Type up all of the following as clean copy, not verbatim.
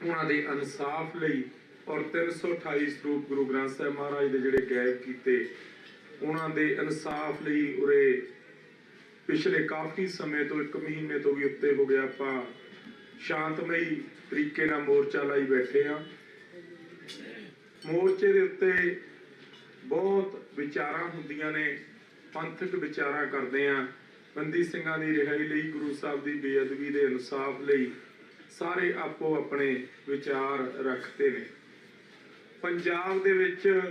ਉਹਨਾਂ ਦੇ ਇਨਸਾਫ ਲਈ ਔਰ 328 ਸਰੂਪ ਗੁਰੂ ਗ੍ਰੰਥ ਸਾਹਿਬ ਮਹਾਰਾਜ ਦੇ ਜਿਹੜੇ ਗਾਇਬ ਕੀਤੇ ਉਹਨਾਂ ਦੇ ਇਨਸਾਫ ਲਈ ਉਰੇ ਪਿਛਲੇ ਕਾਫੀ ਸਮੇਂ ਤੋਂ 1 ਮਹੀਨੇ ਤੋਂ ਵੀ ਉੱਤੇ ਹੋ ਗਿਆ ਆਪਾਂ ਸ਼ਾਂਤਮਈ ਤਰੀਕੇ ਨਾਲ ਮੋਰਚਾ ਲਾਈ ਬੈਠੇ ਆ। ਮੋਰਚੇ ਦੇ ਉੱਤੇ ਬਹੁਤ ਵਿਚਾਰਾਂ ਹੁੰਦੀਆਂ ਨੇ, ਪੰਥਕ ਵਿਚਾਰਾਂ ਕਰਦੇ ਆ, ਬੰਦੀ ਸਿੰਘਾਂ ਦੀ ਰਿਹਾਈ ਲਈ, ਗੁਰੂ ਸਾਹਿਬ ਦੀ ਬੇਅਦਬੀ ਦੇ ਇਨਸਾਫ ਲਈ ਸਾਰੇ ਆਪੋ ਆਪਣੇ ਵਿਚਾਰ ਰੱਖਦੇ ਨੇ। ਪੰਜਾਬ ਦੇ ਵਿੱਚ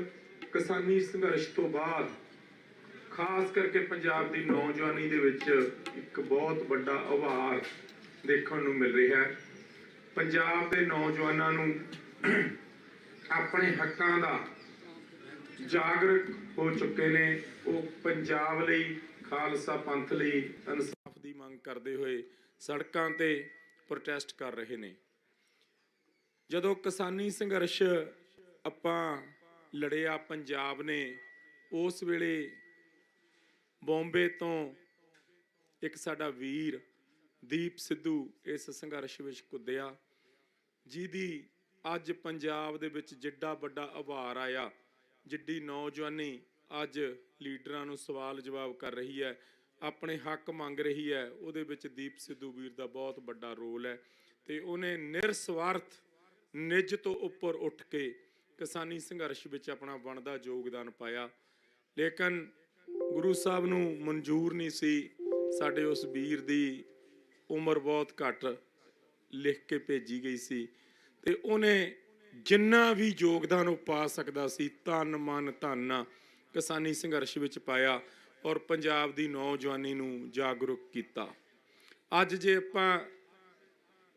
ਕਿਸਾਨੀ ਸੰਘਰਸ਼ ਤੋਂ ਬਾਅਦ ਖਾਸ ਕਰਕੇ ਪੰਜਾਬ ਦੀ ਨੌਜਵਾਨੀ ਦੇ ਵਿੱਚ ਇੱਕ ਬਹੁਤ ਵੱਡਾ ਉਭਾਰ ਦੇਖਣ ਨੂੰ ਮਿਲ ਰਿਹਾ ਹੈ। ਪੰਜਾਬ ਦੇ ਨੌਜਵਾਨਾਂ ਨੂੰ ਆਪਣੇ ਹੱਕਾਂ ਦਾ ਜਾਗਰੂਕ ਹੋ ਚੁੱਕੇ ਨੇ। ਉਹ ਪੰਜਾਬ ਲਈ, ਖਾਲਸਾ ਪੰਥ ਲਈ ਇਨਸਾਫ ਦੀ ਮੰਗ ਕਰਦੇ ਹੋਏ ਸੜਕਾਂ ਤੇ ਪ੍ਰੋਟੈਸਟ ਕਰ ਰਹੇ ਨੇ। ਜਦੋਂ ਕਿਸਾਨੀ ਸੰਘਰਸ਼ ਆਪਾਂ ਲੜਿਆ ਪੰਜਾਬ ਨੇ, ਉਸ ਵੇਲੇ ਬੰਬੇ ਤੋਂ ਇੱਕ ਸਾਡਾ ਵੀਰ ਦੀਪ ਸਿੱਧੂ ਇਸ ਸੰਘਰਸ਼ ਵਿੱਚ ਕੁੱਦਿਆ, ਜਿਹਦੀ ਅੱਜ ਪੰਜਾਬ ਦੇ ਵਿੱਚ ਜਿੱਡਾ ਵੱਡਾ ਉਭਾਰ ਆਇਆ, ਜਿੱਡੀ ਨੌਜਵਾਨੀ ਅੱਜ ਲੀਡਰਾਂ ਨੂੰ ਸਵਾਲ ਜਵਾਬ ਕਰ ਰਹੀ ਹੈ, ਆਪਣੇ ਹੱਕ ਮੰਗ ਰਹੀ ਹੈ, ਉਹਦੇ ਵਿੱਚ ਦੀਪ ਸਿੱਧੂ ਵੀਰ ਦਾ ਬਹੁਤ ਵੱਡਾ ਰੋਲ ਹੈ। ਤੇ ਉਹਨੇ ਨਿਰਸਵਾਰਥ ਨਿੱਜ ਤੋਂ ਉੱਪਰ ਉੱਠ ਕੇ ਕਿਸਾਨੀ ਸੰਘਰਸ਼ ਵਿੱਚ ਆਪਣਾ ਬਣਦਾ ਯੋਗਦਾਨ ਪਾਇਆ। ਲੇਕਿਨ ਗੁਰੂ ਸਾਹਿਬ ਨੂੰ ਮਨਜ਼ੂਰ ਨਹੀਂ ਸੀ, ਸਾਡੇ ਉਸ ਵੀਰ ਦੀ ਉਮਰ ਬਹੁਤ ਘੱਟ ਲਿਖ ਕੇ ਭੇਜੀ ਗਈ ਸੀ ਤੇ ਉਹਨੇ ਜਿੰਨਾ ਵੀ ਯੋਗਦਾਨ ਉਹ ਪਾ ਸਕਦਾ ਸੀ, ਤਨ ਮਨ ਧਨ ਕਿਸਾਨੀ ਸੰਘਰਸ਼ ਵਿੱਚ ਪਾਇਆ ਔਰ ਪੰਜਾਬ ਦੀ ਨੌਜਵਾਨੀ ਨੂੰ ਜਾਗਰੂਕ ਕੀਤਾ। ਅੱਜ ਜੇ ਆਪਾਂ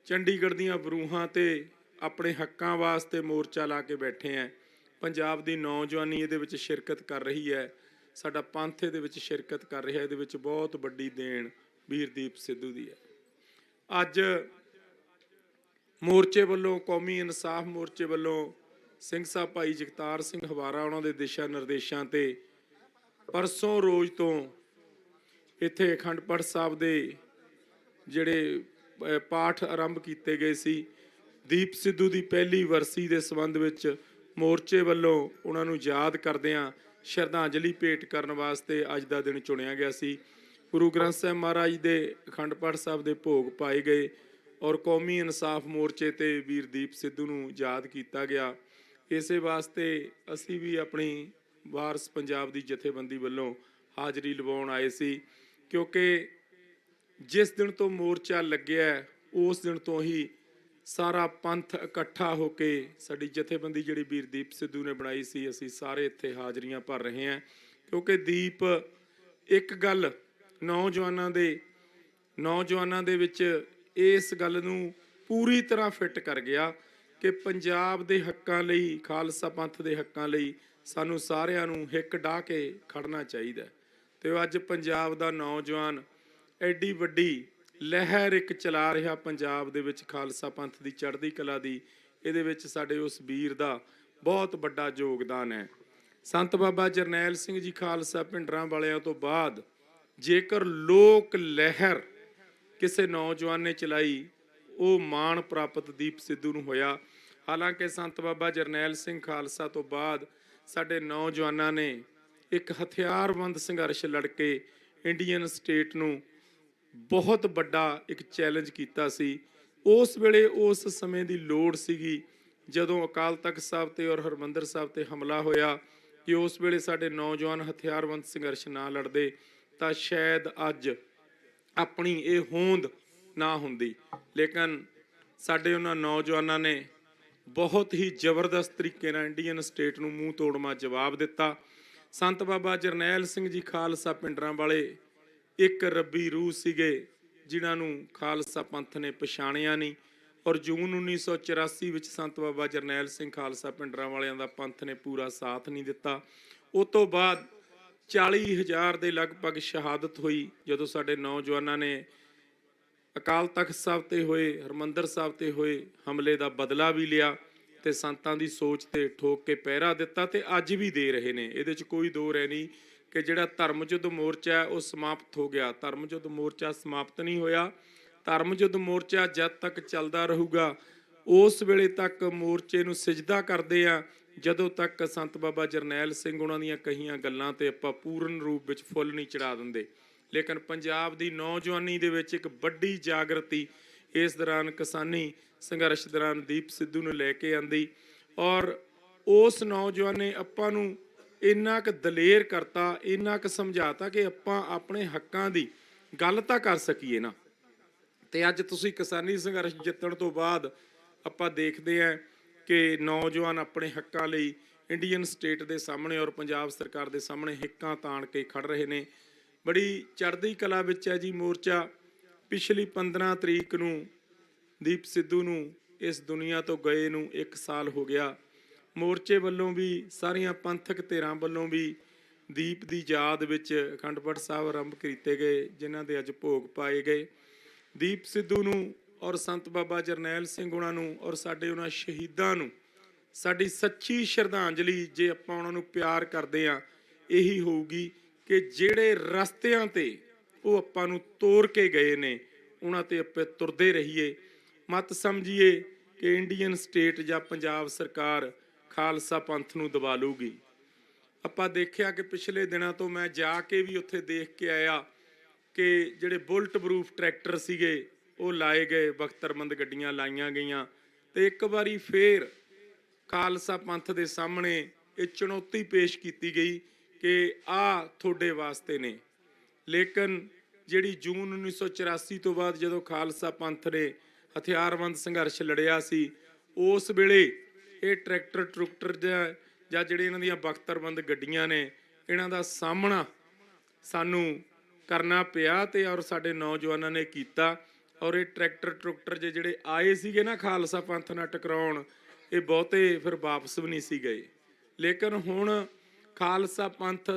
ਚੰਡੀਗੜ੍ਹ ਦੀਆਂ ਬਰੂਹਾਂ ਤੇ ਆਪਣੇ ਹੱਕਾਂ ਵਾਸਤੇ ਮੋਰਚਾ ਲਾ ਕੇ ਬੈਠੇ ਹਾਂ, ਪੰਜਾਬ ਦੀ ਨੌਜਵਾਨੀ ਇਹਦੇ ਵਿੱਚ ਸ਼ਿਰਕਤ ਕਰ ਰਹੀ ਹੈ, ਸਾਡਾ ਪੰਥ ਇਹਦੇ ਵਿੱਚ ਸ਼ਿਰਕਤ ਕਰ ਰਿਹਾ, ਇਹਦੇ ਵਿੱਚ ਬਹੁਤ ਵੱਡੀ ਦੇਣ ਵੀਰ ਦੀਪ ਸਿੱਧੂ ਦੀ ਹੈ। ਅੱਜ ਮੋਰਚੇ ਵੱਲੋਂ, ਕੌਮੀ ਇਨਸਾਫ ਮੋਰਚੇ ਵੱਲੋਂ ਸਿੰਘ ਸਾਹਿਬ ਭਾਈ ਜਗਤਾਰ ਸਿੰਘ ਹਵਾਰਾ ਉਹਨਾਂ ਦੇ ਦਿਸ਼ਾ ਨਿਰਦੇਸ਼ਾਂ ਤੇ ਪਰਸੋਂ ਰੋਜ਼ ਤੋਂ ਇੱਥੇ ਅਖੰਡ ਪਾਠ ਸਾਹਿਬ ਦੇ ਜਿਹੜੇ ਪਾਠ ਆਰੰਭ ਕੀਤੇ ਗਏ ਸੀ, ਦੀਪ ਸਿੱਧੂ ਦੀ ਪਹਿਲੀ ਵਰਸੀ ਦੇ ਸੰਬੰਧ ਵਿੱਚ ਮੋਰਚੇ ਵੱਲੋਂ ਉਹਨਾਂ ਨੂੰ ਯਾਦ ਕਰਦਿਆਂ ਸ਼ਰਧਾਂਜਲੀ ਭੇਟ ਕਰਨ ਵਾਸਤੇ ਅੱਜ ਦਾ ਦਿਨ ਚੁਣਿਆ ਗਿਆ ਸੀ। ਗੁਰੂ ਗ੍ਰੰਥ ਸਾਹਿਬ ਮਹਾਰਾਜ ਦੇ ਅਖੰਡ ਪਾਠ ਸਾਹਿਬ ਦੇ ਭੋਗ ਪਾਏ ਗਏ ਔਰ ਕੌਮੀ ਇਨਸਾਫ ਮੋਰਚੇ ਤੇ ਵੀਰ ਦੀਪ ਸਿੱਧੂ ਨੂੰ ਯਾਦ ਕੀਤਾ ਗਿਆ। ਇਸੇ ਵਾਸਤੇ ਅਸੀਂ ਵੀ ਆਪਣੀ ਵਾਰਸ ਪੰਜਾਬ ਦੀ ਜਥੇਬੰਦੀ ਵੱਲੋਂ ਹਾਜ਼ਰੀ ਲਵਾਉਣ ਆਏ ਸੀ, ਕਿਉਂਕਿ ਜਿਸ ਦਿਨ ਤੋਂ ਮੋਰਚਾ ਲੱਗਿਆ ਉਸ ਦਿਨ ਤੋਂ ਹੀ ਸਾਰਾ ਪੰਥ ਇਕੱਠਾ ਹੋ ਕੇ ਸਾਡੀ ਜਥੇਬੰਦੀ ਜਿਹੜੀ ਵੀਰ ਦੀਪ ਸਿੱਧੂ ਨੇ ਬਣਾਈ ਸੀ, ਅਸੀਂ ਸਾਰੇ ਇੱਥੇ ਹਾਜ਼ਰੀਆਂ ਭਰ ਰਹੇ ਹਾਂ। ਕਿਉਂਕਿ ਦੀਪ ਇੱਕ ਗੱਲ ਨੌਜਵਾਨਾਂ ਦੇ ਵਿੱਚ ਇਸ ਗੱਲ ਨੂੰ ਪੂਰੀ ਤਰ੍ਹਾਂ ਫਿੱਟ ਕਰ ਗਿਆ ਕਿ ਪੰਜਾਬ ਦੇ ਹੱਕਾਂ ਲਈ, ਖਾਲਸਾ ਪੰਥ ਦੇ ਹੱਕਾਂ ਲਈ ਸਾਨੂੰ ਸਾਰਿਆਂ ਨੂੰ ਹਿੱਕ ਡਾਹ ਕੇ ਖੜਨਾ ਚਾਹੀਦਾ। ਤੇ ਅੱਜ ਪੰਜਾਬ ਦਾ ਨੌਜਵਾਨ ਐਡੀ ਵੱਡੀ ਲਹਿਰ ਇੱਕ ਚਲਾ ਰਿਹਾ ਪੰਜਾਬ ਦੇ ਵਿੱਚ ਖਾਲਸਾ ਪੰਥ ਦੀ ਚੜ੍ਹਦੀ ਕਲਾ ਦੀ, ਇਹਦੇ ਵਿੱਚ ਸਾਡੇ ਉਸ ਵੀਰ ਦਾ ਬਹੁਤ ਵੱਡਾ ਯੋਗਦਾਨ ਹੈ। ਸੰਤ ਬਾਬਾ ਜਰਨੈਲ ਸਿੰਘ ਜੀ ਖਾਲਸਾ ਭਿੰਡਰਾਂ ਵਾਲਿਆਂ ਤੋਂ ਬਾਅਦ ਜੇਕਰ ਲੋਕ ਲਹਿਰ ਕਿਸੇ ਨੌਜਵਾਨ ਨੇ ਚਲਾਈ, ਉਹ ਮਾਣ ਪ੍ਰਾਪਤ ਦੀਪ ਸਿੱਧੂ ਨੂੰ ਹੋਇਆ। ਹਾਲਾਂਕਿ ਸੰਤ ਬਾਬਾ ਜਰਨੈਲ ਸਿੰਘ ਖਾਲਸਾ ਤੋਂ ਬਾਅਦ ਸਾਡੇ ਨੌਜਵਾਨਾਂ ਨੇ ਇੱਕ ਹਥਿਆਰਬੰਦ ਸੰਘਰਸ਼ ਲੜ ਕੇ ਇੰਡੀਅਨ ਸਟੇਟ ਨੂੰ ਬਹੁਤ ਵੱਡਾ ਇੱਕ ਚੈਲੰਜ ਕੀਤਾ ਸੀ। ਉਸ ਵੇਲੇ ਉਸ ਸਮੇਂ ਦੀ ਲੋੜ ਸੀਗੀ ਜਦੋਂ ਅਕਾਲ ਤਖਤ ਸਾਹਿਬ ਤੇ ਔਰ ਹਰਿਮੰਦਰ ਸਾਹਿਬ ਤੇ ਹਮਲਾ ਹੋਇਆ, ਕਿ ਉਸ ਵੇਲੇ ਸਾਡੇ ਨੌਜਵਾਨ ਹਥਿਆਰਬੰਦ ਸੰਘਰਸ਼ ਨਾ ਲੜਦੇ ਤਾਂ ਸ਼ਾਇਦ ਅੱਜ ਆਪਣੀ ਇਹ ਹੋਂਦ ਨਾ ਹੁੰਦੀ। ਲੇਕਿਨ ਸਾਡੇ ਉਹਨਾਂ ਨੌਜਵਾਨਾਂ ਨੇ ਬਹੁਤ ਹੀ ਜ਼ਬਰਦਸਤ ਤਰੀਕੇ ਨਾਲ ਇੰਡੀਅਨ ਸਟੇਟ ਨੂੰ ਮੂੰਹ ਤੋੜਮਾ ਜਵਾਬ ਦਿੱਤਾ। ਸੰਤ ਬਾਬਾ ਜਰਨੈਲ ਸਿੰਘ ਜੀ ਖਾਲਸਾ ਭਿੰਡਰਾਂ ਵਾਲੇ ਇੱਕ ਰੱਬੀ ਰੂਹ ਸੀਗੇ, ਜਿਨ੍ਹਾਂ ਨੂੰ ਖਾਲਸਾ ਪੰਥ ਨੇ ਪਛਾਣਿਆ ਨਹੀਂ ਔਰ ਜੂਨ 1984 ਵਿੱਚ ਸੰਤ ਬਾਬਾ ਜਰਨੈਲ ਸਿੰਘ ਖਾਲਸਾ ਭਿੰਡਰਾਂ ਵਾਲਿਆਂ ਦਾ ਪੰਥ ਨੇ ਪੂਰਾ ਸਾਥ ਨਹੀਂ ਦਿੱਤਾ। ਉਸ ਤੋਂ ਬਾਅਦ 40,000 ਦੇ ਲਗਭਗ ਸ਼ਹਾਦਤ ਹੋਈ ਜਦੋਂ ਸਾਡੇ ਨੌਜਵਾਨਾਂ ਨੇ ਅਕਾਲ ਤਖਤ ਸਾਹਿਬ ਤੇ ਹੋਏ, ਹਰਿਮੰਦਰ ਸਾਹਿਬ ਤੇ ਹੋਏ ਹਮਲੇ ਦਾ ਬਦਲਾ ਵੀ ਲਿਆ ਤੇ ਸੰਤਾਂ ਦੀ ਸੋਚ ਤੇ ਠੋਕ ਕੇ ਪਹਿਰਾ ਦਿੱਤਾ ਤੇ ਅੱਜ ਵੀ ਦੇ ਰਹੇ ਨੇ। ਇਹਦੇ 'ਚ ਕੋਈ ਦੋ ਰਹਿ ਨਹੀਂ ਕਿ ਜਿਹੜਾ ਧਰਮ ਯੁੱਧ ਮੋਰਚਾ ਉਹ ਸਮਾਪਤ ਹੋ ਗਿਆ। ਧਰਮ ਯੁੱਧ ਮੋਰਚਾ ਸਮਾਪਤ ਨਹੀਂ ਹੋਇਆ। ਧਰਮ ਯੁੱਧ ਮੋਰਚਾ ਜਦ ਤੱਕ ਚੱਲਦਾ ਰਹੂਗਾ ਉਸ ਵੇਲੇ ਤੱਕ ਮੋਰਚੇ ਨੂੰ ਸਿਜਦਾ ਕਰਦੇ ਆ ਜਦੋਂ ਤੱਕ ਸੰਤ ਬਾਬਾ ਜਰਨੈਲ ਸਿੰਘ ਉਹਨਾਂ ਦੀਆਂ ਕਹੀਆਂ ਗੱਲਾਂ ਤੇ ਆਪਾਂ ਪੂਰਨ ਰੂਪ ਵਿੱਚ ਫੁੱਲ ਨਹੀਂ ਚੜਾ ਦਿੰਦੇ। ਲੇਕਿਨ ਪੰਜਾਬ ਦੀ ਨੌਜਵਾਨੀ ਦੇ ਵਿੱਚ ਇੱਕ ਵੱਡੀ ਜਾਗਰਤੀ ਇਸ ਦੌਰਾਨ ਕਿਸਾਨੀ ਸੰਘਰਸ਼ ਦੌਰਾਨ ਦੀਪ ਸਿੱਧੂ ਨੂੰ ਲੈ ਕੇ ਆਂਦੀ ਔਰ ਉਸ ਨੌਜਵਾਨ ਨੇ ਆਪਾਂ ਨੂੰ ਇੰਨਾ ਕੁ ਦਲੇਰ ਕਰਤਾ, ਇੰਨਾ ਕੁ ਸਮਝਾਤਾ ਕਿ ਆਪਾਂ ਆਪਣੇ ਹੱਕਾਂ ਦੀ ਗੱਲ ਤਾਂ ਕਰ ਸਕੀਏ ਨਾ। ਤੇ ਅੱਜ ਤੁਸੀਂ ਕਿਸਾਨੀ ਸੰਘਰਸ਼ ਜਿੱਤਣ ਤੋਂ ਬਾਅਦ ਆਪਾਂ ਦੇਖਦੇ ਹਾਂ ਕਿ ਨੌਜਵਾਨ ਆਪਣੇ ਹੱਕਾਂ ਲਈ ਇੰਡੀਅਨ ਸਟੇਟ ਦੇ ਸਾਹਮਣੇ ਔਰ ਪੰਜਾਬ ਸਰਕਾਰ ਦੇ ਸਾਹਮਣੇ ਹਿੱਕਾਂ ਤਾਣ ਕੇ ਖੜ ਰਹੇ ਨੇ। ਬੜੀ ਚੜ੍ਹਦੀ ਕਲਾ ਵਿੱਚ ਹੈ ਜੀ ਮੋਰਚਾ। ਪਿਛਲੀ 15 ਤਰੀਕ ਨੂੰ ਦੀਪ ਸਿੱਧੂ ਨੂੰ ਇਸ ਦੁਨੀਆ ਤੋਂ ਗਏ ਨੂੰ 1 ਸਾਲ ਹੋ ਗਿਆ। ਮੋਰਚੇ ਵੱਲੋਂ ਵੀ ਸਾਰੀਆਂ ਪੰਥਕ ਧਿਰਾਂ ਵੱਲੋਂ ਵੀ ਦੀਪ ਦੀ ਯਾਦ ਵਿੱਚ ਅਖੰਡ ਪਾਠ ਸਾਹਿਬ ਆਰੰਭ ਕੀਤੇ ਗਏ, ਜਿਨ੍ਹਾਂ ਦੇ ਅੱਜ ਭੋਗ ਪਾਏ ਗਏ। ਦੀਪ ਸਿੱਧੂ ਨੂੰ ਔਰ ਸੰਤ ਬਾਬਾ ਜਰਨੈਲ ਸਿੰਘ ਉਹਨਾਂ ਨੂੰ ਔਰ ਸਾਡੇ ਉਹਨਾਂ ਸ਼ਹੀਦਾਂ ਨੂੰ ਸਾਡੀ ਸੱਚੀ ਸ਼ਰਧਾਂਜਲੀ ਜੇ ਆਪਾਂ ਉਹਨਾਂ ਨੂੰ ਪਿਆਰ ਕਰਦੇ ਹਾਂ ਇਹੀ ਹੋਊਗੀ ਕਿ ਜਿਹੜੇ ਰਸਤਿਆਂ ਤੇ ਉਹ ਆਪਾਂ ਨੂੰ ਤੋਰ ਕੇ ਗਏ ਨੇ ਉਹਨਾਂ ਤੇ ਆਪਾਂ ਤੁਰਦੇ ਰਹੀਏ। ਮਤ ਸਮਝੀਏ ਕਿ ਇੰਡੀਅਨ ਸਟੇਟ ਜਾਂ ਪੰਜਾਬ ਸਰਕਾਰ ਖਾਲਸਾ ਪੰਥ ਨੂੰ ਦਬਾ ਲੂਗੀ। ਆਪਾਂ ਦੇਖਿਆ ਕਿ ਪਿਛਲੇ ਦਿਨਾਂ ਤੋਂ ਮੈਂ ਜਾ ਕੇ ਵੀ ਉੱਥੇ ਦੇਖ ਕੇ ਆਇਆ ਕਿ ਜਿਹੜੇ ਬੁਲਟ ਪ੍ਰੂਫ ਟਰੈਕਟਰ ਸੀਗੇ ਉਹ ਲਾਏ ਗਏ, ਬਖਤਰਬੰਦ ਗੱਡੀਆਂ ਲਾਈਆਂ ਗਈਆਂ ਤੇ ਇੱਕ ਵਾਰੀ ਫੇਰ ਖਾਲਸਾ ਪੰਥ ਦੇ ਸਾਹਮਣੇ ਇਹ ਚੁਣੌਤੀ ਪੇਸ਼ ਕੀਤੀ ਗਈ ਕਿ ਆਹ ਤੁਹਾਡੇ ਵਾਸਤੇ ਨੇ। ਲੇਕਿਨ ਜਿਹੜੀ ਜੂਨ 1984 ਤੋਂ ਬਾਅਦ ਜਦੋਂ ਖਾਲਸਾ ਪੰਥ ਨੇ ਹਥਿਆਰਬੰਦ ਸੰਘਰਸ਼ ਲੜਿਆ ਸੀ ਉਸ ਵੇਲੇ ਇਹ ਟਰੈਕਟਰ ਟਰੁਕਟਰ ਜਾਂ ਜਿਹੜੇ ਇਹਨਾਂ ਦੀਆਂ ਬਖਤਰਬੰਦ ਗੱਡੀਆਂ ਨੇ ਇਹਨਾਂ ਦਾ ਸਾਹਮਣਾ ਸਾਨੂੰ ਕਰਨਾ ਪਿਆ ਤੇ ਔਰ ਸਾਡੇ ਨੌਜਵਾਨਾਂ ਨੇ ਕੀਤਾ। ਔਰ ਇਹ ਟਰੈਕਟਰ ਟਰੁਕਟਰ ਜਿਹੜੇ ਆਏ ਸੀਗੇ ਨਾ ਖਾਲਸਾ ਪੰਥ ਨਾਲ ਟਕਰਾਉਣ ਇਹ ਬਹੁਤੇ ਫਿਰ ਵਾਪਸ ਵੀ ਨਹੀਂ ਸੀ ਗਏ। ਲੇਕਿਨ ਹੁਣ ਖਾਲਸਾ ਪੰਥ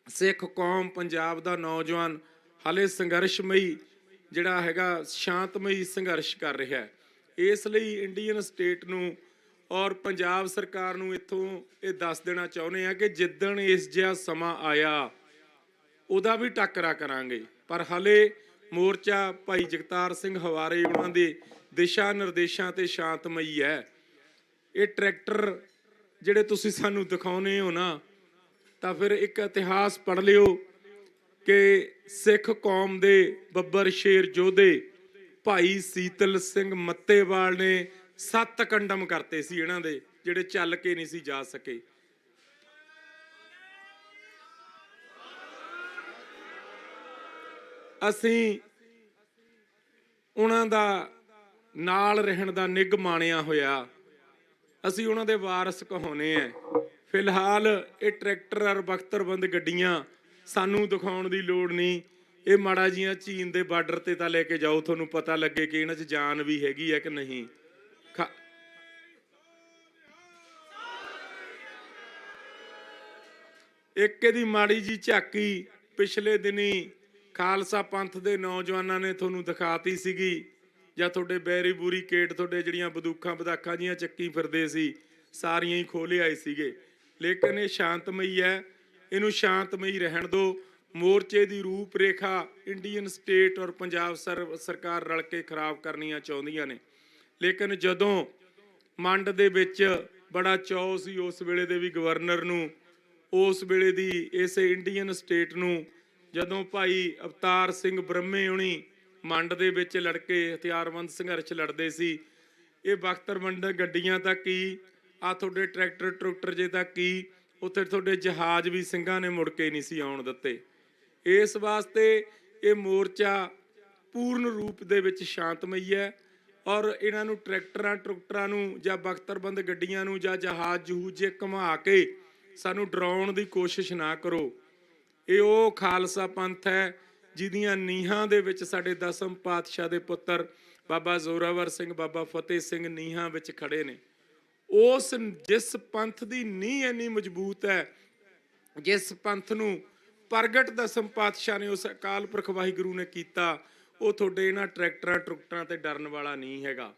ਸਿੱਖ ਕੌਮ ਪੰਜਾਬ ਦਾ ਨੌਜਵਾਨ ਹਾਲੇ ਸੰਘਰਸ਼ਮਈ ਜਿਹੜਾ ਹੈਗਾ ਸ਼ਾਂਤਮਈ ਸੰਘਰਸ਼ ਕਰ ਰਿਹਾ ਹੈ। ਇਸ ਲਈ ਇੰਡੀਅਨ ਸਟੇਟ ਨੂੰ ਔਰ ਪੰਜਾਬ ਸਰਕਾਰ ਨੂੰ ਇੱਥੋਂ ਇਹ ਦੱਸ ਦੇਣਾ ਚਾਹੁੰਦੇ ਆ ਕਿ ਜਿੱਦਣ ਇਸ ਜਿਹਾ ਸਮਾਂ ਆਇਆ ਉਹਦਾ ਵੀ ਟੱਕਰਾ ਕਰਾਂਗੇ। ਪਰ ਹਾਲੇ ਮੋਰਚਾ ਭਾਈ ਜਗਤਾਰ ਸਿੰਘ ਹਵਾਰੇ ਉਹਨਾਂ ਦੇ ਦਿਸ਼ਾ ਨਿਰਦੇਸ਼ਾਂ ਤੇ ਸ਼ਾਂਤਮਈ ਹੈ। ਇਹ ਟਰੈਕਟਰ ਜਿਹੜੇ ਤੁਸੀਂ ਸਾਨੂੰ ਦਿਖਾਉਨੇ ਹੋ ਨਾ ਤਾਂ ਫਿਰ ਇੱਕ ਇਤਿਹਾਸ ਪੜ੍ਹ ਲਿਓ ਕਿ ਸਿੱਖ ਕੌਮ ਦੇ ਬੱਬਰ ਸ਼ੇਰ ਯੋਧੇ ਭਾਈ ਸੀਤਲ ਸਿੰਘ ਮੱਤੇਵਾਲ ਨੇ 7 ਕੰਡਮ ਕਰਤੇ ਸੀ ਇਹਨਾਂ ਦੇ, ਜਿਹੜੇ ਚੱਲ ਕੇ ਨਹੀਂ ਸੀ ਜਾ ਸਕੇ। ਅਸੀਂ ਉਹਨਾਂ ਦਾ ਨਾਲ ਰਹਿਣ ਦਾ ਨਿੱਘ ਮਾਣਿਆ ਹੋਇਆ, ਅਸੀਂ ਉਹਨਾਂ ਦੇ ਵਾਰਸ ਕਹਾਉਨੇ ਆ। ਫਿਲਹਾਲ ਇਹ ਟਰੈਕਟਰ ਔਰ ਬਖਤਰਬੰਦ ਗੱਡੀਆਂ ਸਾਨੂੰ ਦਿਖਾਉਣ ਦੀ ਲੋੜ ਨਹੀਂ। ਇਹ ਮਾੜਾ ਜੀਆਂ ਚੀਨ ਦੇ ਬਾਰਡਰ ਤੇ ਤਾਂ ਲੈ ਕੇ ਜਾਓ, ਤੁਹਾਨੂੰ ਪਤਾ ਲੱਗੇ ਕਿ ਇਹਨਾਂ 'ਚ ਜਾਨ ਵੀ ਹੈਗੀ ਹੈ ਕਿ ਨਹੀਂ। ਇੱਕ ਇਹਦੀ ਮਾੜੀ ਜੀ ਝਾਕੀ ਪਿਛਲੇ ਦਿਨੀ ਖਾਲਸਾ ਪੰਥ ਦੇ ਨੌਜਵਾਨਾਂ ਨੇ ਤੁਹਾਨੂੰ ਦਿਖਾਤੀ ਸੀਗੀ, ਜਾਂ ਤੁਹਾਡੇ ਬੈਰੀ ਬੂਰੀ ਕੇਟ ਤੁਹਾਡੇ ਜਿਹੜੀਆਂ ਬੰਦੂਕਾਂ ਬਦਾਖਾਂ ਜੀਆਂ ਚੱਕੀ ਫਿਰਦੇ ਸੀ ਸਾਰੀਆਂ ਹੀ ਖੋਲੇ ਆਏ ਸੀਗੇ। ਲੇਕਿਨ ਇਹ ਸ਼ਾਂਤਮਈ ਹੈ, ਇਹਨੂੰ ਸ਼ਾਂਤਮਈ ਰਹਿਣ ਦਿਓ। ਮੋਰਚੇ ਦੀ ਰੂਪ ਰੇਖਾ ਇੰਡੀਅਨ ਸਟੇਟ ਔਰ ਪੰਜਾਬ ਸਰਕਾਰ ਰਲ ਕੇ ਖਰਾਬ ਕਰਨੀਆਂ ਚਾਹੁੰਦੀਆਂ ਨੇ। ਲੇਕਿਨ ਜਦੋਂ ਮੰਡ ਦੇ ਵਿੱਚ ਬੜਾ ਚੌ ਸੀ ਉਸ ਵੇਲੇ ਦੇ ਵੀ ਗਵਰਨਰ ਨੂੰ, ਉਸ ਵੇਲੇ ਦੀ ਇਸੇ ਇੰਡੀਅਨ ਸਟੇਟ ਨੂੰ, ਜਦੋਂ ਭਾਈ ਅਵਤਾਰ ਸਿੰਘ ਬ੍ਰਹਮੇ ਹੋਣੀ ਮੰਡ ਦੇ ਵਿੱਚ ਲੜ ਕੇ ਹਥਿਆਰਬੰਦ ਸੰਘਰਸ਼ ਲੜਦੇ ਸੀ। ਇਹ ਬਖਤਰਬੰਦ ਗੱਡੀਆਂ ਤਾਂ ਕੀ, ਆ ਤੁਹਾਡੇ ਟਰੈਕਟਰ ਟਰੁਕਟਰ ਜੇ ਤਾਂ ਕੀ, ਉੱਥੇ ਤੁਹਾਡੇ ਜਹਾਜ਼ ਵੀ ਸਿੰਘਾਂ ਨੇ ਮੁੜ ਕੇ ਨਹੀਂ ਸੀ ਆਉਣ ਦਿੱਤੇ। ਇਸ ਵਾਸਤੇ ਇਹ ਮੋਰਚਾ ਪੂਰਨ ਰੂਪ ਦੇ ਵਿੱਚ ਸ਼ਾਂਤਮਈ ਹੈ ਔਰ ਇਹਨਾਂ ਨੂੰ ਟਰੈਕਟਰਾਂ ਟਰੁਕਟਰਾਂ ਨੂੰ ਜਾਂ ਬਖਤਰਬੰਦ ਗੱਡੀਆਂ ਨੂੰ ਜਾਂ ਜਹਾਜ਼ ਜਹੂਜੇ ਘੁਮਾ ਕੇ ਸਾਨੂੰ ਡਰਾਉਣ ਦੀ ਕੋਸ਼ਿਸ਼ ਨਾ ਕਰੋ। ਇਹ ਉਹ ਖਾਲਸਾ ਪੰਥ ਹੈ ਜਿਹਦੀਆਂ ਨੀਹਾਂ ਦੇ ਵਿੱਚ ਸਾਡੇ 10ਮ ਪਾਤਸ਼ਾਹ ਦੇ ਪੁੱਤਰ ਬਾਬਾ ਜ਼ੋਰਾਵਰ ਸਿੰਘ, ਬਾਬਾ ਫਤਿਹ ਸਿੰਘ ਨੀਹਾਂ ਵਿੱਚ ਖੜੇ ਨੇ। ਉਸ ਜਿਸ ਪੰਥ ਦੀ ਨੀਂਹ ਇੰਨੀ ਮਜ਼ਬੂਤ ਹੈ, ਜਿਸ ਪੰਥ ਨੂੰ ਪ੍ਰਗਟ 10ਮ ਪਾਤਸ਼ਾਹ ਨੇ ਉਸ ਅਕਾਲ ਪੁਰਖ ਵਾਹਿਗੁਰੂ ਨੇ ਕੀਤਾ, ਉਹ ਤੁਹਾਡੇ ਇਹਨਾਂ ਟਰੈਕਟਰਾਂ ਟਰੁਕਟਰਾਂ ਤੇ ਡਰਨ ਵਾਲਾ ਨਹੀਂ ਹੈਗਾ।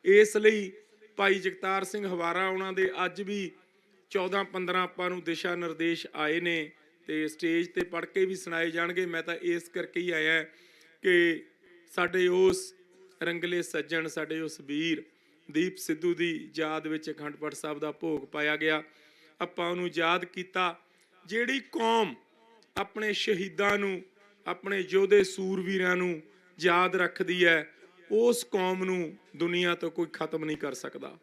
ਇਸ ਲਈ ਭਾਈ ਜਗਤਾਰ ਸਿੰਘ ਹਵਾਰਾ ਉਹਨਾਂ ਦੇ ਅੱਜ ਵੀ 14-15 ਆਪਾਂ ਨੂੰ ਦਿਸ਼ਾ ਨਿਰਦੇਸ਼ ਆਏ ਨੇ ਤੇ ਸਟੇਜ ਤੇ ਪੜ੍ਹ ਕੇ ਵੀ ਸੁਣਾਏ ਜਾਣਗੇ। ਮੈਂ ਤਾਂ ਇਸ ਕਰਕੇ ਹੀ ਆਇਆ ਕਿ ਸਾਡੇ ਉਸ ਰੰਗਲੇ ਸੱਜਣ, ਸਾਡੇ ਉਸ ਵੀਰ ਦੀਪ ਸਿੱਧੂ ਦੀ ਯਾਦ ਵਿੱਚ ਅਖੰਡ ਪਾਠ ਸਾਹਿਬ ਦਾ ਭੋਗ ਪਾਇਆ ਗਿਆ। ਆਪਾਂ ਉਹਨੂੰ ਯਾਦ ਕੀਤਾ। ਜਿਹੜੀ ਕੌਮ ਆਪਣੇ ਸ਼ਹੀਦਾਂ ਨੂੰ, ਆਪਣੇ ਯੋਧੇ ਸੂਰਵੀਰਾਂ ਨੂੰ ਯਾਦ ਰੱਖਦੀ ਹੈ, ਉਸ ਕੌਮ ਨੂੰ ਦੁਨੀਆ ਤੋਂ ਕੋਈ ਖਤਮ ਨਹੀਂ ਕਰ ਸਕਦਾ।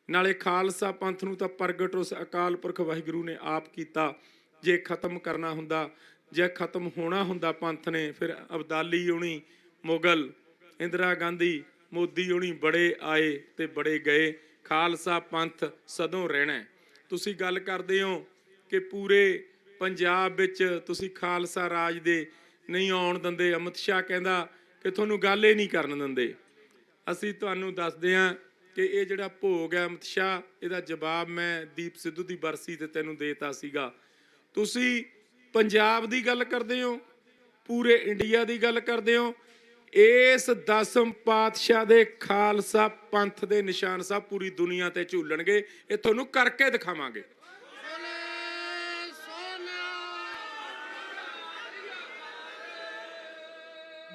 ਨਾਲੇ ਖਾਲਸਾ ਪੰਥ ਨੂੰ ਤਾਂ ਪ੍ਰਗਟ ਉਸ ਅਕਾਲ ਪੁਰਖ ਵਾਹਿਗੁਰੂ ਨੇ ਆਪ ਕੀਤਾ। ਜੇ ਖਤਮ ਕਰਨਾ ਹੁੰਦਾ, ਜੇ ਖਤਮ ਹੋਣਾ ਹੁੰਦਾ ਪੰਥ ਨੇ, ਫਿਰ ਅਬਦਾਲੀ ਹੋਣੀ, ਮੁਗਲ, ਇੰਦਰਾ ਗਾਂਧੀ, ਮੋਦੀ ਹੋਣੀ ਬੜੇ ਆਏ ਤੇ ਬੜੇ ਗਏ। ਖਾਲਸਾ ਪੰਥ ਸਦੋਂ ਰਹਿਣਾ। ਤੁਸੀਂ ਗੱਲ ਕਰਦੇ ਹੋ ਕਿ ਪੂਰੇ ਪੰਜਾਬ ਵਿੱਚ ਤੁਸੀਂ ਖਾਲਸਾ ਰਾਜ ਦੇ ਨਹੀਂ ਆਉਣ ਦਿੰਦੇ। ਅਮਿਤ ਸ਼ਾਹ ਕਹਿੰਦਾ ਕਿ ਤੁਹਾਨੂੰ ਗੱਲ ਹੀ ਨਹੀਂ ਕਰਨ ਦਿੰਦੇ। ਅਸੀਂ ਤੁਹਾਨੂੰ ਦੱਸਦੇ ਹਾਂ ਕਿ ਇਹ ਜਿਹੜਾ ਭੋਗ ਹੈ ਅਮਿਤ ਸ਼ਾਹ, ਇਹਦਾ ਜਵਾਬ ਮੈਂ ਦੀਪ ਸਿੱਧੂ ਦੀ ਬਰਸੀ ਤੇ ਤੈਨੂੰ ਦੇਤਾ ਸੀਗਾ। ਤੁਸੀਂ ਪੰਜਾਬ ਦੀ ਗੱਲ ਕਰਦੇ ਹੋ, ਪੂਰੇ ਇੰਡੀਆ ਦੀ ਗੱਲ ਕਰਦੇ ਹੋ। ਇਸ 10ਮ ਪਾਤਸ਼ਾਹ ਦੇ ਖਾਲਸਾ ਪੰਥ ਦੇ ਨਿਸ਼ਾਨ ਸਾਹਿਬ ਪੂਰੀ ਦੁਨੀਆ ਤੇ ਝੂਲਣਗੇ। ਇਹ ਤੁਹਾਨੂੰ ਕਰਕੇ ਦਿਖਾਵਾਂਗੇ।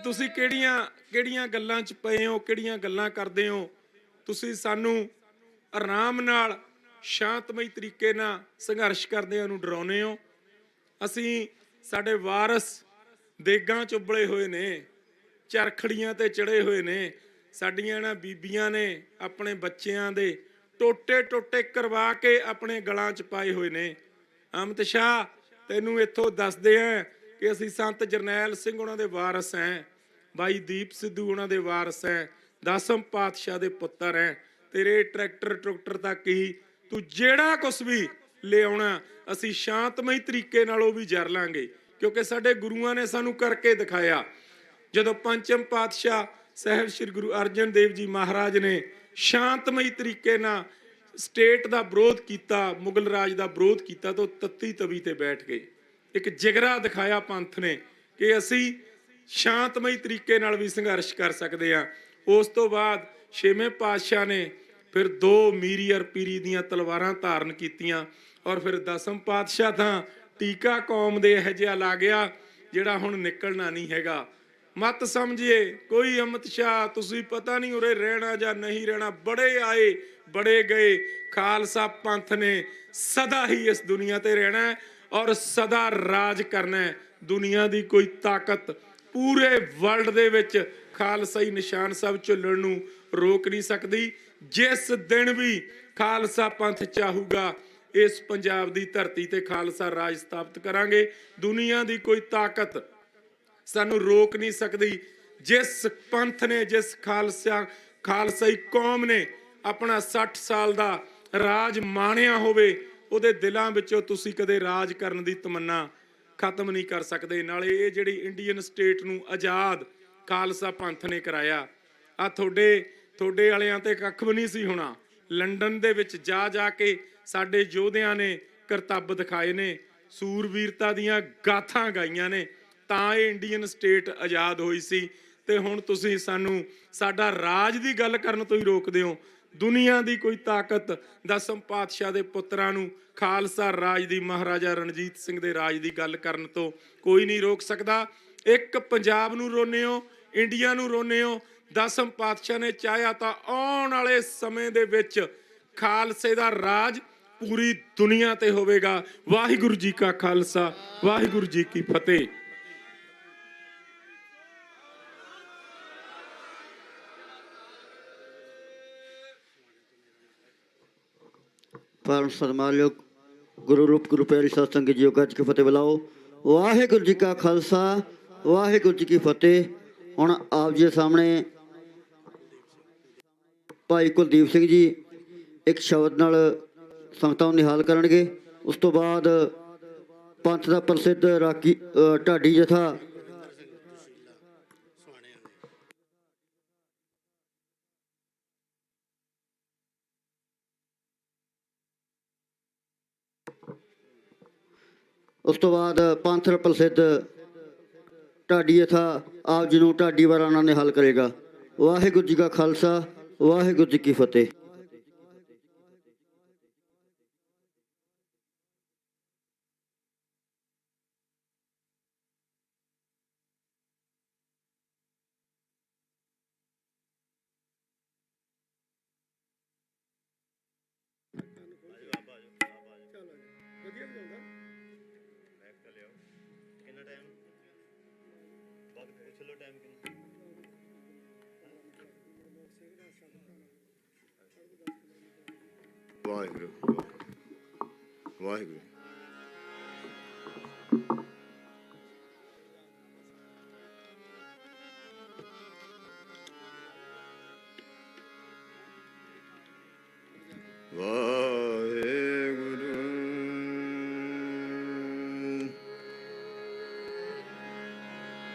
ਤੁਸੀਂ ਕਿਹੜੀਆਂ ਗੱਲਾਂ 'ਚ ਪਏ ਹੋ, ਕਿਹੜੀਆਂ ਗੱਲਾਂ ਕਰਦੇ ਹੋ। ਤੁਸੀਂ ਸਾਨੂੰ ਆਰਾਮ ਨਾਲ ਸ਼ਾਂਤਮਈ ਤਰੀਕੇ ਨਾਲ ਸੰਘਰਸ਼ ਕਰਦਿਆਂ ਨੂੰ ਡਰਾਉਂਦੇ ਹੋ। ਅਸੀਂ, ਸਾਡੇ ਵਾਰਸ ਦੇਗਾਂ 'ਚ ਉਬਲੇ ਹੋਏ ਨੇ, ਚਰਖੜੀਆਂ ਤੇ ਚੜੇ ਹੋਏ ਨੇ। ਸਾਡੀਆਂ ਇਹਨਾਂ ਬੀਬੀਆਂ ਨੇ ਆਪਣੇ ਬੱਚਿਆਂ ਦੇ ਟੋਟੇ ਕਰਵਾ ਕੇ ਆਪਣੇ ਗਲਾਂ 'ਚ ਪਾਏ ਹੋਏ ਨੇ। ਅਮਿਤ ਸ਼ਾਹ, ਤੈਨੂੰ ਇੱਥੋਂ ਦੱਸਦੇ ਆ ਕਿ ਅਸੀਂ ਸੰਤ ਜਰਨੈਲ ਸਿੰਘ ਉਹਨਾਂ ਦੇ ਵਾਰਸ ਹੈ, ਬਾਈ ਦੀਪ ਸਿੱਧੂ ਉਹਨਾਂ ਦੇ ਵਾਰਸ ਹੈ, 10ਮ ਪਾਤਸ਼ਾਹ ਦੇ ਪੁੱਤਰ ਹੈ। ਤੇਰੇ ਟਰੈਕਟਰ ਤੱਕ ਹੀ ਤੂੰ ਜਿਹੜਾ ਕੁਛ ਵੀ ਲਿਆਉਣਾ, ਅਸੀਂ ਸ਼ਾਂਤਮਈ ਤਰੀਕੇ ਨਾਲ ਉਹ ਵੀ ਜਰ ਲਾਂਗੇ, ਕਿਉਂਕਿ ਸਾਡੇ ਗੁਰੂਆਂ ਨੇ ਸਾਨੂੰ ਕਰਕੇ ਦਿਖਾਇਆ। ਜਦੋਂ 5ਮ ਪਾਤਸ਼ਾਹ ਸਾਹਿਬ ਸ੍ਰੀ ਗੁਰੂ ਅਰਜਨ ਦੇਵ ਜੀ ਮਹਾਰਾਜ ਨੇ ਸ਼ਾਂਤਮਈ ਤਰੀਕੇ ਨਾਲ ਸਟੇਟ ਦਾ ਵਿਰੋਧ ਕੀਤਾ, ਮੁਗਲ ਰਾਜ ਦਾ ਵਿਰੋਧ ਕੀਤਾ, ਤਾਂ ਉਹ ਤੱਤੀ ਤਵੀ ਤੇ ਬੈਠ ਗਏ। ਇੱਕ ਜਿਗਰਾ ਦਿਖਾਇਆ ਪੰਥ ਨੇ ਕਿ ਅਸੀਂ ਸ਼ਾਂਤਮਈ ਤਰੀਕੇ ਨਾਲ ਵੀ ਸੰਘਰਸ਼ ਕਰ ਸਕਦੇ ਹਾਂ। ਉਸ ਤੋਂ ਬਾਅਦ 6ਵੇਂ ਪਾਤਸ਼ਾਹ ਨੇ ਫਿਰ 2 ਮੀਰੀ ਔਰ ਪੀਰੀ ਦੀਆਂ ਤਲਵਾਰਾਂ ਧਾਰਨ ਕੀਤੀਆਂ, ਔਰ ਫਿਰ 10ਮ ਪਾਤਸ਼ਾਹ ਤਾਂ ਟੀਕਾ ਕੌਮ ਦੇ ਇਹੋ ਜਿਹਾ ਲਾ ਗਿਆ ਜਿਹੜਾ ਹੁਣ ਨਿਕਲਣਾ ਨਹੀਂ ਹੈਗਾ। ਮਤ ਸਮਝੀਏ ਕੋਈ ਅਮਿਤ ਸ਼ਾਹ, ਤੁਸੀਂ ਪਤਾ ਨਹੀਂ ਉਰੇ ਰਹਿਣਾ ਜਾਂ ਨਹੀਂ ਰਹਿਣਾ। ਬੜੇ ਆਏ ਬੜੇ ਗਏ। ਖਾਲਸਾ ਪੰਥ ਨੇ ਸਦਾ ਹੀ ਇਸ ਦੁਨੀਆ ਤੇ ਰਹਿਣਾ ਔਰ ਸਦਾ ਰਾਜ ਕਰਨਾ। ਦੁਨੀਆ ਦੀ ਕੋਈ ਤਾਕਤ ਪੂਰੇ ਵਰਲਡ ਦੇ ਵਿੱਚ ਖਾਲਸਾਈ ਨਿਸ਼ਾਨ ਸਾਹਿਬ ਝੁੱਲਣ ਨੂੰ ਰੋਕ ਨਹੀਂ ਸਕਦੀ। ਜਿਸ ਦਿਨ ਵੀ ਖਾਲਸਾ ਪੰਥ ਚਾਹੂਗਾ, ਇਸ ਪੰਜਾਬ ਦੀ ਧਰਤੀ ਤੇ ਖਾਲਸਾ ਰਾਜ ਸਥਾਪਿਤ ਕਰਾਂਗੇ। ਦੁਨੀਆ ਦੀ ਕੋਈ ਤਾਕਤ ਸਾਨੂੰ ਰੋਕ ਨਹੀਂ ਸਕਦੀ। ਜਿਸ ਪੰਥ ਨੇ, ਜਿਸ ਖਾਲਸਾਈ ਕੌਮ ਨੇ ਆਪਣਾ 60 ਸਾਲ ਦਾ ਰਾਜ ਮਾਣਿਆ ਹੋਵੇ, ਉਹਦੇ ਦਿਲਾਂ ਵਿੱਚੋਂ ਤੁਸੀਂ ਕਦੇ ਰਾਜ ਕਰਨ ਦੀ ਤਮੰਨਾ ਖਤਮ ਨਹੀਂ ਕਰ ਸਕਦੇ। ਨਾਲੇ ਇਹ ਜਿਹੜੀ ਇੰਡੀਅਨ ਸਟੇਟ ਨੂੰ ਆਜ਼ਾਦ ਖਾਲਸਾ ਪੰਥ ਨੇ ਕਰਾਇਆ, ਆ ਤੁਹਾਡੇ ਵਾਲਿਆਂ ਤੇ ਕੱਖ ਵੀ ਨਹੀਂ ਸੀ ਹੋਣਾ। ਲੰਡਨ ਦੇ ਵਿੱਚ ਜਾ ਕੇ ਸਾਡੇ ਯੋਧਿਆਂ ਨੇ ਕਰਤੱਵ ਦਿਖਾਏ ਨੇ, ਸੂਰਵੀਰਤਾ ਦੀਆਂ ਗਾਥਾਂ ਗਾਈਆਂ ਨੇ, ਤਾਂ ਇਹ ਇੰਡੀਅਨ ਸਟੇਟ ਆਜ਼ਾਦ ਹੋਈ ਸੀ। ਤੇ ਹੁਣ ਤੁਸੀਂ ਸਾਨੂੰ ਸਾਡਾ ਰਾਜ ਦੀ ਗੱਲ ਕਰਨ ਤੋਂ ਹੀ ਰੋਕਦੇ ਹੋ। ਦੁਨੀਆ ਦੀ ਕੋਈ ਤਾਕਤ 10ਮ ਪਾਤਸ਼ਾਹ ਦੇ ਪੁੱਤਰਾਂ ਨੂੰ ਖਾਲਸਾ ਰਾਜ ਦੀ, ਮਹਾਰਾਜਾ ਰਣਜੀਤ ਸਿੰਘ ਦੇ ਰਾਜ ਦੀ ਗੱਲ ਕਰਨ ਤੋਂ ਕੋਈ ਨਹੀਂ ਰੋਕ ਸਕਦਾ। ਇੱਕ ਪੰਜਾਬ ਨੂੰ ਰੋਨੇ ਹੋ, ਇੰਡੀਆ ਨੂੰ ਰੋਨੇ ਹੋ। 10ਮ ਪਾਤਸ਼ਾਹ ਨੇ ਚਾਹਿਆ ਤਾਂ ਆਉਣ ਵਾਲੇ ਸਮੇਂ ਦੇ ਵਿੱਚ ਖਾਲਸੇ ਦਾ ਰਾਜ ਪੂਰੀ ਦੁਨੀਆ ਤੇ ਹੋਵੇਗਾ। ਵਾਹਿਗੁਰੂ ਜੀ ਕਾ ਖਾਲਸਾ, ਵਾਹਿਗੁਰੂ ਜੀ ਕੀ ਫਤਿਹ। परम सन्मानयोग गुरु रूप गुरु प्यारी साध संगत जी ਗੱਜ ਕੇ ਫਤਿਹ ਬੁਲਾਓ। ਵਾਹਿਗੁਰੂ ਜੀ ਕਾ ਖਾਲਸਾ, ਵਾਹਿਗੁਰੂ ਜੀ ਕੀ ਫਤਿਹ। ਹੁਣ ਆਪ ਜੀ ਦੇ ਸਾਹਮਣੇ ਭਾਈ ਕੁਲਦੀਪ ਸਿੰਘ ਜੀ ਇੱਕ ਸ਼ਬਦ ਨਾਲ ਸੰਗਤਾਂ ਨੂੰ ਨਿਹਾਲ ਕਰਨਗੇ। ਉਸ ਤੋਂ ਬਾਅਦ ਪੰਥ ਦਾ ਪ੍ਰਸਿੱਧ ਰਾਗੀ ਢਾਡੀ ਜਥਾ ਉਸ ਤੋਂ ਬਾਅਦ ਪੰਥ ਦਾ ਪ੍ਰਸਿੱਧ ਢਾਡੀ ਜਥਾ ਆਪ ਜੀ ਨੂੰ ਢਾਡੀ ਵਾਰਾਂ ਨਾਲ ਨਿਹਾਲ ਕਰੇਗਾ। ਵਾਹਿਗੁਰੂ ਜੀ ਕਾ ਖਾਲਸਾ, ਵਾਹਿਗੁਰੂ ਜੀ ਕੀ ਫਤਿਹ। ਵਾਹਿਗੁਰੂ ਵਾਹਿਗੁਰੂ। ਵਾਹਿਗੁਰੂ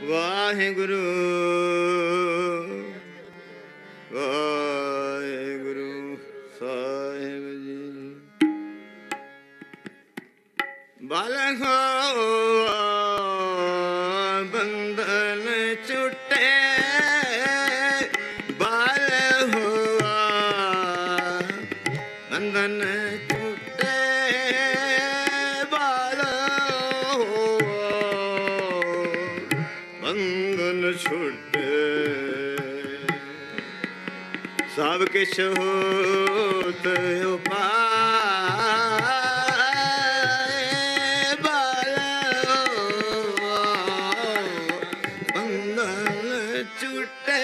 ਵਾਹਿਗੁਰੂ ਵਾਹਿਗੁਰੂ ਸਾਹਿਬ ਜੀ। ਬਾਲਕ ਬੰਧਨ ਛੁਟੇ ਬਾਲ ਹੋਆ ਬੰਧਨ ਛੁਟੇ ਬਾਲ ਹੋਆ ਬੰਧਨ ਛੁਟੇ ਸਭ ਕਿਛ ਹੋਤ ਉਪਾਇ ਬਾਲ ਬੰਧਨ ਛੁਟੇ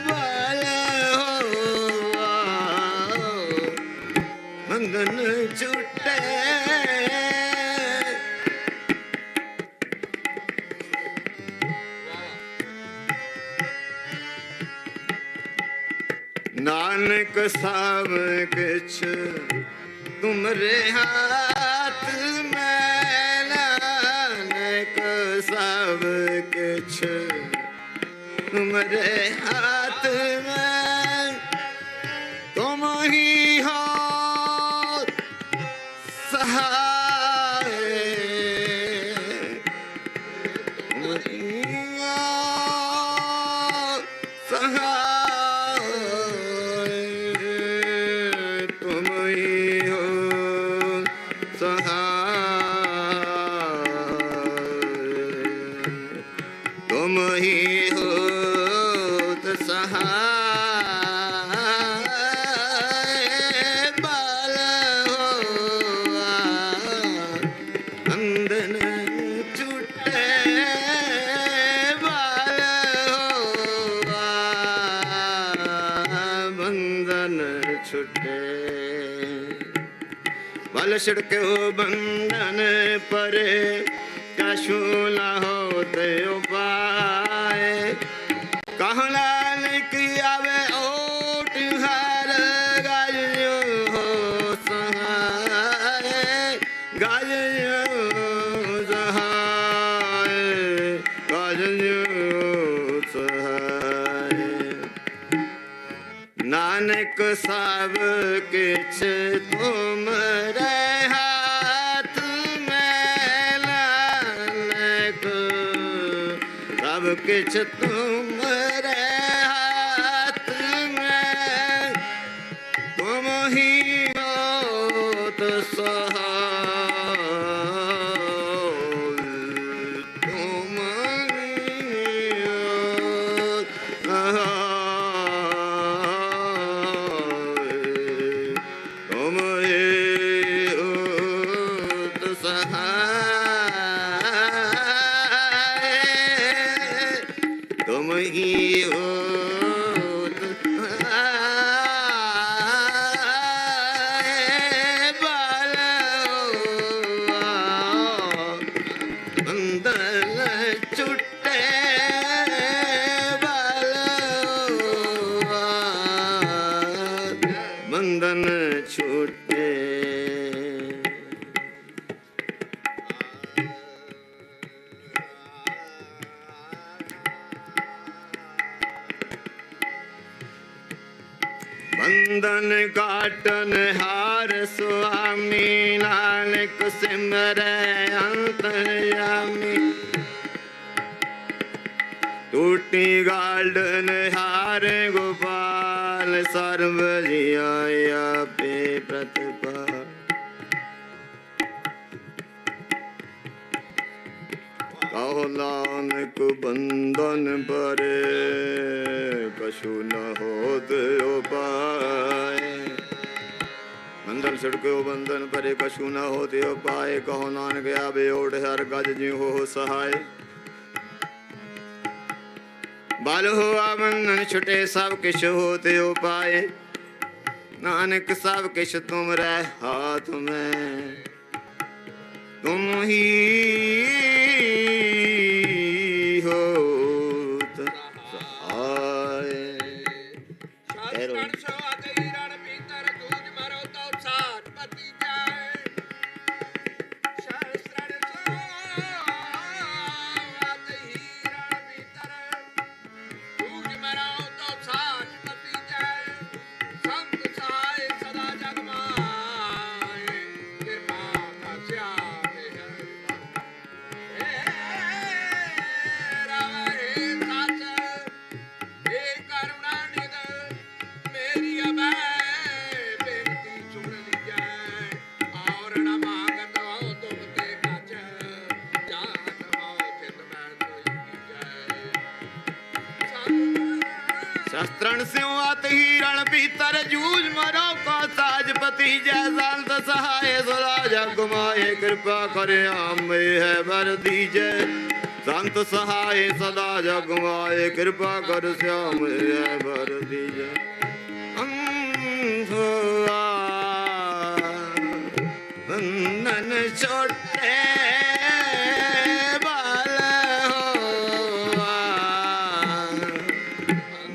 ਬਾਲ ਬੰਧਨ ਛੁਟੇ नानक सब किछ तुमरे हाथ में नानक सब किछ तुमरे हाथ में तुम ही हो सहाय तुम ही हो सहाय तुम ही हो सहाय बाल होआ बंधन छूटे बाल होआ बंधन छूटे बाल छिड़के बंधन परे कशु न होते उपाय कहूँ लाल की आवे ओट हर गाजो हो सहाय गाजो सहाय गाजो सहाय नानक सब किछ तुमरे हाथ सब किछ तुमरे हाथ में तुम ही हो तो सहाय तुम ही हो सहाय तुम ही हो तो सहाय तुम ही हो बाल बंधन छूटे बाल बंधन छूटे बंधन काटन हार स्वामी नानक सिमरै अंतर्यामी टूटी गाल्डन हार गोपाल सर्व जिया पे प्रतिपा कहो नानक बंधन परे कछु न होत उपाय बंधन छिड़को बंधन परे कछु न हो त्यो पाए कहो नानक आवे ओढ़ हर गज ज्यों हो सहाय बाल हुआ बंधन छुटे सब किछ हो त्यो पाए नानक सब किछ तुम रह हाथ में तुम ही हो सहाय शस्त्रण स्यों आत ही रण भीतर जूझ मरो का साजपति जय संत सहाय सदा जग माए कृपा करे आम है वर दीजय संत सहाय सदा जग माए कृपा कर श्याम है वर दीजय बंधन छोटे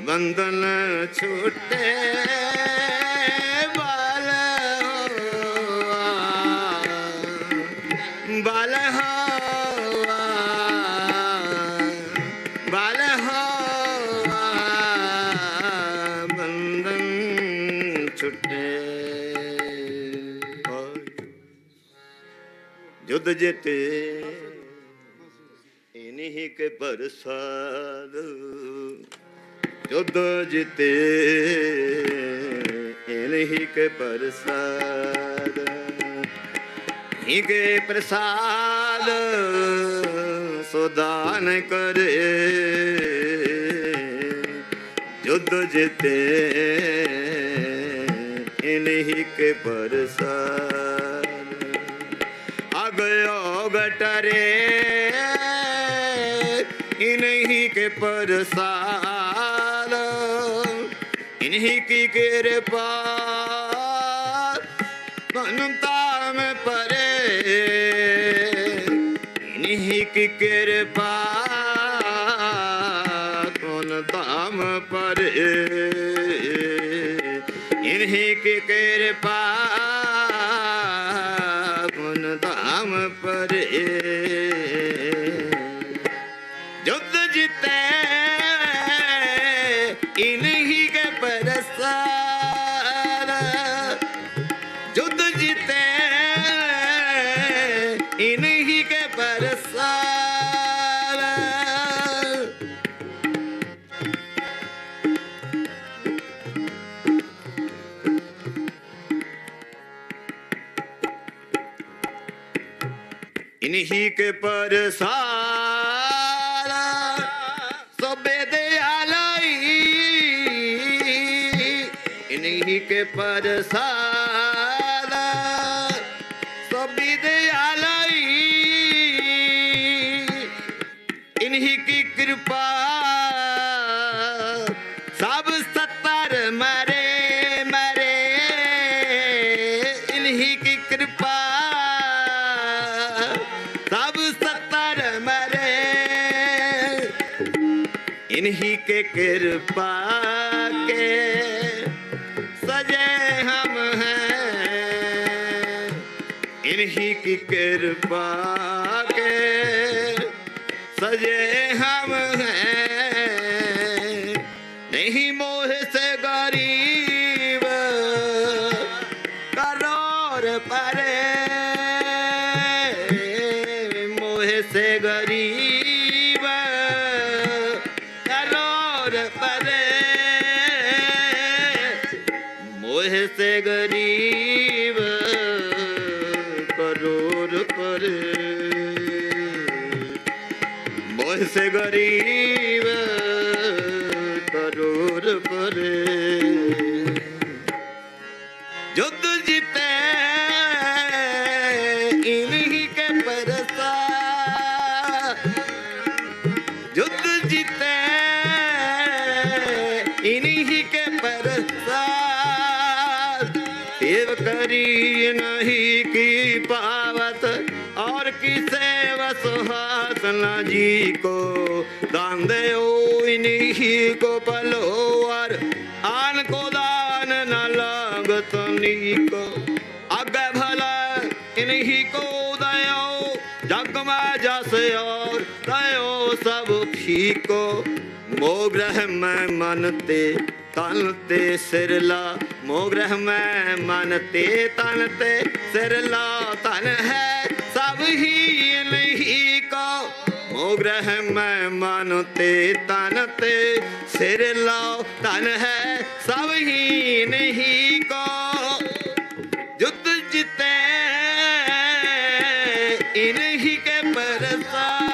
बंधन छूटे बाल बाल बाल बंधन छूटे युद्ध जीते इन्हीं के प्रसाद युद्ध जीते इन्हीं के प्रसाद इन्हीं के प्रसाद सुदान करे युद्ध जीते इन्हीं के प्रसाद अगयो गटरे इन्हीं के प्रसाद इन्हीं की कृपा बनता में परे इन्हीं की कृपा कौन दाम परे इन्हीं की कृपा कौन दाम परे युद्ध जीते इन्हीं के प्रसाद युद्ध जीते इन्हीं के प्रसाद इन्हीं के प्रसाद इन्हीं के प्रसाद सभी दयालई इन्हीं की कृपा सब सत्तर मरे मरे इन्हीं की कृपा सब सत्तर मरे इन्हीं के कृपा के सजे हम हैं इन्हीं की कृपा के सजे हम हैं नहीं मोह से गरीब करोड़ परे मोह से गरीब करोड़ परे मोह से गरीब करोड़ परे मोह से गरीब करोड़ परे युद्ध जीते इन्हीं के प्रसाद सेव करी नहीं की पावत और किसे वसुहासना जी को दान दे इन्हीं को पलोवर आन को दान न लागत नीको आगे भला इन्हीं को दयो जग में जस और दयो सब फीको मोग्रह में मनते तनते सिरला मोग्रह में मनते तनते सिरला तन है सब ही नहीं को मोग्रह में मनते तनते सिरला तन है सब ही नहीं को युद्ध जीते इन्हीं के प्रसाद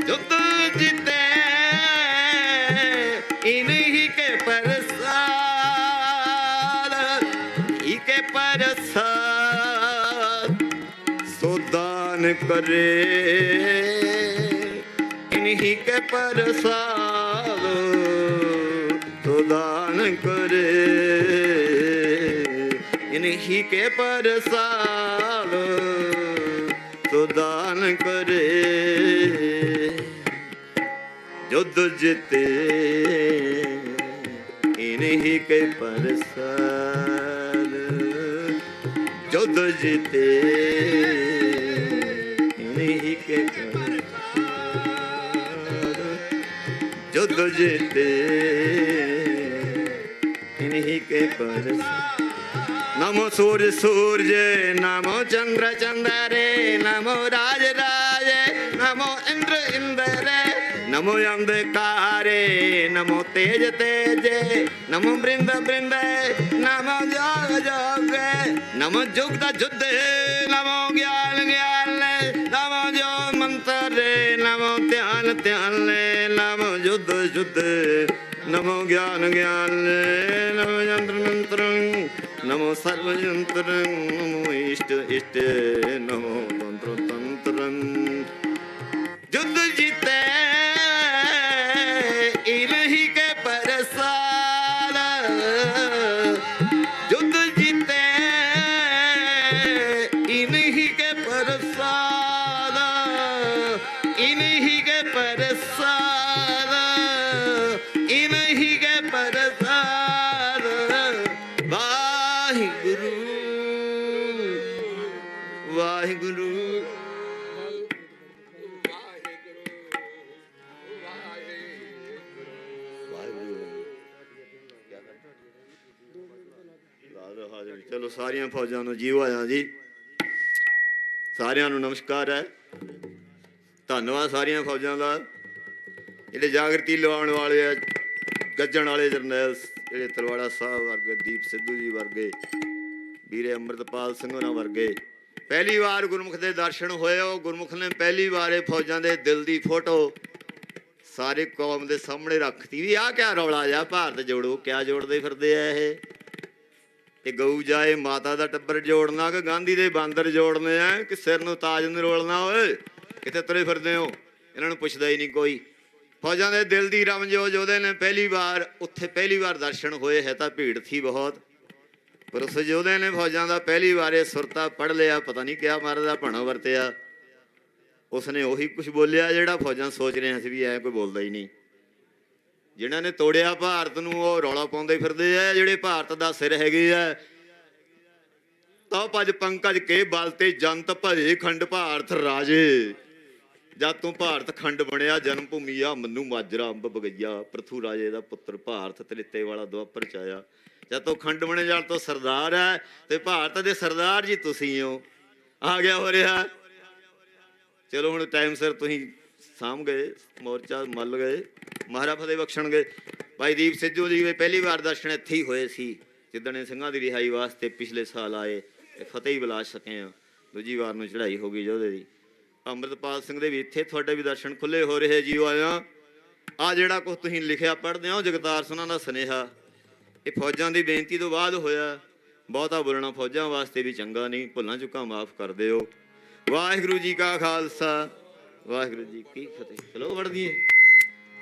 युद्ध जीते इन्हीं के प्रसाद ही के प्रसाद सुदान करे इन्हीं के प्रसाद सुदान करे इन्हीं के प्रसाद सुदान करे युद्ध जीते इन्हीं के प्रसाद युद्ध जीते इन्हीं के प्रसाद युद्ध जीते इन्हीं के प्रसाद नमो सूर्य सूर्य नमो चंद्र चंद्रे नमो राज राज नमो इंद्र इंद्र नमो अंधकारे नमो तेज तेज नमो बृंद बृंद नमो जोग जोग नमो जुग जुद्ध नमो ज्ञान ज्ञान नमो जो मंत्र नमो ध्यान ध्यान नमो युद्ध युद्ध नमो ज्ञान ज्ञान नमो यंत्र मंत्र नमो सर्वयंत्र नमो इष्ट इष्ट नमो तंत्र तंत्र युद्ध जीते इन्हीं के प्रसाद युद्ध जीते इन्हीं के प्रसाद इन्हीं के प्रसाद इन्हीं के प्रसाद वाहिगुरु वाहिगुरु चलो सारिया फौजा ਨੂੰ ਜੀਓ ਆਇਆ ਜੀ ਸਾਰਿਆਂ ਨੂੰ ਨਮਸਕਾਰ ਹੈ ਧੰਨਵਾਦ ਸਾਰੀਆਂ ਫੌਜਾਂ ਦਾ ਜਿਹੜੇ ਜਾਗਰਤੀ ਲਵਾਉਣ ਵਾਲੇ ਆ ਗੱਜਣ ਵਾਲੇ ਜਰਨੈਲ ਜਿਹੜੇ ਤਲਵਾੜਾ ਸਾਹਿਬ ਵਰਗੇ ਦੀਪ ਸਿੱਧੂ ਜੀ ਵਰਗੇ ਵੀਰੇ ਅੰਮ੍ਰਿਤਪਾਲ ਸਿੰਘ ਹੋਰਾਂ ਵਰਗੇ ਪਹਿਲੀ ਵਾਰ ਗੁਰਮੁਖ ਦੇ ਦਰਸ਼ਨ ਹੋਏ ਉਹ ਗੁਰਮੁਖ ਨੇ ਪਹਿਲੀ ਵਾਰੇ ਫੌਜਾਂ ਦੇ ਦਿਲ ਦੀ ਫੋਟੋ ਸਾਰੇ ਕੌਮ ਦੇ ਸਾਹਮਣੇ ਰੱਖਤੀ ਵੀ ਆਹ ਕਿਆ ਰੌਲਾ ਜਾ ਭਾਰਤ ਜੋੜੋ ਕਿਆ ਜੋੜਦੇ ਫਿਰਦੇ ਆ ਇਹ ਗਊ ਜਾਏ ਮਾਤਾ ਦਾ ਟੱਬਰ ਜੋੜਨਾ ਕਿ ਗਾਂਧੀ ਦੇ ਬਾਂਦਰ ਜੋੜਨੇ ਆ ਕਿ ਸਿਰ ਨੂੰ ਤਾਜ ਨੂੰ ਰੋਲਣਾ ਓਏ ਕਿਤੇ ਤੁਰੇ ਫਿਰਦੇ ਹੋ ਇਹਨਾਂ ਨੂੰ ਪੁੱਛਦਾ ਹੀ ਨਹੀਂ ਕੋਈ ਫੌਜਾਂ ਦੇ ਦਿਲ ਦੀ ਰਮਜੋਜ ਉਹਦੇ ਨੇ ਪਹਿਲੀ ਵਾਰ ਉੱਥੇ ਪਹਿਲੀ ਵਾਰ ਦਰਸ਼ਨ ਹੋਏ ਹੈ ਤਾਂ ਭੀੜ ਥੀ ਬਹੁਤ ਪਰ ਉਸ ਯੋਧੇ ਨੇ ਫੌਜਾਂ ਦਾ ਪਹਿਲੀ ਵਾਰੇ ਸੁਰਤਾ ਪੜ੍ਹ ਲਿਆ ਪਤਾ ਨਹੀਂ ਕਿਆ ਮਾਰਦਾ ਭਣਾ ਵਰਤਿਆ ਉਸਨੇ ਉਹੀ ਕੁਝ ਬੋਲਿਆ ਜਿਹੜਾ ਫੌਜਾਂ ਸੋਚ ਰਹੇ ਸੀ ਵੀ ਐ ਕੋਈ ਬੋਲਦਾ ਹੀ ਨਹੀਂ ਜਿਨ੍ਹਾਂ ਨੇ ਤੋੜਿਆ ਭਾਰਤ ਨੂੰ ਉਹ ਰੌਲਾ ਪਾਉਂਦੇ ਫਿਰਦੇ ਆ ਜਿਹੜੇ ਭਾਰਤ ਦਾ ਸਿਰ ਹੈਗੇ ਆ ਤਾਂ ਭਜ ਪੰਕਜ ਕੇ ਬਲ ਤੇ ਜੰਤ ਭਜੇ ਖੰਡ ਭਾਰਤ ਰਾਜੇ ਜਦ ਤੋਂ ਭਾਰਤ ਖੰਡ ਬਣਿਆ ਜਨਮ ਭੂਮੀ ਆ ਮਨੂੰ ਮਾਜਰਾ ਅੰਬ ਬਗਈਆ ਪ੍ਰਥੂ ਰਾਜੇ ਦਾ ਪੁੱਤਰ ਭਾਰਤ ਤ੍ਰਿਤੇ ਵਾਲਾ ਦੁਆਪਰ ਚ ਆਇਆ ਜਦ ਤੋਂ ਖੰਡ ਬਣੇ ਜਦ ਤੋਂ ਸਰਦਾਰ ਹੈ ਤੇ ਭਾਰਤ ਦੇ ਸਰਦਾਰ ਜੀ ਤੁਸੀਂ ਹੋ ਆ ਗਿਆ ਹੋ ਰਿਹਾ ਚਲੋ ਹੁਣ ਟਾਈਮ ਸਿਰ ਤੁਸੀਂ ਸਾਂਭ ਗਏ ਮੋਰਚਾ ਮੱਲ ਗਏ ਮਹਾਰਾ ਫਤਿਹ ਬਖਸ਼ਣਗੇ ਭਾਈ ਦੀਪ ਸਿੱਧੂ ਜੀ ਪਹਿਲੀ ਵਾਰ ਦਰਸ਼ਨ ਇੱਥੇ ਹੀ ਹੋਏ ਸੀ ਜਿੱਦਣ ਸਿੰਘਾਂ ਦੀ ਰਿਹਾਈ ਵਾਸਤੇ ਪਿਛਲੇ ਸਾਲ ਆਏ ਫਤਿਹ ਹੀ ਬੁਲਾ ਸਕੇ ਆ ਦੂਜੀ ਵਾਰ ਨੂੰ ਚੜ੍ਹਾਈ ਹੋ ਗਈ ਯੋਧੇ ਦੀ ਅੰਮ੍ਰਿਤਪਾਲ ਸਿੰਘ ਦੇ ਵੀ ਇੱਥੇ ਤੁਹਾਡੇ ਵੀ ਦਰਸ਼ਨ ਖੁੱਲੇ ਹੋ ਰਹੇ ਜੀ ਆਇਆ ਆ ਜਿਹੜਾ ਕੁਛ ਤੁਸੀਂ ਲਿਖਿਆ ਪੜ੍ਹਦੇ ਹੋ ਜਗਤਾਰ ਸਿੰਘਾਂ ਦਾ ਸੁਨੇਹਾ ਇਹ ਫੌਜਾਂ ਦੀ ਬੇਨਤੀ ਤੋਂ ਬਾਅਦ ਹੋਇਆ ਬਹੁਤਾ ਬੋਲਣਾ ਫੌਜਾਂ ਵਾਸਤੇ ਵੀ ਚੰਗਾ ਨਹੀਂ ਭੁੱਲਾਂ ਚੁੱਕਾਂ ਮਾਫ਼ ਕਰ ਦਿਓ ਵਾਹਿਗੁਰੂ ਜੀ ਕਾ ਖਾਲਸਾ ਵਾਹਿਗੁਰੂ ਜੀ ਕੀ ਫਤਿਹ। ਚਲੋ ਵੜਦੀ ਹੈ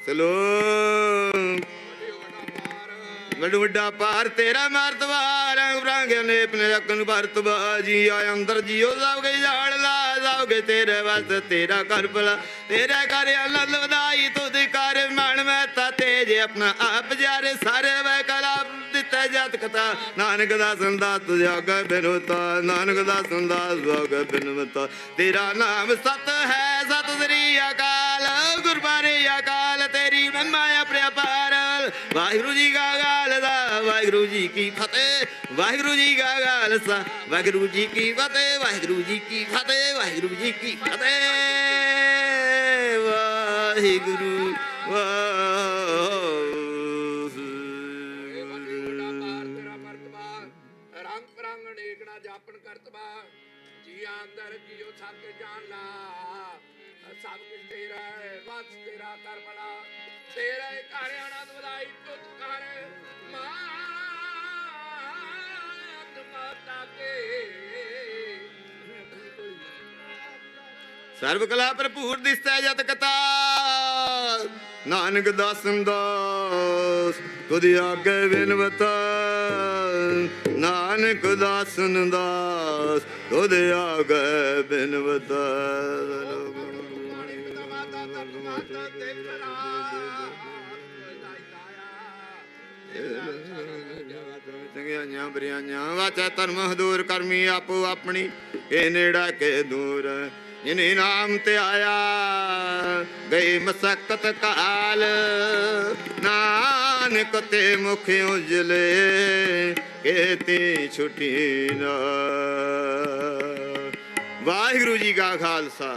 ਚਲੋ। ਵੱਡ ਵੱਡਾ ਪਾਰ ਤੇਰਾ ਮਰਤਬਾ, ਰੰਗ ਬਰੰਗੇ ਨੇ ਆਪਣੇ ਰਕਨ ਵਰਤਬਾ। ਜੀ ਆਏ ਅੰਦਰ ਜੀਓ ਸਭ ਕੇ ਜਾਣ ਲਾ, ਸਭ ਕੇ ਤੇਰੇ ਵਾਸਤੇ ਤੇਰਾ ਕਰ ਭਲਾ, ਤੇਰੇ ਕਰ ਆਨੰਦ ਵਧਾਈ ਤੁਧ ਕਰ ਮਨ ਮੈਂ ਤਾ ਤੇਜ ਆਪਣਾ ਆਪ ਜਾਰੇ ਸਾਰੇ ਵੇ ਕਲਾ ਦਿੱਤਾ ਜਤ ਕਥਾ। ਨਾਨਕ ਦਾ ਸੰਦਾਸ ਤੁਝਾਗਾ ਬਿਨਵਤਾ, ਨਾਨਕ ਦਾ ਸੰਦਾਸ ਤੁਝਾਗਾ ਬਿਨਵਤਾ। ਤੇਰਾ ਨਾਮ ਸਤ ਹੈ ਸਤ ਸ੍ਰੀ ਅਕਾਲ, ਗੁਰਬਾਣੀ ਅਕਾਲ ਤੇਰੀ ਮਹਿਮਾ ਅਪਰੰਪਾਰ। ਵਾਹਿਗੁਰੂ ਜੀ ਕਾ ਖਾਲਸਾ ਵਾਹਿਗੁਰੂ ਜੀ ਕੀ ਫਤਿਹ, ਵਾਹਿਗੁਰੂ ਜੀ ਕਾ ਖਾਲਸਾ ਵਾਹਿਗੁਰੂ ਜੀ ਕੀ ਫਤਿਹ, ਵਾਹਿਗੁਰੂ ਜੀ ਕੀ ਫਤਿਹ, ਵਾਹਿਗੁਰੂ ਜੀ ਕੀ ਫਤਿਹ। ਵਾਹਿਗੁਰੂ ਰੰਗ ਪ੍ਰੰਗ ਅਨੇਕਣਾ ਜਾਪਨ ਕਰਤਬਾ। ਜੀ ਅੰਦਰ ਜੀਓ ਸਭ ਕੇ ਜਾਣ ਲਾ, ਸਭ ਕੁਝ ਤੇਰਾ ਹੈ ਵਸ ਤੇਰਾ ਕਰ ਭਲਾ, ਤੇਰਾ ਘਰ ਆਨੰਦ ਵਧਾਈ ਤੁਧ ਕਰ ਮਾਤ ਮਾਤਾ ਕੇ। ਸਰਬ ਕਲਾ ਭਰਪੂਰ ਦਿਸਦਾ ਜਤ ਕਤਾ, ਨਾਨਕ ਦਾਸਨ ਦਾਸ ਤੁਧ ਆਗੇ ਬਿਨਵਤਾ। ਨਾਨਕ ਦਾਸਨ ਦਾਸ ਤੁਧ ਆਗੇ ਬਿਨਵਤਾ। ਚੰਗਿਆਈਆਂ ਬਰਿਆਈਆਂ ਵਾਚਾ ਧਰਮ ਹਦੂਰ ਕਰਮੀ ਆਪੋ ਆਪਣੀ, ਇਹ ਨੇੜਾ ਕੇ ਦੂਰ ਜਿਨੇ ਨਾਮ ਤੇ ਆਇਆ ਗਈ ਮਸਕਤ ਕਾਲ। ਨਾਨਕ ਤੇ ਮੁਖ ਉਜਲੇ ਕੇਤੀ ਛੁਟੀ ਨਾ। ਵਾਹਿਗੁਰੂ ਜੀ ਕਾ ਖਾਲਸਾ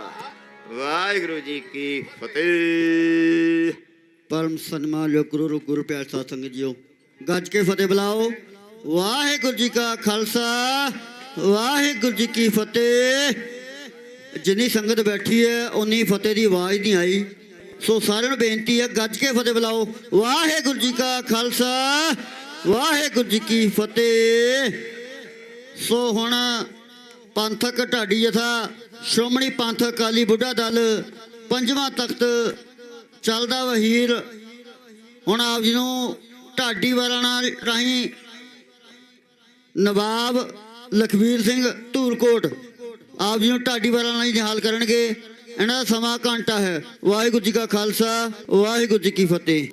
ਵਾਹਿਗੁਰੂ ਜੀ ਕੀ ਫਤਿਹ। परम सन्मानयोग गुरु रूप गुरु प्यारे साध संगत जीओ, गज के फतेह बुलाओ। वाहिगुरू जी का खालसा वाहिगुरू जी की फतेह। जिन्नी संगत बैठी है उन्नी फतेह की आवाज़ नहीं आई, सो सारिਆਂ ਨੂੰ बेनती है गज के फतेह बुलाओ। वाहिगुरू जी का खालसा वाहिगुरू जी की फतेह। सो हुण पंथक ढाडी जथा श्रोमणी पंथक अकाली बुढ़ा दल पंजवां तख्त ਚੱਲਦਾ ਵਹੀਰ ਹੁਣ ਆਪ ਜੀ ਨੂੰ ਢਾਡੀ ਵਾਰਾਣਾ ਰਾਹੀਂ ਨਵਾਬ ਲਖਵੀਰ ਸਿੰਘ ਧੂਰਕੋਟ ਆਪ ਜੀ ਨੂੰ ਢਾਡੀ ਵਾਰਾਣਾ ਰਾਹੀਂ ਨਿਹਾਲ ਕਰਨਗੇ। ਇਹਨਾਂ ਦਾ ਸਮਾਂ ਘੰਟਾ ਹੈ। ਵਾਹਿਗੁਰੂ ਜੀ ਕਾ ਖਾਲਸਾ ਵਾਹਿਗੁਰੂ ਜੀ ਕੀ ਫਤਿਹ।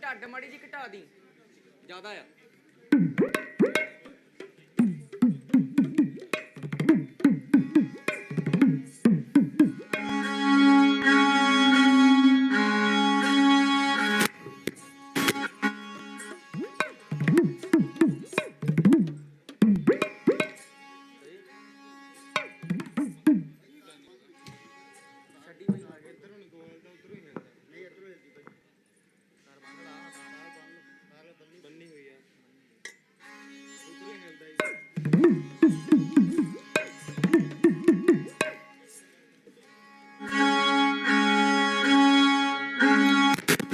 ਢੱਡ ਮਾੜੀ ਜੀ ਘਟਾ ਦੀ, ਜ਼ਿਆਦਾ ਆ।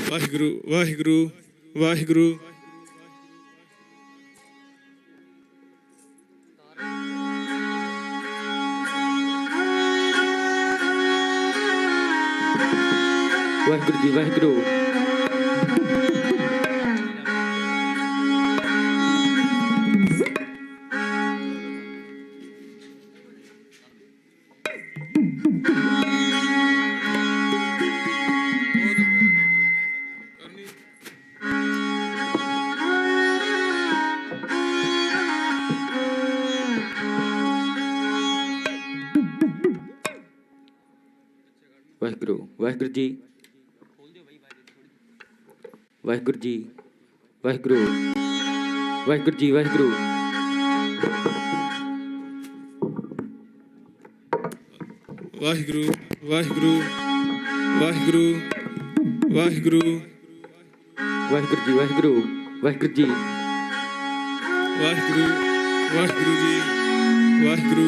ਵਾਹਿਗੁਰੂ ਵਾਹਿਗੁਰੂ ਵਾਹਿਗੁਰੂ। ਵਾਹਿਗੁਰੂ ਜੀ ਵਾਹਿਗੁਰੂ ਵਾਹਿਗੁਰੂ ਵਾਹਿਗੁਰੂ ਜੀ ਵਾਹਿਗੁਰੂ ਜੀ ਵਾਹਿਗੁਰੂ ਵਾਹਿਗੁਰੂ ਜੀ ਵਾਹਿਗੁਰੂ ਵਾਹਿਗੁਰੂ ਵਾਹਿਗੁਰੂ ਵਾਹਿਗੁਰੂ ਵਾਹਿਗੁਰੂ ਵਾਹਿਗੁਰੂ ਜੀ ਵਾਹਿਗੁਰੂ ਵਾਹਿਗੁਰੂ ਜੀ ਵਾਹਿਗੁਰੂ ਵਾਹਿਗੁਰੂ ਜੀ ਵਾਹਿਗੁਰੂ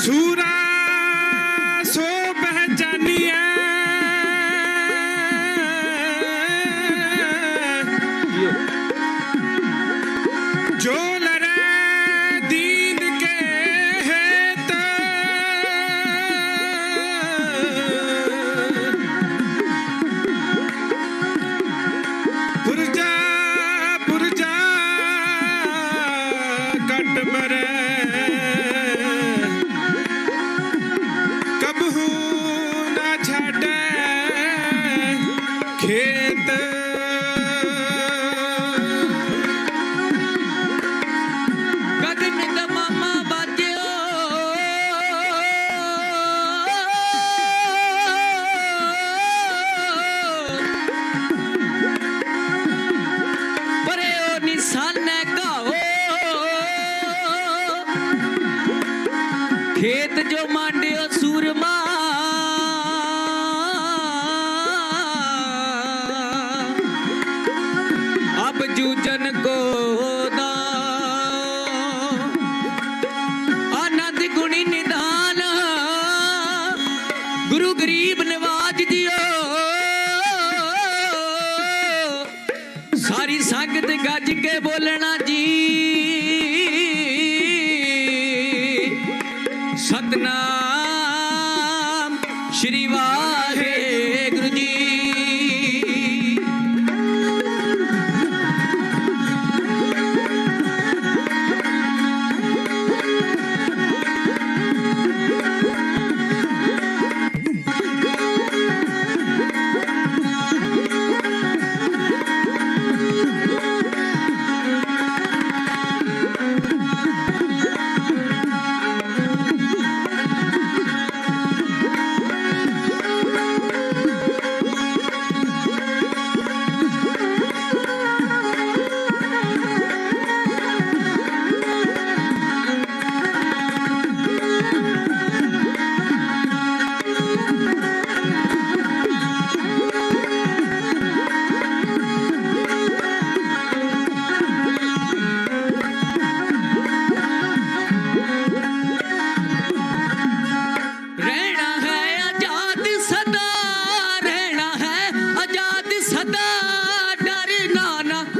ਸੂਰਾ ਸੋ ਪਹਿਚਾਨੀਐ ਜੋ ਲਰੇ ਦੀਨ ਕੇ ਹੇਤ ਪੁਰਜਾ ਪੁਰਜਾ ਕੱਟ ਮਰੇ ਕਬਹੂ ਨਾ ਛੱਡੈ ਖੇਤ ਗਗਨ ਦਮਾਮਾ ਬਾਜਿਓ ਪਰੇ ਉਹ ਨਿਸ਼ਾਨੇ ਗਾਓ ਖੇਤ ਜੋ ਮਾਂਡਿਓ ਸੂਰਮਾ ਅਬ ਜੂਜਨ ਕੋ ਦਾ ਆਨੰਦ ਗੁਣੀ ਨਿਧਾਨ ਗੁਰੂ ਗਰੀਬ ਨਿਵਾਜ ਜੀਓ ਸਾਰੀ ਸੰਗਤ ਗੱਜ ਕੇ ਬੋਲਣਾ ਜੀ ਸਤਨਾਮ ਸ਼੍ਰੀ ਵਾਹਿਗੁਰੂ ਜੀ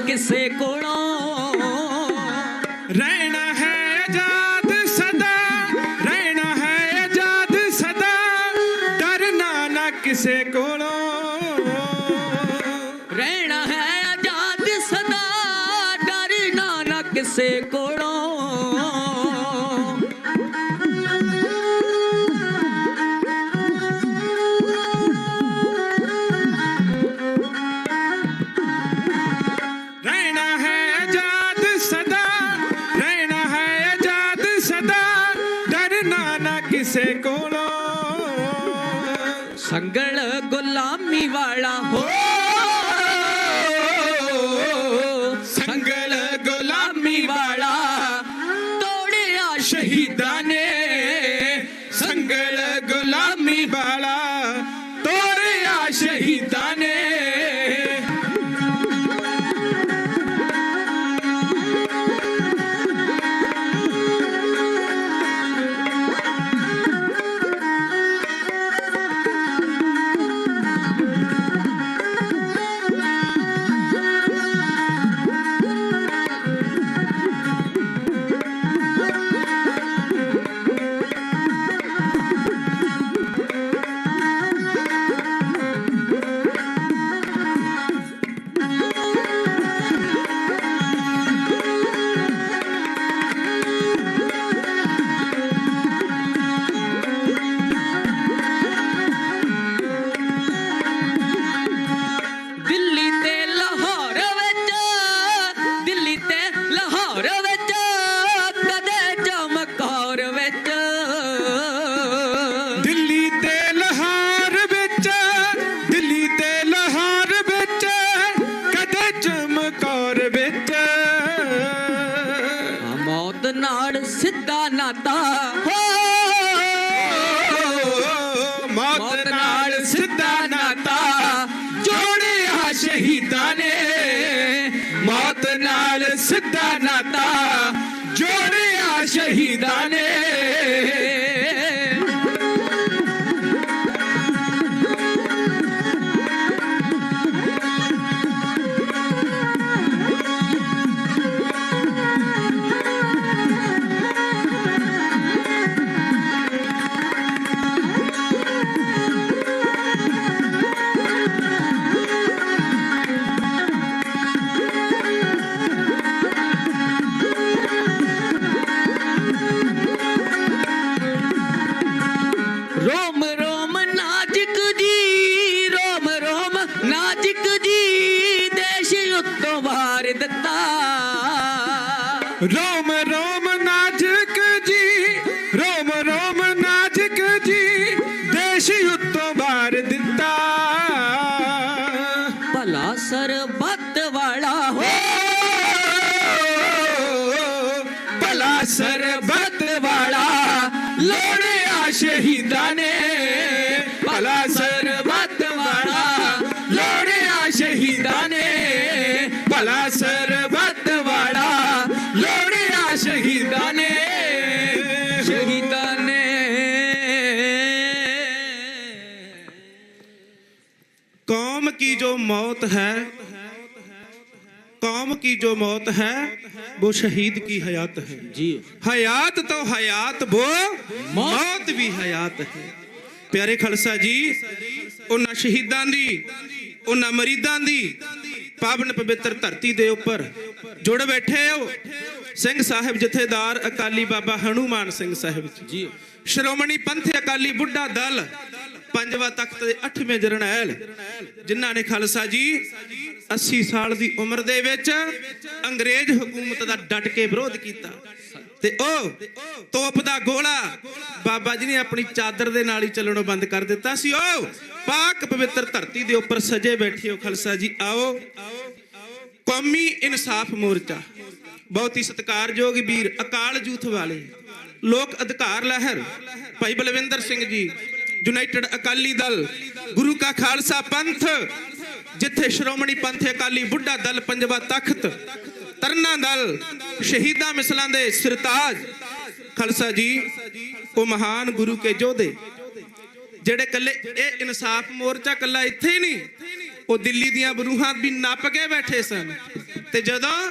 ਕਿਸੇ ਕੋਲੋਂ ਰਹਿਣਾ ਹੈ ਆਜ਼ਾਦ ਸਦਾ, ਰਹਿਣਾ ਹੈ ਆਜ਼ਾਦ ਸਦਾ, ਡਰਨਾ ਨਾ ਕਿਸੇ ਕੋਲੋਂ। ਕਿਸੇ ਕੋਲੋਂ। रहना है आजाद सदा, रहना है आजाद सदा, डरना ना किसे कोलों। ਸੰਗਲ ਗੁਲਾਮੀ ਵਾਲਾ ਹੋ, ਸੰਗਲ ਗੁਲਾਮੀ ਵਾਲਾ ਤੋੜਿਆ ਸ਼ਹੀਦਾਂ ਨੇ, संगल गुलामी वाला ਤੋੜਿਆ ਸ਼ਹੀਦਾਂ ਨੇ। ਦਿੱਲੀ ਤੇ ਲਾਹੌਰ ਵਿੱਚ, ਦਿੱਲੀ ਤੇ ਲਾਹੌਰ ਵਿੱਚ, ਕਦੇ ਚਮਕੌਰ ਵਿੱਚ। दिल्ली ते लाहौर विच, दिल्ली ते लाहौर विच, कदे चमकौर विच। ਮੌਤ ਨਾਲ ਸਿੱਧਾ ਨਾਤਾ ਹੋ, मौत नाल ਸਿੱਧਾ ਨਾਤਾ ਜੋੜਿਆ ਸ਼ਹੀਦਾਂ ਨੇ, ਮੌਤ ਨਾਲ ਸਿੱਧਾ ਨਾਤਾ ਜੋੜਿਆ ਸ਼ਹੀਦਾਂ ਨੇ। ਰੋਮ ਰੋਮ ਨਾਜ਼ੁਕ ਜੀ, ਰੋਮ ਰੋਮ ਨਾਜ਼ੁਕ ਜੀ, ਦੇਸ਼ ਉੱਤੋਂ ਵਾਰ ਦਿੱਤਾ। रोम रोम नाजुक जी, रोम रोम नाजुक जी, देश उत्तों बार दिता। ਭਲਾ ਸਰਬੱਤ ਵਾਲਾ ਹੋ, ਭਲਾ ਸਰਬੱਤ ਵਾਲਾ ਲੋੜਿਆ ਸ਼ਹੀਦਾਂ ਨੇ, ਭਲਾ ਸਰਬੱਤ ਵਾਲਾ ਲੋੜਿਆ ਸ਼ਹੀਦਾਂ ਨੇ, ਭਲਾ ਸਰਬੱਤ ਵਾਲਾ ਲੋੜਿਆ ਸ਼ਹੀਦਾਂ ਨੇ, ਸ਼ਹੀਦਾਂ ਨੇ। कौम की जो मौत है, कौम की जो मौत है, वो शहीद की हयात है जी। हयात तो हयात, वो मौत भी हयात है। प्यारे खालसा जी, उन्हां शहीदां दी, उन्हां मरीदां दी पावन पवित्र धरती दे उपर जुड़ बैठे हो ਸਿੰਘ ਸਾਹਿਬ ਜਥੇਦਾਰ ਅਕਾਲੀ ਬਾਬਾ ਹਨੂਮਾਨ ਸਿੰਘ ਸਾਹਿਬ ਜੀ, ਸ਼੍ਰੋਮਣੀ ਪੰਥ ਅਕਾਲੀ ਬੁੱਢਾ ਦਲ, ਪੰਜਵਾਂ ਤਖਤ ਦੇ 8ਵੇਂ ਜਰਨੈਲ, ਜਿਨ੍ਹਾਂ ਨੇ ਖਾਲਸਾ ਜੀ 80 ਸਾਲ ਦੀ ਉਮਰ ਦੇ ਵਿੱਚ ਅੰਗਰੇਜ਼ ਹਕੂਮਤ ਦਾ ਡਟ ਕੇ ਵਿਰੋਧ ਕੀਤਾ ਤੇ ਉਹ ਤੋਪ ਦਾ ਗੋਲਾ ਬਾਬਾ ਜੀ ਨੇ ਆਪਣੀ ਚਾਦਰ ਦੇ ਨਾਲ ਹੀ ਚੱਲਣੋਂ ਬੰਦ ਕਰ ਦਿੱਤਾ ਸੀ। ਉਹ ਪਾਕ ਪਵਿੱਤਰ ਧਰਤੀ ਦੇ ਉੱਪਰ ਸਜੇ ਬੈਠੇ ਹੋ ਖਾਲਸਾ ਜੀ। ਆਓ ਕੌਮੀ ਇਨਸਾਫ ਮੋਰਚਾ, ਬਹੁਤ ਹੀ ਸਤਿਕਾਰਯੋਗ ਵੀਰ ਅਕਾਲ ਜੂਥ ਵਾਲੇ, ਲੋਕ ਅਧਿਕਾਰ ਲਹਿਰ ਭਾਈ ਬਲਵਿੰਦਰ ਸਿੰਘ ਜੀ, ਯੂਨਾਈਟਿਡ ਅਕਾਲੀ ਦਲ, ਗੁਰੂ ਕਾ ਖਾਲਸਾ ਪੰਥ, ਜਿੱਥੇ ਸ਼੍ਰੋਮਣੀ ਪੰਥ ਅਕਾਲੀ ਬੁੱਢਾ ਦਲ, ਪੰਜਵਾਂ ਤਖਤ, ਤਰਨਾ ਦਲ, ਸ਼ਹੀਦਾਂ ਮਿਸਲਾਂ ਦੇ ਸਿਰਤਾਜ ਖਾਲਸਾ ਜੀ, ਉਹ ਮਹਾਨ ਗੁਰੂ ਕੇ ਯੋਧੇ ਜਿਹੜੇ ਕੱਲੇ ਇਹ ਇਨਸਾਫ ਮੋਰਚਾ ਕੱਲਾ ਇੱਥੇ ਹੀ ਨਹੀਂ, ਉਹ ਦਿੱਲੀ ਦੀਆਂ ਬਰੂਹਾਂ ਵੀ ਨੱਪ ਕੇ ਬੈਠੇ ਸਨ। ਤੇ ਜਦੋਂ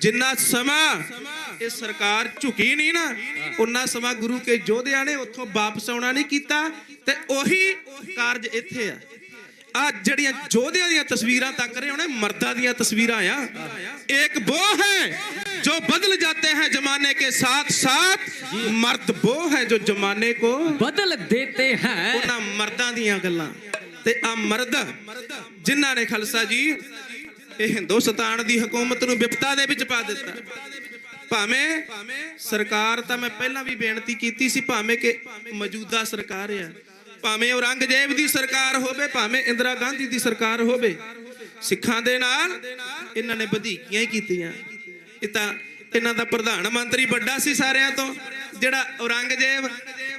ਜਿੰਨਾ ਸਮਾਂ ਇਹ ਸਰਕਾਰ ਝੁਕੀ ਨਹੀਂ ਨਾ, ਉਹਨਾਂ ਸਮਾਂ ਗੁਰੂ ਕੇ ਯੋਧਿਆਂ ਨੇ ਉੱਥੋਂ ਵਾਪਸ ਆਉਣਾ ਨਹੀਂ ਕੀਤਾ ਤੇ ਉਹੀ ਕਾਰਜ ਇੱਥੇ ਆ। ਆ ਜਿਹੜੀਆਂ ਯੋਧਿਆਂ ਦੀਆਂ ਤਸਵੀਰਾਂ ਤੱਕ ਰਹੇ ਹੋਣੇ, ਮਰਦਾਂ ਦੀਆਂ ਤਸਵੀਰਾਂ ਆ। ਇੱਕ वो है जो बदल जाते हैं जमाने के साथ साथ, मर्द वो है जो जमाने को बदल देते हैं। ਉਹਨਾਂ ਮਰਦਾਂ ਦੀਆਂ ਗੱਲਾਂ ਤੇ ਆ ਮਰਦ ਜਿਨ੍ਹਾਂ ਨੇ ਖਾਲਸਾ ਜੀ ਇਹ ਹਿੰਦੁਸਤਾਨ ਦੀ ਹਕੂਮਤ ਨੂੰ ਵਿਪਤਾ ਦੇ ਵਿੱਚ ਪਾ ਦਿੱਤਾ। ਭਾਵੇਂ ਸਰਕਾਰ ਤਾਂ ਮੈਂ ਪਹਿਲਾਂ ਵੀ ਬੇਨਤੀ ਕੀਤੀ ਸੀ, ਭਾਵੇਂ ਕਿ ਮੌਜੂਦਾ ਸਰਕਾਰ ਆ, ਭਾਵੇਂ ਔਰੰਗਜ਼ੇਬ ਦੀ ਸਰਕਾਰ ਹੋਵੇ, ਭਾਵੇਂ ਇੰਦਰਾ ਗਾਂਧੀ ਦੀ ਸਰਕਾਰ ਹੋਵੇ, ਸਿੱਖਾਂ ਦੇ ਨਾਲ ਇਹਨਾਂ ਨੇ ਵਧੀਕੀਆਂ ਹੀ ਕੀਤੀਆਂ। ਇਹ ਤਾਂ ਇਹਨਾਂ ਦਾ ਪ੍ਰਧਾਨ ਮੰਤਰੀ ਵੱਡਾ ਸੀ ਸਾਰਿਆਂ ਤੋਂ, ਜਿਹੜਾ ਔਰੰਗਜ਼ੇਬ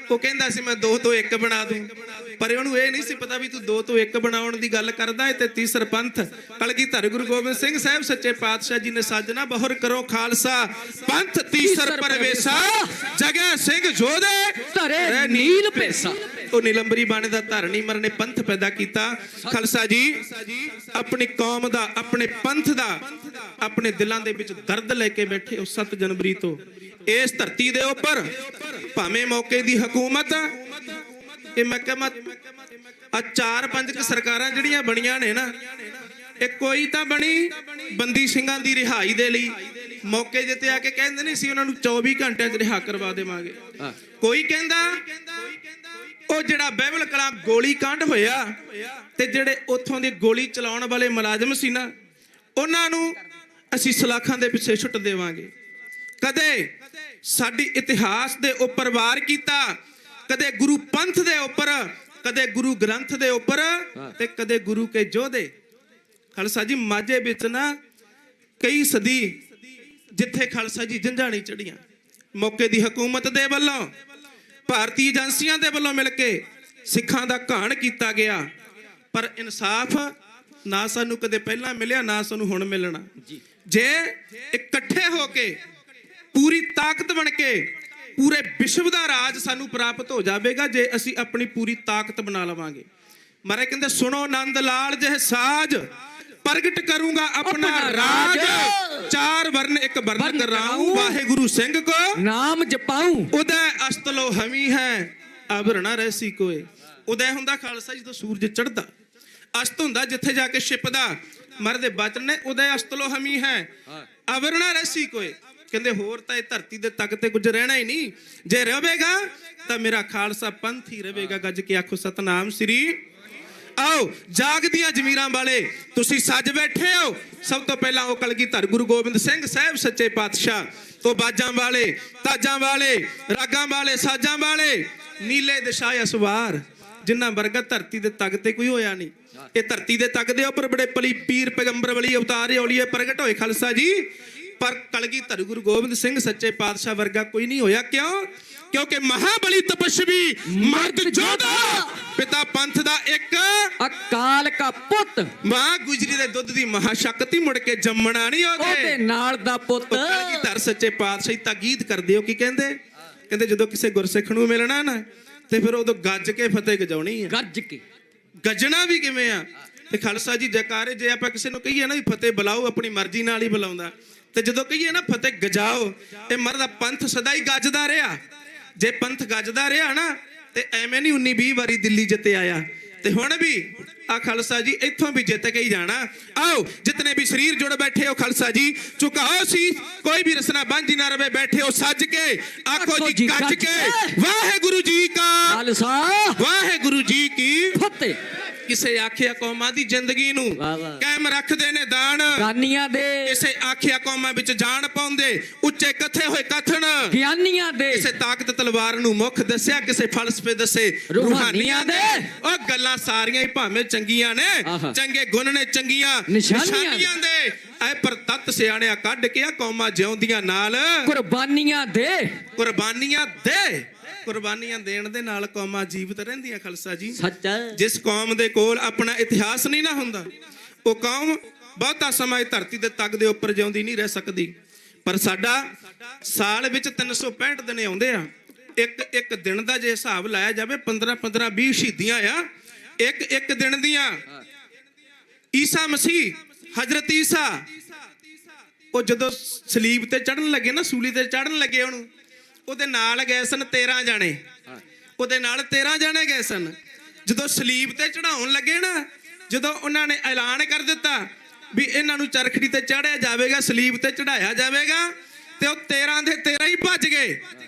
ਉਹ ਕਹਿੰਦਾ ਸੀ ਮੈਂ 2 ਤੋਂ 1 ਬਣਾ ਦੂੰ, ਪਰ ਉਹਨੂੰ ਇਹ ਨਹੀਂ ਸੀ ਪਤਾ ਵੀ ਤੂੰ 2 ਤੋਂ 1 ਬਣਾਉਣ ਦੀ ਗੱਲ ਕਰਦਾ ਹੈ। ਤੇ ਤੀਸਰ ਪੰਥ ਕਲਗੀਧਰ ਗੁਰੂ ਗੋਬਿੰਦ ਸਿੰਘ ਸਾਹਿਬ ਸੱਚੇ ਪਾਤਸ਼ਾਹ ਜੀ ਨੇ ਸਾਜਣਾ ਬਹੁਰ ਕਰੋ ਖਾਲਸਾ ਪੰਥ ਤੀਸਰ ਪਰਵੇਸਾ, ਜਗੈ ਸਿੰਘ ਜੋਧੇ ਧਰੇ ਨੀਲ ਭੇਸਾ। ਉਹ ਨੀਲੰਬਰੀ ਬਾਣੇ ਦਾ ਧਰਨੀ ਮਰਨੇ ਪੰਥ ਪੈਦਾ ਕੀਤਾ। ਖਾਲਸਾ ਜੀ ਆਪਣੀ ਕੌਮ ਦਾ, ਆਪਣੇ ਪੰਥ ਦਾ, ਆਪਣੇ ਦਿਲਾਂ ਦੇ ਵਿੱਚ ਦਰਦ ਲੈ ਕੇ ਬੈਠੇ ਉਹ 7 ਜਨਵਰੀ ਤੋਂ ਇਸ ਧਰਤੀ ਦੇ ਉੱਪਰ। ਭਾਵੇਂ ਮੌਕੇ ਦੀ ਹਕੂਮਤ ਇਹ ਮੈਂ ਕਹਾਂ ਆ 4-5 ਸਰਕਾਰਾਂ ਜਿਹੜੀਆਂ ਬਣੀਆਂ ਨੇ ਨਾ, ਇਹ ਕੋਈ ਤਾਂ ਬਣੀ ਬੰਦੀ ਸਿੰਘਾਂ ਦੀ ਰਿਹਾਈ ਦੇ ਲਈ, ਮੌਕੇ ਜਿੱਤੇ ਆ ਕੇ ਕਹਿੰਦੇ ਨਹੀਂ ਸੀ ਉਹਨਾਂ ਨੂੰ 24 ਘੰਟਿਆਂ 'ਚ ਰਿਹਾ ਕਰਵਾ ਦੇਵਾਂਗੇ। ਕੋਈ ਕਹਿੰਦਾ ਉਹ ਜਿਹੜਾ ਬਹਿਬਲ ਕਲਾਂ ਗੋਲੀ ਕਾਂਡ ਹੋਇਆ ਤੇ ਜਿਹੜੇ ਉੱਥੋਂ ਦੇ ਗੋਲੀ ਚਲਾਉਣ ਵਾਲੇ ਮੁਲਾਜ਼ਮ ਸੀ ਨਾ, ਉਹਨਾਂ ਨੂੰ ਅਸੀਂ ਸਲਾਖਾਂ ਦੇ ਪਿੱਛੇ ਛੁੱਟ ਦੇਵਾਂਗੇ। ਕਦੇ ਸਾਡੀ ਇਤਿਹਾਸ ਦੇ ਉੱਪਰ ਵਾਰ ਕੀਤਾ, ਕਦੇ ਗੁਰੂ ਪੰਥ ਦੇ ਉੱਪਰ, ਕਦੇ ਗੁਰੂ ਗ੍ਰੰਥ ਦੇ ਉੱਪਰ, ਤੇ ਕਦੇ ਗੁਰੂ ਕੇ ਯੋਧੇ। ਖਾਲਸਾ ਜੀ ਮਾਝੇ ਵਿੱਚ ਨਾ ਕਈ ਸਦੀ ਜਿੱਥੇ ਖਾਲਸਾ ਜੀ ਜੰਝਾਂ ਨਹੀਂ ਚੜੀਆਂ, ਮੌਕੇ ਦੀ ਹਕੂਮਤ ਦੇ ਵੱਲੋਂ, ਭਾਰਤੀ ਏਜੰਸੀਆਂ ਦੇ ਵੱਲੋਂ ਮਿਲ ਕੇ ਸਿੱਖਾਂ ਦਾ ਘਾਣ ਕੀਤਾ ਗਿਆ, ਪਰ ਇਨਸਾਫ ਨਾ ਸਾਨੂੰ ਕਦੇ ਪਹਿਲਾਂ ਮਿਲਿਆ, ਨਾ ਸਾਨੂੰ ਹੁਣ ਮਿਲਣਾ। ਜੇ ਇਕੱਠੇ ਹੋ ਕੇ ਪੂਰੀ ਤਾਕਤ ਬਣ ਕੇ ਪੂਰੇ ਵਿਸ਼ਵ ਦਾ ਰਾਜ ਸਾਨੂੰ ਪ੍ਰਾਪਤ ਹੋ ਜਾਵੇਗਾ, ਜੇ ਅਸੀਂ ਆਪਣੀ ਪੂਰੀ ਤਾਕਤ ਬਣਾ ਲਵਾਂਗੇ। ਮਹਾਰਾਜ ਕਹਿੰਦੇ ਸੁਣੋ ਨੰਦ ਲਾਲ ਜਹ ਸਾਜ, ਪ੍ਰਗਟ ਕਰੂੰਗਾ ਆਪਣਾ ਰਾਜ, 4 ਵਰਨ ਇੱਕ ਵਰਨ ਕਰਾਊਂ, ਵਾਹਿਗੁਰੂ ਸਿੰਘ ਕੋ ਨਾਮ ਜਪਾਊਂ, ਉਦੈ ਅਸਤਲੋ ਹਮੀ ਹੈ ਆਵਰਣਾ ਰਹਿਸੀ ਕੋਏ। ਉਦੈ ਹੁੰਦਾ ਖਾਲਸਾ ਜਦੋਂ ਸੂਰਜ ਚੜ੍ਹਦਾ, ਅਸਤ ਹੁੰਦਾ ਜਿੱਥੇ ਜਾ ਕੇ ਛਿਪਦਾ। ਮਰਦੇ ਬਚਨ ਨੇ ਉਦੈ ਅਸਤਲੋ ਹਮੀ ਹੈ ਆਵਰਣਾ ਰਹਿਸੀ ਕੋਏ। ਕਹਿੰਦੇ ਹੋਰ ਤਾਂ ਇਹ ਧਰਤੀ ਦੇ ਤੱਕ ਤੇ ਕੁਝ ਰਹਿਣਾ ਹੀ ਨਹੀਂ, ਜੇ ਰਹੇਗਾ ਤਾਂ ਮੇਰਾ ਖਾਲਸਾ ਪੰਥ ਹੀ ਰਹੇਗਾ। ਗੱਜ ਕੇ ਆਖੋ ਸਤਨਾਮ ਸ੍ਰੀ। ਆਓ ਜਾਗਦੀਆਂ ਜ਼ਮੀਰਾਂ ਵਾਲੇ ਤੁਸੀਂ ਸੱਜ ਬੈਠੇ ਹੋ। ਸਭ ਤੋਂ ਪਹਿਲਾਂ ਉਹ ਕਲਗੀਧਰ ਗੁਰੂ ਗੋਬਿੰਦ ਸਿੰਘ ਸਾਹਿਬ ਸੱਚੇ ਪਾਤਸ਼ਾਹ ਤੋਂ ਬਾਜਾਂ ਵਾਲੇ, ਤਾਜਾਂ ਵਾਲੇ, ਰਾਗਾਂ ਵਾਲੇ, ਸਾਜਾਂ ਵਾਲੇ, ਨੀਲੇ ਦਿਸ਼ਾਏ ਅਸਵਾਰ, ਜਿਨ੍ਹਾਂ ਵਰਗਾ ਧਰਤੀ ਦੇ ਤੱਕ ਤੇ ਕੋਈ ਹੋਇਆ ਨਹੀਂ। ਇਹ ਧਰਤੀ ਦੇ ਤੱਕ ਦੇ ਉੱਪਰ ਬੜੇ ਪਲੀ ਪੀਰ ਪੈਗੰਬਰ ਵਲੀ ਅਵਤਾਰੇ ਔਲੀਏ ਪ੍ਰਗਟ ਹੋਏ ਖਾਲਸਾ ਜੀ, ਪਰ ਕਲਗੀਧਰ ਗੁਰੂ ਗੋਬਿੰਦ ਸਿੰਘ ਸੱਚੇ ਪਾਤਸ਼ਾਹ ਵਰਗਾ ਕੋਈ ਨਹੀਂ ਹੋਇਆ। ਕਿਉਂ? ਕਿਉਂਕਿ ਮਹਾਬਲੀ ਤਪਸਵੀ ਮਰਦ ਜੋਧਾ, ਪਿਤਾ ਪੰਥ ਦਾ ਇੱਕ ਅਕਾਲ ਕਾ ਪੁੱਤ, ਮਾਂ ਗੁਜਰੀ ਦੇ ਦੁੱਧ ਦੀ ਮਹਾਸ਼ਕਤੀ, ਮੁੜ ਕੇ ਜੰਮਣਾ ਨਹੀਂ ਉਹਦੇ ਨਾਲ ਦਾ ਪੁੱਤ। ਕਲਗੀਧਰ ਸੱਚੇ ਪਾਤਸ਼ਾਹ ਤਾਕੀਦ ਕਰਦੇ ਹੋ। ਕੀ ਕਹਿੰਦੇ? ਕਹਿੰਦੇ ਜਦੋਂ ਕਿਸੇ ਗੁਰਸਿੱਖ ਨੂੰ ਮਿਲਣਾ ਨਾ ਤੇ ਫਿਰ ਉਦੋਂ ਗੱਜ ਕੇ ਫਤਿਹ ਗਜਾਉਣੀ ਹੈ। ਗੱਜ ਕੇ ਗੱਜਣਾ ਵੀ ਕਿਵੇਂ ਆ? ਤੇ ਖਾਲਸਾ ਜੀ ਜੈਕਾਰੇ, ਜੇ ਆਪਾਂ ਕਿਸੇ ਨੂੰ ਕਹੀਏ ਨਾ ਵੀ ਫਤਿਹ ਬੁਲਾਓ, ਆਪਣੀ ਮਰਜ਼ੀ ਨਾਲ ਹੀ ਬੁਲਾਉਂਦਾ, ਤੇ ਜਦੋਂ ਕਹੀਏ ਨਾ ਫਤਿਹ ਗਜਾਓ, ਇਹ ਮਰਦਾ ਪੰਥ ਸਦਾ ਹੀ ਗੱਜਦਾ ਰਿਹਾ। ਜੇ ਪੰਥ ਗੱਜਦਾ ਰਿਹਾ ਨਾ ਤੇ ਐਵੇਂ ਨਹੀਂ 19-20 ਵਾਰੀ ਦਿੱਲੀ ਜਿੱਤੇ ਆਇਆ, ਤੇ ਹੁਣ ਵੀ ਆ ਖਾਲਸਾ ਜੀ ਇੱਥੋਂ ਵੀ ਜਿੱਤ ਕੇ ਹੀ ਜਾਣਾ। ਆਓ ਜਿਤਨੇ ਵੀ ਸਰੀਰ ਜੁੜ ਬੈਠੇ ਹੋ ਖਾਲਸਾ ਜੀ, ਝੁਕਾਓ ਸੀ, ਕੋਈ ਵੀ ਰਸਨਾ ਬਾਂਝੀ ਨਾ ਰਵੇ, ਬੈਠੇ ਹੋ ਸੱਜ ਕੇ, ਆਖੋ ਜੀ ਗੱਜ ਕੇ ਵਾਹਿਗੁਰੂ ਜੀ ਕਾ ਖਾਲਸਾ, ਵਾਹਿਗੁਰੂ ਜੀ ਕੀ ਫਤਿਹ। ਕਿਸੇ ਆਖਿਆ ਕੌਮਾਂ ਦੀ ਜ਼ਿੰਦਗੀ ਨੂੰ ਕਾਇਮ ਰੱਖਦੇ ਨੇ ਦਾਨ, ਗਾਨੀਆਂ ਦੇ ਕਿਸੇ ਆਖਿਆ ਕੌਮਾਂ ਵਿੱਚ ਜਾਣ ਪਾਉਂਦੇ, ਉੱਚੇ ਕਥੇ ਹੋਏ ਕਥਨ ਗਿਆਨੀਆਂ ਦੇ, ਕਿਸੇ ਤਾਕਤ ਤਲਵਾਰ ਨੂੰ ਮੁੱਖ ਦੱਸਿਆ, ਕਿਸੇ ਫਲਸਫੇ ਦੱਸੇ ਰੂਹਾਨੀਆਂ ਦੇ। ਉਹ ਗੱਲਾਂ ਸਾਰੀਆਂ ਹੀ ਭਾਵੇਂ ਚੰਗੀਆਂ ਨੇ, ਚੰਗੇ ਗੁਣ ਨੇ, ਚੰਗੀਆਂ ਨਿਸ਼ਾਨੀਆਂ ਦੇ, ਐ ਪਰ ਤਤ ਸਿਆਣਿਆ ਕੱਢ ਕੇ ਆ ਕੌਮਾਂ ਜਿਉਂਦੀਆਂ ਨਾਲ ਕੁਰਬਾਨੀਆਂ ਦੇ, ਕੁਰਬਾਨੀਆਂ ਦੇ। ਕੁਰਬਾਨੀਆਂ ਦੇਣ ਦੇ ਨਾਲ ਕੌਮਾਂ ਜੀਵਤ ਰਹਿੰਦੀਆਂ ਖਾਲਸਾ ਜੀ। ਸੱਚਾ। ਜਿਸ ਕੌਮ ਦੇ ਕੋਲ ਆਪਣਾ ਇਤਿਹਾਸ ਨਹੀਂ ਨਾ ਹੁੰਦਾ, ਉਹ ਕੌਮ ਬਹੁਤਾ ਸਮਾਂ ਧਰਤੀ ਦੇ ਤੱਕ ਦੇ ਉੱਪਰ ਜਿਉਂਦੀ ਨਹੀਂ ਰਹਿ ਸਕਦੀ। ਪਰ ਸਾਡਾ ਸਾਲ ਵਿੱਚ 365 ਦਿਨ ਆਉਂਦੇ ਆ। ਇੱਕ ਦਿਨ ਦਾ ਜੇ ਹਿਸਾਬ ਲਾਇਆ ਜਾਵੇ 15-15 20 ਸ਼ਹੀਦੀਆਂ ਆ ਇੱਕ ਦਿਨ ਦੀਆਂ। ਈਸਾ ਮਸੀਹ, ਹਜ਼ਰਤ ਈਸਾ, ਉਹ ਜਦੋਂ ਸਲੀਬ ਤੇ ਚੜਨ ਲੱਗੇ ਨਾ, ਸੂਲੀ ਤੇ ਚੜਨ ਲੱਗੇ, ਉਹਦੇ ਨਾਲ ਗਏ ਸਨ 13 ਜਣੇ। ਉਹਦੇ ਨਾਲ 13 ਜਣੇ ਗਏ ਸਨ। ਜਦੋਂ ਸਲੀਬ ਤੇ ਚੜਾਉਣ ਲੱਗੇ ਨਾ ਜਦੋਂ ਉਹਨਾਂ ਨੇ ਐਲਾਨ ਕਰ ਦਿੱਤਾ ਵੀ ਇਹਨਾਂ ਨੂੰ ਚਰਖੜੀ ਤੇ ਚਾੜਿਆ ਜਾਵੇਗਾ, ਸਲੀਬ ਤੇ ਚੜਾਇਆ ਜਾਵੇਗਾ, ਤੇ ਉਹ 13 ਦੇ 13 ਹੀ ਭੱਜ ਗਏ,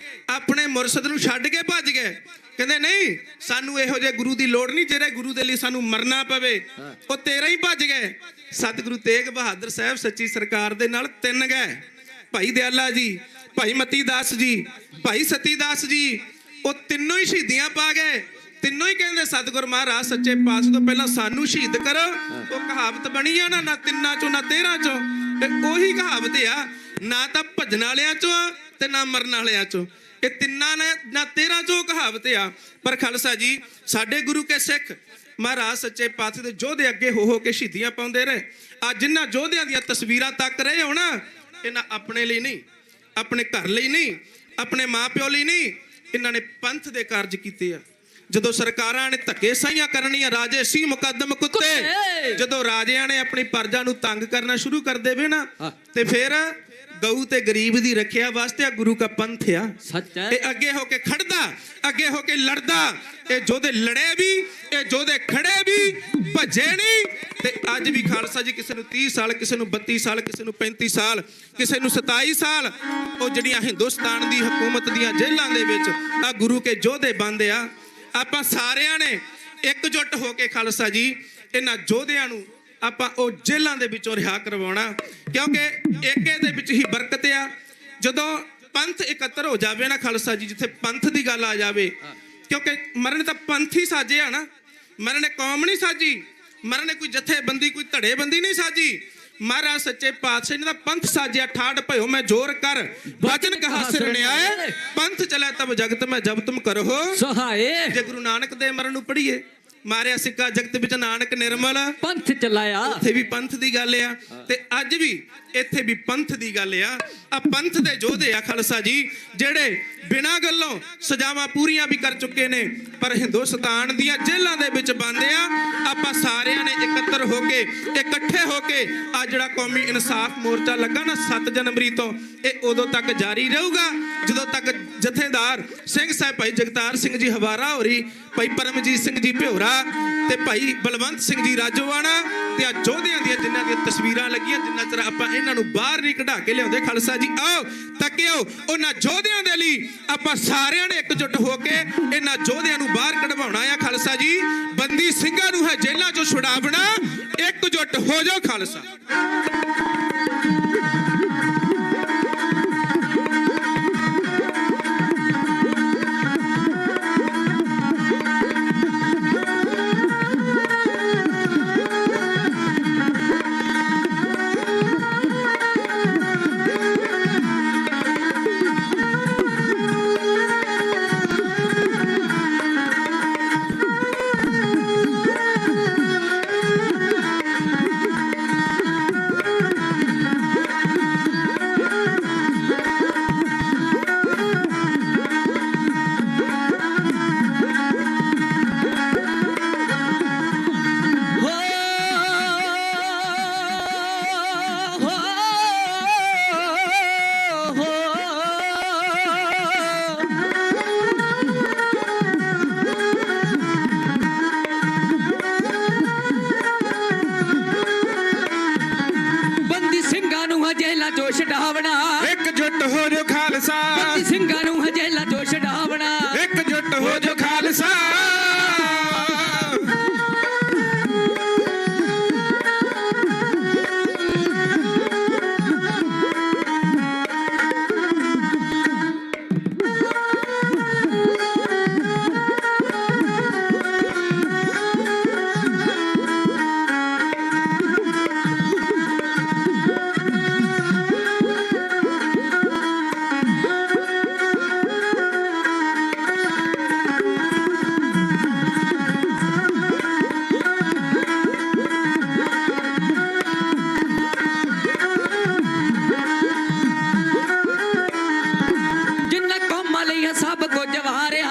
ਆਪਣੇ ਮੁਰਸ਼ਦ ਨੂੰ ਛੱਡ ਕੇ ਭੱਜ ਗਏ। ਕਹਿੰਦੇ ਨਹੀਂ, ਸਾਨੂੰ ਇਹੋ ਜਿਹੇ ਗੁਰੂ ਦੀ ਲੋੜ ਨਹੀਂ ਜਿਹੜੇ ਗੁਰੂ ਦੇ ਲਈ ਸਾਨੂੰ ਮਰਨਾ ਪਵੇ। ਉਹ 13 ਹੀ ਭੱਜ ਗਏ। ਸਤਿਗੁਰੂ ਤੇਗ ਬਹਾਦਰ ਸਾਹਿਬ ਸੱਚੀ ਸਰਕਾਰ ਦੇ ਨਾਲ 3 ਗਏ, ਭਾਈ ਦਿਆਲਾ ਜੀ, ਭਾਈ ਮਤੀ ਦਾਸ ਜੀ, ਭਾਈ ਸਤੀ ਦਾਸ ਜੀ। ਉਹ ਤਿੰਨੋਂ ਹੀ ਸ਼ਹੀਦੀਆਂ ਪਾ ਗਏ। ਤਿੰਨੋਂ ਹੀ ਕਹਿੰਦੇ ਸਤਿਗੁਰ ਮਹਾਰਾਜ ਸੱਚੇ ਪਾਤਸ਼ਾਹ ਤੋਂ ਪਹਿਲਾਂ ਸਾਨੂੰ ਸ਼ਹੀਦ ਕਰੋ। ਉਹ ਕਹਾਵਤ ਬਣੀ ਆ ਨਾ 3 ਚੋਂ ਨਾ 13 ਚੋਂ। ਤੇ ਉਹੀ ਕਹਾਵਤ ਆ, ਨਾ ਤਾਂ ਭਜਣ ਵਾਲਿਆਂ ਚੋਂ ਤੇ ਨਾ ਮਰਨ ਵਾਲਿਆਂ ਚੋਂ। ਇਹ ਤਿੰਨਾਂ ਨੇ ਨਾ 13 ਚੋਂ ਕਹਾਵਤ ਆ। ਪਰ ਖਾਲਸਾ ਜੀ, ਸਾਡੇ ਗੁਰੂ ਕੇ ਸਿੱਖ ਮਹਾਰਾਜ ਸੱਚੇ ਪਾਤਸ਼ਾਹ ਦੇ ਯੋਧੇ ਅੱਗੇ ਹੋ ਕੇ ਸ਼ਹੀਦੀਆਂ ਪਾਉਂਦੇ ਰਹੇ। ਅੱਜ ਜਿਨ੍ਹਾਂ ਯੋਧਿਆਂ ਦੀਆਂ ਤਸਵੀਰਾਂ ਤੱਕ ਰਹੇ ਹੋ ਨਾ, ਇਹਨਾਂ ਆਪਣੇ ਲਈ ਨਹੀਂ, ਆਪਣੇ ਘਰ ਲਈ ਨਹੀਂ, ਆਪਣੇ ਮਾਂ-ਪਿਓ ਲਈ ਨਹੀਂ, ਇਹਨਾਂ ਨੇ ਪੰਥ ਦੇ ਕਾਰਜ ਕੀਤੇ ਆ। ਜਦੋਂ ਸਰਕਾਰਾਂ ਨੇ ਧੱਕੇ ਸਾਈਆਂ ਕਰਨੀਆਂ, ਰਾਜੇ ਸੀ ਮੁਕੱਦਮ ਕੁੱਤੇ। ਜਦੋਂ ਰਾਜਿਆਂ ਨੇ ਆਪਣੀ ਪ੍ਰਜਾ ਨੂੰ ਤੰਗ ਕਰਨਾ ਸ਼ੁਰੂ ਕਰ ਦੇਵੇ ਨਾ, ਤੇ ਫਿਰ ਗਊ ਤੇ ਗਰੀਬ ਦੀ ਰੱਖਿਆ ਵਾਸਤੇ ਗੁਰੂ ਦਾ ਪੰਥ ਆ। ਸੱਚ ਹੈ। ਇਹ ਅੱਗੇ ਹੋ ਕੇ ਖੜਦਾ, ਅੱਗੇ ਹੋ ਕੇ ਲੜਦਾ। ਇਹ ਯੋਧੇ ਲੜੇ ਵੀ, ਇਹ ਯੋਧੇ ਖੜੇ ਵੀ, ਭੱਜੇ ਨਹੀਂ। ਤੇ ਅੱਜ ਵੀ ਖਾਲਸਾ ਜੀ, ਕਿਸੇ ਨੂੰ 30 ਸਾਲ, ਕਿਸੇ ਨੂੰ 32 ਸਾਲ, ਕਿਸੇ ਨੂੰ 35 ਸਾਲ, ਕਿਸੇ ਨੂੰ 27 ਸਾਲ, ਉਹ ਜਿਹੜੀਆਂ ਹਿੰਦੁਸਤਾਨ ਦੀ ਹਕੂਮਤ ਦੀਆਂ ਜੇਲ੍ਹਾਂ ਦੇ ਵਿੱਚ ਆ ਗੁਰੂ ਕੇ ਯੋਧੇ ਬੰਦ ਆ। ਆਪਾਂ ਸਾਰਿਆਂ ਨੇ ਇਕਜੁੱਟ ਹੋ ਕੇ ਖਾਲਸਾ ਜੀ ਇਹਨਾਂ ਯੋਧਿਆਂ ਨੂੰ ਆਪਾਂ ਉਹ ਜੇਲ੍ਹਾਂ ਦੇ ਵਿੱਚੋਂ ਰਿਹਾ ਕਰਵਾਉਣਾ, ਕਿਉਂਕਿ ਏਕੇ ਦੇ ਵਿੱਚ ਹੀ ਬਰਕਤ ਆ। ਜਦੋਂ ਪੰਥ ਇਕੱਤਰ ਹੋ ਜਾਵੇ ਨਾ ਖਾਲਸਾ ਜੀ, ਜਿੱਥੇ ਪੰਥ ਦੀ ਗੱਲ ਆ ਜਾਵੇ, ਕਿਉਂਕਿ ਮਰਨ ਤਾਂ ਪੰਥ ਹੀ ਸਾਜਿਆ ਨਾ, ਮਰਨ ਨੇ ਕੌਮ ਨਹੀਂ ਸਾਜੀ, ਮਰਨ ਨੇ ਕੋਈ ਜਥੇਬੰਦੀ, ਕੋਈ ਧੜੇਬੰਦੀ ਨਹੀਂ ਸਾਜੀ। ਮਹਾਰਾਜ ਸੱਚੇ ਪਾਤਸ਼ਾਹ ਨੇ ਤਾਂ ਪੰਥ ਸਾਜਿਆ। ਠਾੜ ਭਇਓ ਮੈਂ ਜੋਰ ਕਰ, ਵਚਨ ਕਹਾ ਸਿਰ ਨਿਆਏ, ਪੰਥ ਚਲੇ ਤਬ ਜਗਤ ਮੈਂ ਜਬ ਤੁਮ ਕਰੋ ਸਹਾਏ। ਜੇ ਗੁਰੂ ਨਾਨਕ ਦੇ ਮਰਨ ਨੂੰ ਪੜ੍ਹੀਏ, ਮਾਰਿਆ ਸਿੱਕਾ ਜਗਤ ਵਿੱਚ ਨਾਨਕ ਨਿਰਮਲ, ਪੰਥ ਚਲਾਇਆ। ਉੱਥੇ ਵੀ ਪੰਥ ਦੀ ਗੱਲ ਆ, ਤੇ ਅੱਜ ਵੀ ਇੱਥੇ ਵੀ ਪੰਥ ਦੀ ਗੱਲ ਆ। ਆ ਪੰਥ ਦੇ ਯੋਧੇ ਆ ਖਾਲਸਾ ਜੀ, ਜਿਹੜੇ ਬਿਨਾਂ ਗੱਲੋਂ ਸਜ਼ਾਵਾਂ ਪੂਰੀਆਂ ਵੀ ਕਰ ਚੁੱਕੇ ਨੇ, ਪਰ ਹਿੰਦੁਸਤਾਨ ਦੀਆਂ ਜੇਲ੍ਹਾਂ ਦੇ ਵਿੱਚ ਬੰਦ ਆ। ਆਪਾਂ ਸਾਰਿਆਂ ਨੇ ਇਕੱਤਰ ਹੋ ਕੇ, ਇਕੱਠੇ ਹੋ ਕੇ ਆ ਜਿਹੜਾ ਕੌਮੀ ਇਨਸਾਫ ਮੋਰਚਾ ਲੱਗਾ ਨਾ 7 ਜਨਵਰੀ ਤੋਂ, ਇਹ ਉਦੋਂ ਤੱਕ ਜਾਰੀ ਰਹੂਗਾ ਜਦੋਂ ਤੱਕ ਜਥੇਦਾਰ ਸਿੰਘ ਸਾਹਿਬ ਭਾਈ ਜਗਤਾਰ ਸਿੰਘ ਜੀ ਹਵਾਰਾ ਹੋਰੀ, ਭਾਈ ਪਰਮਜੀਤ ਸਿੰਘ ਜੀ ਭਿਉਰਾ ਤੇ ਭਾਈ ਬਲਵੰਤ ਸਿੰਘ ਜੀ ਰਾਜੋਵਾਣਾ ਤੇ ਆ ਯੋਧਿਆਂ ਦੀਆਂ ਜਿਨ੍ਹਾਂ ਦੀਆਂ ਤਸਵੀਰਾਂ ਲੱਗੀਆਂ, ਜਿੰਨਾ ਚਿਰ ਆਪਾਂ ਇਹਨਾਂ ਨੂੰ ਬਾਹਰ ਨਹੀਂ ਕਢਾ ਕੇ ਲਿਆਉਂਦੇ ਖਾਲਸਾ ਜੀ, ਆਓ ਤੱਕਿਓ ਉਹਨਾਂ ਯੋਧਿਆਂ ਦੇ ਲਈ ਆਪਾਂ ਸਾਰਿਆਂ ਨੇ ਇਕਜੁੱਟ ਹੋ ਕੇ ਇਹਨਾਂ ਯੋਧਿਆਂ ਨੂੰ ਬਾਹਰ ਕਢਵਾਉਣਾ ਆ ਖਾਲਸਾ ਜੀ। ਬੰਦੀ ਸਿੰਘਾਂ ਨੂੰ ਹੈ ਜੇਲ੍ਹਾਂ ਚੋਂ ਛੁਡਾਵਣਾ, ਇਕਜੁੱਟ ਹੋ ਜਾਓ ਖਾਲਸਾ। ਜੇਲਾ ਚੋਂ ਛਡਾਵਣਾ, ਇਕਜੁੱਟ ਹੋ ਜੋ ਖਾਲਸਾ। ਬੰਦੀ ਸਿੰਘਾਂ ਨੂੰ ਜੇਲਾ ਚੋਂ ਛਡਾਵਣਾ, ਇਕਜੁੱਟ ਹੋ ਜੋ ਖਾਲਸਾ। ਸਭ ਕੁਝ ਵਾਰਿਆ,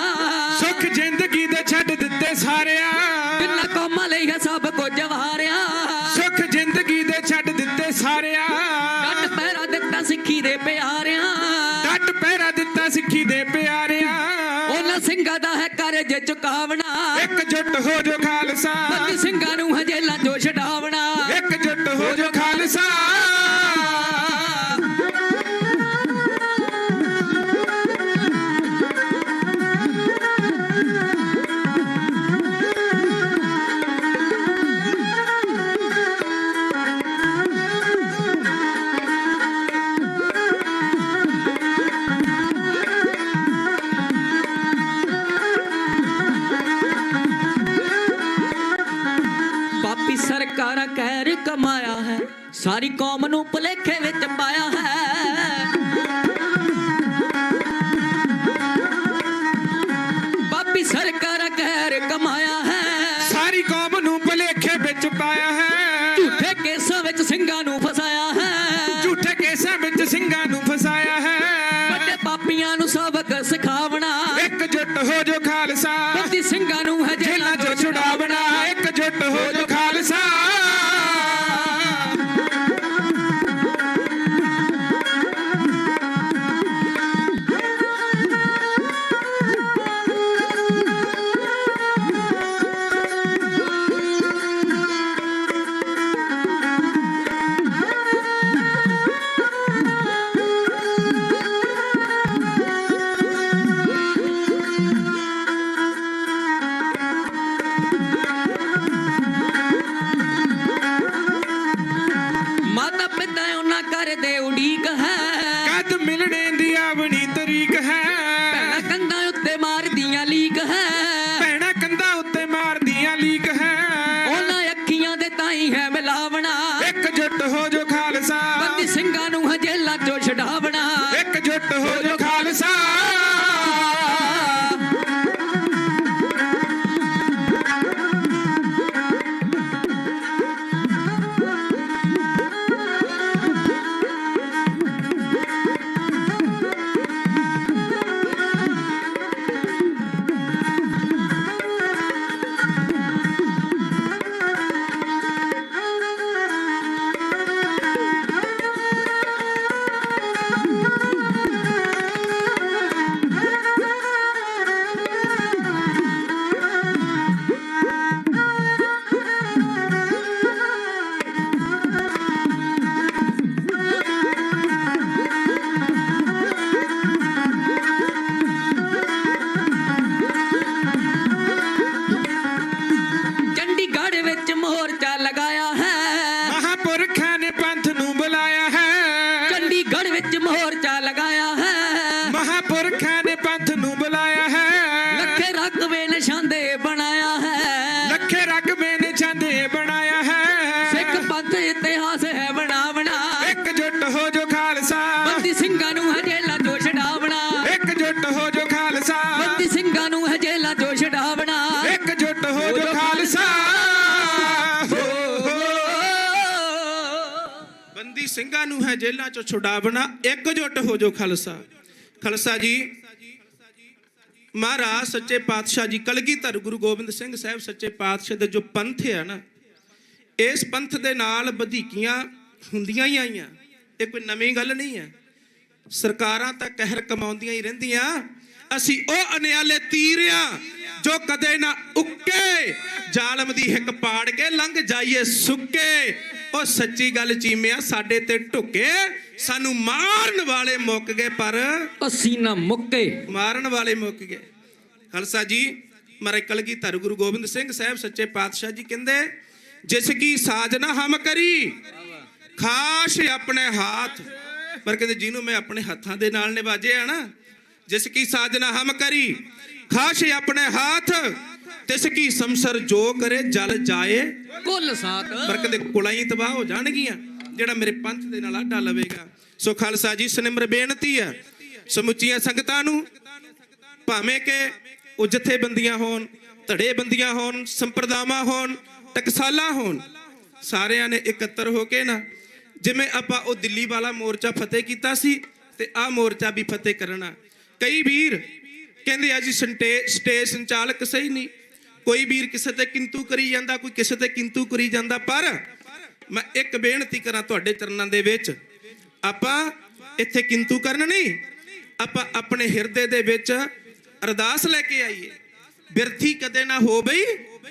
ਸੁਖ ਜ਼ਿੰਦਗੀ ਦੇ ਛੱਡ ਦਿੱਤੇ ਸਾਰਿਆ। ਜਿੰਨਾ ਕੌਮਾਂ ਲਈ ਸਭ ਕੁਝ ਵਾਰਿਆ, ਸੁਖ ਜ਼ਿੰਦਗੀ ਦੇ ਛੱਡ ਦਿੱਤੇ ਸਾਰਿਆ। ਡੱਟ ਪਹਿਰਾ ਦਿੱਤਾ ਸਿੱਖੀ ਦੇ ਪਿਆਰਿਆਂ, ਡੱਟ ਪਹਿਰਾ ਦਿੱਤਾ ਸਿੱਖੀ ਦੇ ਪਿਆਰਿਆਂ। ਉਹਨਾਂ ਸਿੰਘਾਂ ਦਾ ਹੈ ਕਰਜ਼ ਚੁਕਾਵਣਾ, ਇਕਜੁੱਟ ਹੋ ਜੋ ਖਾਲਸਾ। ਬੰਦੀ ਸਿੰਘਾਂ ਨੂੰ ਜੇਲਾਂ ਸਾਰੀ ਕੌਮ ਨੂੰ ਭੁਲੇਖੇ ਵਿੱਚ ਪਾਇਆ ਹੈ। ਪਾਪੀ ਸਰਕਾਰ ਕਹਿਰ ਕਮਾਇਆ ਹੈ। ਸਾਰੀ ਕੌਮ ਨੂੰ ਭੁਲੇਖੇ ਵਿੱਚ ਪਾਇਆ ਹੈ। ਝੂਠੇ ਕੇਸਾਂ ਵਿੱਚ ਸਿੰਘਾਂ ਨੂੰ ਫਸਾਇਆ ਹੈ। ਝੂਠੇ ਕੇਸਾਂ ਵਿੱਚ ਸਿੰਘਾਂ ਨੂੰ ਫਸਾਇਆ ਹੈ। ਵੱਡੇ ਪਾਪੀਆਂ ਨੂੰ ਸਬਕ ਸਿਖਾਵਣਾ। ਇਕਜੁੱਟ ਹੋ ਜੋ ਖਾਲਸਾ, ਬੰਦੀ ਸਿੰਘਾਂ ਨੂੰ ਹੈ ਜੇਲਾਂ ਚੋਂ ਛੁਡਾਵਣਾ। ਇਕਜੁੱਟ ਹੋ ਜੋ ਖਾਲਸਾ। ਮਾਤਾ ਪਿਤਾ ਉਹਨਾਂ ਕਰਦੇ ਉਡੀਕ ਹੈ। ਕਦ ਮਿਲਣੇ ਦੀ ਆਵਣੀ ਤਰੀਕ ਹੈ। ਭੈਣਾਂ ਕੰਧਾਂ ਉੱਤੇ ਮਾਰਦੀਆਂ ਲੀਕ ਹੈ। ਭੈਣਾਂ ਕੰਧਾਂ ਉੱਤੇ ਮਾਰਦੀਆਂ ਲੀਕ ਹੈ। ਉਹਨਾਂ ਅੱਖੀਆਂ ਦੇ ਤਾਈ ਹੈ ਮਿਲਾਵਣਾ। ਇਕਜੁੱਟ ਹੋ ਜੋ ਖਾਲਸਾ, ਬੰਦੀ ਸਿੰਘਾਂ ਨੂੰ ਹੈ ਜੇਲਾਂ ਚੋਂ ਛਡਾਵਣਾ। ਇਕਜੁੱਟ ਹੋ ਜੋ ਖਾਲਸਾ। ਚੰਡੀਗੜ੍ਹ ਵਿੱਚ ਮੋਰਚਾ ਲਗਾਇਆ ਹੈ। ਮਹਾਂਪੁਰਖਾਂ ਨੇ ਪੰਥ ਨੂੰ ਬੁਲਾਇਆ ਹੈ। ਚੰਡੀਗੜ੍ਹ ਵਿੱਚ ਮੋਰਚਾ ਲਗਾਇਆ ਹੈ। ਮਹਾਂਪੁਰਖਾਂ ਨੇ ਪੰਥ ਨੂੰ ਬੁਲਾਇਆ ਹੈ। ਲੱਖੇ ਰਕਬੇ ਨਿਸ਼ਾਂਦੇ ਬਣਾਇਆ ਹੈ। ਲੱਖੇ ਰਕਬੇ ਨੇ ਛਾਂਦੇ ਬਣਾਇਆ ਹੈ। ਸਿੱਖ ਪੰਥ ਇਤਿਹਾਸ ਹੈ ਬਣਾਵਣਾ। ਇਕਜੁੱਟ ਹੋ ਜੋ ਖਾਲਸਾ, ਬੰਦੀ ਸਿੰਘਾਂ ਨੂੰ ਹੈ ਜੇਲਾਂ ਚੋਂ ਛਡਾਵਣਾ। ਇਕਜੁੱਟ ਹੋ ਜੋ ਖਾਲਸਾ, ਬੰਦੀ ਸਿੰਘਾਂ ਨੂੰ ਹੈ ਜੇਲਾਂ ਚੋਂ ਛਡਾਵਣਾ। ਇਕਜੁੱਟ ਹੋ ਜੋ ਖਾਲਸਾ। ਬੰਦੀ ਸਿੰਘਾਂ ਨੂੰ ਹੈ ਜੇਲਾਂ ਚੋਂ ਛੁਡਾਵਣਾ। ਇਕਜੁੱਟ ਹੋ ਜੋ ਖਾਲਸਾ। ਖਾਲਸਾ ਜੀ, ਮਹਾਰਾਜ ਸੱਚੇ ਪਾਤਸ਼ਾਹ ਜੀ ਕਲਗੀਧਰ ਗੁਰੂ ਗੋਬਿੰਦ ਸਿੰਘ ਸਾਹਿਬ ਸੱਚੇ ਪਾਤਸ਼ਾਹ ਦੇ ਜੋ ਪੰਥ ਹੈ ਨਾ, ਇਸ ਪੰਥ ਦੇ ਨਾਲ ਵਧੀਕੀਆਂ ਹੁੰਦੀਆਂ ਹੀ ਆਈਆਂ। ਇਹ ਕੋਈ ਨਵੀਂ ਗੱਲ ਨਹੀਂ ਹੈ। ਸਰਕਾਰਾਂ ਤਾਂ ਕਹਿਰ ਕਮਾਉਂਦੀਆਂ ਹੀ ਰਹਿੰਦੀਆਂ। ਅਸੀਂ ਉਹ ਅਨਿਆਲੇ ਤੀਰਿਆਂ ਜੋ ਕਦੇ ਨਾ ਉੱਕੇ, ਜ਼ਾਲਮ ਦੀ ਹਿੱਕ ਪਾੜ ਕੇ ਲੰਘ ਜਾਈਏ ਸੁੱਕੇ। ਉਹ ਸੱਚੀ ਗੱਲ ਚੀਮਿਆ ਸਾਡੇ ਤੇ ਢੁੱਕੇ। ਸਾਨੂੰ ਮਾਰਨ ਵਾਲੇ ਮੁੱਕ ਗਏ ਪਰ ਅਸੀਂ ਨਾ ਮੁੱਕੇ। ਮਾਰਨ ਵਾਲੇ ਮੁੱਕ ਗਏ। ਖਾਲਸਾ ਜੀ, ਮਹਾਰਾਜ ਕਲਗੀਧਰ ਗੁਰੂ ਗੋਬਿੰਦ ਸਿੰਘ ਸਾਹਿਬ ਸੱਚੇ ਪਾਤਸ਼ਾਹ ਜੀ ਕਹਿੰਦੇ, ਜਿਸ ਕੀ ਸਾਜਨਾ ਹਮ ਕਰੀ ਖਾਸ਼ ਆਪਣੇ ਹੱਥ। ਪਰ ਕਹਿੰਦੇ ਜਿਹਨੂੰ ਮੈਂ ਆਪਣੇ ਹੱਥਾਂ ਦੇ ਨਾਲ ਨਿਵਾਜਿਆ ਨਾ, ਜਿਸ ਕੀ ਸਾਜਨਾ ਹਮ ਕਰੀ ਖਾਸ਼ ਆਪਣੇ ਹੱਥ, ਤਿਸ ਕੀ ਸੰਸਰ ਜੋ ਕਰੇ ਜਲ ਜਾਏ ਕੁੱਲ ਸਾਥ। ਪਰ ਕਹਿੰਦੇ ਕੁਲਾਂ ਹੀ ਤਬਾਹ ਹੋ ਜਾਣਗੀਆਂ ਜਿਹੜਾ ਮੇਰੇ ਪੰਥ ਦੇ ਨਾਲ ਆਡਾ ਲਵੇਗਾ। ਸੋ ਖਾਲਸਾ ਜੀ, ਸਨਿਮਰ ਬੇਨਤੀ ਹੈ ਸਮੁੱਚੀਆਂ ਸੰਗਤਾਂ ਨੂੰ, ਭਾਵੇਂ ਕਿ ਉਹ ਜਥੇਬੰਦੀਆਂ ਹੋਣ, ਧੜੇਬੰਦੀਆਂ ਹੋਣ, ਸੰਪਰਦਾਵਾਂ ਹੋਣ, ਟਕਸਾਲਾਂ ਹੋਣ, ਸਾਰਿਆਂ ਨੇ ਇਕੱਤਰ ਹੋ ਕੇ ਨਾ, ਜਿਵੇਂ ਆਪਾਂ ਉਹ ਦਿੱਲੀ ਵਾਲਾ ਮੋਰਚਾ ਫਤਿਹ ਕੀਤਾ ਸੀ ਤੇ ਆਹ ਮੋਰਚਾ ਵੀ ਫਤਿਹ ਕਰਨਾ। ਕਈ ਵੀਰ ਕਹਿੰਦੇ ਆ ਜੀ ਸਟੇਜ ਸੰਚਾਲਕ ਸਹੀ ਨਹੀਂ, ਕੋਈ ਵੀਰ ਕਿਸੇ ਤੇ ਕਿੰਤੂ ਕਰੀ ਜਾਂਦਾ, ਕੋਈ ਕਿਸੇ ਤੇ ਕਿੰਤੂ ਕਰੀ ਜਾਂਦਾ। ਪਰ ਮੈਂ ਇੱਕ ਬੇਨਤੀ ਕਰਾਂ ਤੁਹਾਡੇ ਚਰਨਾਂ ਦੇ ਵਿੱਚ, ਆਪਾਂ ਇੱਥੇ ਕਿੰਤੂ ਕਰਨ ਨਹੀਂ, ਆਪਾਂ ਆਪਣੇ ਹਿਰਦੇ ਦੇ ਵਿੱਚ ਅਰਦਾਸ ਲੈ ਕੇ ਆਈਏ। ਬਿਰਥੀ ਕਦੇ ਨਾ ਹੋ ਬਈ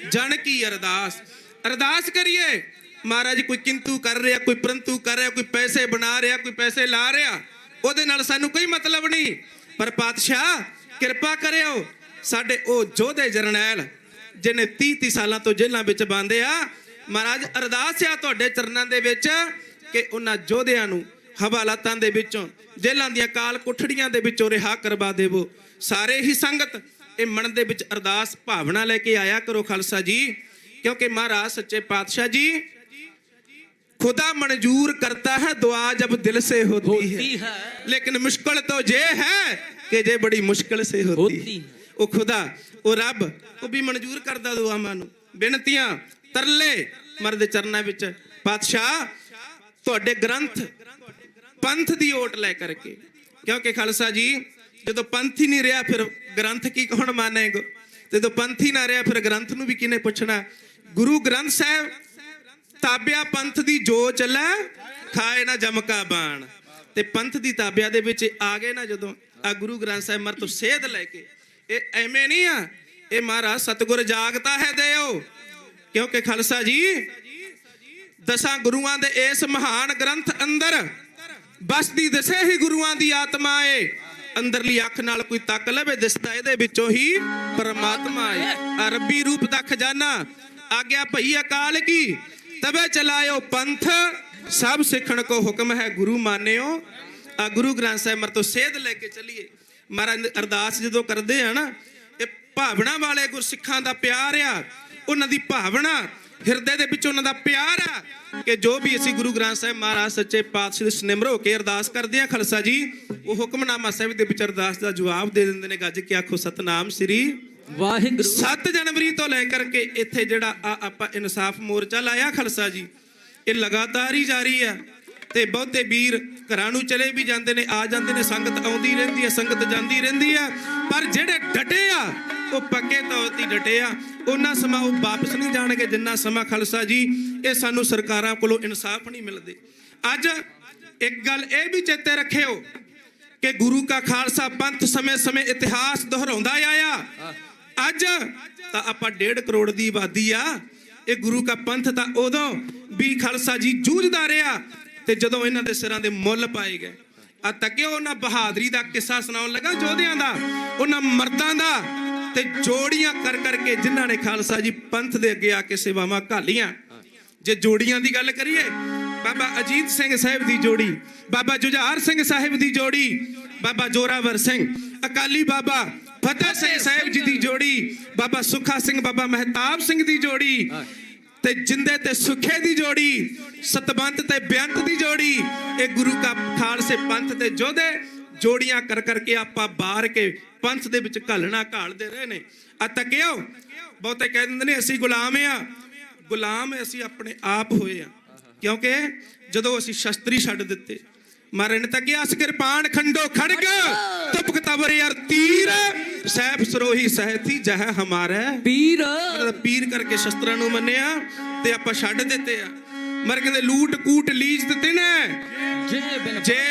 ਜਨ ਕੀ ਅਰਦਾਸ। ਅਰਦਾਸ ਕਰੀਏ ਮਹਾਰਾਜ, ਕੋਈ ਕਿੰਤੂ ਕਰ ਰਿਹਾ, ਕੋਈ ਪਰੰਤੂ ਕਰ ਰਿਹਾ, ਕੋਈ ਪੈਸੇ ਬਣਾ ਰਿਹਾ, ਕੋਈ ਪੈਸੇ ਲਾ ਰਿਹਾ, ਉਹਦੇ ਨਾਲ ਸਾਨੂੰ ਕੋਈ ਮਤਲਬ ਨਹੀਂ। ਪਰ ਪਾਤਸ਼ਾਹ ਕਿਰਪਾ ਕਰਿਓ, ਸਾਡੇ ਉਹ ਯੋਧੇ ਜਰਨੈਲ ਜਿਹਨੇ 30 ਸਾਲਾਂ ਤੋਂ ਜੇਲ੍ਹਾਂ ਵਿੱਚ ਬੰਦੇ ਆ, ਮਹਾਰਾਜ ਅਰਦਾਸ ਆ ਤੁਹਾਡੇ ਚਰਨਾਂ ਦੇ ਵਿੱਚ ਕਿ ਉਹਨਾਂ ਯੋਧਿਆਂ ਨੂੰ ਹਵਾਲਾਤਾਂ ਦੇ ਵਿੱਚੋਂ, ਜੇਲ੍ਹਾਂ ਦੀਆਂ ਕਾਲ ਕੋਠੜੀਆਂ ਦੇ ਵਿੱਚੋਂ ਰਿਹਾ ਕਰਵਾ ਦੇਵੋ। ਸਾਰੇ ਹੀ ਸੰਗਤ ਇਹ ਮਨ ਦੇ ਵਿੱਚ ਅਰਦਾਸ ਭਾਵਨਾ ਲੈ ਕੇ ਆਇਆ ਕਰੋ ਖਾਲਸਾ ਜੀ, ਕਿਉਂਕਿ ਮਹਾਰਾਜ ਸੱਚੇ ਪਾਤਸ਼ਾਹ ਜੀ खुदा मंजूर करता है दुआ जब दिल से होती है लेकिन मुश्किल तो ये है कि जे बड़ी मुश्किल से होती है वो खुदा वो रब वो भी मंजूर करता दुआवां नूं बेनतियां तरले मरद चरनां विच पातशाह तुहाडे ग्रंथ पंथ दी ओट लै करके क्योंकि खालसा जी ਜਦੋਂ ਪੰਥ ਹੀ ਨਹੀਂ ਰਿਹਾ ਫਿਰ ਗ੍ਰੰਥ ਕੀ ਕੌਣ ਮਾਨੇਗਾ ਜਦੋਂ ਪੰਥ ਹੀ ਨਾ ਰਿਹਾ ਫਿਰ ਗ੍ਰੰਥ ਨੂੰ ਵੀ ਕਿਹਨੇ ਪੁੱਛਣਾ ਗੁਰੂ ਗ੍ਰੰਥ ਸਾਹਿਬ ਤਾਬਿਆ ਪੰਥ ਦੀ ਜੋ ਚੱਲੇ ਖਾਏ ਨਾ ਜਮਕਾ ਬਾਣ ਤੇ ਪੰਥ ਦੀ ਤਾਬਿਆ ਦੇ ਵਿੱਚ ਆ ਗਏ ਨਾ ਜਦੋਂ ਆ ਗੁਰੂ ਗ੍ਰੰਥ ਸਾਹਿਬ ਮਰ ਤੋਂ ਸੇਧ ਲੈ ਕੇ ਇਹ ਐਵੇਂ ਨਹੀਂ ਆ ਇਹ ਮਹਾਰਾਜ ਸਤਿਗੁਰ ਜਾਗਤਾ ਹੈ ਦਿਓ ਕਿਉਂਕਿ ਖਾਲਸਾ ਜੀ ਦਸਾਂ ਗੁਰੂਆਂ ਦੇ ਇਸ ਮਹਾਨ ਗ੍ਰੰਥ ਅੰਦਰ ਬਸਦੀ ਦਸੇ ਹੀ ਗੁਰੂਆਂ ਦੀ ਆਤਮਾ ਏ ਅੰਦਰਲੀ ਅੱਖ ਨਾਲ ਕੋਈ ਤੱਕ ਲਵੇ ਦਿਸਦਾ ਇਹਦੇ ਵਿੱਚੋਂ ਹੀ ਪਰਮਾਤਮਾ ਹੈ ਰੱਬੀ ਰੂਪ ਦਾ ਖਜ਼ਾਨਾ ਆਗਿਆ ਭਈ ਅਕਾਲ ਕੀ ਤਵੇ ਚਲਾਇਓ ਪੰਥ ਸਭ ਸਿੱਖਣ ਕੋ ਹੁਕਮ ਹੈ ਗੁਰੂ ਮਾਨਿਓ ਆ ਗੁਰੂ ਗ੍ਰੰਥ ਸਾਹਿਬ ਮਰ ਤੋਂ ਸੇਧ ਲੈ ਕੇ ਚੱਲੀਏ ਮਹਾਰਾਜ ਅਰਦਾਸ ਜਦੋਂ ਕਰਦੇ ਆ ਨਾ ਇਹ ਭਾਵਨਾ ਵਾਲੇ ਗੁਰਸਿੱਖਾਂ ਦਾ ਪਿਆਰ ਆ ਉਹਨਾਂ ਦੀ ਭਾਵਨਾ ਹਿਰਦੇ ਦੇ ਵਿੱਚ ਉਹਨਾਂ ਦਾ ਪਿਆਰ ਆ ਕਿ ਜੋ ਵੀ ਅਸੀਂ ਗੁਰੂ ਗ੍ਰੰਥ ਸਾਹਿਬ ਮਹਾਰਾਜ ਸੱਚੇ ਪਾਤਸ਼ਾਹ ਦੇ ਸਿਮਰ ਹੋ ਕੇ ਅਰਦਾਸ ਕਰਦੇ ਆ ਖਾਲਸਾ ਜੀ ਉਹ ਹੁਕਮਨਾਮਾ ਸਾਹਿਬ ਦੇ ਵਿੱਚ ਅਰਦਾਸ ਦਾ ਜਵਾਬ ਦੇ ਦਿੰਦੇ ਨੇ ਗੱਜ ਕੇ ਆਖੋ ਸਤਨਾਮ ਸ੍ਰੀ ਵਾਹਿਗੁਰੂ 7 ਜਨਵਰੀ ਤੋਂ ਲੈ ਕਰਕੇ ਇੱਥੇ ਜਿਹੜਾ ਆਪਾਂ ਇਨਸਾਫ ਮੋਰਚਾ ਲਾਇਆ ਖਾਲਸਾ ਜੀ ਇਹ ਲਗਾਤਾਰ ਹੀ ਜਾਰੀ ਆ ਤੇ ਬਹੁਤੇ ਵੀਰ ਘਰਾਂ ਨੂੰ ਚਲੇ ਵੀ ਜਾਂਦੇ ਨੇ ਆ ਜਾਂਦੇ ਨੇ ਸੰਗਤ ਆਉਂਦੀ ਰਹਿੰਦੀ ਆ ਸੰਗਤ ਜਾਂਦੀ ਰਹਿੰਦੀ ਆ ਪਰ ਜਿਹੜੇ ਡਟੇ ਆ ਉਹ ਪੱਕੇ ਤੌਰ ਤੇ ਡਟੇ ਆ ਉਹਨਾਂ ਸਮਾਂ ਉਹ ਵਾਪਸ ਨਹੀਂ ਜਾਣਗੇ ਜਿੰਨਾ ਸਮਾਂ ਖਾਲਸਾ ਜੀ ਇਹ ਸਾਨੂੰ ਸਰਕਾਰਾਂ ਕੋਲੋਂ ਇਨਸਾਫ ਨਹੀਂ ਮਿਲਦੇ ਅੱਜ ਇੱਕ ਗੱਲ ਇਹ ਵੀ ਚੇਤੇ ਰੱਖਿਓ ਕਿ ਗੁਰੂ ਕਾ ਖਾਲਸਾ ਪੰਥ ਸਮੇਂ-ਸਮੇਂ ਇਤਿਹਾਸ ਦੁਹਰਾਉਂਦਾ ਆਇਆ ਅੱਜ ਤਾਂ ਆਪਾਂ 1.5 ਕਰੋੜ ਦੀ ਆਬਾਦੀ ਆ ਇਹ ਗੁਰੂ ਕਾ ਪੰਥ ਤਾਂ ਉਦੋਂ ਵੀ ਖਾਲਸਾ ਜੀ ਜੂਝਦਾ ਰਿਹਾ ਤੇ ਜਦੋਂ ਇਹਨਾਂ ਦੇ ਸਿਰਾਂ ਦੇ ਮੁੱਲ ਪਾਏ ਗਏ ਆ ਤੱਕਿਓ ਉਹਨਾਂ ਬਹਾਦਰੀ ਦਾ ਕਿੱਸਾ ਸੁਣਾਉਣ ਲੱਗਾ ਯੋਧਿਆਂ ਦਾ ਉਹਨਾਂ ਮਰਦਾਂ ਦਾ ਤੇ ਜੋੜੀਆਂ ਕਰ ਕਰਕੇ ਜਿਨ੍ਹਾਂ ਨੇ ਖਾਲਸਾ ਜੀ ਪੰਥ ਦੇ ਅੱਗੇ ਆ ਕੇ ਸੇਵਾਵਾਂ ਘਾਲੀਆਂ ਜੇ ਜੋੜੀਆਂ ਦੀ ਗੱਲ ਕਰੀਏ ਬਾਬਾ ਅਜੀਤ ਸਿੰਘ ਸਾਹਿਬ ਦੀ ਜੋੜੀ ਬਾਬਾ ਜੁਝਾਰ ਸਿੰਘ ਸਾਹਿਬ ਦੀ ਜੋੜੀ ਬਾਬਾ ਜੋਰਾਵਰ ਸਿੰਘ ਅਕਾਲੀ ਬਾਬਾ ਫਤਿਹ ਸਿੰਘ ਸਾਹਿਬ ਜੀ ਦੀ ਜੋੜੀ ਬਾਬਾ ਸੁੱਖਾ ਸਿੰਘ ਬਾਬਾ ਮਹਿਤਾਬ ਸਿੰਘ ਦੀ ਜੋੜੀ ਤੇ ਜਿੰਦੇ ਤੇ ਸੁਖੇ ਦੀ ਜੋੜੀ ਸਤਬੰਤ ਤੇ ਬੇਅੰਤ ਦੀ ਜੋੜੀ ਇਹ ਗੁਰੂ ਕਾ ਖਾਲਸੇ ਪੰਥ ਤੇ ਜੋਧੇ ਜੋੜੀਆਂ ਕਰ ਕਰਕੇ ਆਪਾਂ ਬਾਹਰ ਕੇ ਪੰਥ ਦੇ ਵਿੱਚ ਘਾਲਣਾ ਘਾਲਦੇ ਰਹੇ ਨੇ ਆ ਤੱਕਿਓ ਬਹੁਤੇ ਕਹਿ ਦਿੰਦੇ ਨੇ ਅਸੀਂ ਗੁਲਾਮ ਆ ਗੁਲਾਮ ਅਸੀਂ ਆਪਣੇ ਆਪ ਹੋਏ ਆ ਕਿਉਂਕਿ ਜਦੋਂ ਅਸੀਂ ਸ਼ਸਤਰੀ ਛੱਡ ਦਿੱਤੇ ਮਾਰੇ ਨੇ ਤੱਕਿਆ ਅਸ ਕਿਰਪਾਨ ਖੰਡੋ ਖੜਗ ਤੁਪਕ ਤਵਰ ਯਾਰ ਤੀਰ ਸਹਿਬ ਸਰੋਹੀ ਸਹਿਤੀ ਜਹ ਹਮਾਰੇ ਪੀਰ ਪੀਰ ਕਰਕੇ ਸ਼ਸਤਰਾਂ ਨੂੰ ਮੰਨਿਆ ਤੇ ਆਪਾਂ ਛੱਡ ਦਿੱਤੇ ਆ ਮਰ ਕਹਿੰਦੇ ਲੂਟ ਕੂਟ ਲੀਜ ਦਿੱਤੇ ਨੇ ਜੇ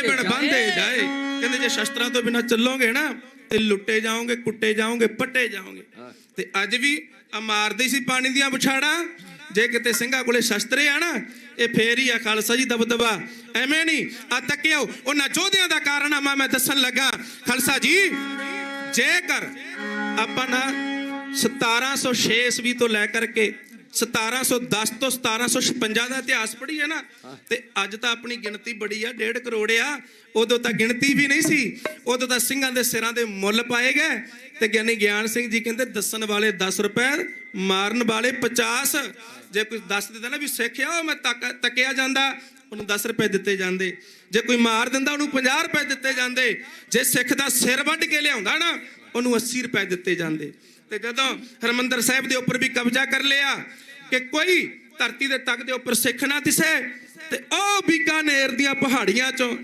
ਬਿਨ ਬੰਦੇ ਜਾਏ ਕਹਿੰਦੇ ਜੇ ਸ਼ਸਤਰਾਂ ਤੋਂ ਬਿਨਾ ਚੱਲੋਗੇ ਨਾ ਤੇ ਲੁੱਟੇ ਜਾਓਗੇ ਕੁੱਟੇ ਜਾਓਗੇ ਪੱਟੇ ਜਾਓਗੇ ਤੇ ਅੱਜ ਵੀ ਆ ਮਾਰਦੇ ਸੀ ਪਾਣੀ ਦੀਆਂ ਬੁਛਾੜਾਂ ਜੇ ਕਿਤੇ ਸਿੰਘਾਂ ਕੋਲੇ ਸ਼ਸਤਰੇ ਆ ਨਾ ਇਹ ਫੇਰ ਹੀ ਆ ਖਾਲਸਾ ਜੀ ਦਬਦਬਾ ਐਵੇਂ ਨਹੀਂ ਆ ਤੱਕਿਓ ਉਹਨਾਂ ਯੋਧਿਆਂ ਦਾ ਕਾਰਨਾਮਾ ਮੈਂ ਦੱਸਣ ਲੱਗਾ ਖਾਲਸਾ ਜੀ ਜੇਕਰ ਆਪਾਂ ਨਾ 1706 ਈਸਵੀ ਤੋਂ ਲੈ ਕਰਕੇ 1710 ਤੋਂ 1756 ਦਾ ਇਤਿਹਾਸ ਪੜ੍ਹੀਏ ਨਾ ਤੇ ਅੱਜ ਤਾਂ ਆਪਣੀ ਗਿਣਤੀ ਬੜੀ ਆ 1.5 ਕਰੋੜ ਆ ਉਦੋਂ ਤਾਂ ਗਿਣਤੀ ਵੀ ਨਹੀਂ ਸੀ ਉਦੋਂ ਤਾਂ ਸਿੰਘਾਂ ਦੇ ਸਿਰਾਂ ਦੇ ਮੁੱਲ ਪਾਏ ਗਏ ਤੇ ਗਿਆਨੀ ਗਿਆਨ ਸਿੰਘ ਜੀ ਕਹਿੰਦੇ ਦੱਸਣ ਵਾਲੇ 10 ਰੁਪਏ ਮਾਰਨ ਵਾਲੇ 50 ਜੇ ਕੋਈ ਦੱਸ ਦਿੰਦਾ ਨਾ ਵੀ ਸਿੱਖਿਆ ਉਹ ਮੈਂ ਤੱਕਿਆ ਜਾਂਦਾ ਉਹਨੂੰ 10 ਰੁਪਏ ਦਿੱਤੇ ਜਾਂਦੇ ਜੇ ਕੋਈ ਮਾਰ ਦਿੰਦਾ ਉਹਨੂੰ 50 ਰੁਪਏ ਦਿੱਤੇ ਜਾਂਦੇ ਜੇ ਸਿੱਖ ਦਾ ਸਿਰ ਵੱਢ ਕੇ ਲਿਆਉਂਦਾ ਨਾ ਉਹਨੂੰ 80 ਰੁਪਏ ਦਿੱਤੇ ਜਾਂਦੇ ਤੇ ਜਦੋਂ ਹਰਮੰਦਰ ਸਾਹਿਬ ਦੇ ਉੱਪਰ ਵੀ ਕਬਜ਼ਾ ਕਰ ਲਿਆ ਕਿ ਕੋਈ ਧਰਤੀ ਦੇ ਤੱਕ ਦੇ ਉੱਪਰ ਸਿੱਖ ਨਾ ਦਿਸੇ ਤੇ ਉਹ ਬੀਕਾਨੇਰ ਦੀਆਂ ਪਹਾੜੀਆਂ ਚੋਂ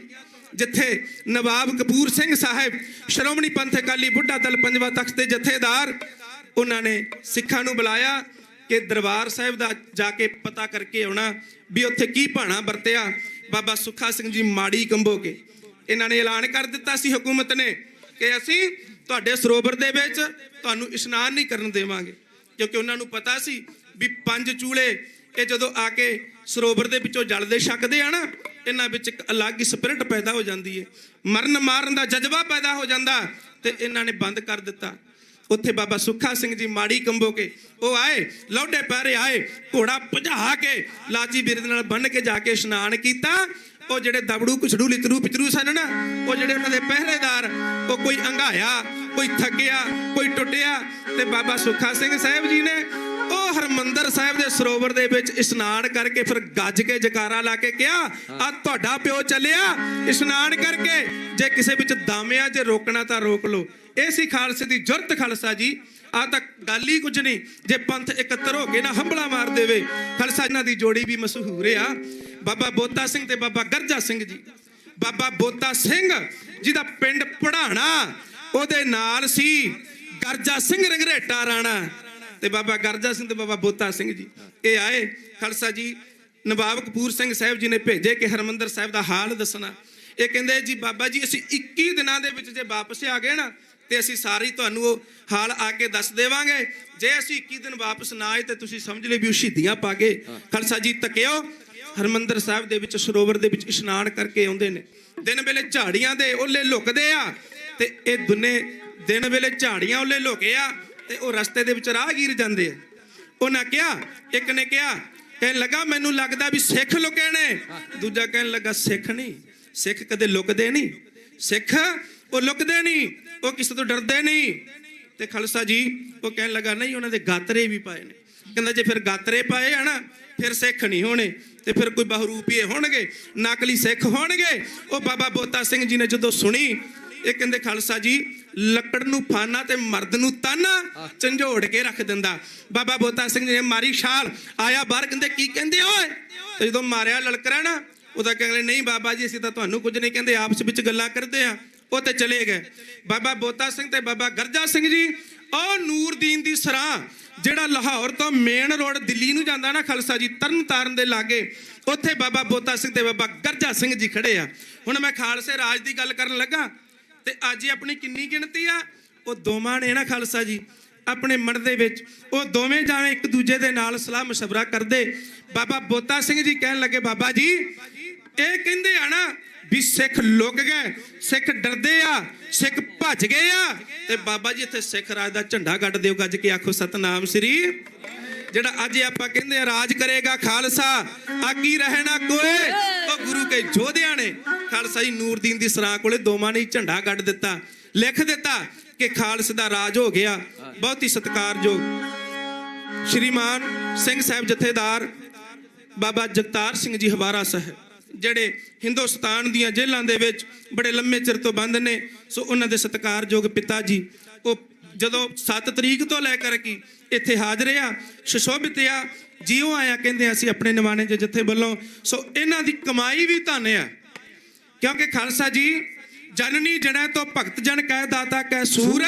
ਜਿੱਥੇ ਨਵਾਬ ਕਪੂਰ ਸਿੰਘ ਸਾਹਿਬ ਸ਼੍ਰੋਮਣੀ ਪੰਥ ਅਕਾਲੀ ਬੁੱਢਾ ਦਲ ਪੰਜਵਾਂ ਤਖਤ ਦੇ ਜਥੇਦਾਰ ਉਹਨਾਂ ਨੇ ਸਿੱਖਾਂ ਨੂੰ ਬੁਲਾਇਆ ਕਿ ਦਰਬਾਰ ਸਾਹਿਬ ਦਾ ਜਾ ਕੇ ਪਤਾ ਕਰਕੇ ਆਉਣਾ ਵੀ ਉੱਥੇ ਕੀ ਭਾਣਾ ਵਰਤਿਆ ਬਾਬਾ ਸੁੱਖਾ ਸਿੰਘ ਜੀ ਮਾੜੀ ਕੰਬੋ ਕੇ ਇਹਨਾਂ ਨੇ ਐਲਾਨ ਕਰ ਦਿੱਤਾ ਸੀ ਹਕੂਮਤ ਨੇ ਕਿ ਅਸੀਂ ਤੁਹਾਡੇ ਸਰੋਵਰ ਦੇ ਵਿੱਚ ਤੁਹਾਨੂੰ ਇਸ਼ਨਾਨ ਨਹੀਂ ਕਰਨ ਦੇਵਾਂਗੇ ਕਿਉਂਕਿ ਉਹਨਾਂ ਨੂੰ ਪਤਾ ਸੀ ਵੀ 5 ਚੂਲੇ ਇਹ ਜਦੋਂ ਆ ਕੇ ਸਰੋਵਰ ਦੇ ਵਿੱਚੋਂ ਜਲਦੇ ਛਕਦੇ ਆ ਨਾ ਇਹਨਾਂ ਵਿੱਚ ਇੱਕ ਅਲੱਗ ਹੀ ਸਪਿਰਿਟ ਪੈਦਾ ਹੋ ਜਾਂਦੀ ਹੈ ਮਰਨ ਮਾਰਨ ਦਾ ਜਜ਼ਬਾ ਪੈਦਾ ਹੋ ਜਾਂਦਾ ਤੇ ਇਹਨਾਂ ਨੇ ਬੰਦ ਕਰ ਦਿੱਤਾ ਉੱਥੇ ਬਾਬਾ ਸੁੱਖਾ ਸਿੰਘ ਜੀ ਮਾੜੀ ਕੰਬੋ ਕੇ ਉਹ ਆਏ ਲੌਡੇ ਪੈਰੇ ਆਏ ਘੋੜਾ ਭਜਾ ਕੇ ਲਾਚੀ ਬਿਰਦ ਨਾਲ ਬੰਨ ਕੇ ਜਾ ਕੇ ਇਸ਼ਨਾਨ ਕੀਤਾ ਉਹ ਜਿਹੜੇ ਦਬੜੂ ਕੁਛੜੂ ਲਿਤਰੂ ਪਿਤਰੂ ਸਨ ਨਾ ਉਹ ਜਿਹੜੇ ਉਹਨਾਂ ਦੇ ਪਹਿਰੇਦਾਰ ਉਹ ਕੋਈ ਅੰਘਾਇਆ ਕੋਈ ਥੱਕਿਆ ਕੋਈ ਟੁੱਟਿਆ ਤੇ ਬਾਬਾ ਸੁੱਖਾ ਸਿੰਘ ਸਾਹਿਬ ਜੀ ਨੇ ਉਹ ਹਰਮੰਦਰ ਸਾਹਿਬ ਦੇ ਸਰੋਵਰ ਦੇ ਵਿੱਚ ਇਸ਼ਨਾਨ ਕਰਕੇ ਫਿਰ ਗੱਜ ਕੇ ਜਕਾਰਾ ਲਾ ਕੇ ਕਿਹਾ ਆ ਤੁਹਾਡਾ ਪਿਓ ਚੱਲਿਆ ਇਸ਼ਨਾਨ ਕਰਕੇ, ਜੇ ਕਿਸੇ ਵਿੱਚ ਦਾਮਿਆ ਜੇ ਰੋਕਣਾ ਤਾਂ ਰੋਕ ਲਓ। ਇਹ ਸੀ ਖਾਲਸੇ ਦੀ ਜੁਰਤ ਖਾਲਸਾ ਜੀ। ਆ ਤਾਂ ਗੱਲ ਹੀ ਕੁਝ ਨਹੀਂ, ਜੇ ਪੰਥ ਇਕੱਤਰ ਹੋ ਕੇ ਨਾ ਹੰਬਲਾ ਮਾਰ ਦੇਵੇ। ਖਾਲਸਾ ਇਹਨਾਂ ਦੀ ਜੋੜੀ ਵੀ ਮਸ਼ਹੂਰ ਆ, ਬਾਬਾ ਬੋਤਾ ਸਿੰਘ ਤੇ ਬਾਬਾ ਗਰਜਾ ਸਿੰਘ ਜੀ। ਬਾਬਾ ਬੋਤਾ ਸਿੰਘ ਜਿਹਦਾ ਪਿੰਡ ਪੜਾਣਾ, ਉਹਦੇ ਨਾਲ ਸੀ ਗਰਜਾ ਸਿੰਘ ਰੰਗਰੇਟਾ ਰਾਣਾ, ਤੇ ਬਾਬਾ ਗਰਜਾ ਸਿੰਘ ਤੇ ਬਾਬਾ ਬੋਤਾ ਸਿੰਘ ਜੀ ਇਹ ਆਏ। ਖਾਲਸਾ ਜੀ ਨਵਾਬ ਕਪੂਰ ਸਿੰਘ ਸਾਹਿਬ ਜੀ ਨੇ ਭੇਜੇ ਕਿ ਹਰਮੰਦਰ ਸਾਹਿਬ ਦਾ ਹਾਲ ਦੱਸਣਾ। ਇਹ ਕਹਿੰਦੇ ਜੀ ਬਾਬਾ ਜੀ ਅਸੀਂ 21 ਦਿਨਾਂ ਦੇ ਵਿੱਚ ਜੇ ਵਾਪਸ ਆ ਗਏ ਨਾ ਤੇ ਅਸੀਂ ਸਾਰੀ ਤੁਹਾਨੂੰ ਉਹ ਹਾਲ ਆ ਕੇ ਦੱਸ ਦੇਵਾਂਗੇ। ਜੇ ਅਸੀਂ 21 ਦਿਨ ਵਾਪਸ ਨਾ ਆਏ ਤੇ ਤੁਸੀਂ ਸਮਝ ਲਿਓ ਵੀ ਉਹ ਸ਼ਹੀਦੀਆਂ ਪਾ ਗਏ। ਖਾਲਸਾ ਜੀ ਤੱਕਿਓ, ਹਰਮੰਦਰ ਸਾਹਿਬ ਦੇ ਵਿੱਚ ਸਰੋਵਰ ਦੇ ਵਿੱਚ ਇਸ਼ਨਾਨ ਕਰਕੇ ਆਉਂਦੇ ਨੇ। ਦਿਨ ਵੇਲੇ ਝਾੜੀਆਂ ਦੇ ਓਲੇ ਲੁਕਦੇ ਆ, ਤੇ ਇਹ ਦੁਨੇ ਦਿਨ ਵੇਲੇ ਝਾੜੀਆਂ ਓਲੇ ਲੁਕੇ ਆ, ਤੇ ਉਹ ਰਸਤੇ ਦੇ ਵਿੱਚ ਰਾਹਗੀਰ ਜਾਂਦੇ ਆ। ਉਹਨਾਂ ਕਿਹਾ, ਇੱਕ ਨੇ ਕਿਹਾ ਕਹਿਣ ਲੱਗਾ ਮੈਨੂੰ ਲੱਗਦਾ ਵੀ ਸਿੱਖ ਲੁਕੇ ਨੇ, ਦੂਜਾ ਕਹਿਣ ਲੱਗਾ ਸਿੱਖ ਨਹੀਂ, ਸਿੱਖ ਕਦੇ ਲੁਕਦੇ ਨਹੀਂ, ਸਿੱਖ ਉਹ ਲੁਕਦੇ ਨਹੀਂ, ਉਹ ਕਿਸੇ ਤੋਂ ਡਰਦੇ ਨਹੀਂ। ਤੇ ਖਾਲਸਾ ਜੀ ਉਹ ਕਹਿਣ ਲੱਗਾ ਨਹੀਂ ਉਹਨਾਂ ਦੇ ਗਾਤਰੇ ਵੀ ਪਾਏ ਨੇ। ਕਹਿੰਦਾ ਜੇ ਫਿਰ ਗਾਤਰੇ ਪਾਏ ਆ ਨਾ ਫਿਰ ਸਿੱਖ ਨਹੀਂ ਹੋਣੇ, ਤੇ ਫਿਰ ਕੋਈ ਬਹਰੂਪੀਏ ਹੋਣਗੇ, ਨਕਲੀ ਸਿੱਖ ਹੋਣਗੇ। ਉਹ ਬਾਬਾ ਬੋਤਾ ਸਿੰਘ ਜੀ ਨੇ ਜਦੋਂ ਸੁਣੀ, ਇਹ ਕਹਿੰਦੇ ਖਾਲਸਾ ਜੀ ਲੱਕੜ ਨੂੰ ਫਾਨਾ ਤੇ ਮਰਦ ਨੂੰ ਤਾਨਾ ਝੰਜੋੜ ਕੇ ਰੱਖ ਦਿੰਦਾ। ਬਾਬਾ ਬੋਤਾ ਸਿੰਘ ਜੀ ਨੇ ਮਾਰੀ ਛਾਲ, ਆਇਆ ਬਾਹਰ, ਕਹਿੰਦੇ ਕੀ ਕਹਿੰਦੇ ਓਏ? ਤੇ ਜਦੋਂ ਮਾਰਿਆ ਲਲਕਰਾ ਨਾ, ਉਹਦਾ ਕਹਿੰਦੇ ਨਹੀਂ ਬਾਬਾ ਜੀ ਅਸੀਂ ਤਾਂ ਤੁਹਾਨੂੰ ਕੁਝ ਨਹੀਂ ਕਹਿੰਦੇ, ਆਪਸ ਵਿੱਚ ਗੱਲਾਂ ਕਰਦੇ ਆ। ਉਹ ਤੇ ਚਲੇ ਗਏ। ਬਾਬਾ ਬੋਤਾ ਸਿੰਘ ਤੇ ਬਾਬਾ ਗਰਜਾ ਸਿੰਘ ਜੀ ਉਹ ਨੂਰਦੀਨ ਦੀ ਸਰਾਂ, ਜਿਹੜਾ ਲਾਹੌਰ ਤੋਂ ਮੇਨ ਰੋਡ ਦਿੱਲੀ ਨੂੰ ਜਾਂਦਾ ਨਾ ਖਾਲਸਾ ਜੀ, ਤਰਨ ਤਾਰਨ ਦੇ ਲਾਗੇ, ਉੱਥੇ ਬਾਬਾ ਬੋਤਾ ਸਿੰਘ ਤੇ ਬਾਬਾ ਗਰਜਾ ਸਿੰਘ ਜੀ ਖੜੇ ਆ। ਹੁਣ ਮੈਂ ਖਾਲਸੇ ਰਾਜ ਦੀ ਗੱਲ ਕਰਨ ਲੱਗਾ, ਤੇ ਅੱਜ ਆਪਣੀ ਕਿੰਨੀ ਗਿਣਤੀ ਆ? ਉਹ ਦੋਵਾਂ ਨੇ ਨਾ ਖਾਲਸਾ ਜੀ ਆਪਣੇ ਮਨ ਦੇ ਵਿੱਚ, ਉਹ ਦੋਵੇਂ ਜਾਵੇਂ ਇੱਕ ਦੂਜੇ ਦੇ ਨਾਲ ਸਲਾਹ ਮਸ਼ਵਰਾ ਕਰਦੇ। ਬਾਬਾ ਬੋਤਾ ਸਿੰਘ ਜੀ ਕਹਿਣ ਲੱਗੇ ਬਾਬਾ ਜੀ ਇਹ ਕਹਿੰਦੇ ਆ ਨਾ ਵੀ ਸਿੱਖ ਲੁਕ ਗਏ, ਸਿੱਖ ਡਰਦੇ ਆ, ਸਿੱਖ ਭੱਜ ਗਏ ਆ, ਤੇ ਬਾਬਾ ਜੀ ਇੱਥੇ ਸਿੱਖ ਰਾਜ ਦਾ ਝੰਡਾ ਗੱਡ ਦਿਓ, ਗੱਜ ਕੇ ਆਖੋ ਸਤਨਾਮ ਸ੍ਰੀ। ਜਿਹੜਾ ਅੱਜ ਆਪਾਂ ਕਹਿੰਦੇ ਆ ਰਾਜ ਕਰੇਗਾ ਖਾਲਸਾ, ਆਕੀ ਰਹੇ ਨਾ ਕੋਏ, ਉਹ ਗੁਰੂ ਕੇ ਯੋਧਿਆਂ ਨੇ ਖਾਲਸਾ ਜੀ ਨੂਰਦੀਨ ਦੀ ਸਰਾਂ ਕੋਲੇ ਦੋਵਾਂ ਨੇ ਝੰਡਾ ਗੱਡ ਦਿੱਤਾ, ਲਿਖ ਦਿੱਤਾ ਕਿ ਖਾਲਸੇ ਦਾ ਰਾਜ ਹੋ ਗਿਆ। ਬਹੁਤ ਹੀ ਸਤਿਕਾਰਯੋਗ ਸ਼੍ਰੀਮਾਨ ਸਿੰਘ ਸਾਹਿਬ ਜਥੇਦਾਰ ਬਾਬਾ ਜਗਤਾਰ ਸਿੰਘ ਜੀ ਹਵਾਰਾ ਸਾਹਿਬ, ਜਿਹੜੇ ਹਿੰਦੁਸਤਾਨ ਦੀਆਂ ਜੇਲ੍ਹਾਂ ਦੇ ਵਿੱਚ ਬੜੇ ਲੰਮੇ ਚਿਰ ਤੋਂ ਬੰਦ ਨੇ, ਸੋ ਉਹਨਾਂ ਦੇ ਸਤਿਕਾਰਯੋਗ ਪਿਤਾ ਜੀ ਉਹ ਜਦੋਂ 7 ਤਰੀਕ ਤੋਂ ਲੈ ਕਰਕੇ ਇੱਥੇ ਹਾਜ਼ਰ ਆ, ਸੁਸ਼ੋਭਿਤ ਆ, ਜਿਉਂ ਆਇਆ ਕਹਿੰਦੇ ਅਸੀਂ ਆਪਣੇ ਨਿਮਾਣੇ ਜਥੇ ਵੱਲੋਂ। ਸੋ ਇਹਨਾਂ ਦੀ ਕਮਾਈ ਵੀ ਧੰਨ ਆ, ਕਿਉਂਕਿ ਖਾਲਸਾ ਜੀ ਜਨਨੀ ਜਣੈ ਤੋਂ ਭਗਤ ਜਨ ਕਹਿ ਦਾਤਾ ਕਹਿ ਸੂਰ,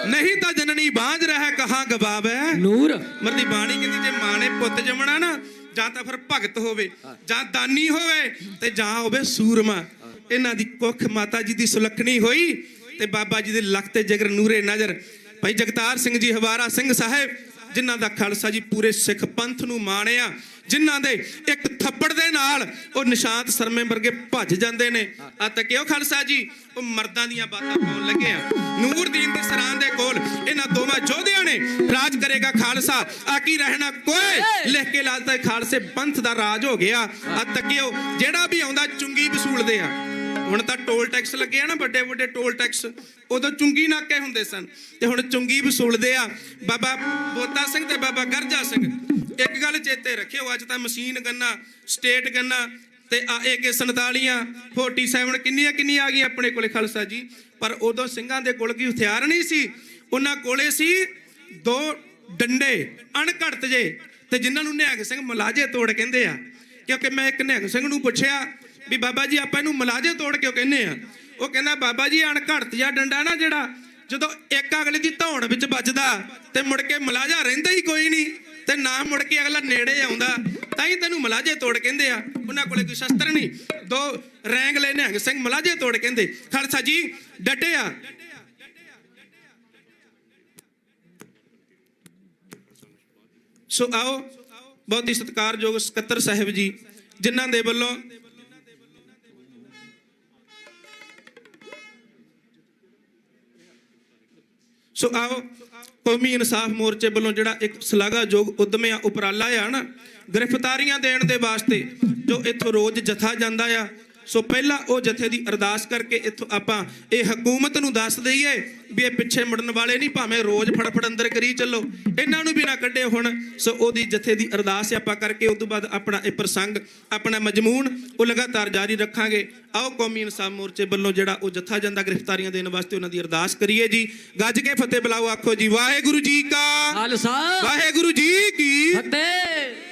ਨਹੀਂ ਤਾਂ ਜਨਨੀ ਬਾਝ ਰਹਿ ਕਹਾਂ ਗਵਾਵੇ ਨੂਰ। ਮਰਦੀ ਬਾਣੀ ਕਹਿੰਦੀ ਜੇ ਮਾਂ ਨੇ ਪੁੱਤ ਜੰਮਣਾ ਨਾ, ਜਾਂ ਤਾਂ ਫਿਰ ਭਗਤ ਹੋਵੇ, ਜਾਂ ਦਾਨੀ ਹੋਵੇ, ਤੇ ਜਾਂ ਹੋਵੇ ਸੂਰਮਾ। ਇਹਨਾਂ ਦੀ ਕੁੱਖ ਮਾਤਾ ਜੀ ਦੀ ਸੁਲੱਖਣੀ ਹੋਈ, ਤੇ ਬਾਬਾ ਜੀ ਦੇ ਲੱਖ ਤੇ ਜਿਗਰ ਨੂਰੇ ਨਜ਼ਰ ਭਾਈ ਜਗਤਾਰ ਸਿੰਘ ਜੀ ਹਵਾਰਾ ਸਿੰਘ ਸਾਹਿਬ, ਜਿਨ੍ਹਾਂ ਦਾ ਖਾਲਸਾ ਜੀ ਪੂਰੇ ਸਿੱਖ ਪੰਥ ਨੂੰ ਮਾਣਿਆ, ਜਿਨ੍ਹਾਂ ਦੇ ਇੱਕ ਥੱਪੜ ਦੇ ਨਾਲ ਉਹ ਨਿਸ਼ਾਂਤ ਸਰਮੇ ਵਰਗੇ ਭੱਜ ਜਾਂਦੇ ਨੇ। ਆ ਤੱਕਿਓ ਖਾਲਸਾ ਜੀ ਉਹ ਮਰਦਾਂ ਦੀਆਂ ਬਾਤਾਂ ਪਾਉਣ ਲੱਗੇ ਆ। ਨੂਰਦੀਨ ਦੀ ਸਰਾਂ ਦੇ ਕੋਲ ਇਹਨਾਂ ਦੋਵਾਂ ਯੋਧਿਆਂ ਨੇ ਰਾਜ ਕਰੇਗਾ ਖਾਲਸਾ, ਆਕੀ ਰਹਿਣਾ ਕੋਏ, ਲਿਖ ਕੇ ਲਾਤਾ ਖਾਲਸੇ ਪੰਥ ਦਾ ਰਾਜ ਹੋ ਗਿਆ। ਆ ਤੱਕਿਓ ਜਿਹੜਾ ਵੀ ਆਉਂਦਾ ਚੁੰਗੀ ਵਸੂਲਦੇ ਆ। ਹੁਣ ਤਾਂ ਟੋਲ ਟੈਕਸ ਲੱਗੇ ਆ ਨਾ, ਵੱਡੇ ਵੱਡੇ ਟੋਲ ਟੈਕਸ, ਉਦੋਂ ਚੁੰਗੀ ਨਾਕੇ ਹੁੰਦੇ ਸਨ, ਤੇ ਹੁਣ ਚੁੰਗੀ ਵਸੂਲਦੇ ਆ। ਬਾਬਾ ਬੋਤਾ ਸਿੰਘ ਤੇ ਬਾਬਾ ਗਰਜਾ ਸਿੰਘ ਇੱਕ ਗੱਲ ਚੇਤੇ ਰੱਖਿਓ, ਅੱਜ ਤਾਂ ਮਸ਼ੀਨ ਗੰਨਾ, ਸਟੇਟ ਗੰਨਾ, ਤੇ AK-47 47 ਕਿੰਨੀਆਂ ਆ ਗਈਆਂ ਆਪਣੇ ਕੋਲੇ ਖਾਲਸਾ ਜੀ। ਪਰ ਉਦੋਂ ਸਿੰਘਾਂ ਦੇ ਕੋਲ ਕੀ ਹਥਿਆਰ ਨਹੀਂ ਸੀ, ਉਹਨਾਂ ਕੋਲੇ ਸੀ 2 ਡੰਡੇ ਅਣਘੜਤ ਜੇ, ਤੇ ਜਿਨ੍ਹਾਂ ਨੂੰ ਨਿਹੰਗ ਸਿੰਘ ਮਲਾਜੇ ਤੋੜ ਕਹਿੰਦੇ ਆ। ਕਿਉਂਕਿ ਮੈਂ ਇੱਕ ਨਿਹੰਗ ਸਿੰਘ ਨੂੰ ਪੁੱਛਿਆ ਵੀ ਬਾਬਾ ਜੀ ਆਪਾਂ ਇਹਨੂੰ ਮਲਾਜੇ ਤੋੜ ਕਿਉਂ ਕਹਿੰਦੇ ਆ? ਉਹ ਕਹਿੰਦਾ ਬਾਬਾ ਜੀ ਅਣਘੜਤ ਜਿਹਾ ਡੰਡਾ ਨਾ ਜਿਹੜਾ, ਜਦੋਂ ਇੱਕ ਅਗਲੇ ਦੀ ਧੌਣ ਵਿੱਚ ਵੱਜਦਾ ਤੇ ਮੁੜ ਕੇ ਮਲਾਜਾ ਰਹਿੰਦਾ ਹੀ ਕੋਈ ਨਹੀਂ, ਤੇ ਨਾ ਮੁੜ ਕੇ ਅਗਲਾ ਨੇੜੇ ਆਉਂਦਾ, ਤਾਂ ਹੀ ਤੈਨੂੰ ਮਲਾਜੇ ਤੋੜ ਕਹਿੰਦੇ ਆ। ਉਹਨਾਂ ਕੋਲੇ ਕੋਈ ਸ਼ਸਤਰ ਨਹੀਂ, 2 ਰੈਂਗਲੇ ਨਿਹੰਗ ਸਿੰਘ ਮਲਾਜੇ ਤੋੜ ਕਹਿੰਦੇ। ਖਾਲਸਾ ਜੀ ਡਟੇ ਆ। ਸੋ ਆਓ ਬਹੁਤ ਹੀ ਸਤਿਕਾਰਯੋਗ ਸਕੱਤਰ ਸਾਹਿਬ ਜੀ, ਜਿਨ੍ਹਾਂ ਦੇ ਵੱਲੋਂ ਸੋ ਆਓ ਕੌਮੀ ਇਨਸਾਫ ਮੋਰਚੇ ਵੱਲੋਂ ਜਿਹੜਾ ਇੱਕ ਸ਼ਲਾਘਾਯੋਗ ਉਦਮ ਆ, ਉਪਰਾਲਾ ਆ ਨਾ, ਗ੍ਰਿਫਤਾਰੀਆਂ ਦੇਣ ਦੇ ਵਾਸਤੇ, ਜੋ ਇੱਥੋਂ ਰੋਜ਼ ਜਥਾ ਜਾਂਦਾ ਆ, ਸੋ ਪਹਿਲਾਂ ਉਹ ਜਥੇ ਦੀ ਅਰਦਾਸ ਕਰਕੇ ਇੱਥੋਂ ਆਪਾਂ ਇਹ ਹਕੂਮਤ ਨੂੰ ਦੱਸ ਦਈਏ ਵੀ ਇਹ ਪਿੱਛੇ ਮੁੜਨ ਵਾਲੇ ਨਹੀਂ, ਭਾਵੇਂ ਰੋਜ਼ ਫੜਫੜ ਅੰਦਰ ਕਰੀ ਚੱਲੋ, ਇਹਨਾਂ ਨੂੰ ਵੀ ਨਾ ਕੱਢੇ ਹੁਣ। ਸੋ ਉਹਦੀ ਜਥੇ ਦੀ ਅਰਦਾਸ ਆਪਾਂ ਕਰਕੇ ਉਸ ਤੋਂ ਬਾਅਦ ਆਪਣਾ ਇਹ ਪ੍ਰਸੰਗ, ਆਪਣਾ ਮਜਮੂਨ ਉਹ ਲਗਾਤਾਰ ਜਾਰੀ ਰੱਖਾਂਗੇ। ਆਓ ਕੌਮੀ ਇਨਸਾਫ ਮੋਰਚੇ ਵੱਲੋਂ ਜਿਹੜਾ ਉਹ ਜਥਾ ਜਾਂਦਾ ਗ੍ਰਿਫਤਾਰੀਆਂ ਦੇਣ ਵਾਸਤੇ, ਉਹਨਾਂ ਦੀ ਅਰਦਾਸ ਕਰੀਏ ਜੀ। ਗੱਜ ਕੇ ਫਤਿਹ ਬੁਲਾਓ, ਆਖੋ ਜੀ ਵਾਹਿਗੁਰੂ ਜੀ ਕਾ ਖਾਲਸਾ ਵਾਹਿਗੁਰੂ ਜੀ ਕੀ ਫਤਿਹ।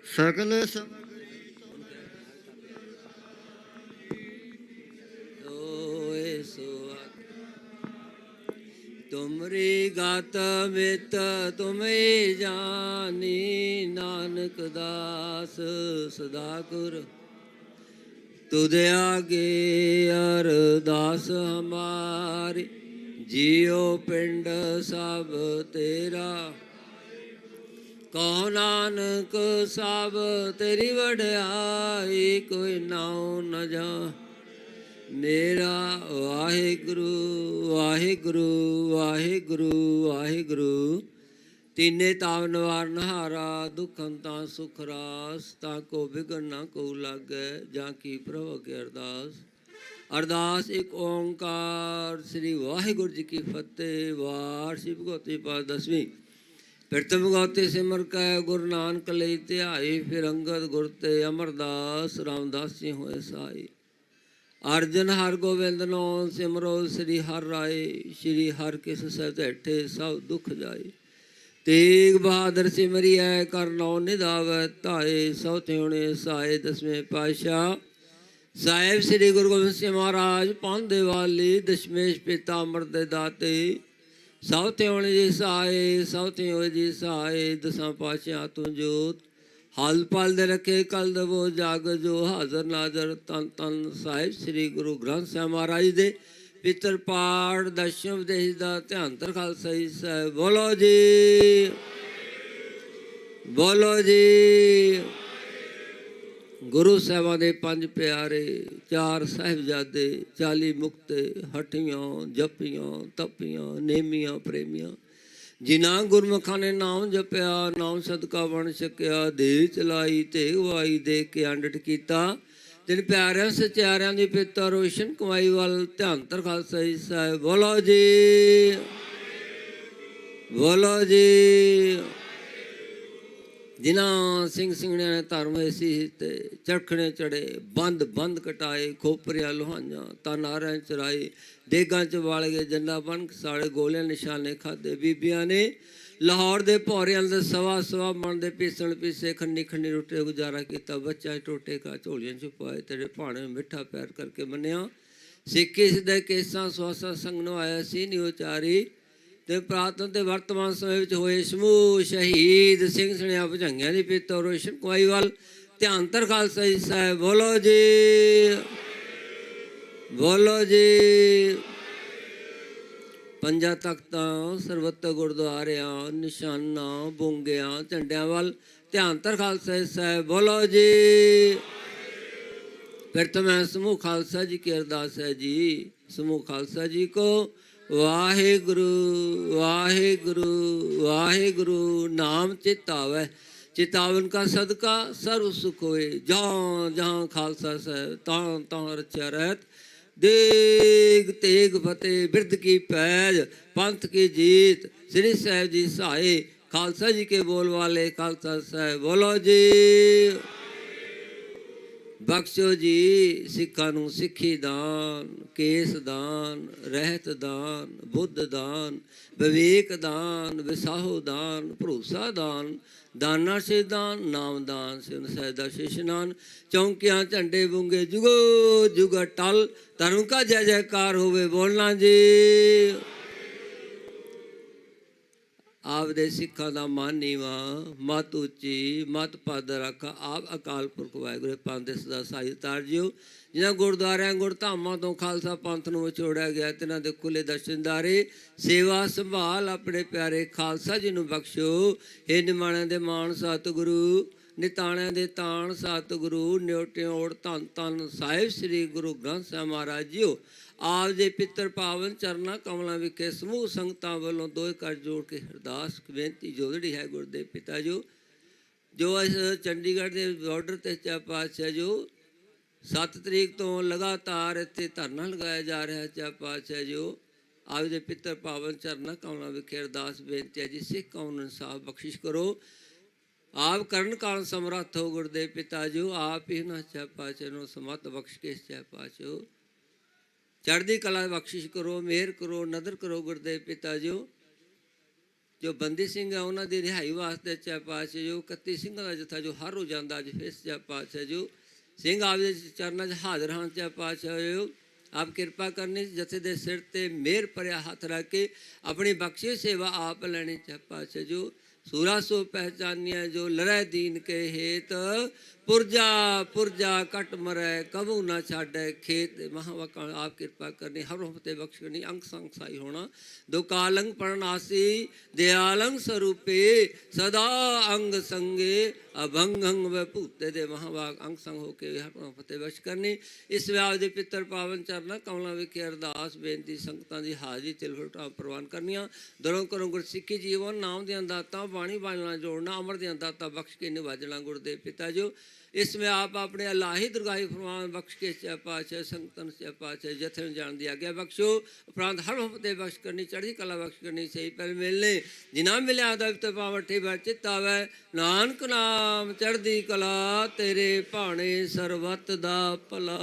सकल तुमरी गात मित तुम्हें जानी, नानक दास सदा गुर तुझे आगे अरदास हमारी, जियो पिंड सब तेरा, कहो नानक सब तेरी वड्याई, कोई नाउ न जा मेरा। वाहिगुरु वाहिगुरु वाहिगुरु वाहिगुरु। तीने तावन वारन हारा, दुखंता सुख रास, ताको बिगड़ ना को लागे, जाकी प्रभु के अरदास। अरदास एक ओंकार श्री वाहिगुरु जी की फतेह। वार शिव भगवती पाठ 10वीं। फिर भगवती सिमर कै गुरु नानक लई ध्याई, फिर अंगद गुर ते अमरदास, रामदास जी होए साई। अर्जन हर गोविंद नो सिमरो, श्री हर राय, श्री हर किस सह बैठे सब दुख जाए। तेग बहादुर सिमरिया कर नौ निधावै धाए, सौ त्योणे साए 10वें पातशाह साहिब श्री गुरु गोबिंद सिंह महाराज। पांदे वाली दशमेश पिता अमृत दाते, सौ त्योणे जी सहाय, सौ त्यों जी सहाय। 10 पातशाह तू जोत हाल पाल दे रखे, कल दबो जाग जो हाजर नाजर। तन तन साहिब श्री गुरु ग्रंथ साहिब महाराज दे पितर पाठ 10वें विदेश का ध्यान तर खालसा जी साहिब। बोलो जी बोलो जी। गुरु साहिबां दे 5 प्यारे, 4 साहिबजादे, 40 मुक्ते, हटियां जपियां तपियां नेमियां प्रेमियां, जिन्हां गुरमुखां ने नाम जपिया, नाम सदका बन सकिया। देह चलाई ते गवाई दे के अंडट कीता, जिन प्यारियां सचारियां दी पिता रोशन कमाई वाल ध्यान तर खालसा जी साहिब। बोलो जी बोलो जी। जिन्हां सिंह सिंगणियां ने धर्म ऐसी ते चरखने चढ़े, बंद बंद कटाए, खोपरियां लोहाइयां तानारियां चराए, देगां च वाल गए जन्ना बन साड़े, गोलियां निशाने खाधे। बीबियां ने लाहौर दे भौरियां दे सवा मन दे पीसण पीसे, खन्नी खन्नी रोटे गुजारा किया। बच्चा टोटे का झोलियां छुपाए, तेरे भाणे मिठा पैर करके मन्निया। सिक्की सिद्धे केसां सुहासा संग नवाया सी नी उचारी। ते प्रातन ते वर्तमान समय में होए समूह शहीद सिंह सणिया भुजंगियां दी पिता रोशन कुमाई वाल ध्यान तर खालसा जी साहिब। बोलो जी बोलो जी। 5 तख्तां सरबत गुरुद्वारियां निशाना बूंगियां झंडियां वाल ध्यान तर खालसा जी साहिब। बोलो जी। फिर तो मैं समूह खालसा जी की अरदास है जी। समूह खालसा जी को वाहिगुरु वाहिगुरु वाहिगुरु नाम चितावै, चितावन का सदका सर्व सुख होए। जहाँ जहाँ खालसा साहब तहाँ तहाँ रचा रहत। देग तेग फतेह बिरद की पैज, पंथ की जीत, श्री साहब जी सहाय। खालसा जी के बोल वाले खालसा साहब। बोलो जी। बख्शो जी सिखा नूं सिखी दान, केस दान, रहत दान, बुद्ध दान, विवेक दान, विसाहो दान, भरोसा दान, दाना से दान, नाम दान से सैदा शेषनान। चौंकियां झंडे बूंगे जुगो जुग टल, धर्म का जय जयकार होवे। बोलना जी। ਆਪਦੇ ਸਿੱਖਾਂ ਦਾ ਮਨ ਨੀਵਾ, ਮਤ ਉੱਚੀ, ਮਤ ਪਦ ਰੱਖ। ਆਪ ਅਕਾਲ ਪੁਰਖ ਵਾਹਿਗੁਰੂ ਪੰਥ ਦੇ ਸਦਾ ਸਾਈ ਉਤਾਰ ਜਿਓ। ਜਿਨ੍ਹਾਂ ਗੁਰਦੁਆਰਿਆਂ ਗੁਰਧਾਮਾਂ ਤੋਂ ਖਾਲਸਾ ਪੰਥ ਨੂੰ ਵਿਛੋੜਿਆ ਗਿਆ, ਤਿਨਾਂ ਦੇ ਖੁੱਲੇ ਦਰਸ਼ਨਦਾਰੇ ਸੇਵਾ ਸੰਭਾਲ ਆਪਣੇ ਪਿਆਰੇ ਖਾਲਸਾ ਜੀ ਨੂੰ ਬਖਸ਼ੋ। ਇਹ ਨਿਮਾਣਿਆਂ ਦੇ ਮਾਣ ਸਤਿਗੁਰੂ, ਨਿਤਾਣਿਆਂ ਦੇ ਤਾਣ ਸਤਿਗੁਰੂ, ਨਿਉਟਿਆਂ ਓੜ ਧੰਨ ਧੰਨ ਸਾਹਿਬ ਸ੍ਰੀ ਗੁਰੂ ਗ੍ਰੰਥ ਸਾਹਿਬ ਮਹਾਰਾਜ ਜੀਓ। ਆਪ ਦੇ ਪਿੱਤਰ ਪਾਵਨ ਚਰਨਾਂ ਕਮਲਾਂ ਵਿਖੇ ਸਮੂਹ ਸੰਗਤਾਂ ਵੱਲੋਂ ਦੋਏ ਕਰ ਜੋੜ ਕੇ ਅਰਦਾਸ ਬੇਨਤੀ ਜੋਦੜੀ ਹੈ ਗੁਰਦੇਵ ਪਿਤਾ ਜੋ ਇਸ ਚੰਡੀਗੜ੍ਹ ਦੇ ਬਾਰਡਰ ਤੇ ਚਾ ਪਾਤਸ਼ਾਹ ਜੋ 7 ਤਰੀਕ ਤੋਂ ਲਗਾਤਾਰ ਇੱਥੇ ਧਰਨਾ ਲਗਾਇਆ ਜਾ ਰਿਹਾ ਚਾ ਪਾਤਸ਼ਾਹ ਜੋ ਆਪ ਦੇ ਪਿੱਤਰ ਪਾਵਨ ਚਰਨਾਂ ਕਮਲਾਂ ਵਿਖੇ ਅਰਦਾਸ ਬੇਨਤੀ ਹੈ ਜੀ। ਸਿੱਖ ਕੌਮ ਨੂੰ ਇਨਸਾਫ ਬਖਸ਼ਿਸ਼ ਕਰੋ। ਆਪ ਕਰਨ ਕਾਲ ਸਮਰੱਥ ਹੋ ਗੁਰਦੇਵ ਪਿਤਾ ਜੋ। ਆਪ ਹੀ ਨਾ ਚਾ ਪਾਤਸ਼ਾਹ ਨੂੰ ਸਮਤ ਬਖਸ਼ ਕੇ ਚਾ ਪਾਤਸ਼ਾਹ ਚੜ੍ਹਦੀ ਕਲਾ ਬਖਸ਼ਿਸ਼ ਕਰੋ, ਮਿਹਰ ਕਰੋ, ਨਦਰ ਕਰੋ ਗੁਰਦੇਵ ਪਿਤਾ ਜੋ ਬੰਦੀ ਸਿੰਘ ਆ ਉਹਨਾਂ ਦੀ ਰਿਹਾਈ ਵਾਸਤੇ ਚਾ ਪਾਤਸ਼ਾਹ ਜੋ 31 ਸਿੰਘਾਂ ਦਾ ਜਥਾ ਜੋ ਹਰ ਰੋਜ਼ ਜਾਂਦਾ ਅੱਜ ਫਿਰ ਚਾ ਪਾਤਸ਼ਾਹ ਜੋ ਸਿੰਘ ਆਪ ਦੇ ਚਰਨਾਂ 'ਚ ਹਾਜ਼ਰ ਹਨ ਚਾ ਪਾਤਸ਼ਾਹ ਜੋ। ਆਪ ਕਿਰਪਾ ਕਰਨੀ ਜਥੇ ਦੇ ਸਿਰ ਤੇ ਮਿਹਰ ਭਰਿਆ ਹੱਥ ਰੱਖ ਕੇ ਆਪਣੀ ਬਖਸ਼ਿਸ਼ ਸੇਵਾ ਆਪ ਲੈਣੀ ਚਾ ਪਾਤਸ਼ਾਹ ਜੋ। सूरा सो पहचानिया जो लड़ै दीन के हेत, पुरजा पुरजा कट मरै कबू ना छाड़ै खेत। महावाका आप कृपा करनी, हर फतेह बख्श करनी, अंग संग साई होना। दो कालंग परनासी दयालंग स्वरूपे सदा अंग संगे अभंगंग व भूते दे महावाग अंग संग होके हर फतेह बख्श करनी। इस व्याह दे पितर पावन चरना कमलों विखे अरदास बेनती संगतां दी हाजरी तिलफटा प्रवान करनियां। दरों करों गुरसिੱਖੀ जीवन नाम दियां दातां बाणी बाणना जोड़ना अमर दियां दातां बख्श के निवाजना गुरुदेव पिता जो। इसमें आप अपने अल्लाही दुर्गाई फरमान बख्श के चा पातशाह संगतन चा पातशाह जथे जान दी आज्ञा बख्शो। उपरांत हर फतेह बख्श करनी, चढ़ी कला बख्श करनी। सही पल मिलने जिना मिलिया दफ्त पावठी बर चितावै, नानक नाम चढ़दी कला तेरे भाणे सरबत दा भला।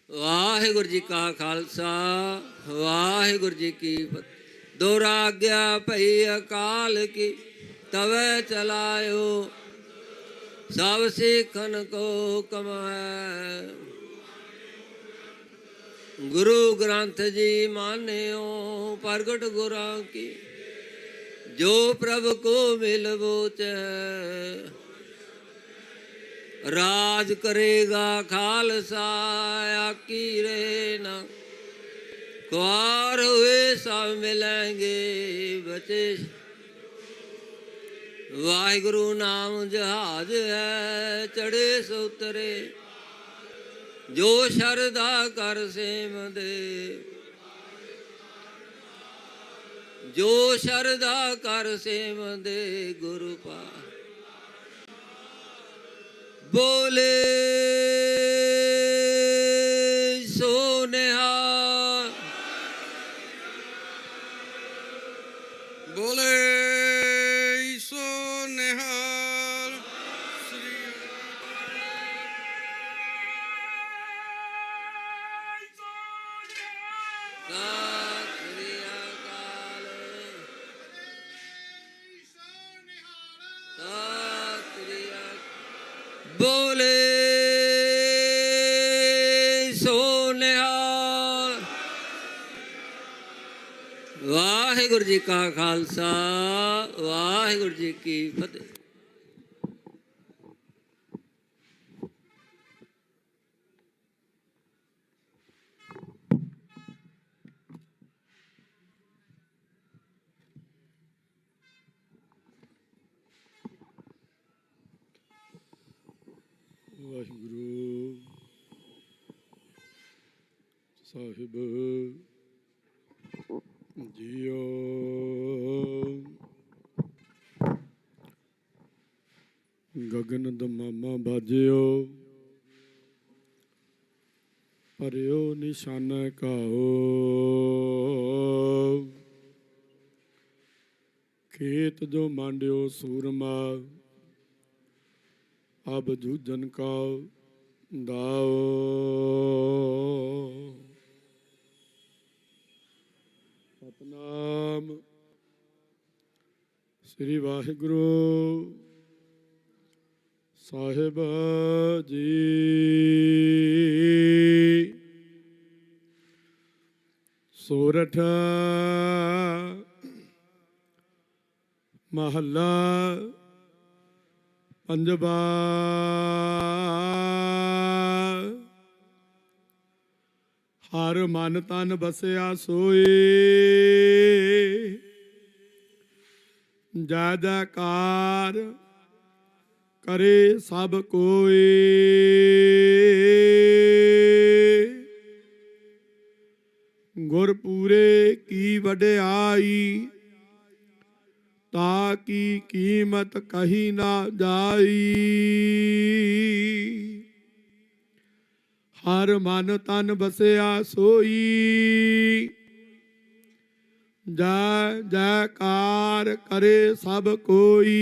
वाहिगुरु जी का खालसा वाहिगुरु जी की फतेह। दुराज्ञा भई अकाल की तवे चलायो, सब सिखन को कमाए। गुरु ग्रंथ जी मान्यो प्रगट गुरां की, जो प्रभु को मिलवो चाहे। राज करेगा खालसा आकी रे ना, ख्वार हुए सब मिलेंगे बचे। वाहिगुरु नाम जहाज है चढ़े सो उतरे, जो शरदा कर सेम दे। जो शरदा कर सेम दे गुरु पा बोले सो निहाल। बोले सो निहाल। बोले सो निहाल। वाहिगुरु जी का खालसा वाहिगुरु जी की फतेह। ਵਾਹਿਗੁਰੂ ਸਾਹਿਬ ਜੀਓ। ਗਗਨ ਦਮਾਮਾ ਬਾਜਿਓ, ਪਰਿਓ ਨਿਸ਼ਾਨ ਕਾਓ। ਖੇਤ ਜੋ ਮਾਂਡਿਓ ਸੂਰਮਾ, अब जूझन का दाओ। सतनाम श्री वाहिगुरु साहिब जी। ਸੋਰਠ ਮਹੱਲਾ ਪੰਜਵਾ। ਹਰ ਮਨ ਤਨ ਬਸਿਆ ਸੋਏ, ਜੈ ਜੈਕਾਰ ਕਰੇ ਸਭ ਕੋਏ। ਗੁਰ ਪੂਰੇ ਕੀ ਵਡਿਆਈ, ਤਾ ਕੀ ਕੀਮਤ ਕਹੀ ਨਾ ਜਾਈ। ਹਰ ਮਨ ਤਨ ਬਸਿਆ ਸੋਈ, ਜੈ ਜੈਕਾਰ ਕਰੇ ਸਭ ਕੋਈ।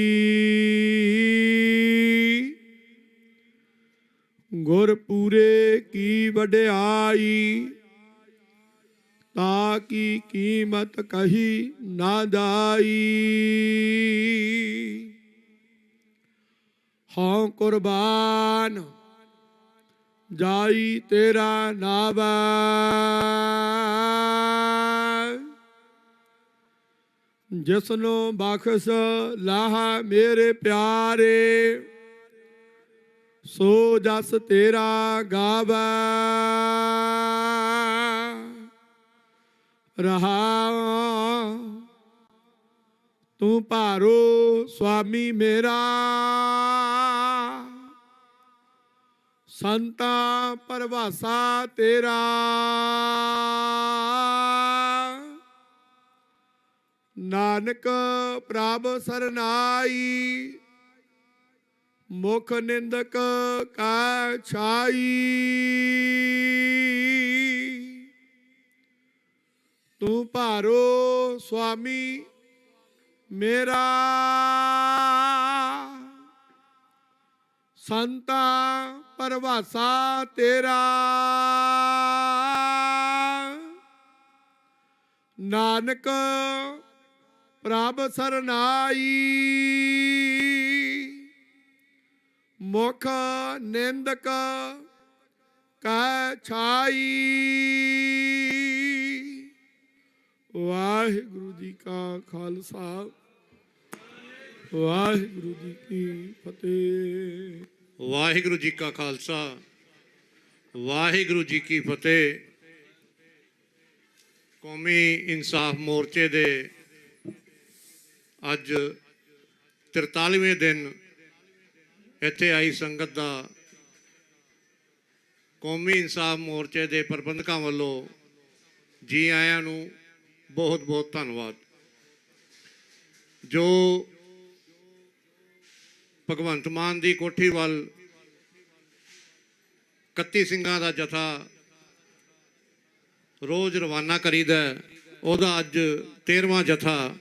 ਗੁਰ ਪੂਰੇ ਕੀ ਵਡਿਆਈ, ਤਾ ਕੀ ਕੀਮਤ ਕਹੀ ਨਾ ਜਾਈ। ਹਉ ਕੁਰਬਾਨ ਜਾਈ ਤੇਰਾ ਨਾਮ, ਜਿਸਨੂੰ ਬਖਸ਼ ਲਾਹਾ ਮੇਰੇ ਪਿਆਰੇ। ਸੋ ਜਸ ਤੇਰਾ ਗਾਵੈ ਰਹਾ। ਤੂੰ ਭਾਰੋ ਸੁਆਮੀ ਮੇਰਾ, ਸੰਤਾ ਪਰਵਾਸਾ ਤੇਰਾ। ਨਾਨਕ ਪ੍ਰਭ ਸਰਨਾਈ, ਮੁਖ ਨਿੰਦਕ ਕਾ ਛਾਈ। ਤੂੰ ਭਾਰੋ ਸੁਆਮੀ ਮੇਰਾ, ਸੰਤਾ ਪਰਵਾਸਾ ਤੇਰਾ। ਨਾਨਕ ਪ੍ਰਭ ਸਰਨਾਈ, ਮੁਖ ਨਿੰਦਕ ਕਾ ਛਾਈ। ਵਾਹਿਗੁਰੂ ਜੀ ਕਾ ਖਾਲਸਾ, ਵਾਹਿਗੁਰੂ ਜੀ ਕੀ ਫਤਿਹ। ਵਾਹਿਗੁਰੂ ਜੀ ਕਾ ਖਾਲਸਾ, ਵਾਹਿਗੁਰੂ ਜੀ ਕੀ ਫਤਿਹ। ਕੌਮੀ ਇਨਸਾਫ ਮੋਰਚੇ ਦੇ ਅੱਜ 43ਵੇਂ ਦਿਨ ਇੱਥੇ ਆਈ ਸੰਗਤ ਦਾ ਕੌਮੀ ਇਨਸਾਫ ਮੋਰਚੇ ਦੇ ਪ੍ਰਬੰਧਕਾਂ ਵੱਲੋਂ ਜੀ ਆਇਆਂ ਨੂੰ ਬਹੁਤ ਬਹੁਤ ਧੰਨਵਾਦ। ਜੋ ਭਗਵੰਤ ਮਾਨ ਦੀ ਕੋਠੀ ਵੱਲ 31 ਸਿੰਘਾਂ ਦਾ ਜਥਾ ਰੋਜ਼ ਰਵਾਨਾ ਕਰੀਦਾ, ਉਹਦਾ ਅੱਜ 13ਵਾਂ ਜਥਾ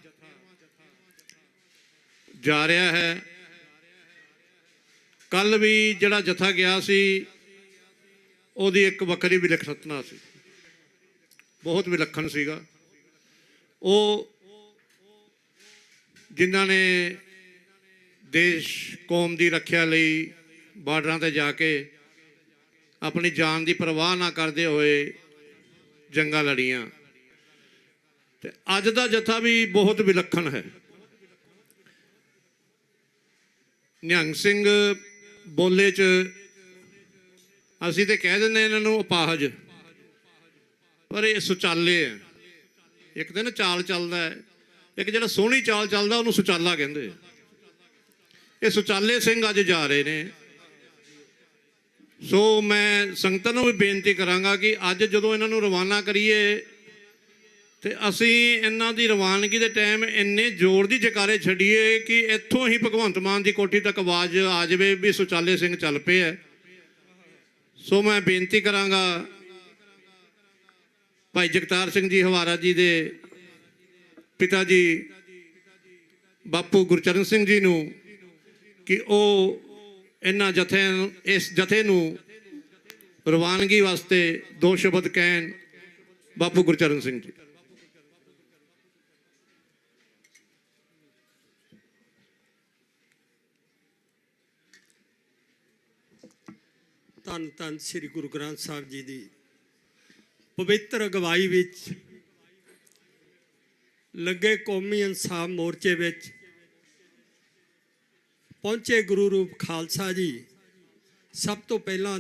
ਜਾ ਰਿਹਾ ਹੈ। ਕੱਲ ਵੀ ਜਿਹੜਾ ਜਥਾ ਗਿਆ ਸੀ ਉਹਦੀ ਇੱਕ ਵੱਖਰੀ ਵਿਲੱਖਣਤਾ ਸੀ, ਬਹੁਤ ਵਿਲੱਖਣ ਸੀਗਾ। ਉਹ ਜਿਨ੍ਹਾਂ ਨੇ ਦੇਸ਼ ਕੌਮ ਦੀ ਰੱਖਿਆ ਲਈ ਬਾਰਡਰਾਂ ਤੇ ਜਾ ਕੇ ਆਪਣੀ ਜਾਨ ਦੀ ਪਰਵਾਹ ਨਾ ਕਰਦੇ ਹੋਏ ਜੰਗਾਂ ਲੜੀਆਂ, ਤੇ ਅੱਜ ਦਾ ਜਥਾ ਵੀ ਬਹੁਤ ਵਿਲੱਖਣ ਹੈ। ਨਿਹੰਗ ਸਿੰਘ ਬੋਲੇ 'ਚ ਅਸੀਂ ਤੇ ਕਹਿ ਦਿੰਦੇ ਇਹਨਾਂ ਨੂੰ ਅਪਾਹਜ, ਪਰ ਇਹ ਸੁਚਾਲੇ ਹੈ। ਇੱਕ ਦਿਨ ਚਾਲ ਚੱਲਦਾ ਹੈ, ਇੱਕ ਜਿਹੜਾ ਸੋਹਣੀ ਚਾਲ ਚੱਲਦਾ ਉਹਨੂੰ ਸੁਚਾਲਾ ਕਹਿੰਦੇ। ਇਹ ਸੁਚਾਲੇ ਸਿੰਘ ਅੱਜ ਜਾ ਰਹੇ ਨੇ। ਸੋ ਮੈਂ ਸੰਗਤਾਂ ਨੂੰ ਵੀ ਬੇਨਤੀ ਕਰਾਂਗਾ ਕਿ ਅੱਜ ਜਦੋਂ ਇਹਨਾਂ ਨੂੰ ਰਵਾਨਾ ਕਰੀਏ ਤੇ ਅਸੀਂ ਇਹਨਾਂ ਦੀ ਰਵਾਨਗੀ ਦੇ ਟਾਈਮ ਇੰਨੇ ਜ਼ੋਰ ਦੀ ਜਕਾਰੇ ਛੱਡੀਏ ਕਿ ਇੱਥੋਂ ਹੀ ਭਗਵੰਤ ਮਾਨ ਦੀ ਕੋਠੀ ਤੱਕ ਆਵਾਜ਼ ਆ ਜਾਵੇ ਵੀ ਸੁਚਾਲੇ ਸਿੰਘ ਚੱਲ ਪਏ ਹੈ। ਸੋ ਮੈਂ ਬੇਨਤੀ ਕਰਾਂਗਾ ਭਾਈ ਜਗਤਾਰ ਸਿੰਘ ਜੀ ਹਵਾਰਾ ਜੀ ਦੇ ਪਿਤਾ ਜੀ ਬਾਪੂ ਗੁਰਚਰਨ ਸਿੰਘ ਜੀ ਨੂੰ ਕਿ ਉਹ ਇਹਨਾਂ ਇਸ ਜਥੇ ਨੂੰ ਰਵਾਨਗੀ ਵਾਸਤੇ ਦੋ ਸ਼ਬਦ ਕਹਿਣ। ਬਾਪੂ ਗੁਰਚਰਨ ਸਿੰਘ ਜੀ। ਧੰਨ ਧੰਨ ਸ੍ਰੀ ਗੁਰੂ ਗ੍ਰੰਥ ਸਾਹਿਬ ਜੀ ਦੀ ਪਵਿੱਤਰ ਅਗਵਾਈ ਵਿੱਚ ਲੱਗੇ ਕੌਮੀ ਇਨਸਾਫ ਮੋਰਚੇ ਵਿੱਚ ਪਹੁੰਚੇ ਗੁਰੂ ਰੂਪ ਖਾਲਸਾ ਜੀ, ਸਭ ਤੋਂ ਪਹਿਲਾਂ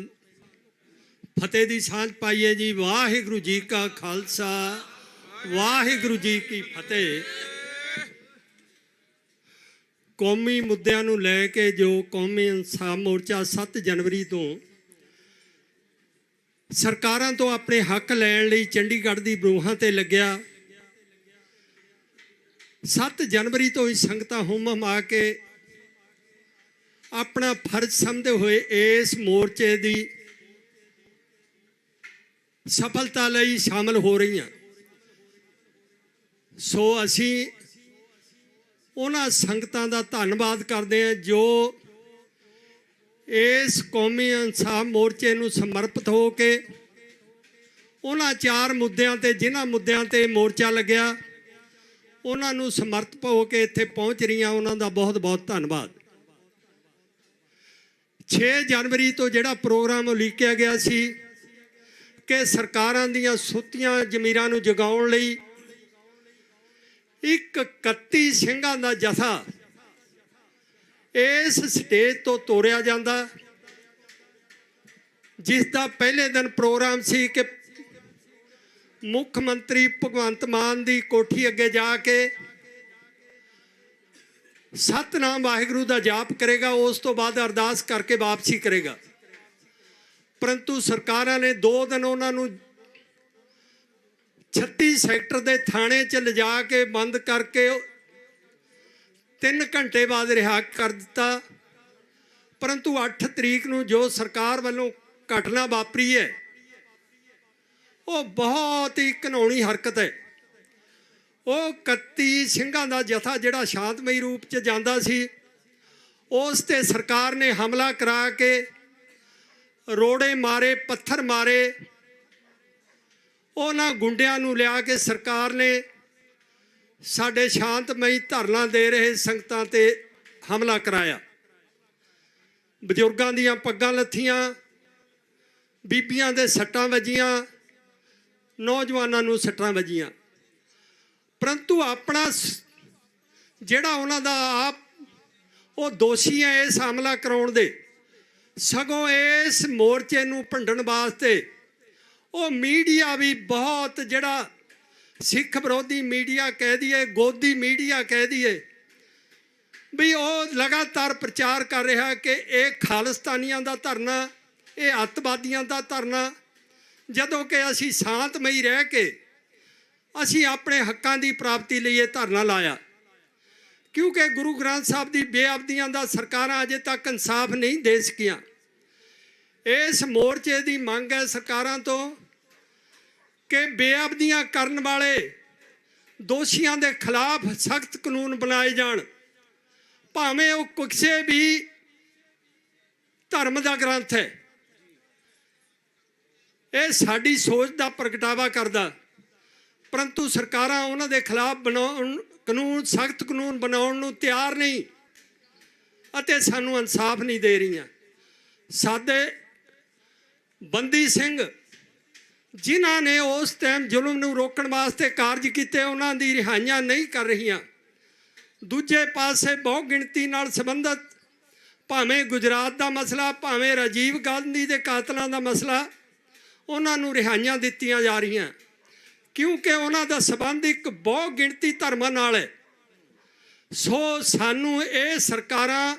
ਫਤਿਹ ਦੀ ਸਾਂਝ ਪਾਈਏ ਜੀ। ਵਾਹਿਗੁਰੂ ਜੀ ਕਾ ਖਾਲਸਾ, ਵਾਹਿਗੁਰੂ ਜੀ ਕੀ ਫਤਿਹ। ਕੌਮੀ ਮੁੱਦਿਆਂ ਨੂੰ ਲੈ ਕੇ ਜੋ ਕੌਮੀ ਇਨਸਾਫ ਮੋਰਚਾ 7 ਜਨਵਰੀ ਤੋਂ ਸਰਕਾਰਾਂ ਤੋਂ ਆਪਣੇ ਹੱਕ ਲੈਣ ਲਈ ਚੰਡੀਗੜ੍ਹ ਦੀ ਬਰੂਹਾਂ ਤੇ ਲੱਗਿਆ, 7 ਜਨਵਰੀ ਤੋਂ ਹੀ ਸੰਗਤਾਂ ਹੁੰਮ ਆ ਕੇ ਆਪਣਾ ਫਰਜ਼ ਸਮਝਦੇ ਹੋਏ ਇਸ ਮੋਰਚੇ ਦੀ ਸਫਲਤਾ ਲਈ ਸ਼ਾਮਲ ਹੋ ਰਹੀਆਂ। ਸੋ ਅਸੀਂ ਉਹਨਾਂ ਸੰਗਤਾਂ ਦਾ ਧੰਨਵਾਦ ਕਰਦੇ ਹਾਂ ਜੋ ਇਸ ਕੌਮੀ ਇਨਸਾਫ ਮੋਰਚੇ ਨੂੰ ਸਮਰਪਿਤ ਹੋ ਕੇ ਉਹਨਾਂ 4 ਮੁੱਦਿਆਂ ਤੇ, ਜਿਨ੍ਹਾਂ ਮੁੱਦਿਆਂ ਤੇ ਮੋਰਚਾ ਲੱਗਿਆ, ਉਹਨਾਂ ਨੂੰ ਸਮਰਪਿਤ ਹੋ ਕੇ ਇੱਥੇ ਪਹੁੰਚ ਰਹੀਆਂ। ਉਹਨਾਂ ਦਾ ਬਹੁਤ ਬਹੁਤ ਧੰਨਵਾਦ। 6 ਜਨਵਰੀ ਤੋਂ ਜਿਹੜਾ ਪ੍ਰੋਗਰਾਮ ਉਲੀਕਿਆ ਗਿਆ ਸੀ ਕਿ ਸਰਕਾਰਾਂ ਦੀਆਂ ਸੁੱਤੀਆਂ ਜ਼ਮੀਰਾਂ ਨੂੰ ਜਗਾਉਣ ਲਈ ਇੱਕ 31 ਸਿੰਘਾਂ ਦਾ ਜਥਾ ਇਸ ਸਟੇਜ ਤੋਂ ਤੋਰਿਆ ਜਾਂਦਾ, ਜਿਸ ਦਾ ਪਹਿਲੇ ਦਿਨ ਪ੍ਰੋਗਰਾਮ ਸੀ ਕਿ ਮੁੱਖ ਮੰਤਰੀ ਭਗਵੰਤ ਮਾਨ ਦੀ ਕੋਠੀ ਅੱਗੇ ਜਾ ਕੇ ਸਤਨਾਮ ਵਾਹਿਗੁਰੂ ਦਾ ਜਾਪ ਕਰੇਗਾ, ਉਸ ਤੋਂ ਬਾਅਦ ਅਰਦਾਸ ਕਰਕੇ ਵਾਪਸੀ ਕਰੇਗਾ। ਪਰੰਤੂ ਸਰਕਾਰਾਂ ਨੇ 2 ਦਿਨ ਉਹਨਾਂ ਨੂੰ 36 ਸੈਕਟਰ ਦੇ ਥਾਣੇ 'ਚ ਲਿਜਾ ਕੇ ਬੰਦ ਕਰਕੇ 3 ਘੰਟੇ ਬਾਅਦ ਰਿਹਾ ਕਰ ਦਿੱਤਾ। ਪਰੰਤੂ 8 ਤਰੀਕ ਨੂੰ ਜੋ ਸਰਕਾਰ ਵੱਲੋਂ ਘਟਨਾ ਵਾਪਰੀ ਹੈ, ਉਹ ਬਹੁਤ ਹੀ ਘਿਨਾਉਣੀ ਹਰਕਤ ਹੈ। ਉਹ 31 ਸਿੰਘਾਂ ਦਾ ਜਥਾ ਜਿਹੜਾ ਸ਼ਾਂਤਮਈ ਰੂਪ 'ਚ ਜਾਂਦਾ ਸੀ, ਉਸ ਤੇ ਸਰਕਾਰ ਨੇ ਹਮਲਾ ਕਰਾ ਕੇ ਰੋੜੇ ਮਾਰੇ, ਪੱਥਰ ਮਾਰੇ। ਉਹਨਾਂ ਗੁੰਡਿਆਂ ਨੂੰ ਲਿਆ ਕੇ ਸਰਕਾਰ ਨੇ ਸਾਡੇ ਸ਼ਾਂਤਮਈ ਧਰਨਾ ਦੇ ਰਹੇ ਸੰਗਤਾਂ ਤੇ ਹਮਲਾ ਕਰਾਇਆ। ਬਜ਼ੁਰਗਾਂ ਦੀਆਂ ਪੱਗਾਂ ਲੱਥੀਆਂ, ਬੀਬੀਆਂ ਦੇ ਸੱਟਾਂ ਵੱਜੀਆਂ, ਨੌਜਵਾਨਾਂ ਨੂੰ ਸੱਟਾਂ ਵੱਜੀਆਂ। ਪਰੰਤੂ ਆਪਣਾ ਜਿਹੜਾ ਉਹਨਾਂ ਦਾ ਆਪ ਉਹ ਦੋਸ਼ੀ ਹੈ ਇਸ ਹਮਲਾ ਕਰਾਉਣ ਦੇ, ਸਗੋਂ ਇਸ ਮੋਰਚੇ ਨੂੰ ਭੰਡਣ ਵਾਸਤੇ ਉਹ ਮੀਡੀਆ ਵੀ ਬਹੁਤ, ਜਿਹੜਾ ਸਿੱਖ ਵਿਰੋਧੀ ਮੀਡੀਆ ਕਹਿ ਦਈਏ, ਗੋਦੀ ਮੀਡੀਆ ਕਹਿ ਦਈਏ, ਵੀ ਉਹ ਲਗਾਤਾਰ ਪ੍ਰਚਾਰ ਕਰ ਰਿਹਾ ਕਿ ਇਹ ਖਾਲਿਸਤਾਨੀਆਂ ਦਾ ਧਰਨਾ, ਇਹ ਅੱਤਵਾਦੀਆਂ ਦਾ ਧਰਨਾ, ਜਦੋਂ ਕਿ ਅਸੀਂ ਸ਼ਾਂਤਮਈ ਰਹਿ ਕੇ ਅਸੀਂ ਆਪਣੇ ਹੱਕਾਂ ਦੀ ਪ੍ਰਾਪਤੀ ਲਈ ਇਹ ਧਰਨਾ ਲਾਇਆ। ਕਿਉਂਕਿ ਗੁਰੂ ਗ੍ਰੰਥ ਸਾਹਿਬ ਦੀ ਬੇਅਬਦੀਆਂ ਦਾ ਸਰਕਾਰਾਂ ਅਜੇ ਤੱਕ ਇਨਸਾਫ ਨਹੀਂ ਦੇ ਸਕੀਆਂ। ਇਸ ਮੋਰਚੇ ਦੀ ਮੰਗ ਹੈ ਸਰਕਾਰਾਂ ਤੋਂ ਕਿ ਬੇਅਬਦੀਆਂ ਕਰਨ ਵਾਲੇ ਦੋਸ਼ੀਆਂ ਦੇ ਖਿਲਾਫ ਸਖਤ ਕਾਨੂੰਨ ਬਣਾਏ ਜਾਣ, ਭਾਵੇਂ ਉਹ ਕਿਸੇ ਵੀ ਧਰਮ ਦਾ ਗ੍ਰੰਥ ਹੈ। ਇਹ ਸਾਡੀ ਸੋਚ ਦਾ ਪ੍ਰਗਟਾਵਾ ਕਰਦਾ, ਪਰੰਤੂ ਸਰਕਾਰਾਂ ਉਹਨਾਂ ਦੇ ਖਿਲਾਫ ਕਾਨੂੰਨ, ਸਖਤ ਕਾਨੂੰਨ ਬਣਾਉਣ ਨੂੰ ਤਿਆਰ ਨਹੀਂ ਅਤੇ ਸਾਨੂੰ ਇਨਸਾਫ ਨਹੀਂ ਦੇ ਰਹੀਆਂ। ਸਾਡੇ ਬੰਦੀ ਸਿੰਘ ਜਿਨ੍ਹਾਂ ਨੇ ਉਸ ਟਾਈਮ ਜ਼ੁਲਮ ਨੂੰ ਰੋਕਣ ਵਾਸਤੇ ਕਾਰਜ ਕੀਤੇ, ਉਹਨਾਂ ਦੀ ਰਿਹਾਈਆਂ ਨਹੀਂ ਕਰ ਰਹੀਆਂ। ਦੂਜੇ ਪਾਸੇ ਬਹੁ ਗਿਣਤੀ ਨਾਲ ਸੰਬੰਧਿਤ ਭਾਵੇਂ ਗੁਜਰਾਤ ਦਾ ਮਸਲਾ, ਭਾਵੇਂ ਰਾਜੀਵ ਗਾਂਧੀ ਦੇ ਕਾਤਲਾਂ ਦਾ ਮਸਲਾ, ਉਹਨਾਂ ਨੂੰ ਰਿਹਾਈਆਂ ਦਿੱਤੀਆਂ ਜਾ ਰਹੀਆਂ, ਕਿਉਂਕਿ ਉਹਨਾਂ ਦਾ ਸੰਬੰਧ ਇੱਕ ਬਹੁ ਗਿਣਤੀ ਧਰਮਾਂ ਨਾਲ ਹੈ। ਸੋ ਸਾਨੂੰ ਇਹ ਸਰਕਾਰਾਂ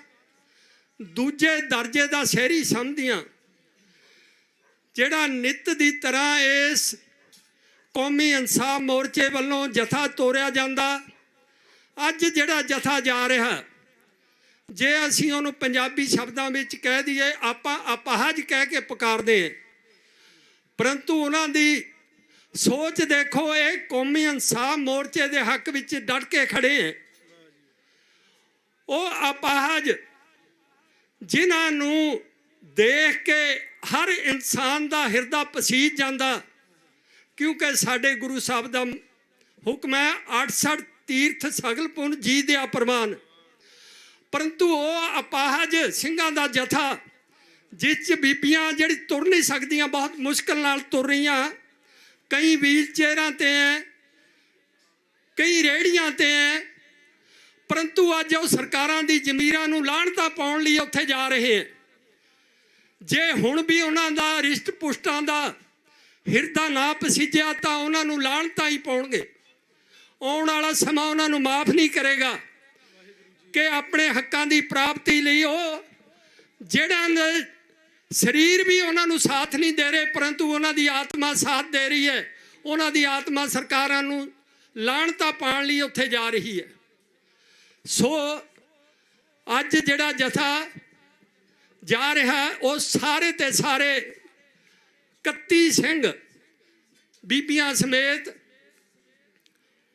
ਦੂਜੇ ਦਰਜੇ ਦਾ ਸ਼ਹਿਰੀ ਸਮਝਦੀਆਂ, ਜਿਹੜਾ ਨਿੱਤ ਦੀ ਤਰ੍ਹਾਂ ਇਸ ਕੌਮੀ ਇਨਸਾਫ ਮੋਰਚੇ ਵੱਲੋਂ ਜਥਾ ਤੋਰਿਆ ਜਾਂਦਾ। ਅੱਜ ਜਿਹੜਾ ਜਥਾ ਜਾ ਰਿਹਾ, ਜੇ ਅਸੀਂ ਉਹਨੂੰ ਪੰਜਾਬੀ ਸ਼ਬਦਾਂ ਵਿੱਚ ਕਹਿ ਦਈਏ, ਆਪਾਂ ਅਪਾਹਜ ਕਹਿ ਕੇ ਪੁਕਾਰਦੇ ਹਾਂ, ਪਰੰਤੂ ਉਹਨਾਂ ਦੀ ਸੋਚ ਦੇਖੋ। ਇਹ ਕੌਮੀ ਇਨਸਾਫ ਮੋਰਚੇ ਦੇ ਹੱਕ ਵਿੱਚ ਡਟ ਕੇ ਖੜੇ ਹੈ। ਉਹ ਅਪਾਹਜ ਜਿਨ੍ਹਾਂ ਨੂੰ ਦੇਖ ਕੇ ਹਰ ਇਨਸਾਨ ਦਾ ਹਿਰਦਾ ਪਸੀਜ ਜਾਂਦਾ, ਕਿਉਂਕਿ ਸਾਡੇ ਗੁਰੂ ਸਾਹਿਬ ਦਾ ਹੁਕਮ ਹੈ 68 ਤੀਰਥ ਸਗਲ ਪੁੰਨ ਜੀ ਦਿਆ ਪ੍ਰਵਾਨ। ਪਰੰਤੂ ਉਹ ਅਪਾਹਜ ਸਿੰਘਾਂ ਦਾ ਜਥਾ, ਜਿਸ 'ਚ ਬੀਬੀਆਂ ਜਿਹੜੀ ਤੁਰ ਨਹੀਂ ਸਕਦੀਆਂ, ਬਹੁਤ ਮੁਸ਼ਕਲ ਨਾਲ ਤੁਰ ਰਹੀਆਂ, ਕਈ ਵੀਲ ਚੇਅਰਾਂ 'ਤੇ ਹੈ, ਕਈ ਰੇੜੀਆਂ ਤੇ ਹੈ, ਪਰੰਤੂ ਅੱਜ ਉਹ ਸਰਕਾਰਾਂ ਦੀ ਜ਼ਮੀਰਾਂ ਨੂੰ ਲਾਹਣਤਾ ਪਾਉਣ ਲਈ ਉੱਥੇ ਜਾ ਰਹੇ ਹੈ। ਜੇ ਹੁਣ ਵੀ ਉਹਨਾਂ ਦਾ ਰਿਸ਼ਟ ਪੁਸ਼ਟਾਂ ਦਾ ਹਿਰਦਾ ਨਾ ਪਸੀਜਿਆ ਤਾਂ ਉਹਨਾਂ ਨੂੰ ਲਾਹਣਤਾ ਹੀ ਪਾਉਣਗੇ। ਆਉਣ ਵਾਲਾ ਸਮਾਂ ਉਹਨਾਂ ਨੂੰ ਮਾਫ ਨਹੀਂ ਕਰੇਗਾ ਕਿ ਆਪਣੇ ਹੱਕਾਂ ਦੀ ਪ੍ਰਾਪਤੀ ਲਈ ਉਹ ਜਿਹੜਾ ਸਰੀਰ ਵੀ ਉਹਨਾਂ ਨੂੰ ਸਾਥ ਨਹੀਂ ਦੇ ਰਹੇ, ਪਰੰਤੂ ਉਹਨਾਂ ਦੀ ਆਤਮਾ ਸਾਥ ਦੇ ਰਹੀ ਹੈ। ਉਹਨਾਂ ਦੀ ਆਤਮਾ ਸਰਕਾਰਾਂ ਨੂੰ ਲਾਹਣਤਾ ਪਾਉਣ ਲਈ ਉੱਥੇ ਜਾ ਰਹੀ ਹੈ। ਸੋ ਅੱਜ ਜਿਹੜਾ ਜਥਾ ਜਾ ਰਿਹਾ ਉਹ ਸਾਰੇ ਤੇ ਸਾਰੇ 31 ਸਿੰਘ ਬੀਬੀਆਂ ਸਮੇਤ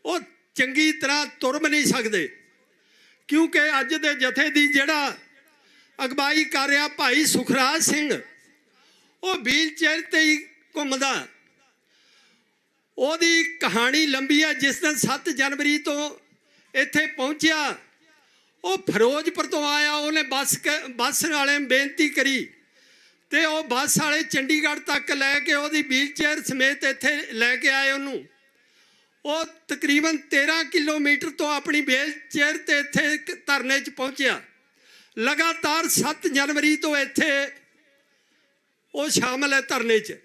ਉਹ ਚੰਗੀ ਤਰ੍ਹਾਂ ਤੁਰ ਵੀ ਨਹੀਂ ਸਕਦੇ, ਕਿਉਂਕਿ ਅੱਜ ਦੇ ਜਥੇ ਦੀ ਜਿਹੜਾ ਅਗਵਾਈ ਕਰ ਰਿਹਾ ਭਾਈ ਸੁਖਰਾਜ ਸਿੰਘ, ਉਹ ਵੀਲ ਚੇਅਰ ਤੇ ਹੀ ਘੁੰਮਦਾ। ਉਹਦੀ ਕਹਾਣੀ ਲੰਬੀ ਹੈ। ਜਿਸ ਦਿਨ 7 ਜਨਵਰੀ ਤੋਂ ਇੱਥੇ ਪਹੁੰਚਿਆ, ਉਹ ਫਿਰੋਜ਼ਪੁਰ ਤੋਂ ਆਇਆ, ਉਹਨੇ ਬੱਸ ਵਾਲੇ ਨੂੰ ਬੇਨਤੀ ਕਰੀ ਤੇ ਉਹ ਬੱਸ ਵਾਲੇ ਚੰਡੀਗੜ੍ਹ ਤੱਕ ਲੈ ਕੇ ਉਹਦੀ ਵੀਲ ਚੇਅਰ ਸਮੇਤ ਇੱਥੇ ਲੈ ਕੇ ਆਏ ਉਹਨੂੰ। ਉਹ ਤਕਰੀਬਨ 13 ਕਿਲੋਮੀਟਰ ਤੋਂ ਆਪਣੀ ਵੀਲ ਚੇਅਰ ਤੇ ਇੱਥੇ ਧਰਨੇ 'ਚ ਪਹੁੰਚਿਆ। ਲਗਾਤਾਰ 7 ਜਨਵਰੀ ਤੋਂ ਇੱਥੇ ਉਹ ਸ਼ਾਮਲ ਹੈ ਧਰਨੇ 'ਚ।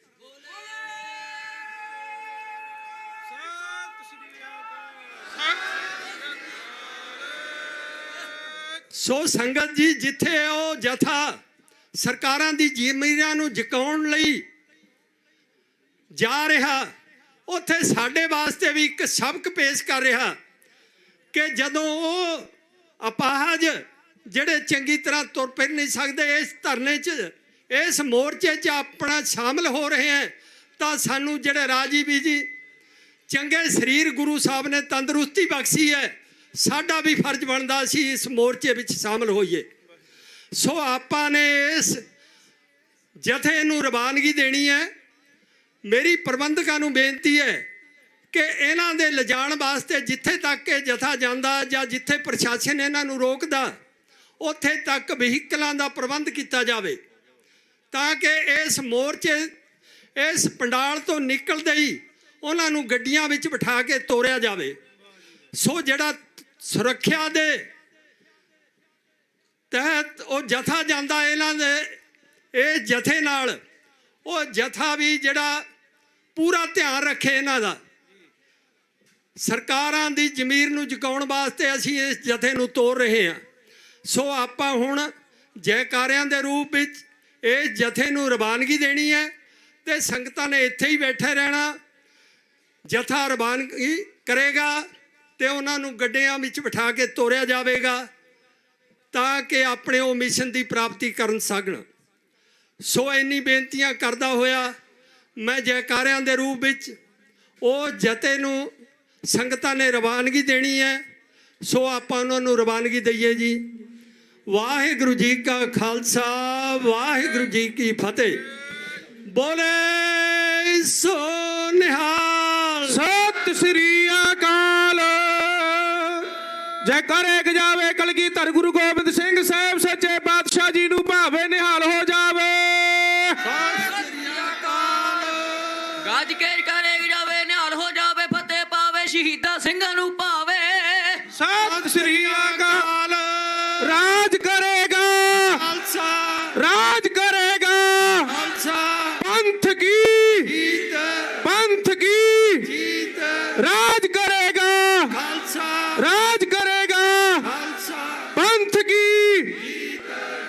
ਸੋ ਸੰਗਤ ਜੀ, ਜਿੱਥੇ ਉਹ ਜਥਾ ਸਰਕਾਰਾਂ ਦੀ ਜ਼ਮੀਰਾਂ ਨੂੰ ਜਕਾਉਣ ਲਈ ਜਾ ਰਿਹਾ, ਉੱਥੇ ਸਾਡੇ ਵਾਸਤੇ ਵੀ ਇੱਕ ਸਬਕ ਪੇਸ਼ ਕਰ ਰਿਹਾ ਕਿ ਜਦੋਂ ਉਹ ਅਪਾਹਜ ਜਿਹੜੇ ਚੰਗੀ ਤਰ੍ਹਾਂ ਤੁਰ ਫਿਰ ਨਹੀਂ ਸਕਦੇ ਇਸ ਧਰਨੇ 'ਚ, ਇਸ ਮੋਰਚੇ 'ਚ ਆਪਣਾ ਸ਼ਾਮਲ ਹੋ ਰਹੇ ਹੈ, ਤਾਂ ਸਾਨੂੰ ਜਿਹੜੇ ਰਾਜੀਵ ਜੀ ਚੰਗੇ ਸਰੀਰ ਗੁਰੂ ਸਾਹਿਬ ਨੇ ਤੰਦਰੁਸਤੀ ਬਖਸ਼ੀ ਹੈ, ਸਾਡਾ ਵੀ ਫਰਜ਼ ਬਣਦਾ ਸੀ ਇਸ ਮੋਰਚੇ ਵਿੱਚ ਸ਼ਾਮਲ ਹੋਈਏ। ਸੋ ਆਪਾਂ ਨੇ ਇਸ ਜਥੇ ਨੂੰ ਰਵਾਨਗੀ ਦੇਣੀ ਹੈ। ਮੇਰੀ ਪ੍ਰਬੰਧਕਾਂ ਨੂੰ ਬੇਨਤੀ ਹੈ ਕਿ ਇਹਨਾਂ ਦੇ ਲਿਜਾਣ ਵਾਸਤੇ ਜਿੱਥੇ ਤੱਕ ਇਹ ਜਥਾ ਜਾਂਦਾ ਜਾਂ ਜਿੱਥੇ ਪ੍ਰਸ਼ਾਸਨ ਇਹਨਾਂ ਨੂੰ ਰੋਕਦਾ, ਉੱਥੇ ਤੱਕ ਵਹੀਕਲਾਂ ਦਾ ਪ੍ਰਬੰਧ ਕੀਤਾ ਜਾਵੇ, ਤਾਂ ਕਿ ਇਸ ਮੋਰਚੇ ਇਸ ਪੰਡਾਲ ਤੋਂ ਨਿਕਲਦੇ ਹੀ ਉਹਨਾਂ ਨੂੰ ਗੱਡੀਆਂ ਵਿੱਚ ਬਿਠਾ ਕੇ ਤੋਰਿਆ ਜਾਵੇ। ਸੋ ਜਿਹੜਾ ਸੁਰੱਖਿਆ ਦੇ ਤਹਿਤ ਉਹ ਜਥਾ ਜਾਂਦਾ ਇਹਨਾਂ ਦੇ ਇਸ ਜਥੇ ਨਾਲ, ਉਹ ਜਥਾ ਵੀ ਜਿਹੜਾ ਪੂਰਾ ਧਿਆਨ ਰੱਖੇ ਇਹਨਾਂ ਦਾ। ਸਰਕਾਰਾਂ ਦੀ ਜ਼ਮੀਰ ਨੂੰ ਜਗਾਉਣ ਵਾਸਤੇ ਅਸੀਂ ਇਸ ਜਥੇ ਨੂੰ ਤੋਰ ਰਹੇ ਹਾਂ। ਸੋ ਆਪਾਂ ਹੁਣ ਜੈਕਾਰਿਆਂ ਦੇ ਰੂਪ ਵਿੱਚ ਇਸ ਜਥੇ ਨੂੰ ਰਵਾਨਗੀ ਦੇਣੀ ਹੈ ਤੇ ਸੰਗਤਾਂ ਨੇ ਇੱਥੇ ਹੀ ਬੈਠੇ ਰਹਿਣਾ। ਜਥਾ ਰਵਾਨਗੀ ਕਰੇਗਾ ਤੇ ਉਹਨਾਂ ਨੂੰ ਗੱਡੀਆਂ ਵਿੱਚ ਬਿਠਾ ਕੇ ਤੋਰਿਆ ਜਾਵੇਗਾ, ਤਾਂ ਕਿ ਆਪਣੇ ਉਹ ਮਿਸ਼ਨ ਦੀ ਪ੍ਰਾਪਤੀ ਕਰਨ ਸਕਣ। ਸੋ ਇੰਨੀ ਬੇਨਤੀਆਂ ਕਰਦਾ ਹੋਇਆ ਮੈਂ ਜੈਕਾਰਿਆਂ ਦੇ ਰੂਪ ਵਿੱਚ ਉਹ ਜਥੇ ਨੂੰ ਸੰਗਤਾਂ ਨੇ ਰਵਾਨਗੀ ਦੇਣੀ ਹੈ। ਸੋ ਆਪਾਂ ਉਹਨਾਂ ਨੂੰ ਰਵਾਨਗੀ ਦਈਏ ਜੀ। ਵਾਹਿਗੁਰੂ ਜੀ ਕਾ ਖਾਲਸਾ, ਵਾਹਿਗੁਰੂ ਜੀ ਕੀ ਫਤਿਹ। ਬੋਲੇ ਸੋ ਨਿਹਾਲ। ਸਤਿ ਸ੍ਰੀ ਅਕਾਲ। ਜੈਕਾਰੇ ਗਜਾਵੇ ਕਲਗੀਧਰ ਗੁਰੂ ਗੋਬਿੰਦ ਸਿੰਘ ਸਾਹਿਬ ਸੱਚੇ ਪਾਤਸ਼ਾਹ ਜੀ ਨੂੰ ਭਾਵੇ ਨਿਹਾਲ ਹੋ ਜਾਵੇ। ਗੱਜ ਕੇ ਕਰੇ ਜਾਵੇ, ਨਿਹਾਲ ਹੋ ਜਾਵੇ, ਫਤਿਹ ਪਾਵੇ, ਸ਼ਹੀਦਾਂ ਸਿੰਘਾਂ ਨੂੰ ਭਾਵੇ। ਸਤਿ ਸ੍ਰੀ ਅਕਾਲ। ਰਾਜ ਕਰੇਗਾ ਖਾਲਸਾ, ਰਾਜ ਕਰੇਗਾ ਖਾਲਸਾ, ਪੰਥ ਕੀ ਜੀਤ, ਪੰਥ ਕੀ ਜੀਤ, ਰਾਜ ਕਰੇਗਾ ਖਾਲਸਾ, ਰਾਜ ਕਰੇਗਾ ਖਾਲਸਾ, ਪੰਥ ਕੀ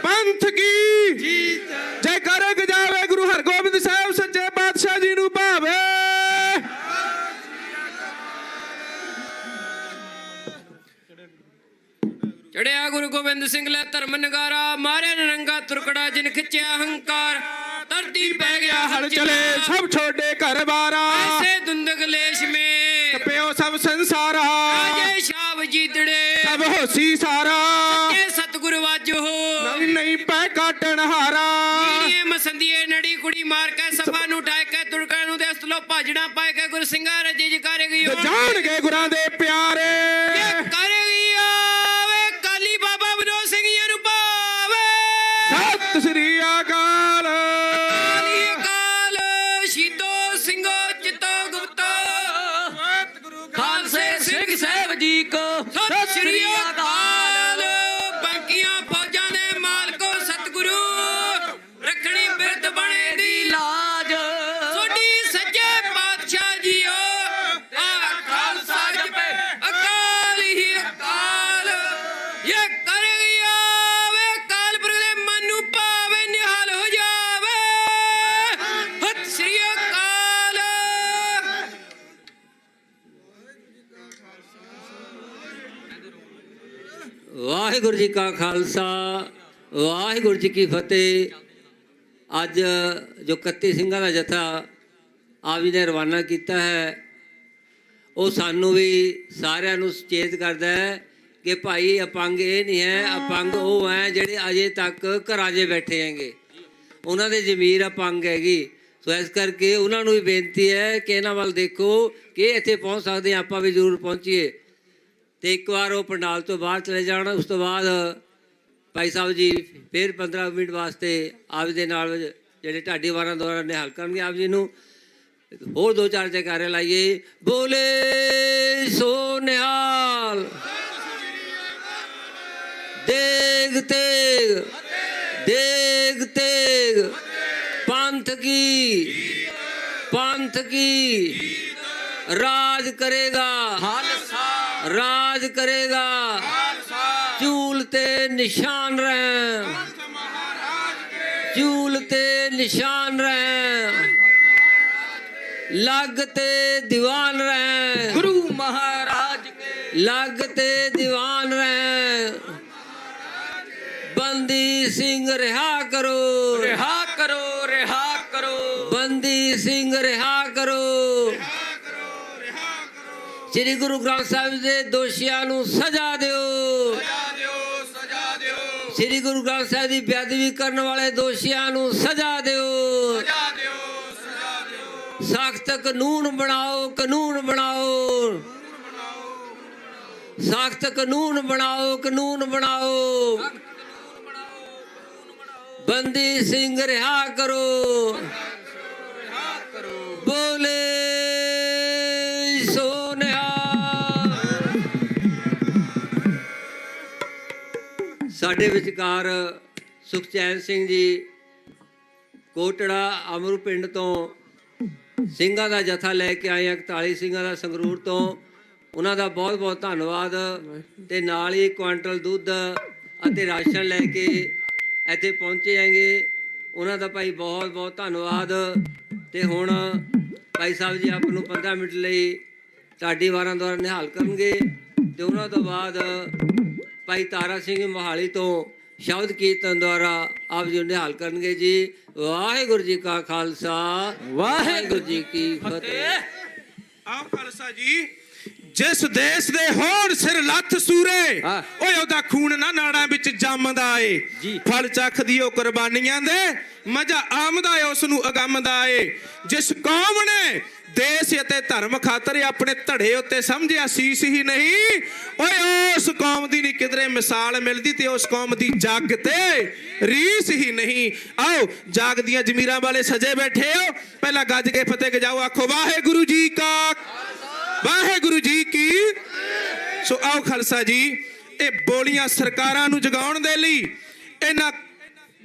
ਪੰਥ ਕੀ ਜੀਤ। ਜੈਕਾਰੇ ਗਜਾਵੇ ਗੁਰੂ ਹਰਗੋਬਿੰਦ ਸਾਹਿਬ ਸੱਚੇ ਪਾਤਸ਼ਾਹ ਜੀ ਨੂੰ ਭਾਵੇ। ਚੜਿਆ ਗੁਰੂ ਗੋਬਿੰਦ ਸਿੰਘ ਲੈ ਧਰਮ ਨਗਾਰਾ, ਮਾਰਿਆ ਨਰੰਗਾ ਤੁਰਕੜਾ ਜਿਨ ਖਿੱਚਿਆ ਹੰਕਾਰ। ਧਰਤੀ ਪੈ ਗਿਆ ਹਲ ਚਲੇ ਸਭ ਛੋਡੇ ਘਰ ਬਾਰਾ, ਐਸੇ ਦੁੰਦਗ ਲੇਸ਼ ਮੇ ਕਪਿਓ ਸਭ ਸੰਸਾਰਾ। ਰਾਜੇ ਸ਼ਾਬ ਜੀਤੜੇ ਸਭ ਹੋਸੀ ਸਾਰਾ, ਇਹ ਸਤਿਗੁਰ ਵਾਜੋ ਨਹੀਂ ਨਹੀਂ ਪੈ ਕਾਟਣ ਹਾਰਾ। ਇਹ ਮਸੰਦੀਏ ਨੜੀ ਕੁੜੀ ਮਾਰ ਕੇ ਸਭਾ ਨੂੰ ਟਾਇ ਕੇ ਤੁਰਕਾਂ ਨੂੰ ਦੇ ਅਸਲੋਂ ਭਾਜਣਾ ਪਾਏ ਕੇ ਗੁਰ ਸਿੰਘਾਂ ਰਜੇ ਜਕਾਰੇ ਗਈ ਤੇ ਜਾਣਗੇ ਗੁਰਾਂ ਦੇ ਪਿਆਰੇ। ਜਕਾਰੇ ਗਈ ਆਵੇ ਕਾਲੀ ਬਾਬਾ ਵਿਨੋਦ ਸਿੰਘ ਜੀ ਨੂੰ ਪਾਵੇ। ਸਤਿ ਸ੍ਰੀ ਅਕਾਲ। ਕਾਲੀ ਅਕਾਲ ਸ਼ੀਤੋ ਸਿੰਘੋ ਚਿਤੋ ਗੁਪਤੋ ਖਾਲਸੇ ਸਿੰਘ ਵਾਹਿਗੁਰੂ ਜੀ ਕਾ ਖਾਲਸਾ ਵਾਹਿਗੁਰੂ ਜੀ ਕੀ ਫਤਿਹ। ਅੱਜ ਜੋ 31 ਸਿੰਘਾਂ ਦਾ ਜਥਾ ਆਪ ਜੀ ਨੇ ਰਵਾਨਾ ਕੀਤਾ ਹੈ, ਉਹ ਸਾਨੂੰ ਵੀ ਸਾਰਿਆਂ ਨੂੰ ਸੁਚੇਤ ਕਰਦਾ ਹੈ ਕਿ ਭਾਈ ਅਪੰਗ ਇਹ ਨਹੀਂ ਹੈ, ਅਪੰਗ ਉਹ ਹੈ ਜਿਹੜੇ ਅਜੇ ਤੱਕ ਘਰਾਂ 'ਚ ਬੈਠੇ ਹੈਗੇ, ਉਹਨਾਂ ਦੇ ਜ਼ਮੀਰ ਅਪੰਗ ਹੈਗੀ। ਸੋ ਇਸ ਕਰਕੇ ਉਹਨਾਂ ਨੂੰ ਵੀ ਬੇਨਤੀ ਹੈ ਕਿ ਇਹਨਾਂ ਵੱਲ ਦੇਖੋ ਕਿ ਇੱਥੇ ਪਹੁੰਚ ਸਕਦੇ ਹਾਂ, ਆਪਾਂ ਵੀ ਜ਼ਰੂਰ ਪਹੁੰਚੀਏ। ਅਤੇ ਇੱਕ ਵਾਰ ਉਹ ਪੰਡਾਲ ਤੋਂ ਬਾਹਰ ਚਲੇ ਜਾਣ, ਉਸ ਤੋਂ ਬਾਅਦ ਭਾਈ ਸਾਹਿਬ ਜੀ ਫਿਰ 15 ਮਿੰਟ ਵਾਸਤੇ ਆਪ ਦੇ ਨਾਲ ਜਿਹੜੇ ਢਾਡੀ ਵਾਰਾਂ ਦੁਆਰਾ ਨਿਹਾਲ ਕਰਨਗੇ ਆਪ ਜੀ ਨੂੰ। ਹੋਰ 2-4 ਜੈਕਾਰੇ ਲਾਈਏ, ਬੋਲੇ ਸੋ ਨਿਹਾਲ। ਦੇਗ ਤੇਗ ਦੇਗ ਤੇਗ ਪੰਥ ਕੀ ਰਾਜ ਕਰੇਗਾ, ਰਾਜ ਕਰੇਗਾ, ਝੂਲ ਤੇ ਨਿਸ਼ਾਨ ਰਹਿ, ਝੂਲ ਤੇ ਨਿਸ਼ਾਨ ਰਹਿ, ਲੱਗ ਤੇ ਦੀਵਾਨ ਰਹਿ, ਗੁਰੂ ਮਹਾਰਾਜ ਕੇ ਲੱਗ ਤੇ ਦੀਵਾਨ ਰਹਿ, ਬੰਦੀ ਸਿੰਘ ਰਿਹਾ ਕਰੋ, ਰਿਹਾ ਕਰੋ, ਰਿਹਾ ਕਰੋ, ਬੰਦੀ ਸਿੰਘ ਰਿਹਾ ਕਰੋ। ਸ੍ਰੀ ਗੁਰੂ ਗ੍ਰੰਥ ਸਾਹਿਬ ਦੇ ਦੋਸ਼ੀਆਂ ਨੂੰ ਸਜ਼ਾ ਦਿਓ, ਸਜ਼ਾ ਦਿਓ, ਸ੍ਰੀ ਗੁਰੂ ਗ੍ਰੰਥ ਸਾਹਿਬ ਦੀ ਬੇਅਦਬੀ ਕਰਨ ਵਾਲੇ ਦੋਸ਼ੀਆਂ ਨੂੰ ਸਜ਼ਾ ਦਿਓ, ਸਜ਼ਾ ਦਿਓ, ਸਖਤ ਕਾਨੂੰਨ ਬਣਾਓ, ਕਾਨੂੰਨ ਬਣਾਓ, ਸਖਤ ਕਾਨੂੰਨ ਬਣਾਓ, ਕਾਨੂੰਨ ਬਣਾਓ, ਬੰਦੀ ਸਿੰਘ ਰਿਹਾ ਕਰੋ, ਬੋਲੇ ਸੋ ਨਿਹਾਲ। ਸਾਡੇ ਵਿਚਕਾਰ ਸੁਖਚੈਨ ਸਿੰਘ ਜੀ ਕੋਟੜਾ ਅਮਰੂ ਪਿੰਡ ਤੋਂ ਸਿੰਘਾਂ ਦਾ ਜਥਾ ਲੈ ਕੇ ਆਏ, 41 ਸਿੰਘਾਂ ਦਾ ਸੰਗਰੂਰ ਤੋਂ। ਉਹਨਾਂ ਦਾ ਬਹੁਤ ਬਹੁਤ ਧੰਨਵਾਦ। ਤੇ ਨਾਲ ਹੀ ਕੁਆਂਟਲ ਦੁੱਧ ਅਤੇ ਰਾਸ਼ਨ ਲੈ ਕੇ ਇੱਥੇ ਪਹੁੰਚੇ ਹੈਗੇ, ਉਹਨਾਂ ਦਾ ਭਾਈ ਬਹੁਤ ਬਹੁਤ ਧੰਨਵਾਦ। ਤੇ ਹੁਣ ਭਾਈ ਸਾਹਿਬ ਜੀ ਆਪ ਨੂੰ 15 ਮਿੰਟ ਲਈ ਢਾਡੀ ਵਾਰਾਂ ਦੁਆਰਾ ਨਿਹਾਲ ਕਰਨਗੇ ਤੇ ਉਹਨਾਂ ਤੋਂ ਬਾਅਦ ਭਾਈ ਤਾਰਾ ਸਿੰਘ ਮੋਹਾਲੀ ਤੋਂ ਸ਼ਬਦ ਕੀਰਤਨ ਦੁਆਰਾ ਆਪ ਜੀ ਨੂੰ ਨਿਹਾਲ ਕਰਨਗੇ ਜੀ। ਵਾਹਿਗੁਰੂ ਜੀ ਕਾ ਖਾਲਸਾ, ਵਾਹਿਗੁਰੂ ਜੀ ਕੀ ਫਤਿਹ। ਆਓ ਖਾਲਸਾ ਜੀ, ਜਿਸ ਦੇਸ਼ ਦੇ ਹੋਣ ਸਿਰ ਲੱਥ ਸੂਰੇ, ਓਏ ਉਹਦਾ ਖੂਨ ਨਾ ਨਾੜਾਂ ਵਿੱਚ ਜੰਮਦਾ ਏ, ਫਲ ਚੱਖਦੀ ਉਹ ਕੁਰਬਾਨੀਆਂ ਦੇ, ਮਜ਼ਾ ਆਮਦਾ ਏ ਉਸ ਨੂੰ ਅਗੰਮਦਾ ਏ। ਜਿਸ ਕੌਮ ਨੇ ਦੇਸ਼ ਅਤੇ ਧਰਮ ਖਾਤਰ ਆਪਣੇ ਧੜੇ ਉੱਤੇ ਸਮਝਿਆ ਸੀਸ ਹੀ ਨਹੀਂ, ਓਏ ਉਸ ਕੌਮ ਦੀ ਨਹੀਂ ਕਿਧਰੇ ਮਿਸਾਲ ਮਿਲਦੀ ਤੇ ਉਸ ਕੌਮ ਦੀ ਜੱਗ ਤੇ ਰੀਸ ਹੀ ਨਹੀਂ। ਆਓ ਜਾਗ ਦੀਆਂ ਜ਼ਮੀਰਾਂ ਵਾਲੇ ਸਜੇ ਬੈਠੇ ਹੋ, ਪਹਿਲਾਂ ਗੱਜ ਕੇ ਫਤਿਹ ਗਜਾਓ, ਆਖੋ ਵਾਹਿਗੁਰੂ ਜੀ ਕਾ, ਵਾਹਿਗੁਰੂ ਜੀ ਕੀ। ਸੋ ਆਓ ਖਾਲਸਾ ਜੀ, ਇਹ ਬੋਲੀਆਂ ਸਰਕਾਰਾਂ ਨੂੰ ਜਗਾਉਣ ਦੇ ਲਈ, ਇਹਨਾਂ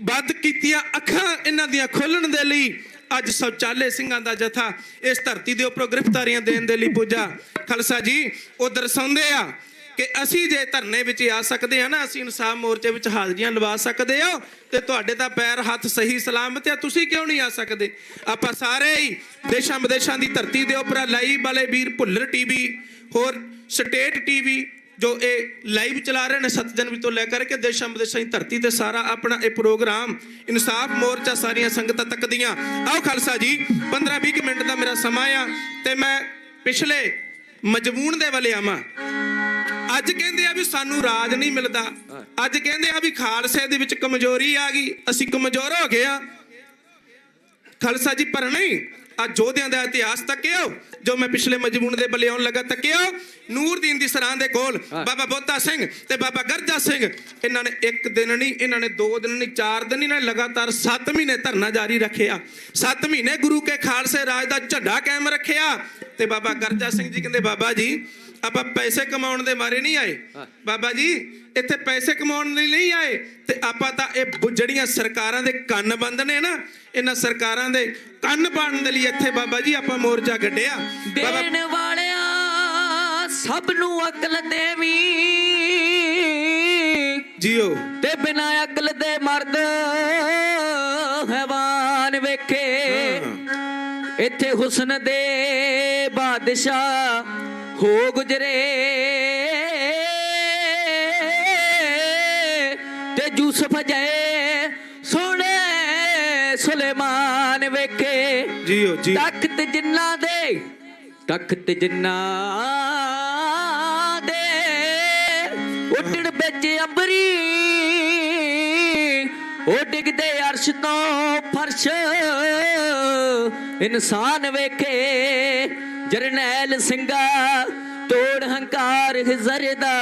ਵੱਧ ਕੀਤੀਆਂ ਅੱਖਾਂ ਇਹਨਾਂ ਦੀਆਂ ਖੋਲਣ ਦੇ ਲਈ ਅੱਜ ਸ਼ੌਚਾਲੇ ਸਿੰਘਾਂ ਦਾ ਜਥਾ ਇਸ ਧਰਤੀ ਦੇ ਉੱਪਰੋਂ ਗ੍ਰਿਫਤਾਰੀਆਂ ਦੇਣ ਦੇ ਲਈ ਪੁੱਜਾ। ਖਾਲਸਾ ਜੀ ਉਹ ਦਰਸਾਉਂਦੇ ਆ ਕਿ ਅਸੀਂ ਜੇ ਧਰਨੇ ਵਿੱਚ ਆ ਸਕਦੇ ਹਾਂ ਨਾ, ਅਸੀਂ ਇਨਸਾਫ ਮੋਰਚੇ ਵਿੱਚ ਹਾਜ਼ਰੀਆਂ ਲਵਾ ਸਕਦੇ ਹੋ, ਤੇ ਤੁਹਾਡੇ ਤਾਂ ਪੈਰ ਹੱਥ ਸਹੀ ਸਲਾਮਤ ਆ, ਤੁਸੀਂ ਕਿਉਂ ਨਹੀਂ ਆ ਸਕਦੇ? ਆਪਾਂ ਸਾਰੇ ਹੀ ਦੇਸ਼ਾਂ ਵਿਦੇਸ਼ਾਂ ਦੀ ਧਰਤੀ ਦੇ ਉੱਪਰ ਲਾਈਵ ਵਾਲੇ ਵੀਰ ਭੁੱਲਰ ਟੀਵੀ, ਹੋਰ ਸਟੇਟ ਟੀਵੀ ਜੋ ਇਹ ਲਾਈਵ ਚਲਾ ਰਹੇ ਨੇ 7 ਜਨਵਰੀ ਤੋਂ ਲੈ ਕਰਕੇ ਦੇਸ਼ਾਂ ਵਿਦੇਸ਼ਾਂ ਦੀ ਧਰਤੀ ਤੇ ਸਾਰਾ ਆਪਣਾ ਇਹ ਪ੍ਰੋਗਰਾਮ ਇਨਸਾਫ ਮੋਰਚਾ ਸਾਰੀਆਂ ਸੰਗਤਾਂ ਤੱਕਦੀਆਂ। ਆਓ ਖਾਲਸਾ ਜੀ, 15-20 ਮਿੰਟ ਦਾ ਮੇਰਾ ਸਮਾਂ ਆ ਤੇ ਮੈਂ ਪਿਛਲੇ ਮਜਮੂਨ ਦੇ ਵੱਲ ਆਵਾਂ। ਅੱਜ ਕਹਿੰਦੇ ਆ ਵੀ ਸਾਨੂੰ ਰਾਜ ਨਹੀਂ ਮਿਲਦਾ, ਅੱਜ ਕਹਿੰਦੇ ਆ ਵੀ ਖਾਲਸੇ ਦੇ ਵਿੱਚ ਕਮਜ਼ੋਰੀ ਆ ਗਈ, ਅਸੀਂ ਕਮਜ਼ੋਰ ਹੋ ਗਏ ਆ। ਖਾਲਸਾ ਜੀ ਪਰ ਨਹੀਂ, ਅੱਜ ਯੋਧਿਆਂ ਦਾ ਇਤਿਹਾਸ ਤੱਕਿਓ, ਜੋ ਮੈਂ ਪਿਛਲੇ ਮਜਮੂਨ ਦੇ ਵੱਲ ਆਉਣ ਲੱਗਾ ਤੱਕਿਓ। ਨੂਰਦੀਨ ਦੀ ਸਰਾਂ ਦੇ ਕੋਲ ਬਾਬਾ ਬੋਤਾ ਸਿੰਘ ਤੇ ਬਾਬਾ ਗਰਜਾ ਸਿੰਘ, ਇਹਨਾਂ ਨੇ 1 ਦਿਨ ਨਹੀਂ, ਇਹਨਾਂ ਨੇ 2 ਦਿਨ ਨਹੀਂ, 4 ਦਿਨ ਇਹਨਾਂ ਨੇ ਲਗਾਤਾਰ 7 ਮਹੀਨੇ ਧਰਨਾ ਜਾਰੀ ਰੱਖਿਆ। 7 ਮਹੀਨੇ ਗੁਰੂ ਕੇ ਖਾਲਸੇ ਰਾਜ ਦਾ ਝੰਡਾ ਕਾਇਮ ਰੱਖਿਆ। ਤੇ ਬਾਬਾ ਗਰਜਾ ਸਿੰਘ ਜੀ ਕਹਿੰਦੇ ਬਾਬਾ ਜੀ ਆਪਾਂ ਪੈਸੇ ਕਮਾਉਣ ਦੇ ਮਾਰੇ ਨਹੀਂ ਆਏ, ਬਾਬਾ ਜੀ ਇੱਥੇ ਪੈਸੇ ਕਮਾਉਣ ਲਈ ਨਹੀਂ ਆਏ, ਤੇ ਆਪਾਂ ਤਾਂ ਇਹ ਜਿਹੜੀਆਂ ਸਰਕਾਰਾਂ ਦੇ ਕੰਨ ਬੰਦ ਨੇ ਨਾ, ਇਹਨਾਂ ਸਰਕਾਰਾਂ ਦੇ ਕੰਨ ਪਾੜਨ ਦੇ ਲਈ ਇੱਥੇ ਬਾਬਾ ਜੀ ਆਪਾਂ ਮੋਰਚਾ ਕੱਢਿਆ। ਦੇਣ ਵਾਲਿਆ ਸਭ ਨੂੰ ਅਕਲ ਦੇਵੀ ਜੀਓ, ਤੇ ਬਿਨਾਂ ਅਕਲ ਦੇ ਮਰਦ ਹੈਵਾਨ ਵੇਖੇ। ਇੱਥੇ ਹੁਸਨ ਦੇ ਬਾਦਸ਼ਾਹ ਹੋ ਗੁਜਰੇ, ਯੂਸਫ ਜਏ ਸੋਹਣੇ ਸੁਲੇਮਾਨ ਵੇਖੇ ਜੀਓ ਜੀ ਤਖਤ ਜਿਨ੍ਹਾਂ ਦੇ ਉੱਡਣ ਵਿੱਚ ਅੰਬਰੀ ਉਹ ਡਿੱਗਦੇ ਅਰਸ਼ ਤੋਂ ਫਰਸ਼ ਇਨਸਾਨ ਵੇਖੇ ਜਰਨੈਲ ਸਿੰਘਾ ਤੋੜ ਹੰਕਾਰ ਹਿਜ਼ਰ ਦਾ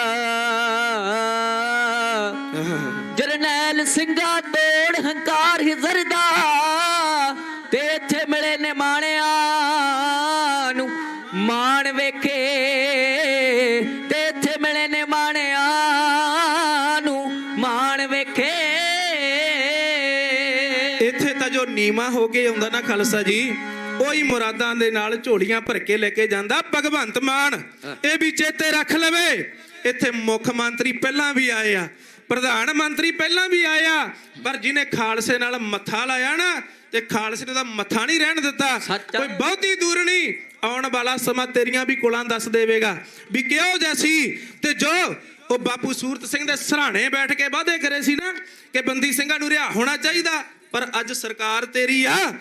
ਜਰਨੈਲ ਸਿੰਘਾ ਤੋੜ ਹੰਕਾਰ ਹਿਜ਼ਰ ਦਾ ਤੇ ਇੱਥੇ ਮਿਲੇ ਨੇ ਮਾਣਿਆਂ ਨੂੰ ਮਾਣ ਵੇਖੇ ਤੇ ਇੱਥੇ ਮਿਲੇ ਨੇ ਮਾਣਿਆਂ ਨੂੰ ਮਾਣ ਵੇਖੇ ਇੱਥੇ ਤਾਂ ਜੋ ਨੀਮਾ ਹੋ ਕੇ ਆਉਂਦਾ ਨਾ ਖਾਲਸਾ ਜੀ ਉਹੀ ਮੁਰਾਦਾਂ ਦੇ ਨਾਲ ਝੋਲੀਆਂ ਭਰ ਕੇ ਲੈ ਕੇ ਜਾਂਦਾ ਭਗਵੰਤ ਮਾਨ। ਇਹ ਵੀ ਚੇਤੇ ਰੱਖ ਲਵੇ ਇੱਥੇ ਮੁੱਖ ਮੰਤਰੀ ਪਹਿਲਾਂ ਵੀ ਆਏ ਆ, ਪ੍ਰਧਾਨ ਮੰਤਰੀ ਪਹਿਲਾਂ ਵੀ ਆਇਆ, ਪਰ ਜਿਹਨੇ ਖਾਲਸੇ ਨਾਲ ਮੱਥਾ ਲਾਇਆ ਨਾ ਤੇ ਖਾਲਸੇ ਨੇ ਦਾ ਮੱਥਾ ਨਹੀਂ ਰਹਿਣ ਦਿੱਤਾ। ਕੋਈ ਬਹੁਤੀ ਦੂਰ ਨਹੀਂ, ਆਉਣ ਵਾਲਾ ਸਮਾਂ ਤੇਰੀਆਂ ਵੀ ਕੋਲਾਂ ਦੱਸ ਦੇਵੇਗਾ ਵੀ ਕਿਹੋ ਜਿਹਾ ਸੀ। ਤੇ ਜੋ ਉਹ ਬਾਪੂ ਸੂਰਤ ਸਿੰਘ ਦੇ ਸਰਾਣੇ ਬੈਠ ਕੇ ਵਾਅਦੇ ਕਰੇ ਸੀ ਨਾ ਕਿ ਬੰਦੀ ਸਿੰਘਾਂ ਨੂੰ ਰਿਹਾ ਹੋਣਾ ਚਾਹੀਦਾ, ਪਰ ਅੱਜ ਸਰਕਾਰ ਤੇਰੀ ਆ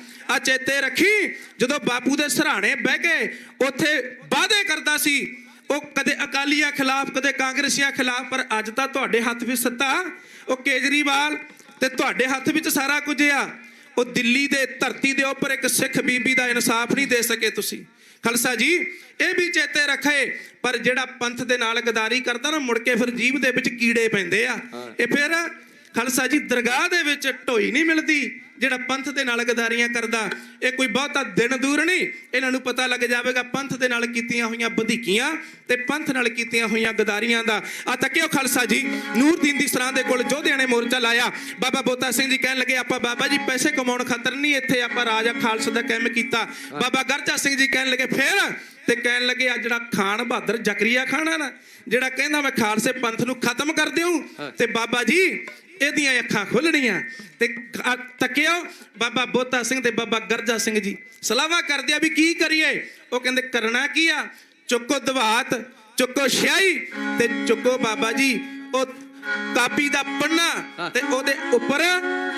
ਚੇਤੇ ਰੱਖੀ ਜਦੋਂ ਬਾਪੂ ਦੇ ਸਰਾਣੇ ਬਹਿ ਕੇ ਉੱਥੇ ਵਾਅਦੇ ਕਰਦਾ ਸੀ ਉਹ ਕਦੇ ਅਕਾਲੀਆਂ ਖਿਲਾਫ ਕਦੇ ਕਾਂਗਰਸੀਆਂ ਖਿਲਾਫ, ਪਰ ਅੱਜ ਤਾਂ ਤੁਹਾਡੇ ਹੱਥ ਵਿੱਚ ਸੱਤਾ, ਉਹ ਕੇਜਰੀਵਾਲ ਤੇ ਤੁਹਾਡੇ ਹੱਥ ਵਿੱਚ ਸਾਰਾ ਕੁਝ ਆ। ਉਹ ਦਿੱਲੀ ਦੇ ਧਰਤੀ ਦੇ ਉੱਪਰ ਇੱਕ ਸਿੱਖ ਬੀਬੀ ਦਾ ਇਨਸਾਫ ਨਹੀਂ ਦੇ ਸਕੇ ਤੁਸੀਂ। ਖਾਲਸਾ ਜੀ ਇਹ ਵੀ ਚੇਤੇ ਰੱਖੇ, ਪਰ ਜਿਹੜਾ ਪੰਥ ਦੇ ਨਾਲ ਗਦਾਰੀ ਕਰਦਾ ਨਾ ਮੁੜ ਕੇ ਫਿਰ ਜੀਭ ਦੇ ਵਿੱਚ ਕੀੜੇ ਪੈਂਦੇ ਆ। ਇਹ ਫਿਰ ਖਾਲਸਾ ਜੀ ਦਰਗਾਹ ਦੇ ਵਿੱਚ ਢੋਈ ਨਹੀਂ ਮਿਲਦੀ। ਜਿਹੜਾ ਪੰਥ ਦੇ ਨਾਲ ਗਦਾਰੀਆਂ ਕਰਦਾ ਇਹ ਕੋਈ ਬਹੁਤਾ ਦਿਨ ਦੂਰ ਨਹੀਂ, ਇਹਨਾਂ ਨੂੰ ਪਤਾ ਲੱਗ ਜਾਵੇਗਾ ਪੰਥ ਦੇ ਨਾਲ ਕੀਤੀਆਂ ਹੋਈਆਂ ਵਧੀਕੀਆਂ ਤੇ ਪੰਥ ਨਾਲ ਕੀਤੀਆਂ ਹੋਈਆਂ ਗਦਾਰੀਆਂ ਦਾ। ਆ ਤੱਕਿਓ ਖਾਲਸਾ ਜੀ ਨੂਰਦੀਨ ਦੀ ਸਰਾਂ ਦੇ ਕੋਲ ਯੋਧਿਆਂ ਨੇ ਮੋਰਚਾ ਲਾਇਆ। ਬਾਬਾ ਬੋਤਾ ਸਿੰਘ ਜੀ ਕਹਿਣ ਲੱਗੇ ਆਪਾਂ ਬਾਬਾ ਜੀ ਪੈਸੇ ਕਮਾਉਣ ਖਾਤਰ ਨਹੀਂ ਇੱਥੇ ਆਪਾਂ ਰਾਜਾ ਖਾਲਸਾ ਦਾ ਕੰਮ ਕੀਤਾ। ਬਾਬਾ ਗਰਜਾ ਸਿੰਘ ਜੀ ਕਹਿਣ ਲੱਗੇ ਫਿਰ, ਤੇ ਕਹਿਣ ਲੱਗੇ ਆ ਜਿਹੜਾ ਖਾਨ ਬਹਾਦਰ ਜ਼ਕਰੀਆ ਖਾਨ ਆ ਨਾ ਜਿਹੜਾ ਕਹਿੰਦਾ ਮੈਂ ਖਾਲਸੇ ਪੰਥ ਨੂੰ ਖਤਮ ਕਰ ਦਿਉ, ਤੇ ਬਾਬਾ ਜੀ ਇਹਦੀਆਂ ਅੱਖਾਂ ਖੁੱਲਣੀਆਂ। ਤੇ ਤੱਕਿਓ ਬਾਬਾ ਬੋਤਾ ਸਿੰਘ ਤੇ ਬਾਬਾ ਗਰਜਾ ਸਿੰਘ ਜੀ ਸਲਾਵਾ ਕਰਦੇ ਆ ਵੀ ਕੀ ਕਰੀਏ। ਉਹ ਕਹਿੰਦੇ ਕਰਨਾ ਕੀ ਆ, ਚੁੱਕੋ ਦਵਾਤ, ਚੁੱਕੋ ਸਿਆਹੀ ਤੇ ਚੁੱਕੋ ਬਾਬਾ ਜੀ ਉਹ ਕਾਪੀ ਦਾ ਪੰਨਾ ਤੇ ਉਹਦੇ ਉੱਪਰ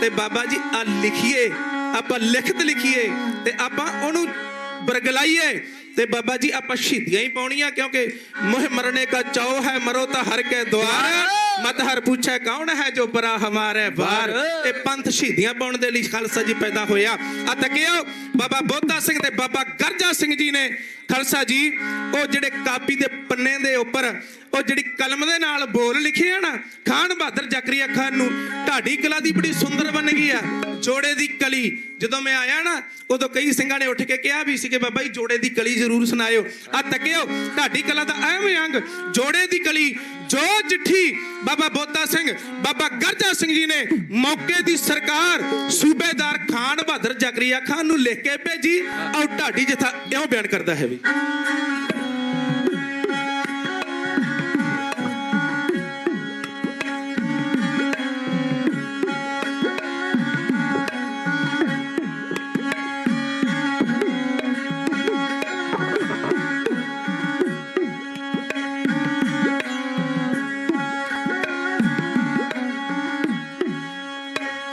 ਤੇ ਬਾਬਾ ਜੀ ਆ ਲਿਖੀਏ, ਆਪਾਂ ਲਿਖਤ ਲਿਖੀਏ ਤੇ ਆਪਾਂ ਉਹਨੂੰ ਬਰਗਲਾਈਏ। ਤੇ ਬਾਬਾ ਜੀ ਆਪਾਂ ਸ਼ਹੀਦੀਆਂ ਹੀ ਪਾਉਣੀਆਂ ਕਿਉਂਕਿ ਮੁਹ ਮਰਨੇ ਕਾ ਚਾਓ ਹੈ ਮਰੋ ਤਾਂ ਹਰ ਕੇ ਦੁਆਰ ਮਤ ਹਰ ਪੁੱਛੇ ਕੌਣ ਹੈ ਜੋ ਬਰਾ ਹਮਾਰੇ ਬਾਰ। ਇਹ ਪੰਥ ਸ਼ਹੀਦੀਆਂ ਪਾਉਣ ਦੇ ਲਈ ਖਾਲਸਾ ਜੀ ਪੈਦਾ ਹੋਇਆ। ਆ ਤੱਕਿਓ ਬਾਬਾ ਬੋਤਾ ਸਿੰਘ ਤੇ ਬਾਬਾ ਗਰਜਾ ਸਿੰਘ ਜੀ ਨੇ ਖਾਲਸਾ ਜੀ ਉਹ ਜਿਹੜੇ ਕਾਪੀ ਦੇ ਪੰਨੇ ਦੇ ਉੱਪਰ ਉਹ ਜਿਹੜੀ ਕਲਮ ਦੇ ਨਾਲ ਬੋਲ ਲਿਖੇ ਆ ਨਾ ਖਾਨ ਬਹਾਦਰ ਜ਼ਕਰੀਆ ਖਾਨ ਨੂੰ ਢਾਡੀ ਕਲਾ ਦੀ ਬੜੀ ਸੁੰਦਰ ਬਣ ਗਈ ਆ ਜੋੜੇ ਦੀ ਕਲੀ। ਜਦੋਂ ਮੈਂ ਆਇਆ ਨਾ ਉਦੋਂ ਕਈ ਸਿੰਘਾਂ ਨੇ ਉੱਠ ਕੇ ਕਿਹਾ ਵੀ ਸੀ ਕਿ ਬਾਬਾ ਜੀ ਜੋੜੇ ਦੀ ਕਲੀ ਜ਼ਰੂਰ ਸੁਣਾਇਓ। ਆ ਤੱਕਿਓ ਢਾਡੀ ਕਲਾ ਦਾ ਐਵੇਂ ਅੰਗ ਜੋੜੇ ਦੀ ਕਲੀ ਜੋ ਚਿੱਠੀ ਬਾਬਾ ਬੋਤਾ ਸਿੰਘ ਬਾਬਾ ਗਰਜਾ ਸਿੰਘ ਜੀ ਨੇ ਮੌਕੇ ਦੀ ਸਰਕਾਰ ਸੂਬੇਦਾਰ ਖਾਨ ਬਹਾਦਰ ਜ਼ਕਰੀਆ ਖਾਨ ਨੂੰ ਲਿਖ ਕੇ ਭੇਜੀ। ਆਓ ਢਾਡੀ ਜਥਾ ਇਉਂ ਬਿਆਨ ਕਰਦਾ ਹੈ ਵੀ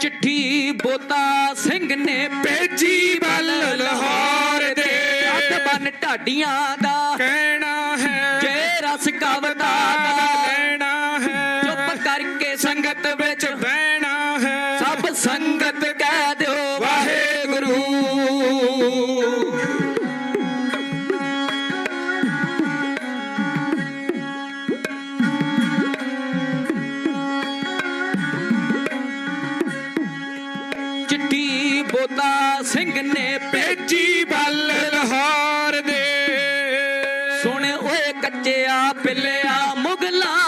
ਚਿੱਠੀ ਬੋਤਾ ਸਿੰਘ ਨੇ ਭੇਜੀ ਵੱਲ ਲਾਹੌਰ ਦੇ ਅੱਧ ਬੰਨ ਢਾਡੀਆਂ ਦਾ ਕਹਿਣਾ ਹੈ ਜੇ ਰਸ ਕਵਤਾ ਦਾ ਲੈਣਾ ਹੈ ਚੁੱਪ ਕਰਕੇ ਸੰਗਤ ਵਿੱਚ ਬਹਿਣਾ ਹੈ ਸਭ ਸੰਗਤ ਕਹਿ ਦਿਓ ਵਾਹਿਗੁਰੂ। ਚਿੱਠੀ ਬੋਤਾ ਸਿੰਘ ਨੇ ਭੇਜੀ ਵੱਲ ਲਾਹੌਰ ਦੇ ਸੁਣ ਓਏ ਕੱਚਿਆ ਪਿੱਲਿਆ ਮੁਗਲਾਂ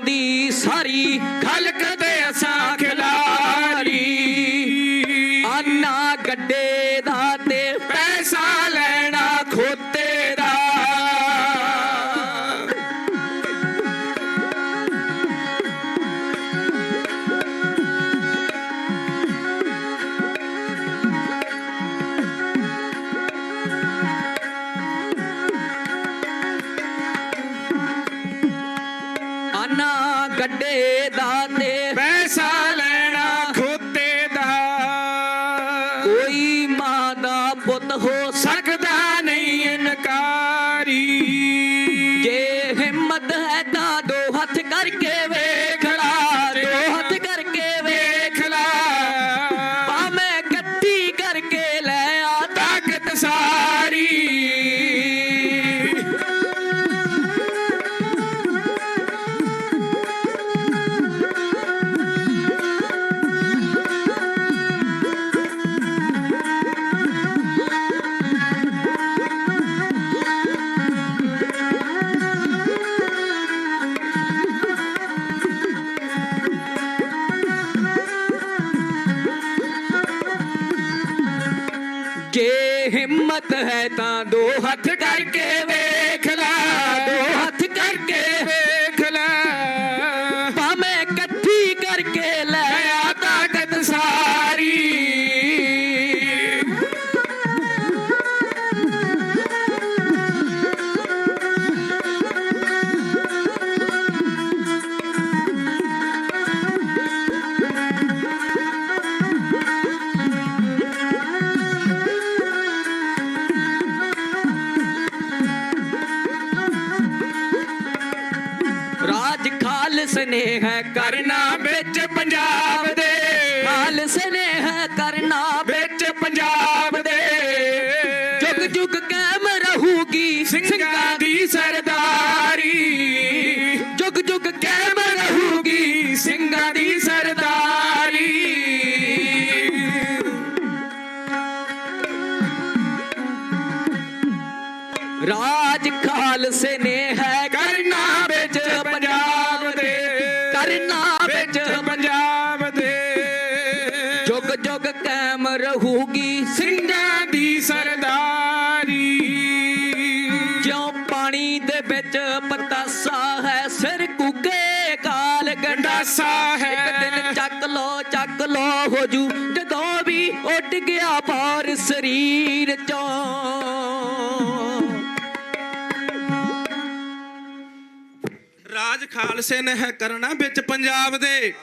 ਦੀ ਸਾਰੀ ਖਲਕ ਦੇ ਅਸਾਂ ਖਿਲਾਰੀ ਆਨਾ ਗੱਡੇ ਦਾ ਤੇ ਪੈਸਾ ਲੈਣਾ ਖੋਤੇ ਦਾ ਆਨਾ ਗੱਡੇ ਦਾ ਤੇ ਪੈਸਾ ਲੈਣਾ ਖੋਤੇ ਦਾ ਕੋਈ ਮਾਂ ਦਾ ਪੁੱਤ ਹੋ ਸਕਦਾ ਨਹੀਂ ਇਨਕਾਰੀ ਜੇ ਹਿੰਮਤ ਹੈ ਤਾਂ ਦੋ ਹੱਥ ਕਰਕੇ ਵੇਖ ਲਾ ਦੋ ਹੱਥ ਕਰਕੇ ਵੇਖ ਲਾ ਭਾਵੇਂ ਇਕੱਠੀ ਕਰਕੇ ਲੈ ਆ ਤਾਕਤ ਸਾਰੀ ਜੇ ਹਿੰਮਤ ਹੈ ਤਾਂ ਦੋ ਹੱਥ ਕਰਕੇ ਵੇਖ ਲੈ ਦੋ ਹੱਥ ਕਰਕੇ ਵੇਖ ਲੈ ਭਾਵੇਂ ਇਕੱਠੀ ਕਰਕੇ ਲੈ ਆ ਤਾਕਤ ਸਾਰੀ ਰਾਜ ਖਾਲਸ ਨੇ ਹੈ ਕਰਨਾ ਵਿੱਚ ਪੰਜਾਬ ਦੇ ਖਾਲਸ ਨੇ ਹੈ ਕਰਨਾ ਵਿੱਚ ਪੰਜਾਬ ਦੇ ਜੁਗ ਜੁਗ ਕਾਇਮ ਰਹੂਗੀ ਸਿੰਘਾਂ ਦੀ ਸਰਦਾਰੀ ਜੁਗ ਜੁਗ ਕਾਇਮ ਰਹੂਗੀ ਸਿੰਘਾਂ ਦੀ ਸਰਦਾਰੀ ਰਾਜ ਖਾਲਸੇ ਨੇ ਹੈ ਕਰਨਾ ਵਿੱਚ ਪੰਜਾਬ ਦੇ ਕਰਨਾ ਵਿੱਚ ਪੰਜਾਬ ਦੇ ਜੁਗ ਜੁਗ ਕਾਇਮ ਰਹੂਗੀ ਸਿੰਘਾਂ ਦੀ ਸਰਦਾਰੀ ਜਿਉਂ ਪਾਣੀ ਦੇ ਵਿੱਚ ਪਤਾਸਾ ਹੈ ਸਿਰ ਕੁੱਕੇ ਕਾਲ ਗੰਡਾਸਾ ਹੈ ਇੱਕ ਦਿਨ ਚੱਕ ਲੋ ਹੋ ਜੂ ਜਦੋਂ ਵੀ ਉੱਡ ਗਿਆ ਬਾਹਰ ਸਰੀਰ ਚੋਂ ਰਾਜ ਖਾਲਸੇ ਨੇ ਹੈ ਕਰਨਾ ਵਿੱਚ ਪੰਜਾਬ ਦੇ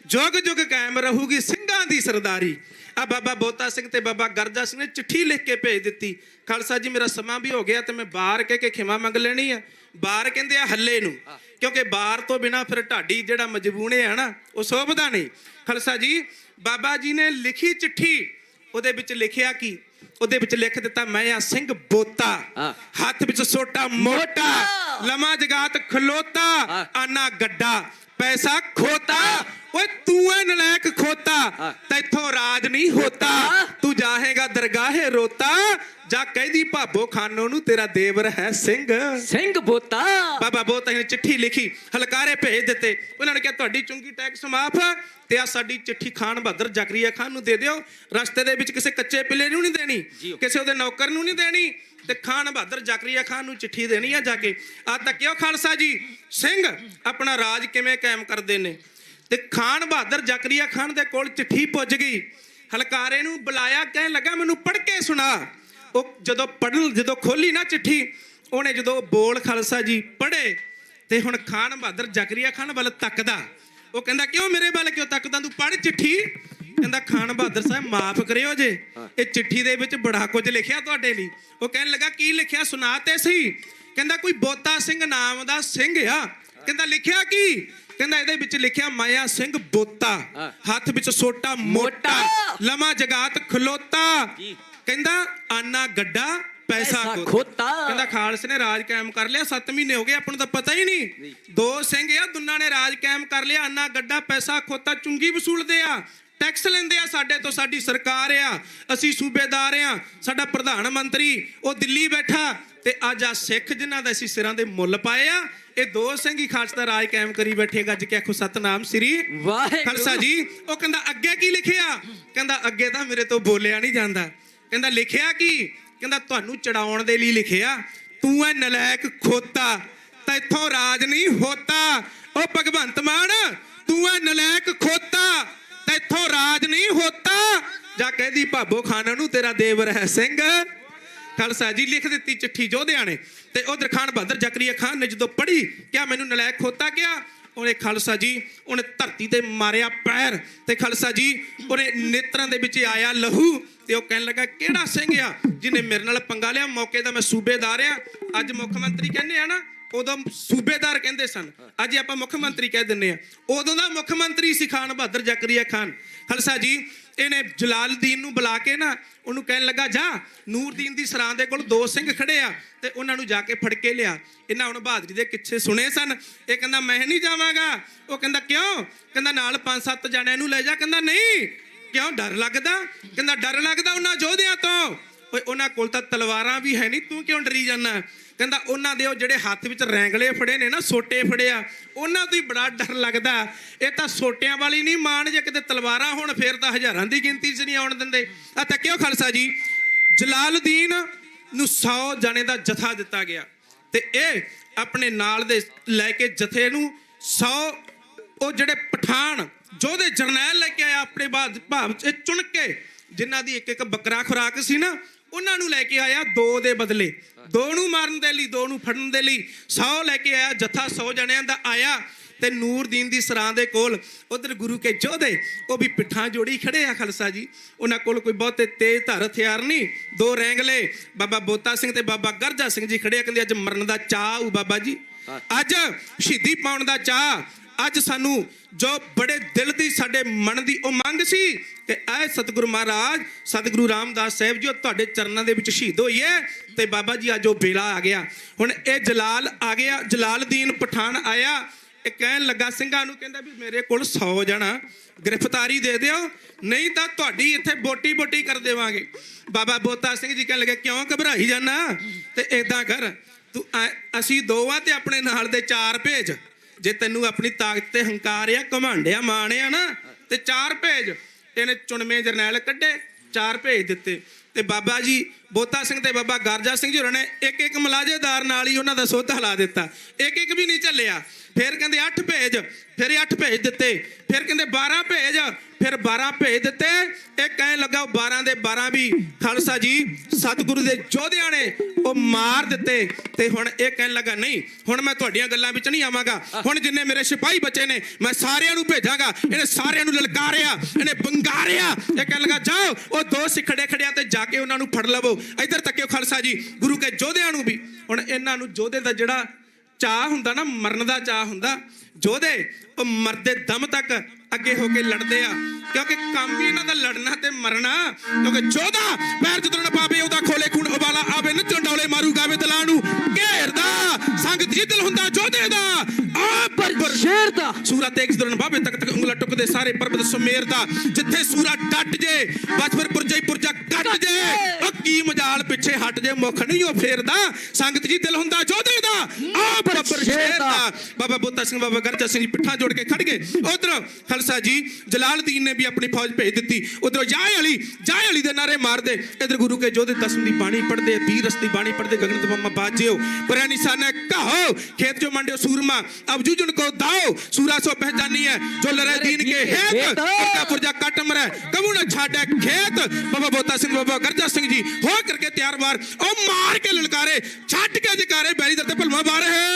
ਜੁਗ ਜੁਗ ਕਾਇਮ ਰਹੂਗੀ ਸਿੰਘਾਂ ਦੀ ਸਰਦਾਰੀ ਆ ਬਾਬਾ ਬੋਤਾ ਸਿੰਘ ਤੇ ਬਾਬਾ ਗਰਜਾ ਸਿੰਘ ਨੇ ਚਿੱਠੀ ਲਿਖ ਕੇ ਭੇਜ ਦਿੱਤੀ ਖਾਲਸਾ ਜੀ ਮੇਰਾ ਸਮਾਂ ਵੀ ਹੋ ਗਿਆ ਤੇ ਮੈਂ ਬਾਹਰ ਕਹਿ ਕੇ ਖਿਮਾ ਮੰਗ ਲੈਣੀ ਆ ਬਾਹਰ ਕਹਿੰਦੇ ਆ ਹੱਲੇ ਨੂੰ ਕਿਉਂਕਿ ਬਾਹਰ ਤੋਂ ਬਿਨਾ ਫਿਰ ਢਾਡੀ ਜਿਹੜਾ ਮਜਬੂਨੇ ਆ ਨਾ ਉਹ ਸੋਭਦਾ ਨਹੀਂ ਖਾਲਸਾ ਜੀ ਬਾਬਾ ਜੀ ਨੇ ਲਿਖੀ ਚਿੱਠੀ ਉਹਦੇ ਵਿੱਚ ਲਿਖਿਆ ਕੀ ਉਹਦੇ ਵਿੱਚ ਲਿਖ ਦਿੱਤਾ ਮੈਂ ਆ ਸਿੰਘ ਬੋਤਾ ਹੱਥ ਵਿੱਚ ਸੋਟਾ ਮੋਟਾ ਲਮਾ ਜਗਾਤ ਖਲੋਤਾ ਆਨਾ ਗੱਡਾ ਪੈਸਾ ਖੋਤਾ ਓਏ ਤੂੰ ਐ ਨਲਾਇਕ ਖੋਤਾ ਤੈਥੋਂ ਰਾਜ ਨਹੀਂ ਹੋਤਾ ਤੂੰ ਜਾਹੇਗਾ ਦਰਗਾਹੇ ਰੋਤਾ ਜਾ ਕਹਿੰਦੀ ਭਾਬੋ ਖਾਨੋ ਨੂੰ ਤੇਰਾ ਦੇਵਰ ਹੈ ਸਿੰਘ ਬੋਤਾ ਬਾਬਾ ਬੋਤਾ ਨੇ ਚਿੱਠੀ ਲਿਖੀ ਹਲਕਾਰੇ ਭੇਜ ਦਿੱਤੇ ਉਹਨਾਂ ਨੇ ਕਿਹਾ ਤੁਹਾਡੀ ਚੁੰਗੀ ਟੈਕਸ ਮਾਫ ਤੇ ਆ ਸਾਡੀ ਚਿੱਠੀ ਖਾਨ ਬਹਾਦਰ ਜ਼ਕਰੀਆ ਖਾਨ ਨੂੰ ਦੇ ਦਿਓ ਰਸਤੇ ਦੇ ਵਿੱਚ ਕਿਸੇ ਕੱਚੇ ਪਿੱਲੇ ਨੂੰ ਨਹੀਂ ਦੇਣੀ ਕਿਸੇ ਉਹਦੇ ਨੌਕਰ ਨੂੰ ਨਹੀਂ ਦੇਣੀ ਤੇ ਖਾਨ ਬਹਾਦਰ ਜ਼ਕਰੀਆ ਖਾਨ ਨੂੰ ਚਿੱਠੀ ਦੇਣੀ ਆ ਜਾ ਕੇ ਆ ਤੱਕਿਓ ਖਾਲਸਾ ਜੀ ਸਿੰਘ ਆਪਣਾ ਰਾਜ ਕਿਵੇਂ ਕਾਇਮ ਕਰਦੇ ਨੇ ਤੇ ਖਾਨ ਬਹਾਦਰ ਜ਼ਕਰੀਆ ਖਾਨ ਦੇ ਕੋਲ ਚਿੱਠੀ ਪੁੱਜ ਗਈ ਹਲਕਾਰੇ ਨੂੰ ਬੁਲਾਇਆ ਕਹਿਣ ਲੱਗਾ ਮੈਨੂੰ ਪੜ੍ਹ ਕੇ ਸੁਣਾ ਉਹ ਜਦੋਂ ਖੋਲੀ ਨਾ ਚਿੱਠੀ ਉਹਨੇ ਜਦੋਂ ਬੋਲ ਖਾਲਸਾ ਜੀ ਪੜ੍ਹੇ ਤੇ ਹੁਣ ਖਾਨ ਬਹਾਦਰ ਜ਼ਕਰੀਆ ਖਾਨ ਵੱਲ ਤੱਕਦਾ ਉਹ ਕਹਿੰਦਾ ਕਿਉਂ ਮੇਰੇ ਵੱਲ ਕਿਉਂ ਤੱਕਦਾ ਤੂੰ ਪੜ੍ਹ ਚਿੱਠੀ ਕਹਿੰਦਾ ਖਾਨ ਬਹਾਦਰ ਸਾਹਿਬ ਮਾਫ ਕਰਿਓ ਜੇ ਇਹ ਚਿੱਠੀ ਦੇ ਵਿੱਚ ਬੜਾ ਕੁਝ ਲਿਖਿਆ ਤੁਹਾਡੇ ਲਈ ਉਹ ਕਹਿਣ ਲੱਗਾ ਕੀ ਲਿਖਿਆ ਸੁਣਾ ਤੇ ਸਹੀ ਕਹਿੰਦਾ ਕੋਈ ਬੋਤਾ ਸਿੰਘ ਨਾਮ ਦਾ ਸਿੰਘ ਆ ਕਹਿੰਦਾ ਲਿਖਿਆ ਕੀ ਕਹਿੰਦਾ ਇਹਦੇ ਵਿੱਚ ਲਿਖਿਆ ਮਾਇਆ ਸਿੰਘ ਬੋਤਾ ਹੱਥ ਵਿੱਚ ਸੋਟਾ ਮੋਟਾ ਲਮਾ ਜਗਾਤ ਖਲੋਤਾ ਕਹਿੰਦਾ ਆਨਾ ਗੱਡਾ ਪੈਸਾ ਖੋਤਾ ਕਹਿੰਦਾ ਖਾਲਸੇ ਨੇ ਰਾਜ ਕਾਇਮ ਕਰ ਲਿਆ 7 ਮਹੀਨੇ ਹੋ ਗਏ ਆਪਾਂ ਨੂੰ ਤਾਂ ਪਤਾ ਹੀ ਨਹੀਂ ਦੋ ਸਿੰਘ ਆ ਦੋਨਾਂ ਨੇ ਰਾਜ ਕਾਇਮ ਕਰ ਲਿਆ ਆਨਾ ਗੱਡਾ ਪੈਸਾ ਖੋਤਾ ਚੁੰਗੀ ਵਸੂਲਦੇ ਆ ਟੈਕਸ ਲੈਂਦੇ ਆ ਸਾਡੇ ਤੋਂ ਸਾਡੀ ਸਰਕਾਰ ਆ ਅਸੀਂ ਸੂਬੇਦਾਰ ਆ ਸਾਡਾ ਪ੍ਰਧਾਨ ਮੰਤਰੀ ਉਹ ਦਿੱਲੀ ਬੈਠਾ ਤੇ ਅੱਜ ਆ ਸਿੱਖ ਜਿਨ੍ਹਾਂ ਦਾ ਅਸੀਂ ਸਿਰਾਂ ਦੇ ਮੁੱਲ ਪਾਏ ਆ ਇਹ ਦੋ ਸਿੰਘ ਹੀ ਖਾਲਸਾ ਦਾ ਰਾਜ ਕਾਇਮ ਕਰੀ ਬੈਠੇ। ਗੱਜ ਕੇ ਆਖੋ ਸਤਨਾਮ ਸ੍ਰੀ ਵਾਹਿਗੁਰੂ। ਖਾਲਸਾ ਜੀ ਉਹ ਕਹਿੰਦਾ ਅੱਗੇ ਕੀ ਲਿਖਿਆ? ਕਹਿੰਦਾ ਅੱਗੇ ਤਾਂ ਮੇਰੇ ਤੋਂ ਬੋਲਿਆ ਨਹੀਂ ਜਾਂਦਾ। ਕਹਿੰਦਾ ਲਿਖਿਆ ਕੀ? ਕਹਿੰਦਾ ਤੁਹਾਨੂੰ ਚੜਾਉਣ ਦੇ ਲਈ ਲਿਖਿਆ। ਤੂੰ ਐ ਨਲਾਇਕ ਖੋਤਾ, ਤਾਂ ਇੱਥੋਂ ਰਾਜ ਨਹੀਂ ਹੋਤਾ। ਉਹ ਭਗਵੰਤ ਮਾਨ ਤੂੰ ਐ ਨਲਾਇਕ ਖੋਤਾ, ਤਾਂ ਇੱਥੋਂ ਰਾਜ ਨਹੀਂ ਹੋਤਾ। ਜਾ ਕਹਿਦੀ ਭਾਬੋ ਖਾਨਾ ਨੂੰ ਤੇਰਾ ਦੇਵਰ ਹੈ ਸਿੰਘ। ਖਾਲਸਾ ਜੀ ਲਿਖ ਦਿੱਤੀ ਚਿੱਠੀ ਯੋਧਿਆਂ ਨੇ। ਤੇ ਉਧਰ ਖਾਨ ਬਹਾਦਰ ਜ਼ਕਰੀਆ ਖਾਨ ਨੇ ਜਦੋਂ ਪੜ੍ਹੀ, ਕਿਹਾ ਮੈਨੂੰ ਨਲਾਇਕ ਖੋਤਾ ਕਿਹਾ। ਉਹਨੇ ਖਾਲਸਾ ਜੀ ਉਹਨੇ ਧਰਤੀ ਤੇ ਮਾਰਿਆ ਪੈਰ, ਤੇ ਖਾਲਸਾ ਜੀ ਉਹਨੇ ਨੇਤਰਾਂ ਦੇ ਵਿੱਚ ਆਇਆ ਲਹੂ। ਤੇ ਉਹ ਕਹਿਣ ਲੱਗਾ ਕਿਹੜਾ ਸਿੰਘ ਆ ਜਿਹਨੇ ਮੇਰੇ ਨਾਲ ਪੰਗਾ ਲਿਆ? ਮੌਕੇ ਦਾ ਮੈਂ ਸੂਬੇਦਾਰ ਆ। ਅੱਜ ਮੁੱਖ ਮੰਤਰੀ ਕਹਿੰਦੇ ਆ ਨਾ, ਉਦੋਂ ਸੂਬੇਦਾਰ ਕਹਿੰਦੇ ਸਨ, ਅੱਜ ਆਪਾਂ ਮੁੱਖ ਮੰਤਰੀ ਕਹਿ ਦਿੰਦੇ ਆ। ਉਦੋਂ ਦਾ ਮੁੱਖ ਮੰਤਰੀ ਸੀ ਖਾਨ ਬਹਾਦਰ ਜ਼ਕਰੀਆ ਖਾਨ। ਖਾਲਸਾ ਜੀ ਇਹਨੇ ਜਲਾਲਦੀਨ ਨੂੰ ਬੁਲਾ ਕੇ ਨਾ ਉਹਨੂੰ ਕਹਿਣ ਲੱਗਾ ਜਾ ਨੂਰਦੀਨ ਦੀ ਸਰਾਂ ਦੇ ਕੋਲ ਦੋ ਸਿੰਘ ਖੜੇ ਆ ਤੇ ਉਹਨਾਂ ਨੂੰ ਜਾ ਕੇ ਫੜ ਕੇ ਲਿਆ। ਇਹਨਾਂ ਹੁਣ ਬਹਾਦਰੀ ਦੇ ਕਿੱਸੇ ਸੁਣੇ ਸਨ। ਇਹ ਕਹਿੰਦਾ ਮੈਂ ਨਹੀਂ ਜਾਵਾਂਗਾ। ਉਹ ਕਹਿੰਦਾ ਕਿਉਂ? ਕਹਿੰਦਾ ਨਾਲ 5-7 ਜਣਿਆਂ ਨੂੰ ਲੈ ਜਾ। ਕਹਿੰਦਾ ਨਹੀਂ। ਕਿਉਂ? ਡਰ ਲੱਗਦਾ। ਕਹਿੰਦਾ ਡਰ ਲੱਗਦਾ ਉਹਨਾਂ ਯੋਧਿਆਂ ਤੋਂ। ਓਏ ਉਹਨਾਂ ਕੋਲ ਤਾਂ ਤਲਵਾਰਾਂ ਵੀ ਹੈ ਨਹੀਂ, ਤੂੰ ਕਿਉਂ ਡਰੀ ਜਾਂਦਾ? ਕਹਿੰਦਾ ਉਹਨਾਂ ਦੇ ਉਹ ਜਿਹੜੇ ਹੱਥ ਵਿੱਚ ਰੈਂਗਲੇ ਫੜੇ ਨੇ ਨਾ, ਸੋਟੇ ਫੜਿਆ, ਉਹਨਾਂ ਤੋਂ ਹੀ ਬੜਾ ਡਰ ਲੱਗਦਾ। ਇਹ ਤਾਂ ਸੋਟਿਆਂ ਵਾਲੀ ਨਹੀਂ ਮਾਣ, ਜੇ ਕਿਤੇ ਤਲਵਾਰਾਂ ਹੋਣ ਫੇਰ ਤਾਂ ਹਜ਼ਾਰਾਂ ਦੀ ਗਿਣਤੀ 'ਚ ਨਹੀਂ ਆਉਣ ਦਿੰਦੇ। ਆ ਤਾਂ ਕਿਉਂ ਖਾਲਸਾ ਜੀ ਜਲਾਲਦੀਨ ਨੂੰ 100 ਜਣੇ ਦਾ ਜਥਾ ਦਿੱਤਾ ਗਿਆ ਤੇ ਇਹ ਆਪਣੇ ਨਾਲ ਦੇ ਲੈ ਕੇ ਜਥੇ ਨੂੰ 100 ਉਹ ਜਿਹੜੇ ਪਠਾਨ ਯੋਧੇ ਜਰਨੈਲ ਲੈ ਕੇ ਆਇਆ ਆਪਣੇ ਭਾਵ 'ਚ ਚੁਣ ਕੇ, ਜਿਨ੍ਹਾਂ ਦੀ ਇੱਕ ਬੱਕਰਾ ਖੁਰਾਕ ਸੀ ਨਾ, ਉਹਨਾਂ ਨੂੰ ਲੈ ਕੇ ਆਇਆ 2 ਦੇ ਬਦਲੇ। 2 ਨੂੰ ਮਾਰਨ ਦੇ ਲਈ, 2 ਨੂੰ ਫੜਨ ਦੇ ਲਈ 100 ਲੈ ਕੇ ਆਇਆ ਜਥਾ। 100 ਜਣਿਆਂ ਦਾ ਆਇਆ ਤੇ ਨੂਰਦੀਨ ਦੀ ਸਰਾਂ ਦੇ ਕੋਲ ਉਧਰ ਗੁਰੂ ਕੇ ਯੋਧੇ ਉਹ ਵੀ ਪਿੱਠਾਂ ਜੋੜੀ ਖੜੇ ਆ। ਖਾਲਸਾ ਜੀ ਉਹਨਾਂ ਕੋਲ ਕੋਈ ਬਹੁਤੇ ਤੇਜ਼ ਧਾਰ ਹਥਿਆਰ ਨਹੀਂ। 2 ਰੈਂਗਲੇ ਬਾਬਾ ਬੋਤਾ ਸਿੰਘ ਤੇ ਬਾਬਾ ਗਰਜਾ ਸਿੰਘ ਜੀ ਖੜੇ ਆ। ਕਹਿੰਦੇ ਅੱਜ ਮਰਨ ਦਾ ਚਾਅ ਹੋਊ ਬਾਬਾ ਜੀ, ਅੱਜ ਸ਼ਹੀਦੀ ਪਾਉਣ ਦਾ ਚਾਅ। ਅੱਜ ਸਾਨੂੰ ਜੋ ਬੜੇ ਦਿਲ ਦੀ ਸਾਡੇ ਮਨ ਦੀ ਉਹ ਮੰਗ ਸੀ ਕਿ ਐ ਸਤਿਗੁਰੂ ਮਹਾਰਾਜ ਸਤਿਗੁਰੂ ਰਾਮਦਾਸ ਸਾਹਿਬ ਜੀ ਉਹ ਤੁਹਾਡੇ ਚਰਨਾਂ ਦੇ ਵਿੱਚ ਸ਼ਹੀਦ ਹੋਈਏ। ਤੇ ਬਾਬਾ ਜੀ ਅੱਜ ਉਹ ਵੇਲਾ ਆ ਗਿਆ। ਹੁਣ ਇਹ ਜਲਾਲ ਆ ਗਿਆ, ਜਲਾਲਦੀਨ ਪਠਾਨ ਆਇਆ। ਇਹ ਕਹਿਣ ਲੱਗਾ ਸਿੰਘਾਂ ਨੂੰ, ਕਹਿੰਦਾ ਵੀ ਮੇਰੇ ਕੋਲ 100 ਜਣਾ ਗ੍ਰਿਫਤਾਰੀ ਦੇ ਦਿਓ, ਨਹੀਂ ਤਾਂ ਤੁਹਾਡੀ ਇੱਥੇ ਬੋਟੀ ਬੋਟੀ ਕਰ ਦੇਵਾਂਗੇ। ਬਾਬਾ ਬੋਤਾ ਸਿੰਘ ਜੀ ਕਹਿਣ ਲੱਗੇ ਕਿਉਂ ਘਬਰਾਈ ਜਾਣਾ? ਤੇ ਏਦਾਂ ਕਰ ਤੂੰ ਅਸੀਂ 2 ਆ ਤੇ ਆਪਣੇ ਨਾਲ ਦੇ 4 ਭੇਜ। ਜੇ ਤੈਨੂੰ ਆਪਣੀ ਤਾਕਤ ਤੇ ਹੰਕਾਰ ਆ, ਘਮੰਡ ਆ, ਮਾਣ ਆ ਨਾ, ਤੇ 4 ਭੇਜ। ਇਹਨੇ ਚੁਣਵੇਂ ਜਰਨੈਲ ਕੱਢੇ, 4 ਭੇਜ ਦਿੱਤੇ। ਤੇ ਬਾਬਾ ਜੀ ਬੋਤਾ ਸਿੰਘ ਤੇ ਬਾਬਾ ਗਰਜਾ ਸਿੰਘ ਜੀ ਹੋਰਾਂ ਨੇ ਇੱਕ ਮਲਾਜੇਦਾਰ ਨਾਲ ਹੀ ਉਹਨਾਂ ਦਾ ਸੋਧਾ ਲਾ ਦਿੱਤਾ। ਇੱਕ ਵੀ ਨਹੀਂ ਚੱਲਿਆ। ਫਿਰ ਕਹਿੰਦੇ 8 ਭੇਜ, ਫਿਰ 8 ਭੇਜ ਦਿੱਤੇ। ਫਿਰ ਕਹਿੰਦੇ 12 ਭੇਜ, ਫਿਰ 12 ਭੇਜ ਦਿੱਤੇ। ਇਹ ਕਹਿਣ ਲੱਗਾ 12 ਦੇ 12 ਵੀ ਖਾਲਸਾ ਜੀ ਸਤਿਗੁਰੂ ਦੇ ਯੋਧਿਆਂ ਨੇ ਉਹ ਮਾਰ ਦਿੱਤੇ। ਤੇ ਹੁਣ ਇਹ ਕਹਿਣ ਲੱਗਾ ਨਹੀਂ, ਹੁਣ ਮੈਂ ਤੁਹਾਡੀਆਂ ਗੱਲਾਂ ਵਿੱਚ ਨਹੀਂ ਆਵਾਂਗਾ। ਹੁਣ ਜਿੰਨੇ ਮੇਰੇ ਸਿਪਾਹੀ ਬੱਚੇ ਨੇ ਮੈਂ ਸਾਰਿਆਂ ਨੂੰ ਭੇਜਾਂਗਾ। ਇਹਨੇ ਸਾਰਿਆਂ ਨੂੰ ਲਲਕਾਰਿਆ, ਇਹਨੇ ਬੰਗਾਰਿਆ। ਇਹ ਕਹਿਣ ਲੱਗਾ ਜਾਓ ਉਹ 2 ਸਿੱਖੜੇ ਖੜਿਆ ਤੇ ਜਾ ਕੇ ਉਹਨਾਂ ਨੂੰ ਫੜ ਲਵੋ। ਇੱਧਰ ਤੱਕਿਓ ਖਾਲਸਾ ਜੀ ਗੁਰੂ ਕੇ ਯੋਧਿਆਂ ਨੂੰ ਵੀ। ਹੁਣ ਇਹਨਾਂ ਨੂੰ ਯੋਧੇ ਦਾ ਜਿਹੜਾ ਚਾਹ ਹੁੰਦਾ ਨਾ, ਮਰਨ ਦਾ ਚਾਹ ਹੁੰਦਾ। ਯੋਧੇ ਉਹ ਮਰਦੇ ਦਮ ਤੱਕ ਅੱਗੇ ਹੋ ਕੇ ਲੜਦੇ ਆ, ਕਿਉਂਕਿ ਕੰਮ ਹੀ ਇਹਨਾਂ ਦਾ ਲੜਨਾ ਤੇ ਮਰਨਾ। ਕਿਉਂਕਿ ਯੋਧਾ ਪੈਰ ਜਦੋਂ ਨਾ ਪਾਵੇ ਉਹਦਾ ਖੋਲੇ ਖੂਨ ਉਬਾਲਾ ਆਵੇ, ਨੱਚਣ ਡੌਲੇ ਮਾਰੂ ਗਾਵੇ ਦਿਲਾਂ ਨੂੰ ਘੇਰਦਾ। ਸੰਗਤ ਜੀ ਦਿਲ ਹੁੰਦਾ ਯੋਧੇ ਦਾ ਆ ਪਰ ਸ਼ੇਰ ਦਾ। ਸੂਰਾ ਤੇਗ ਜਦੋਂ ਬਾਬੇ ਤੱਕ ਤੱਕ ਉਂਗਲਾ ਟੁੱਕਦੇ ਸਾਰੇ ਪਰਬਤ ਸੁਮੇਰ ਦਾ। ਜਿੱਥੇ ਸੂਰਾ ਡੱਟ ਜੇ ਬਸ ਫਿਰ ਪੁਰਜਾ ਕੱਟ ਜੇ। ਉਹ ਕੀ ਮਜਾਲ ਪਿੱਛੇ ਹਟ ਜੇ, ਮੁੱਖ ਨਹੀਂ ਉਹ ਫੇਰਦਾ। ਸੰਗਤ ਜੀ ਦਿਲ ਹੁੰਦਾ ਯੋਧੇ ਦਾ ਆ ਪਰ ਸ਼ੇਰ ਦਾ। ਬਾਬਾ ਬੋਤਾ ਸਿੰਘ ਬਾਬਾ ਗਰਜਾ ਸਿੰਘ ਜੀ ਪਿੱਠਾਂ ਜੋੜ ਕੇ ਖੜ ਗਏ। ਉਧਰ ਖਾਲਸਾ ਜੀ ਜਲਾਲਦੀਨ ਨੇ ਵੀ ਆਪਣੀ ਫੌਜ ਭੇਜ ਦਿੱਤੀ। ਉਧਰੋਂ ਜਾਏ ਅਲੀ ਦੇ ਨਾਰੇ ਮਾਰਦੇ। ਇਧਰ ਗੁਰੂ ਕੇ ਯੋਧੇ 10 ਦੀ ਬਾਣੀ ਪੜਦੇ, 20 ਰਸ ਦੀ ਬਾਣੀ ਪੜਦੇ। ਗਗਨ ਤਮਾ ਬਾਜਿਓ ਪਰਿਆ ਨਿਸ਼ਾਨਾ ਕਹੋ, खेत जो मंडियो सूरमा अब जूझन को दाओ। सूरा सो पहचानी है जो लड़े दीन के हेत, पुरजा काट मरे कबू न छाड़े खेत। बाबा बोता सिंह बाबा गरजा सिंह जी हो करके तैयार बार और मार के ललकारे, छट के जकारे बैरी दरते भलवा बारे है।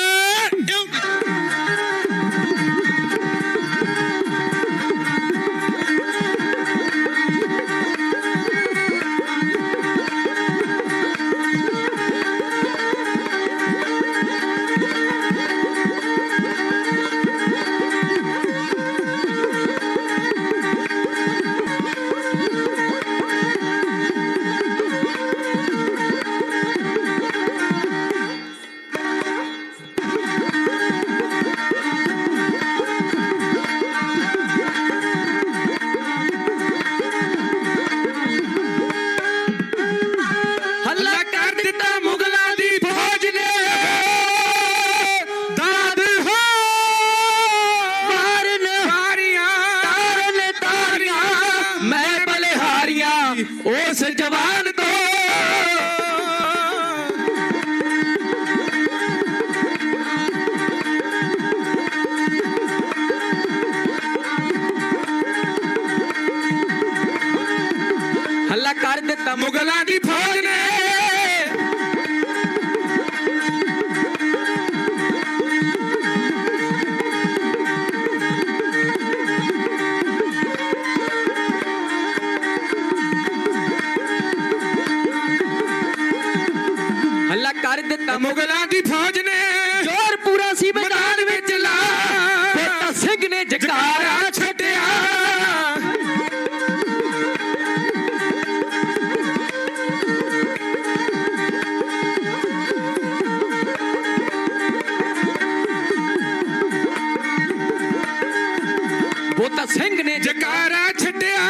ਬੋਤਾ ਸਿੰਘ ਨੇ ਜਕਾਰਾ ਛੱਡਿਆ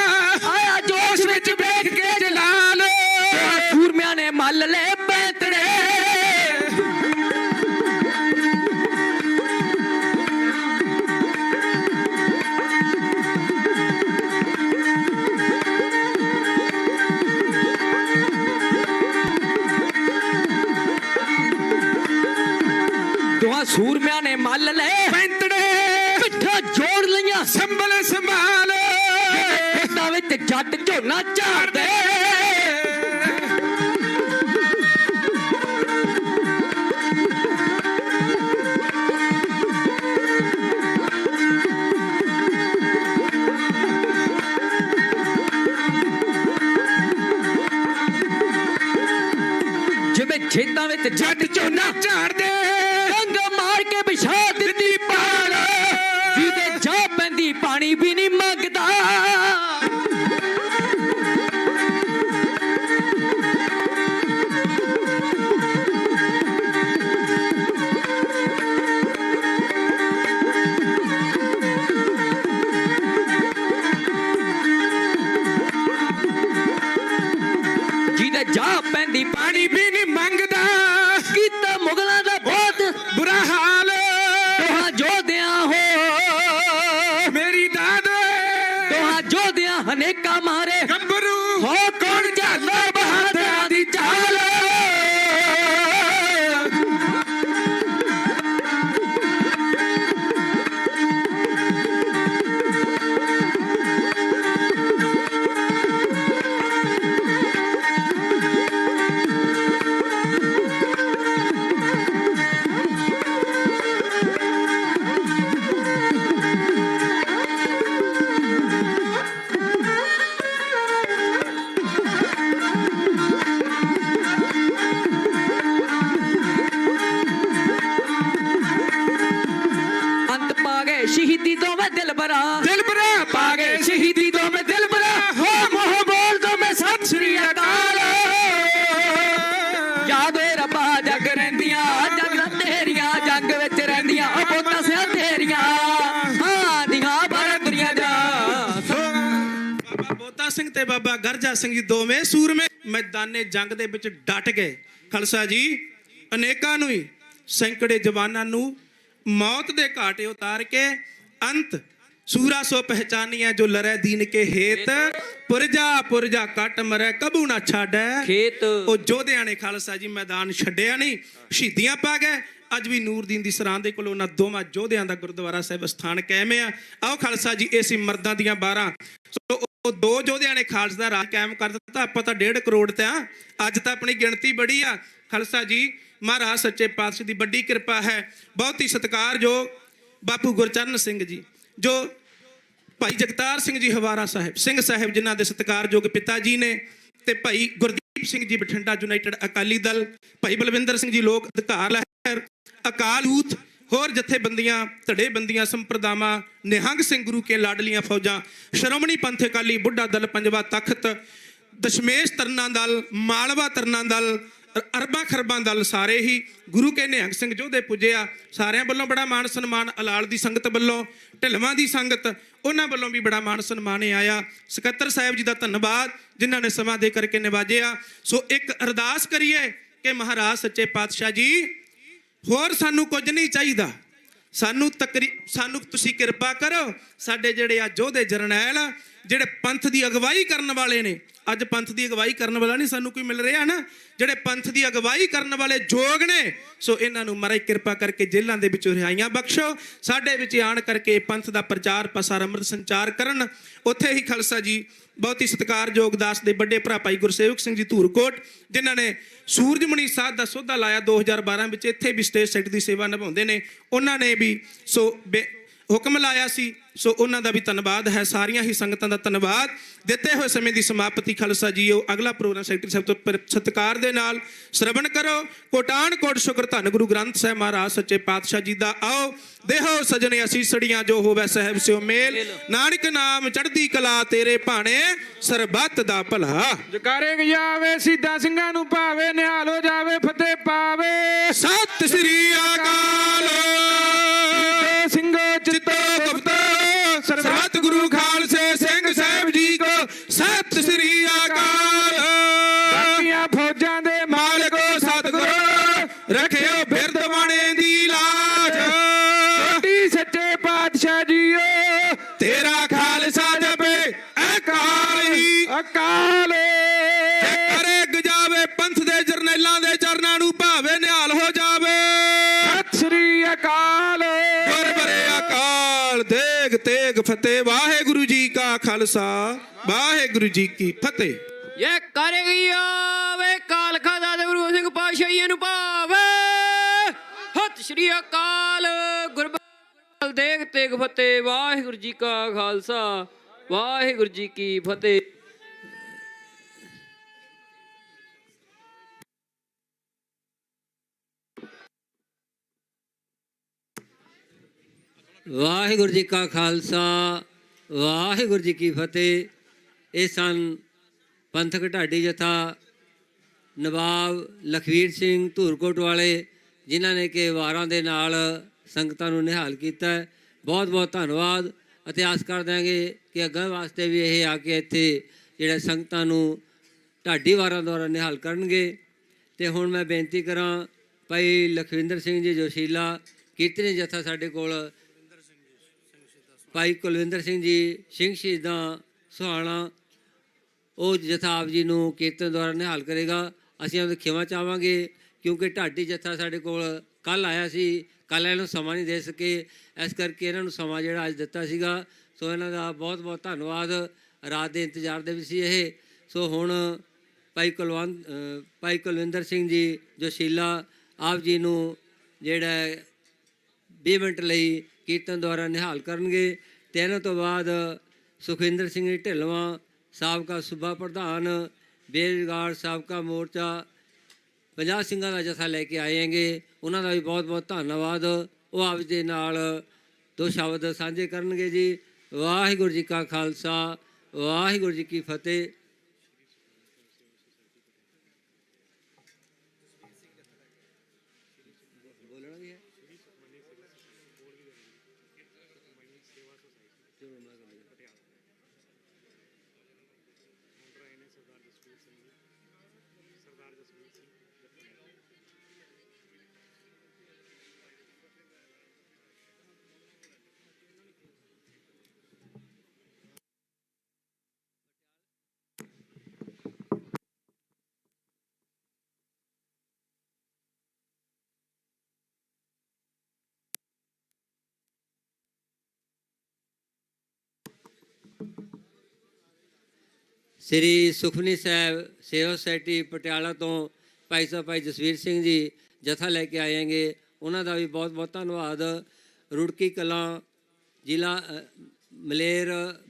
ਆਇਆ ਜੋਸ਼ ਵਿੱਚ ਵੇਖ ਕੇ ਜਲਾਲ ਸੂਰਮਿਆਂ ਨੇ ਮੱਲ ਲੈ ਪੈਂਤੜੇ ਦੋਹਾਂ ਸੂਰਮਿਆਂ ਨੇ ਮੱਲ ਲੈ ਪੈਂਤੜੇ ਪਿੱਠਾਂ ਜੋੜ ਲਈਆਂ ਸੰਭਲ ਸੰਭਾਲ ਖੇਤਾਂ ਵਿੱਚ ਜੱਟ ਝੋਨਾ ਝਾੜਦੇ ਜਿਵੇਂ ਖੇਤਾਂ ਵਿੱਚ ਜੱਟ ਝੋਨਾ ਝਾੜਦੇ ਡੰਗ ਮਾਰ ਕੇ ਵਿਛਾ ਦਿੱਤੀ ਪਾਲ ਜਿਹਦੇ ਜਾ ਪੈਂਦੀ ਪਾਣੀ ਵੀ ਨਹੀਂ ਮੰਗਦਾ ਜਿਹਦੇ ਜਾ ਪੈਂਦੀ ਪਾਣੀ ਵੀ ਨਹੀਂ ਮੰਗਦਾ ਕੀਤਾ ਮੁਗਲਾਂ ਦਾ ਬਹੁਤ ਬੁਰਾ ਹਾਲ ਦੋਹਾਂ ਜੋਧਿਆਂ ਹੋ ਮੇਰੀ ਦਾਦ ਦੋਹਾਂ ਜੋਧਿਆਂ ਹਨੇਕਾ ਮਾਰੇ ਗੱਭਰੂ ਹੋ ਕੌਣ ਜਾਂਦਾ ਬਹਾਦਰਾਂ ਦੀ ਚਾਲ ਅੰਤ ਪਾ ਗਏ ਸ਼ਹੀਦੀ ਦੋਵੇਂ ਦਿਲਬਰਾ ਦਿਲਬਰਾ ਪਾ ਗਏ ਸ਼ਹੀਦੀ ਦੋਵੇਂ ਦਿਲਬਰਾ ਹੋ ਮੋਹ ਬੋਲ ਦੋ ਮੈਂ ਸਤਿ ਸ੍ਰੀ ਅਕਾਲ ਯਾਦ ਏ ਰੱਬਾ ਜਗ ਰਹਿੰਦੀਆਂ ਜਗ ਤੇਰੀਆਂ ਜੰਗ ਵਿੱਚ ਰਹਿੰਦੀਆਂ ਉਹ ਬੋਤਾ ਸਿਆ ਤੇਰੀਆਂ ਹਾਂ ਦੀਆਂ ਬਾਰਾਂ ਦੁਨੀਆ ਜਾ ਬਾਬਾ ਬੋਤਾ ਸਿੰਘ ਤੇ ਬਾਬਾ ਗਰਜਾ ਸਿੰਘ ਜੀ ਦੋਵੇਂ ਸੂਰਮੇ ਮੈਦਾਨੇ ਜੰਗ ਦੇ ਵਿੱਚ ਡਟ ਗਏ ਖਾਲਸਾ ਜੀ ਅਨੇਕਾਂ ਨੂੰ ਹੀ ਸੈਂਕੜੇ ਜਵਾਨਾਂ ਨੂੰ ਮੌਤ ਦੇ ਘਾਟੇ ਉਤਾਰ ਕੇ ਅੰਤ ਸੂਰਾ ਸੋ ਪਹਿਚਾਨੀਆਂ ਜੋ ਲੜੈ ਦੀਨ ਕੇ ਹੇਤ ਪੁਰਜਾ ਪੁਰਜਾ ਕੱਟ ਮਰੈ ਕਬੂ ਨਾ ਛਾੜੈ ਖੇਤ ਉਹ ਯੋਧਿਆਂ ਨੇ ਖਾਲਸਾ ਜੀ ਮੈਦਾਨ ਛੱਡਿਆ ਨਹੀਂ ਸ਼ਹੀਦੀਆਂ ਪਾ ਗਏ ਅੱਜ ਵੀ ਨੂਰਦੀਨ ਦੀ ਸਰਾਂ ਦੇ ਕੋਲ ਉਹਨਾਂ ਦੋਵਾਂ ਯੋਧਿਆਂ ਦਾ ਗੁਰਦੁਆਰਾ ਸਾਹਿਬ ਸਥਾਨ ਕਾਇਮ ਆ ਆਓ ਖਾਲਸਾ ਜੀ ਇਹ ਸੀ ਮਰਦਾਂ ਦੀਆਂ 12 ਸੋ ਉਹ ਦੋ ਯੋਧਿਆਂ ਨੇ ਖਾਲਸਾ ਦਾ ਰਾਜ ਕਾਇਮ ਕਰ ਦਿੱਤਾ ਆਪਾਂ ਤਾਂ 1.5 ਕਰੋੜ ਤੇ ਆ ਅੱਜ ਤਾਂ ਆਪਣੀ ਗਿਣਤੀ ਬੜੀ ਆ ਖਾਲਸਾ ਜੀ ਮਹਾਰਾਜ ਸੱਚੇ ਪਾਤਸ਼ਾਹ ਦੀ ਵੱਡੀ ਕਿਰਪਾ ਹੈ ਬਹੁਤ ਹੀ ਸਤਿਕਾਰਯੋਗ ਬਾਪੂ ਗੁਰਚਰਨ ਸਿੰਘ ਜੀ ਜੋ ਭਾਈ ਜਗਤਾਰ ਸਿੰਘ ਜੀ ਹਵਾਰਾ ਸਾਹਿਬ ਸਿੰਘ ਸਾਹਿਬ ਜਿਨ੍ਹਾਂ ਦੇ ਸਤਿਕਾਰਯੋਗ ਪਿਤਾ ਜੀ ਨੇ ਤੇ ਭਾਈ ਗੁਰਦੀਪ ਸਿੰਘ ਜੀ ਬਠਿੰਡਾ ਯੂਨਾਈਟਿਡ ਅਕਾਲੀ ਦਲ ਭਾਈ ਬਲਵਿੰਦਰ ਸਿੰਘ ਜੀ ਲੋਕ ਅਧਿਕਾਰ ਲਹਿਰ ਅਕਾਲ ਯੂਥ ਹੋਰ ਜਥੇਬੰਦੀਆਂ ਧੜੇਬੰਦੀਆਂ ਸੰਪਰਦਾਵਾਂ ਨਿਹੰਗ ਸਿੰਘ ਗੁਰੂ ਕੇ ਲਾਡਲੀਆਂ ਫੌਜਾਂ ਸ਼੍ਰੋਮਣੀ ਪੰਥ ਅਕਾਲੀ ਬੁੱਢਾ ਦਲ ਪੰਜਵਾ ਤਖਤ ਦਸ਼ਮੇਸ਼ ਤਰਨਾ ਦਲ ਮਾਲਵਾ ਤਰਨਾ ਦਲ ਅਰਬਾਂ ਖਰਬਾਂ ਦਲ ਸਾਰੇ ਹੀ ਗੁਰੂ ਕੇ ਨਿਹੰਗ ਸਿੰਘ ਯੋਧੇ ਪੁੱਜਿਆ ਸਾਰਿਆਂ ਵੱਲੋਂ ਬੜਾ ਮਾਣ ਸਨਮਾਨ ਅਲਾਲ ਦੀ ਸੰਗਤ ਵੱਲੋਂ ਢਿਲਵਾਂ ਦੀ ਸੰਗਤ ਉਹਨਾਂ ਵੱਲੋਂ ਵੀ ਬੜਾ ਮਾਣ ਸਨਮਾਨ ਆਇਆ ਸਕੱਤਰ ਸਾਹਿਬ ਜੀ ਦਾ ਧੰਨਵਾਦ ਜਿਨ੍ਹਾਂ ਨੇ ਸਮਾਂ ਦੇ ਕਰਕੇ ਨਿਵਾਜਿਆ ਸੋ ਇੱਕ ਅਰਦਾਸ ਕਰੀਏ ਕਿ ਮਹਾਰਾਜ ਸੱਚੇ ਪਾਤਸ਼ਾਹ ਜੀ ਹੋਰ ਸਾਨੂੰ ਕੁਝ ਨਹੀਂ ਚਾਹੀਦਾ ਸਾਨੂੰ ਤੁਸੀਂ ਕਿਰਪਾ ਕਰੋ ਸਾਡੇ ਜਿਹੜੇ ਆ ਯੋਧੇ ਜਰਨੈਲ ਜਿਹੜੇ ਪੰਥ ਦੀ ਅਗਵਾਈ ਕਰਨ ਵਾਲੇ ਨੇ ਅੱਜ ਪੰਥ ਦੀ ਅਗਵਾਈ ਕਰਨ ਵਾਲਾ ਨਹੀਂ ਸਾਨੂੰ ਕੋਈ ਮਿਲ ਰਿਹਾ ਨਾ ਜਿਹੜੇ ਪੰਥ ਦੀ ਅਗਵਾਈ ਕਰਨ ਵਾਲੇ ਯੋਗ ਨੇ ਸੋ ਇਹਨਾਂ ਨੂੰ ਮਹਾਰਾਜ ਕਿਰਪਾ ਕਰਕੇ ਜੇਲ੍ਹਾਂ ਦੇ ਵਿੱਚੋਂ ਰਿਹਾਈਆਂ ਬਖਸ਼ੋ ਸਾਡੇ ਵਿੱਚ ਆਣ ਕਰਕੇ ਪੰਥ ਦਾ ਪ੍ਰਚਾਰ ਪ੍ਰਸਾਰ ਅੰਮ੍ਰਿਤ ਸੰਚਾਰ ਕਰਨ ਉੱਥੇ ਹੀ ਖਾਲਸਾ ਜੀ ਬਹੁਤ ਹੀ ਸਤਿਕਾਰਯੋਗ ਦਾਸ ਦੇ ਵੱਡੇ ਭਰਾ ਭਾਈ ਗੁਰਸੇਵਕ ਸਿੰਘ ਜੀ ਧੂਰਕੋਟ ਜਿਨ੍ਹਾਂ ਨੇ ਸੂਰਜਮਣੀ ਸਾਹਿਬ ਦਾ ਸੋਧਾ ਲਾਇਆ 2012 ਵਿੱਚ ਇੱਥੇ ਵੀ ਸਟੇਜ ਸੈਕਟਰੀ ਦੀ ਸੇਵਾ ਨਿਭਾਉਂਦੇ ਨੇ ਉਹਨਾਂ ਨੇ ਵੀ ਸੋ ਹੁਕਮ ਲਾਇਆ ਸੀ ਸੋ ਉਹਨਾਂ ਦਾ ਵੀ ਧੰਨਵਾਦ ਹੈ ਸਾਰੀਆਂ ਹੀ ਸੰਗਤਾਂ ਦਾ ਧੰਨਵਾਦ ਦਿੱਤੇ ਹੋਏ ਸਮੇਂ ਦੀ ਸਮਾਪਤੀ ਖਾਲਸਾ ਜੀਓ ਅਗਲਾ ਪ੍ਰੋਗਰਾਮ ਸੈਕਟਰੀ ਸਾਹਿਬ ਤੋਂ ਸਤਿਕਾਰ ਦੇ ਨਾਲ ਸ਼ਰਵਣ ਕਰੋ ਕੋਟਾਨ ਕੋਟ ਸ਼ੁਕਰ ਧੰਨ ਗੁਰੂ ਗ੍ਰੰਥ ਸਾਹਿਬ ਮਹਾਰਾਜ ਸੱਚੇ ਪਾਤਸ਼ਾਹ ਜੀ ਦਾ ਆਓ ਦੇਹੋ ਸਜਣੇ ਅਸੀਸੜੀਆਂ ਜੋ ਹੋਵੇ ਸਾਹਿਬ ਸਿਓ ਮੇਲ ਨਾਨਕ ਨਾਮ ਚੜ੍ਹਦੀ ਕਲਾ ਤੇਰੇ ਭਾਣੇ ਸਰਬੱਤ ਦਾ ਭਲਾ ਜਕਾਰੇ ਗਜਾਵੇ ਸਿੱਧਾ ਸਿੰਘਾਂ ਨੂੰ ਭਾਵੇ ਨਿਹਾਲ ਹੋ ਜਾਵੇ ਫਤਿਹ ਪਾਵੇ ਸਤਿ ਸ੍ਰੀ ਅਕਾਲ ਸਿੰਘੋ ਚਿੱਤੋ ਗੁਪਤੋ ਸਰਬੱਤ ਤੇਰਾ ਖਾਲਸਾ ਜਪੇ ਅਕਾਲੀ ਅਕਾਲ ਕਰੇ ਗਜਾਵੇ ਪੰਥ ਦੇ ਜਰਨੈਲਾਂ ਦੇ ਚਰਨਾਂ ਨੂੰ ਭਾਵੇਂ ਨਿਹਾਲ ਹੋ ਜਾਵੇ। ਸਤਿ ਸ੍ਰੀ ਅਕਾਲ ਗੁਰ ਬਰੇ ਅਕਾਲ ਦੇਗ ਤੇਗ ਫਤਿਹ। ਵਾਹਿਗੁਰੂ ਜੀ ਕਾ ਖਾਲਸਾ ਵਾਹਿਗੁਰੂ ਜੀ ਕੀ ਫਤਿਹ। ਇਹ ਕਰ ਗਿਆ ਵੇ ਕਾਲਖਾ ਦਾ ਗੁਰੂ ਸਿੰਘ ਪਾਤਸ਼ਾਹੀ ਨੂੰ ਭਾਵੇ। ਸਤਿ ਸ੍ਰੀ ਅਕਾਲ ਗੁਰਬਾਲ ਦੇਗ ਤੇਗ ਫਤਿਹ। ਵਾਹਿਗੁਰੂ ਜੀ ਕਾ ਖਾਲਸਾ ਵਾਹਿਗੁਰੂ ਜੀ ਕੀ ਫਤਿਹ। ਵਾਹਿਗੁਰੂ ਜੀ ਕਾ ਖਾਲਸਾ ਵਾਹਿਗੁਰੂ ਜੀ ਕੀ ਫਤਿਹ। ਇਹ ਸਨ ਪੰਥਕ ਢਾਡੀ ਜਥਾ ਨਵਾਬ ਲਖਵੀਰ ਸਿੰਘ ਧੂਰਕੋਟ ਵਾਲੇ, ਜਿਨ੍ਹਾਂ ਨੇ ਕਿ ਵਾਰਾਂ ਦੇ ਨਾਲ ਸੰਗਤਾਂ ਨੂੰ ਨਿਹਾਲ ਕੀਤਾ ਹੈ। ਬਹੁਤ ਬਹੁਤ ਧੰਨਵਾਦ ਅਤੇ ਆਸ ਕਰ ਦਿਆਂਗੇ ਕਿ ਅੱਗੇ ਵਾਸਤੇ ਵੀ ਇਹ ਆ ਕੇ ਇੱਥੇ ਜਿਹੜੇ ਸੰਗਤਾਂ ਨੂੰ ਢਾਡੀ ਵਾਰਾਂ ਦੁਆਰਾ ਨਿਹਾਲ ਕਰਨਗੇ। ਅਤੇ ਹੁਣ ਮੈਂ ਬੇਨਤੀ ਕਰਾਂ ਭਾਈ ਲਖਵਿੰਦਰ ਸਿੰਘ ਜੀ ਜੋਸ਼ੀਲਾ ਕੀਰਤਨੀ ਜਥਾ ਸਾਡੇ ਕੋਲ, ਭਾਈ ਕੁਲਵਿੰਦਰ ਸਿੰਘ ਜੀ ਸਿੰਘ ਸ਼ਹੀਦਾਂ ਸੁਹਾਣਾ, ਉਹ ਜਥਾ ਆਪ ਜੀ ਨੂੰ ਕੀਰਤਨ ਦੁਆਰਾ ਨਿਹਾਲ ਕਰੇਗਾ। ਅਸੀਂ ਉਹਨਾਂ ਦੀ ਖਿਮਾ ਚਾਹਾਂਗੇ ਕਿਉਂਕਿ ਢਾਡੀ ਜਥਾ ਸਾਡੇ ਕੋਲ ਕੱਲ੍ਹ ਆਇਆ ਸੀ, ਕੱਲ੍ਹ ਇਹਨਾਂ ਨੂੰ ਸਮਾਂ ਨਹੀਂ ਦੇ ਸਕੇ, ਇਸ ਕਰਕੇ ਇਹਨਾਂ ਨੂੰ ਸਮਾਂ ਜਿਹੜਾ ਅੱਜ ਦਿੱਤਾ ਸੀਗਾ। ਸੋ ਇਹਨਾਂ ਦਾ ਬਹੁਤ ਬਹੁਤ ਧੰਨਵਾਦ। ਰਾਤ ਦੇ ਇੰਤਜ਼ਾਰ ਦੇ ਵਿੱਚ ਸੀ ਇਹ। ਸੋ ਹੁਣ ਭਾਈ ਕੁਲਵਿੰਦਰ ਸਿੰਘ ਜੀ ਜੋਸ਼ੀਲਾ ਆਪ ਜੀ ਨੂੰ ਜਿਹੜਾ 20 ਮਿੰਟ ਲਈ ਕੀਰਤਨ ਦੁਆਰਾ ਨਿਹਾਲ ਕਰਨਗੇ। ਅਤੇ ਇਹਨਾਂ ਤੋਂ ਬਾਅਦ ਸੁਖਵਿੰਦਰ ਸਿੰਘ ਜੀ ਢਿੱਲਵਾਂ ਸਾਬਕਾ ਸੂਬਾ ਪ੍ਰਧਾਨ ਬੇਰੁਜ਼ਗਾਰ ਸਾਬਕਾ ਮੋਰਚਾ 50 ਸਿੰਘਾਂ ਦਾ ਜਥਾ ਲੈ ਕੇ ਆਏ ਹੈਗੇ, ਉਹਨਾਂ ਦਾ ਵੀ ਬਹੁਤ ਬਹੁਤ ਧੰਨਵਾਦ। ਉਹ ਆਪ ਦੇ ਨਾਲ ਦੋ ਸ਼ਬਦ ਸਾਂਝੇ ਕਰਨਗੇ ਜੀ। ਵਾਹਿਗੁਰੂ ਜੀ ਕਾ ਖਾਲਸਾ ਵਾਹਿਗੁਰੂ ਜੀ ਕੀ ਫਤਿਹ। ਸ੍ਰੀ ਸੁਖਮਨੀ ਸਾਹਿਬ ਸੇਵਾ ਸੁਸਾਇਟੀ ਪਟਿਆਲਾ ਤੋਂ ਭਾਈ ਸਾਹਿਬ ਭਾਈ ਜਸਵੀਰ ਸਿੰਘ ਜੀ ਜਥਾ ਲੈ ਕੇ ਆਏ ਹੈਗੇ, ਉਹਨਾਂ ਦਾ ਵੀ ਬਹੁਤ ਬਹੁਤ ਧੰਨਵਾਦ। ਰੁੜਕੀ ਕਲਾਂ ਜ਼ਿਲ੍ਹਾ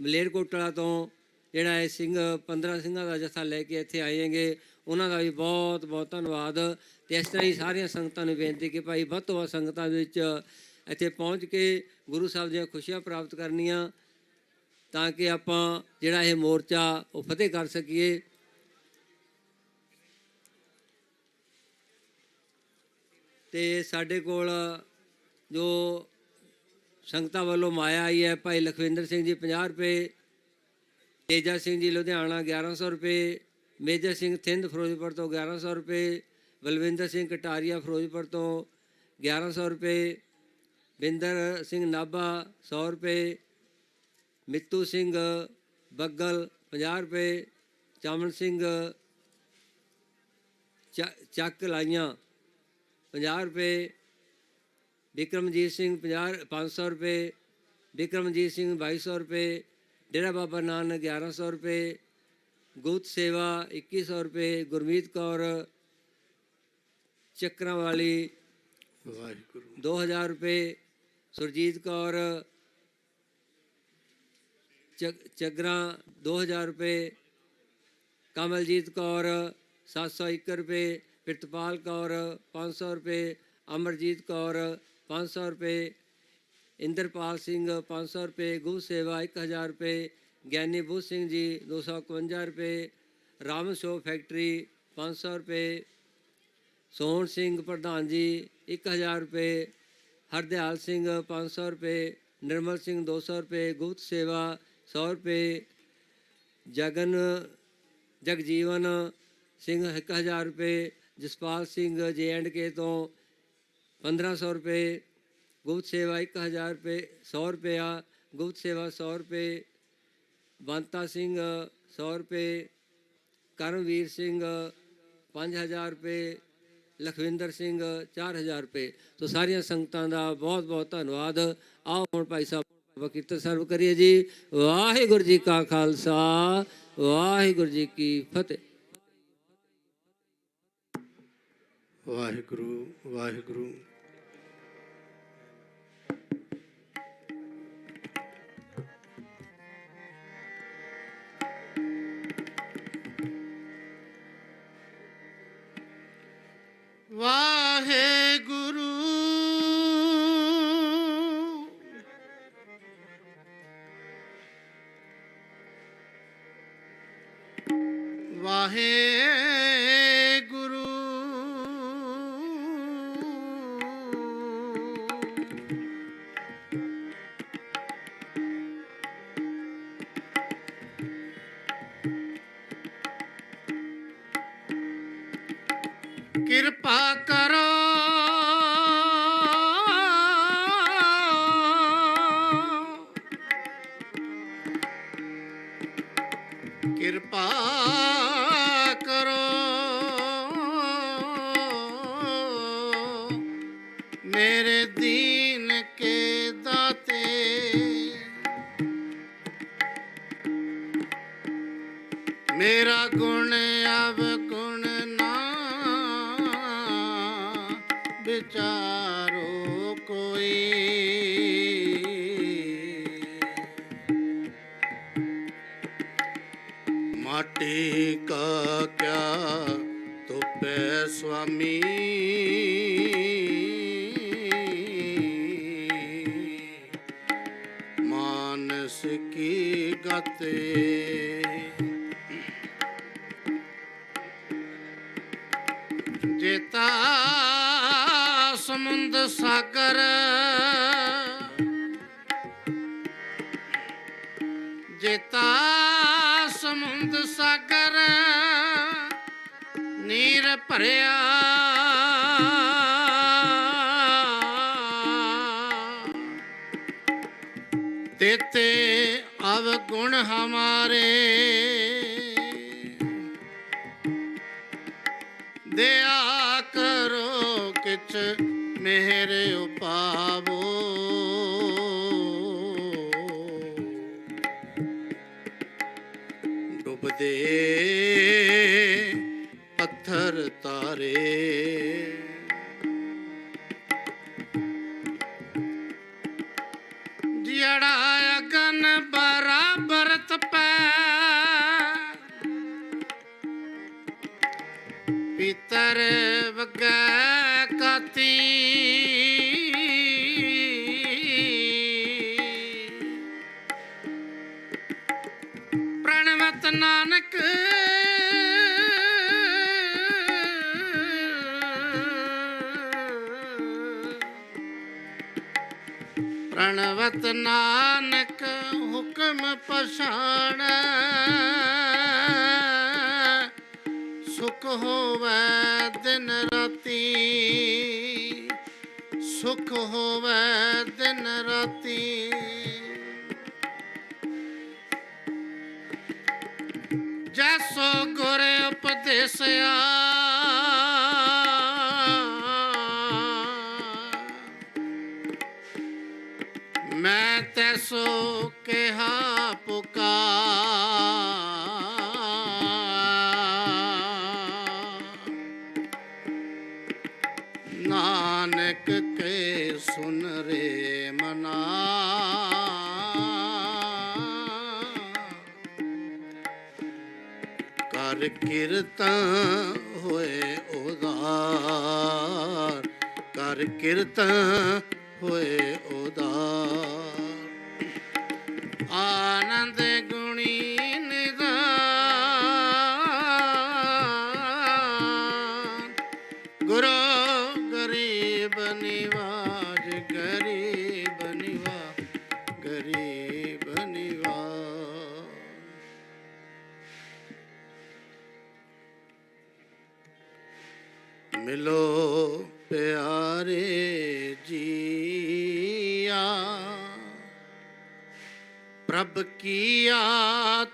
ਮਲੇਰਕੋਟਲਾ ਤੋਂ ਜਿਹੜਾ ਇਹ ਸਿੰਘ 15 ਸਿੰਘਾਂ ਦਾ ਜਥਾ ਲੈ ਕੇ ਇੱਥੇ ਆਏ ਹੈਗੇ, ਉਹਨਾਂ ਦਾ ਵੀ ਬਹੁਤ ਬਹੁਤ ਧੰਨਵਾਦ। ਅਤੇ ਇਸ ਤਰ੍ਹਾਂ ਹੀ ਸਾਰੀਆਂ ਸੰਗਤਾਂ ਨੂੰ ਬੇਨਤੀ ਕਿ ਭਾਈ ਵੱਧ ਤੋਂ ਵੱਧ ਸੰਗਤਾਂ ਦੇ ਵਿੱਚ ਇੱਥੇ ਪਹੁੰਚ ਕੇ ਗੁਰੂ ਸਾਹਿਬ ਦੀਆਂ ਖੁਸ਼ੀਆਂ ਪ੍ਰਾਪਤ ਕਰਨੀਆਂ, ਤਾਂ ਕਿ ਆਪਾਂ ਜਿਹੜਾ ਇਹ ਮੋਰਚਾ ਉਹ ਫਤਿਹ ਕਰ ਸਕੀਏ। ਅਤੇ ਸਾਡੇ ਕੋਲ ਜੋ ਸੰਗਤਾਂ ਵੱਲੋਂ ਮਾਇਆ ਆਈ ਹੈ, ਭਾਈ ਲਖਵਿੰਦਰ ਸਿੰਘ ਜੀ 50 ਰੁਪਏ, ਤੇਜਾ ਸਿੰਘ ਜੀ ਲੁਧਿਆਣਾ 1100 ਰੁਪਏ, ਮੇਜਰ ਸਿੰਘ ਥਿੰਦ ਫਿਰੋਜ਼ਪੁਰ ਤੋਂ 1100 ਰੁਪਏ, ਬਲਵਿੰਦਰ ਸਿੰਘ ਕਟਾਰੀਆ ਫਿਰੋਜ਼ਪੁਰ ਤੋਂ 1100 ਰੁਪਏ, ਬਿੰਦਰ ਸਿੰਘ ਨਾਭਾ 100 ਰੁਪਏ, ਮਿੱਤੂ ਸਿੰਘ ਬੱਗਲ 50 ਰੁਪਏ, ਚਾਮਨ ਸਿੰਘ ਚੱਕ ਲਾਈਆਂ 50 ਰੁਪਏ, ਬਿਕਰਮਜੀਤ ਸਿੰਘ 500 ਰੁਪਏ, ਬਿਕਰਮਜੀਤ ਸਿੰਘ 2200 ਰੁਪਏ, ਡੇਰਾ ਬਾਬਾ ਨਾਨਕ 1100 ਰੁਪਏ, ਗੁਪਤ ਸੇਵਾ 2100 ਰੁਪਏ, ਗੁਰਮੀਤ ਕੌਰ ਚੱਕਰਾਂ ਵਾਲੀ 2000 ਰੁਪਏ, ਸੁਰਜੀਤ ਕੌਰ ਚੱਗਰਾਂ 2000 ਰੁਪਏ, ਕਮਲਜੀਤ ਕੌਰ 701 ਰੁਪਏ, ਪ੍ਰਿਤਪਾਲ ਕੌਰ 500 ਰੁਪਏ, ਅਮਰਜੀਤ ਕੌਰ 500 ਰੁਪਏ, ਇੰਦਰਪਾਲ ਸਿੰਘ 500 ਰੁਪਏ, ਗੁਰੂ ਸੇਵਾ 1000 ਰੁਪਏ, ਗਿਆਨੀ ਬੁੱਧ ਸਿੰਘ ਜੀ 251 ਰੁਪਏ, ਰਾਮ ਸ਼ੋ ਫੈਕਟਰੀ 500 ਰੁਪਏ, ਸੋਹਣ ਸਿੰਘ ਪ੍ਰਧਾਨ ਜੀ 1000 ਰੁਪਏ, ਹਰਦਿਆਲ ਸਿੰਘ 500 ਰੁਪਏ, ਨਿਰਮਲ ਸਿੰਘ 200 ਰੁਪਏ, ਗੁਪਤ ਸੇਵਾ 100 ਰੁਪਏ, ਜਗਜੀਵਨ ਸਿੰਘ 1000 ਰੁਪਏ, ਜਸਪਾਲ ਸਿੰਘ JNK ਤੋਂ 1500 ਰੁਪਏ, ਗੁਪਤ ਸੇਵਾ 1000 ਰੁਪਏ 100 ਰੁਪਇਆ, गुप्त सेवा 100 रुपये, ਬੰਤਾ ਸਿੰਘ 100 रुपये, ਕਰਮਵੀਰ ਸਿੰਘ 5000 रुपये, ਲਖਵਿੰਦਰ ਸਿੰਘ 4000 रुपये। तो ਸਾਰੀਆਂ ਸੰਗਤਾਂ ਦਾ ਬਹੁਤ ਬਹੁਤ ਧੰਨਵਾਦ। ਆਓ ਹੁਣ ਭਾਈ ਸਾਹਿਬ ਕੀਰਤਨ ਸਰਵ ਕਰੀਏ ਜੀ। ਵਾਹਿਗੁਰੂ ਜੀ ਕਾ ਖਾਲਸਾ, ਵਾਹਿਗੁਰੂ ਜੀ ਕੀ ਫਤਿਹ। ਵਾਹਿਗੁਰੂ ਵਾਹਿਗੁਰੂ। ਵਾਹਿਗੁਰੂ ਵਾਹਿਗੁਰੂ ਕਿਰਪਾ ਕਰੋ ਕਿਰਪਾ ਕਰੋ ਮੇਰੇ ਦੀਨ ਕੇ ਦਾਤੇ ਮੇਰਾ ਗੁਣ ਅਵਗੁਣ ਨਾ विचारो कोई माटी का क्या तो पै स्वामी मानस की गते जेता समुंद सागर जेता समुंद सागर नीर भरिया तेते अवगुण हमारे दया करो किच मेरे उपावो डुबदे पत्थर तारे जियड़ा अगन बराबर तपै पितर वगै काती प्रणवत नानक प्रणवत नानक हुक्म पछाण सुख होवै दिन राती सुख होवै दिन राती जैसो गुर उपदेसिया मैं तैसो कहा पुकार नानक के सुन रे मना कर कीर्तन होए उदार कर कीर्तन होए उदार आनंद गुणी निदान गुरु गरीब निवाज गरीब निवाज गरीब निवाज मिलो प्यारे जिया प्रभ किया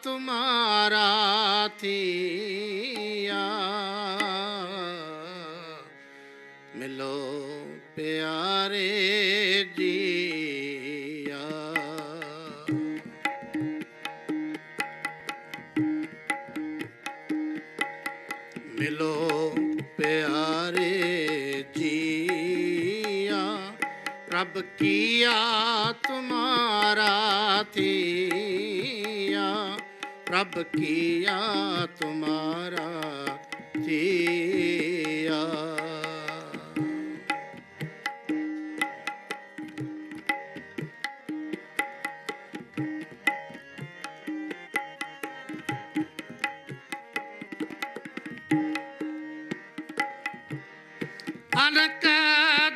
तुम्हारा थिया मिलो प्यारे जिया मिलो प्यारे जिया प्रभ किया तुम्हारा थिया प्रभ किया तुम्हारा थिया अनक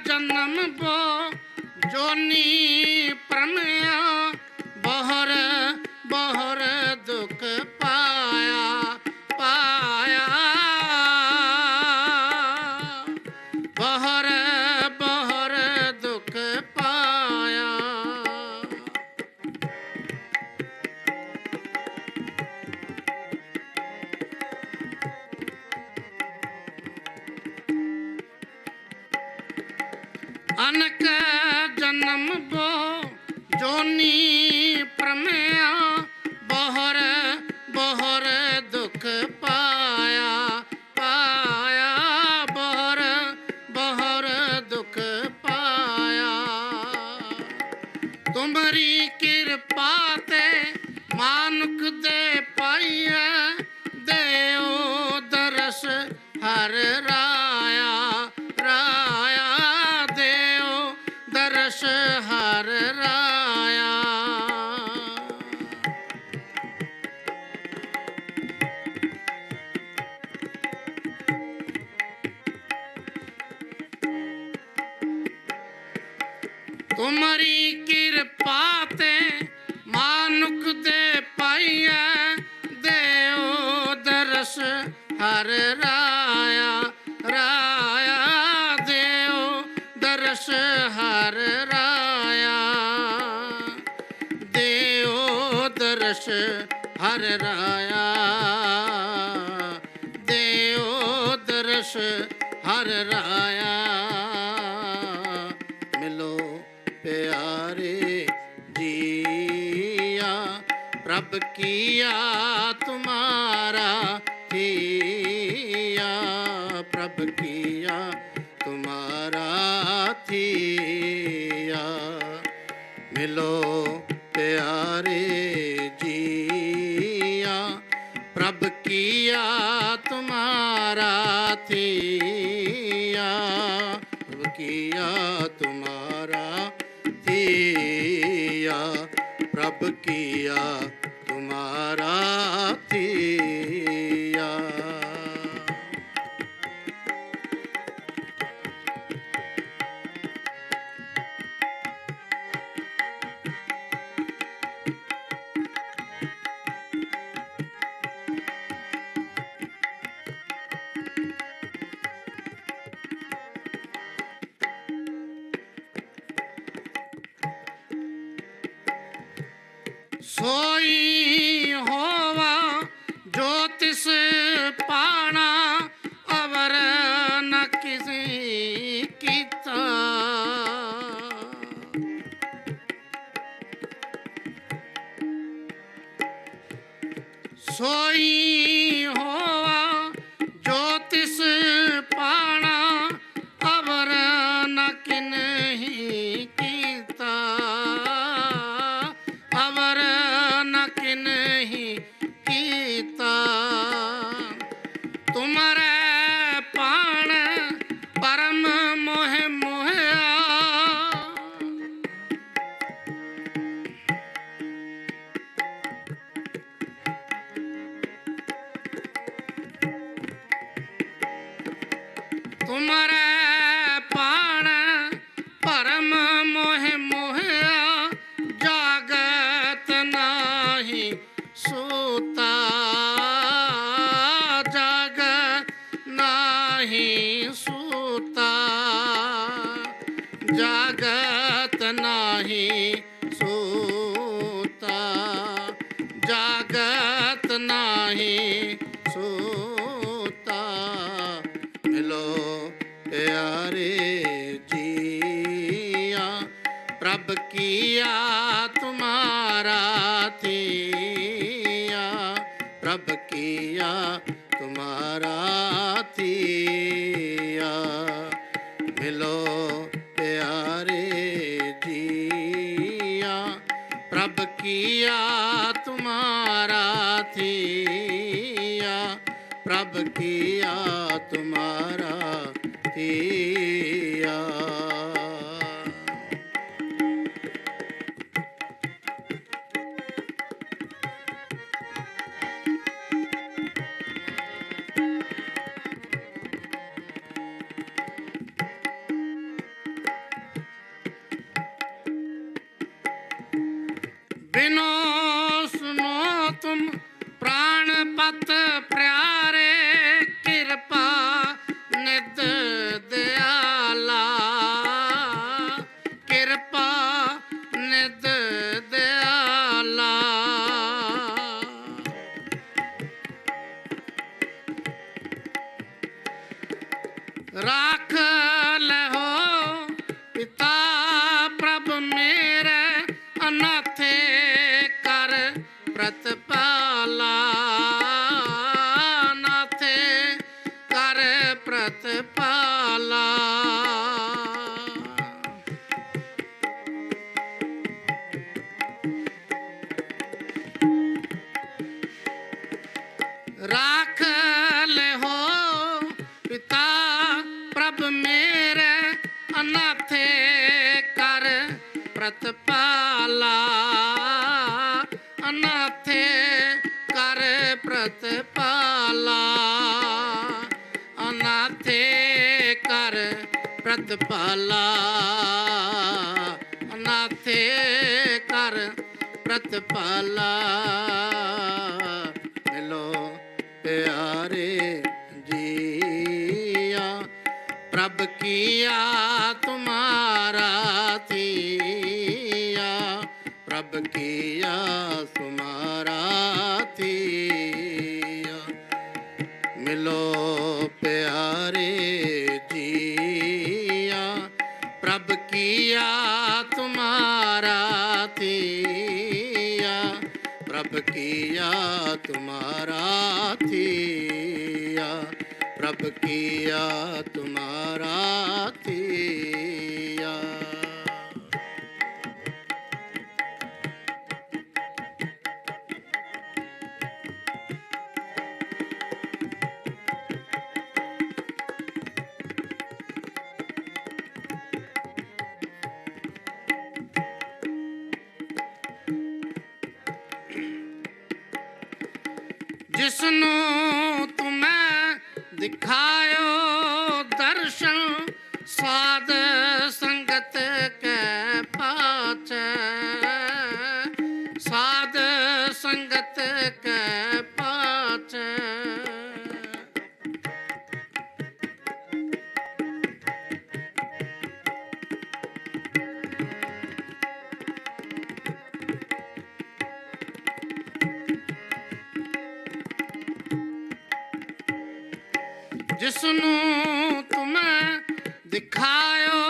जन्म बो जोनी प्रमया बहर बहर दुख पाया पाया बहर बहर दुख पाया अनक जन्म बो जोनी प्रमया बहर बहर दुख पाया पाया बहर बहर दुख पाया तुम्हारी कृपा ते मानुक दे पाइया देओ दरस हर राया राया देओ दरस हर राया तुम्हारी कृपा ते मानुक दे पाइया देओ दरस हर राया राया देओ दरस हर राया देओ दरस हर राया देओ दरस हर राया मिलो प्यारे जिया प्रभ किया तुम्हारा थिया प्रभ किया तुम्हारा थिया मिलो प्यारे जिया प्रभ किया तुम्हारा थिया प्रभ किया तुम्हारा थिया प्रभ किया तुम्हारा थिया सोई होवा ज्योतिष पाना अवर न किसी कीता सोई होवा ज्योतिष पाना अवर न किन्हीं कीता अवर न किन्हीं कीता तुम्हारे पाण परम मोह मोहया तुम्हारे पाण परम मोह मोहया जागत नाही सोता जागत नाही सोता जागत नाही सोता किया तुम्हारा थिया, प्रभ किया तुम्हारा थिया। मिलो प्यारे जिया, प्रभ किया तुम्हारा थिया, प्रभ किया तुम्हारा थिया। बिनो सुनो तुम प्राणपत प्यारे, कृपा निध दयाला, कृपा निध दयाला। राख लहो पिता प्रभ मेरे, अनाथे कर प्रतिपाला, अनाथे कर प्रतिपाला। राख ले हो पिता प्रभ मेरे, अनाथे कर प्रतिपाला, अनाथे कर प्रतिपाला, अनाथे कर प्रतिपाला, अनाथे कर प्रतिपाला। मिलो प्यारे जिया, प्रभ किया तुम्हारा थिया, प्रभ किया तुम्हारा थिया। मिलो प्यारे जिया, प्रभ किया तुम्हारा थिया, प्रभ किया तुम्हारा थिया, प्रभ किया तुम्हारा थिया। जिसनु तुम्हें दिखायो दर्शन, साध संगत के पाछे, साध संगत के पाछे। जिसनु तुम्हें दिखायो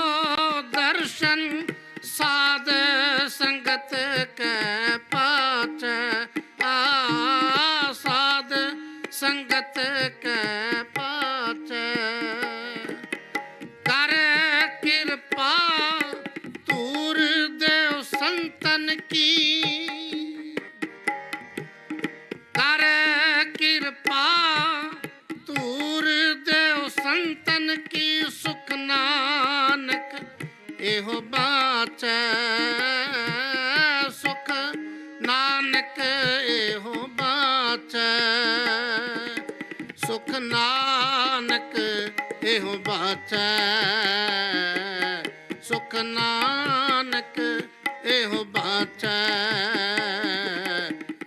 दर्शन, साध संगत के पाछे, साध संगत के पाछे। कर कृपा तूर देव संतन की, कर कृपा तूर देव संतन की, सुख नानक एहो बाचै, सुख नानक एहो बाचै, सुख नानक एहो बाचै, सुख नानक एहो बाचै।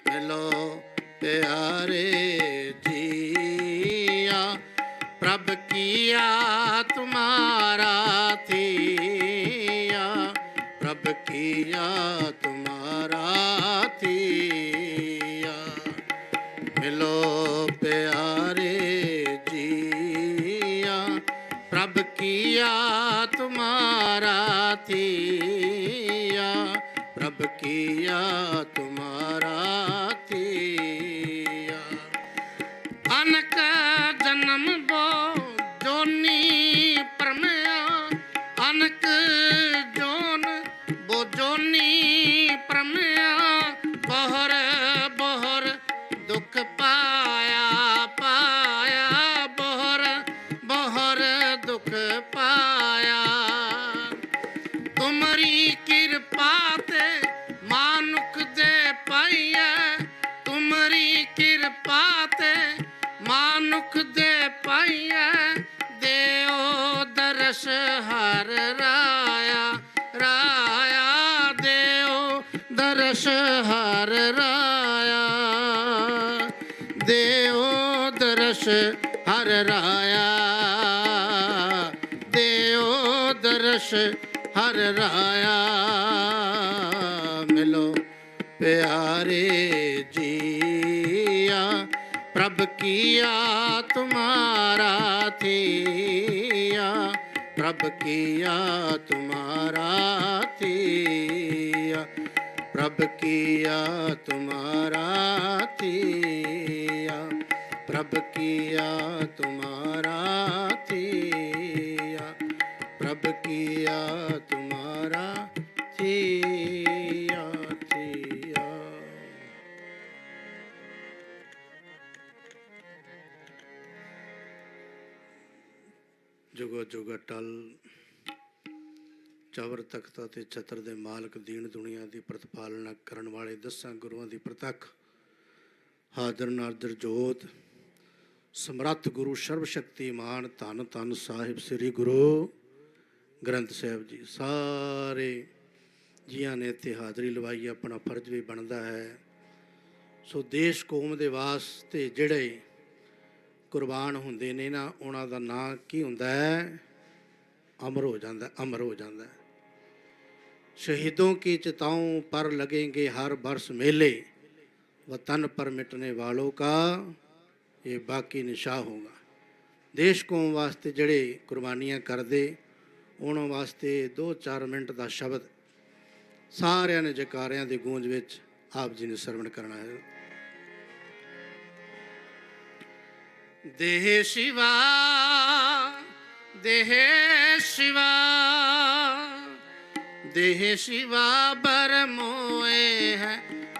मिलो प्यारे जिया, प्रभ किया तुम्हारा थिया, प्रभ किया तुम्हारा थिया। मिलो प्यारे जिया, प्रभ किया तुम्हारा थिया, प्रभ किया तुम्हारा थिया। अनक जन्म बो जोनी परमया, अनक जोन बो जोनी परमया, बहर बहर दुख पाया पाया, बहर बहर दुख पाया। तुमरी कृपा ते मानुख दे पाइया, तुमरी कृपा ते मानुख दे पाइया, देओ दरस हर राया राया, देओ दरस हर राया, देओ दरस हर राया, देओ दरस हर राया। मिलो प्यारे जिया, प्रभ किया तुम्हारा थिया, प्रभ किया तुम्हारा थिया, प्रभ किया तुम्हारा थिया, प्रभ किया तुम्हारा थिया, प्रभ किया तुम्हारा थिया थिया। जुगो जुग अटल चवर तख्ता ते छत्र दे मालक, दीन दुनिया की प्रतिपालना करने वाले, 10 गुरुओं की प्रतख हाजर नाजर जोत, समर्थ गुरु सर्वशक्तिमान धन धन साहिब श्री गुरु ग्रंथ साहिब जी। सारे जिया ने इत्थे हाज़री लवाई, अपना फर्ज भी बनता है। सो देश कौम दे वास्ते जिहड़े कुर्बान हुंदे ने ना, उन्हां दा नाम की हुंदा है? अमर हो जाता, अमर हो जाता है। शहीदों की चिताओं पर लगेंगे हर बरस मेले, वतन पर मिटने वालों का ये बाकी निशा होगा। देश कौम वास्ते जिहड़े कुर्बानियां करदे, उन्हां वास्ते 2-4 मिनट का शब्द सारिਆਂ ने जयकारियां दी गूंज विच आप जी ने सरवण करना है। देह शिवा देह शिवा, देह शिवा बर मोए है,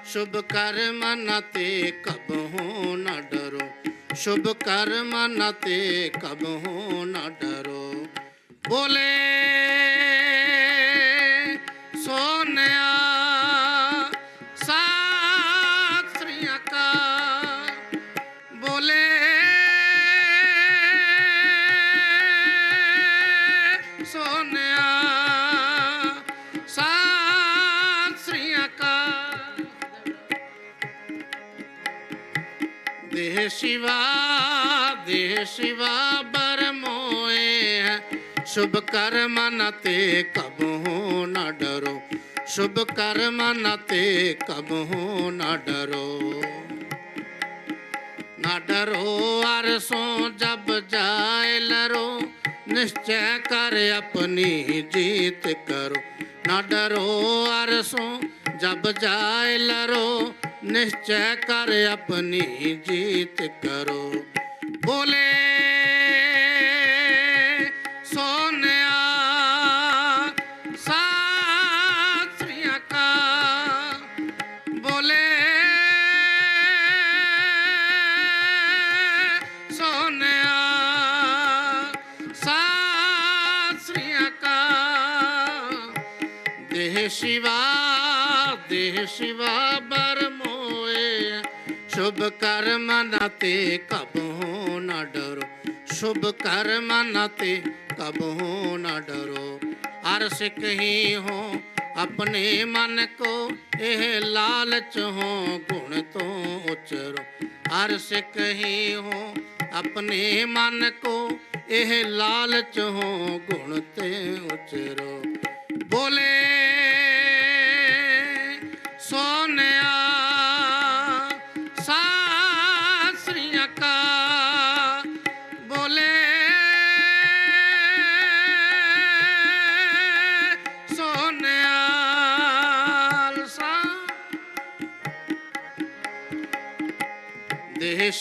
शुभ कर्म न ते कब हो न डरो, शुभ कर्म न ते कब हो न डरो। बोले सोनिया सत श्री अकाल, बोले सोनिया सत श्री अकाल। देह शिवा बर मोए है, शुभ कर्म न ते कब हो न डरो, शुभ कर्म न ते कब हो न डरो। न डरो अरसों जब जाए लरो, निश्चय कर अपनी जीत करो। न डरो अरसों जब जाए लरो, निश्चय कर अपनी जीत करो। बोले सोनिया सत श्री अकाल, बोले सोनिया सत श्री अकाल। देह शिवा बर मोए, शुभ कर्म न ते कब हो न डरो, शुभ कर्म न ते कब हो न डरो। हर सिख ही हो अपने मन को, यह लालच हो गुण तो उचरो। हर सिख ही हो अपने मन को, यह लालच हो गुण ते उचरो। बोले सोनिया सत श्री अकाल, बोले सोनिया ਦੇਹ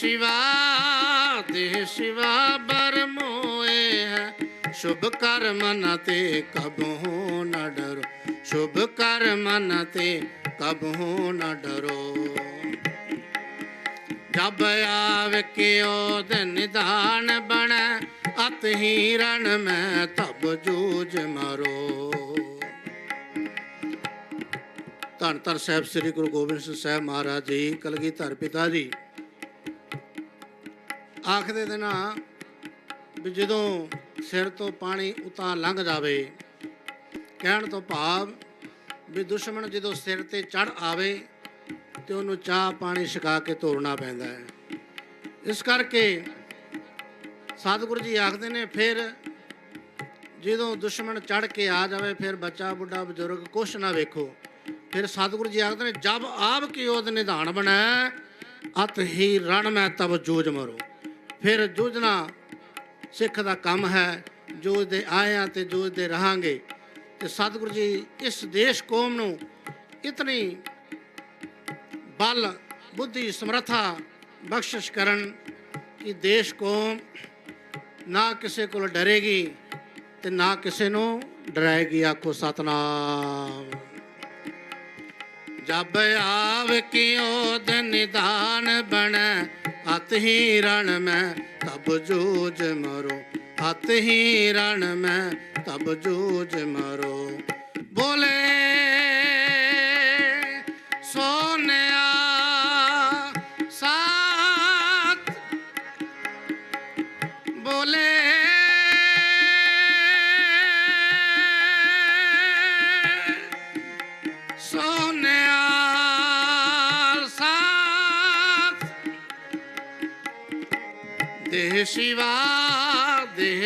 ਸ਼ਿਵਾ ਬਰ ਮੋਏ ਹੈ ਸ਼ੁਭ ਕਰਮ ਨ ਤੇ ਕਬਹੂ ਨ ਡਰੋ ਸ਼ੁਭ ਕਰਮ ਨ ਤੇ ਕਬਹੂ ਨ ਡਰੋ ਜਬ ਆਵ ਕਿਓ ਦਿਨ ਨਿਧਾਨ ਬਣੈ ਅਤ ਹੀ ਰਣ ਮੈਂ ਤਬ ਜੂਝ ਮਰੋ। ਧੰਨ ਧੰਨ ਸਾਹਿਬ ਸ੍ਰੀ ਗੁਰੂ ਗੋਬਿੰਦ ਸਿੰਘ ਸਾਹਿਬ ਮਹਾਰਾਜ ਜੀ ਕਲਗੀਧਰ ਪਿਤਾ ਜੀ ਆਖਦੇ ਦੇ ਨਾ ਵੀ ਜਦੋਂ ਸਿਰ ਤੋਂ ਪਾਣੀ ਉਤਾਂ ਲੰਘ ਜਾਵੇ, ਕਹਿਣ ਤੋਂ ਭਾਵ ਵੀ ਦੁਸ਼ਮਣ ਜਦੋਂ ਸਿਰ ਤੇ ਚੜ ਆਵੇ ਤੇ ਉਹਨੂੰ ਚਾਹ ਪਾਣੀ ਛਕਾ ਕੇ ਤੋਰਨਾ ਪੈਂਦਾ ਹੈ। ਇਸ ਕਰਕੇ ਸਤਿਗੁਰੂ ਜੀ ਆਖਦੇ ਨੇ ਫਿਰ ਜਦੋਂ ਦੁਸ਼ਮਣ ਚੜ ਕੇ ਆ ਜਾਵੇ ਫਿਰ ਬੱਚਾ ਬੁੱਢਾ ਬਜ਼ੁਰਗ ਕੁਛ ਨਾ ਵੇਖੋ। ਫਿਰ ਸਤਿਗੁਰੂ ਜੀ ਆਖਦੇ ਨੇ ਜਬ ਆਪ ਕੀ ਉਹਦ ਨਿਧਾਨ ਬਣੈ ਅਤ ਹੀ ਰਣ ਮੈਂ ਤਬ ਜੂਝ ਮਰੋ। ਫਿਰ ਜੂਝਣਾ ਸਿੱਖ ਦਾ ਕੰਮ ਹੈ, ਜੂਝਦੇ ਆਏ ਹਾਂ ਤੇ ਜੂਝਦੇ ਰਹਾਂਗੇ। ਤੇ ਸਤਿਗੁਰੂ ਜੀ ਇਸ ਦੇਸ਼ ਕੌਮ ਨੂੰ ਇਤਨੀ ਬਲ ਬੁੱਧੀ ਸਮਰੱਥਾ ਬਖਸ਼ਿਸ਼ ਕਰਨ ਕਿ ਦੇਸ਼ ਕੌਮ ਨਾ ਕਿਸੇ ਕੋਲ ਡਰੇਗੀ ਤੇ ਨਾ ਕਿਸੇ ਨੂੰ ਡਰਾਏਗੀ। ਆਖੋ ਸਤਨਾਮ। ਜਬ ਆਵ ਕਿਉ ਦਿਨ ਨਿਧਾਨ ਬਣੈ ਅਤ ਹੀ ਰਣ ਮੈਂ ਤਬ ਜੂਝ ਮਰੋ ਅਤ ਹੀ ਰਣ ਮੈਂ ਤਬ ਜੂਝ ਮਰੋ। ਬੋਲੇ ਸੋਨਿਆ ਸਾਥ ਬੋਲੇ ਸੋਨਿਆ ਸਾਥ ਦੇਹ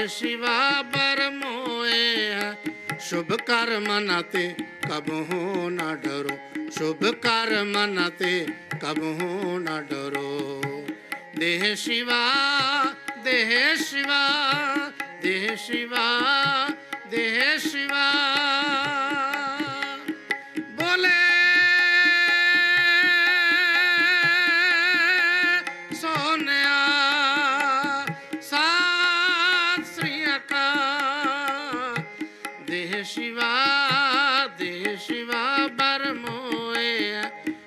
ਸ਼ਿਵਾ ਬਰ ਮੋਏ ਹੈ ਸ਼ੁਭ ਕਰਮ ਨ ਤੇ ਕਬਹੂ ਨ ਡਰੋ ਸ਼ੁਭ ਕਰਮ ਨ ਤੇ ਕਬਹੂ ਨ ਡਰੋ। ਦੇਹ ਸ਼ਿਵਾ ਦੇਹ ਸ਼ਿਵਾ ਦੇਹ ਸ਼ਿਵਾ ਦੇਹ ਸ਼ਿਵਾ ਬੋਲੇ ਸੋਨਿਆ ਸਤਿ ਸ੍ਰੀ ਅਕਾਲ। ਦੇਹ ਸ਼ਿਵਾ ਬਰ ਮੋਏ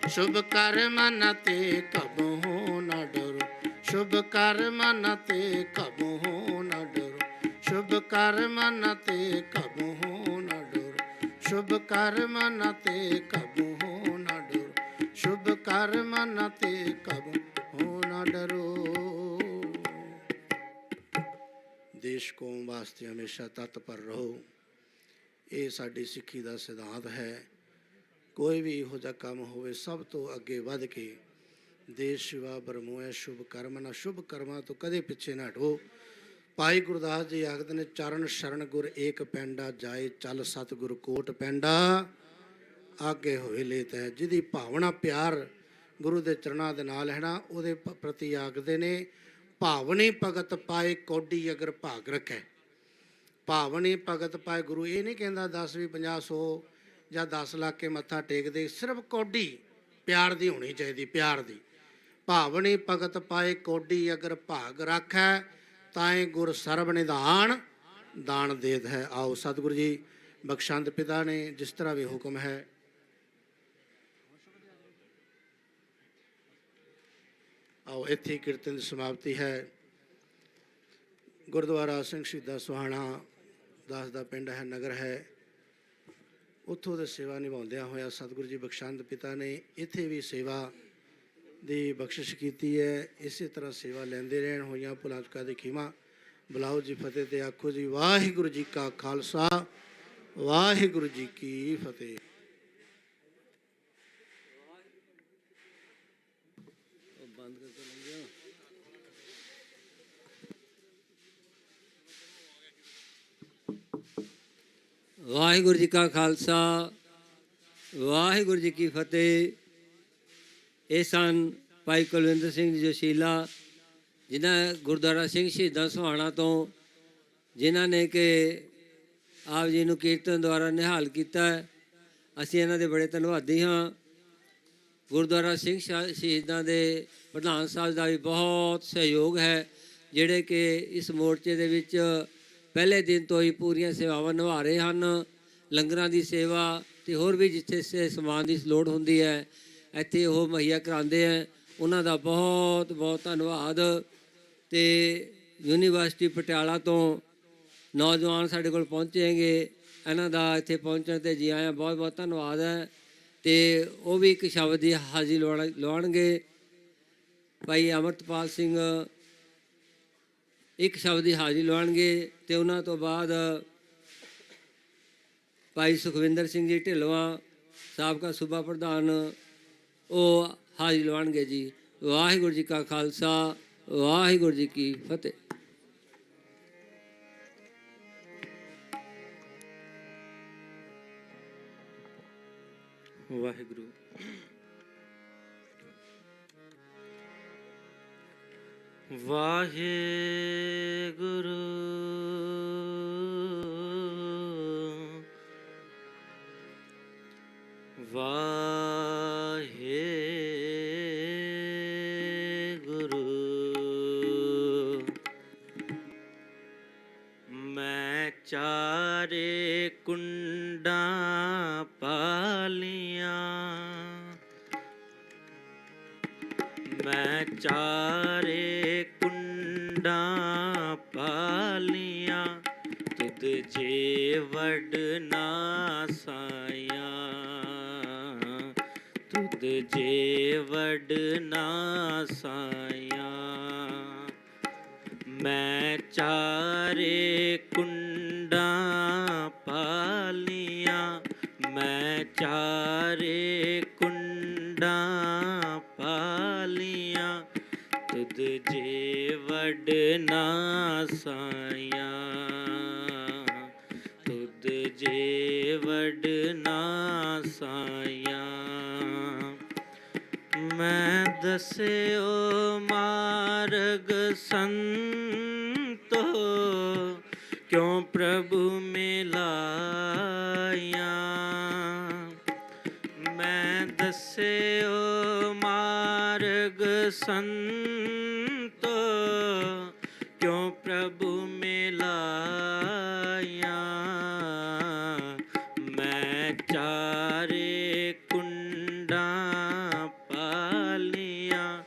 ਸ਼ੁਭ ਕਰਮ ਨ ਤੇ ਕਬਹੂ ਨ ਡਰੋ ਸ਼ੁਭ ਕਰਮ ਨ ਤੇ ਕਬਹੂ ਨ ਡਰੋ ਸ਼ੁਭ ਕਰਮ ਨ ਤੇ ਕਬਹੂ ਨ ਡਰੋ ਸ਼ੁਭ ਕਰਮ ਨ ਤੇ ਕਬਹੂ ਨ ਡਰੋ ਸ਼ੁਭ ਕਰਮ ਨ ਤੇ ਕਬਹੂ ਨ ਡਰੋ। ਦੇਸ਼ ਕੌਮ ਵਾਸਤੇ ਹਮੇਸ਼ਾ ਤਤਪਰ ਰਹੋ, ਇਹ ਸਾਡੀ ਸਿੱਖੀ ਦਾ ਸਿਧਾਂਤ ਹੈ। ਕੋਈ ਵੀ ਇਹੋ ਜਿਹਾ ਕੰਮ ਹੋਵੇ ਸਭ ਤੋਂ ਅੱਗੇ ਵੱਧ ਕੇ ਦੇਸ਼ ਸ਼ਿਵਾ ਬਰਮੋਏ ਸ਼ੁਭ ਕਰਮ ਨਾ ਸ਼ੁਭ ਕਰਮਾਂ ਤੋਂ ਕਦੇ ਪਿੱਛੇ ਨਾ ਹਟੋ। ਭਾਈ ਗੁਰਦਾਸ ਜੀ ਆਖਦੇ ਨੇ ਚਰਨ ਸ਼ਰਨ ਗੁਰ ਏਕ ਪੈਂਡਾ ਜਾਏ ਚੱਲ ਸਤਿਗੁਰ ਕੋਟ ਪੈਂਡਾ ਆਗੇ ਹੋਏ ਲੇਤ ਹੈ। ਜਿਹਦੀ ਭਾਵਨਾ ਪਿਆਰ ਗੁਰੂ ਦੇ ਚਰਨਾਂ ਦੇ ਨਾਲ ਹੈ ਨਾ ਉਹਦੇ ਪ੍ਰਤੀ ਆਖਦੇ ਨੇ ਭਾਵਨੀ ਭਗਤ ਪਾਏ ਕੋਡੀ ਅਗਰ ਭਾਗ ਰੱਖੇ। ਭਾਵਨੀ ਭਗਤ ਪਾਏ ਗੁਰੂ ਇਹ ਨਹੀਂ ਕਹਿੰਦਾ 10 20 50 100 ਜਾਂ 10 ਲੱਖ ਕੇ ਮੱਥਾ ਟੇਕਦੇ, ਸਿਰਫ ਕੋਡੀ ਪਿਆਰ ਦੀ ਹੋਣੀ ਚਾਹੀਦੀ, ਪਿਆਰ ਦੀ। ਭਾਵਨੀ ਭਗਤ ਪਾਏ ਕੋਡੀ ਅਗਰ ਭਾਗ ਰੱਖੈ ਤਾਏ ਗੁਰ ਸਰਬ ਨਿਧਾਨ ਦਾਨ ਦੇਤ ਹੈ। ਆਓ ਸਤਿਗੁਰੂ ਜੀ ਬਖਸ਼ੰਦ ਪਿਤਾ ਨੇ ਜਿਸ ਤਰ੍ਹਾਂ ਵੀ ਹੁਕਮ ਹੈ ਆਓ ਇੱਥੇ ਕੀਰਤਨ ਦੀ ਸਮਾਪਤੀ ਹੈ। ਗੁਰਦੁਆਰਾ ਸਿੰਘ ਸ਼ਹੀਦਾਂ ਸੁਹਾਣਾ ਦਾਸ ਦਾ ਪਿੰਡ ਹੈ, ਨਗਰ ਹੈ, ਉੱਥੋਂ ਦੇ ਸੇਵਾ ਨਿਭਾਉਂਦਿਆਂ ਹੋਇਆ ਸਤਿਗੁਰੂ ਜੀ ਬਖਸ਼ੰਦ ਪਿਤਾ ਨੇ ਇੱਥੇ ਵੀ ਸੇਵਾ ਦੀ ਬਖਸ਼ਿਸ਼ ਕੀਤੀ ਹੈ। ਇਸੇ ਤਰ੍ਹਾਂ ਸੇਵਾ ਲੈਂਦੇ ਰਹਿਣ। ਹੋਈਆਂ ਭੁਲਾਂ ਚੁੱਕਾਂ ਦੀ ਖਿਮਾ। ਬੁਲਾਓ ਜੀ ਫਤਿਹ ਤੇ ਆਖੋ ਜੀ ਵਾਹਿਗੁਰੂ ਜੀ ਕਾ ਖਾਲਸਾ ਵਾਹਿਗੁਰੂ ਜੀ ਕੀ ਫਤਿਹ। ਵਾਹਿਗੁਰੂ ਜੀ ਕਾ ਖਾਲਸਾ ਵਾਹਿਗੁਰੂ ਜੀ ਕੀ ਫਤਿਹ। ਇਹ ਸਨ ਭਾਈ ਕੁਲਵਿੰਦਰ ਸਿੰਘ ਜੀ ਜੋਸ਼ੀਲਾ, ਜਿਨ੍ਹਾਂ ਗੁਰਦੁਆਰਾ ਸਿੰਘ ਸ਼ਹੀਦਾਂ ਸੁਹਾਣਾ ਤੋਂ, ਜਿਨ੍ਹਾਂ ਨੇ ਕਿ ਆਪ ਜੀ ਨੂੰ ਕੀਰਤਨ ਦੁਆਰਾ ਨਿਹਾਲ ਕੀਤਾ ਹੈ। ਅਸੀਂ ਇਹਨਾਂ ਦੇ ਬੜੇ ਧੰਨਵਾਦੀ ਹਾਂ। ਗੁਰਦੁਆਰਾ ਸਿੰਘ ਸ਼ਹੀਦਾਂ ਦੇ ਪ੍ਰਧਾਨ ਸਾਹਿਬ ਦਾ ਵੀ ਬਹੁਤ ਸਹਿਯੋਗ ਹੈ, ਜਿਹੜੇ ਕਿ ਇਸ ਮੋਰਚੇ ਦੇ ਵਿੱਚ ਪਹਿਲੇ ਦਿਨ ਤੋਂ ਹੀ ਪੂਰੀਆਂ ਸੇਵਾਵਾਂ ਨਿਭਾ ਰਹੇ ਹਨ। ਲੰਗਰਾਂ ਦੀ ਸੇਵਾ ਅਤੇ ਹੋਰ ਵੀ ਜਿੱਥੇ ਸਮਾਨ ਦੀ ਲੋੜ ਹੁੰਦੀ ਹੈ ਇੱਥੇ ਉਹ ਮੁਹੱਈਆ ਕਰਾਉਂਦੇ ਹੈ। ਉਹਨਾਂ ਦਾ ਬਹੁਤ ਬਹੁਤ ਧੰਨਵਾਦ। ਅਤੇ ਯੂਨੀਵਰਸਿਟੀ ਪਟਿਆਲਾ ਤੋਂ ਨੌਜਵਾਨ ਸਾਡੇ ਕੋਲ ਪਹੁੰਚੇ ਹੈਗੇ, ਇਹਨਾਂ ਦਾ ਇੱਥੇ ਪਹੁੰਚਣ 'ਤੇ ਜੀ ਆਇਆਂ ਬਹੁਤ ਬਹੁਤ ਧੰਨਵਾਦ ਹੈ। ਅਤੇ ਉਹ ਵੀ ਇੱਕ ਸ਼ਬਦ ਦੀ ਹਾਜ਼ਰੀ ਲਵਾਉਣਗੇ। ਭਾਈ ਅਮਰਤਪਾਲ ਸਿੰਘ ਇੱਕ ਸ਼ਬਦ ਦੀ ਹਾਜ਼ਰੀ ਲਵਾਉਣਗੇ ਅਤੇ ਉਹਨਾਂ ਤੋਂ ਬਾਅਦ ਭਾਈ ਸੁਖਵਿੰਦਰ ਸਿੰਘ ਜੀ ਢਿੱਲੋਂ ਸਾਬਕਾ ਸੂਬਾ ਪ੍ਰਧਾਨ ਉਹ ਹਾਜ਼ਰੀ ਲਵਾਉਣਗੇ ਜੀ। ਵਾਹਿਗੁਰੂ ਜੀ ਕਾ ਖਾਲਸਾ, ਵਾਹਿਗੁਰੂ ਜੀ ਕੀ ਫਤਿਹ। ਵਾਹਿਗੁਰੂ। ਵਾਹਿਗੁਰੂ ਵਾਹਿਗੁਰੂ। ਮੈਂ ਚਾਰੇ ਕੁੰਡਾਂ ਪਾਲੀਆਂ, ਮੈਂ ਚਾਰੇ ਕੁੰਡਾਂ ਪਾਲੀਆਂ, ਤੁਧ ਜੇ ਵਡ ਨਾ ਸਾਇਆ, ਤੁਧ ਜੇ ਵਡ ਨਾ ਸਾਇਆ। ਮੈਂ ਚਾਰੇ ਕੁੰਡਾਂ ਪਾਲੀਆਂ, ਮੈਂ ਚਾਰੇ ਕੁੰਡਾਂ ਪਾਲੀਆਂ, ਤੁਧ ਜੇ ਵਡ ਨਾ ਸਾਇਆ, ਤੁਧ ਜੇ ਵਡ ਨਾ ਸਾਇਆ। ਮੈਂ ਦਸਿਓ ਮਾਰਗ ਸੰਤੋ, ਕਿਉ ਪ੍ਰਭੂ ਮਿਲਾਇਆ। ਮੈਂ ਦਸਿਓ ਮਾਰਗ ਸੰਤੋ, ਕਿਉ ਪ੍ਰਭੂ ਮਿਲਾਇਆ। ਮੈਂ ਚਾਰੇ ਕੁੰਡਾਂ ਪਾਲੀਆਂ,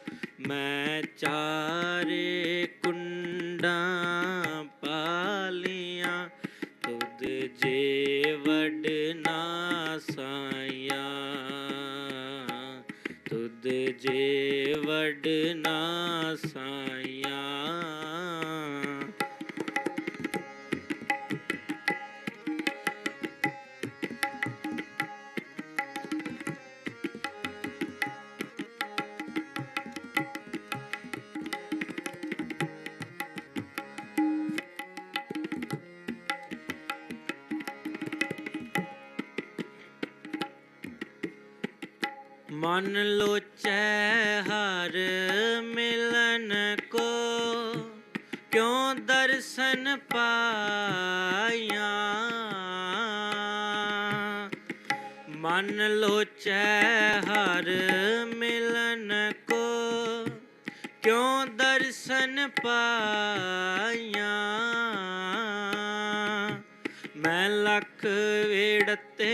ਮੈਂ ਚਾਰੇ ਕੁੰਡਾਂ ਪਾਲੀਆਂ, ਤੁਧ ਜੇ ਵਡ ਨਾ ਸਾਇਆ, ਤੁਧ ਜੇ ਵਡ ਨਾ ਸਾਇਆ। ਮਨ ਲੋਚੈ ਹਰ ਮਿਲਨ ਕੋ, ਕਿਉ ਦਰਸ਼ਨ ਪਾਇਆ। ਮਨ ਲੋਚੈ ਹਰ ਮਿਲਨ ਕੋ, ਕਿਉ ਦਰਸ਼ਨ ਪਾਇਆ। ਮੈਂ ਲੱਖ ਵੇੜਤੇ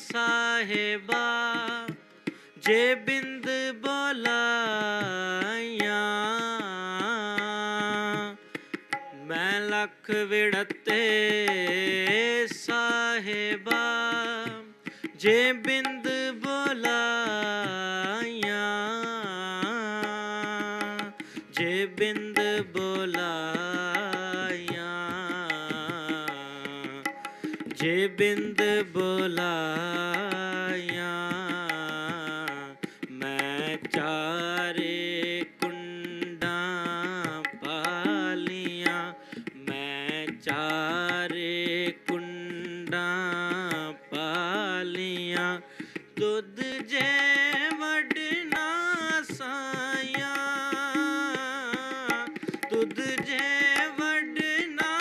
ਸਾਹਿਬਾ, ਜੇ ਬਿੰਦ ਬੋਲਾਇਆ। ਮੈਂ ਲੱਖ ਵਿੜਤੇ ਸਾਹਿਬਾ, ਜੇ ਬਿੰਦ ਬੋਲਾਇਆ। ਜੇ ਬਿੰਦ ਬੋਲਾਇਆ, ਜੇ ਬਿੰਦ ਬੋਲਾਇਆ। ਮੈਂ ਚਾਰੇ ਕੁੰਡਾਂ ਪਾਲੀਆਂ, ਮੈਂ ਚਾਰੇ ਕੁੰਡਾਂ ਪਾਲੀਆਂ, ਤੁਧ ਜੇ ਵਡ ਨਾ ਸਾਇਆ, ਤੁਧ ਜੇ ਵਡ ਨਾ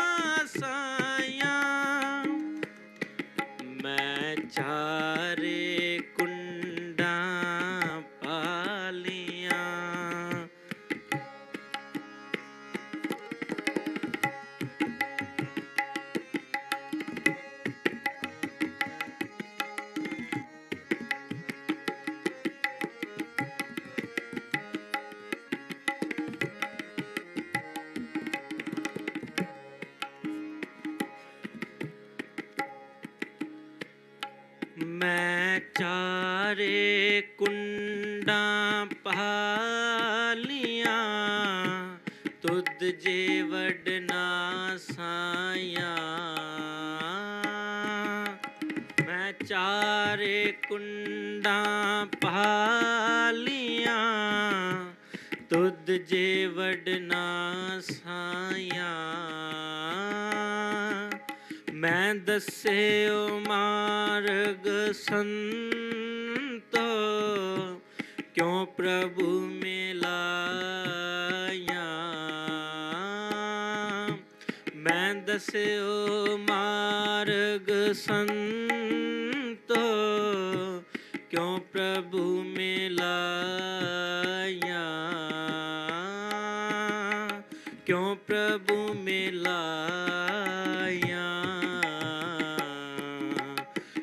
ਸਾਇਆ। ਮੈਂ ਚਾਰੇ ਕੁੰਡਾਂ ਚਾਰੇ ਕੁੰਡਾਂ ਪਾਲੀਆਂ ਤੁਧ ਜੇ ਵਡਨਾ ਸਾਇਆ ਮੈਂ ਚਾਰੇ ਕੁੰਡਾਂ ਪਾਲੀਆਂ ਤੁਧ ਜੇ ਵਡਨਾ ਸਾਇਆ ਮੈਂ ਦੱਸਿਓ ਮਾਰਗ ਸੰਤੋ ਕਿਉ ਪ੍ਰਭੂ ਮਿਲਾਇਆ ਮੈਂ ਦੱਸਿਓ ਮਾਰਗ ਸੰਤੋ ਕਿਉ ਪ੍ਰਭੂ ਮਿਲਾਇਆ ਕਿਉ ਪ੍ਰਭੂ ਮਿਲਾਇਆ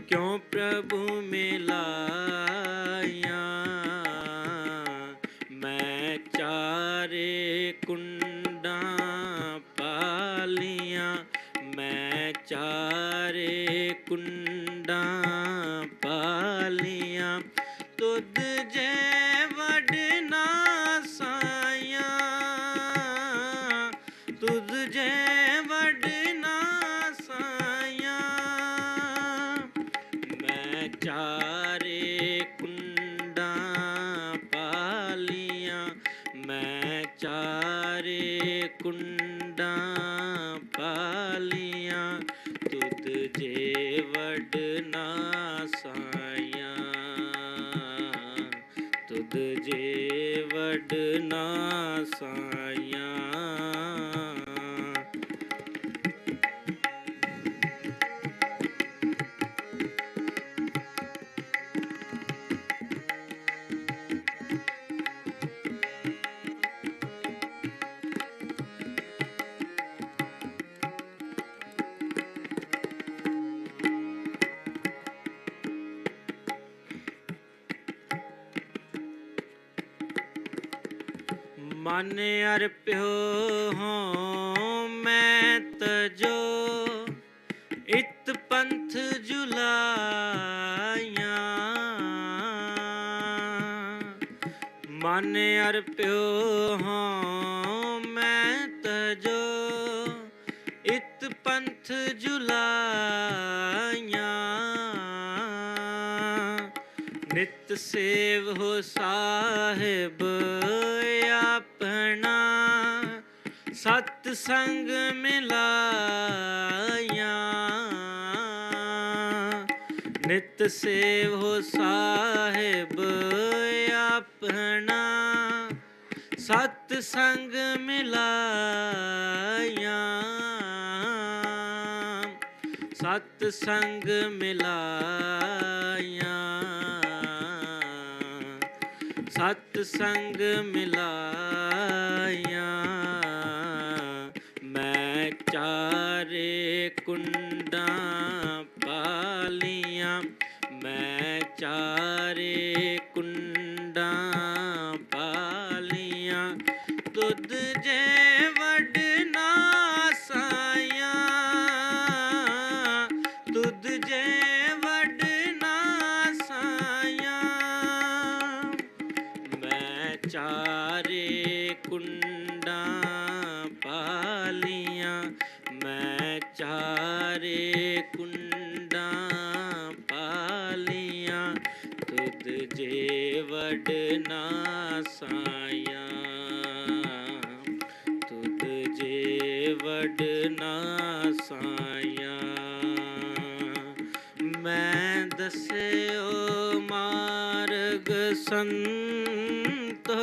ਕਿਉ ਪ੍ਰਭੂ ਮਿਲਾਇਆ ਮੈਂ ਚਾਰੇ ਕੁੰਡਾਂ ਪਾਲੀਆਂ ਮੈਂ ਚਾਰੇ ਕੁੰਡਾਂ ਪਾਲੀਆਂ ਤੁਧ ਜੇ ਵਡਨਾ ਸਾਇਆ ਤੁਧ ਜੇ ਵਡਨਾ ਸਾਇਆ ਮੈਂ ਚਾਰੇ ਕੁੰਡਾਂ ਪਾਲੀਆਂ ਮੈਂ ਚਾਰੇ ਕੁੰਡਾਂ ਪਾਲੀਆਂ ਤੁਧ ਜੇ ਵਡਨਾ ਸਾਇਆ ਤੁਧ ਜੇ ਵਡਨਾ ਸਾਇਆ ਮਨ ਅਰਪਿਓ ਹੋਂ ਮੈਂ ਤਜੋ ਇਤ ਪੰਥ ਜੁਲਾਇਆ ਮਨ ਅਰਪਿਓ ਹੋਂ ਮੈਂ ਤਜੋ ਇਤ ਪੰਥ ਜੁਲਾਇਆ ਨਿਤ ਸੇਵ ਹੋ ਸਾਹਿਬ ਆਪਣਾ ਸਤ ਸੰਗ ਮਿਲਾਇਆ ਨਿਤ ਸੇਵ ਹੋ ਸਾਹਿਬ ਆਪਣਾ ਸਤ ਸੰਗ ਮਿਲਾਇਆ ਸਤ ਸੰਗ ਮਿਲਾਇਆ ਸਤ ਸੰਗ ਮਿਲਾਇਆ ਮੈਂ ਚਾਰੇ ਕੁੰਡਾਂ ਪਾਲੀਆਂ ਮੈਂ ਚਾਰੇ ਕੁੰਡਾਂ ਪਾਲੀਆਂ ਤੁਧ ਜੇ ਵਡਨਾ ਸਾਇਆ ਤੁਧ ਜੇ ਵਡਨਾ ਸਾਇਆ ਮੈਂ ਚਾਰੇ ਕੁੰਡਾਂ ਪਾਲੀਆਂ ਮੈਂ ਚਾਰੇ ਕੁੰਡਾਂ ਪਾਲੀਆਂ ਤੁਧ ਜੇ ਵਡਨਾ ਸਾਇਆ ਤੁਧ ਜੇ ਵਡਨਾ ਸਾਇਆ ਮੈਂ ਦੱਸਿਓ ਮਾਰਗ ਸੰਤੋ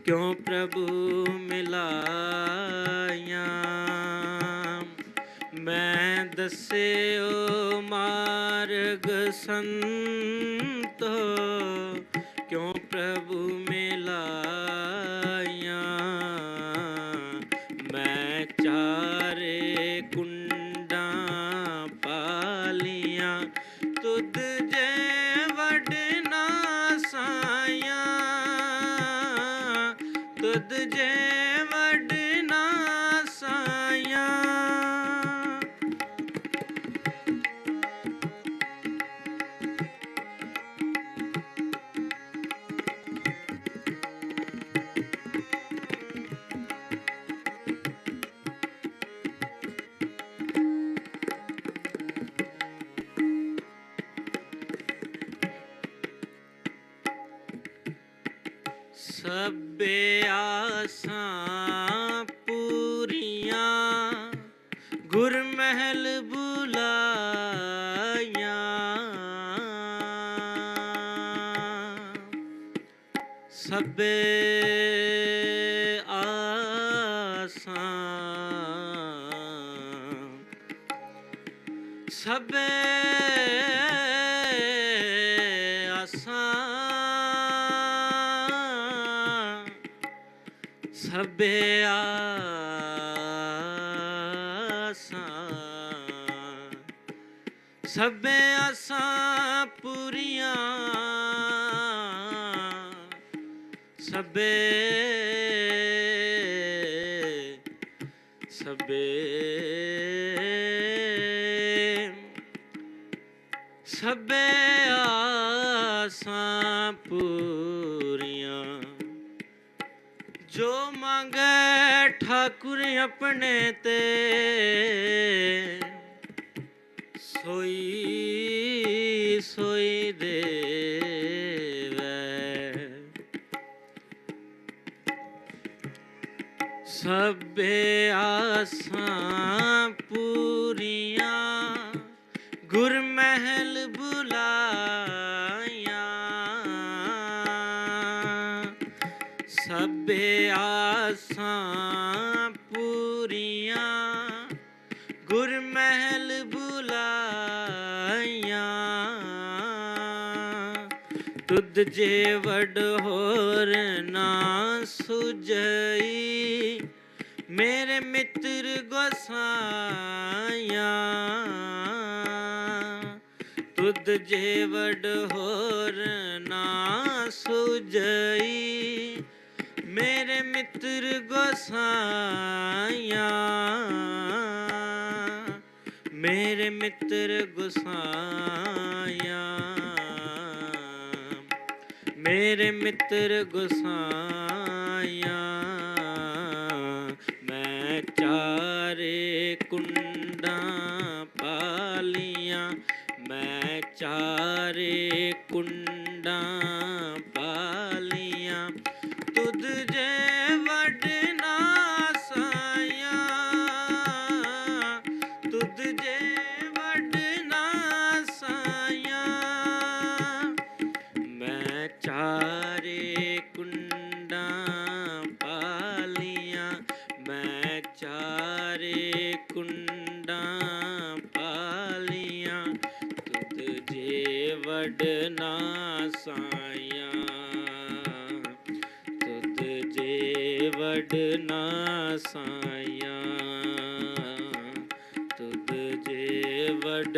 ਕਿਉ ਪ੍ਰਭੂ ਮਿਲਾਇਆ ਮੈਂ ਦੱਸਿਓ ਮਾਰਗ ਸੰਤੋ ਕਿਉ ਪ੍ਰਭੂ ਮਿਲਾਇਆ ਮੈਂ ਚਾਰੇ ਕੁੰਡਾਂ ਪਾਲੀਆਂ ਤੁਧ ਜੇ ਵਡਨਾ ਸਾਇਆ ਤੁਧ ਜੇ ਵਡਨਾ ਸਾਇਆ ਸਭੇ ਆਸਾਂ ਪੂਰੀਆਂ ਗੁਰ ਮਹਿਲ ਬੁਲਾਈਆਂ ਸਭੇ ਆਸਾਂ ਸਭੇ ਸਭੇ ਆਸਾਂ ਸਭੇ ਆਸਾਂ ਪੂਰੀਆਂ ਸਭੇ ਸਭੇ ਸਭੇ ਆਸਾਂ ਪੂਰੀਆਂ ਜੋ ਮੰਗੇ ਠਾਕੁਰ ਆਪਣੇ ਤੇ ਸੋਈ ਸੋਈ ਦੇਵੈ ਸਭੇ ਆਸਾਂ ਪੂਰੀਆਂ ਗੁਰ ਮਹਿਲ ਬੁਲਾਈਆਂ ਸਭੇ ਆਸਾਂ ਪੂਰੀਆਂ ਗੁਰ ਮਹਿਲ ਬੁਲਾਈਆਂ ਤੁਧ ਜੇ ਵਡ ਹੋਰ ਨਾ ਸੁਝਈ ਮੇਰੇ ਮਿੱਤਰ ਗੋਸਾਈਆਂ ਤੁਧ ਜੇ ਵਡ ਹੋਰ ਨਾ ਸੁਝਈ ਮੇਰੇ ਮਿੱਤਰ ਗੋਸਾਈਆਂ ਮੇਰੇ ਮਿੱਤਰ ਗੋਸਾਈਆਂ ਮੇਰੇ ਮਿੱਤਰ ਗੋਸਾਈਆਂ ਮੈਂ ਚਾਰੇ ਕੁੰਡਾਂ ਪਾਲੀਆਂ ਮੈਂ ਚਾਰੇ ਕੁੰਡਾਂ ਪਾਲੀਆਂ ਤੁਧ ਜੇ ਵਡ ਨਾ ਸਾਈਆਂ ਤੁਧ ਜੇ ਵਡ ਨਾ ਸਾਈਆਂ ਮੈਂ ਚਾਰੇ ਕੁੰਡਾਂ ਪਾਲੀਆਂ ਮੈਂ ਚਾਰੇ ਕੁੰਡਾਂ ਪਾਲੀਆਂ ਤੁਧ ਜੇ ਵਡ ਨਾ ਸਾਈਆਂ ਤੁਧ ਜੇ ਵਡ ਨਾ ਸਾਈਆਂ ਤੁਧ ਜੇ ਵਡ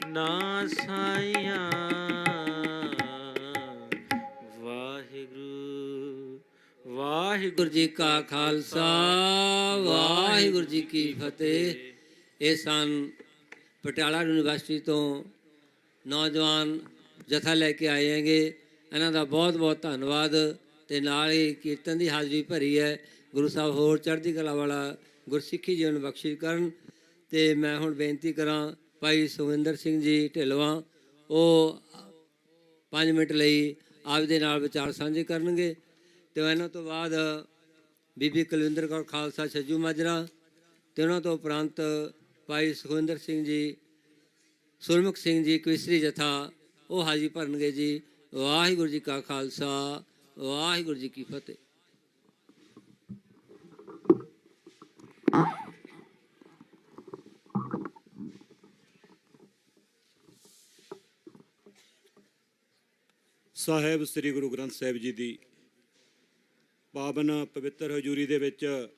ਨਾ ਸਾਈਆਂ ਵਾਹਿਗੁਰੂ ਜੀ ਕਾ ਖਾਲਸਾ ਵਾਹਿਗੁਰੂ ਜੀ ਕੀ ਫਤਿਹ। ਇਹ ਸਨ ਪਟਿਆਲਾ ਯੂਨੀਵਰਸਿਟੀ ਤੋਂ ਨੌਜਵਾਨ ਜਥਾ ਲੈ ਕੇ ਆਏ ਹੈਗੇ। ਇਹਨਾਂ ਦਾ ਬਹੁਤ ਬਹੁਤ ਧੰਨਵਾਦ ਤੇ ਨਾਲ ਹੀ ਕੀਰਤਨ ਦੀ ਹਾਜ਼ਰੀ ਭਰੀ ਹੈ। ਗੁਰੂ ਸਾਹਿਬ ਹੋਰ ਚੜ੍ਹਦੀ ਕਲਾ ਵਾਲਾ ਗੁਰਸਿੱਖੀ ਜੀਵਨ ਬਖਸ਼ਿਸ਼ ਕਰਨ। ਤੇ ਮੈਂ ਹੁਣ ਬੇਨਤੀ ਕਰਾਂ ਭਾਈ ਸੁਖਵਿੰਦਰ ਸਿੰਘ ਜੀ ਢਿੱਲਵਾਂ ਉਹ 5 ਮਿੰਟ ਲਈ ਆਪਦੇ ਨਾਲ ਵਿਚਾਰ ਸਾਂਝੇ ਕਰਨਗੇ ਤੇ ਇਹਨਾਂ ਤੋਂ ਬਾਅਦ ਬੀਬੀ ਕੁਲਵਿੰਦਰ ਕੌਰ ਖਾਲਸਾ ਛੱਜੂ ਮਾਜਰਾ ਤੇ ਉਹਨਾਂ ਤੋਂ ਉਪਰੰਤ ਭਾਈ ਸੁਖਵਿੰਦਰ ਸਿੰਘ ਜੀ ਸੁਰਮੁਖ ਸਿੰਘ ਜੀ ਕਵਿਸਰੀ ਜਥਾ ਉਹ ਹਾਜ਼ਰੀ ਭਰਨਗੇ ਜੀ। ਵਾਹਿਗੁਰੂ ਜੀ ਕਾ ਖਾਲਸਾ ਵਾਹਿਗੁਰੂ ਜੀ ਕੀ ਫਤਿਹ। ਸਾਹਿਬ ਸ੍ਰੀ ਗੁਰੂ ਗ੍ਰੰਥ ਸਾਹਿਬ ਜੀ ਦੀ ਪਾਵਨ ਪਵਿੱਤਰ ਹਜ਼ੂਰੀ ਦੇ ਵਿੱਚ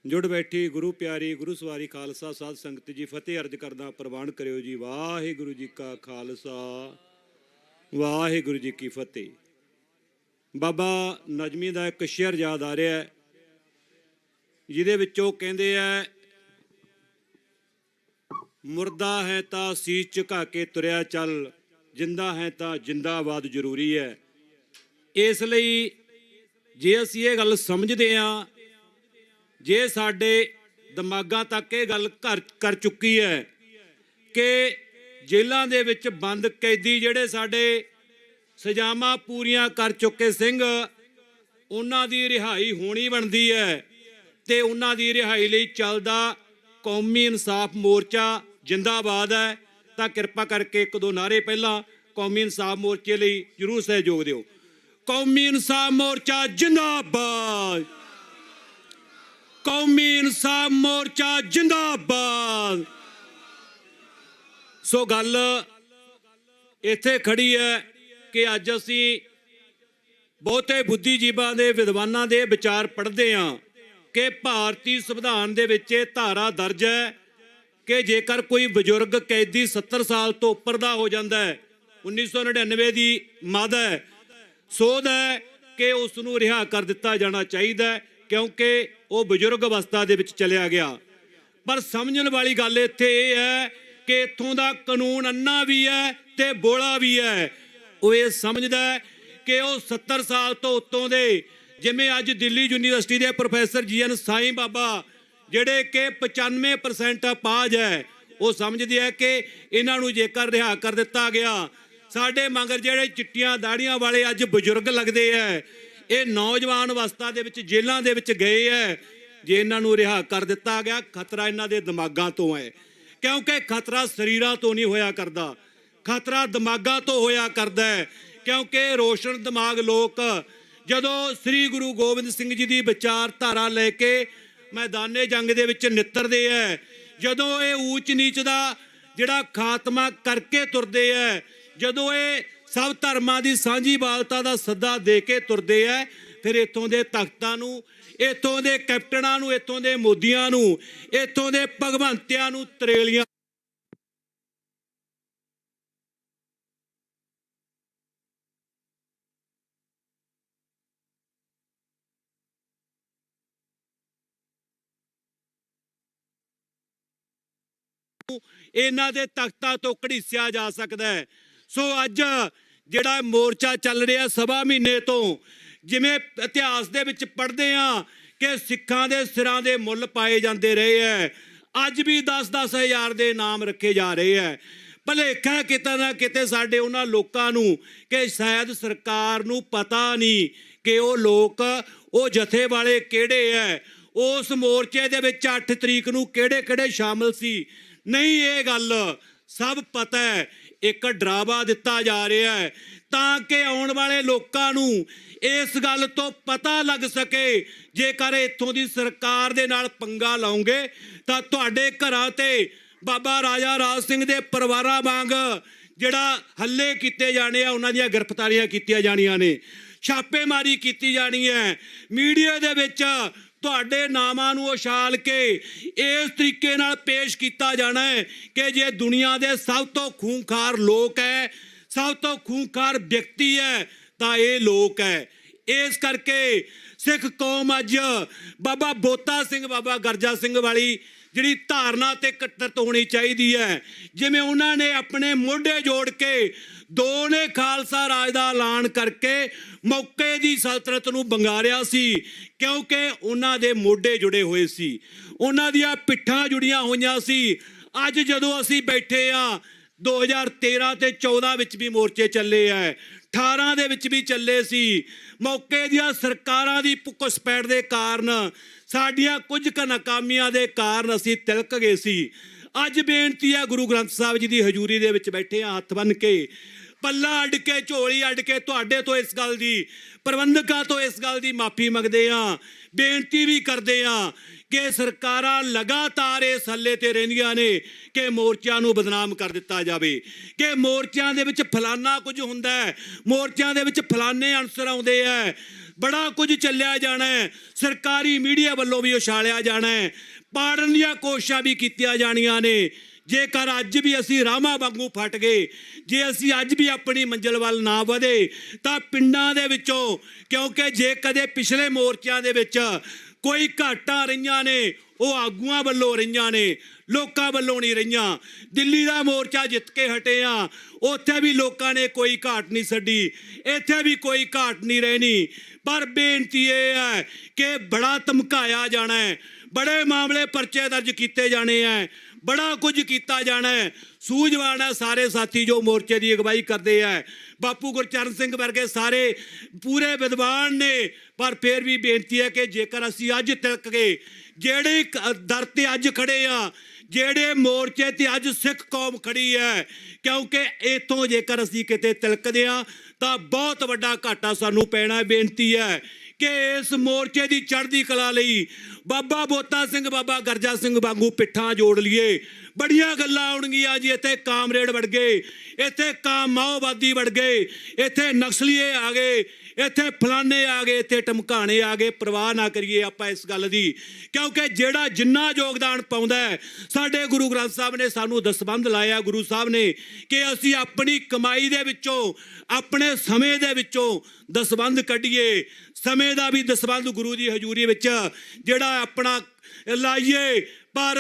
ਜੁੜ ਬੈਠੀ ਗੁਰੂ ਪਿਆਰੀ ਗੁਰੂ ਸਵਾਰੀ ਖਾਲਸਾ ਸਾਧ ਸੰਗਤ ਜੀ ਫਤਿਹ ਅਰਜ ਕਰਦਾ ਪ੍ਰਵਾਨ ਕਰਿਓ ਜੀ। ਵਾਹਿਗੁਰੂ ਜੀ ਕਾ ਖਾਲਸਾ ਵਾਹਿਗੁਰੂ ਜੀ ਕੀ ਫਤਿਹ। ਬਾਬਾ ਨਜਮੀ ਦਾ ਇੱਕ ਸ਼ੇਅਰ ਯਾਦ ਆ ਰਿਹਾ ਹੈ ਜਿਹਦੇ ਵਿੱਚ ਉਹ ਕਹਿੰਦੇ ਆ ਮੁਰਦਾ ਹੈ ਤਾਂ ਸੀਸ ਝੁਕਾ ਕੇ ਤੁਰਿਆ ਚੱਲ ਜਿੰਦਾ ਹੈ ਤਾਂ ਜਿੰਦਾਬਾਦ ਜ਼ਰੂਰੀ ਹੈ। ਇਸ ਲਈ ਜੇ ਅਸੀਂ ਇਹ ਗੱਲ ਸਮਝਦੇ ਹਾਂ ਜੇ ਸਾਡੇ ਦਿਮਾਗਾਂ ਤੱਕ ਇਹ ਗੱਲ ਕਰ ਚੁੱਕੀ ਹੈ ਕਿ ਜੇਲ੍ਹਾਂ ਦੇ ਵਿੱਚ ਬੰਦ ਕੈਦੀ ਜਿਹੜੇ ਸਾਡੇ ਸਜ਼ਾਵਾਂ ਪੂਰੀਆਂ ਕਰ ਚੁੱਕੇ ਸਿੰਘ ਉਹਨਾਂ ਦੀ ਰਿਹਾਈ ਹੋਣੀ ਬਣਦੀ ਹੈ ਤੇ ਉਹਨਾਂ ਦੀ ਰਿਹਾਈ ਲਈ ਚੱਲਦਾ ਕੌਮੀ ਇਨਸਾਫ ਮੋਰਚਾ ਜਿੰਦਾਬਾਦ ਹੈ। ਤਾਂ ਕਿਰਪਾ ਕਰਕੇ ਇੱਕ ਦੋ ਨਾਅਰੇ ਪਹਿਲਾਂ ਕੌਮੀ ਇਨਸਾਫ ਮੋਰਚੇ ਲਈ ਜ਼ਰੂਰ ਸਹਿਯੋਗ ਦਿਓ। ਕੌਮੀ ਇਨਸਾਫ ਮੋਰਚਾ ਜਿੰਦਾਬਾਦ, ਕੌਮੀ ਇਨਸਾਫ ਮੋਰਚਾ ਜਿੰਦਾਬਾਦ। ਸੋ ਗੱਲ ਇੱਥੇ ਖੜੀ ਹੈ ਕਿ ਅੱਜ ਅਸੀਂ ਬਹੁਤੇ ਬੁੱਧੀਜੀਵਾਂ ਦੇ ਵਿਦਵਾਨਾਂ ਦੇ ਵਿਚਾਰ ਪੜ੍ਹਦੇ ਹਾਂ ਕਿ ਭਾਰਤੀ ਸੰਵਿਧਾਨ ਦੇ ਵਿੱਚ ਇਹ ਧਾਰਾ ਦਰਜ ਹੈ ਕਿ ਜੇਕਰ ਕੋਈ ਬਜ਼ੁਰਗ ਕੈਦੀ 70 ਸਾਲ ਤੋਂ ਉੱਪਰ ਦਾ ਹੋ ਜਾਂਦਾ ਹੈ, 1999 ਦੀ ਮੱਦ ਹੈ, ਸੋਧ ਹੈ ਕਿ ਉਸ ਨੂੰ ਰਿਹਾ ਕਰ ਦਿੱਤਾ ਜਾਣਾ ਚਾਹੀਦਾ ਕਿਉਂਕਿ ਉਹ ਬਜ਼ੁਰਗ ਅਵਸਥਾ ਦੇ ਵਿੱਚ ਚਲਿਆ ਗਿਆ। ਪਰ ਸਮਝਣ ਵਾਲੀ ਗੱਲ ਇੱਥੇ ਇਹ ਹੈ ਕਿ ਇੱਥੋਂ ਦਾ ਕਾਨੂੰਨ ਅੰਨਾ ਵੀ ਹੈ ਤੇ ਬੋਲਾ ਵੀ ਹੈ। ਉਹ ਇਹ ਸਮਝਦਾ ਹੈ ਕਿ ਉਹ 70 ਸਾਲ ਤੋਂ ਉੱਤੋਂ ਦੇ, ਜਿਵੇਂ ਅੱਜ ਦਿੱਲੀ ਯੂਨੀਵਰਸਿਟੀ ਦੇ ਪ੍ਰੋਫੈਸਰ ਜੀ.ਐਨ. ਸਾਈਂ ਬਾਬਾ ਜਿਹੜੇ ਕਿ 95% ਅਪਾਹਜ ਹੈ, ਉਹ ਸਮਝਦੇ ਹੈ ਕਿ ਇਹਨਾਂ ਨੂੰ ਜੇਕਰ ਰਿਹਾ ਕਰ ਦਿੱਤਾ ਗਿਆ, ਸਾਡੇ ਮਗਰ ਜਿਹੜੇ ਚਿੱਟੀਆਂ ਦਾੜੀਆਂ ਵਾਲੇ ਅੱਜ ਬਜ਼ੁਰਗ ਲੱਗਦੇ ਹੈ, ਇਹ ਨੌਜਵਾਨ ਅਵਸਥਾ ਦੇ ਵਿੱਚ ਜੇਲ੍ਹਾਂ ਦੇ ਵਿੱਚ ਗਏ ਹੈ, ਜੇ ਇਹਨਾਂ ਨੂੰ ਰਿਹਾ ਕਰ ਦਿੱਤਾ ਗਿਆ ਖਤਰਾ ਇਹਨਾਂ ਦੇ ਦਿਮਾਗਾਂ ਤੋਂ ਹੈ। ਕਿਉਂਕਿ ਖਤਰਾ ਸਰੀਰਾਂ ਤੋਂ ਨਹੀਂ ਹੋਇਆ ਕਰਦਾ, ਖਤਰਾ ਦਿਮਾਗਾਂ ਤੋਂ ਹੋਇਆ ਕਰਦਾ ਹੈ। ਕਿਉਂਕਿ ਰੋਸ਼ਨ ਦਿਮਾਗ ਲੋਕ ਜਦੋਂ ਸ੍ਰੀ ਗੁਰੂ ਗੋਬਿੰਦ ਸਿੰਘ ਜੀ ਦੀ ਵਿਚਾਰਧਾਰਾ ਲੈ ਕੇ ਮੈਦਾਨੇ ਜੰਗ ਦੇ ਵਿੱਚ ਨਿੱਤਰਦੇ ਹੈ, ਜਦੋਂ ਇਹ ਊਚ ਨੀਚ ਦਾ ਜਿਹੜਾ ਖਾਤਮਾ ਕਰਕੇ ਤੁਰਦੇ ਹੈ, ਜਦੋਂ ਇਹ ਸਭ ਧਰਮਾਂ ਦੀ ਸਾਂਝੀਵਾਲਤਾ ਦਾ ਸੱਦਾ ਦੇ ਕੇ ਤੁਰਦੇ ਹੈ, ਫਿਰ ਇੱਥੋਂ ਦੇ ਤਖਤਾਂ ਨੂੰ, ਇੱਥੋਂ ਦੇ ਕੈਪਟਨਾਂ ਨੂੰ, ਇੱਥੋਂ ਦੇ ਮੋਦੀਆਂ ਨੂੰ, ਇੱਥੋਂ ਦੇ ਭਗਵੰਤਿਆਂ ਨੂੰ ਤਰੇਲੀਆਂ ਇਹਨਾਂ ਦੇ ਤਖਤਾਂ ਤੋਂ ਘੜੀਸਿਆ ਜਾ ਸਕਦਾ ਹੈ। ਸੋ ਅੱਜ ਜਿਹੜਾ ਮੋਰਚਾ ਚੱਲ ਰਿਹਾ ਸਵਾ ਮਹੀਨੇ ਤੋਂ, ਜਿਵੇਂ ਇਤਿਹਾਸ ਦੇ ਵਿੱਚ ਪੜ੍ਹਦੇ ਹਾਂ ਕਿ ਸਿੱਖਾਂ ਦੇ ਸਿਰਾਂ ਦੇ ਮੁੱਲ ਪਾਏ ਜਾਂਦੇ ਰਹੇ ਹੈ, ਅੱਜ ਵੀ 10-10 ਹਜ਼ਾਰ ਦੇ ਨਾਮ ਰੱਖੇ ਜਾ ਰਹੇ ਹੈ। ਭਲੇਖਾ ਕਿਤੇ ਨਾ ਕਿਤੇ ਸਾਡੇ ਉਹਨਾਂ ਲੋਕਾਂ ਨੂੰ ਕਿ ਸ਼ਾਇਦ ਸਰਕਾਰ ਨੂੰ ਪਤਾ ਨਹੀਂ ਕਿ ਉਹ ਲੋਕ, ਉਹ ਜਥੇ ਵਾਲੇ ਕਿਹੜੇ ਹੈ, ਉਸ ਮੋਰਚੇ ਦੇ ਵਿੱਚ 8 ਤਰੀਕ ਨੂੰ ਕਿਹੜੇ-ਕਿਹੜੇ ਸ਼ਾਮਲ ਸੀ। ਨਹੀਂ, ਇਹ ਗੱਲ ਸਭ ਪਤਾ ਹੈ। ਇੱਕ ਡਰਾਵਾ ਦਿੱਤਾ ਜਾ ਰਿਹਾ ਹੈ ਤਾਂ ਕਿ ਆਉਣ ਵਾਲੇ ਲੋਕਾਂ ਨੂੰ ਇਸ ਗੱਲ ਤੋਂ ਪਤਾ ਲੱਗ ਸਕੇ ਜੇਕਰ ਇੱਥੋਂ ਦੀ ਸਰਕਾਰ ਦੇ ਨਾਲ ਪੰਗਾ ਲਾਉਂਗੇ ਤਾਂ ਤੁਹਾਡੇ ਘਰਾਂ ਤੇ ਬਾਬਾ ਰਾਜਾ ਰਾਜ ਸਿੰਘ ਦੇ ਪਰਿਵਾਰਾਂ ਵਾਂਗ ਜਿਹੜਾ ਹੱਲੇ ਕੀਤੇ ਜਾਣੇ ਆ, ਉਹਨਾਂ ਦੀਆਂ ਗ੍ਰਿਫਤਾਰੀਆਂ ਕੀਤੀਆਂ ਜਾਣੀਆਂ ਨੇ, ਛਾਪੇਮਾਰੀ ਕੀਤੀ ਜਾਣੀ ਹੈ। ਮੀਡੀਆ ਦੇ ਵਿੱਚ ਤੁਹਾਡੇ ਨਾਮਾਂ ਨੂੰ ਉਛਾਲ ਕੇ ਇਸ ਤਰੀਕੇ ਨਾਲ ਪੇਸ਼ ਕੀਤਾ ਜਾਣਾ ਹੈ ਕਿ ਜੇ ਦੁਨੀਆ ਦੇ ਸਭ ਤੋਂ ਖੂੰਖਾਰ ਲੋਕ ਹੈ, ਸਭ ਤੋਂ ਖੂੰਖਾਰ ਵਿਅਕਤੀ ਹੈ ਤਾਂ ਇਹ ਲੋਕ ਹੈ। ਇਸ ਕਰਕੇ ਸਿੱਖ ਕੌਮ ਅੱਜ ਬਾਬਾ ਬੋਤਾ ਸਿੰਘ, ਬਾਬਾ ਗਰਜਾ ਸਿੰਘ ਵਾਲੀ ਜਿਹੜੀ ਧਾਰਨਾ ਤੇ ਕੱਟਰਤ ਹੋਣੀ ਚਾਹੀਦੀ ਹੈ। ਜਿਵੇਂ ਉਹਨਾਂ ਨੇ ਆਪਣੇ ਮੋਢੇ ਜੋੜ ਕੇ ਦੋ ਨੇ ਖਾਲਸਾ ਰਾਜ ਦਾ ਐਲਾਨ ਕਰਕੇ ਮੌਕੇ ਦੀ ਸਲਤਨਤ ਨੂੰ ਬੰਗਾਰਿਆ ਸੀ, ਕਿਉਂਕਿ ਉਹਨਾਂ ਦੇ ਮੋਢੇ ਜੁੜੇ ਹੋਏ ਸੀ, ਉਹਨਾਂ ਦੀਆਂ ਪਿੱਠਾਂ ਜੁੜੀਆਂ ਹੋਈਆਂ ਸੀ। ਅੱਜ ਜਦੋਂ ਅਸੀਂ ਬੈਠੇ ਆ 2013 ਤੇ 14 ਵਿੱਚ ਵੀ ਮੋਰਚੇ ਚੱਲੇ ਹੈ, 18 ਦੇ ਵਿੱਚ ਵੀ ਚੱਲੇ ਸੀ। ਮੌਕੇ ਦੀਆਂ ਸਰਕਾਰਾਂ ਦੀ ਘੁਸਪੈਠ ਦੇ ਕਾਰਨ, ਸਾਡੀਆਂ ਕੁਝ ਕੁ ਨਾਕਾਮੀਆਂ ਦੇ ਕਾਰਨ ਅਸੀਂ ਤਿਲਕ ਗਏ ਸੀ। ਅੱਜ ਬੇਨਤੀ ਹੈ ਗੁਰੂ ਗ੍ਰੰਥ ਸਾਹਿਬ ਜੀ ਦੀ ਹਜ਼ੂਰੀ ਦੇ ਵਿੱਚ ਬੈਠੇ ਆ, ਹੱਥ ਬੰਨ੍ਹ ਕੇ, ਪੱਲਾ ਅੱਡ ਕੇ, ਝੋਲੀ ਅੱਡ ਕੇ ਤੁਹਾਡੇ ਤੋਂ ਇਸ ਗੱਲ ਦੀ, ਪ੍ਰਬੰਧਕਾਂ ਤੋਂ ਇਸ ਗੱਲ ਦੀ ਮਾਫੀ ਮੰਗਦੇ ਆ। ਬੇਨਤੀ ਵੀ ਕਰਦੇ ਆ ਕਿ ਸਰਕਾਰਾਂ ਲਗਾਤਾਰ ਇਸ ਹੱਲੇ ਤੇ ਰਹਿੰਦੀਆਂ ਨੇ ਕਿ ਮੋਰਚਿਆਂ ਨੂੰ ਬਦਨਾਮ ਕਰ ਦਿੱਤਾ ਜਾਵੇ, ਕਿ ਮੋਰਚਿਆਂ ਦੇ ਵਿੱਚ ਫਲਾਨਾ ਕੁਝ ਹੁੰਦਾ ਹੈ, ਮੋਰਚਿਆਂ ਦੇ ਵਿੱਚ ਫਲਾਨੇ ਅਨਸਰ ਆਉਂਦੇ ਹੈ, ਬੜਾ ਕੁਝ ਚੱਲਿਆ ਜਾਣਾ ਹੈ, ਸਰਕਾਰੀ ਮੀਡੀਆ ਵੱਲੋਂ ਵੀ ਉਛਾਲਿਆ ਜਾਣਾ ਹੈ, ਪਾੜਨ ਦੀਆਂ ਕੋਸ਼ਿਸ਼ਾਂ ਵੀ ਕੀਤੀਆਂ ਜਾਣੀਆਂ ਨੇ। ਜੇਕਰ ਅੱਜ ਵੀ ਅਸੀਂ ਰਾਮਾ ਵਾਂਗੂ ਫਟ ਗਏ, ਜੇ ਅਸੀਂ ਅੱਜ ਵੀ ਆਪਣੀ ਮੰਜ਼ਿਲ ਵੱਲ ਨਾ ਵਧੇ ਤਾਂ ਪਿੰਡਾਂ ਦੇ ਵਿੱਚੋਂ, ਕਿਉਂਕਿ ਜੇ ਕਦੇ ਪਿਛਲੇ ਮੋਰਚਿਆਂ ਦੇ ਵਿੱਚ ਕੋਈ ਘਾਟਾਂ ਰਹੀਆਂ ਨੇ ਉਹ ਆਗੂਆਂ ਵੱਲੋਂ ਰਹੀਆਂ ਨੇ, ਲੋਕਾਂ ਵੱਲੋਂ ਨਹੀਂ ਰਹੀਆਂ। ਦਿੱਲੀ ਦਾ ਮੋਰਚਾ ਜਿੱਤ ਕੇ ਹਟੇ ਆ, ਉੱਥੇ ਵੀ ਲੋਕਾਂ ਨੇ ਕੋਈ ਘਾਟ ਨਹੀਂ ਛੱਡੀ, ਇੱਥੇ ਵੀ ਕੋਈ ਘਾਟ ਨਹੀਂ ਰਹਿਣੀ। ਪਰ ਬੇਨਤੀ ਇਹ ਹੈ ਕਿ ਬੜਾ ਧਮਕਾਇਆ ਜਾਣਾ ਹੈ, ਬੜੇ ਮਾਮਲੇ ਪਰਚੇ ਦਰਜ ਕੀਤੇ ਜਾਣੇ ਹੈ, ਬੜਾ ਕੁਝ ਕੀਤਾ ਜਾਣਾ ਹੈ। ਸੂਝਵਾਨ ਹੈ ਸਾਰੇ ਸਾਥੀ ਜੋ ਮੋਰਚੇ ਦੀ ਅਗਵਾਈ ਕਰਦੇ ਹੈ। ਬਾਪੂ ਗੁਰਚਰਨ ਸਿੰਘ ਵਰਗੇ ਸਾਰੇ ਪੂਰੇ ਵਿਦਵਾਨ ਨੇ, ਪਰ ਫਿਰ ਵੀ ਬੇਨਤੀ ਹੈ ਕਿ ਜੇਕਰ ਅਸੀਂ ਅੱਜ ਤਿਲਕ ਗਏ, ਜਿਹੜੇ ਦਰ ਤੇ ਅੱਜ ਖੜੇ ਆ, ਜਿਹੜੇ ਮੋਰਚੇ ਤੇ ਅੱਜ ਸਿੱਖ ਕੌਮ ਖੜੀ ਹੈ, ਕਿਉਂਕਿ ਇੱਥੋਂ ਜੇਕਰ ਅਸੀਂ ਕਿਤੇ ਤਿਲਕਦੇ ਹਾਂ ਤਾਂ ਬਹੁਤ ਵੱਡਾ ਘਾਟਾ ਸਾਨੂੰ ਪੈਣਾ। ਬੇਨਤੀ ਹੈ ਕਿ ਇਸ ਮੋਰਚੇ ਦੀ ਚੜ੍ਹਦੀ ਕਲਾ ਲਈ ਬਾਬਾ ਬੋਤਾ ਸਿੰਘ, ਬਾਬਾ ਗਰਜਾ ਸਿੰਘ ਵਾਂਗੂ ਪਿੱਠਾਂ ਜੋੜ ਲਈਏ। ਬੜੀਆਂ ਗੱਲਾਂ ਆਉਣਗੀਆਂ ਜੀ, ਇੱਥੇ ਕਾਮਰੇਡ ਵੜ ਗਏ, ਇੱਥੇ ਮਾਓਵਾਦੀ ਵੜ ਗਏ, ਇੱਥੇ ਨਕਸਲੀਏ ਆ ਗਏ, ਇੱਥੇ ਫਲਾਣੇ ਆ ਗਏ, ਇੱਥੇ ਟਮਕਾਣੇ ਆ ਗਏ। ਪਰਵਾਹ ਨਾ ਕਰੀਏ ਆਪਾਂ ਇਸ ਗੱਲ ਦੀ, ਕਿਉਂਕਿ ਜਿਹੜਾ ਜਿੰਨਾ ਯੋਗਦਾਨ ਪਾਉਂਦਾ ਹੈ, ਸਾਡੇ ਗੁਰੂ ਗ੍ਰੰਥ ਸਾਹਿਬ ਨੇ ਸਾਨੂੰ ਦਸਬੰਧ ਲਾਇਆ ਗੁਰੂ ਸਾਹਿਬ ਨੇ ਕਿ ਅਸੀਂ ਆਪਣੀ ਕਮਾਈ ਦੇ ਵਿੱਚੋਂ, ਆਪਣੇ ਸਮੇਂ ਦੇ ਵਿੱਚੋਂ ਦਸਬੰਧ ਕੱਢੀਏ। ਸਮੇਂ ਦਾ ਵੀ ਦਸਬੰਧ ਗੁਰੂ ਦੀ ਹਜ਼ੂਰੀ ਵਿੱਚ ਜਿਹੜਾ ਆਪਣਾ ਲਾਈਏ। ਪਰ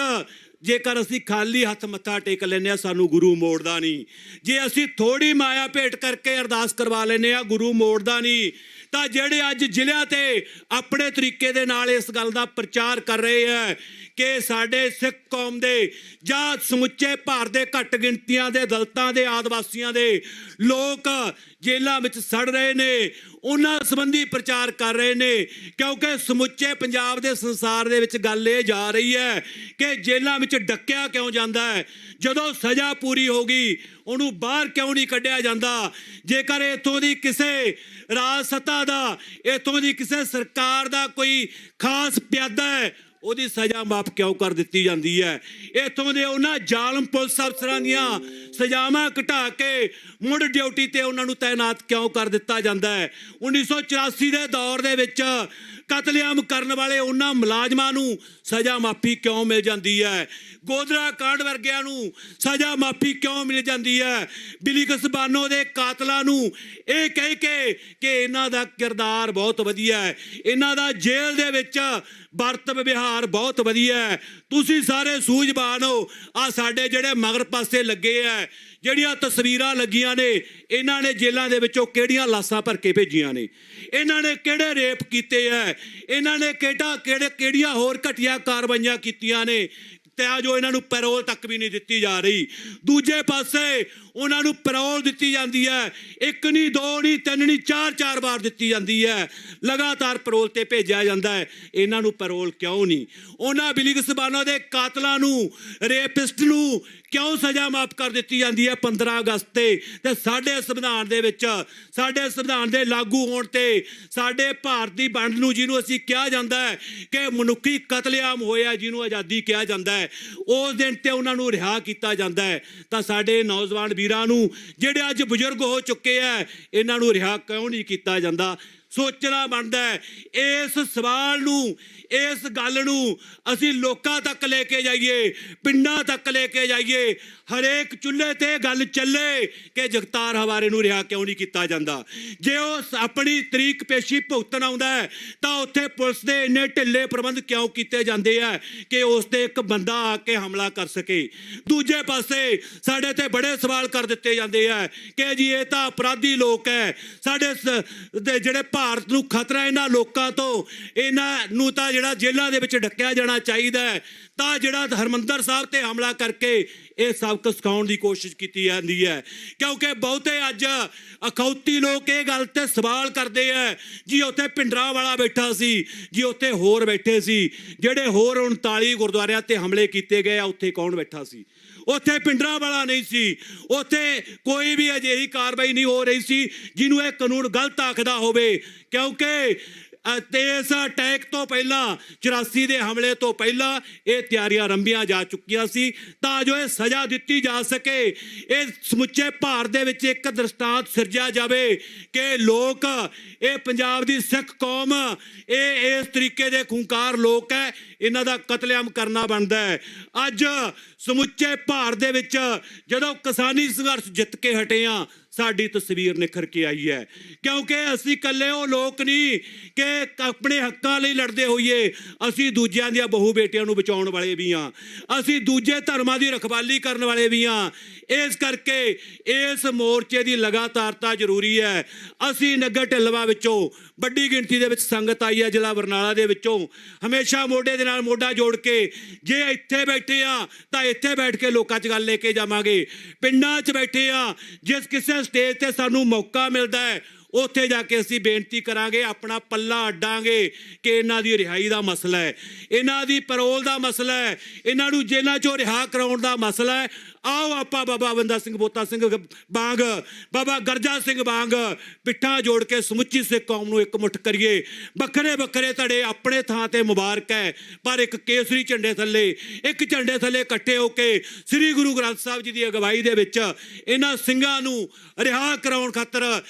ਜੇਕਰ ਅਸੀਂ ਖਾਲੀ ਹੱਥ ਮੱਥਾ ਟੇਕ ਲੈਂਦੇ ਹਾਂ, ਸਾਨੂੰ ਗੁਰੂ ਮੋੜਦਾ ਨਹੀਂ। ਜੇ ਅਸੀਂ ਥੋੜੀ ਮਾਇਆ ਭੇਟ ਕਰਕੇ ਅਰਦਾਸ ਕਰਵਾ ਲੈਂਦੇ ਹਾਂ, ਗੁਰੂ ਮੋੜਦਾ ਨਹੀਂ। ਤਾਂ ਜਿਹੜੇ ਅੱਜ ਜ਼ਿਲ੍ਹਿਆਂ ਤੇ ਆਪਣੇ ਤਰੀਕੇ ਦੇ ਨਾਲ ਇਸ ਗੱਲ ਦਾ ਪ੍ਰਚਾਰ ਕਰ ਰਹੇ ਹੈ ਕਿ ਸਾਡੇ ਸਿੱਖ ਕੌਮ ਦੇ ਜਾਂ ਸਮੁੱਚੇ ਭਾਰਤ ਦੇ ਘੱਟ ਗਿਣਤੀਆਂ ਦੇ ਦਲਿਤਾਂ ਦੇ, ਆਦਿਵਾਸੀਆਂ ਦੇ ਲੋਕ ਜੇਲ੍ਹਾਂ ਵਿੱਚ ਸੜ ਰਹੇ ਨੇ, ਉਹਨਾਂ ਸੰਬੰਧੀ ਪ੍ਰਚਾਰ ਕਰ ਰਹੇ ਨੇ। ਕਿਉਂਕਿ ਸਮੁੱਚੇ ਪੰਜਾਬ ਦੇ ਸੰਸਾਰ ਦੇ ਵਿੱਚ ਗੱਲ ਇਹ ਜਾ ਰਹੀ ਹੈ ਕਿ ਜੇਲ੍ਹਾਂ ਵਿੱਚ ਡੱਕਿਆ ਕਿਉਂ ਜਾਂਦਾ ਹੈ, ਜਦੋਂ ਸਜ਼ਾ ਪੂਰੀ ਹੋ ਗਈ ਉਹਨੂੰ ਬਾਹਰ ਕਿਉਂ ਨਹੀਂ ਕੱਢਿਆ ਜਾਂਦਾ। ਜੇਕਰ ਇੱਥੋਂ ਦੀ ਕਿਸੇ ਰਾਜ ਸੱਤਾ ਦਾ, ਇੱਥੋਂ ਦੀ ਕਿਸੇ ਸਰਕਾਰ ਦਾ ਕੋਈ ਖਾਸ ਪਿਆਦਾ ਹੈ, ਉਹਦੀ ਸਜ਼ਾ ਮਾਫ ਕਿਉਂ ਕਰ ਦਿੱਤੀ ਜਾਂਦੀ ਹੈ। ਇੱਥੋਂ ਦੇ ਉਹਨਾਂ ਜ਼ਾਲਮ ਪੁਲਿਸ ਅਫਸਰਾਂ ਦੀਆਂ ਸਜ਼ਾਵਾਂ ਘਟਾ ਕੇ ਮੁੜ ਡਿਊਟੀ ਤੇ ਉਹਨਾਂ ਨੂੰ ਤਾਇਨਾਤ ਕਿਉਂ ਕਰ ਦਿੱਤਾ ਜਾਂਦਾ ਹੈ। 1984 ਦੇ ਦੌਰ ਦੇ ਵਿੱਚ ਕਤਲੇਆਮ ਕਰਨ ਵਾਲੇ ਉਹਨਾਂ ਮੁਲਾਜ਼ਮਾਂ ਨੂੰ ਸਜ਼ਾ ਮਾਫੀ ਕਿਉਂ ਮਿਲ ਜਾਂਦੀ ਹੈ। ਗੋਦਰਾ ਕਾਂਡ ਵਰਗਿਆਂ ਨੂੰ ਸਜ਼ਾ ਮਾਫੀ ਕਿਉਂ ਮਿਲ ਜਾਂਦੀ ਹੈ। ਬਿਲੀਕਸ ਬਾਨੋ ਦੇ ਕਾਤਲਾਂ ਨੂੰ ਇਹ ਕਹਿ ਕੇ ਕਿ ਇਹਨਾਂ ਦਾ ਕਿਰਦਾਰ ਬਹੁਤ ਵਧੀਆ ਹੈ, ਇਹਨਾਂ ਦਾ ਜੇਲ੍ਹ ਦੇ ਵਿੱਚ ਵਰਤਵ ਵਿਹਾਰ ਬਹੁਤ ਵਧੀਆ ਹੈ। ਤੁਸੀਂ ਸਾਰੇ ਸੂਝਵਾਨ ਹੋ। ਆ ਸਾਡੇ ਜਿਹੜੇ ਮਗਰ ਪਾਸੇ ਲੱਗੇ ਹੈ, ਜਿਹੜੀਆਂ ਤਸਵੀਰਾਂ ਲੱਗੀਆਂ ਨੇ, ਇਹਨਾਂ ਨੇ ਜੇਲ੍ਹਾਂ ਦੇ ਵਿੱਚੋਂ ਕਿਹੜੀਆਂ ਲਾਸ਼ਾਂ ਭਰ ਕੇ ਭੇਜੀਆਂ ਨੇ, ਇਹਨਾਂ ਨੇ ਕਿਹੜੇ ਰੇਪ ਕੀਤੇ ਹੈ, ਇਹਨਾਂ ਨੇ ਕਿਹੜੀਆਂ ਹੋਰ ਘਟੀਆ ਕਾਰਵਾਈਆਂ ਕੀਤੀਆਂ ਨੇ, ਤੇ ਆ ਜੋ ਇਹਨਾਂ ਨੂੰ ਪੈਰੋਲ ਤੱਕ ਵੀ ਨਹੀਂ ਦਿੱਤੀ ਜਾ ਰਹੀ। ਦੂਜੇ ਪਾਸੇ ਉਹਨਾਂ ਨੂੰ ਪੈਰੋਲ ਦਿੱਤੀ ਜਾਂਦੀ ਹੈ, ਇੱਕ ਨਹੀਂ, ਦੋ ਨਹੀਂ, ਤਿੰਨ ਨਹੀਂ, ਚਾਰ ਵਾਰ ਦਿੱਤੀ ਜਾਂਦੀ ਹੈ। ਲਗਾਤਾਰ ਪੈਰੋਲ ਤੇ ਭੇਜਿਆ ਜਾਂਦਾ ਹੈ। ਇਹਨਾਂ ਨੂੰ ਪੈਰੋਲ ਕਿਉਂ ਨਹੀਂ? ਉਹਨਾਂ ਬਿਲੀਕਸ ਬਾਨੋ ਦੇ ਕਾਤਲਾਂ ਨੂੰ, ਰੇਪਿਸਟ ਨੂੰ ਕਿਉਂ ਸਜ਼ਾ ਮਾਫ ਕਰ ਦਿੱਤੀ ਜਾਂਦੀ ਹੈ 15 ਅਗਸਤ ਤੇ ਸਾਡੇ ਸੰਵਿਧਾਨ ਦੇ ਵਿੱਚ, ਸਾਡੇ ਸੰਵਿਧਾਨ ਦੇ ਲਾਗੂ ਹੋਣ ਤੇ, ਸਾਡੇ ਭਾਰਤ ਦੀ ਵੰਡ ਨੂੰ ਜਿਹਨੂੰ ਅਸੀਂ ਕਿਹਾ ਜਾਂਦਾ ਹੈ ਕਿ ਮਨੁੱਖੀ ਕਤਲੇਆਮ ਹੋਇਆ, ਜਿਹਨੂੰ ਆਜ਼ਾਦੀ ਕਿਹਾ ਜਾਂਦਾ ਹੈ, ਉਸ ਦਿਨ ਤੇ ਉਹਨਾਂ ਨੂੰ ਰਿਹਾ ਕੀਤਾ ਜਾਂਦਾ ਹੈ। ਤਾਂ ਸਾਡੇ ਨੌਜਵਾਨ ਵੀਰਾਂ ਨੂੰ ਜਿਹੜੇ ਅੱਜ ਬਜ਼ੁਰਗ ਹੋ ਚੁੱਕੇ ਹੈ, ਇਹਨਾਂ ਨੂੰ ਰਿਹਾ ਕਿਉਂ ਨਹੀਂ ਕੀਤਾ ਜਾਂਦਾ? ਸੋਚਣਾ ਬਣਦਾ ਹੈ। ਇਸ ਸਵਾਲ ਨੂੰ, ਇਸ ਗੱਲ ਨੂੰ ਅਸੀਂ ਲੋਕਾਂ ਤੱਕ ਲੈ ਕੇ ਜਾਈਏ, ਪਿੰਡਾਂ ਤੱਕ ਲੈ ਕੇ ਜਾਈਏ। ਹਰੇਕ ਚੁੱਲ੍ਹੇ ਤੇ ਗੱਲ ਚੱਲੇ ਕਿ ਜਗਤਾਰ ਹਵਾਰੇ ਨੂੰ ਰਿਹਾ ਕਿਉਂ ਨਹੀਂ ਕੀਤਾ ਜਾਂਦਾ। ਜੇ ਉਹ ਆਪਣੀ ਤਰੀਕ ਪੇਸ਼ੀ ਭੁਗਤਣ ਆਉਂਦਾ ਹੈ ਤਾਂ ਉੱਥੇ ਪੁਲਿਸ ਦੇ ਇੰਨੇ ਢਿੱਲੇ ਪ੍ਰਬੰਧ ਕਿਉਂ ਕੀਤੇ ਜਾਂਦੇ ਆ ਕਿ ਉਸ ਤੇ ਇੱਕ ਬੰਦਾ ਆ ਕੇ ਹਮਲਾ ਕਰ ਸਕੇ। ਦੂਜੇ ਪਾਸੇ ਸਾਡੇ ਤੇ ਬੜੇ ਸਵਾਲ ਕਰ ਦਿੱਤੇ ਜਾਂਦੇ ਆ ਕਿ ਜੀ ਇਹ ਤਾਂ ਅਪਰਾਧੀ ਲੋਕ ਹੈ, ਸਾਡੇ ਜਿਹੜੇ ਭਾਰਤ ਨੂੰ ਖਤਰਾ ਇਹਨਾਂ ਲੋਕਾਂ ਤੋਂ, ਇਹਨਾਂ ਨੂੰ ਤਾਂ ਜਿਹੜਾ ਜੇਲ੍ਹਾਂ ਦੇ ਵਿੱਚ ਡੱਕਿਆ ਜਾਣਾ ਚਾਹੀਦਾ ਹੈ। ਤਾਂ ਜਿਹੜਾ ਹਰਮੰਦਰ ਸਾਹਿਬ ਤੇ ਹਮਲਾ ਕਰਕੇ ਇਹ ਸਬਕ ਸਿਖਾਉਣ ਦੀ ਕੋਸ਼ਿਸ਼ ਕੀਤੀ ਜਾਂਦੀ ਹੈ। ਕਿਉਂਕਿ ਬਹੁਤੇ ਅੱਜ ਅਖੌਤੀ ਲੋਕ ਇਹ ਗੱਲ ਤੇ ਸਵਾਲ ਕਰਦੇ ਆ ਜੀ ਉੱਥੇ ਭਿੰਡਰਾਂ ਵਾਲਾ ਬੈਠਾ ਸੀ, ਜੀ ਉੱਥੇ ਹੋਰ ਬੈਠੇ ਸੀ, ਜਿਹੜੇ ਹੋਰ 39 ਗੁਰਦੁਆਰਿਆਂ ਤੇ ਹਮਲੇ ਕੀਤੇ ਗਏ ਆ ਉੱਥੇ ਕੌਣ ਬੈਠਾ ਸੀ? ਉੱਥੇ ਭਿੰਡਰਾਂ ਵਾਲਾ ਨਹੀਂ ਸੀ, ਉੱਥੇ ਕੋਈ ਵੀ ਅਜਿਹੀ ਕਾਰਵਾਈ ਨਹੀਂ ਹੋ ਰਹੀ ਸੀ ਜਿਹਨੂੰ ਇਹ ਕਾਨੂੰਨ ਗਲਤ ਆਖਦਾ ਹੋਵੇ। ਕਿਉਂਕਿ ਤੇ ਇਸ ਅਟੈਕ ਤੋਂ ਪਹਿਲਾਂ, 84 ਦੇ ਹਮਲੇ ਤੋਂ ਪਹਿਲਾਂ ਇਹ ਤਿਆਰੀਆਂ ਆਰੰਭੀਆਂ ਜਾ ਚੁੱਕੀਆਂ ਸੀ ਤਾਂ ਜੋ ਇਹ ਸਜ਼ਾ ਦਿੱਤੀ ਜਾ ਸਕੇ। ਇਹ ਸਮੁੱਚੇ ਭਾਰਤ ਦੇ ਵਿੱਚ ਇੱਕ ਦ੍ਰਿਸ਼ਟਾਂਤ ਸਿਰਜਿਆ ਜਾਵੇ ਕਿ ਲੋਕ, ਇਹ ਪੰਜਾਬ ਦੀ ਸਿੱਖ ਕੌਮ, ਇਹ ਇਸ ਤਰੀਕੇ ਦੇ ਖੂੰਕਾਰ ਲੋਕ ਹੈ, ਇਹਨਾਂ ਦਾ ਕਤਲੇਆਮ ਕਰਨਾ ਬਣਦਾ ਹੈ। ਅੱਜ ਸਮੁੱਚੇ ਭਾਰਤ ਦੇ ਵਿੱਚ ਜਦੋਂ ਕਿਸਾਨੀ ਸੰਘਰਸ਼ ਜਿੱਤ ਕੇ ਹਟੇ ਆ, ਸਾਡੀ ਤਸਵੀਰ ਨਿਖਰ ਕੇ ਆਈ ਹੈ। ਕਿਉਂਕਿ ਅਸੀਂ ਇਕੱਲੇ ਉਹ ਲੋਕ ਨਹੀਂ ਕਿ ਆਪਣੇ ਹੱਕਾਂ ਲਈ ਲੜਦੇ ਹੋਈਏ, ਅਸੀਂ ਦੂਜਿਆਂ ਦੀਆਂ ਬਹੂ ਬੇਟੀਆਂ ਨੂੰ ਬਚਾਉਣ ਵਾਲੇ ਵੀ ਹਾਂ, ਅਸੀਂ ਦੂਜੇ ਧਰਮਾਂ ਦੀ ਰਖਵਾਲੀ ਕਰਨ ਵਾਲੇ ਵੀ ਹਾਂ। ਇਸ ਕਰਕੇ ਇਸ ਮੋਰਚੇ ਦੀ ਲਗਾਤਾਰਤਾ ਜ਼ਰੂਰੀ ਹੈ। ਅਸੀਂ ਨਗਰ ਢਿੱਲਵਾਂ ਵਿੱਚੋਂ ਵੱਡੀ ਗਿਣਤੀ ਦੇ ਵਿੱਚ ਸੰਗਤ ਆਈ ਹੈ, ਜ਼ਿਲ੍ਹਾ ਬਰਨਾਲਾ ਦੇ ਵਿੱਚੋਂ, ਹਮੇਸ਼ਾ ਮੋਢੇ ਦੇ ਨਾਲ ਮੋਢਾ ਜੋੜ ਕੇ ਜੇ ਇੱਥੇ ਬੈਠੇ ਆ ਤਾਂ ਇੱਥੇ ਬੈਠ ਕੇ ਲੋਕਾਂ 'ਚ ਗੱਲ ਲੈ ਕੇ ਜਾਵਾਂਗੇ। ਪਿੰਡਾਂ 'ਚ ਬੈਠੇ ਆ, ਜਿਸ ਕਿਸੇ ਸਟੇਜ ਤੇ ਸਾਨੂੰ ਮੌਕਾ ਮਿਲਦਾ ਹੈ ਉੱਥੇ ਜਾ ਕੇ ਅਸੀਂ ਬੇਨਤੀ ਕਰਾਂਗੇ, ਆਪਣਾ ਪੱਲਾ ਅੱਡਾਂਗੇ ਕਿ ਇਹਨਾਂ ਦੀ ਰਿਹਾਈ ਦਾ ਮਸਲਾ ਹੈ, ਇਹਨਾਂ ਦੀ ਪੈਰੋਲ ਦਾ ਮਸਲਾ ਹੈ, ਇਹਨਾਂ ਨੂੰ ਜੇਲ੍ਹਾਂ 'ਚੋਂ ਰਿਹਾ ਕਰਾਉਣ ਦਾ ਮਸਲਾ ਹੈ। ਆਓ ਆਪਾਂ ਬਾਬਾ ਬੰਦਾ ਸਿੰਘ ਬੋਤਾ ਸਿੰਘ ਵਾਂਗ, ਬਾਬਾ ਗਰਜਾ ਸਿੰਘ ਵਾਂਗ ਪਿੱਠਾਂ ਜੋੜ ਕੇ ਸਮੁੱਚੀ ਸਿੱਖ ਕੌਮ ਨੂੰ ਇੱਕ ਮੁੱਠ ਕਰੀਏ। ਵੱਖਰੇ ਵੱਖਰੇ ਧੜੇ ਆਪਣੇ ਥਾਂ ਤੇ ਮੁਬਾਰਕ ਹੈ, ਪਰ ਇੱਕ ਕੇਸਰੀ ਝੰਡੇ ਥੱਲੇ, ਇੱਕ ਝੰਡੇ ਥੱਲੇ ਇਕੱਠੇ ਹੋ ਕੇ ਸ੍ਰੀ ਗੁਰੂ ਗ੍ਰੰਥ ਸਾਹਿਬ ਜੀ ਦੀ ਅਗਵਾਈ ਦੇ ਵਿੱਚ ਇਹਨਾਂ ਸਿੰਘਾਂ ਨੂੰ ਰਿਹਾ ਕਰਾਉਣ ਖਾਤਰ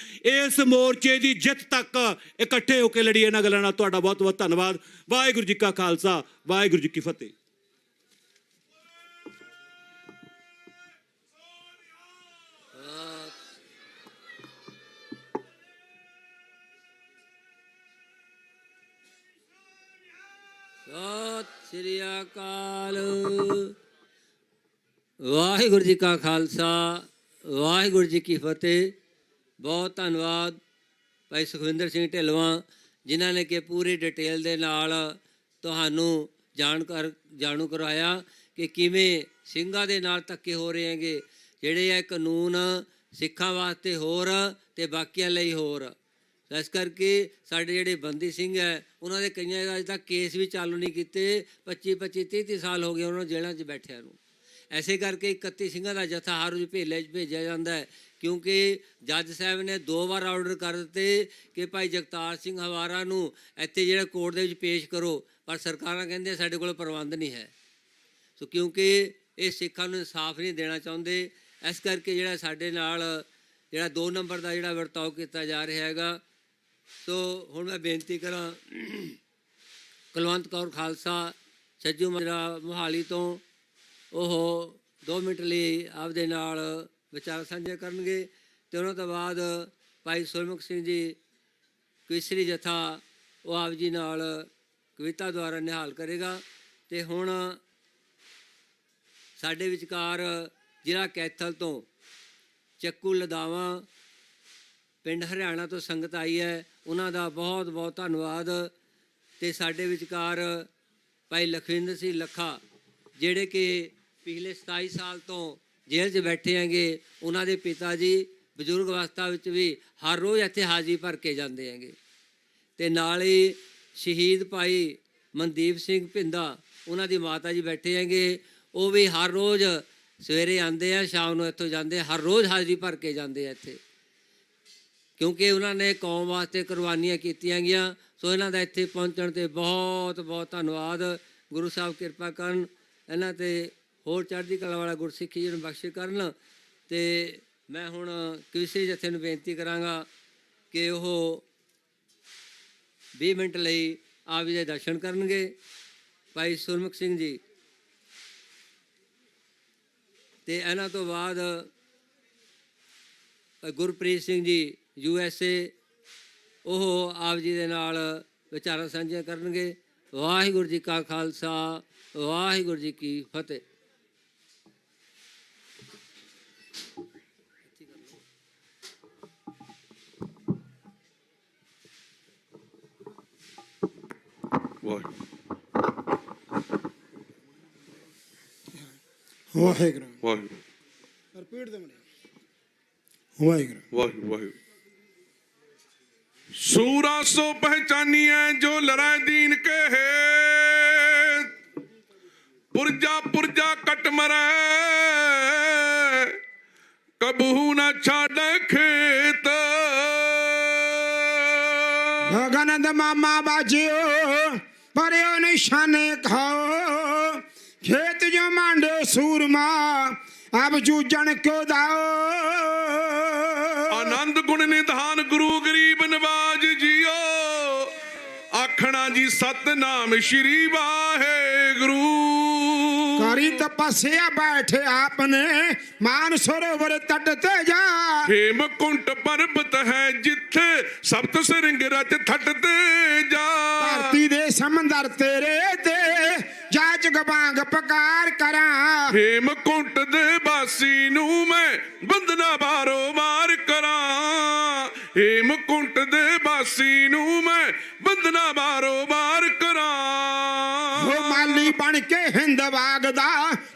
ਇਸ ਮੋਰਚੇ ਦੀ ਜਿੱਤ ਤੱਕ ਇਕੱਠੇ ਹੋ ਕੇ ਲੜੀਏ। ਇਹਨਾਂ ਗੱਲਾਂ ਨਾਲ ਤੁਹਾਡਾ ਬਹੁਤ ਬਹੁਤ ਧੰਨਵਾਦ। ਵਾਹਿਗੁਰੂ ਜੀ ਕਾ ਖਾਲਸਾ, ਵਾਹਿਗੁਰੂ ਜੀ ਕੀ ਫਤਿਹ। ਸਤਿ ਸ੍ਰੀ ਅਕਾਲ। ਵਾਹਿਗੁਰੂ ਜੀ ਕਾ ਖਾਲਸਾ, ਵਾਹਿਗੁਰੂ ਜੀ ਕੀ ਫਤਿਹ। ਬਹੁਤ ਧੰਨਵਾਦ ਭਾਈ ਸੁਖਵਿੰਦਰ ਸਿੰਘ ਢਿੱਲਵਾਂ, ਜਿਨ੍ਹਾਂ ਨੇ ਕਿ ਪੂਰੀ ਡਿਟੇਲ ਦੇ ਨਾਲ ਤੁਹਾਨੂੰ ਜਾਣੂ ਕਰਵਾਇਆ ਕਿ ਕਿਵੇਂ ਸਿੰਘਾਂ ਦੇ ਨਾਲ ਧੱਕੇ ਹੋ ਰਹੇ ਹੈਗੇ। ਜਿਹੜੇ ਇਹ ਕਾਨੂੰਨ ਸਿੱਖਾਂ ਵਾਸਤੇ ਹੋਰ ਅਤੇ ਬਾਕੀਆਂ ਲਈ ਹੋਰ। ਇਸ ਕਰਕੇ ਸਾਡੇ ਜਿਹੜੇ ਬੰਦੀ ਸਿੰਘ ਹੈ ਉਹਨਾਂ ਦੇ ਕਈਆਂ ਦਾ ਅਜੇ ਤੱਕ ਕੇਸ ਵੀ ਚਾਲੂ ਨਹੀਂ ਕੀਤੇ। 25 30 ਸਾਲ ਹੋ ਗਏ ਉਹਨਾਂ ਨੂੰ ਜੇਲ੍ਹਾਂ 'ਚ ਬੈਠਿਆਂ ਨੂੰ। ਐਸੇ ਕਰਕੇ 31 ਸਿੰਘਾਂ ਦਾ ਜਥਾ ਹਰ ਰੋਜ਼ ਭੇਜਿਆ ਜਾਂਦਾ ਹੈ, ਕਿਉਂਕਿ ਜੱਜ ਸਾਹਿਬ ਨੇ 2 ਵਾਰ ਆਰਡਰ ਕਰ ਦਿੱਤੇ ਕਿ ਭਾਈ ਜਗਤਾਰ ਸਿੰਘ ਹਵਾਰਾ ਨੂੰ ਇੱਥੇ ਜਿਹੜਾ ਕੋਰਟ ਦੇ ਵਿੱਚ ਪੇਸ਼ ਕਰੋ, ਪਰ ਸਰਕਾਰਾਂ ਕਹਿੰਦੀਆਂ ਸਾਡੇ ਕੋਲ ਪ੍ਰਬੰਧ ਨਹੀਂ ਹੈ। ਸੋ ਕਿਉਂਕਿ ਇਹ ਸਿੱਖਾਂ ਨੂੰ ਇਨਸਾਫ ਨਹੀਂ ਦੇਣਾ ਚਾਹੁੰਦੇ, ਇਸ ਕਰਕੇ ਜਿਹੜਾ ਸਾਡੇ ਨਾਲ ਜਿਹੜਾ 2 ਨੰਬਰ ਦਾ ਜਿਹੜਾ ਵਰਤਾਓ ਕੀਤਾ ਜਾ ਰਿਹਾ ਹੈਗਾ। ਸੋ ਹੁਣ ਮੈਂ ਬੇਨਤੀ ਕਰਾਂ, ਕੁਲਵੰਤ ਕੌਰ ਖਾਲਸਾ ਛੱਜੂ ਮਜਰਾ ਮੋਹਾਲੀ ਤੋਂ, ਉਹ 2 ਮਿੰਟ ਲਈ ਆਪਦੇ ਨਾਲ ਵਿਚਾਰ ਸਾਂਝੇ ਕਰਨਗੇ ਅਤੇ ਉਹਨਾਂ ਤੋਂ ਬਾਅਦ ਭਾਈ ਸੁਰਮੁਖ ਸਿੰਘ ਜੀ ਕਵਿਸ਼ਰੀ ਜਥਾ ਉਹ ਆਪ ਜੀ ਨਾਲ ਕਵਿਤਾ ਦੁਆਰਾ ਨਿਹਾਲ ਕਰੇਗਾ। ਅਤੇ ਹੁਣ ਸਾਡੇ ਵਿਚਕਾਰ ਜ਼ਿਲ੍ਹਾ ਕੈਥਲ ਤੋਂ ਚੱਕੂ ਲਦਾਵਾਂ ਪਿੰਡ ਹਰਿਆਣਾ ਤੋਂ ਸੰਗਤ ਆਈ ਹੈ, ਉਹਨਾਂ ਦਾ ਬਹੁਤ ਬਹੁਤ ਧੰਨਵਾਦ। ਅਤੇ ਸਾਡੇ ਵਿਚਕਾਰ ਭਾਈ ਲਖਵਿੰਦਰ ਸਿੰਘ ਲੱਖਾ, ਜਿਹੜੇ ਕਿ ਪਿਛਲੇ 27 ਸਾਲ ਤੋਂ ਜੇਲ੍ਹ 'ਚ ਬੈਠੇ ਹੈਗੇ। ਉਹਨਾਂ ਦੇ ਪਿਤਾ ਜੀ ਬਜ਼ੁਰਗ ਅਵਸਥਾ ਵਿੱਚ ਵੀ ਹਰ ਰੋਜ਼ ਇੱਥੇ ਹਾਜ਼ਰੀ ਭਰ ਕੇ ਜਾਂਦੇ ਹੈਗੇ। ਅਤੇ ਨਾਲ ਹੀ ਸ਼ਹੀਦ ਭਾਈ ਮਨਦੀਪ ਸਿੰਘ ਭਿੰਦਾ, ਉਹਨਾਂ ਦੀ ਮਾਤਾ ਜੀ ਬੈਠੇ ਹੈਗੇ, ਉਹ ਵੀ ਹਰ ਰੋਜ਼ ਸਵੇਰੇ ਆਉਂਦੇ ਆ, ਸ਼ਾਮ ਨੂੰ ਇੱਥੋਂ ਜਾਂਦੇ, ਹਰ ਰੋਜ਼ ਹਾਜ਼ਰੀ ਭਰ ਕੇ ਜਾਂਦੇ ਆ ਇੱਥੇ, ਕਿਉਂਕਿ ਉਹਨਾਂ ਨੇ ਕੌਮ ਵਾਸਤੇ ਕੁਰਬਾਨੀਆਂ ਕੀਤੀਆਂ ਗਈਆਂ। ਸੋ ਇਹਨਾਂ ਦਾ ਇੱਥੇ ਪਹੁੰਚਣ 'ਤੇ ਬਹੁਤ ਬਹੁਤ ਧੰਨਵਾਦ। ਗੁਰੂ ਸਾਹਿਬ ਕਿਰਪਾ ਕਰਨ, ਇਹਨਾਂ 'ਤੇ ਹੋਰ ਚੜ੍ਹਦੀ ਕਲਾ ਵਾਲਾ ਗੁਰਸਿੱਖੀ ਜੀ ਨੂੰ ਬਖਸ਼ ਕਰਨ। ਅਤੇ ਮੈਂ ਹੁਣ ਕਵਿਸ਼ਰੀ ਜਥੇ ਨੂੰ ਬੇਨਤੀ ਕਰਾਂਗਾ ਕਿ ਉਹ 20 ਮਿੰਟ ਲਈ ਆਪ ਜੀ ਦੇ ਦਰਸ਼ਨ ਕਰਨਗੇ। ਭਾਈ ਸੁਰਮੁਖ ਸਿੰਘ ਜੀ, ਅਤੇ ਇਹਨਾਂ ਤੋਂ ਬਾਅਦ ਗੁਰਪ੍ਰੀਤ ਸਿੰਘ ਜੀ USA, ਉਹ ਆਪ ਜੀ ਦੇ ਨਾਲ ਵਿਚਾਰਾਂ ਸਾਂਝੀਆਂ ਕਰਨਗੇ। ਵਾਹਿਗੁਰੂ ਜੀ ਕਾ ਖਾਲਸਾ, ਵਾਹਿਗੁਰੂ ਜੀ ਕੀ ਫਤਿਹ। ਵਾਹਿਗੁਰੂ ਵਾਹਿਗੁਰੂ ਰਿਪੀਟ ਦੇ ਮਨੇ ਵਾਹਿਗੁਰੂ ਵਾਹਿਗੁਰੂ ਵਾਹਿਗੁਰੂ। सूरा सो पहचानिए जो लड़ाई दीन के है, पुरजा पुरजा कट मरे कबहू न छाड़ खेत। गगन मामा बाजियो पर्यो निशाने खाओ, खेत जो मांडो सूरमा अब जूझन क्यों दाओ। आनंद गुण निधान गुरु गरीब नवाज जियो, आखना जी सतनाम श्री वाहेगुरु। करी तपस्या बैठे आपने मान सरोवर तट ते जा, हेमकुंट पर्वत है जिथे सप्त सिरंग रच थट ते जा। धरती दे समंदर तेरे ते ਜਾਚ ਗਵਾਂਗ ਪਕਾਰ ਕਰਾਂ। ਹੇਮਕੁੰਟ ਦੇ ਵਾਸੀ ਨੂੰ ਮੈਂ ਬੰਦਨਾ ਬਾਰੋ-ਬਾਰ ਕਰਾਂ। ਹੇਮਕੁੰਟ ਦੇ ਵਾਸੀ ਨੂੰ ਮੈਂ ਬੰਦਨਾ ਬਾਰੋ-ਬਾਰ ਕਰਾਂ। ਹੋ ਮਾਲੀ ਬਣ ਕੇ ਹਿੰਦ ਵਾਗਦਾ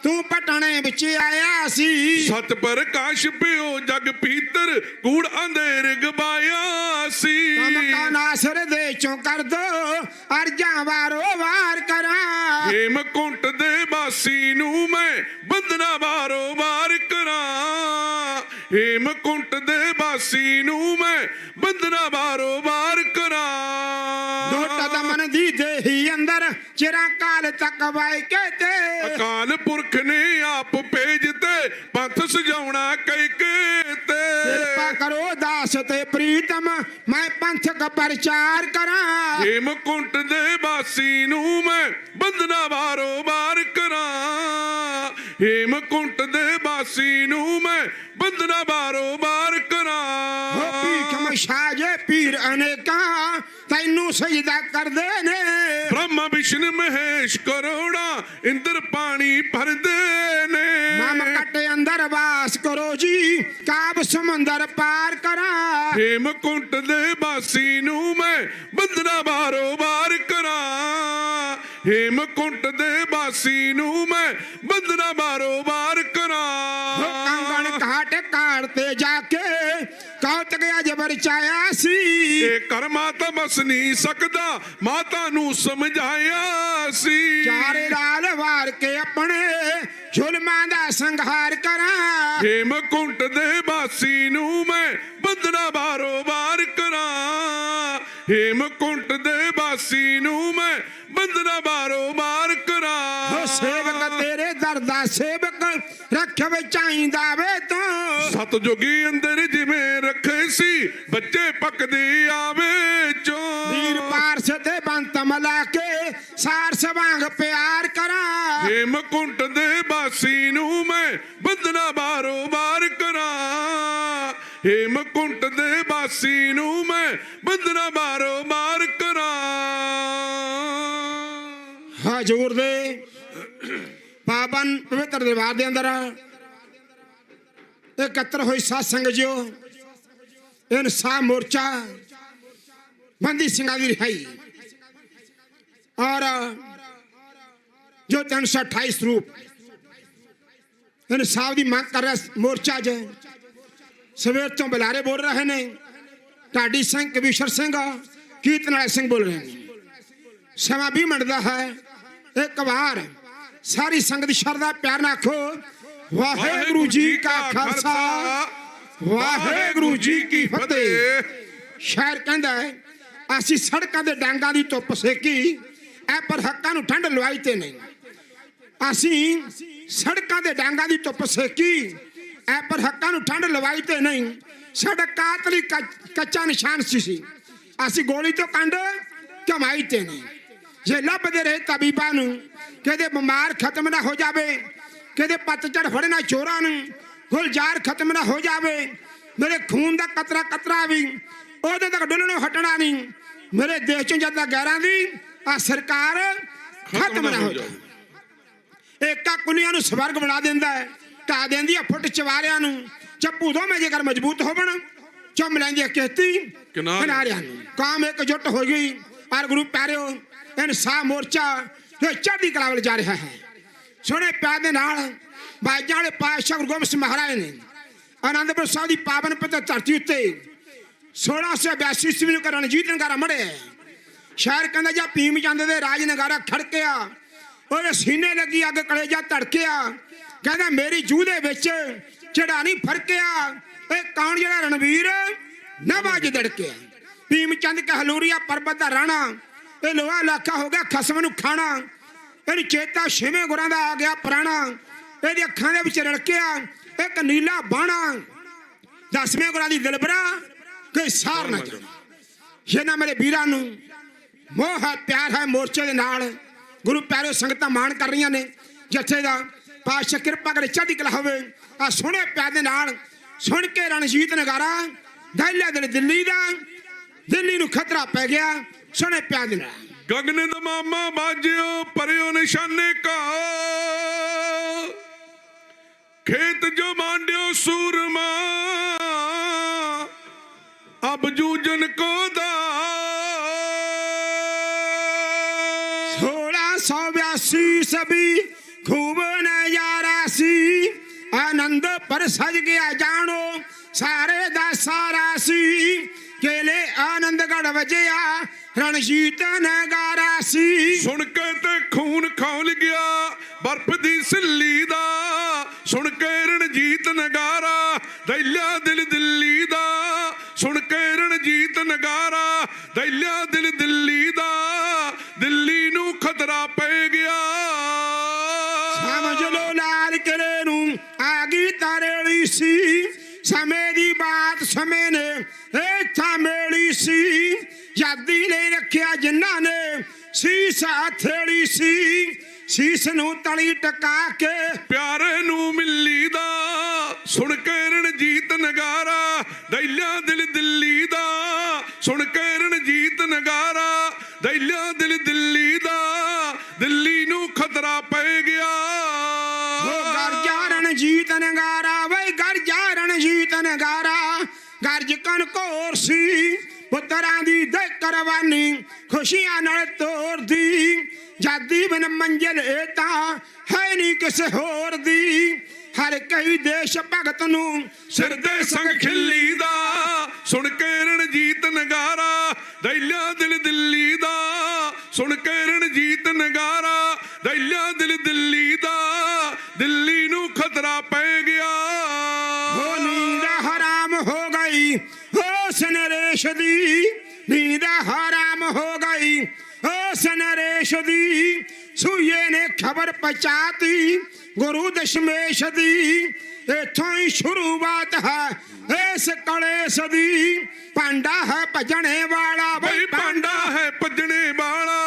ਤੂੰ ਪਟਣੇ ਵਿੱਚ ਆਇਆ ਸੀ। ਸਤ ਪ੍ਰਕਾਸ਼ ਪਿਓ ਜਗ ਪੀਤਰ ਕੂੜ ਅੰਧੇਰ ਗਵਾਇਆ ਸੀ। ਤਮ ਕਾ ਨਾਸਰ ਦੇ ਚੋਂ ਕਰ ਦੋ ਅਰਜਾਂ ਵਾਰੋ ਵਾਰ ਕਰਾਂ। ਹੇਮਕੁੰਟ ਦੇ ਵਾਸੀ ਨੂੰ ਮੈਂ ਬੰਦਨਾ ਬਾਰੋ-ਬਾਰ ਕਰਾਂ। ਹੇਮਕੁੰਟ ਦੇ ਵਾਸੀ ਨੂੰ ਮੈਂ ਬੰਦਨਾ ਬਾਰੋ-ਬਾਰ ਕਰਾਂ। ਡੋਟ ਦਮਨ ਦੀ ਦੇਹੀ ਅੰਦਰ ਚਿਰਾਂ ਕਾਲ ਤੱਕ ਵਾਇ ਕੇ ਤੇ। ਅਕਾਲ ਪੁਰਖ ਨੇ ਆਪ ਭੇਜ ਤੇ ਪੰਥ ਸਜਾਉਣਾ ਕਈ ਕੇ ਤੇ। ਕਿਰਪਾ ਕਰੋ ਦਾਸ ਤੇ ਪ੍ਰੀਤਮ ਮੈਂ ਪੰਥਕ ਪ੍ਰਚਾਰ ਕਰਾਂ। ਹੇਮਕੁੰਟ ਦੇ ਵਾਸੀ ਨੂੰ ਮੈਂ ਬੰਦਨਾ ਬਾਰੋ-ਬਾਰ ਕਰਾਂ। ਹੇਮਕੁੰਟ ਦੇ ਵਾਸੀ ਨੂੰ ਮੈਂ ਬੰਦਨਾ ਬਾਰੋ-ਬਾਰ ਕਰਾਂ। ਭੀਖ ਮਸ਼ਾਜੇ ਪੀਰ ਅਨੇਕਾਂ ਤੈਨੂੰ ਸਜਦਾ ਕਰਦੇ ਨੇ। ਬ੍ਰਹਮਾ ਵਿਸ਼ਨ ਮਹੇਸ਼ ਕਰੋੜਾ ਇੰਦਰ ਪਾਣੀ ਭਰਦੇ ਨੇ। ਮਮ ਕੱਟ ਅੰਦਰ ਵਾਸ ਕਰੋ ਜੀ ਕਾਬ ਸਮੁੰਦਰ ਪਾਰ ਕਰਾਂ। ਹੇਮਕੁੰਟ ਦੇ ਵਾਸੀ ਨੂੰ ਮੈਂ ਬੰਦਨਾ ਬਾਰੋ-ਬਾਰ ਕਰਾਂ। ਹੇਮਕੁੰਟ ਦੇ ਵਾਸੀ ਨੂੰ ਮੈਂ ਬੰਦਨਾ ਬਾਰੋ-ਬਾਰ ਕਰਾਂ। ਕੰਗਣ ਘਾਟ ਕਾੜ ਤੇ ਜਾ ਕੇ ਕੌਤਕ ਅਜਬਰ ਚਾਇਆ ਸੀ। ਇਹ ਕਰ ਮਾਤਾ ਬਸ ਨਹੀਂ ਸਕਦਾ ਮਾਤਾ ਨੂੰ ਸਮਝਾਇਆ ਸੀ। ਚਾਰੇ ਲਾਲ ਵਾਰ ਕੇ ਆਪਣੇ ਜ਼ੁਲਮਾਂ ਦਾ ਸੰਘਾਰ ਕਰਾਂ। ਹੇਮਕੁੰਟ ਦੇ ਵਾਸੀ ਨੂੰ ਮੈਂ ਬੰਦਨਾ ਬਾਰੋ-ਬਾਰ ਕਰਾਂ। ਹੇਮਕੁੰਟ ਦੇ ਵਾਸੀ ਨੂੰ ਮੈਂ ਬੰਦਨਾ ਬਾਰੋ-ਬਾਰ ਕਰਾਂ। ਸੇਵਕ ਤੇਰੇ ਦਰ ਦਾ ਸੇਵਕ ਰੱਖਵੇ ਚਾਹੀਦਾ ਵੇ ਤੂੰ। ਸਤਜੋਗੀ ਅੰਦਰ ਜਿਵੇਂ ਰੱਖੇ ਸੀ ਬੱਚੇ ਪੱਕਦੇ ਆਵੇ ਚੋਂ। ਵੀਰ ਪਾਰਸ ਤੇ ਬੰਤ ਮਲਾ ਕੇ ਸਾਰਸ ਵਾਂਗ ਪਿਆਰ ਕਰਾਂ। ਹੇਮਕੁੰਟ ਦੇ ਵਾਸੀ ਨੂੰ ਮੈਂ ਬੰਦਨਾ ਬਾਰੋ-ਬਾਰ ਕਰਾਂ। ਹੇਮਕੁੰਟ ਦੇ ਵਾਸੀ ਨੂੰ ਮੈਂ ਬੰਦਨਾ ਬਾਰੋ-ਬਾਰ ਕਰਾਂ। ਹਜ਼ੂਰ ਦੇ ਪਾਵਨ ਪਵਿੱਤਰ ਦਰਬਾਰ ਦੇ ਅੰਦਰ ਇਕੱਤਰ ਹੋਈ ਸਾਧ ਸੰਗਤ ਜੀਓ, ਇਨਸਾਫ ਮੋਰਚਾ ਬੰਦੀ ਸਿੰਘਾਂ ਦੀ ਰਿਹਾਈ ਔਰ ਜੋ 328 ਸਰੂਪ ਇਨਸਾਫ ਦੀ ਮੰਗ ਕਰ ਰਿਹਾ ਮੋਰਚਾ ਜ ਸਵੇਰ ਤੋਂ ਬੁਲਾਰੇ ਬੋਲ ਰਹੇ ਨੇ। ਢਾਡੀ ਸਿੰਘ, ਕਬੀਸ਼ਰ ਸਿੰਘ, ਕੀਰਤਨਾਲਾ ਸਿੰਘ ਬੋਲ ਰਹੇ ਨੇ। ਸਮਾਂ 20 ਮਿੰਟ ਦਾ ਹੈ। ਇੱਕ ਵਾਰ ਸਾਰੀ ਸੰਗਤ ਸ਼ਰਧਾ ਪਿਆਰ ਨਾਲ ਆਖੋ ਵਾਹਿਗੁਰੂ ਜੀ ਕਾ ਖਾਲਸਾ ਵਾਹਿਗੁਰੂ ਜੀ ਕੀ ਫਤਿਹ। ਸ਼ਾਇਰ ਕਹਿੰਦਾ ਹੈ ਅਸੀਂ ਸੜਕਾਂ ਦੇ ਡਾਂਗਾਂ ਦੀ ਧੁੱਪ ਸੇਕੀ ਐ ਪਰ ਹੱਕਾਂ ਨੂੰ ਠੰਡ ਲਵਾਈ ਤੇ ਨਹੀਂ। ਅਸੀਂ ਸੜਕਾਂ ਦੇ ਡਾਂਗਾਂ ਦੀ ਧੁੱਪ ਸੇਕੀ ਐ ਪਰ ਹੱਕਾਂ ਨੂੰ ਠੰਡ ਲਵਾਈ ਤੇ ਨਹੀਂ। ਸਾਡਾ ਕਾਤਲੀ ਕੱਚਾ ਨਿਸ਼ਾਨ ਸੀ। ਅਸੀਂ ਗੋਲੀ ਤੋਂ ਕੰਡ ਕਮਾਈ ਤੇ ਨਹੀਂ। ਜੇ ਲੱਭਦੇ ਰਹੇ ਤਬੀਬਾਂ ਨੂੰ ਕਿਤੇ ਬਿਮਾਰ ਖਤਮ ਨਾ ਹੋ ਜਾਵੇ, ਕਿਤੇ ਪਤਝੜ ਫੜਨਾ ਚੋਰਾਂ ਨੂੰ, ਗੁਲਜ਼ਾਰ ਖਤਮ ਨਾ ਹੋ ਜਾਵੇ, ਮੇਰੇ ਖੂਨ ਦਾ ਕਤਰਾ ਕਤਰਾ ਵੀ ਉਹਦੇ ਤੱਕ ਡੁੱਲਣੋਂ ਹਟਣਾ ਨਹੀਂ। ਮੇਰੇ ਦੇਸ਼ ਚੋਂ ਜਦ ਗੈਰਾਂ ਦੀ ਆ ਸਰਕਾਰ ਖਤਮ ਨਾ ਹੋ ਜਾਵੇ। ਏਕਾ ਕੁਨੀਆਂ ਨੂੰ ਸਵਰਗ ਬਣਾ ਦਿੰਦਾ ਹੈ, ਢਾ ਦਿੰਦੀ ਆ ਫੁੱਟ ਚਵਾਰਿਆਂ ਨੂੰ। ਚੱਪੂ ਦੋਵੇਂ ਜੇਕਰ ਮਜ਼ਬੂਤ ਹੋਵਣ ਚੁੰਮ ਲੈਂਦੀ ਆ ਕਿਸ਼ਤੀ ਕਿਨਾਰਿਆਂ ਨੂੰ। ਕਾਮ ਇਕਜੁੱਟ ਹੋ ਗਈ ਔਰ ਗੁਰੂ ਪਿਆਰਿਓ ਇਨਸਾਫ ਮੋਰਚਾ ਜੋ ਚੜ੍ਹਦੀ ਕਲਾ ਵੱਲ ਜਾ ਰਿਹਾ ਹੈ। ਸੋਹਣੇ ਪਿਆਰ ਦੇ ਨਾਲ ਬਾਜਾਂ ਵਾਲੇ ਪਾਤਸ਼ਾਹ ਗੁਰੂ ਗੋਬਿੰਦ ਸਿੰਘ ਮਹਾਰਾਜ ਨੇ ਆਨੰਦਪੁਰ ਸਾਹਿਬ ਦੀ ਪਾਵਨ ਪਵਿੱਤਰ ਧਰਤੀ ਉੱਤੇ 1682 ਈਸਵੀ ਨੂੰ ਰਣਜੀਤ ਨਗਾਰਾ ਮੜਿਆ। ਸ਼ਾਇਰ ਕਹਿੰਦਾ ਜਾਂ ਭੀਮ ਚੰਦ ਦੇ ਰਾਜ ਨਗਾਰਾ ਖੜਕਿਆ, ਉਹਦੇ ਸੀਨੇ ਲੱਗੀ ਅੱਗ, ਕਲੇਜਾ ਧੜਕਿਆ। ਕਹਿੰਦਾ ਮੇਰੀ ਜੂਹ ਦੇ ਵਿੱਚ ਜਿਹੜਾ ਨਹੀਂ ਫਰਕਿਆ, ਇਹ ਕੌਣ ਜਿਹੜਾ ਰਣਵੀਰ ਨਵਾਜ ਧੜਕਿਆ। ਭੀਮ ਚੰਦ ਕਹਲੂਰੀਆ ਪਰਬਤ ਦਾ ਰਾਣਾ, ਇਹ ਲੋਹਾ ਇਲਾਕਾ ਹੋ ਗਿਆ ਖਸਮ ਨੂੰ ਖਾਣਾ। ਇਹਨੂੰ ਚੇਤਾ ਛੇਵੇਂ ਗੁਰਾਂ ਦਾ ਆ ਗਿਆ ਪੁਰਾਣਾ। ਇਹਦੀ ਅੱਖਾਂ ਦੇ ਵਿੱਚ ਰੜਕਿਆ ਇੱਕ ਨੀਲਾ ਬਾਣਾ। 10ਵੇਂ ਗੁਰਾਂ ਦੀ ਦਿਲਬਰਾ ਕੋਈ ਸਾਰ ਨਾ ਜਾਣਾ। ਜਿਹਨਾਂ ਮੇਰੇ ਵੀਰਾਂ ਨੂੰ ਮੋਹ ਹੈ, ਪਿਆਰ ਹੈ ਮੋਰਚੇ ਦੇ ਨਾਲ। ਗੁਰੂ ਪਿਆਰੇ ਸੰਗਤਾਂ ਮਾਣ ਕਰ ਰਹੀਆਂ ਨੇ। ਜੱਥੇ ਦਾ ਪਾਤਸ਼ਾਹ ਕਿਰਪਾ ਕਰੇ ਚੜ੍ਹਦੀ ਕਲਾ ਹੋਵੇ। ਆ ਸੋਹਣੇ ਪਿਆਰ ਦੇ ਨਾਲ ਸੁਣ ਕੇ ਰਣਜੀਤ ਨਗਾਰਾ ਦਹਿਲਿਆ ਦਿਲ ਦਿੱਲੀ ਦਾ, ਦਿੱਲੀ ਨੂੰ ਖਤਰਾ ਪੈ ਗਿਆ। ਸੋਹਣੇ ਪਿਆਰ ਦੇ ਨਾਲ ਗਗਨ ਦਮਾਮਾ ਬਾਜਿਓ ਪਰਿਓ ਨਿਸ਼ਾਨੇ ਕਾ खेत जो मांड्यो सूरमा अब जूजन को दा 1682 सभी खूब नजारा सी आनंद पर सज गया जानो सारे दा सारा सी केले आनंदगढ़ वजया रणजीत नगारा सी सुन के ते खून खौल गया बर्फ दी सिल्ली दा सुन के रणजीत नगारा दैल्या दिल दिल्ली दा सुन के रणजीत नगारा दैल्या दिल दिल्ली दा दिल्ली नू खतरा पै गया समझ लो लाल किले नू आगी तारेली सी समय दी बात समय ने इत्था मेली सी यादी ले रखिया जिन्ना ने शीस हथेली सी शीस नू तली टका के प्यारे नू मिली दा सुन के रणजीत नगारा दैल्या दिल दिल्ली दा सुन के रणजीत नगारा दैल्या दिल दिल्ली दा दिल्ली नू खतरा पै गया गरजा रणजीत नगारा वे गरजा रणजीत नगारा गरज कनकोर सी पुत्तरां दी दे करवानी खुशियां नाल तोर दी जादी बिन मंजिल एता है नहीं किसे होर दी हर कई देश भगत नू सिर दे संग खिल्ली दा सुन के रणजीत नगारा दैल्या दिल दिल्ली दा सुन के रणजीत नगारा दैल्या दिल दिल्ली दा दिल्ली नू खतरा पै गया हो नींद हराम हो गई हो सनरेश दी नींद हराम हो गई हो सनरेश दी सूये ने खबर पहुंचाती गुरु दशमेश दी इथों ही शुरुआत है इस कलेश दी पांडा है भजने वाला भाई पांडा है भजने वाला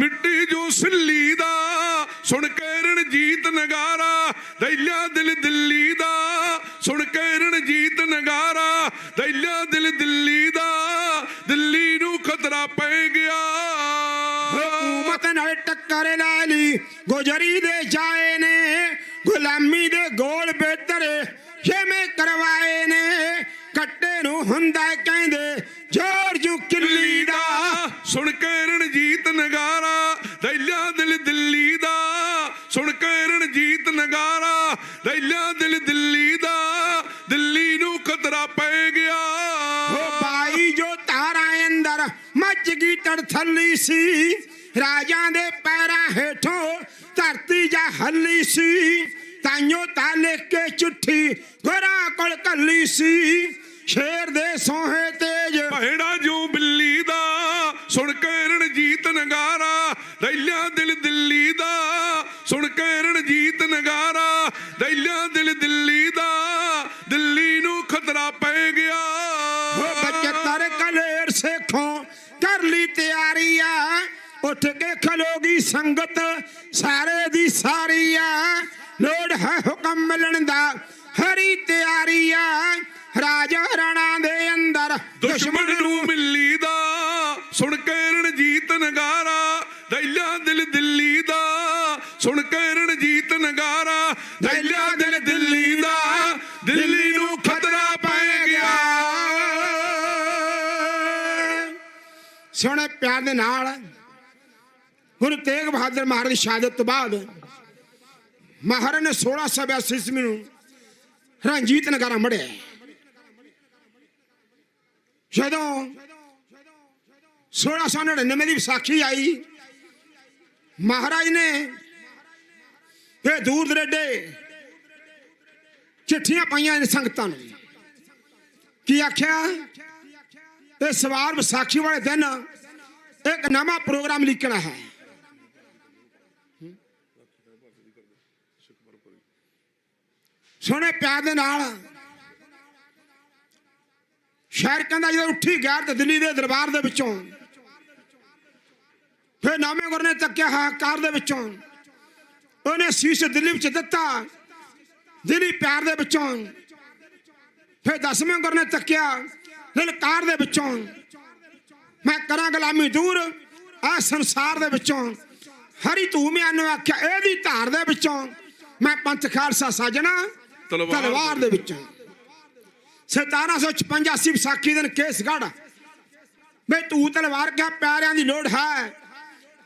मिट्टी जो सिल्ली दा सुन के रणजीत नगारा दैल्या दिल दिल्ली दा सुन के रणजीत नगारा दैल्या दिल दिल्ली दा दिल्ली नू खतरा पै गया हुकूमत नाल टक्कर लै ली गुजरी दे जाए ने गुलामी दे गोल बेहतर खेमे करवाए ने कट्टे नू हुंदा कहंदे जोर जू किल्ली दा सुन के रणजीत नगारा दैल्या दिल दिल्ली दा सुन के रणजीत नगारा दैल्या दिल दिल्ली दा दिल्ली नू खतरा पै गया हो बाई जो तारा अंदर मच गई तड़थली सी राजा दे पैरां हेठों धरती जा हल्ली सी ताइयों ताले के चिट्ठी गोरा कोल कल्ली सी शेर दे सोहे तेज भेड़ा जो बिल्ली दा सुन के रणजीत नगारा दैल्या दिल दिल्ली दा सुन के रणजीत नगारा दैल्या दिल दिल्ली दा दिल्ली नू खतरा पै गया हो 75 कलेर सेखों कर ली तैयारियां उठ के खलोगी संगत सारे दी सारिया लोड़ है हुक्म मिलन दा हरी तैयारिया राजा राणा दे अंदर दुश्मन नू मिली दा सुन के रणजीत नगारा दैल्या दिल दिल्ली दा सुन के रणजीत नगारा दैल्या दिल दिल्ली दा दिल्ली नू खतरा पै गया सोने प्यार दे नाल गुरु तेग बहादुर महाराज की शहादत तो बाद महाराज ने 1682 ईस्वी नूं रणजीत नगारा मढ़िया जदों 1699 की विसाखी आई महाराज ने ये दूर दरेडे चिट्ठियां पाइया संगतां नूं की आख्या इस वार विसाखी वाले दिन एक नवा प्रोग्राम लिखना है सोने प्यार दे नाल शहर कहंदा जो उठी गया तो दिल्ली दे दरबार दे विचों फिर नामे गुर ने तक्या हाकार दे विचों उन्हें शीश दिल्ली विच दिता दिल्ली प्यार दे विचों फिर 10वें गुर ने तक्या ललकार दे विचों मैं करा गुलामी दूर ਆ ਸੰਸਾਰ ਦੇ ਵਿੱਚੋਂ ਹਰੀ ਧੂਮਿਆਂ ਨੂੰ ਆਖਿਆ ਇਹਦੀ ਧਾਰ ਦੇ ਵਿੱਚੋਂ ਮੈਂ ਪੰਥ ਖਾਲਸਾ ਸਾਜਣਾ ਤਲਵਾਰ ਦੇ ਵਿੱਚੋਂ 1756 ਵਿਸਾਖੀ ਦਿਨ ਕੇਸਗੜ੍ਹ ਬਈ ਤੂੰ ਤਲਵਾਰ ਕਿਆ ਪਿਆਰਿਆਂ ਦੀ ਲੋੜ ਹੈ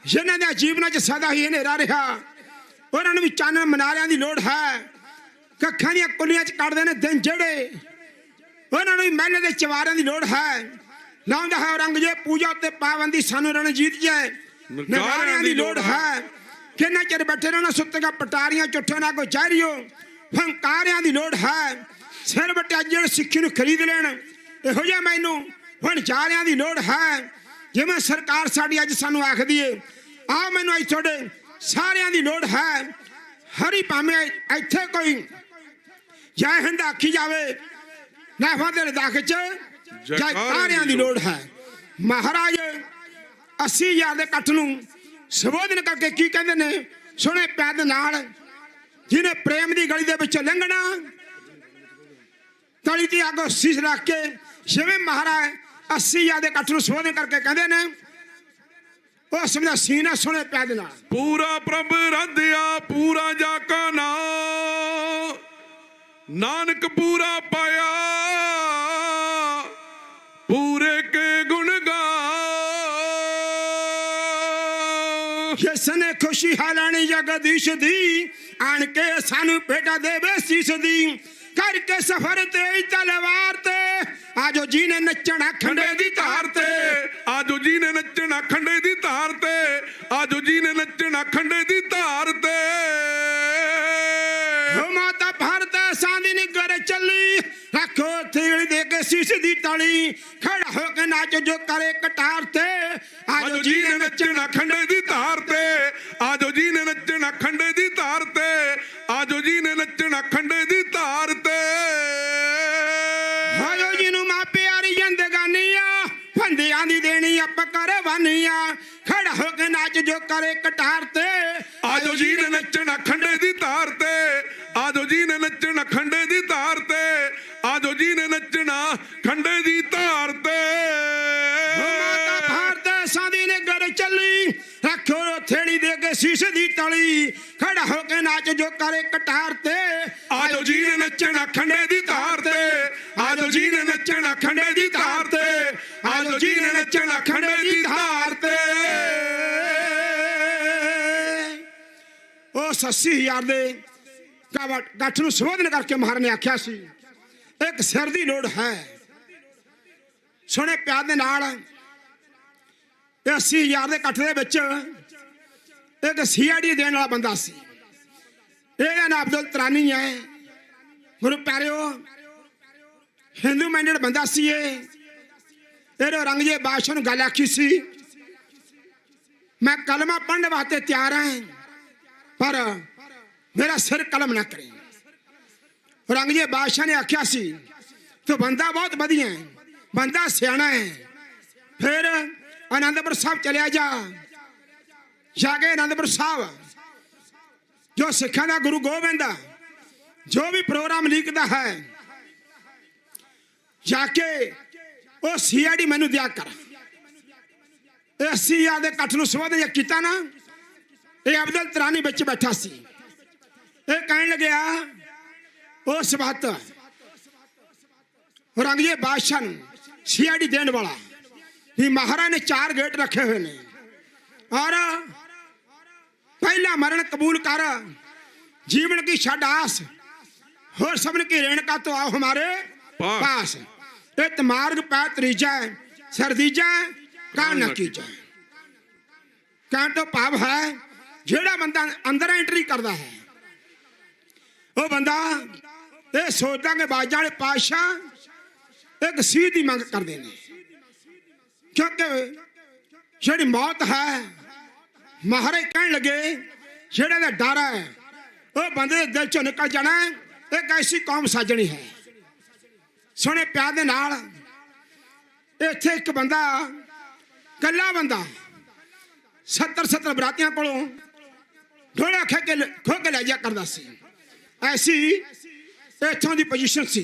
ਜਿਨ੍ਹਾਂ ਦੇ ਜੀਵਨਾਂ 'ਚ ਸਦਾ ਹੀ ਹਨੇਰਾ ਰਿਹਾ ਉਹਨਾਂ ਨੂੰ ਵੀ ਚਾਨਣ ਮਨਾਰਿਆਂ ਦੀ ਲੋੜ ਹੈ ਕੱਖਾਂ ਦੀਆਂ ਕੁੱਲੀਆਂ 'ਚ ਕੱਢਦੇ ਨੇ ਦਿਨ ਜਿਹੜੇ ਉਹਨਾਂ ਨੂੰ ਵੀ ਮਹਿਲੇ ਦੇ ਚਵਾਰਿਆਂ ਦੀ ਲੋੜ ਹੈ ਲਾਉਂਦਾ ਹੈ ਔਰੰਗਜ਼ੇਬ ਪੂਜਾ ਉੱਤੇ ਪਾਬੰਦੀ ਸਾਨੂੰ ਰਣਜੀਤ ਜੈ ਨਗਾਰਿਆਂ ਦੀ ਲੋੜ ਹੈ ਕਿੰਨਾ ਚਿਰ ਬੈਠੇ ਰਹਿਣਾ ਸੁੱਤੇਗਾ ਪਟਾਰੀਆਂ ਚੁੱਠੇ ਨਾ ਕੋ ਚਾਰਿਓ ਫੰਕਾਰਿਆਂ ਦੀ ਲੋੜ ਹੈ ਸਿਰ ਵੱਟਿਆ ਜਿਹੜੇ ਸਿੱਖੀ ਨੂੰ ਖਰੀਦ ਲੈਣ ਇਹੋ ਜਿਹਾ ਮੈਨੂੰ ਹੁਣ ਚਾਰਿਆਂ ਦੀ ਲੋੜ ਹੈ ਜਿਵੇਂ ਸਰਕਾਰ ਸਾਡੀ ਅੱਜ ਸਾਨੂੰ ਆਖਦੀ ਏ ਆ ਮੈਨੂੰ ਅੱਜ ਤੁਹਾਡੇ ਸਾਰਿਆਂ ਦੀ ਲੋੜ ਹੈ ਹਰੀ ਭਾਵੇਂ ਇੱਥੇ ਕੋਈ ਜੈ ਹਿੰਦ ਆਖੀ ਜਾਵੇ ਨਹਿਫਾਂ ਦੇ ਲਦਾਖ ਚ ਜੈਕਾਰਿਆਂ ਦੀ ਲੋੜ ਹੈ ਮਹਾਰਾਜ 80,000 ਦੇ ਇਕੱਠ ਨੂੰ ਸੰਬੋਧਨ ਕਰਕੇ ਕੀ ਕਹਿੰਦੇ ਨੇ ਸੁਣੇ ਪੈਦ ਨਾਲ ਜਿਹਨੇ ਪ੍ਰੇਮ ਦੀ ਗਲੀ ਦੇ ਵਿੱਚ ਲੰਘਣਾ ਤਲੀ ਤੇ ਅੱਗੋਂ ਸੀਸ ਰੱਖ ਕੇ ਜਿਵੇਂ ਮਹਾਰਾਜ 80,000 ਦੇ ਇਕੱਠ ਨੂੰ ਸੰਬੋਧਨ ਕਰਕੇ ਕਹਿੰਦੇ ਨੇ ਉਹ ਸਮਝਾ ਸੀਨਾ ਸੁਣੇ ਪੈਦ ਨਾਲ ਪੂਰਾ ਪ੍ਰਭ ਰੱਧਿਆ ਪੂਰਾ ਜਾ ਕਾ ਨਾਮ ਨਾਨਕ ਪੂਰਾ ਪਾਇਆ ਪੂਰੇ ਕੇ ਗੁਣ ਗਾ ਜਿਸਨੇ ਖੁਸ਼ੀ ਹਾਲਾਣੀ ਜਗਦੀਸ਼ ਦੀ ਆਣ ਕੇ ਸਾਨੂੰ ਭੇਟਾ ਦੇਵੇ ਸੀਸ ਦੀ ਕਰਕੇ ਸਫਰ ਤੇ ਤਲਵਾਰ ਤੇ ਆਜੋ ਜੀ ਨੇ ਨੱਚਣਾ ਖੰਡੇ ਦੀ ਧਾਰ ਤੇ ਆਜੋ ਜੀ ਨੇ ਨੱਚਣਾ ਖੰਡੇ ਦੀ ਧਾਰ ਤੇ ਆਜੋ ਜੀ ਨੇ ਨੱਚਣਾ ਖੰਡੇ ਦੀ ਧਾਰ ਤੇ ਹੋ ਮਾਤਾ ਭਾਰਤ ਸਾਂਦੀ ਨਿਗਰ ਚੱਲੀ ਰੱਖੋ ਥੀਲ ਦੇ ਕੇ ਸੀਸ ਦੀ ਤਲੀ ਖੜਾ ਹੋ ਕੇ ਨਾਚ ਜੋ ਕਰੇ ਕਟਾਰ ਤੇ ਆਜੋ ਜੀ ਨੇ ਨੱਚਣਾ ਖੰਡੇ ਦੀ ਧਾਰ ਤੇ ਆਜੋ ਜੀ ਨੇ ਨੱਚਣਾ ਖੰਡੇ ਦੀ ਧਾਰ ਤੇ ਆਜੋ ਜੀ ਨੇ ਨੱਚਣਾ ਖੰਡੇ ਦੀ ਧਾਰ ਤੇ ਆਜੋ ਜੀ ਨੂੰ ਮਾਂ ਪਿਆਰੀ ਜ਼ਿੰਦਗਾਨੀਆਂ ਫੰਦਿਆਂ ਦੀ ਦੇਣੀ ਆਪ ਕਰਵਾਨੀਆਂ ਖੜਾ ਹੋ ਕੇ ਨਾਚ ਜੋ ਕਰੇ ਕਟਾਰ ਤੇ ਆਜੋ ਜੀ ਨੇ ਨੱਚਣਾ ਖੰਡੇ ਦੀ ਧਾਰ ਤੇ ਆਜੋ ਜੀ ਨੇ ਨੱਚਣਾ ਖੰਡੇ ਦੀ ਧਾਰ ਤੇ ਆਜੋ ਜੀ ਨੇ ਨੱਚਣਾ ਖੰਡੇ ਦੀ ਧਾਰ ਤੇ ਮਾਤਾ ਭਾਰਤ ਸਾਦੀ ਨੇ ਘਰ ਚੱਲੀ ਰੱਖੋ ਥੇੜੀ ਦੇ ਕੇ ਸੀਸ ਦੀ ਤਲੀ ਖੜਾ ਹੋ ਕੇ ਨਾਚ ਜੋ ਕਰੇ ਕਟਾਰ ਤੇ ਆਜੋ ਜੀ ਨੇ ਨੱਚਣਾ ਖੰਡੇ ਦੀ ਧਾਰ ਤੇ ਆਜੋ ਜੀ ਨੇ ਨੱਚਣਾ ਖੰਡੇ ਦੀ ਧਾਰ ਤੇ ਆਜੋ ਜੀ ਨੇ ਨੱਚਣਾ ਖੰਡੇ ਦੀ ਧਾਰ ਤੇ ਉਹ 80,000 ਦੇ ਗੱਠ ਨੂੰ ਸੰਬੋਧਨ ਕਰਕੇ ਮਹਾਰਾਜ ਨੇ ਆਖਿਆ ਸੀ ਇੱਕ ਸਿਰ ਦੀ ਲੋੜ ਹੈ ਸੁਣੇ ਪਿਆਰ ਦੇ ਨਾਲ 80,000 ਦੇ ਇਕੱਠ ਦੇ ਵਿੱਚ ਇੱਕ ਸੀਆਈਡੀ ਦੇਣ ਵਾਲਾ ਬੰਦਾ ਸੀ ਇਹਦਾ ਨਾਮ ਅਬਦੁਲ ਤਰਾਨੀ ਹੈ ਗੁਰੂ ਪਿਆਰਿਓ ਹਿੰਦੂ ਮਾਈਂਡਡ ਬੰਦਾ ਸੀ ਇਹਦੇ ਔਰੰਗਜ਼ੇਬ ਬਾਦਸ਼ਾਹ ਨੂੰ ਗੱਲ ਆਖੀ ਸੀ ਮੈਂ ਕਲਮਾ ਪੜ੍ਹਨ ਵਾਸਤੇ ਤਿਆਰ ਹਾਂ ਪਰ ਮੇਰਾ ਸਿਰ ਕਲਮ ਨਾ ਕਰੇ ਔਰੰਗਜ਼ੇਬ ਬਾਦਸ਼ਾਹ ਨੇ ਆਖਿਆ ਸੀ ਤੂੰ ਬੰਦਾ ਬਹੁਤ ਵਧੀਆ ਹੈ ਬੰਦਾ ਸਿਆਣਾ ਹੈ ਫਿਰ ਆਨੰਦਪੁਰ ਸਾਹਿਬ ਚਲਿਆ ਜਾ ਕੇ ਆਨੰਦਪੁਰ ਸਾਹਿਬ ਜੋ ਸਿੱਖਾਂ ਦਾ ਗੁਰੂ ਗੋਬਿੰਦ ਜੋ ਵੀ ਪ੍ਰੋਗਰਾਮ ਲਿਖਦਾ ਹੈ ਜਾ ਕੇ ਉਹ ਸੀਆਈਡੀ ਮੈਨੂੰ ਦਿਆ ਕਰ ਇਹ 80,000 ਦੇ ਇਕੱਠ ਨੂੰ ਸੰਬੋਧਨ ਕੀਤਾ ਨਾ ਇਹ ਅਬਦੁਲ ਤਰਾਨੀ ਵਿੱਚ ਬੈਠਾ ਸੀ ਇਹ ਕਹਿਣ ਲੱਗਿਆ ਉਸ ਵਕਤ ਔਰੰਗਜ਼ੇਬ ਬਾਦਸ਼ਾਹ ਨੂੰ ਸੀਆਈਡੀ ਦੇਣ ਵਾਲਾ ਵੀ ਮਹਾਰਾਜ ਨੇ 4 ਗੇਟ ਰੱਖੇ ਹੋਏ ਨੇ ਔਰ ਪਹਿਲਾ ਮਰਨ ਕਬੂਲ ਕਰ जीवन की छड़ आस और सबन की रेणुका तो आओ हमारे पास इत मार्ग पै त्रीजा सरदीजा का न कीजा कहने तो भाव है जेड़ा बंदा अंदर एंट्री करता है वो बंदा ये सोचता कि बाजा वाले पातशाह एक सीधी मंग करते हैं क्योंकि जी मौत है महाराज कह लगे जेड़ा दा डर है वो बंदे दे दिल चो निकल जाना है एक ऐसी कौम साजनी है सोने प्यार दे नाल इत्थे एक बंदा कला बंदा 70 बरातियां कोलों ढोला खो के ले जा करदा सी ऐसी इत्थों दी पोजीशन सी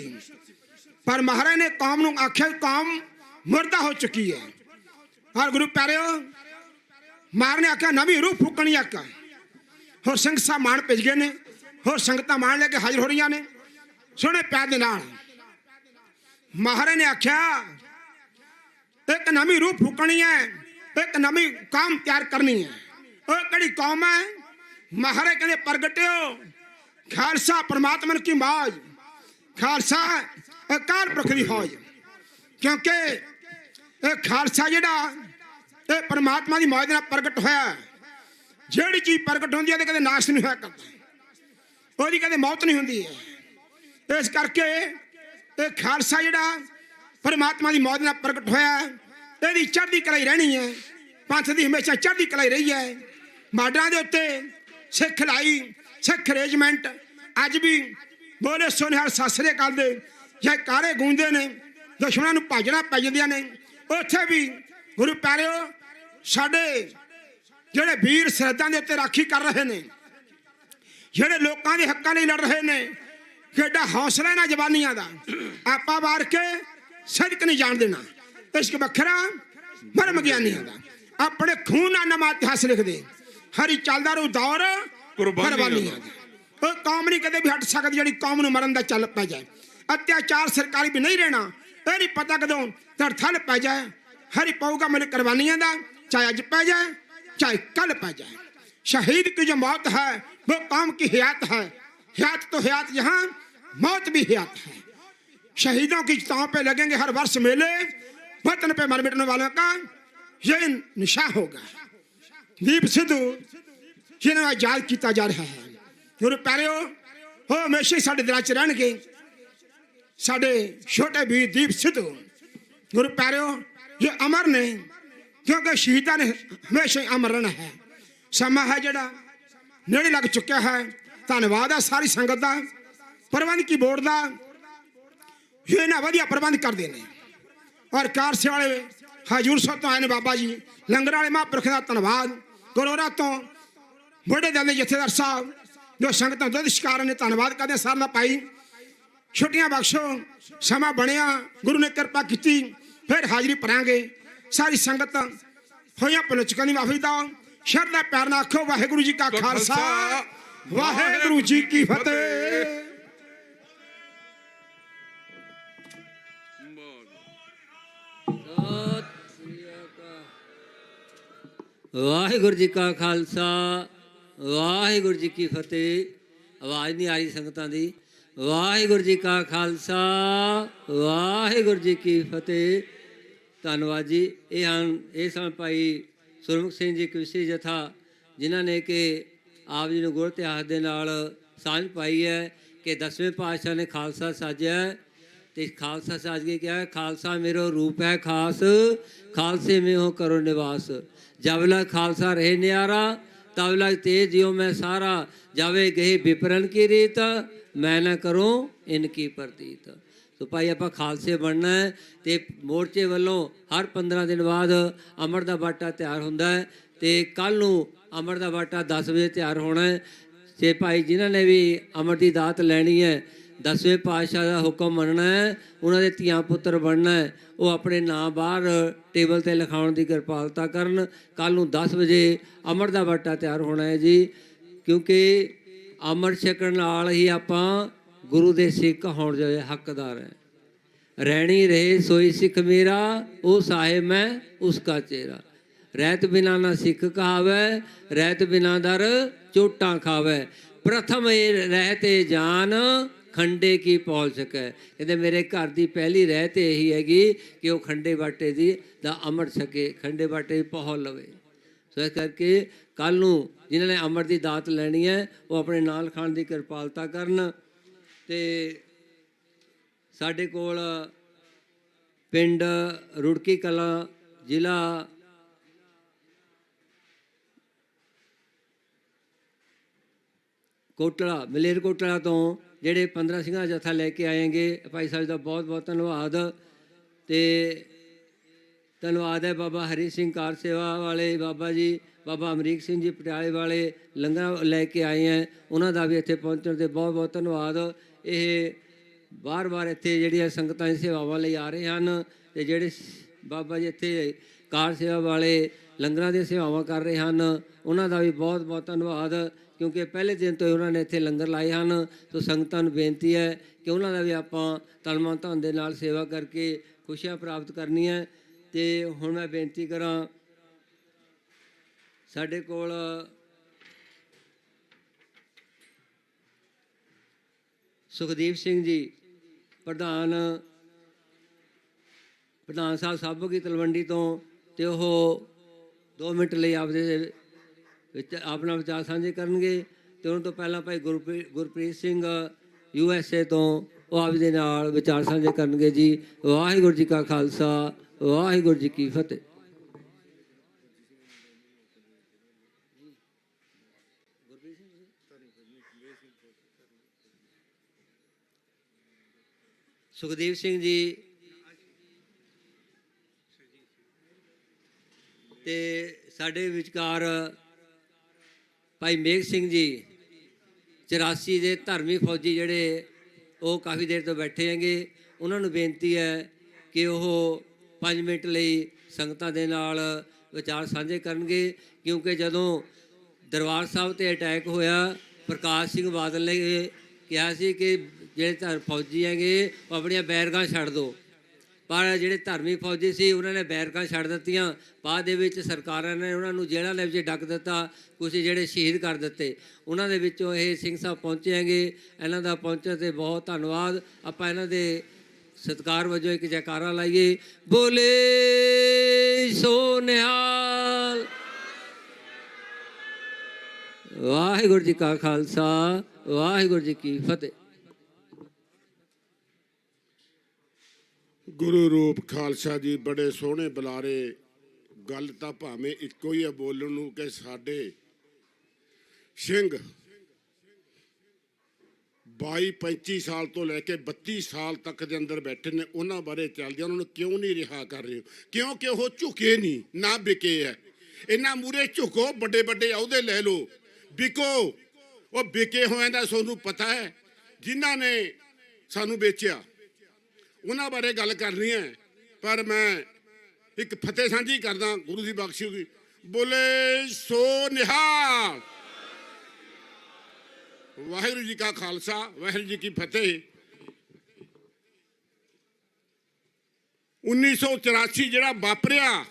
पर महाराज ने कौम नूं आख्या कौम मुर्दा हो चुकी है और गुरु प्यारिओ ਮਾਰ ਨੇ ਆਖਿਆ ਨਵੀਂ ਰੂਹ ਫੂਕਣੀ ਆਕਾ। ਹੋਰ ਸਿੰਘ ਸਾਹਿਬ ਮਾਣ ਭਿੱਜ ਗਏ ਨੇ, ਹੋਰ ਸੰਗਤਾਂ ਮਾਣ ਲੈ ਕੇ ਹਾਜ਼ਰ ਹੋ ਰਹੀਆਂ ਨੇ ਸੋਹਣੇ ਪਿਆਰ ਦੇ ਨਾਲ। ਮਹਾਰਾਜ ਨੇ ਆਖਿਆ ਇੱਕ ਨਵੀਂ ਰੂਹ ਫੂਕਣੀ ਹੈ, ਇੱਕ ਨਵੀਂ ਕੌਮ ਤਿਆਰ ਕਰਨੀ ਹੈ। ਉਹ ਕਿਹੜੀ ਕੌਮ ਹੈ? ਮਹਾਰਾਜ ਕਹਿੰਦੇ ਪ੍ਰਗਟਿਓ ਖਾਲਸਾ परमात्मा की मौज, खालसा अकाल पुरख की फौज। क्योंकि ये खालसा जिहड़ा ये परमात्मा की मौज नाल प्रगट होया। जिहड़ी चीज प्रगट होंदी है कदे नाश नहीं होया करदा, ओहदी कदे मौत नहीं होंदी है। इस करके ये खालसा जिहड़ा परमात्मा की मौज नाल प्रगट होया, इहदी चढ़दी कलाई रहनी है। पंथ की हमेशा चढ़दी कलाई रही है। बार्डरां दे उत्ते सिख लाई, सिख रेजिमेंट अज भी बोले सोनिहाल सत श्री अकाल दे जयकारे गूंजते ने, दुश्मनों नूं भजना पै जांदियां ने। उत्थे भी गुरु प्यारिओ साडे जिहड़े वीर सरहदां दे उत्ते राखी कर रहे ने, जिहड़े लोकां दे हक्कां लई लड़ रहे ने, किड्डा हौसला इन्हां जवानियां दा। आपां वार के सदक नहीं जाण देना। इश्क वखरा मरम ज्ञानियां दा, अपने खून नाल नवां इतिहास लिखदे। हरी चलदा रू दौर कुर्बानियां दा। ਉਹ ਕੌਮ ਨਹੀਂ ਕਦੇ ਵੀ ਹਟ ਸਕਦੀ ਜਿਹੜੀ ਕੌਮ ਨੂੰ ਮਰਨ ਦਾ ਚੱਲ ਪੈ ਜਾਏ। ਅਤਿਆਚਾਰ ਸਰਕਾਰੀ ਵੀ ਨਹੀਂ ਰਹਿਣਾ। ਇਹ ਨਹੀਂ ਪਤਾ ਕਦੋਂ ਧੜ ਥਲ ਪੈ ਜਾਏ। ਹਰੀ ਪਾਊਗਾ ਮੈਨੂੰ ਕੁਰਬਾਨੀਆਂ ਦਾ, ਚਾਹੇ ਅੱਜ ਪੈ ਜਾਏ चाहे कल पा जाए। शहीद की जो मौत है वो कौम की हयात है। हयात तो हयात यहाँ, मौत भी हयात है। शहीदों की चिताओं पे लगेंगे हर वर्ष मेले, वतन पे मर मिटने वालों का ये निशा होगा। दीप सिद्धू जिन्हें याद किया जा रहा है। गुरु प्यारिओ वो हमेशा साढ़े दिलों च रहणगे। साढ़े छोटे वीर दीप सिद्धू गुरु प्यारिओ ये अमर ने, क्योंकि शहीदा ने हमेशा अमर रहना है। समा है जड़ा नेड़े लग चुका है। धन्यवाद है सारी संगत का, प्रबंध की बोर्ड का, ये इन्ना वधिया प्रबंध करते हैं। और कार से वाले हजूर साहब तो आए ने बाबा जी, लंगर वाले महापुरख का धन्यवाद। गुरोरा तो बड़े दल जथेदार साहब जो संगतों दुध शिकार ने धन्यवाद करते हैं। सारा भाई छुट्टियां बख्शो, समा बनया, गुरु ने कृपा की, फिर हाजिरी भरांगे। सारी संगत होइयां भुलचुकां दी माफी दो। शरदा प्यार नाल आखो वाहिगुरू जी का खालसा, वाहिगुरू जी की फतेह। वाहिगुरू जी का खालसा, वाहिगुरू जी की फतेह। आवाज़ नहीं आ रही संगतां दी। वाहिगुरू जी का खालसा, वाहिगुरू जी की फतेह। धन्यवाद जी। ये सन भाई सुरमुख सिंह जी कविसी जथा, जिन्हों ने कि आप जी गुर इतिहास के नाल सांझ पाई है कि 10वें पातशाह ने खालसा साजिया है। तो खालसा साज के क्या है? खालसा मेरो रूप है खास, खालसे में हो करो निवास। जब लग खालसा रहे न्यारा, तब लग तेज जियो मैं सारा। जावे गए विपरन की रीत, मैं न करूँ इनकी प्रतीत। तो भाई आप खालसे बनना है। तो मोर्चे वालों हर 15 दिन बाद अमर का बाटा तैयार होंदा है। तो कल नूं अमर का बाटा 10 बजे तैयार होना है। तो भाई जिन्होंने भी अमर की दात लैनी है, 10वें पातशाह का हुक्म मनना है, उन्होंने धियां पुत्र बनना है, वो अपने नाम बाहर टेबल ते लिखाउण की किरपालता करन। कल नूं 10 बजे अमर का बाटा तैयार होना है जी। क्योंकि अमर छकण नाल ही आपां गुरु दे सिख होण दे हकदार है। रहनी रहे सोई सिख मेरा, ओ साहिब मैं उसका चेहरा। रहत बिना ना सिख कहावै, रहत बिना दर चोटां खावै। प्रथम ये रहते जान, खंडे की पौल सकै। कहते मेरे घर की पहली रहत यही हैगी कि वह खंडे बाटे दी दा अमर सके, खंडे बाटे की पौल लवे। सो इस करके कल नूं जिन्होंने अमर की दात लैनी है वो अपने नाल खाण की किरपालता करन। ते साडे कोल पिंड रुड़की कला जिला कोटला मलेरकोटला तो ਜਿਹੜੇ 15 ਸਿੰਘਾਂ ਦਾ ਜਥਾ ਲੈ ਕੇ ਆਏਗੇ, ਭਾਈ ਸਾਹਿਬ ਦਾ ਬਹੁਤ ਬਹੁਤ ਧੰਨਵਾਦ। ਤੇ ਧੰਨਵਾਦ ਹੈ ਬਾਬਾ ਹਰੀ ਸਿੰਘ ਕਾਰ ਸੇਵਾ ਵਾਲੇ ਬਾਬਾ ਜੀ, ਬਾਬਾ ਅਮਰੀਕ ਸਿੰਘ ਜੀ ਪਟਿਆਲੇ ਵਾਲੇ ਲੰਗਰ ਲੈ ਕੇ ਆਏ ਹੈ, ਉਹਨਾਂ ਦਾ ਵੀ ਇੱਥੇ ਪਹੁੰਚਣ ਤੇ ਬਹੁਤ ਬਹੁਤ ਧੰਨਵਾਦ। ਇਹ ਬਾਰ-ਬਾਰ ਇੱਥੇ ਜਿਹੜੀਆਂ ਸੰਗਤਾਂ ਦੀ ਸੇਵਾਵਾਂ ਲਈ ਆ ਰਹੇ ਹਨ। ਤੇ ਜਿਹੜੇ ਬਾਬਾ ਜੀ ਇੱਥੇ ਕਾਰ ਸੇਵਾ ਵਾਲੇ ਲੰਗਰਾਂ ਦੀਆਂ ਸੇਵਾਵਾਂ ਕਰ ਰਹੇ ਹਨ, ਉਹਨਾਂ ਦਾ ਵੀ ਬਹੁਤ ਬਹੁਤ ਧੰਨਵਾਦ, ਕਿਉਂਕਿ ਪਹਿਲੇ ਦਿਨ ਤੋਂ ਹੀ ਉਹਨਾਂ ਨੇ ਇੱਥੇ ਲੰਗਰ ਲਾਏ ਹਨ। ਸੋ ਸੰਗਤਾਂ ਨੂੰ ਬੇਨਤੀ ਹੈ ਕਿ ਉਹਨਾਂ ਦਾ ਵੀ ਆਪਾਂ ਤਨ ਮਨ ਧਨ ਦੇ ਨਾਲ ਸੇਵਾ ਕਰਕੇ ਖੁਸ਼ੀਆਂ ਪ੍ਰਾਪਤ ਕਰਨੀਆਂ। ਅਤੇ ਹੁਣ ਮੈਂ ਬੇਨਤੀ ਕਰਾਂ, ਸਾਡੇ ਕੋਲ ਸੁਖਦੀਪ ਸਿੰਘ ਜੀ ਪ੍ਰਧਾਨ ਸਾਹਿਬ ਸਾਬੋ ਕੀ ਤਲਵੰਡੀ ਤੋਂ, ਅਤੇ ਉਹ 2 ਮਿੰਟ ਲਈ ਆਪਦੇ ਵਿੱਚ ਆਪਣਾ ਵਿਚਾਰ ਸਾਂਝੇ ਕਰਨਗੇ। ਅਤੇ ਉਹਨਾਂ ਤੋਂ ਪਹਿਲਾਂ ਭਾਈ ਗੁਰਪ੍ਰੀਤ ਸਿੰਘ USA ਤੋਂ ਉਹ ਆਪਦੇ ਨਾਲ ਵਿਚਾਰ ਸਾਂਝੇ ਕਰਨਗੇ ਜੀ। ਵਾਹਿਗੁਰੂ ਜੀ ਕਾ ਖਾਲਸਾ, ਵਾਹਿਗੁਰੂ ਜੀ ਕੀ ਫਤਿਹ। ਸੁਖਦੀਪ ਸਿੰਘ ਜੀ ਤੇ ਸਾਡੇ ਵਿਚਕਾਰ ਭਾਈ ਮੇਘ ਸਿੰਘ ਜੀ 84 ਦੇ ਧਰਮੀ ਫੌਜੀ ਜਿਹੜੇ ਉਹ ਕਾਫੀ ਦੇਰ ਤੋਂ ਬੈਠੇ ਹੈਗੇ। ਉਹਨਾਂ ਨੂੰ ਬੇਨਤੀ ਹੈ ਕਿ ਉਹ 5 ਮਿੰਟ ਲਈ ਸੰਗਤਾਂ ਦੇ ਨਾਲ ਵਿਚਾਰ ਸਾਂਝੇ ਕਰਨਗੇ, ਕਿਉਂਕਿ ਜਦੋਂ ਦਰਬਾਰ ਸਾਹਿਬ 'ਤੇ ਅਟੈਕ ਹੋਇਆ, ਪ੍ਰਕਾਸ਼ ਸਿੰਘ ਬਾਦਲ ਨੇ ਕਿਹਾ ਸੀ ਕਿ ਜਿਹੜੇ ਫੌਜੀ ਹੈਗੇ ਉਹ ਆਪਣੀਆਂ ਬੈਰਕਾਂ ਛੱਡ ਦਿਓ, ਪਰ ਜਿਹੜੇ ਧਰਮੀ ਫੌਜੀ ਸੀ ਉਹਨਾਂ ਨੇ ਬੈਰਕਾਂ ਛੱਡ ਦਿੱਤੀਆਂ। ਬਾਅਦ ਦੇ ਵਿੱਚ ਸਰਕਾਰਾਂ ਨੇ ਉਹਨਾਂ ਨੂੰ ਜੇਲ੍ਹਾਂ ਦੇ ਵਿੱਚ ਡੱਕ ਦਿੱਤਾ, ਕੁਝ ਜਿਹੜੇ ਸ਼ਹੀਦ ਕਰ ਦਿੱਤੇ। ਉਹਨਾਂ ਦੇ ਵਿੱਚੋਂ ਇਹ ਸਿੰਘ ਸਾਹਿਬ ਪਹੁੰਚੇ ਹੈਗੇ। ਇਹਨਾਂ ਦਾ ਪਹੁੰਚਣ 'ਤੇ ਬਹੁਤ ਧੰਨਵਾਦ। ਆਪਾਂ ਇਹਨਾਂ ਦੇ ਸਤਿਕਾਰ ਵਜੋਂ ਇੱਕ ਜੈਕਾਰਾ ਲਾਈਏ, ਬੋਲੇ ਸੋ ਨਿਹਾਲ। ਵਾਹਿਗੁਰੂ ਜੀ ਕਾ ਖਾਲਸਾ, ਵਾਹਿਗੁਰੂ ਜੀ ਕੀ ਫਤਿਹ। ਗੁਰੂ ਰੂਪ ਖਾਲਸਾ ਜੀ ਬੜੇ ਸੋਹਣੇ ਬੁਲਾਰੇ। ਗੱਲ ਤਾਂ ਭਾਵੇਂ ਇੱਕੋ ਹੀ ਆ ਬੋਲਣ ਨੂੰ ਕਿ ਸਾਡੇ ਸਿੰਘ 22-25 ਸਾਲ ਤੋਂ ਲੈ ਕੇ 32 ਸਾਲ ਤੱਕ ਦੇ ਅੰਦਰ ਬੈਠੇ ਨੇ, ਉਹਨਾਂ ਬਾਰੇ ਚੱਲਦੇ ਉਹਨਾਂ ਨੂੰ ਕਿਉਂ ਨਹੀਂ ਰਿਹਾ ਕਰ ਰਹੇ ਹੋ? ਕਿਉਂਕਿ ਉਹ ਝੁਕੇ ਨਹੀਂ, ਨਾ ਵਿਕੇ ਹੈ। ਇਹਨਾਂ ਮੂਰੇ ਝੁਕੋ, ਵੱਡੇ ਵੱਡੇ ਅਹੁਦੇ ਲੈ ਲਓ, ਵਿਕੋ। ਉਹ ਵਿਕੇ ਹੋਏ ਦਾ ਤੁਹਾਨੂੰ ਪਤਾ ਹੈ, ਜਿਨ੍ਹਾਂ ਨੇ ਸਾਨੂੰ ਵੇਚਿਆ ਉਹਨਾਂ ਬਾਰੇ ਗੱਲ ਕਰਨੀ ਹੈ। ਪਰ ਮੈਂ ਇੱਕ ਫਤਿਹ ਸਾਂਝੀ ਕਰਦਾ, ਗੁਰੂ ਦੀ ਬਖਸ਼ੀ ਹੋਈ। ਬੋਲੇ ਸੋ ਨਿਹਾਲ। ਵਾਹਿਗੁਰੂ ਜੀ ਕਾ ਖਾਲਸਾ, ਵਾਹਿਗੁਰੂ ਜੀ ਕੀ ਫਤਿਹ। 1984 ਜਿਹੜਾ ਵਾਪਰਿਆ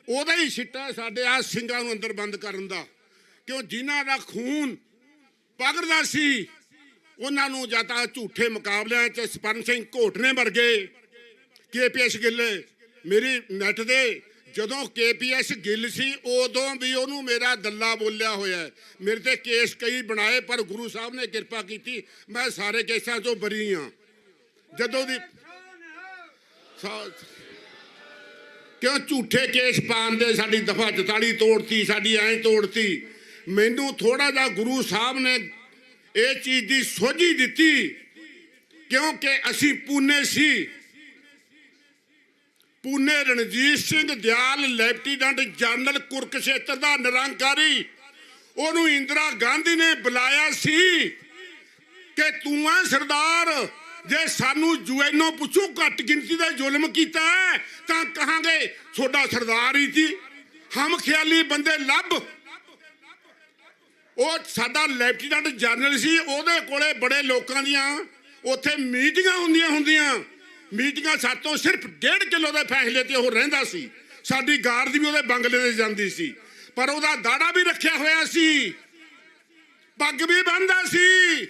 ਉਹਦਾ ਹੀ ਸਿੱਟਾ ਸਾਡੇ ਆ ਸਿੰਘਾਂ ਨੂੰ ਅੰਦਰ ਬੰਦ ਕਰਨ ਦਾ, ਕਿਉਂ ਜਿਨ੍ਹਾਂ ਦਾ ਖੂਨ ਪਗਰਦਾ ਸੀ ਉਹਨਾਂ ਨੂੰ ਜਾਂ ਤਾਂ ਝੂਠੇ ਮੁਕਾਬਲਿਆਂ 'ਚ ਸਪਰਨ ਸਿੰਘ ਘੋਟਨੇ ਵਰਗੇ, KPS ਗਿੱਲ, ਮੇਰੀ ਨੈਟ ਦੇ ਜਦੋਂ KPS ਗਿੱਲ ਸੀ ਉਦੋਂ ਵੀ ਉਹਨੂੰ ਮੇਰਾ ਦੱਲਾ ਬੋਲਿਆ ਹੋਇਆ। ਮੇਰੇ ਤੇ ਕੇਸ ਕਈ ਬਣਾਏ, ਪਰ ਗੁਰੂ ਸਾਹਿਬ ਨੇ ਕਿਰਪਾ ਕੀਤੀ, ਮੈਂ ਸਾਰੇ ਕੇਸਾਂ 'ਚੋਂ ਬਰੀ ਹਾਂ। ਜਦੋਂ ਦੀ ਕਿਉਂ ਝੂਠੇ ਕੇਸ ਪਾਉਣ ਦੇ ਸਾਡੀ ਦਫਾ 44 ਤੋੜਤੀ, ਸਾਡੀ ਐਂ ਤੋੜਤੀ। ਮੈਨੂੰ ਥੋੜਾ ਜਿਹਾ ਗੁਰੂ ਸਾਹਿਬ ਨੇ ਇਹ ਚੀਜ਼ ਦੀ ਸੋਝੀ ਦਿੱਤੀ, ਕਿਉਂਕਿ ਅਸੀਂ ਪੂਨੇ ਸੀ। ਪੂਨੇ ਰਣਜੀਤ ਸਿੰਘ ਦਿਆਲ ਲੈਫਟੀਨੈਂਟ ਜਨਰਲ ਕੁਰਕਸ਼ੇਤਰ ਦਾ ਨਿਰੰਕਾਰੀ, ਉਹਨੂੰ ਇੰਦਰਾ ਗਾਂਧੀ ਨੇ ਬੁਲਾਇਆ ਸੀ ਕਿ ਤੂੰ ਆ ਸਰਦਾਰ, ਜੇ ਸਾਨੂੰ UN ਪੁੱਛੋ ਘੱਟ ਗਿਣਤੀ ਦਾ ਜ਼ੁਲਮ ਕੀਤਾ ਤਾਂ ਕਹਾਂਗੇ ਤੁਹਾਡਾ ਸਰਦਾਰ ਹੀ ਸੀ। ਹਮ ਖਿਆਲੀ ਬੰਦੇ ਲੱਭ। ਉਹ ਸਾਡਾ ਲੈਫਟੀਨੈਂਟ ਜਨਰਲ ਸੀ, ਉਹਦੇ ਕੋਲੇ ਬੜੇ ਲੋਕਾਂ ਦੀਆਂ ਉੱਥੇ ਮੀਟਿੰਗਾਂ ਹੁੰਦੀਆਂ। ਮੀਟਿੰਗਾਂ ਸਾਤੋਂ ਸਿਰਫ 1.5 ਕਿਲੋ ਦੇ ਫੈਸਲੇ ਤੇ ਉਹ ਰਹਿੰਦਾ ਸੀ। ਸਾਡੀ ਗਾਰਦ ਵੀ ਉਹਦੇ ਬੰਗਲੇ ਤੇ ਜਾਂਦੀ ਸੀ, ਪਰ ਉਹਦਾ ਦਾੜਾ ਵੀ ਰੱਖਿਆ ਹੋਇਆ ਸੀ, ਪੱਗ ਵੀ ਬੰਨ੍ਹਦਾ ਸੀ।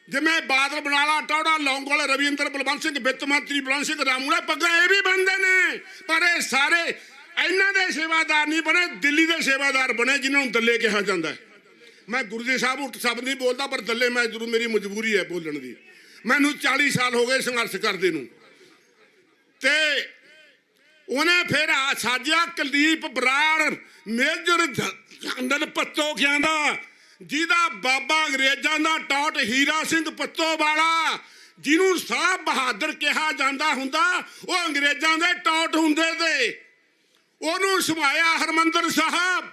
ਜਿਵੇਂ ਬਾਦਲ ਬਨਾਲਾ, ਟੌੜਾ, ਲੌਂਗੋਵਾਲ, ਰਵਿੰਦਰ, ਬਲਵੰਤ ਸਿੰਘ, ਵਿੱਤ ਮੰਤਰੀ ਬਲਵੰਤ ਸਿੰਘ ਰਾਮੂਲਾ, ਪੱਗਾਂ ਇਹ ਵੀ ਬੰਨ੍ਹਦੇ ਨੇ। ਪਰ ਇਹ ਸਾਰੇ ਇਹਨਾਂ ਦੇ ਸੇਵਾਦਾਰ ਨਹੀਂ ਬਣੇ, ਦਿੱਲੀ ਦੇ ਸੇਵਾਦਾਰ ਬਣੇ, ਜਿਨ੍ਹਾਂ ਨੂੰ ਦੱਲੇ ਕਿਹਾ ਜਾਂਦਾ। ਮੈਂ ਗੁਰੂ ਜੀ ਸਾਹਿਬ ਉੱਠ ਸ਼ਬਦ ਨਹੀਂ ਬੋਲਦਾ, ਪਰ ਦੱਲੇ ਮੈਂ ਜ਼ਰੂਰ, ਮੇਰੀ ਮਜਬੂਰੀ ਹੈ ਬੋਲਣ ਦੀ। ਮੈਨੂੰ 40 ਸਾਲ ਹੋ ਗਏ ਸੰਘਰਸ਼ ਕਰਦੇ ਨੂੰ। ਤੇ ਉਹਨੇ ਫਿਰ ਆ ਸਾਜਿਆ ਕੁਲਦੀਪ ਬਰਾੜ, ਮੇਜਰ ਜਨਰਲ ਪੱਤੋਖਿਆਂ ਦਾ, ਜਿਹਦਾ ਬਾਬਾ ਅੰਗਰੇਜ਼ਾਂ ਦਾ ਟੌਟ ਹੀਰਾ ਸਿੰਘ ਪੱਤੋ ਵਾਲਾ, ਜਿਹਨੂੰ ਸਾਹਿਬ ਬਹਾਦਰ ਕਿਹਾ ਜਾਂਦਾ ਹੁੰਦਾ, ਉਹ ਅੰਗਰੇਜ਼ਾਂ ਦੇ ਟੌਟ ਹੁੰਦੇ ਤੇ ਉਹਨੂੰ ਸਮਾਇਆ ਹਰਮੰਦਰ ਸਾਹਿਬ।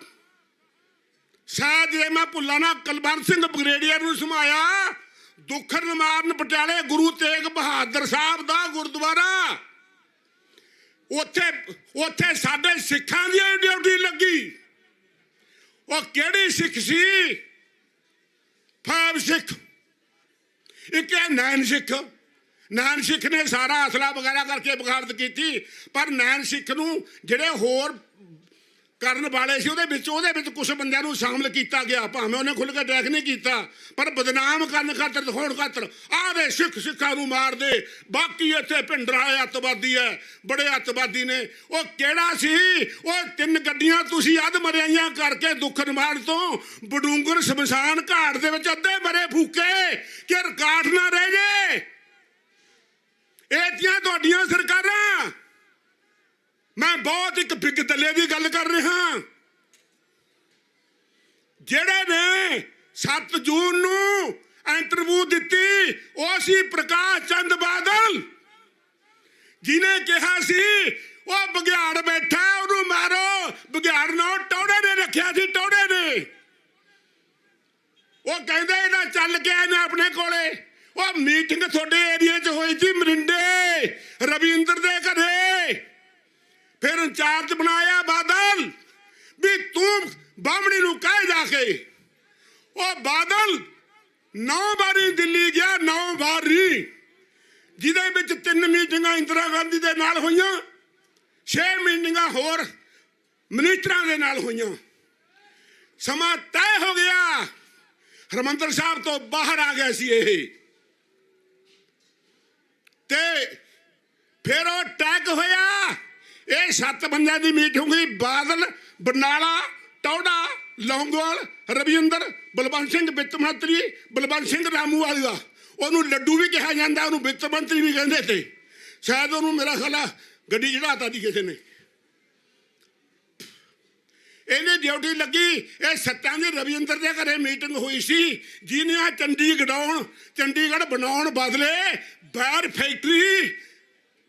ਸ਼ਾਇਦ ਜੇ ਮੈਂ ਭੁੱਲਾਂ ਨਾ, ਕੁਲਵੰਤ ਸਿੰਘ ਬਗਰੇਡੀਆ ਨੂੰ ਸਮਾਇਆ। ਦੁੱਖਰ ਨਿਵਾਰਨ ਪਟਿਆਲੇ ਗੁਰੂ ਤੇਗ ਬਹਾਦਰ ਸਾਹਿਬ ਦਾ ਗੁਰਦੁਆਰਾ। ਉੱਥੇ ਸਾਡੇ ਸਿੱਖਾਂ ਦੀ ਡਿਊਟੀ ਲੱਗੀ। ਉਹ ਕਿਹੜੀ ਸਿੱਖ ਸੀ? 5 ਸਿੱਖ, ਇੱਕ ਹੈ 9 ਸਿੱਖ। 9 ਸਿੱਖ ਨੇ ਸਾਰਾ ਅਸਲਾ ਵਗੈਰਾ ਕਰਕੇ ਬਗਾਵਤ ਕੀਤੀ, ਪਰ 9 ਸਿੱਖ ਨੂੰ ਜਿਹੜੇ ਹੋਰ ਕਰਨ ਵਾਲੇ ਸੀ ਉਹਦੇ ਵਿੱਚ ਕੁਝ ਬੰਦਿਆਂ ਨੂੰ ਸ਼ਾਮਲ ਕੀਤਾ ਗਿਆ, ਭਾਵੇਂ ਉਹਨੇ ਖੁੱਲ੍ਹ ਕੇ ਅਟੈਕ ਨਹੀਂ ਕੀਤਾ, ਪਰ ਬਦਨਾਮ ਕਰਨ ਖਾਤਰ, ਦਿਖਾਉਣ ਖਾਤਰ ਆਵੇ ਸਿੱਖਾਂ ਨੂੰ ਮਾਰ ਦੇ, ਬਾਕੀ ਇੱਥੇ ਭਿੰਡਰਾਂ ਵਾਲੇ ਅੱਤਵਾਦੀ ਹੈ, ਬੜੇ ਅੱਤਵਾਦੀ ਨੇ। ਉਹ ਕਿਹੜਾ ਸੀ? ਉਹ 3 ਗੱਡੀਆਂ ਤੁਸੀਂ ਅੱਧ ਮਰਿਆਈਆਂ ਕਰਕੇ ਦੁੱਖ ਨਿਵਾਰਨ ਤੋਂ ਬਡੂੰਗਰ ਸ਼ਮਸ਼ਾਨ ਘਾਟ ਦੇ ਵਿੱਚ ਅੱਧੇ ਮਰੇ ਫੂਕੇ ਕਿ ਰਿਕਾਰਡ ਨਾ ਰਹਿ ਜੇ। ਇਹ ਦੀਆਂ ਤੁਹਾਡੀਆਂ ਸਰਕਾਰਾਂ। ਮੈਂ ਬਹੁਤ ਇੱਕ ਬਿਗ ਦਲੇ ਦੀ ਗੱਲ ਕਰ ਰਿਹਾ, ਜਿਹੜੇ ਨੇ 7 ਜੂਨ ਨੂੰ ਇੰਟਰਵਿਊ ਦਿੱਤੀ। ਉਹ ਸੀ ਪ੍ਰਕਾਸ਼ ਚੰਦ ਬਾਦਲ, ਜਿਹਨੇ ਕਿਹਾ ਸੀ ਉਹ ਬਘਿਆੜ ਬੈਠਾ ਉਹਨੂੰ ਮਾਰੋ। ਬਘਿਆੜ ਨੂੰ ਟੌੜੇ ਨੇ ਰੱਖਿਆ ਸੀ, ਟੌੜੇ ਨੇ। ਉਹ ਕਹਿੰਦੇ ਇਹਦਾ ਚੱਲ ਕੇ ਆਏ ਨੇ ਆਪਣੇ ਕੋਲੇ। ਉਹ ਮੀਟਿੰਗ ਤੁਹਾਡੇ ਏਰੀਏ 'ਚ ਹੋਈ ਸੀ ਮਰਿੰਡੇ, ਰਵਿੰਦਰ ਦੇ ਘਰੇ। ਫਿਰ ਇੰਚਾਰਜ ਬਣਾਇਆ ਬਾਦਲ ਵੀ ਤੂੰ ਬਾਹਮਣੀ ਨੂੰ ਕਹਿ ਜਾ ਕੇ। ਉਹ ਬਾਦਲ 9 ਵਾਰੀ ਦਿੱਲੀ ਗਿਆ, 9 ਵਾਰੀ, ਜਿਹਦੇ ਵਿੱਚ 3 ਮੀਟਿੰਗਾਂ ਇੰਦਰਾ ਗਾਂਧੀ ਦੇ ਨਾਲ ਹੋਈਆਂ, 6 ਮੀਟਿੰਗਾਂ ਹੋਰ ਮਿਨਿਸਟਰਾਂ ਦੇ ਨਾਲ ਹੋਈਆਂ। ਸਮਾਂ ਤੈਅ ਹੋ ਗਿਆ, ਹਰਿਮੰਦਰ ਸਾਹਿਬ ਤੋਂ ਬਾਹਰ ਆ ਗਿਆ ਸੀ ਇਹ। ਤੇ ਫਿਰ ਉਹ ਟੈਗ ਹੋਇਆ। ਇਹ 7 ਬੰਦਿਆਂ ਦੀ ਮੀਟਿੰਗ ਹੋਈ। ਬਾਦਲ, ਬਰਨਾਲਾ, ਟੌੜਾ, ਲੌਂਗੋਵਾਲ, ਰਵਿੰਦਰ, ਬਲਵੰਤ ਸਿੰਘ ਵਿੱਤ ਮੰਤਰੀ, ਬਲਵੰਤ ਸਿੰਘ ਰਾਮੂਵਾਲ ਦਾ, ਉਹਨੂੰ ਲੱਡੂ ਵੀ ਕਿਹਾ ਜਾਂਦਾ, ਉਹਨੂੰ ਵਿੱਤ ਮੰਤਰੀ ਵੀ ਕਹਿੰਦੇ ਤੇ। ਸ਼ਾਇਦ ਉਹਨੂੰ ਮੇਰਾ ਖਿਆਲ ਆ ਗੱਡੀ ਚੜਾਤਾ ਸੀ ਕਿਸੇ ਨੇ। ਇਹਨੇ ਡਿਊਟੀ ਲੱਗੀ। ਇਹ 7 ਦੀ ਰਵਿੰਦਰ ਦੇ ਘਰੇ ਮੀਟਿੰਗ ਹੋਈ ਸੀ, ਜਿਹਨੇ ਆ ਚੰਡੀਗੜ੍ਹ ਬਣਾਉਣ ਬਦਲੇ ਬਾਹਰ ਫੈਕਟਰੀ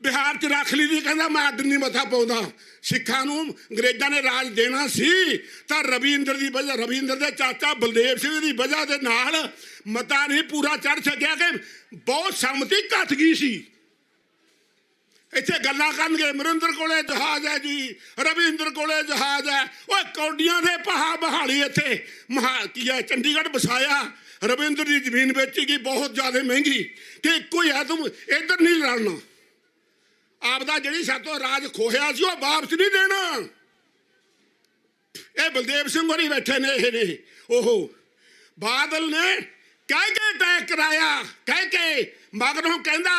ਬਿਹਾਰ 'ਚ ਰੱਖ ਲਈ ਦੀ। ਕਹਿੰਦਾ ਮੈਂ ਅੱਡ ਨਹੀਂ ਮੱਥਾ ਪਾਉਂਦਾ। ਸਿੱਖਾਂ ਨੂੰ ਅੰਗਰੇਜ਼ਾਂ ਨੇ ਰਾਜ ਦੇਣਾ ਸੀ, ਤਾਂ ਰਵਿੰਦਰ ਦੀ ਵਜ੍ਹਾ, ਰਵਿੰਦਰ ਦੇ ਚਾਚਾ ਬਲਦੇਵ ਸਿੰਘ ਦੀ ਵਜ੍ਹਾ ਦੇ ਨਾਲ ਮਤਾ ਨਹੀਂ ਪੂਰਾ ਚੜ ਸਕਿਆ ਕਿ ਬਹੁਤ ਸੰਮਤੀ ਘੱਟ ਗਈ ਸੀ। ਇੱਥੇ ਗੱਲਾਂ ਕਰਨਗੇ ਅਮਰਿੰਦਰ ਕੋਲੇ ਜਹਾਜ਼ ਹੈ ਜੀ, ਰਵਿੰਦਰ ਕੋਲੇ ਜਹਾਜ਼ ਹੈ। ਉਹ ਕੌਡੀਆਂ ਦੇ ਪਹਾ ਬਹਾਲੀ ਇੱਥੇ ਕੀ ਹੈ ਚੰਡੀਗੜ੍ਹ ਵਸਾਇਆ। ਰਵਿੰਦਰ ਦੀ ਜ਼ਮੀਨ ਵੇਚੀ ਗਈ ਬਹੁਤ ਜ਼ਿਆਦਾ ਮਹਿੰਗੀ, ਕਿ ਇੱਕੋ ਹੀ ਹੈ, ਤੂੰ ਇੱਧਰ ਨਹੀਂ ਲੜਨਾ। ਆਪਦਾ ਜਿਹੜੀ ਸਾਤੋਂ ਰਾਜ ਖੋਹਿਆ ਸੀ ਉਹ ਵਾਪਸ ਨਹੀਂ ਦੇਣਾ। ਇਹ ਬਲਦੇਵ ਸਿੰਘ ਹੋਰੀ ਬੈਠੇ ਨੇ, ਇਹ ਨੇ ਉਹ। ਬਾਦਲ ਨੇ ਕਹਿ ਕੇ ਅਟੈਕ ਕਰਾਇਆ, ਕਹਿ ਕੇ ਮਗਰੋਂ ਕਹਿੰਦਾ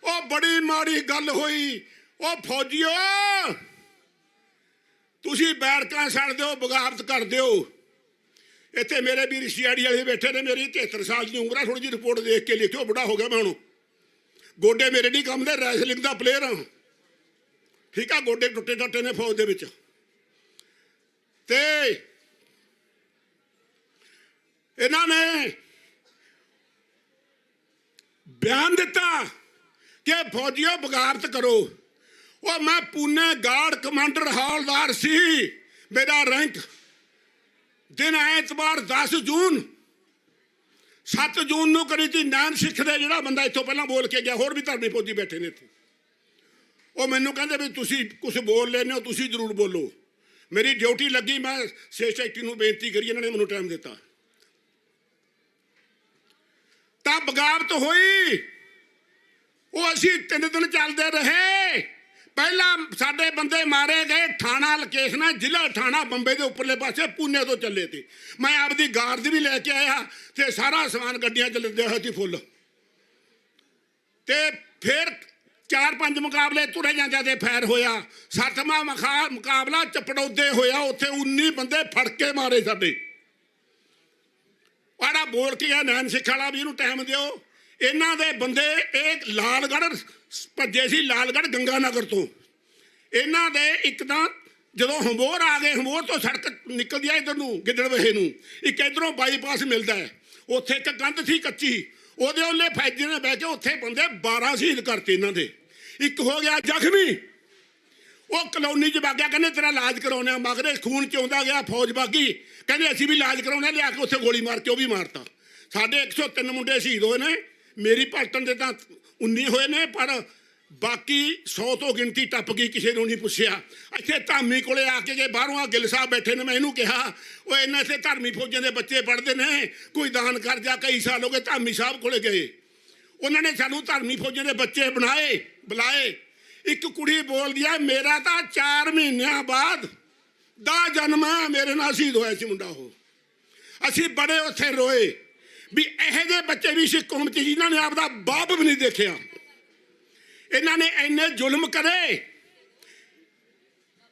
ਉਹ ਬੜੀ ਮਾੜੀ ਗੱਲ ਹੋਈ। ਉਹ ਫੌਜੀਓ ਤੁਸੀਂ ਬੈਰਕਾਂ ਛੱਡ ਦਿਓ, ਬਗਾਵਤ ਕਰ ਦਿਓ। ਇੱਥੇ ਮੇਰੇ ਵੀਰ ਸੀਆਈਡੀ ਵਾਲੇ ਬੈਠੇ ਨੇ, ਮੇਰੀ 73 ਸਾਲ ਦੀ ਉਮਰ ਆ। ਥੋੜੀ ਜਿਹੀ ਰਿਪੋਰਟ ਦੇਖ ਕੇ ਲਿਖਿਓ, ਬੁੜਾ ਹੋ ਗਿਆ ਮੈਂ ਹੁਣ। ਗੋਡੇ ਮੇਰੇ ਨਹੀਂ ਕੰਮ ਦੇ, ਰੈਸਲਿੰਗ ਦਾ ਪਲੇਅਰ ਹਾਂ, ਠੀਕ ਆ। ਗੋਡੇ ਟੁੱਟੇ ਨੇ ਫੌਜ ਦੇ ਵਿੱਚ। ਤੇ ਇਹਨਾਂ ਨੇ ਬਿਆਨ ਦਿੱਤਾ ਕਿ ਫੌਜੀਓ ਬਗਾਵਤ ਕਰੋ। ਉਹ ਮੈਂ ਪੂਨੇ ਗਾਰਡ ਕਮਾਂਡਰ ਹੌਲਦਾਰ ਸੀ, ਮੇਰਾ ਰੈਂਕ। ਦਿਨ ਐਤਵਾਰ 10 ਜੂਨ 7 ਜੂਨ ਨੂੰ ਕਰੀ ਸੀ। 9 ਸਿੱਖ ਦੇ ਜਿਹੜਾ ਬੰਦਾ ਇੱਥੋਂ ਪਹਿਲਾਂ ਬੋਲ ਕੇ ਗਿਆ, ਹੋਰ ਵੀ ਧਰਮੀ ਫੌਜੀ ਬੈਠੇ ਨੇ ਇੱਥੇ। ਉਹ ਮੈਨੂੰ ਕਹਿੰਦੇ ਵੀ ਤੁਸੀਂ ਕੁਝ ਬੋਲ ਲੈਂਦੇ ਹੋ, ਤੁਸੀਂ ਜ਼ਰੂਰ ਬੋਲੋ। ਮੇਰੀ ਡਿਊਟੀ ਲੱਗੀ, ਮੈਂ ਸੈਕਟਰੀ ਨੂੰ ਬੇਨਤੀ ਕਰੀ, ਇਹਨਾਂ ਨੇ ਮੈਨੂੰ ਟਾਈਮ ਦਿੱਤਾ, ਤਾਂ ਬਗਾਵਤ ਹੋਈ। ਉਹ ਅਸੀਂ 3 ਦਿਨ ਚੱਲਦੇ ਰਹੇ। ਪਹਿਲਾਂ ਸਾਡੇ ਬੰਦੇ ਮਾਰੇ ਗਏ ਥਾਣਾ ਲੋਕੇਸ਼ਨ, ਜ਼ਿਲ੍ਹਾ ਥਾਣਾ ਬੰਬੇ ਦੇ ਉੱਪਰਲੇ ਪਾਸੇ, ਪੂਨੇ ਤੋਂ ਚੱਲੇ ਤੇ। ਮੈਂ ਆਪਦੀ ਗਾਰਡ ਵੀ ਲੈ ਕੇ ਆਇਆ ਤੇ ਸਾਰਾ ਸਮਾਨ ਗੱਡੀਆਂ 'ਚ ਲੱਦਿਆ ਹੋਇਆ ਸੀ ਫੁੱਲ। ਤੇ ਫਿਰ 4-5 ਮੁਕਾਬਲੇ ਤੁਰੇ ਜਾਂਦੇ ਤੇ ਫੈਰ ਹੋਇਆ। 7ਵਾਂ ਮੁਕਾਬਲਾ ਚਪੜੌਦੇ ਹੋਇਆ, ਉੱਥੇ 19 ਬੰਦੇ ਫੜ ਕੇ ਮਾਰੇ ਸਾਡੇ। ਆੜਾ ਬੋਲ ਕੇ ਗਿਆ ਨੈਣ ਸਿੱਖ ਵਾਲਾ ਵੀ ਇਹਨੂੰ ਟਾਈਮ ਦਿਓ। ਇਹਨਾਂ ਦੇ ਬੰਦੇ ਇਹ ਲਾਲਗੜ੍ਹ ਭੱਜੇ ਸੀ, ਲਾਲਗੜ੍ਹ ਗੰਗਾਨਗਰ ਤੋਂ। ਇਹਨਾਂ ਦੇ ਇੱਕ ਤਾਂ ਜਦੋਂ ਹੰਬੋਰ ਆ ਗਏ, ਹੰਬੋਰ ਤੋਂ ਸੜਕ ਨਿਕਲਦੀ ਆ ਇੱਧਰ ਨੂੰ ਗਿੱਦੜਵੇਹੇ ਨੂੰ, ਇੱਕ ਇੱਧਰੋਂ ਬਾਈਪਾਸ ਮਿਲਦਾ ਹੈ। ਉੱਥੇ ਇੱਕ ਕੰਧ ਸੀ ਕੱਚੀ, ਉਹਦੇ ਉਹਲੇ ਫੈਜੀ ਨੇ ਬਹਿ ਕੇ ਉੱਥੇ ਬੰਦੇ 12 ਸ਼ਹੀਦ ਕਰਤੇ ਇਹਨਾਂ ਦੇ। ਇੱਕ ਹੋ ਗਿਆ ਜ਼ਖਮੀ, ਉਹ ਕਲੋਨੀ 'ਚ ਵਗ ਗਿਆ, ਕਹਿੰਦੇ ਤੇਰਾ ਇਲਾਜ ਕਰਾਉਣਾ। ਮਗਰੇ ਖੂਨ 'ਚ ਆਉਂਦਾ ਗਿਆ, ਫੌਜ ਬਾਗੀ, ਕਹਿੰਦੇ ਅਸੀਂ ਵੀ ਇਲਾਜ ਕਰਾਉਣਾ, ਲਿਆ ਕੇ ਉੱਥੇ ਗੋਲੀ ਮਾਰ ਕੇ ਉਹ ਵੀ ਮਾਰਤਾ। ਸਾਡੇ 103 ਮੁੰਡੇ ਸ਼ਹੀਦ ਹੋਏ ਨੇ। ਮੇਰੀ ਭਗਤਨ ਦੇ ਤਾਂ 19 ਹੋਏ ਨੇ, ਪਰ ਬਾਕੀ 100 ਤੋਂ ਗਿਣਤੀ ਟੱਪ ਗਈ, ਕਿਸੇ ਨੂੰ ਨਹੀਂ ਪੁੱਛਿਆ। ਇੱਥੇ ਧਾਮੀ ਕੋਲੇ ਆ ਕੇ ਬਾਹਰੋਂ ਆ ਗਿੱਲ ਸਾਹਿਬ ਬੈਠੇ ਨੇ, ਮੈਂ ਇਹਨੂੰ ਕਿਹਾ ਉਹ ਇਹਨਾਂ ਇੱਥੇ ਧਰਮੀ ਫੌਜਾਂ ਦੇ ਬੱਚੇ ਪੜ੍ਹਦੇ ਨੇ, ਕੋਈ ਦਾਨ ਕਰ ਜਾ। ਕਈ ਸਾਲ ਹੋ ਗਏ ਧਾਮੀ ਸਾਹਿਬ ਕੋਲੇ ਗਏ, ਉਹਨਾਂ ਨੇ ਸਾਨੂੰ ਧਰਮੀ ਫੌਜਾਂ ਦੇ ਬੱਚੇ ਬੁਲਾਏ। ਇੱਕ ਕੁੜੀ ਬੋਲਦੀ ਆ, ਮੇਰਾ ਤਾਂ 4 ਮਹੀਨਿਆਂ ਬਾਅਦ ਦਾ ਜਨਮ ਹੈ, ਮੇਰੇ ਨਾਲ ਸ਼ਹੀਦ ਹੋਇਆ ਸੀ ਮੁੰਡਾ। ਉਹ ਅਸੀਂ ਬੜੇ ਉੱਥੇ ਰੋਏ ਵੀ ਇਹੋ ਜਿਹੇ ਬੱਚੇ ਵੀ ਸਿੱਖ ਕੌਮ 'ਚ ਜਿਨ੍ਹਾਂ ਨੇ ਆਪਦਾ ਬਾਪ ਵੀ ਨਹੀਂ ਦੇਖਿਆ। ਇਹਨਾਂ ਨੇ ਇੰਨੇ ਜ਼ੁਲਮ ਕਰੇ।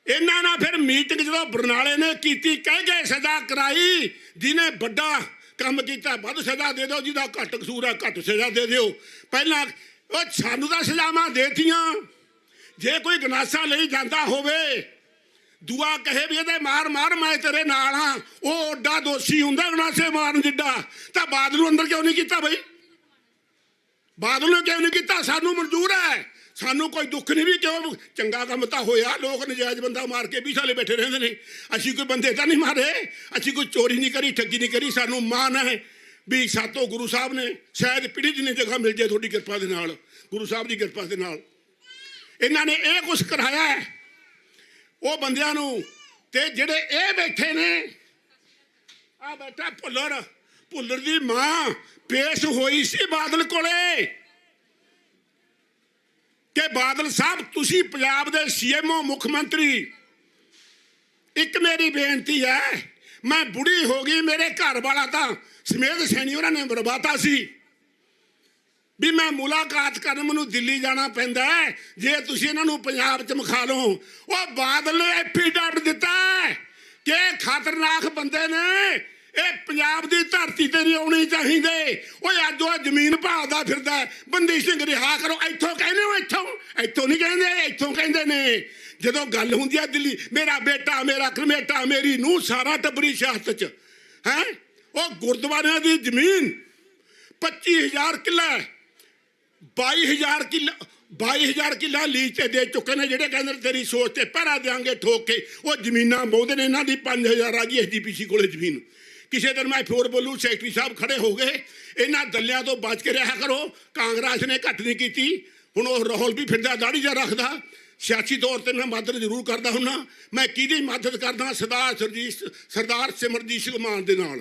ਇਹਨਾਂ ਨਾਲ ਫਿਰ ਮੀਟਿੰਗ ਜਦੋਂ ਬਰਨਾਲੇ ਨੇ ਕੀਤੀ, ਕਹਿ ਗਏ ਸਜ਼ਾ ਕਰਾਈ, ਜਿਹਨੇ ਵੱਡਾ ਕੰਮ ਕੀਤਾ ਵੱਧ ਸਜ਼ਾ ਦੇ ਦਿਓ, ਜਿਹਦਾ ਘੱਟ ਕਸੂਰ ਹੈ ਘੱਟ ਸਜ਼ਾ ਦੇ ਦਿਓ। ਪਹਿਲਾਂ ਉਹ ਸਾਨੂੰ ਤਾਂ ਸਜ਼ਾਵਾਂ ਦੇਤੀਆਂ। ਜੇ ਕੋਈ ਗਨਾਸਾ ਲਈ ਜਾਂਦਾ ਹੋਵੇ, ਦੁਆ ਕਹੇ ਵੀ ਇਹਦੇ ਮਾਰ ਮੈਂ ਤੇਰੇ ਨਾਲ ਹਾਂ, ਉਹ ਓਡਾ ਦੋਸ਼ੀ ਹੁੰਦਾ ਗਨਾਸੇ ਮਾਰਨ ਜਿੱਡਾ। ਤਾਂ ਬਾਦਲ ਨੂੰ ਅੰਦਰ ਕਿਉਂ ਨਹੀਂ ਕੀਤਾ ਬਈ? ਬਾਦਲ ਨੇ ਕਿਉਂ ਨਹੀਂ ਕੀਤਾ? ਸਾਨੂੰ ਮਨਜ਼ੂਰ ਹੈ, ਸਾਨੂੰ ਕੋਈ ਦੁੱਖ ਨਹੀਂ ਵੀ ਕਿਉਂ। ਚੰਗਾ ਕੰਮ ਤਾਂ ਹੋਇਆ, ਲੋਕ ਨਜਾਇਜ਼ ਬੰਦਾ ਮਾਰ ਕੇ 20 ਸਾਲੇ ਬੈਠੇ ਰਹਿੰਦੇ ਨੇ। ਅਸੀਂ ਕੋਈ ਬੰਦੇ ਤਾਂ ਨਹੀਂ ਮਾਰੇ, ਅਸੀਂ ਕੋਈ ਚੋਰੀ ਨਹੀਂ ਕਰੀ, ਠੱਗੀ ਨਹੀਂ ਕਰੀ। ਸਾਨੂੰ ਮਾਣ ਹੈ ਵੀ ਸਾਤੋਂ ਗੁਰੂ ਸਾਹਿਬ ਨੇ ਸ਼ਾਇਦ ਪੀੜੀ ਜਿੰਨੀ ਜਗ੍ਹਾ ਮਿਲ ਜਾਏ ਤੁਹਾਡੀ ਕਿਰਪਾ ਦੇ ਨਾਲ, ਗੁਰੂ ਸਾਹਿਬ ਦੀ ਕਿਰਪਾ ਦੇ ਨਾਲ। ਇਹਨਾਂ ਨੇ ਇਹ ਕੁਛ ਕਰਾਇਆ ਹੈ ਉਹ ਬੰਦਿਆਂ ਨੂੰ। ਤੇ ਜਿਹੜੇ ਇਹ ਬੈਠੇ ਨੇ, ਆ ਬੈਠਾ ਭੁੱਲਰ ਦੀ ਮਾਂ ਪੇਸ਼ ਹੋਈ ਸੀ ਬਾਦਲ ਕੋਲੇ ਕਿ ਬਾਦਲ ਸਾਹਿਬ ਤੁਸੀਂ ਪੰਜਾਬ ਦੇ CMO ਮੁੱਖ ਮੰਤਰੀ, ਇੱਕ ਮੇਰੀ ਬੇਨਤੀ ਹੈ, ਮੈਂ ਬੁੜੀ ਹੋ ਗਈ, ਮੇਰੇ ਘਰ ਵਾਲਾ ਤਾਂ ਸਮੇਤ ਸੈਣੀ ਉਹਨਾਂ ਨੇ ਬਰਬਾਤਾ ਸੀ ਵੀ ਮੈਂ ਮੁਲਾਕਾਤ ਕਰਨ ਮੈਨੂੰ ਦਿੱਲੀ ਜਾਣਾ ਪੈਂਦਾ ਹੈ, ਜੇ ਤੁਸੀਂ ਇਹਨਾਂ ਨੂੰ ਪੰਜਾਬ 'ਚ ਮਖਾ ਲਓ। ਉਹ ਬਾਦਲ ਨੇ ਐਫੀਡੈਵਿਟ ਦਿੱਤਾ ਕਿ ਖਤਰਨਾਕ ਬੰਦੇ ਨੇ, ਇਹ ਪੰਜਾਬ ਦੀ ਧਰਤੀ ਤੇ ਨਹੀਂ ਆਉਣੀ ਚਾਹੀਦੇ। ਉਹ ਅੱਜ ਉਹ ਜ਼ਮੀਨ ਭਾਲਦਾ ਫਿਰਦਾ। ਬੰਦੀ ਸਿੰਘ ਰਿਹਾ ਕਰੋ। ਇੱਥੋਂ ਕਹਿੰਦੇ ਹੋ, ਇੱਥੋਂ ਨਹੀਂ ਕਹਿੰਦੇ, ਇੱਥੋਂ ਕਹਿੰਦੇ ਨੇ। ਜਦੋਂ ਗੱਲ ਹੁੰਦੀ ਆ ਦਿੱਲੀ, ਮੇਰਾ ਬੇਟਾ, ਮੇਰਾ ਕਮੇਟਾ, ਮੇਰੀ ਨੂੰਹ, ਸਾਰਾ ਟੱਬਰੀ ਸਿਆਸਤ 'ਚ ਹੈ। ਉਹ ਗੁਰਦੁਆਰਿਆਂ ਦੀ ਜ਼ਮੀਨ 25,000 ਕਿੱਲਾ, 22,000 ਕਿੱਲਾ ਲੀਜ਼ ਤੇ ਦੇ ਚੁੱਕੇ ਨੇ। ਜਿਹੜੇ ਕਹਿੰਦੇ ਤੇਰੀ ਸੋਚ ਤੇ ਪਹਿਰਾ ਦਿਆਂਗੇ ਠੋਕ ਕੇ, ਉਹ ਜ਼ਮੀਨਾਂ ਮੋਹਦੇ ਨੇ। ਇਹਨਾਂ ਦੀ 5,000 ਆ ਗਈ SGPC ਕੋਲੇ ਜ਼ਮੀਨ। ਕਿਸੇ ਦਿਨ ਮੈਂ ਫੋਰ ਬੋਲੂ, ਸੈਕਟਰੀ ਸਾਹਿਬ ਖੜੇ ਹੋ ਗਏ, ਇਹਨਾਂ ਦੱਲਿਆਂ ਤੋਂ ਬਚ ਕੇ ਰਿਹਾ ਕਰੋ। ਕਾਂਗਰਸ ਨੇ ਘੱਟ ਨਹੀਂ ਕੀਤੀ। ਹੁਣ ਉਹ ਰਾਹੁਲ ਵੀ ਫਿਰਦਾ, ਦਾੜੀ ਜਾ ਰੱਖਦਾ। ਸਿਆਸੀ ਤੌਰ ਤੇ ਮੈਂ ਮਦਦ ਜ਼ਰੂਰ ਕਰਦਾ ਹੁੰਨਾ। ਮੈਂ ਕਿਹਦੀ ਮਦਦ ਕਰਦਾ? ਸਰਦਾਰ ਸਿਮਰਜੀਤ ਸਿੰਘ ਮਾਨ ਦੇ ਨਾਲ।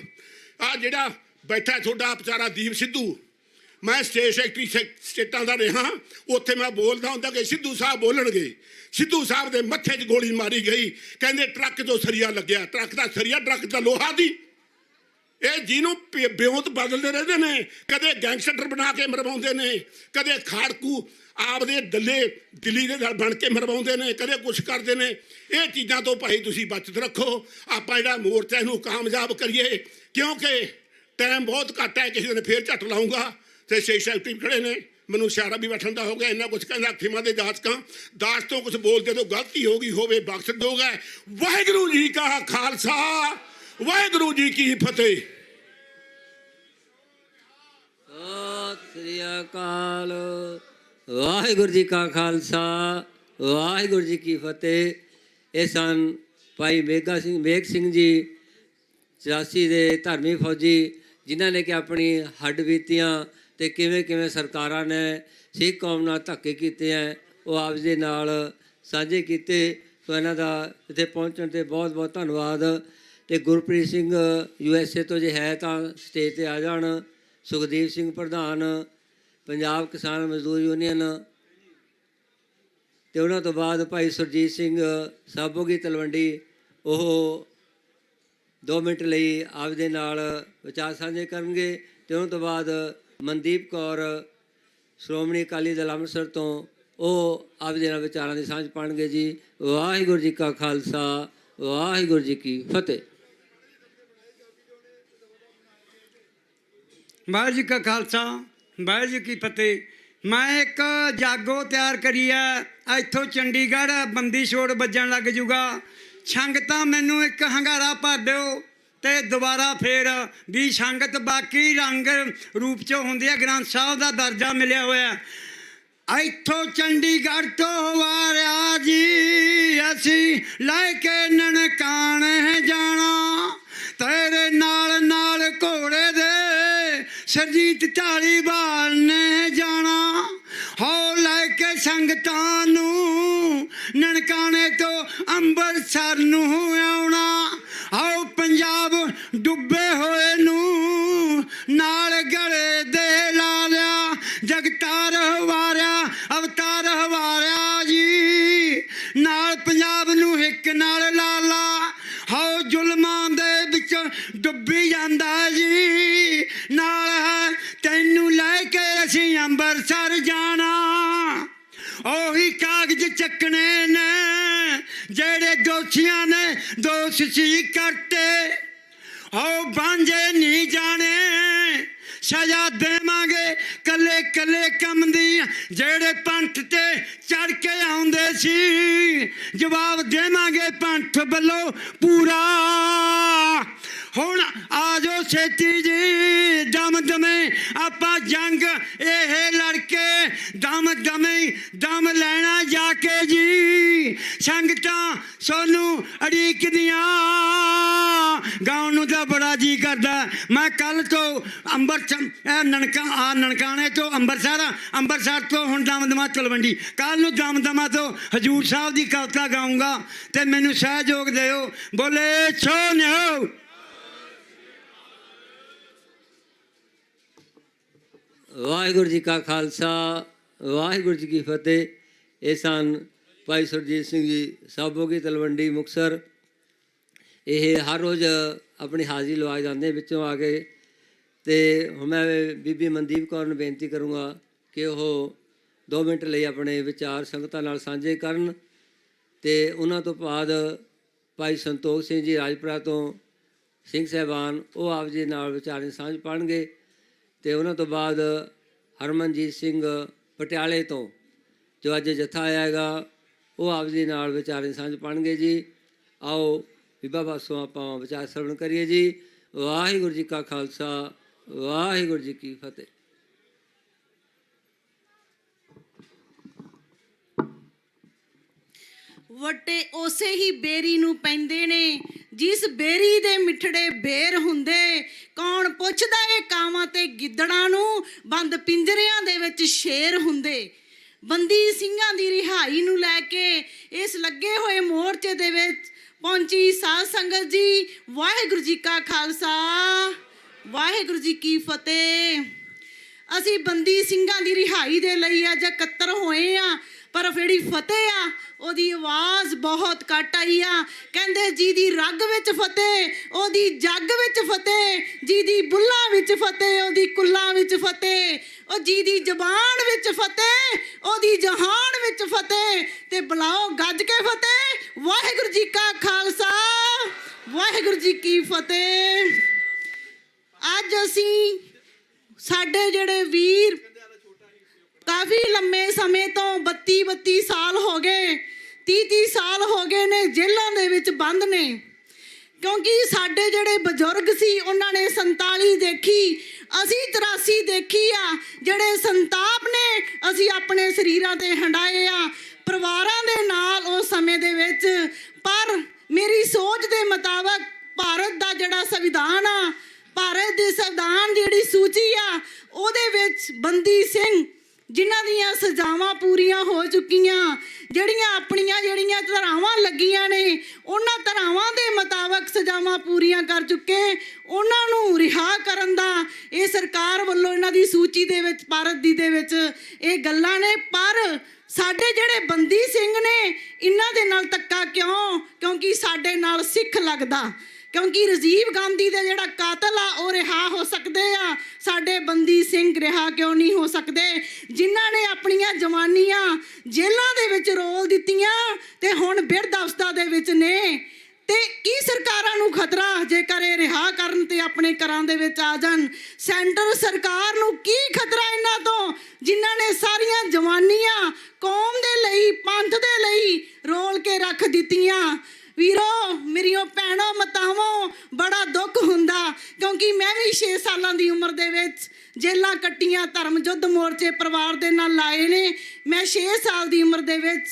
ਆ ਜਿਹੜਾ ਬੈਠਾ ਤੁਹਾਡਾ ਵਿਚਾਰਾ ਦੀਪ ਸਿੱਧੂ, ਮੈਂ ਸਟੇਟ ਸੈਕਟਰੀ ਸਟੇਟਾਂ ਦਾ ਰਿਹਾ, ਉੱਥੇ ਮੈਂ ਬੋਲਦਾ ਹੁੰਦਾ ਕਿ ਸਿੱਧੂ ਸਾਹਿਬ ਬੋਲਣਗੇ। ਸਿੱਧੂ ਸਾਹਿਬ ਦੇ ਮੱਥੇ 'ਚ ਗੋਲੀ ਮਾਰੀ ਗਈ, ਕਹਿੰਦੇ ਟਰੱਕ 'ਚੋਂ ਸਰੀਆ ਲੱਗਿਆ। ਟਰੱਕ ਦਾ ਸਰੀਆ, ਟਰੱਕ ਦਾ ਲੋਹਾ ਦੀ। ਇਹ ਜਿਹਨੂੰ ਬਿਉਂਤ ਬਦਲਦੇ ਰਹਿੰਦੇ ਨੇ, ਕਦੇ ਗੈਂਗਸਟਰ ਬਣਾ ਕੇ ਮਰਵਾਉਂਦੇ ਨੇ, ਕਦੇ ਖਾੜਕੂ ਆਪਦੇ ਦੱਲੇ ਦਿੱਲੀ ਦੇ ਨਾਲ ਬਣ ਕੇ ਮਰਵਾਉਂਦੇ ਨੇ, ਕਦੇ ਕੁਛ ਕਰਦੇ ਨੇ। ਇਹ ਚੀਜ਼ਾਂ ਤੋਂ ਭਾਈ ਤੁਸੀਂ ਬਚਤ ਰੱਖੋ। ਆਪਾਂ ਜਿਹੜਾ ਮੋਰਚਾ ਇਹਨੂੰ ਕਾਮਯਾਬ ਕਰੀਏ, ਕਿਉਂਕਿ ਟਾਈਮ ਬਹੁਤ ਘੱਟ ਹੈ। ਕਿਸੇ ਦਿਨ ਫੇਰ ਝੱਟ ਲਾਊਂਗਾ। ਤੇ ਸਟੇਟ ਸੈਕਟਰੀ ਖੜੇ ਨੇ, ਮੈਨੂੰ ਸਿਆਰਾ ਵੀ ਬੈਠਣ ਦਾ ਹੋ ਗਿਆ। ਇੰਨਾ ਕੁਛ ਕਹਿੰਦਾ ਖਿਮਾ ਦੇ ਦਾਸ ਤੋਂ ਕੁਛ ਬੋਲਦੇ ਤੋਂ ਗਲਤੀ ਹੋ ਗਈ ਹੋਵੇ ਬਖਸ਼ ਦੋਗਾ। ਵਾਹਿਗੁਰੂ ਜੀ ਕਾ ਖਾਲਸਾ, ਵਾਹਿਗੁਰੂ ਜੀ ਕੀ ਫਤਿਹ। ਸਤਿ ਸ੍ਰੀ ਅਕਾਲ। ਵਾਹਿਗੁਰੂ ਜੀ ਕਾ ਖਾਲਸਾ, ਵਾਹਿਗੁਰੂ ਜੀ ਕੀ ਫਤਿਹ। ਇਹ ਸਨ ਭਾਈ ਮੇਘ ਸਿੰਘ ਜੀ 84 ਦੇ ਧਰਮੀ ਫੌਜੀ, ਜਿਨ੍ਹਾਂ ਨੇ ਕਿ ਆਪਣੀ ਹੱਡ ਬੀਤੀਆਂ ਤੇ ਕਿਵੇਂ ਸਰਕਾਰਾਂ ਨੇ ਸਿੱਖ ਕੌਮ ਨਾਲ ਧੱਕੇ ਕੀਤੇ ਹੈ, ਉਹ ਆਪ ਦੇ ਨਾਲ ਸਾਂਝੇ ਕੀਤੇ। ਸੋ ਇਹਨਾਂ ਦਾ ਇੱਥੇ ਪਹੁੰਚਣ ਤੇ ਬਹੁਤ ਬਹੁਤ ਧੰਨਵਾਦ। ਤੇ ਗੁਰਪ੍ਰੀਤ ਸਿੰਘ USA ਤੋਂ ਜੇ ਹੈ ਤਾਂ ਸਟੇਜ ਤੇ ਆ ਜਾਣ। ਸੁਖਦੀਪ ਸਿੰਘ ਪ੍ਰਧਾਨ ਪੰਜਾਬ ਕਿਸਾਨ ਮਜ਼ਦੂਰ ਯੂਨੀਅਨ, ਤੇ ਉਹਨਾਂ ਤੋਂ ਬਾਅਦ ਭਾਈ ਸੁਰਜੀਤ ਸਿੰਘ ਸਾਬੋਗੀ ਤਲਵੰਡੀ, ਉਹ 2 ਮਿੰਟ ਲਈ ਆਪਦੇ ਨਾਲ ਵਿਚਾਰ ਸਾਂਝੇ ਕਰਨਗੇ। ਤੇ ਉਹਨਾਂ ਤੋਂ ਬਾਅਦ ਮਨਦੀਪ ਕੌਰ ਸ਼੍ਰੋਮਣੀ ਅਕਾਲੀ ਦਲ ਅੰਮ੍ਰਿਤਸਰ ਤੋਂ, ਉਹ ਆਪਦੇ ਨਾਲ ਵਿਚਾਰਾਂ ਦੀ ਸਾਂਝ ਪਾਉਣਗੇ ਜੀ। ਵਾਹਿਗੁਰੂ ਜੀ ਕਾ ਖਾਲਸਾ, ਵਾਹਿਗੁਰੂ ਜੀ ਕੀ ਫਤਿਹ। ਵਾਹਿਗੁਰੂ ਜੀ ਕਾ ਖਾਲਸਾ, ਵਾਹਿਗੁਰੂ ਜੀ ਕੀ ਫਤਿਹ। ਮੈਂ ਇੱਕ ਜਾਗੋ ਤਿਆਰ ਕਰੀ ਹੈ, ਇੱਥੋਂ ਚੰਡੀਗੜ੍ਹ ਬੰਦੀ ਛੋੜ ਵੱਜਣ ਲੱਗ ਜੂਗਾ। ਸੰਗਤਾਂ ਮੈਨੂੰ ਇੱਕ ਹੰਗਾਰਾ ਭਰ ਦਿਓ ਤੇ ਦੁਬਾਰਾ ਫੇਰ ਵੀ ਸੰਗਤ ਬਾਕੀ ਰੰਗ ਰੂਪ 'ਚ ਹੁੰਦੀ ਹੈ। ਗ੍ਰੰਥ ਸਾਹਿਬ ਦਾ ਦਰਜਾ ਮਿਲਿਆ ਹੋਇਆ। ਇੱਥੋਂ ਚੰਡੀਗੜ੍ਹ ਤੋਂ ਵਾਰਿਆ ਜੀ, ਅਸੀਂ ਲੈ ਕੇ ਨਨਕਾਣੇ ਜਾਣਾ। ਤੇਰੇ ਨਾਲ ਨਾਲ ਘੋੜੇ ਦੇ ਸਰਜੀਤ ਢਾਲੀਵਾਲ ਨੇ ਜਾਣਾ। ਹੋ ਲੈ ਕੇ ਸੰਗ ਸੰਗਤਾਂ ਨੂੰ ਨਨਕਾਣੇ ਤੋਂ ਅੰਮ੍ਰਿਤਸਰ ਨੂੰ ਆਉਣਾ। ਆਓ ਪੰਜਾਬ ਡੁੱਬੇ ਹੋਏ ਨੂੰ ਨਾਲ ਗਲੇ ਦੇ ਲਾ ਲਿਆ। ਜਗਤਾਰ ਹਵਾਰਿਆ ਅਵਤਾਰ ਹਵਾਰਿਆ ਜੀ, ਨਾਲ ਪੰਜਾਬ ਨੂੰ ਇੱਕ ਨਾਲ ਲਾ ਲਾ। ਹਾਓ ਜ਼ੁਲਮਾਂ ਦੇ ਵਿੱਚ ਡੁੱਬੀ ਜਾਂਦਾ ਜੀ, ਨਾਲ ਹੈ ਤੈਨੂੰ ਲੈ ਕੇ ਅਸੀਂ ਅੰਮ੍ਰਿਤਸਰ ਜਾਣਾ। ਉਹੀ ਕਾਗਜ਼ ਚੱਕਣੇ ਨੇ ਜਿਹੜੇ ਦੋਸ਼ੀਆਂ ਨੇ ਦੋਸ਼ ਸੀ ਕਰਤੇ। ਹੋ ਬਾਂਝੇ ਨਹੀਂ ਜਾਣੇ, ਸਜ਼ਾ ਦੇਵਾਂਗੇ ਕੱਲੇ ਕੱਲੇ ਕੰਮ ਦੀ। ਜਿਹੜੇ ਪੰਥ ਤੇ ਚੜ ਕੇ ਆਉਂਦੇ ਸੀ ਜਵਾਬ ਦੇਵਾਂਗੇ ਪੰਥ ਵੱਲੋਂ ਪੂਰਾ। ਹੁਣ ਆ ਜਾਓ ਛੇਤੀ ਜੀ ਦਮ ਦਮੇ ਆਪਾਂ ਜੰਗ ਇਹ ਲੜ ਕੇ ਦਮ ਦਮੇ ਦਮ ਲੈਣਾ ਜਾ ਕੇ ਜੀ। ਸੰਗਤਾਂ ਸੋਨੂੰ ਅੜੀਕਦੀਆਂ, ਗਾਉਣ ਨੂੰ ਤਾਂ ਬੜਾ ਜੀ ਕਰਦਾ। ਮੈਂ ਕੱਲ ਤੋਂ ਨਨਕਾਣੇ ਤੋਂ ਅੰਮ੍ਰਿਤਸਰ ਤੋਂ ਹੁਣ ਦਮਦਮਾ ਤਲਵੰਡੀ, ਕੱਲ ਨੂੰ ਦਮਦਮਾ ਤੋਂ ਹਜੂਰ ਸਾਹਿਬ ਦੀ ਕਵਿਤਾ ਗਾਊਂਗਾ ਤੇ ਮੈਨੂੰ ਸਹਿਯੋਗ ਦਿਓ। ਬੋਲੇ ਸੋ ਨਿਓ। ਵਾਹਿਗੁਰੂ ਜੀ ਕਾ ਖਾਲਸਾ ਵਾਹਿਗੁਰੂ ਜੀ ਕੀ ਫਤਿਹ। ਇਹ ਸਨ ਭਾਈ ਸੁਰਜੀਤ ਸਿੰਘ ਜੀ ਸਾਬੋਗੀ ਤਲਵੰਡੀ ਮੁਕਤਸਰ। ਇਹ ਹਰ ਰੋਜ਼ ਆਪਣੀ ਹਾਜ਼ਰੀ ਲਵਾ ਜਾਂਦੇ ਵਿੱਚੋਂ ਆ ਕੇ। ਅਤੇ ਹੁਣ ਮੈਂ ਬੀਬੀ ਮਨਦੀਪ ਕੌਰ ਨੂੰ ਬੇਨਤੀ ਕਰੂੰਗਾ ਕਿ ਉਹ 2 ਮਿੰਟ ਲਈ ਆਪਣੇ ਵਿਚਾਰ ਸੰਗਤਾਂ ਨਾਲ ਸਾਂਝੇ ਕਰਨ। ਅਤੇ ਉਹਨਾਂ ਤੋਂ ਬਾਅਦ ਭਾਈ ਸੰਤੋਖ ਸਿੰਘ ਜੀ ਰਾਜਪੁਰਾ ਤੋਂ ਸਿੰਘ ਸਾਹਿਬਾਨ ਉਹ ਆਪ ਜੀ ਨਾਲ ਵਿਚਾਰਾਂ ਸਾਂਝ ਪਾਉਣਗੇ। ਅਤੇ ਉਹਨਾਂ ਤੋਂ ਬਾਅਦ ਹਰਮਨਜੀਤ ਸਿੰਘ ਪਟਿਆਲੇ ਤੋਂ ਜੋ ਅੱਜ ਜਥਾ ਆਇਆ ਹੈਗਾ ਉਹ ਆਪ ਜੀ ਨਾਲ ਵਿਚਾਰਾਂ ਸਾਂਝ ਪਾਉਣਗੇ ਜੀ। ਆਓ ਬੀਬਾ ਬਾਸੋਂ ਆਪਾਂ ਵਿਚਾਰ ਸਰਵਣ ਕਰੀਏ ਜੀ। ਵਾਹਿਗੁਰੂ ਜੀ ਕਾ ਖਾਲਸਾ ਵਾਹਿਗੁਰੂ ਜੀ ਕੀ ਫਤਿਹ। ਵੱਟੇ ਉਸੇ ਹੀ ਬੇਰੀ ਨੂੰ ਪੈਂਦੇ ਨੇ ਜਿਸ ਬੇਰੀ ਦੇ ਮਿੱਠੜੇ ਬੇਰ ਹੁੰਦੇ। ਕੌਣ ਪੁੱਛਦਾ ਏ ਕਾਵਾਂ ਤੇ ਗਿੱਦੜਾਂ ਨੂੰ, ਬੰਦ ਪਿੰਜਰਿਆਂ ਦੇ ਵਿੱਚ ਸ਼ੇਰ ਹੁੰਦੇ। ਬੰਦੀ ਸਿੰਘਾਂ ਦੀ ਰਿਹਾਈ ਨੂੰ ਲੈ ਕੇ ਇਸ ਲੱਗੇ ਹੋਏ ਮੋਰਚੇ ਦੇ ਵਿੱਚ ਪਹੁੰਚੀ ਸਾਧ ਸੰਗਤ ਜੀ। ਵਾਹਿਗੁਰੂ ਜੀ ਕਾ ਖਾਲਸਾ ਵਾਹਿਗੁਰੂ ਜੀ ਕੀ ਫਤਿਹ। ਅਸੀਂ ਬੰਦੀ ਸਿੰਘਾਂ ਦੀ ਰਿਹਾਈ ਦੇ ਲਈ ਅੱਜ ਇਕੱਤਰ ਹੋਏ ਆ, ਪਰ ਜਿਹੜੀ ਫਤਿਹ ਆ ਉਹਦੀ ਆਵਾਜ਼ ਬਹੁਤ ਘੱਟ ਆਈ ਆ। ਕਹਿੰਦੇ ਜਿਹਦੀ ਰਗ ਵਿੱਚ ਫਤਿਹ ਉਹਦੀ ਜੱਗ ਵਿੱਚ ਫਤਿਹ, ਜਿਹਦੀ ਬੁੱਲਾਂ ਵਿੱਚ ਫਤਿਹ ਉਹਦੀ ਕੁੱਲਾਂ ਵਿੱਚ ਫਤਿਹ, ਉਹ ਜਿਹਦੀ ਜ਼ਬਾਨ ਵਿੱਚ ਫਤਿਹ ਉਹਦੀ ਜਹਾਨ ਵਿੱਚ ਫਤਿਹ। ਤੇ ਬੁਲਾਓ ਗੱਜ ਕੇ ਫਤਿਹ। ਵਾਹਿਗੁਰੂ ਜੀ ਕਾ ਖਾਲਸਾ ਵਾਹਿਗੁਰੂ ਜੀ ਕੀ ਫਤਿਹ। ਅੱਜ ਅਸੀਂ ਸਾਡੇ ਜਿਹੜੇ ਵੀਰ ਕਾਫੀ ਲੰਮੇ ਸਮੇਂ ਤੋਂ 32 ਸਾਲ ਹੋ ਗਏ, 30 ਸਾਲ ਹੋ ਗਏ ਨੇ ਜੇਲ੍ਹਾਂ ਦੇ ਵਿੱਚ ਬੰਦ ਨੇ। ਕਿਉਂਕਿ ਸਾਡੇ ਜਿਹੜੇ ਬਜ਼ੁਰਗ ਸੀ ਉਹਨਾਂ ਨੇ 47 ਦੇਖੀ, ਅਸੀਂ 83 ਦੇਖੀ ਆ। ਜਿਹੜੇ ਸੰਤਾਪ ਨੇ ਅਸੀਂ ਆਪਣੇ ਸਰੀਰਾਂ ਤੇ ਹੰਡਾਏ ਆ ਪਰਿਵਾਰਾਂ ਦੇ ਨਾਲ ਉਸ ਸਮੇਂ ਦੇ ਵਿੱਚ। ਪਰ ਮੇਰੀ ਸੋਚ ਦੇ ਮੁਤਾਬਕ ਭਾਰਤ ਦਾ ਜਿਹੜਾ ਸੰਵਿਧਾਨ ਆ, ਭਾਰਤ ਦੇ ਸੰਵਿਧਾਨ ਜਿਹੜੀ ਸੂਚੀ ਆ ਉਹਦੇ ਵਿੱਚ ਬੰਦੀ ਸਿੰਘ ਜਿਨ੍ਹਾਂ ਦੀਆਂ ਸਜ਼ਾਵਾਂ ਪੂਰੀਆਂ ਹੋ ਚੁੱਕੀਆਂ, ਜਿਹੜੀਆਂ ਧਾਰਾਵਾਂ ਲੱਗੀਆਂ ਨੇ ਉਹਨਾਂ ਧਾਰਾਵਾਂ ਦੇ ਮੁਤਾਬਕ ਸਜ਼ਾਵਾਂ ਪੂਰੀਆਂ ਕਰ ਚੁੱਕੇ, ਉਹਨਾਂ ਨੂੰ ਰਿਹਾ ਕਰਨ ਦਾ ਇਹ ਸਰਕਾਰ ਵੱਲੋਂ ਇਹਨਾਂ ਦੀ ਸੂਚੀ ਦੇ ਵਿੱਚ ਭਾਰਤ ਦੀ ਦੇ ਵਿੱਚ ਇਹ ਗੱਲਾਂ ਨੇ। ਪਰ ਸਾਡੇ ਜਿਹੜੇ ਬੰਦੀ ਸਿੰਘ ਨੇ ਇਹਨਾਂ ਦੇ ਨਾਲ ਧੱਕਾ ਕਿਉਂ? ਕਿਉਂਕਿ ਸਾਡੇ ਨਾਲ ਸਿੱਖ ਲੱਗਦਾ। ਕਿਉਂਕਿ ਰਾਜੀਵ ਗਾਂਧੀ ਦੇ ਜਿਹੜਾ ਕਾਤਲ ਆ ਉਹ ਰਿਹਾ ਹੋ ਸਕਦੇ ਆ, ਸਾਡੇ ਬੰਦੀ ਸਿੰਘ ਰਿਹਾ ਕਿਉਂ ਨਹੀਂ ਹੋ ਸਕਦੇ? ਜਿਨ੍ਹਾਂ ਨੇ ਆਪਣੀਆਂ ਜਵਾਨੀਆਂ ਜੇਲ੍ਹਾਂ ਦੇ ਵਿੱਚ ਰੋਲ ਦਿੱਤੀਆਂ ਤੇ ਹੁਣ ਬਿਰਧ ਅਵਸਥਾ ਦੇ ਵਿੱਚ ਨੇ। ਤੇ ਕੀ ਸਰਕਾਰਾਂ ਨੂੰ ਖਤਰਾ ਜੇਕਰ ਇਹ ਰਿਹਾ ਕਰਨ ਤੇ ਆਪਣੇ ਘਰਾਂ ਦੇ ਵਿੱਚ ਆ ਜਾਣ? ਸੈਂਟਰ ਸਰਕਾਰ ਨੂੰ ਕੀ ਖਤਰਾ ਇਹਨਾਂ ਤੋਂ ਜਿਨ੍ਹਾਂ ਨੇ ਸਾਰੀਆਂ ਜਵਾਨੀਆਂ ਕੌਮ ਦੇ ਲਈ ਪੰਥ ਦੇ ਲਈ ਰੋਲ ਕੇ ਰੱਖ ਦਿੱਤੀਆਂ? ਵੀਰੋ ਮੇਰੀਓ ਭੈਣੋ ਮਤਾਵੋ ਬੜਾ ਦੁੱਖ ਹੁੰਦਾ, ਕਿਉਂਕਿ ਮੈਂ ਵੀ 6 ਸਾਲਾਂ ਦੀ ਉਮਰ ਦੇ ਵਿੱਚ ਜੇਲਾਂ ਕੱਟੀਆਂ, ਧਰਮ ਯੁੱਧ ਮੋਰਚੇ ਪਰਿਵਾਰ ਦੇ ਨਾਲ ਲਾਏ ਨੇ। ਮੈਂ 6 ਸਾਲ ਦੀ ਉਮਰ ਦੇ ਵਿੱਚ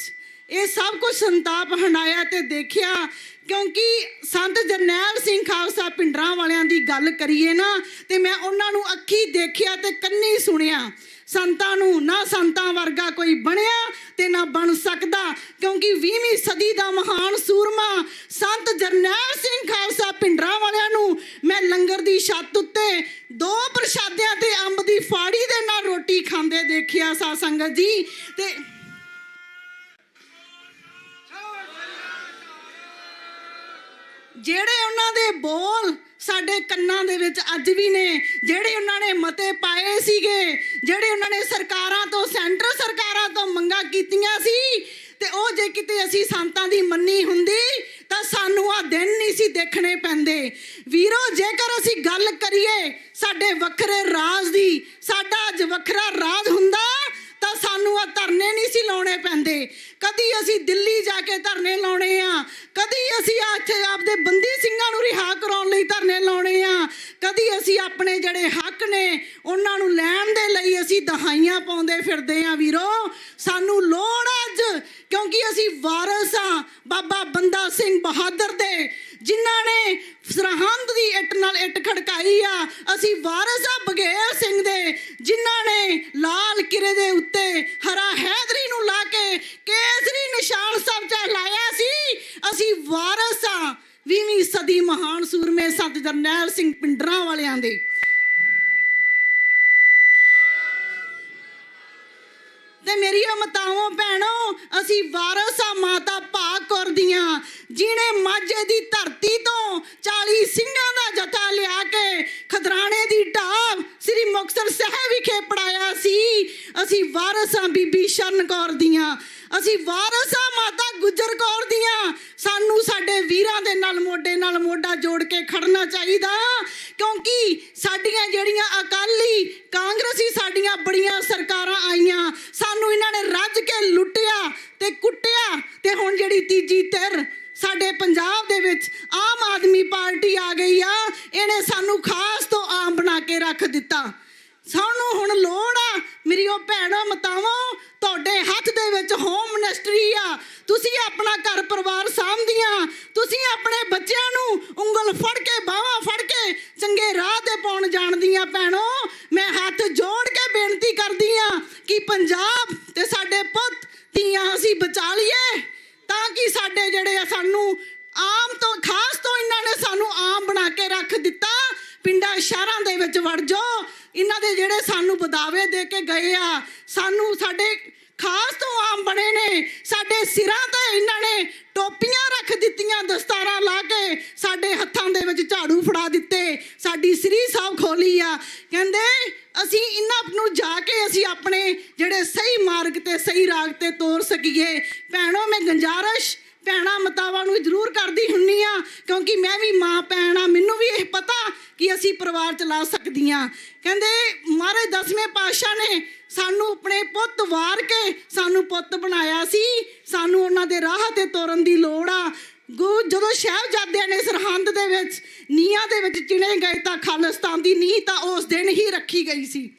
ਇਹ ਸਭ ਕੁਝ ਸੰਤਾਪ ਹੰਡਾਇਆ ਤੇ ਦੇਖਿਆ। ਕਿਉਂਕਿ ਸੰਤ ਜਰਨੈਲ ਸਿੰਘ ਖਾਲਸਾ ਪਿੰਡਰਾਂ ਵਾਲਿਆਂ ਦੀ ਗੱਲ ਕਰੀਏ ਨਾ ਤੇ ਮੈਂ ਉਹਨਾਂ ਨੂੰ ਅੱਖੀ ਦੇਖਿਆ ਤੇ ਕੰਨੀ ਸੁਣਿਆ। ਸੰਤਾਂ ਨੂੰ, ਨਾ ਸੰਤਾਂ ਵਰਗਾ ਕੋਈ ਬਣਿਆ ਤੇ ਨਾ ਬਣ ਸਕਦਾ, ਕਿਉਂਕਿ 20ਵੀਂ ਸਦੀ ਦਾ ਮਹਾਨ ਸੂਰਮਾ ਸੰਤ ਜਰਨੈਲ ਸਿੰਘ ਖਾਲਸਾ ਭਿੰਡਰਾਂ ਵਾਲਿਆਂ ਨੂੰ ਮੈਂ ਲੰਗਰ ਦੀ ਛੱਤ ਉੱਤੇ 2 ਪ੍ਰਸ਼ਾਦਿਆਂ ਤੇ ਅੰਬ ਦੀ ਫਾੜੀ ਦੇ ਨਾਲ ਰੋਟੀ ਖਾਂਦੇ ਦੇਖਿਆ ਸਾਧ ਸੰਗਤ ਜੀ। ਤੇ ਜਿਹੜੇ ਉਹਨਾਂ ਦੇ ਬੋਲ ਸਾਡੇ ਕੰਨਾਂ ਦੇ ਵਿੱਚ ਅੱਜ ਵੀ ਨੇ, ਜਿਹੜੇ ਉਹਨਾਂ ਨੇ ਮਤੇ ਪਾਏ ਸੀਗੇ, ਜਿਹੜੇ ਉਹਨਾਂ ਨੇ ਸਰਕਾਰਾਂ ਤੋਂ, ਸੈਂਟਰ ਸਰਕਾਰਾਂ ਤੋਂ ਮੰਗਾਂ ਕੀਤੀਆਂ ਸੀ, ਤੇ ਉਹ ਜੇ ਕਿਤੇ ਅਸੀਂ ਸੰਤਾਂ ਦੀ ਮੰਨੀ ਹੁੰਦੀ ਤਾਂ ਸਾਨੂੰ ਆ ਦਿਨ ਨਹੀਂ ਸੀ ਦੇਖਣੇ ਪੈਂਦੇ। ਵੀਰੋ, ਜੇਕਰ ਅਸੀਂ ਗੱਲ ਕਰੀਏ ਸਾਡੇ ਵੱਖਰੇ ਰਾਜ ਦੀ, ਸਾਡਾ ਅੱਜ ਵੱਖਰਾ ਰਾਜ ਹੁੰਦਾ ਤਾਂ ਸਾਨੂੰ ਆ ਧਰਨੇ ਨਹੀਂ ਸੀ ਲਾਉਣੇ ਪੈਂਦੇ। ਕਦੀ ਅਸੀਂ ਦਿੱਲੀ ਜਾ ਕੇ ਧਰਨੇ ਲਾਉਣੇ ਆ, ਕਦੀ ਅਸੀਂ ਇੱਥੇ ਆਪਦੇ ਬੰਦੀ ਸਿੰਘਾਂ ਨੂੰ ਰਿਹਾ ਕਰਾਉਣ ਲਈ ਧਰਨੇ ਲਾਉਣੇ ਆ, ਕਦੀ ਅਸੀਂ ਆਪਣੇ ਜਿਹੜੇ ਹੱਕ ਨੇ ਉਹਨਾਂ ਨੂੰ ਲੈਣ ਦੇ ਲਈ ਅਸੀਂ ਦਹਾਈਆਂ ਪਾਉਂਦੇ ਫਿਰਦੇ ਆ। ਵੀਰੋ, ਸਾਨੂੰ ਲੋੜ ਅੱਜ, ਕਿਉਂਕਿ ਅਸੀਂ ਵਾਰਸ ਆ ਬਾਬਾ ਬੰਦਾ ਸਿੰਘ ਬਹਾਦਰ ਦੇ, ਜਿਨ੍ਹਾਂ ਨੇ ਸਰਹੰਦ ਦੀ ਇੱਟ ਨਾਲ ਇੱਟ ਖੜਕਾਈ ਆ। ਅਸੀਂ ਵਾਰਸ ਆ ਬਘੇਲ ਸਿੰਘ ਦੇ, ਜਿਨ੍ਹਾਂ ਨੇ ਲਾਲ ਕਿਲੇ ਦੇ ਉੱਤੇ ਹਰਾ ਹੈਦਰੀ ਨੂੰ ਲਾ ਕੇ ਕੇਸਰੀ ਨਿਸ਼ਾਨ ਸਭ ਤੇ ਲਾਇਆ ਸੀ। ਅਸੀਂ ਵਾਰਸ ਆ 20ਵੀਂ ਸਦੀ ਮਹਾਨ ਸੂਰਮੇ ਸੰਤ ਜਰਨੈਲ ਸਿੰਘ ਭਿੰਡਰਾਂ ਵਾਲਿਆਂ ਦੇ। ਤੇ ਮੇਰੀਆਂ ਮਾਤਾਵਾਂ ਭੈਣੋ, ਅਸੀਂ ਵਾਰਸ ਆ ਮਾਤਾ ਭਾਗ ਕੌਰ ਦੀਆਂ, ਜਿਹਨੇ ਮਾਝੇ ਦੀ ਧਰਤੀ ਤੋਂ 40 ਸਿੰਘਾਂ ਦਾ ਜਥਾ ਲਿਆ ਕੇ ਖਦਰਾਣੇ ਦੀ ਢਾਬ ਸ੍ਰੀ ਮੁਕਤਸਰ ਸਾਹਿਬ ਵਿਖੇ ਪੜਾਇਆ ਸੀ। ਅਸੀਂ ਵਾਰਸ ਆ ਬੀਬੀ ਸ਼ਰਨ ਕੌਰ ਦੀਆਂ, ਅਸੀਂ ਵਾਰਸ ਆ ਮਾਤਾ ਗੁਜਰ ਕੌਰ ਦੀਆਂ। ਸਾਨੂੰ ਸਾਡੇ ਵੀਰਾਂ ਦੇ ਨਾਲ ਮੋਢਾ ਜੋੜ ਕੇ ਖੜਨਾ ਚਾਹੀਦਾ, ਕਿਉਂਕਿ ਸਾਡੀਆਂ ਜਿਹੜੀਆਂ ਅਕਾਲੀ ਕਾਂਗਰਸੀ ਸਾਡੀਆਂ ਬੜੀਆਂ ਸਰਕਾਰਾਂ ਆਈਆਂ, ਸਾਨੂੰ ਇਹਨਾਂ ਨੇ ਰੱਜ ਕੇ ਲੁੱਟਿਆ ਤੇ ਕੁੱਟਿਆ। ਤੇ ਹੁਣ ਜਿਹੜੀ ਤੀਜੀ ਧਿਰ ਸਾਡੇ ਪੰਜਾਬ ਦੇ ਵਿੱਚ ਆਮ ਆਦਮੀ ਪਾਰਟੀ ਆ ਗਈ ਆ, ਇਹਨੇ ਸਾਨੂੰ ਖਾਸ ਤੋਂ ਆਮ ਬਣਾ ਕੇ ਰੱਖ ਦਿੱਤਾ। ਸਾਨੂੰ ਹੁਣ ਲੋੜ ਆ ਮੇਰੀਓ ਭੈਣੋ ਮਾਤਾਵਾਂ, ਤੁਹਾਡੇ ਹੱਥ ਦੇ ਵਿੱਚ ਹੋਮ ਮਿਨਿਸਟਰੀ ਆ, ਤੁਸੀਂ ਆਪਣਾ ਘਰ ਪਰਿਵਾਰ ਸਾਂਭਦੀਆਂ, ਤੁਸੀਂ ਆਪਣੇ ਬੱਚਿਆਂ ਨੂੰ ਉਂਗਲ ਫੜ ਕੇ ਬਾਹਾਂ ਫੜ ਕੇ ਚੰਗੇ ਰਾਹ ਤੇ ਪਾਉਣ ਜਾਣਦੀਆਂ। ਭੈਣੋ, ਮੈਂ ਹੱਥ ਜੋੜ ਕੇ ਬੇਨਤੀ ਕਰਦੀ ਆ ਕਿ ਪੰਜਾਬ ਤੇ ਸਾਡੇ ਪੁੱਤ ਧੀਆਂ ਅਸੀਂ ਬਚਾ ਲਈਏ, ਤਾਂ ਕਿ ਸਾਡੇ ਜਿਹੜੇ ਸਾਨੂੰ ਆਮ ਤੋਂ ਖਾਸ ਤੋਂ ਇਹਨਾਂ ਨੇ ਸਾਨੂੰ ਆਮ ਬਣਾ ਕੇ ਰੱਖ ਦਿੱਤਾ। ਪਿੰਡਾਂ ਸ਼ਹਿਰਾਂ ਦੇ ਵਿੱਚ ਵੜ ਜਾਓ, ਇਹਨਾਂ ਦੇ ਜਿਹੜੇ ਸਾਨੂੰ ਬਦਾਵੇ ਦੇ ਕੇ ਗਏ ਆ, ਸਾਨੂੰ ਸਾਡੇ ਖਾਸ ਤੋਂ ਆਮ ਬਣੇ ਨੇ, ਸਾਡੇ ਸਿਰਾਂ ਤੇ ਇਹਨਾਂ ਨੇ ਟੋਪੀਆਂ ਰੱਖ ਦਿੱਤੀਆਂ, ਦਸਤਾਰਾਂ ਲਾ ਕੇ ਸਾਡੇ ਹੱਥਾਂ ਦੇ ਵਿੱਚ ਝਾੜੂ ਫੜਾ ਦਿੱਤੇ, ਸਾਡੀ ਸ੍ਰੀ ਸਾਹਿਬ ਖੋਲੀ ਆ। ਕਹਿੰਦੇ ਅਸੀਂ ਇਹਨਾਂ ਨੂੰ ਜਾ ਕੇ ਅਸੀਂ ਆਪਣੇ ਜਿਹੜੇ ਸਹੀ ਮਾਰਗ ਤੇ ਸਹੀ ਰਾਗ ਤੇ ਤੋਰ ਸਕੀਏ। ਭੈਣੋ, ਮੈਂ ਗੁਜ਼ਾਰਿਸ਼ ਭੈਣਾਂ ਮਾਤਾਵਾਂ ਨੂੰ ਜ਼ਰੂਰ ਕਰਦੀ ਹੁੰਨੀ ਆ, ਕਿਉਂਕਿ ਮੈਂ ਵੀ ਮਾਂ ਭੈਣ ਆ, ਮੈਨੂੰ ਵੀ ਇਹ ਪਤਾ ਕਿ ਅਸੀਂ ਪਰਿਵਾਰ ਚਲਾ ਸਕਦੀਆਂ। ਕਹਿੰਦੇ ਮਹਾਰਾਜ 10ਵੇਂ ਪਾਤਸ਼ਾਹ ਨੇ ਸਾਨੂੰ ਆਪਣੇ ਪੁੱਤ ਵਾਰ ਕੇ ਸਾਨੂੰ ਪੁੱਤ ਬਣਾਇਆ ਸੀ, ਸਾਨੂੰ ਉਹਨਾਂ ਦੇ ਰਾਹ ਤੇ ਤੋਰਨ ਦੀ ਲੋੜ ਆ। ਜਦੋਂ ਸਾਹਿਬਜ਼ਾਦਿਆਂ ਨੇ ਸਰਹੰਦ ਦੇ ਵਿੱਚ ਨੀਹਾਂ ਦੇ ਵਿੱਚ ਚਿਣੇ ਗਏ ਤਾਂ ਖਾਲਿਸਤਾਨ ਦੀ ਨੀਂਹ ਤਾਂ ਉਸ ਦਿਨ ਹੀ ਰੱਖੀ ਗਈ ਸੀ।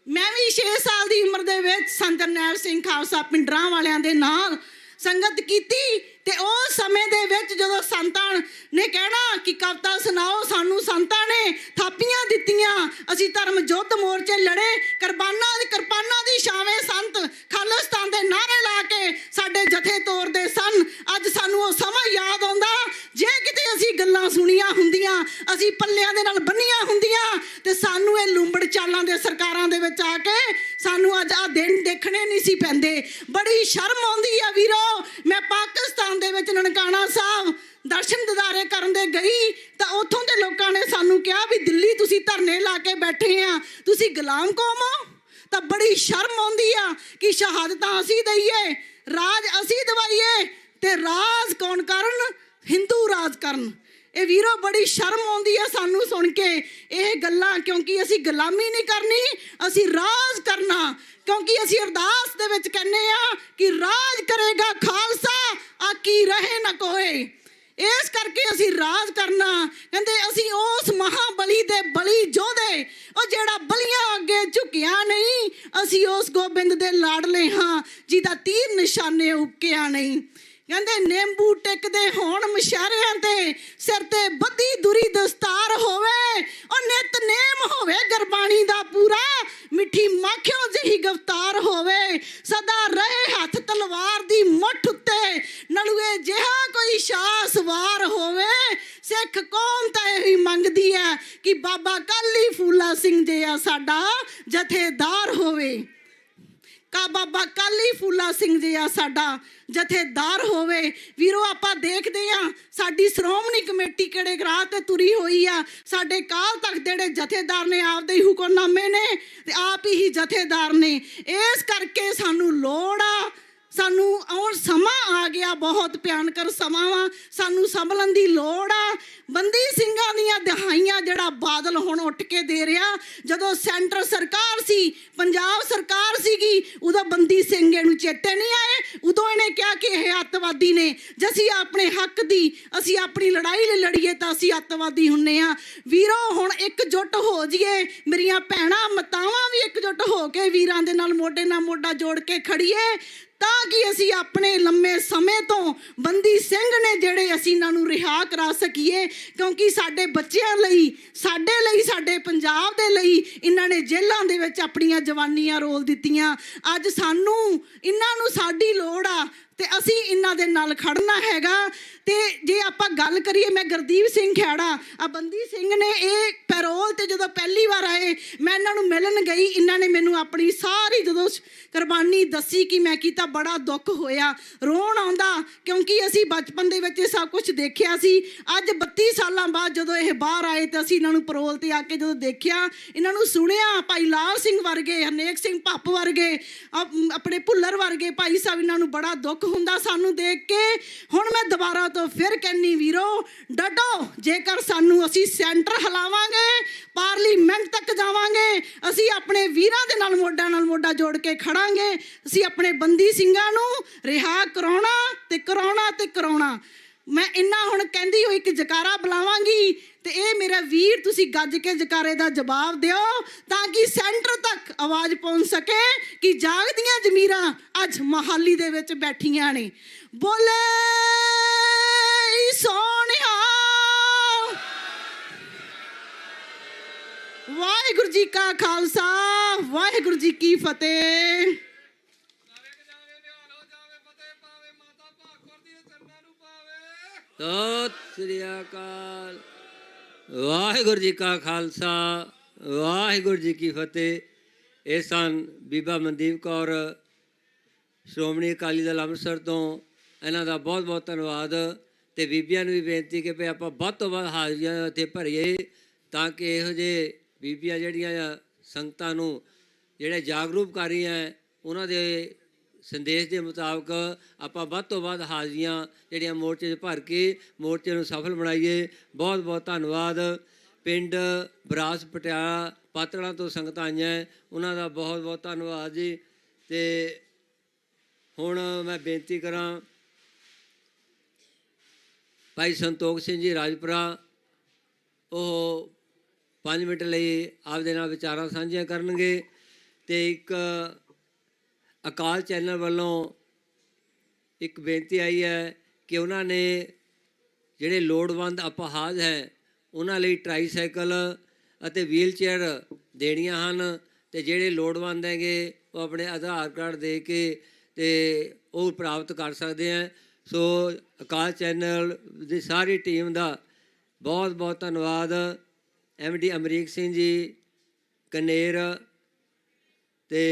ਮੈਂ ਵੀ 6 ਸਾਲ ਦੀ ਉਮਰ ਦੇ ਵਿੱਚ ਸੰਤ ਜਰਨੈਲ ਸਿੰਘ ਖਾਲਸਾ ਭਿੰਡਰਾਂ ਵਾਲਿਆਂ ਦੇ ਨਾਲ ਸੰਗਤ ਕੀਤੀ, ਤੇ ਉਸ ਸਮੇਂ ਦੇ ਵਿੱਚ ਜਦੋਂ ਸੰਤਾਂ ਨੇ ਕਹਿਣਾ ਕਿ ਕਵਿਤਾ ਸੁਣਾਓ, ਸਾਨੂੰ ਸੰਤਾਂ ਨੇ ਥਾਪੀਆਂ ਦਿੱਤੀਆਂ, ਅਸੀਂ ਧਰਮ ਯੁੱਧ ਮੋਰਚੇ ਲੜੇ, ਕਿਰਪਾਨਾਂ ਦੀ ਛਾਵੇਂ ਸੰਤ ਖਾਲਿਸਤਾਨ ਦੇ ਨਾਅਰੇ ਲਾ ਕੇ ਸਾਡੇ ਜਥੇ ਤੋਰਦੇ ਸਨ। ਅੱਜ ਸਾਨੂੰ ਉਹ ਸਮਾਂ ਯਾਦ ਆਉਂਦਾ, ਜੇ ਕਿਤੇ ਅਸੀਂ ਗੱਲਾਂ ਸੁਣੀਆਂ ਹੁੰਦੀਆਂ, ਅਸੀਂ ਪੱਲਿਆਂ ਦੇ ਨਾਲ ਬੰਨੀਆਂ ਹੁੰਦੀਆਂ, ਤੇ ਸਾਨੂੰ ਇਹ ਲੁੰਬੜ ਚਾਲਾਂ ਦੇ ਸਰਕਾਰਾਂ ਦੇ ਵਿੱਚ ਆ ਕੇ ਸਾਨੂੰ ਅੱਜ ਆ ਦਿਨ ਦੇਖਣੇ ਨਹੀਂ ਸੀ ਪੈਂਦੇ। ਬੜੀ ਸ਼ਰਮ ਆਉਂਦੀ ਆ ਵੀਰੋ। ਮੈਂ ਪਾਕਿਸਤਾਨ ਦੇ ਵਿੱਚ ਨਨਕਾਣਾ ਸਾਹਿਬ ਦਰਸ਼ਨ ਦਿਦਾਰੇ ਕਰਨ ਦੇ ਗਈ ਤਾਂ ਉੱਥੋਂ ਦੇ ਲੋਕਾਂ ਨੇ ਸਾਨੂੰ ਕਿਹਾ ਵੀ ਦਿੱਲੀ ਤੁਸੀਂ ਧਰਨੇ ਲਾ ਕੇ ਬੈਠੇ ਆ, ਤੁਸੀਂ ਗੁਲਾਮ ਕੌਮ ਹੋ। ਤਾਂ ਬੜੀ ਸ਼ਰਮ ਆਉਂਦੀ ਆ ਕਿ ਸ਼ਹਾਦਤਾਂ ਅਸੀਂ ਦਈਏ, ਰਾਜ ਅਸੀਂ ਦਵਾਈਏ, ਤੇ ਰਾਜ ਕੌਣ ਕਰਨ? ਹਿੰਦੂ ਰਾਜ ਕਰਨ। ਇਹ ਵੀਰੋ ਬੜੀ ਸ਼ਰਮ ਆਉਂਦੀ ਆ ਸਾਨੂੰ ਸੁਣ ਕੇ ਇਹ ਗੱਲਾਂ, ਕਿਉਂਕਿ ਅਸੀਂ ਗੁਲਾਮੀ ਨਹੀਂ ਕਰਨੀ, ਅਸੀਂ ਰਾਜ ਕਰਨਾ। ਕਿਉਂਕਿ ਅਸੀਂ ਅਰਦਾਸ ਦੇ ਵਿੱਚ ਕਹਿੰਦੇ ਆ ਕਿ ਰਾਜ ਕਰੇਗਾ ਖਾਲਸਾ, ਆਕੀ ਰਹੇ ਨਾ ਕੋਏ। ਇਸ ਕਰਕੇ ਅਸੀਂ ਰਾਜ ਕਰਨਾ। ਕਹਿੰਦੇ ਅਸੀਂ ਉਸ ਮਹਾਬਲੀ ਦੇ ਬਲੀ ਯੋਧੇ, ਉਹ ਜਿਹੜਾ ਬਲੀਆਂ ਅੱਗੇ ਝੁਕਿਆ ਨਹੀਂ, ਅਸੀਂ ਉਸ ਗੋਬਿੰਦ ਦੇ ਲਾਡਲੇ ਹਾਂ ਜਿਹਦਾ ਤੀਰ ਨਿਸ਼ਾਨੇ ਉੱਕਿਆ ਨਹੀਂ। ਕਹਿੰਦੇ ਨਿੰਬੂ ਟਿਕਦੇ ਹੋਣ ਮਸ਼ਾਰਿਆਂ ਤੇ, ਸਿਰ ਤੇ ਬੱਧੀ ਦੁਰੀ ਦਸਤਾਰ ਹੋਵੇ, ਉਹ ਨਿਤਨੇਮ ਹੋਵੇ ਗੁਰਬਾਣੀ ਦਾ ਪੂਰਾ, ਮਿੱਠੀ ਮਾਖਿਓ ਜਿਹੀ ਗਵਤਾਰ ਹੋਵੇ, ਸਦਾ ਰਹੇ ਹੱਥ ਤਲਵਾਰ ਦੀ ਮੁੱਠ ਉੱਤੇ, ਨਲੂਏ ਜਿਹਾ ਕੋਈ ਸ਼ਾਹ ਸਵਾਰ ਹੋਵੇ। ਸਿੱਖ ਕੌਮ ਤਾਂ ਇਹੀ ਮੰਗਦੀ ਹੈ ਕਿ ਬਾਬਾ ਕਾਲੀ ਫੂਲਾ ਸਿੰਘ ਜਿਹਾ ਸਾਡਾ ਜਥੇਦਾਰ ਹੋਵੇ, ਬਾਬਾ ਕਾਲੀ ਫੂਲਾ ਸਿੰਘ ਜਿਹਾ ਸਾਡਾ ਜਥੇਦਾਰ ਹੋਵੇ। ਵੀਰੋ, ਆਪਾਂ ਦੇਖਦੇ ਆ ਸਾਡੀ ਸ਼੍ਰੋਮਣੀ ਕਮੇਟੀ ਕਿਹੜੇ ਰਾਹ ਤੇ ਤੁਰੀ ਹੋਈ ਆ। ਸਾਡੇ ਕਾਲ ਤੱਕ ਜਿਹੜੇ ਜਥੇਦਾਰ ਨੇ ਆਪਦੇ ਹੀ ਹੁਕਮਨਾਮੇ ਨੇ ਤੇ ਆਪ ਹੀ ਜਥੇਦਾਰ ਨੇ। ਇਸ ਕਰਕੇ ਸਾਨੂੰ ਲੋੜ ਆ, ਸਾਨੂੰ ਆਉਣ ਸਮਾਂ ਆ ਗਿਆ, ਬਹੁਤ ਭਿਆਨਕ ਸਮਾਂ ਵਾ, ਸਾਨੂੰ ਸੰਭਲਣ ਦੀ ਲੋੜ ਆ। ਬੰਦੀ ਸਿੰਘਾਂ ਦੀਆਂ ਦਿਹਾਈਆਂ ਜਿਹੜਾ ਬਾਦਲ ਹੁਣ ਉੱਠ ਕੇ ਦੇ ਰਿਹਾ, ਜਦੋਂ ਸੈਂਟਰ ਸਰਕਾਰ ਸੀ, ਪੰਜਾਬ ਸਰਕਾਰ ਸੀਗੀ, ਉਦੋਂ ਬੰਦੀ ਸਿੰਘ ਇਹਨੂੰ ਚੇਤੇ ਨਹੀਂ ਆਏ। ਉਦੋਂ ਇਹਨੇ ਕਿਹਾ ਕਿ ਇਹ ਅੱਤਵਾਦੀ ਨੇ, ਜੇ ਅਸੀਂ ਆਪਣੇ ਹੱਕ ਦੀ, ਅਸੀਂ ਆਪਣੀ ਲੜਾਈ ਲਈ ਲੜੀਏ ਤਾਂ ਅਸੀਂ ਅੱਤਵਾਦੀ ਹੁੰਨੇ ਆ। ਵੀਰੋ, ਹੁਣ ਇਕਜੁੱਟ ਹੋ ਜਾਈਏ, ਮੇਰੀਆਂ ਭੈਣਾਂ ਮਾਤਾਵਾਂ ਵੀ ਇਕਜੁੱਟ ਹੋ ਕੇ ਵੀਰਾਂ ਦੇ ਨਾਲ ਮੋਢੇ ਨਾਲ ਮੋਢਾ ਜੋੜ ਕੇ ਖੜੀਏ, ਤਾਂ ਕਿ ਅਸੀਂ ਆਪਣੇ ਲੰਮੇ ਸਮੇਂ ਤੋਂ ਬੰਦੀ ਸਿੰਘ ਨੇ ਜਿਹੜੇ, ਅਸੀਂ ਇਹਨਾਂ ਨੂੰ ਰਿਹਾ ਕਰਾ ਸਕੀਏ। ਕਿਉਂਕਿ ਸਾਡੇ ਬੱਚਿਆਂ ਲਈ, ਸਾਡੇ ਪੰਜਾਬ ਦੇ ਲਈ ਇਹਨਾਂ ਨੇ ਜੇਲ੍ਹਾਂ ਦੇ ਵਿੱਚ ਆਪਣੀਆਂ ਜਵਾਨੀਆਂ ਰੋਲ ਦਿੱਤੀਆਂ। ਅੱਜ ਸਾਨੂੰ ਇਹਨਾਂ ਨੂੰ ਸਾਡੀ ਲੋੜ ਆ ਤੇ ਅਸੀਂ ਇਹਨਾਂ ਦੇ ਨਾਲ ਖੜਨਾ ਹੈਗਾ। ਤੇ ਜੇ ਆਪਾਂ ਗੱਲ ਕਰੀਏ, ਮੈਂ ਗੁਰਦੀਪ ਸਿੰਘ ਖੈੜਾ, ਆ ਬੰਦੀ ਸਿੰਘ ਨੇ ਇਹ ਪੈਰੋਲ ਤੇ ਜਦੋਂ ਪਹਿਲੀ ਵਾਰ ਆਏ, ਮੈਂ ਇਹਨਾਂ ਨੂੰ ਮਿਲਣ ਗਈ, ਇਹਨਾਂ ਨੇ ਮੈਨੂੰ ਆਪਣੀ ਸਾਰੀ ਜਦੋਂ ਕੁਰਬਾਨੀ ਦੱਸੀ ਕਿ ਮੈਂ ਕੀਤਾ, ਬੜਾ ਦੁੱਖ ਹੋਇਆ, ਰੋਣ ਆਉਂਦਾ, ਕਿਉਂਕਿ ਅਸੀਂ ਬਚਪਨ ਦੇ ਵਿੱਚ ਇਹ ਸਭ ਕੁਝ ਦੇਖਿਆ ਸੀ। ਅੱਜ 32 ਸਾਲਾਂ ਬਾਅਦ ਜਦੋਂ ਇਹ ਬਾਹਰ ਆਏ ਤਾਂ ਅਸੀਂ ਇਹਨਾਂ ਨੂੰ ਪੈਰੋਲ ਤੇ ਆ ਕੇ ਜਦੋਂ ਦੇਖਿਆ, ਇਹਨਾਂ ਨੂੰ ਸੁਣਿਆ, ਭਾਈ ਲਾਲ ਸਿੰਘ ਵਰਗੇ, ਹਰਨੇਕ ਸਿੰਘ ਭੱਪ ਵਰਗੇ, ਆਪਣੇ ਭੁੱਲਰ ਵਰਗੇ ਭਾਈ ਸਾਹਿਬ, ਇਹਨਾਂ ਨੂੰ ਬੜਾ ਦੁੱਖ ਹੁੰਦਾ ਸਾਨੂੰ ਦੇਖ ਕੇ। ਹੁਣ ਮੈਂ ਦੁਬਾਰਾ ਤੋਂ ਫਿਰ ਕਹਿੰਨੀ, ਵੀਰੋ ਡਟੋ, ਜੇਕਰ ਸਾਨੂੰ, ਅਸੀਂ ਸੈਂਟਰ ਹਿਲਾਵਾਂਗੇ, ਪਾਰਲੀਮੈਂਟ ਤੱਕ ਜਾਵਾਂਗੇ, ਅਸੀਂ ਆਪਣੇ ਵੀਰਾਂ ਦੇ ਨਾਲ ਮੋਢਾ ਜੋੜ ਕੇ ਖੜਾਂਗੇ, ਅਸੀਂ ਆਪਣੇ ਬੰਦੀ ਸਿੰਘਾਂ ਨੂੰ ਰਿਹਾ ਕਰਾਉਣਾ ਤੇ ਕਰਾਉਣਾ ਤੇ ਕਰਾਉਣਾ। ਮੈਂ ਇੰਨਾ ਹੁਣ ਕਹਿੰਦੀ ਹੋਈ ਇੱਕ ਜਕਾਰਾ ਬੁਲਾਵਾਂਗੀ ਤੇ ਇਹ ਮੇਰਾ ਵੀਰ ਤੁਸੀਂ ਗੱਜ ਕੇ ਜਕਾਰੇ ਦਾ ਜਵਾਬ ਦਿਓ, ਤਾਂ ਕਿ ਸੈਂਟਰ ਤੱਕ ਆਵਾਜ਼ ਪਹੁੰਚ ਸਕੇ ਕਿ ਜਾਗਦੀਆਂ ਜ਼ਮੀਰਾਂ ਅੱਜ ਮਹਾਲੀ ਦੇ ਵਿੱਚ ਬੈਠੀਆਂ ਨੇ। ਬੋਲੇ ਸੋਹਣਿਆ, ਵਾਹਿਗੁਰੂ ਜੀ ਕਾ ਖਾਲਸਾ, ਵਾਹਿਗੁਰੂ ਜੀ ਕੀ ਫਤਿਹ। ਸਤਿ ਸ੍ਰੀ ਅਕਾਲ। ਵਾਹਿਗੁਰੂ ਜੀ ਕਾ ਖਾਲਸਾ, ਵਾਹਿਗੁਰੂ ਜੀ ਕੀ ਫਤਿਹ। ਇਹ ਸਨ ਬੀਬਾ ਮਨਦੀਪ ਕੌਰ, ਸ਼੍ਰੋਮਣੀ ਅਕਾਲੀ ਦਲ ਅੰਮ੍ਰਿਤਸਰ ਤੋਂ। ਇਹਨਾਂ ਦਾ ਬਹੁਤ ਬਹੁਤ ਧੰਨਵਾਦ। ਤੇ ਬੀਬੀਆਂ ਨੂੰ ਵੀ ਬੇਨਤੀ ਕਿ ਭਈ ਆਪਾਂ ਵੱਧ ਤੋਂ ਵੱਧ ਹਾਜ਼ਰੀਆਂ ਇੱਥੇ ਭਰੀਏ, ਤਾਂ ਕਿ ਇਹੋ ਜਿਹੇ ਬੀਬੀਆਂ ਜਿਹੜੀਆਂ ਸੰਗਤਾਂ ਨੂੰ ਜਿਹੜੇ ਜਾਗਰੂਕ ਕਰ ਰਹੀਆਂ, ਉਹਨਾਂ ਦੇ ਸੰਦੇਸ਼ ਦੇ ਮੁਤਾਬਕ ਆਪਾਂ ਵੱਧ ਤੋਂ ਵੱਧ ਹਾਜ਼ਰੀਆਂ ਜਿਹੜੀਆਂ ਮੋਰਚੇ 'ਚ ਭਰ ਕੇ ਮੋਰਚੇ ਨੂੰ ਸਫਲ ਬਣਾਈਏ। ਬਹੁਤ ਬਹੁਤ ਧੰਨਵਾਦ। ਪਿੰਡ ਬਰਾਸ ਪਟਿਆਲਾ ਪਾਤੜਾਂ ਤੋਂ ਸੰਗਤਾਂ ਆਈਆਂ, ਉਹਨਾਂ ਦਾ ਬਹੁਤ ਬਹੁਤ ਧੰਨਵਾਦ ਜੀ। ਤੇ ਹੁਣ ਮੈਂ ਬੇਨਤੀ ਕਰਾਂ, ਭਾਈ ਸੰਤੋਖ ਸਿੰਘ ਜੀ ਰਾਜਪੁਰਾ, ਉਹ 5 ਮਿੰਟ ਲਈ ਆਪਦੇ ਨਾਲ ਵਿਚਾਰਾਂ ਸਾਂਝੀਆਂ ਕਰਨਗੇ। ਤੇ ਇੱਕ ਅਕਾਲ ਚੈਨਲ ਵੱਲੋਂ ਇੱਕ ਬੇਨਤੀ ਆਈ ਹੈ ਕਿ ਉਹਨਾਂ ਨੇ ਜਿਹੜੇ ਲੋੜਵੰਦ ਅਪਾਹਜ ਹੈ ਉਹਨਾਂ ਲਈ ਟਰਾਈਸਾਈਕਲ ਅਤੇ ਵੀਲ ਚੇਅਰ ਦੇਣੀਆਂ ਹਨ। ਤੇ ਜਿਹੜੇ ਲੋੜਵੰਦ ਹੈਗੇ ਉਹ ਆਪਣੇ ਆਧਾਰ ਕਾਰਡ ਦੇ ਕੇ ਤੇ ਉਹ ਪ੍ਰਾਪਤ ਕਰ ਸਕਦੇ ਹੈ। ਸੋ ਅਕਾਲ ਚੈਨਲ ਦੀ ਸਾਰੀ ਟੀਮ ਦਾ ਬਹੁਤ ਬਹੁਤ ਧੰਨਵਾਦ। MD ਅਮਰੀਕ ਸਿੰਘ ਜੀ ਕਨੇਰ ਤੇ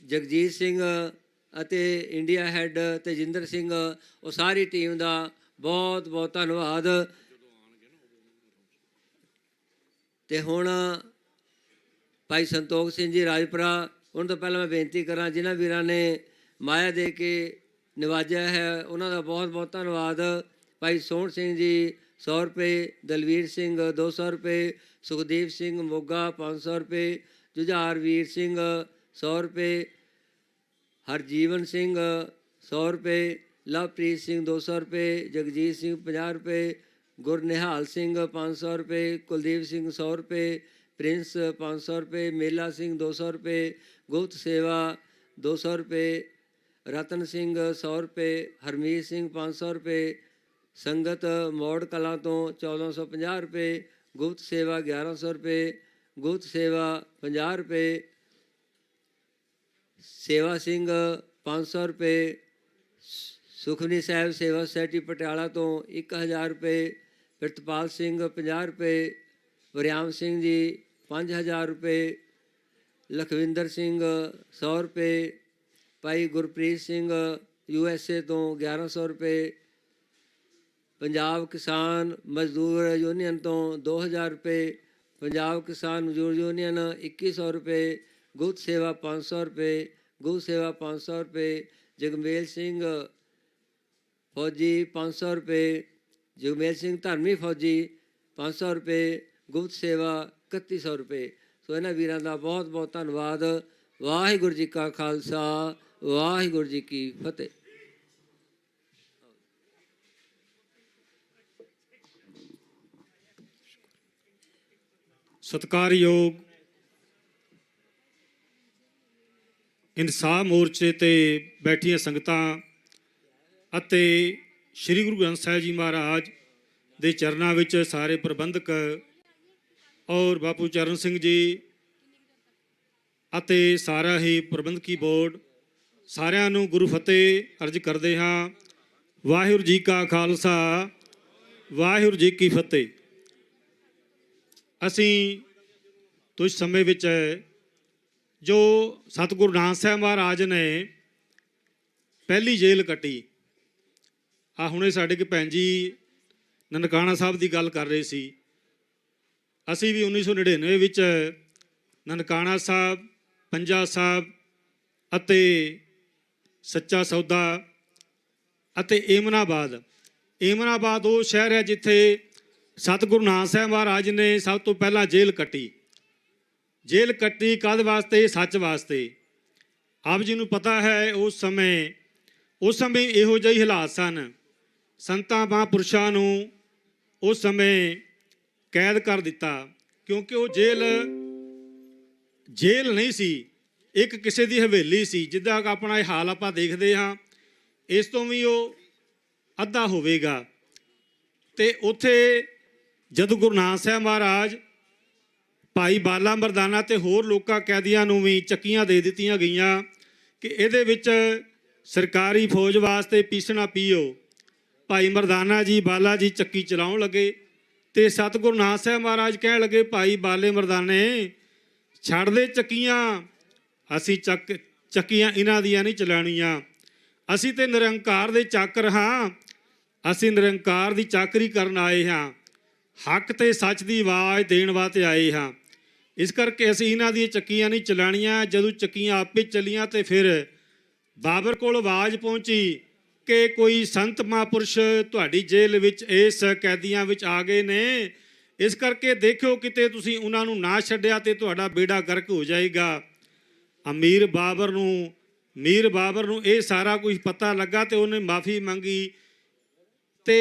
ਜਗਜੀਤ ਸਿੰਘ ਅਤੇ ਇੰਡੀਆ ਹੈੱਡ ਤੇਜਿੰਦਰ ਸਿੰਘ, ਉਹ ਸਾਰੀ ਟੀਮ ਦਾ ਬਹੁਤ ਬਹੁਤ ਧੰਨਵਾਦ। ਤੇ ਹੁਣ ਭਾਈ ਸੰਤੋਖ ਸਿੰਘ ਜੀ ਰਾਜਪੁਰਾ, ਉਹਨਾਂ ਤੋਂ ਪਹਿਲਾਂ ਮੈਂ ਬੇਨਤੀ ਕਰਾਂ, ਜਿਨ੍ਹਾਂ ਵੀਰਾਂ ਨੇ ਮਾਇਆ ਦੇ ਕੇ ਨਿਵਾਜਿਆ ਹੈ ਉਹਨਾਂ ਦਾ ਬਹੁਤ ਬਹੁਤ ਧੰਨਵਾਦ। ਭਾਈ ਸੋਹਣ ਸਿੰਘ ਜੀ 100 ਰੁਪਏ, ਦਲਵੀਰ ਸਿੰਘ 200 ਰੁਪਏ, ਸੁਖਦੀਪ ਸਿੰਘ ਮੋਗਾ 500 ਰੁਪਏ, ਜੁਝਾਰ ਵੀਰ ਸਿੰਘ 100 ਰੁਪਏ, ਹਰਜੀਵਨ ਸਿੰਘ 100 ਰੁਪਏ, ਲਵਪ੍ਰੀਤ ਸਿੰਘ 200 ਰੁਪਏ, ਜਗਜੀਤ ਸਿੰਘ 50 ਰੁਪਏ, ਗੁਰਨਿਹਾਲ ਸਿੰਘ 500 ਰੁਪਏ, ਕੁਲਦੀਪ ਸਿੰਘ 100 ਰੁਪਏ, ਪ੍ਰਿੰਸ 500 ਰੁਪਏ, ਮੇਲਾ ਸਿੰਘ 200 ਰੁਪਏ, ਗੁਪਤ ਸੇਵਾ 200 ਰੁਪਏ, ਰਤਨ ਸਿੰਘ 100 ਰੁਪਏ, ਹਰਮੀਤ ਸਿੰਘ 500 ਰੁਪਏ, ਸੰਗਤ ਮੌੜ ਕਲਾਂ ਤੋਂ 1450 ਰੁਪਏ, ਗੁਪਤ ਸੇਵਾ 1100 ਰੁਪਏ, ਗੁਪਤ ਸੇਵਾ 50 ਰੁਪਏ, ਸੇਵਾ ਸਿੰਘ 500 ਰੁਪਏ, ਸੁਖਮਨੀ ਸਾਹਿਬ ਸੇਵਾ ਸੁਸਾਇਟੀ ਪਟਿਆਲਾ ਤੋਂ 1000 ਰੁਪਏ, ਪ੍ਰਿਤਪਾਲ ਸਿੰਘ 50 ਰੁਪਏ, ਵਰਿਆਮ ਸਿੰਘ ਜੀ 5000 ਰੁਪਏ, ਲਖਵਿੰਦਰ ਸਿੰਘ 100 ਰੁਪਏ, ਭਾਈ ਗੁਰਪ੍ਰੀਤ ਸਿੰਘ USA ਤੋਂ 1100 ਰੁਪਏ, ਪੰਜਾਬ ਕਿਸਾਨ ਮਜ਼ਦੂਰ ਯੂਨੀਅਨ ਤੋਂ 2000 ਰੁਪਏ, ਪੰਜਾਬ ਕਿਸਾਨ ਮਜ਼ਦੂਰ ਯੂਨੀਅਨ 2100 ਰੁਪਏ, ਗੁਪਤ ਸੇਵਾ 500 ਰੁਪਏ, ਗੁਪਤ ਸੇਵਾ 500 ਰੁਪਏ, ਜਗਮੇਲ ਸਿੰਘ ਫੌਜੀ 500 ਰੁਪਏ, ਜਗਮੇਲ ਸਿੰਘ ਧਰਮੀ ਫੌਜੀ 500 ਰੁਪਏ, ਗੁਪਤ ਸੇਵਾ 3100 ਰੁਪਏ। ਸੋ ਇਹਨਾਂ ਵੀਰਾਂ ਦਾ ਬਹੁਤ ਬਹੁਤ ਧੰਨਵਾਦ। ਵਾਹਿਗੁਰੂ ਜੀ ਕਾ ਖਾਲਸਾ, ਵਾਹਿਗੁਰੂ ਜੀ ਕੀ ਫਤਿਹ। ਸਤਿਕਾਰਯੋਗ ਇਨਸਾਫ ਮੋਰਚੇ ਤੇ ਬੈਠੀਆਂ ਸੰਗਤਾਂ ਅਤੇ ਸ੍ਰੀ ਗੁਰੂ ਗ੍ਰੰਥ ਸਾਹਿਬ ਜੀ ਮਹਾਰਾਜ ਦੇ ਚਰਨਾਂ ਵਿੱਚ ਸਾਰੇ ਪ੍ਰਬੰਧਕ ਔਰ ਬਾਪੂ ਚਰਨ ਸਿੰਘ ਜੀ ਅਤੇ ਸਾਰਾ ਹੀ ਪ੍ਰਬੰਧਕੀ ਬੋਰਡ, ਸਾਰਿਆਂ ਨੂੰ ਗੁਰੂ ਫਤਿਹ ਅਰਜ਼ ਕਰਦੇ ਹਾਂ। ਵਾਹਿਗੁਰੂ ਜੀ ਕਾ ਖਾਲਸਾ, ਵਾਹਿਗੁਰੂ ਜੀ ਕੀ ਫਤਿਹ। ਅਸੀਂ ਕੁਝ ਸਮੇਂ ਵਿੱਚ ਜੋ ਸਤਿਗੁਰੂ ਨਾਨਕ ਸਾਹਿਬ ਮਹਾਰਾਜ ਨੇ ਪਹਿਲੀ ਜੇਲ੍ਹ ਕੱਟੀ, ਆ ਹੁਣੇ ਸਾਡੇ ਕੇ ਭੈਣ ਜੀ ਨਨਕਾਣਾ ਸਾਹਿਬ ਦੀ ਗੱਲ ਕਰ ਰਹੇ ਸੀ। ਅਸੀਂ ਵੀ 1999 ਵਿੱਚ ਨਨਕਾਣਾ ਸਾਹਿਬ, ਪੰਜਾ ਸਾਹਿਬ ਅਤੇ ਸੱਚਾ ਸੌਦਾ ਅਤੇ ਏਮਨਾਬਾਦ ਉਹ ਸ਼ਹਿਰ ਹੈ ਜਿੱਥੇ ਸਤਿਗੁਰੂ ਨਾਨਕ ਸਾਹਿਬ ਮਹਾਰਾਜ ਨੇ ਸਭ ਤੋਂ ਪਹਿਲਾਂ ਜੇਲ੍ਹ ਕੱਟੀ। ਜੇਲ੍ਹ ਕੱਟੀ ਕਾਹਦੇ ਵਾਸਤੇ? ਸੱਚ ਵਾਸਤੇ। ਆਪ ਜੀ ਨੂੰ ਪਤਾ ਹੈ ਉਸ ਸਮੇਂ ਇਹੋ ਜਿਹੇ ਹਾਲਾਤ ਸਨ, ਸੰਤਾਂ ਮਹਾਂਪੁਰਸ਼ਾਂ ਨੂੰ ਉਸ ਸਮੇਂ ਕੈਦ ਕਰ ਦਿੱਤਾ, ਕਿਉਂਕਿ ਉਹ ਜੇਲ੍ਹ ਨਹੀਂ ਸੀ, ਇੱਕ ਕਿਸੇ ਦੀ ਹਵੇਲੀ ਸੀ। ਜਿੱਦਾਂ ਆਪਣਾ ਇਹ ਹਾਲ ਆਪਾਂ ਦੇਖਦੇ ਹਾਂ, ਇਸ ਤੋਂ ਵੀ ਉਹ ਅੱਧਾ ਹੋਵੇਗਾ। ਅਤੇ ਉੱਥੇ ਜਦੋਂ ਗੁਰੂ ਨਾਨਕ ਸਾਹਿਬ ਮਹਾਰਾਜ, ਭਾਈ ਬਾਲਾ ਮਰਦਾਨਾ ਅਤੇ ਹੋਰ ਲੋਕਾਂ ਕੈਦੀਆਂ ਨੂੰ ਵੀ ਚੱਕੀਆਂ ਦੇ ਦਿੱਤੀਆਂ ਗਈਆਂ ਕਿ ਇਹਦੇ ਵਿੱਚ ਸਰਕਾਰੀ ਫੌਜ ਵਾਸਤੇ ਪੀਸਣਾ ਪੀਓ। ਭਾਈ ਮਰਦਾਨਾ ਜੀ, ਬਾਲਾ ਜੀ ਚੱਕੀ ਚਲਾਉਣ ਲੱਗੇ ਅਤੇ ਸਤਿਗੁਰੂ ਨਾਨਕ ਸਾਹਿਬ ਮਹਾਰਾਜ ਕਹਿਣ ਲੱਗੇ, ਭਾਈ ਬਾਲੇ ਮਰਦਾਨੇ ਛੱਡ ਦੇ ਚੱਕੀਆਂ, ਅਸੀਂ ਚੱਕੀਆਂ ਇਹਨਾਂ ਦੀਆਂ ਨਹੀਂ ਚਲਾਉਣੀਆਂ, ਅਸੀਂ ਤੇ ਨਿਰੰਕਾਰ ਦੇ ਚਾਕਰ ਹਾਂ, ਅਸੀਂ ਨਿਰੰਕਾਰ ਦੀ ਚਾਕਰੀ ਕਰਨ ਆਏ ਹਾਂ, ਹੱਕ ਤੇ ਸੱਚ ਦੀ ਆਵਾਜ਼ ਦੇਣ ਵਾਸਤੇ ਆਏ ਹਾਂ। ਇਸ ਕਰਕੇ ਅਸੀਂ ਇਹਨਾਂ ਦੀਆਂ ਚੱਕੀਆਂ ਨਹੀਂ ਚਲਾਉਣੀਆਂ। ਜਦੋਂ ਚੱਕੀਆਂ ਆਪੇ ਚੱਲੀਆਂ ਤੇ ਫਿਰ ਬਾਬਰ ਕੋਲ ਆਵਾਜ਼ ਪਹੁੰਚੀ ਕਿ ਕੋਈ ਸੰਤ ਮਹਾਂਪੁਰਸ਼ ਤੁਹਾਡੀ ਜੇਲ੍ਹ ਵਿੱਚ ਇਸ ਕੈਦੀਆਂ ਵਿੱਚ ਆ ਗਏ ਨੇ, ਇਸ ਕਰਕੇ ਦੇਖਿਓ ਕਿਤੇ ਤੁਸੀਂ ਉਹਨਾਂ ਨੂੰ ਨਾ ਛੱਡਿਆ ਤੇ ਤੁਹਾਡਾ ਬੇੜਾ ਗਰਕ ਹੋ ਜਾਏਗਾ। ਮੀਰ ਬਾਬਰ ਨੂੰ ਇਹ ਸਾਰਾ ਕੁਝ ਪਤਾ ਲੱਗਾ ਤੇ ਉਹਨੇ ਮਾਫੀ ਮੰਗੀ। ਤੇ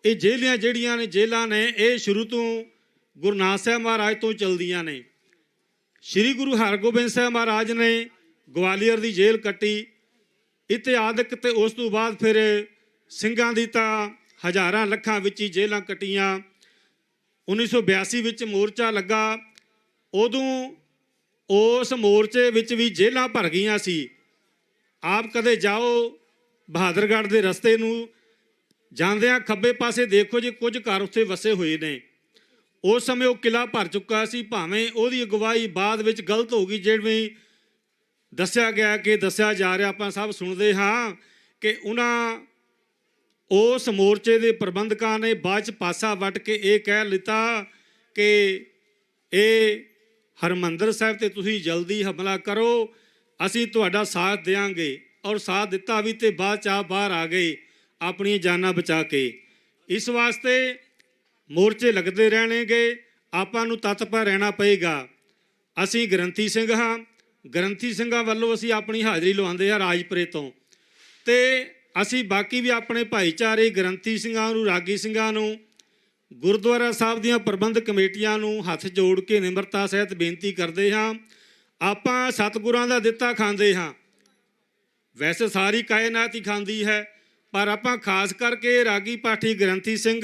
ਇਹ ਜੇਲ੍ਹਾਂ ਨੇ ਇਹ ਸ਼ੁਰੂ ਤੋਂ ਗੁਰੂ ਨਾਨਕ ਸਾਹਿਬ ਮਹਾਰਾਜ ਤੋਂ ਚਲਦੀਆਂ ਨੇ। ਸ਼੍ਰੀ ਗੁਰੂ ਹਰਗੋਬਿੰਦ ਸਾਹਿਬ ਮਹਾਰਾਜ ਨੇ ਗਵਾਲੀਅਰ ਦੀ ਜੇਲ੍ਹ ਕੱਟੀ ਇਤਿਹਾਦਕ, ਤੇ ਉਸ ਤੋਂ ਬਾਅਦ ਫਿਰ ਸਿੰਘਾਂ ਦੀ ਤਾਂ ਹਜ਼ਾਰਾਂ ਲੱਖਾਂ ਵਿੱਚ ਹੀ ਜੇਲ੍ਹਾਂ ਕੱਟੀਆਂ। 1982 ਵਿੱਚ ਮੋਰਚਾ ਲੱਗਾ, ਉਦੋਂ ਉਸ ਮੋਰਚੇ ਵਿੱਚ ਵੀ ਜੇਲ੍ਹਾਂ ਭਰ ਗਈਆਂ ਸੀ। ਆਪ ਕਦੇ ਜਾਓ ਬਹਾਦਰਗੜ੍ਹ ਦੇ ਰਸਤੇ ਨੂੰ ਜਾਂਦਿਆਂ ਖੱਬੇ ਪਾਸੇ ਦੇਖੋ ਜੀ, ਕੁਝ ਘਰ ਉੱਥੇ ਵਸੇ ਹੋਏ ਨੇ। ਉਸ ਸਮੇਂ ਉਹ ਕਿਲ੍ਹਾ ਭਰ ਚੁੱਕਾ ਸੀ, ਭਾਵੇਂ ਉਹਦੀ ਅਗਵਾਈ ਬਾਅਦ ਵਿੱਚ ਗਲਤ ਹੋ ਗਈ, ਜਿਵੇਂ ਦੱਸਿਆ ਜਾ ਰਿਹਾ, ਆਪਾਂ ਸਭ ਸੁਣਦੇ ਹਾਂ ਕਿ ਉਹਨਾਂ ਉਸ ਮੋਰਚੇ ਦੇ ਪ੍ਰਬੰਧਕਾਂ ਨੇ ਬਾਅਦ 'ਚ ਪਾਸਾ ਵੱਟ ਕੇ ਇਹ ਕਹਿ ਲਿੱਤਾ ਕਿ ਇਹ ਹਰਿਮੰਦਰ ਸਾਹਿਬ 'ਤੇ ਤੁਸੀਂ ਜਲਦੀ ਹਮਲਾ ਕਰੋ, ਅਸੀਂ ਤੁਹਾਡਾ ਸਾਥ ਦਿਆਂਗੇ। ਔਰ ਸਾਥ ਦਿੱਤਾ ਵੀ ਤੇ ਬਾਅਦ 'ਚ ਆਪ ਬਾਹਰ ਆ ਗਏ ਆਪਣੀਆਂ ਜਾਨਾਂ ਬਚਾ ਕੇ। ਇਸ ਵਾਸਤੇ ਮੋਰਚੇ ਲੱਗਦੇ ਰਹਿਣਗੇ, ਆਪਾਂ ਨੂੰ ਤਤਪਰ ਰਹਿਣਾ ਪਏਗਾ। ਅਸੀਂ ਗ੍ਰੰਥੀ ਸਿੰਘ ਹਾਂ, ਗ੍ਰੰਥੀ ਸਿੰਘਾਂ ਵੱਲੋਂ ਅਸੀਂ ਆਪਣੀ ਹਾਜ਼ਰੀ ਲਵਾਉਂਦੇ ਹਾਂ ਰਾਜਪੁਰੇ ਤੋਂ, ਅਤੇ ਅਸੀਂ ਬਾਕੀ ਵੀ ਆਪਣੇ ਭਾਈਚਾਰੇ ਗ੍ਰੰਥੀ ਸਿੰਘਾਂ ਨੂੰ, ਰਾਗੀ ਸਿੰਘਾਂ ਨੂੰ, ਗੁਰਦੁਆਰਾ ਸਾਹਿਬ ਦੀਆਂ ਪ੍ਰਬੰਧਕ ਕਮੇਟੀਆਂ ਨੂੰ ਹੱਥ ਜੋੜ ਕੇ ਨਿਮਰਤਾ ਸਹਿਤ ਬੇਨਤੀ ਕਰਦੇ ਹਾਂ। ਆਪਾਂ ਸਤਿਗੁਰਾਂ ਦਾ ਦਿੱਤਾ ਖਾਂਦੇ ਹਾਂ, ਵੈਸੇ ਸਾਰੀ ਕਾਇਨਾਤ ਹੀ ਖਾਂਦੀ ਹੈ, ਪਰ ਆਪਾਂ ਖਾਸ ਕਰਕੇ ਰਾਗੀ ਪਾਠੀ ਗ੍ਰੰਥੀ ਸਿੰਘ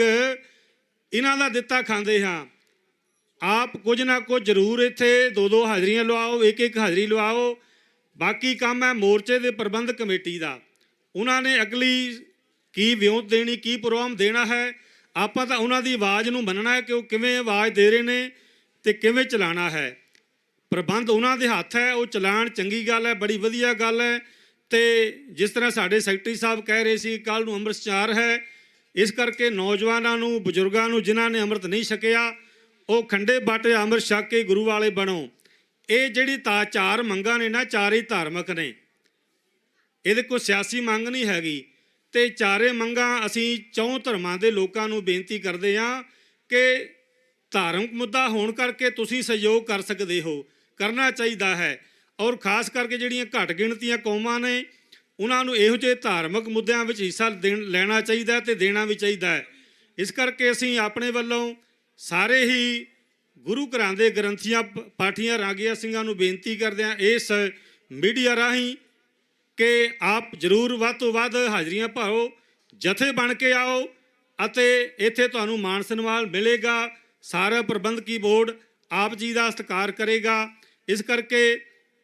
ਇਹਨਾਂ ਦਾ ਦਿੱਤਾ ਖਾਂਦੇ ਹਾਂ। ਆਪ ਕੁਝ ਨਾ ਕੁਝ ਜ਼ਰੂਰ ਇੱਥੇ 2-2 ਹਾਜ਼ਰੀਆਂ ਲਵਾਓ, 1-1 ਹਾਜ਼ਰੀ ਲਵਾਓ। ਬਾਕੀ ਕੰਮ ਹੈ ਮੋਰਚੇ ਦੇ ਪ੍ਰਬੰਧਕ ਕਮੇਟੀ ਦਾ। ਉਹਨਾਂ ਨੇ ਅਗਲੀ ਕੀ ਵਿਉਂਤ ਦੇਣੀ, ਕੀ ਪ੍ਰੋਗਰਾਮ ਦੇਣਾ ਹੈ, ਆਪਾਂ ਤਾਂ ਉਹਨਾਂ ਦੀ ਆਵਾਜ਼ ਨੂੰ ਮੰਨਣਾ ਹੈ ਕਿ ਉਹ ਕਿਵੇਂ ਆਵਾਜ਼ ਦੇ ਰਹੇ ਨੇ ਤੇ ਕਿਵੇਂ ਚਲਾਉਣਾ ਹੈ। ਪ੍ਰਬੰਧ ਉਹਨਾਂ ਦੇ ਹੱਥ ਹੈ, ਉਹ ਚਲਾਉਣ, ਚੰਗੀ ਗੱਲ ਹੈ, ਬੜੀ ਵਧੀਆ ਗੱਲ ਹੈ। ਤੇ ਜਿਸ ਤਰ੍ਹਾਂ ਸਾਡੇ ਸੈਕਟਰੀ ਸਾਹਿਬ ਕਹਿ ਰਹੇ ਸੀ, ਕੱਲ੍ਹ ਨੂੰ ਅੰਮ੍ਰਿਤਸਰ ਹੈ, ਇਸ ਕਰਕੇ ਨੌਜਵਾਨਾਂ ਨੂੰ, ਬਜ਼ੁਰਗਾਂ ਨੂੰ ਜਿਨ੍ਹਾਂ ਨੇ ਅੰਮ੍ਰਿਤ ਨਹੀਂ ਛਕਿਆ, ਉਹ ਖੰਡੇ ਬਾਟੇ ਅੰਮ੍ਰਿਤ ਛਕ ਕੇ ਗੁਰੂ ਵਾਲੇ ਬਣੋ। ਇਹ ਜਿਹੜੀ ਚਾਰ ਮੰਗਾਂ ਨੇ ਨਾ, ਚਾਰੇ ਧਾਰਮਿਕ ਨੇ, ਇਹਦੇ ਕੋਈ ਸਿਆਸੀ ਮੰਗ ਨਹੀਂ ਹੈਗੀ। ਤੇ ਚਾਰੇ ਮੰਗਾਂ ਅਸੀਂ ਚੌਂ ਧਰਮਾਂ ਦੇ ਲੋਕਾਂ ਨੂੰ ਬੇਨਤੀ ਕਰਦੇ ਹਾਂ ਕਿ ਧਾਰਮਿਕ ਮੁੱਦਾ ਹੋਣ ਕਰਕੇ ਤੁਸੀਂ ਸਹਿਯੋਗ ਕਰ ਸਕਦੇ ਹੋ, ਕਰਨਾ ਚਾਹੀਦਾ ਹੈ। ਔਰ ਖਾਸ ਕਰਕੇ ਜਿਹੜੀਆਂ ਘੱਟ ਗਿਣਤੀਆਂ ਕੌਮਾਂ ਨੇ, ਉਹਨਾਂ ਨੂੰ ਇਹੋ ਜਿਹੇ ਧਾਰਮਿਕ ਮੁੱਦਿਆਂ ਵਿੱਚ ਹਿੱਸਾ ਲੈਣਾ ਚਾਹੀਦਾ ਤੇ ਦੇਣਾ ਵੀ ਚਾਹੀਦਾ ਹੈ। ਇਸ ਕਰਕੇ ਅਸੀਂ ਆਪਣੇ ਵੱਲੋਂ ਸਾਰੇ ਹੀ ਗੁਰੂ ਘਰਾਂ ਦੇ ਗ੍ਰੰਥੀਆਂ, ਪਾਠੀਆਂ, ਰਾਗੀਆਂ ਸਿੰਘਾਂ ਨੂੰ ਬੇਨਤੀ ਕਰਦੇ ਹਾਂ ਇਸ ਮੀਡੀਆ ਰਾਹੀਂ ਕਿ ਆਪ ਜ਼ਰੂਰ ਵੱਧ ਤੋਂ ਵੱਧ ਹਾਜ਼ਰੀਆਂ ਭਰੋ, ਜਥੇ ਬਣ ਕੇ ਆਓ ਅਤੇ ਇੱਥੇ ਤੁਹਾਨੂੰ ਮਾਣ ਸਨਮਾਨ ਮਿਲੇਗਾ। ਸਾਰਾ ਪ੍ਰਬੰਧਕੀ ਬੋਰਡ ਆਪ ਜੀ ਦਾ ਸਤਿਕਾਰ ਕਰੇਗਾ। ਇਸ ਕਰਕੇ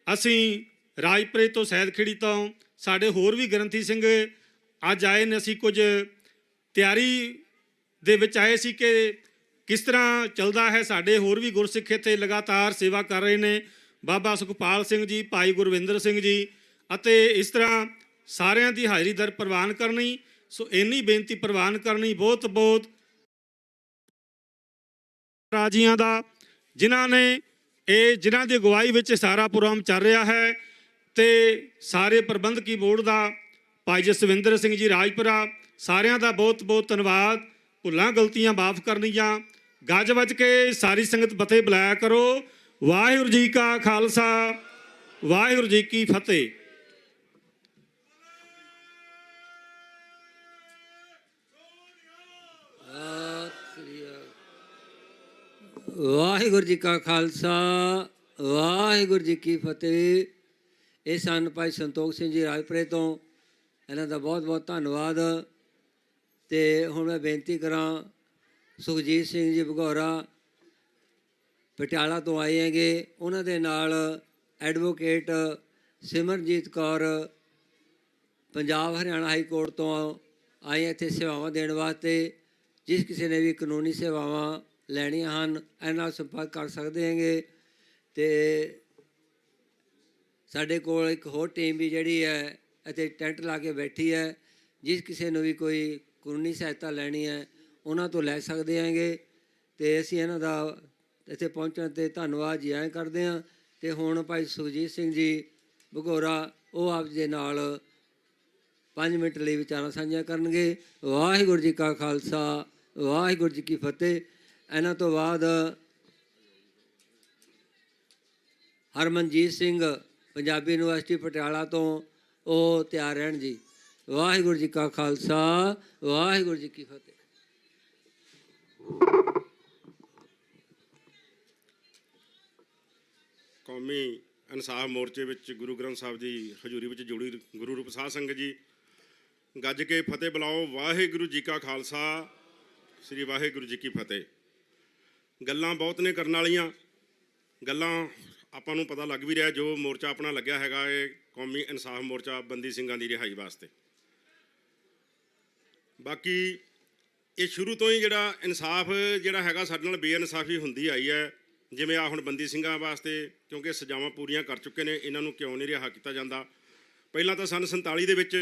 ਅਸੀਂ ਰਾਜਪੁਰੇ ਤੋਂ, ਸੈਦਖੇੜੀ ਤੋਂ, ਸਾਡੇ ਹੋਰ ਵੀ ਗ੍ਰੰਥੀ ਸਿੰਘ ਅੱਜ ਆਏ ਨੇ। ਅਸੀਂ ਕੁਝ ਤਿਆਰੀ ਦੇ ਵਿੱਚ ਆਏ ਸੀ ਕਿ ਕਿਸ ਤਰ੍ਹਾਂ ਚੱਲਦਾ ਹੈ। ਸਾਡੇ ਹੋਰ ਵੀ ਗੁਰਸਿੱਖ ਇੱਥੇ ਲਗਾਤਾਰ ਸੇਵਾ ਕਰ ਰਹੇ ਨੇ, ਬਾਬਾ ਸੁਖਪਾਲ ਸਿੰਘ ਜੀ, ਭਾਈ ਗੁਰਵਿੰਦਰ ਸਿੰਘ ਜੀ, ਅਤੇ ਇਸ ਤਰ੍ਹਾਂ ਸਾਰਿਆਂ ਦੀ ਹਾਜ਼ਰੀ ਦਰ ਪ੍ਰਵਾਨ ਕਰਨੀ। ਸੋ ਇੰਨੀ ਬੇਨਤੀ ਪ੍ਰਵਾਨ ਕਰਨੀ, ਬਹੁਤ ਬਹੁਤ ਰਾਜੀਆਂ ਦਾ ਜਿਨ੍ਹਾਂ ਨੇ ਜਿਨ੍ਹਾਂ ਦੀ ਅਗਵਾਈ ਵਿੱਚ ਸਾਰਾ ਪ੍ਰੋਗਰਾਮ ਚੱਲ ਰਿਹਾ ਹੈ, ਤੇ ਸਾਰੇ ਪ੍ਰਬੰਧਕੀ ਬੋਰਡ ਦਾ, ਭਾਈ ਜਸਵਿੰਦਰ ਸਿੰਘ ਜੀ ਰਾਜਪੁਰਾ, ਸਾਰਿਆਂ ਦਾ ਬਹੁਤ ਬਹੁਤ ਧੰਨਵਾਦ। ਭੁੱਲਾਂ ਗਲਤੀਆਂ ਮਾਫ ਕਰਨੀਆਂ। ਗੱਜ ਵੱਜ ਕੇ ਸਾਰੀ ਸੰਗਤ ਫਤਿਹ ਬੁਲਾਇਆ ਕਰੋ। ਵਾਹਿਗੁਰੂ ਜੀ ਕਾ ਖਾਲਸਾ, ਵਾਹਿਗੁਰੂ ਜੀ ਕੀ ਫਤਿਹ। ਵਾਹਿਗੁਰੂ ਜੀ ਕਾ ਖਾਲਸਾ, ਵਾਹਿਗੁਰੂ ਜੀ ਕੀ ਫਤਿਹ। ਇਹ ਸਨ ਭਾਈ ਸੰਤੋਖ ਸਿੰਘ ਜੀ ਰਾਜਪੁਰੇ ਤੋਂ, ਇਹਨਾਂ ਦਾ ਬਹੁਤ ਬਹੁਤ ਧੰਨਵਾਦ। ਤੇ ਹੁਣ ਮੈਂ ਬੇਨਤੀ ਕਰਾਂ, ਸੁਖਜੀਤ ਸਿੰਘ ਜੀ ਭਗੌਰਾ ਪਟਿਆਲਾ ਤੋਂ ਆਏ ਹੈਗੇ, ਉਹਨਾਂ ਦੇ ਨਾਲ advocate Simranjit Kaur Punjab Haryana high court ਤੋਂ ਆਏ ਇੱਥੇ ਸੇਵਾਵਾਂ ਦੇਣ ਵਾਸਤੇ। ਜਿਸ ਕਿਸੇ ਨੇ ਵੀ ਕਾਨੂੰਨੀ ਸੇਵਾਵਾਂ ਲੈਣੀਆਂ ਹਨ, ਇਹਨਾਂ ਨਾਲ ਸੰਪਰਕ ਕਰ ਸਕਦੇ ਹੈਗੇ। ਤੇ ਸਾਡੇ ਕੋਲ ਇੱਕ ਹੋਰ ਟੀਮ ਵੀ ਜਿਹੜੀ ਹੈ ਇੱਥੇ ਟੈਂਟ ਲਾ ਕੇ ਬੈਠੀ ਹੈ। ਜਿਸ ਕਿਸੇ ਨੂੰ ਵੀ ਕੋਈ ਕਾਨੂੰਨੀ ਸਹਾਇਤਾ ਲੈਣੀ ਹੈ, ਉਹਨਾਂ ਤੋਂ ਲੈ ਸਕਦੇ ਹੈਗੇ। ਤੇ ਅਸੀਂ ਇਹਨਾਂ ਦਾ ਇੱਥੇ ਪਹੁੰਚਣ 'ਤੇ ਧੰਨਵਾਦ ਜੀ ਆਏ ਕਰਦੇ ਹਾਂ। ਤੇ ਹੁਣ ਭਾਈ ਸੁਖਜੀਤ ਸਿੰਘ ਜੀ ਭਗੌਰਾ, ਉਹ ਆਪ ਦੇ ਨਾਲ 5 ਮਿੰਟ ਲਈ ਵਿਚਾਰਾਂ ਸਾਂਝੀਆਂ ਕਰਨਗੇ। ਵਾਹਿਗੁਰੂ ਜੀ ਕਾ ਖਾਲਸਾ, ਵਾਹਿਗੁਰੂ ਜੀ ਕੀ ਫਤਿਹ। ਇਹਨਾਂ ਤੋਂ ਬਾਅਦ ਹਰਮਨਜੀਤ ਸਿੰਘ ਪੰਜਾਬੀ ਯੂਨੀਵਰਸਿਟੀ ਪਟਿਆਲਾ ਤੋਂ, ਉਹ ਤਿਆਰ ਰਹਿਣ ਜੀ। ਵਾਹਿਗੁਰੂ ਜੀ ਕਾ ਖਾਲਸਾ, ਵਾਹਿਗੁਰੂ ਜੀ ਕੀ ਫਤਿਹ। ਕੌਮੀ ਇਨਸਾਫ ਮੋਰਚੇ ਵਿੱਚ ਗੁਰੂ ਗ੍ਰੰਥ ਸਾਹਿਬ ਦੀ ਹਜ਼ੂਰੀ ਵਿੱਚ ਜੁੜੀ ਗੁਰੂ ਰੂਪ ਸਾਧ ਸੰਗਤ ਜੀ, ਗੱਜ ਕੇ ਫਤਿਹ ਬੁਲਾਓ। ਵਾਹਿਗੁਰੂ ਜੀ ਕਾ ਖਾਲਸਾ, ਸ੍ਰੀ ਵਾਹਿਗੁਰੂ ਜੀ ਕੀ ਫਤਿਹ। ਗੱਲਾਂ ਬਹੁਤ ਨੇ ਕਰਨ ਵਾਲੀਆਂ, ਗੱਲਾਂ ਆਪਾਂ ਨੂੰ ਪਤਾ ਲੱਗ ਵੀ ਰਿਹਾ ਜੋ ਮੋਰਚਾ ਆਪਣਾ ਲੱਗਿਆ ਹੈਗਾ, ਇਹ ਕੌਮੀ ਇਨਸਾਫ ਮੋਰਚਾ ਬੰਦੀ ਸਿੰਘਾਂ ਦੀ ਰਿਹਾਈ ਵਾਸਤੇ। ਬਾਕੀ ਇਹ ਸ਼ੁਰੂ ਤੋਂ ਹੀ ਜਿਹੜਾ ਇਨਸਾਫ ਜਿਹੜਾ ਹੈਗਾ ਸਾਡੇ ਨਾਲ ਬੇਇਨਸਾਫੀ ਹੁੰਦੀ ਆਈ ਹੈ। ਜਿਵੇਂ ਆ ਹੁਣ ਬੰਦੀ ਸਿੰਘਾਂ ਵਾਸਤੇ, ਕਿਉਂਕਿ ਸਜ਼ਾਵਾਂ ਪੂਰੀਆਂ ਕਰ ਚੁੱਕੇ ਨੇ, ਇਹਨਾਂ ਨੂੰ ਕਿਉਂ ਨਹੀਂ ਰਿਹਾ ਕੀਤਾ ਜਾਂਦਾ। ਪਹਿਲਾਂ ਤਾਂ ਸੰਨ 47 ਦੇ ਵਿੱਚ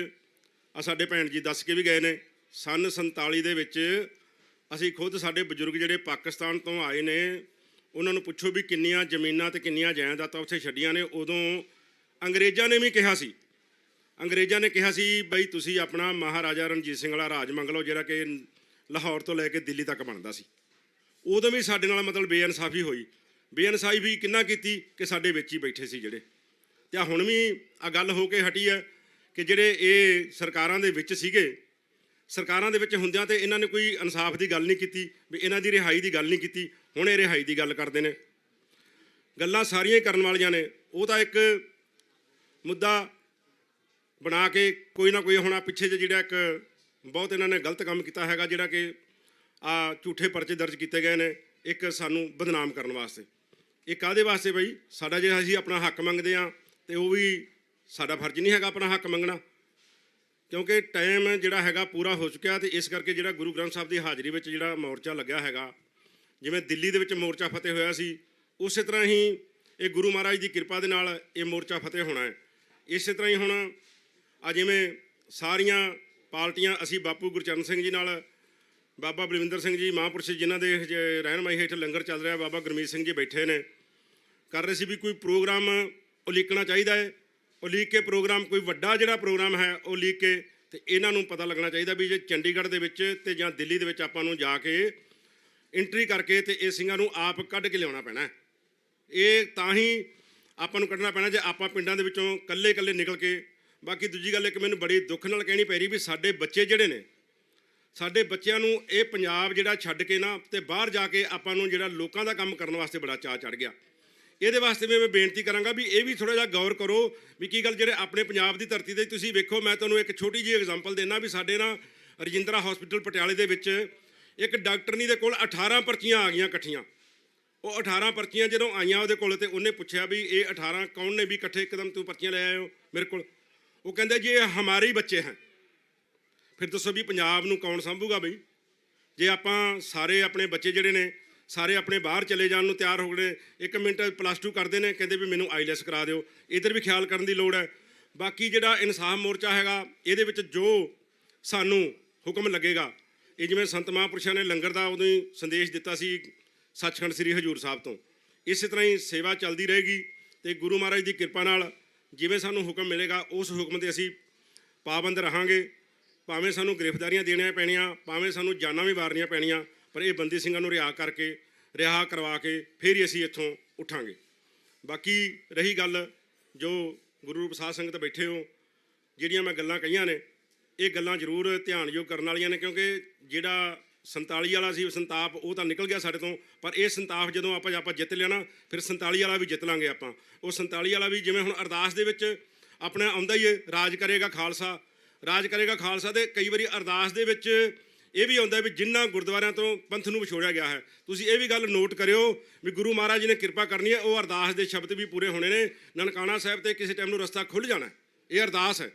ਆ ਸਾਡੇ ਭੈਣ ਜੀ ਦੱਸ ਕੇ ਵੀ ਗਏ ਨੇ, ਸੰਨ 47 ਦੇ ਵਿੱਚ ਅਸੀਂ ਖੁਦ ਸਾਡੇ ਬਜ਼ੁਰਗ ਜਿਹੜੇ ਪਾਕਿਸਤਾਨ ਤੋਂ ਆਏ ਨੇ, ਉਹਨਾਂ ਨੂੰ ਪੁੱਛੋ ਵੀ ਕਿੰਨੀਆਂ ਜ਼ਮੀਨਾਂ ਤੇ ਕਿੰਨੀਆਂ ਜਾਇਦਾਦਾਂ ਉੱਥੇ ਛੱਡੀਆਂ ਨੇ। ਉਦੋਂ ਅੰਗਰੇਜ਼ਾਂ ਨੇ ਵੀ ਕਿਹਾ ਸੀ, ਅੰਗਰੇਜ਼ਾਂ ਨੇ ਕਿਹਾ ਸੀ ਬਈ ਤੁਸੀਂ ਆਪਣਾ ਮਹਾਰਾਜਾ ਰਣਜੀਤ ਸਿੰਘ ਵਾਲਾ ਰਾਜ ਮੰਗ ਲਓ, ਜਿਹੜਾ ਕਿ ਲਾਹੌਰ ਤੋਂ ਲੈ ਕੇ ਦਿੱਲੀ ਤੱਕ ਬਣਦਾ ਸੀ। ਉਦੋਂ ਵੀ ਸਾਡੇ ਨਾਲ ਮਤਲਬ ਬੇਇਨਸਾਫੀ ਹੋਈ। ਬੇਇਨਸਾਫੀ ਵੀ ਕਿੰਨਾ ਕੀਤੀ ਕਿ ਸਾਡੇ ਵਿੱਚ ਹੀ ਬੈਠੇ ਸੀ ਜਿਹੜੇ। ਤੇ ਹੁਣ ਵੀ ਆ ਗੱਲ ਹੋ ਕੇ ਹਟੀ ਹੈ ਕਿ ਜਿਹੜੇ ਇਹ ਸਰਕਾਰਾਂ ਦੇ ਵਿੱਚ ਸੀਗੇ, ਸਰਕਾਰਾਂ ਦੇ ਵਿੱਚ ਹੁੰਦਿਆਂ ਤੇ ਇਹਨਾਂ ਨੇ ਕੋਈ ਇਨਸਾਫ ਦੀ ਗੱਲ ਨਹੀਂ ਕੀਤੀ, ਵੀ ਇਹਨਾਂ ਦੀ ਰਿਹਾਈ ਦੀ ਗੱਲ ਨਹੀਂ ਕੀਤੀ। ਹੁਣ ਇਹ ਰਿਹਾਈ ਦੀ ਗੱਲ ਕਰਦੇ ਨੇ। ਗੱਲਾਂ ਸਾਰੀਆਂ ਹੀ ਕਰਨ ਵਾਲੀਆਂ ਨੇ। ਉਹ ਤਾਂ ਇੱਕ ਮੁੱਦਾ ਬਣਾ ਕੇ ਕੋਈ ਨਾ ਕੋਈ ਹੁਣ ਪਿੱਛੇ ਜਿਹੇ ਜਿਹੜਾ ਇੱਕ ਬਹੁਤ ਇਹਨਾਂ ਨੇ ਗਲਤ ਕੰਮ ਕੀਤਾ ਹੈਗਾ, ਜਿਹੜਾ ਕਿ ਝੂਠੇ ਪਰਚੇ ਦਰਜ ਕੀਤੇ ਗਏ ਨੇ ਇੱਕ ਸਾਨੂੰ ਬਦਨਾਮ ਕਰਨ ਵਾਸਤੇ। ਇਹ ਕਾਹਦੇ ਵਾਸਤੇ ਬਈ? ਸਾਡਾ ਜੇ ਅਸੀਂ ਆਪਣਾ ਹੱਕ ਮੰਗਦੇ ਹਾਂ ਤੇ ਉਹ ਵੀ ਸਾਡਾ ਫਰਜ਼ ਨਹੀਂ ਹੈਗਾ ਆਪਣਾ ਹੱਕ ਮੰਗਣਾ, ਕਿਉਂਕਿ ਟਾਈਮ ਜਿਹੜਾ ਹੈਗਾ ਪੂਰਾ ਹੋ ਚੁੱਕਿਆ। ਤੇ ਇਸ ਕਰਕੇ ਜਿਹੜਾ ਗੁਰੂ ਗ੍ਰੰਥ ਸਾਹਿਬ ਦੀ ਹਾਜ਼ਰੀ ਵਿੱਚ ਜਿਹੜਾ ਮੋਰਚਾ ਲੱਗਿਆ ਹੈਗਾ, ਜਿਵੇਂ ਦਿੱਲੀ ਦੇ ਵਿੱਚ ਮੋਰਚਾ ਫਤਿਹ ਹੋਇਆ ਸੀ, ਉਸੇ ਤਰ੍ਹਾਂ ਹੀ ਇਹ ਗੁਰੂ ਮਹਾਰਾਜ ਦੀ ਕਿਰਪਾ ਦੇ ਨਾਲ ਇਹ ਮੋਰਚਾ ਫਤਿਹ ਹੋਣਾ ਹੈ। ਇਸੇ ਤਰ੍ਹਾਂ ਹੀ ਹੁਣ ਜਿਵੇਂ ਸਾਰੀਆਂ ਪਾਰਟੀਆਂ, ਅਸੀਂ ਬਾਪੂ ਗੁਰਚਰਨ ਸਿੰਘ ਜੀ ਨਾਲ, ਬਾਬਾ ਬਲਵਿੰਦਰ ਸਿੰਘ ਜੀ ਮਹਾਂਪੁਰਸ਼ ਜਿਨ੍ਹਾਂ ਦੇ ਰਹਿਨਮਾਈ ਹੇਠ ਲੰਗਰ ਚੱਲ ਰਿਹਾ, ਬਾਬਾ ਗੁਰਮੀਤ ਸਿੰਘ ਜੀ ਬੈਠੇ ਨੇ, ਕਰ ਰਹੇ ਸੀ ਵੀ ਕੋਈ ਪ੍ਰੋਗਰਾਮ ਉਲੀਕਣਾ ਚਾਹੀਦਾ ਹੈ। ਉਲੀਕ ਕੇ ਪ੍ਰੋਗਰਾਮ, ਕੋਈ ਵੱਡਾ ਜਿਹੜਾ ਪ੍ਰੋਗਰਾਮ ਹੈ ਉਹ ਉਲੀਕ ਕੇ, ਤੇ ਇਹਨਾਂ ਨੂੰ ਪਤਾ ਲੱਗਣਾ ਚਾਹੀਦਾ ਵੀ ਜੇ ਚੰਡੀਗੜ੍ਹ ਦੇ ਵਿੱਚ ਤੇ ਜਾਂ ਦਿੱਲੀ ਦੇ ਵਿੱਚ ਆਪਾਂ ਨੂੰ ਜਾ ਕੇ ਐਂਟਰੀ ਕਰਕੇ ਤੇ ਇਹ ਸਿੰਘਾਂ ਨੂੰ ਆਪ ਕੱਢ ਕੇ ਲਿਆਉਣਾ ਪੈਣਾ। ਇਹ ਤਾਂ ਹੀ ਆਪਾਂ ਨੂੰ ਕੱਢਣਾ ਪੈਣਾ ਜੇ ਆਪਾਂ ਪਿੰਡਾਂ ਦੇ ਵਿੱਚੋਂ ਇਕੱਲੇ ਨਿਕਲ ਕੇ। ਬਾਕੀ ਦੂਜੀ ਗੱਲ ਇੱਕ ਮੈਨੂੰ ਬੜੀ ਦੁੱਖ ਨਾਲ ਕਹਿਣੀ ਪੈ ਰਹੀ ਵੀ ਸਾਡੇ ਬੱਚੇ ਜਿਹੜੇ ਨੇ, ਸਾਡੇ ਬੱਚਿਆਂ ਨੂੰ ਇਹ ਪੰਜਾਬ ਜਿਹੜਾ ਛੱਡ ਕੇ ਨਾ ਤੇ ਬਾਹਰ ਜਾ ਕੇ ਆਪਾਂ ਨੂੰ ਜਿਹੜਾ ਲੋਕਾਂ ਦਾ ਕੰਮ ਕਰਨ ਵਾਸਤੇ ਬੜਾ ਚਾਅ ਚੜ੍ਹ ਗਿਆ। ਇਹਦੇ ਵਾਸਤੇ ਵੀ ਮੈਂ ਬੇਨਤੀ ਕਰਾਂਗਾ ਵੀ ਇਹ ਵੀ ਥੋੜ੍ਹਾ ਜਿਹਾ ਗੌਰ ਕਰੋ ਵੀ ਕੀ ਗੱਲ, ਜਿਹੜੇ ਆਪਣੇ ਪੰਜਾਬ ਦੀ ਧਰਤੀ 'ਤੇ ਤੁਸੀਂ ਵੇਖੋ, ਮੈਂ ਤੁਹਾਨੂੰ ਇੱਕ ਛੋਟੀ ਜਿਹੀ ਐਗਜ਼ਾਮਪਲ ਦੇਣਾ ਵੀ ਸਾਡੇ ਨਾ ਰਜਿੰਦਰਾ ਹਸਪੀਟਲ ਪਟਿਆਲੇ ਦੇ ਵਿੱਚ ਇੱਕ ਡਾਕਟਰਨੀ ਦੇ ਕੋਲ 18 ਪਰਚੀਆਂ ਆ ਗਈਆਂ ਇਕੱਠੀਆਂ। ਉਹ 18 ਪਰਚੀਆਂ ਜਦੋਂ ਆਈਆਂ ਉਹਦੇ ਕੋਲ ਤੇ ਉਹਨੇ ਪੁੱਛਿਆ ਵੀ ਇਹ 18 ਕੌਣ ਨੇ ਵੀ ਇਕੱਠੇ ਇੱਕਦਮ ਤੂੰ ਪਰਚੀਆਂ ਲੈ ਆਏ ਹੋ ਮੇਰੇ ਕੋਲ? ਉਹ ਕਹਿੰਦੇ ਜੀ ਇਹ ਹਮਾਰੇ ਹੀ ਬੱਚੇ ਹਨ। ਫਿਰ ਦੱਸੋ ਵੀ ਪੰਜਾਬ ਨੂੰ ਕੌਣ ਸੰਭੂਗਾ ਬਈ? ਜੇ ਆਪਾਂ ਸਾਰੇ ਆਪਣੇ ਬੱਚੇ ਜਿਹੜੇ ਨੇ ਸਾਰੇ ਆਪਣੇ ਬਾਹਰ ਚਲੇ ਜਾਣ ਨੂੰ ਤਿਆਰ ਹੋ ਗਏ, 1 ਮਿੰਟ +2 ਕਰਦੇ ਨੇ, ਕਹਿੰਦੇ ਵੀ ਮੈਨੂੰ ਆਈਲੈਸ ਕਰਾ ਦਿਓ। ਇੱਧਰ ਵੀ ਖਿਆਲ ਕਰਨ ਦੀ ਲੋੜ ਹੈ। ਬਾਕੀ ਜਿਹੜਾ ਇਨਸਾਫ ਮੋਰਚਾ ਹੈਗਾ, ਇਹਦੇ ਵਿੱਚ ਜੋ ਸਾਨੂੰ ਹੁਕਮ ਲੱਗੇਗਾ, ਇਹ ਜਿਵੇਂ ਸੰਤ ਮਹਾਂਪੁਰਸ਼ਾਂ ਨੇ ਲੰਗਰ ਦਾ ਉਦੋਂ ਹੀ ਸੰਦੇਸ਼ ਦਿੱਤਾ ਸੀ ਸੱਚਖੰਡ ਸ੍ਰੀ ਹਜ਼ੂਰ ਸਾਹਿਬ ਤੋਂ, ਇਸੇ ਤਰ੍ਹਾਂ ਹੀ ਸੇਵਾ ਚੱਲਦੀ ਰਹੇਗੀ। ਤੇ ਗੁਰੂ ਮਹਾਰਾਜ ਦੀ ਕਿਰਪਾ ਨਾਲ ਜਿਵੇਂ ਸਾਨੂੰ ਹੁਕਮ ਮਿਲੇਗਾ ਉਸ ਹੁਕਮ ਤੇ ਅਸੀਂ ਪਾਬੰਦ ਰਹਾਂਗੇ। ਭਾਵੇਂ ਸਾਨੂੰ ਗ੍ਰਿਫਤਾਰੀਆਂ ਦੇਣੀਆਂ ਪੈਣੀਆਂ, ਭਾਵੇਂ ਸਾਨੂੰ ਜਾਨਾਂ ਵੀ ਵਾਰਨੀਆਂ ਪੈਣੀਆਂ, ਪਰ ਇਹ ਬੰਦੀ ਸਿੰਘਾਂ ਨੂੰ ਰਿਹਾ ਕਰਵਾ ਕੇ ਫਿਰ ਹੀ ਅਸੀਂ ਇੱਥੋਂ ਉੱਠਾਂਗੇ। ਬਾਕੀ ਰਹੀ ਗੱਲ ਜੋ ਗੁਰੂ ਰੂਪ ਸਾਧ ਸੰਗਤ ਬੈਠੇ ਹੋ, ਜਿਹੜੀਆਂ ਮੈਂ ਗੱਲਾਂ ਕਹੀਆਂ ਨੇ, ਇਹ ਗੱਲਾਂ ਜ਼ਰੂਰ ਧਿਆਨਯੋਗ ਕਰਨ ਵਾਲੀਆਂ ਨੇ, ਕਿਉਂਕਿ ਜਿਹੜਾ 47 ਵਾਲਾ ਸੀ ਸੰਤਾਪ ਉਹ ਤਾਂ ਨਿਕਲ ਗਿਆ ਸਾਡੇ ਤੋਂ, ਪਰ ਇਹ ਸੰਤਾਪ ਜਦੋਂ ਆਪਾਂ ਜਿੱਤ ਲਿਆ ਨਾ, ਫਿਰ 47 ਵਾਲਾ ਵੀ ਜਿੱਤ ਲਾਂਗੇ ਆਪਾਂ। ਉਹ 47 ਵਾਲਾ ਵੀ ਜਿਵੇਂ ਹੁਣ ਅਰਦਾਸ ਦੇ ਵਿੱਚ ਆਪਣਾ ਆਉਂਦਾ ਹੀ ਹੈ, ਰਾਜ ਕਰੇਗਾ ਖਾਲਸਾ, ਰਾਜ ਕਰੇਗਾ ਖਾਲਸਾ। ਤੇ ਕਈ ਵਾਰੀ ਅਰਦਾਸ ਦੇ ਵਿੱਚ ਇਹ ਵੀ ਆਉਂਦਾ ਵੀ ਜਿਨ੍ਹਾਂ ਗੁਰਦੁਆਰਿਆਂ ਤੋਂ ਪੰਥ ਨੂੰ ਵਿਛੋੜਿਆ ਗਿਆ ਹੈ। ਤੁਸੀਂ ਇਹ ਵੀ ਗੱਲ ਨੋਟ ਕਰਿਓ ਵੀ ਗੁਰੂ ਮਹਾਰਾਜ ਜੀ ਨੇ ਕਿਰਪਾ ਕਰਨੀ ਹੈ, ਉਹ ਅਰਦਾਸ ਦੇ ਸ਼ਬਦ ਵੀ ਪੂਰੇ ਹੋਣੇ ਨੇ। ਨਨਕਾਣਾ ਸਾਹਿਬ ਤੇ ਕਿਸੇ ਟਾਈਮ ਨੂੰ ਰਸਤਾ ਖੁੱਲ੍ਹ ਜਾਣਾ, ਇਹ ਅਰਦਾਸ ਹੈ।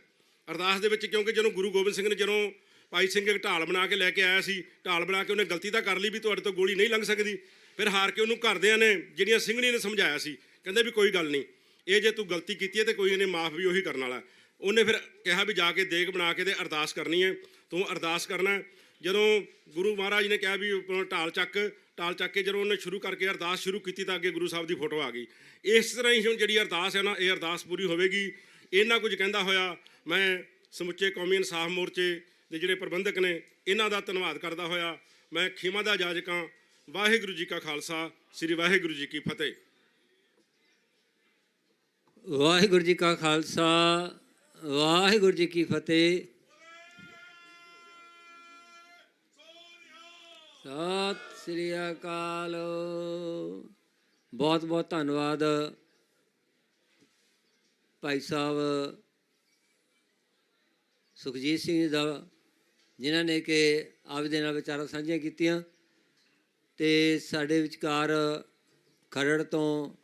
ਅਰਦਾਸ ਦੇ ਵਿੱਚ ਕਿਉਂਕਿ ਜਦੋਂ ਗੁਰੂ ਗੋਬਿੰਦ ਸਿੰਘ ਨੇ ਜਦੋਂ ਭਾਈ ਸਿੰਘ ਇੱਕ ਢਾਲ ਬਣਾ ਕੇ ਲੈ ਕੇ ਆਇਆ ਸੀ, ਢਾਲ ਬਣਾ ਕੇ ਉਹਨੇ ਗਲਤੀ ਤਾਂ ਕਰ ਲਈ ਵੀ ਤੁਹਾਡੇ ਤੋਂ ਗੋਲੀ ਨਹੀਂ ਲੰਘ ਸਕਦੀ, ਫਿਰ ਹਾਰ ਕੇ ਉਹਨੂੰ ਘਰਦਿਆਂ ਨੇ ਜਿਹੜੀਆਂ ਸਿੰਘਣੀਆਂ ਨੇ ਸਮਝਾਇਆ ਸੀ, ਕਹਿੰਦੇ ਵੀ ਕੋਈ ਗੱਲ ਨਹੀਂ, ਇਹ ਜੇ ਤੂੰ ਗਲਤੀ ਕੀਤੀ ਹੈ ਤੇ ਕੋਈ ਇਹਨੇ ਮਾਫ ਵੀ ਉਹੀ ਕਰਨ ਵਾਲਾ। ਉਹਨੇ ਫਿਰ ਕਿਹਾ ਵੀ ਜਾ ਕੇ ਦੇਗ ਬਣਾ ਕੇ ਤੇ ਅਰਦਾਸ ਕਰਨੀ ਹੈ, ਤੂੰ ਅਰਦਾਸ ਕਰਨਾ। ਜਦੋਂ ਗੁਰੂ ਮਹਾਰਾਜ ਨੇ ਕਿਹਾ ਵੀ ਢਾਲ ਚੱਕ ਕੇ ਜਦੋਂ ਉਹਨੇ ਸ਼ੁਰੂ ਕਰਕੇ ਅਰਦਾਸ ਸ਼ੁਰੂ ਕੀਤੀ ਤਾਂ ਅੱਗੇ ਗੁਰੂ ਸਾਹਿਬ ਦੀ ਫੋਟੋ ਆ ਗਈ। ਇਸ ਤਰ੍ਹਾਂ ਹੀ ਹੁਣ ਜਿਹੜੀ ਅਰਦਾਸ ਹੈ ਨਾ, ਇਹ ਅਰਦਾਸ ਪੂਰੀ ਹੋਵੇਗੀ। ਇਹਨਾਂ ਕੁਝ ਕਹਿੰਦਾ ਹੋਇਆ ਮੈਂ ਸਮੁੱਚੇ ਕੌਮੀ ਇਨਸਾਫ ਮੋਰਚੇ ਦੇ ਜਿਹੜੇ ਪ੍ਰਬੰਧਕ ਨੇ ਇਹਨਾਂ ਦਾ ਧੰਨਵਾਦ ਕਰਦਾ ਹੋਇਆ ਮੈਂ ਖਿਮਾ ਦਾ ਜਾਜਕਾਂ। ਵਾਹਿਗੁਰੂ ਜੀ ਕਾ ਖਾਲਸਾ, ਸ੍ਰੀ ਵਾਹਿਗੁਰੂ ਜੀ ਕੀ ਫਤਿਹ। ਵਾਹਿਗੁਰੂ ਜੀ ਕਾ ਖਾਲਸਾ, ਵਾਹਿਗੁਰੂ ਜੀ ਕੀ ਫਤਿਹ। ਸਤਿ ਸ੍ਰੀ ਅਕਾਲ। ਬਹੁਤ ਬਹੁਤ ਧੰਨਵਾਦ ਭਾਈ ਸਾਹਿਬ ਸੁਖਜੀਤ ਸਿੰਘ ਦਾ, ਜਿਨ੍ਹਾਂ ਨੇ ਕਿ ਆਪਦੇ ਨਾਲ ਵਿਚਾਰਾਂ ਸਾਂਝੀਆਂ ਕੀਤੀਆਂ। ਤੇ ਸਾਡੇ ਵਿਚਕਾਰ ਖਰੜ ਤੋਂ,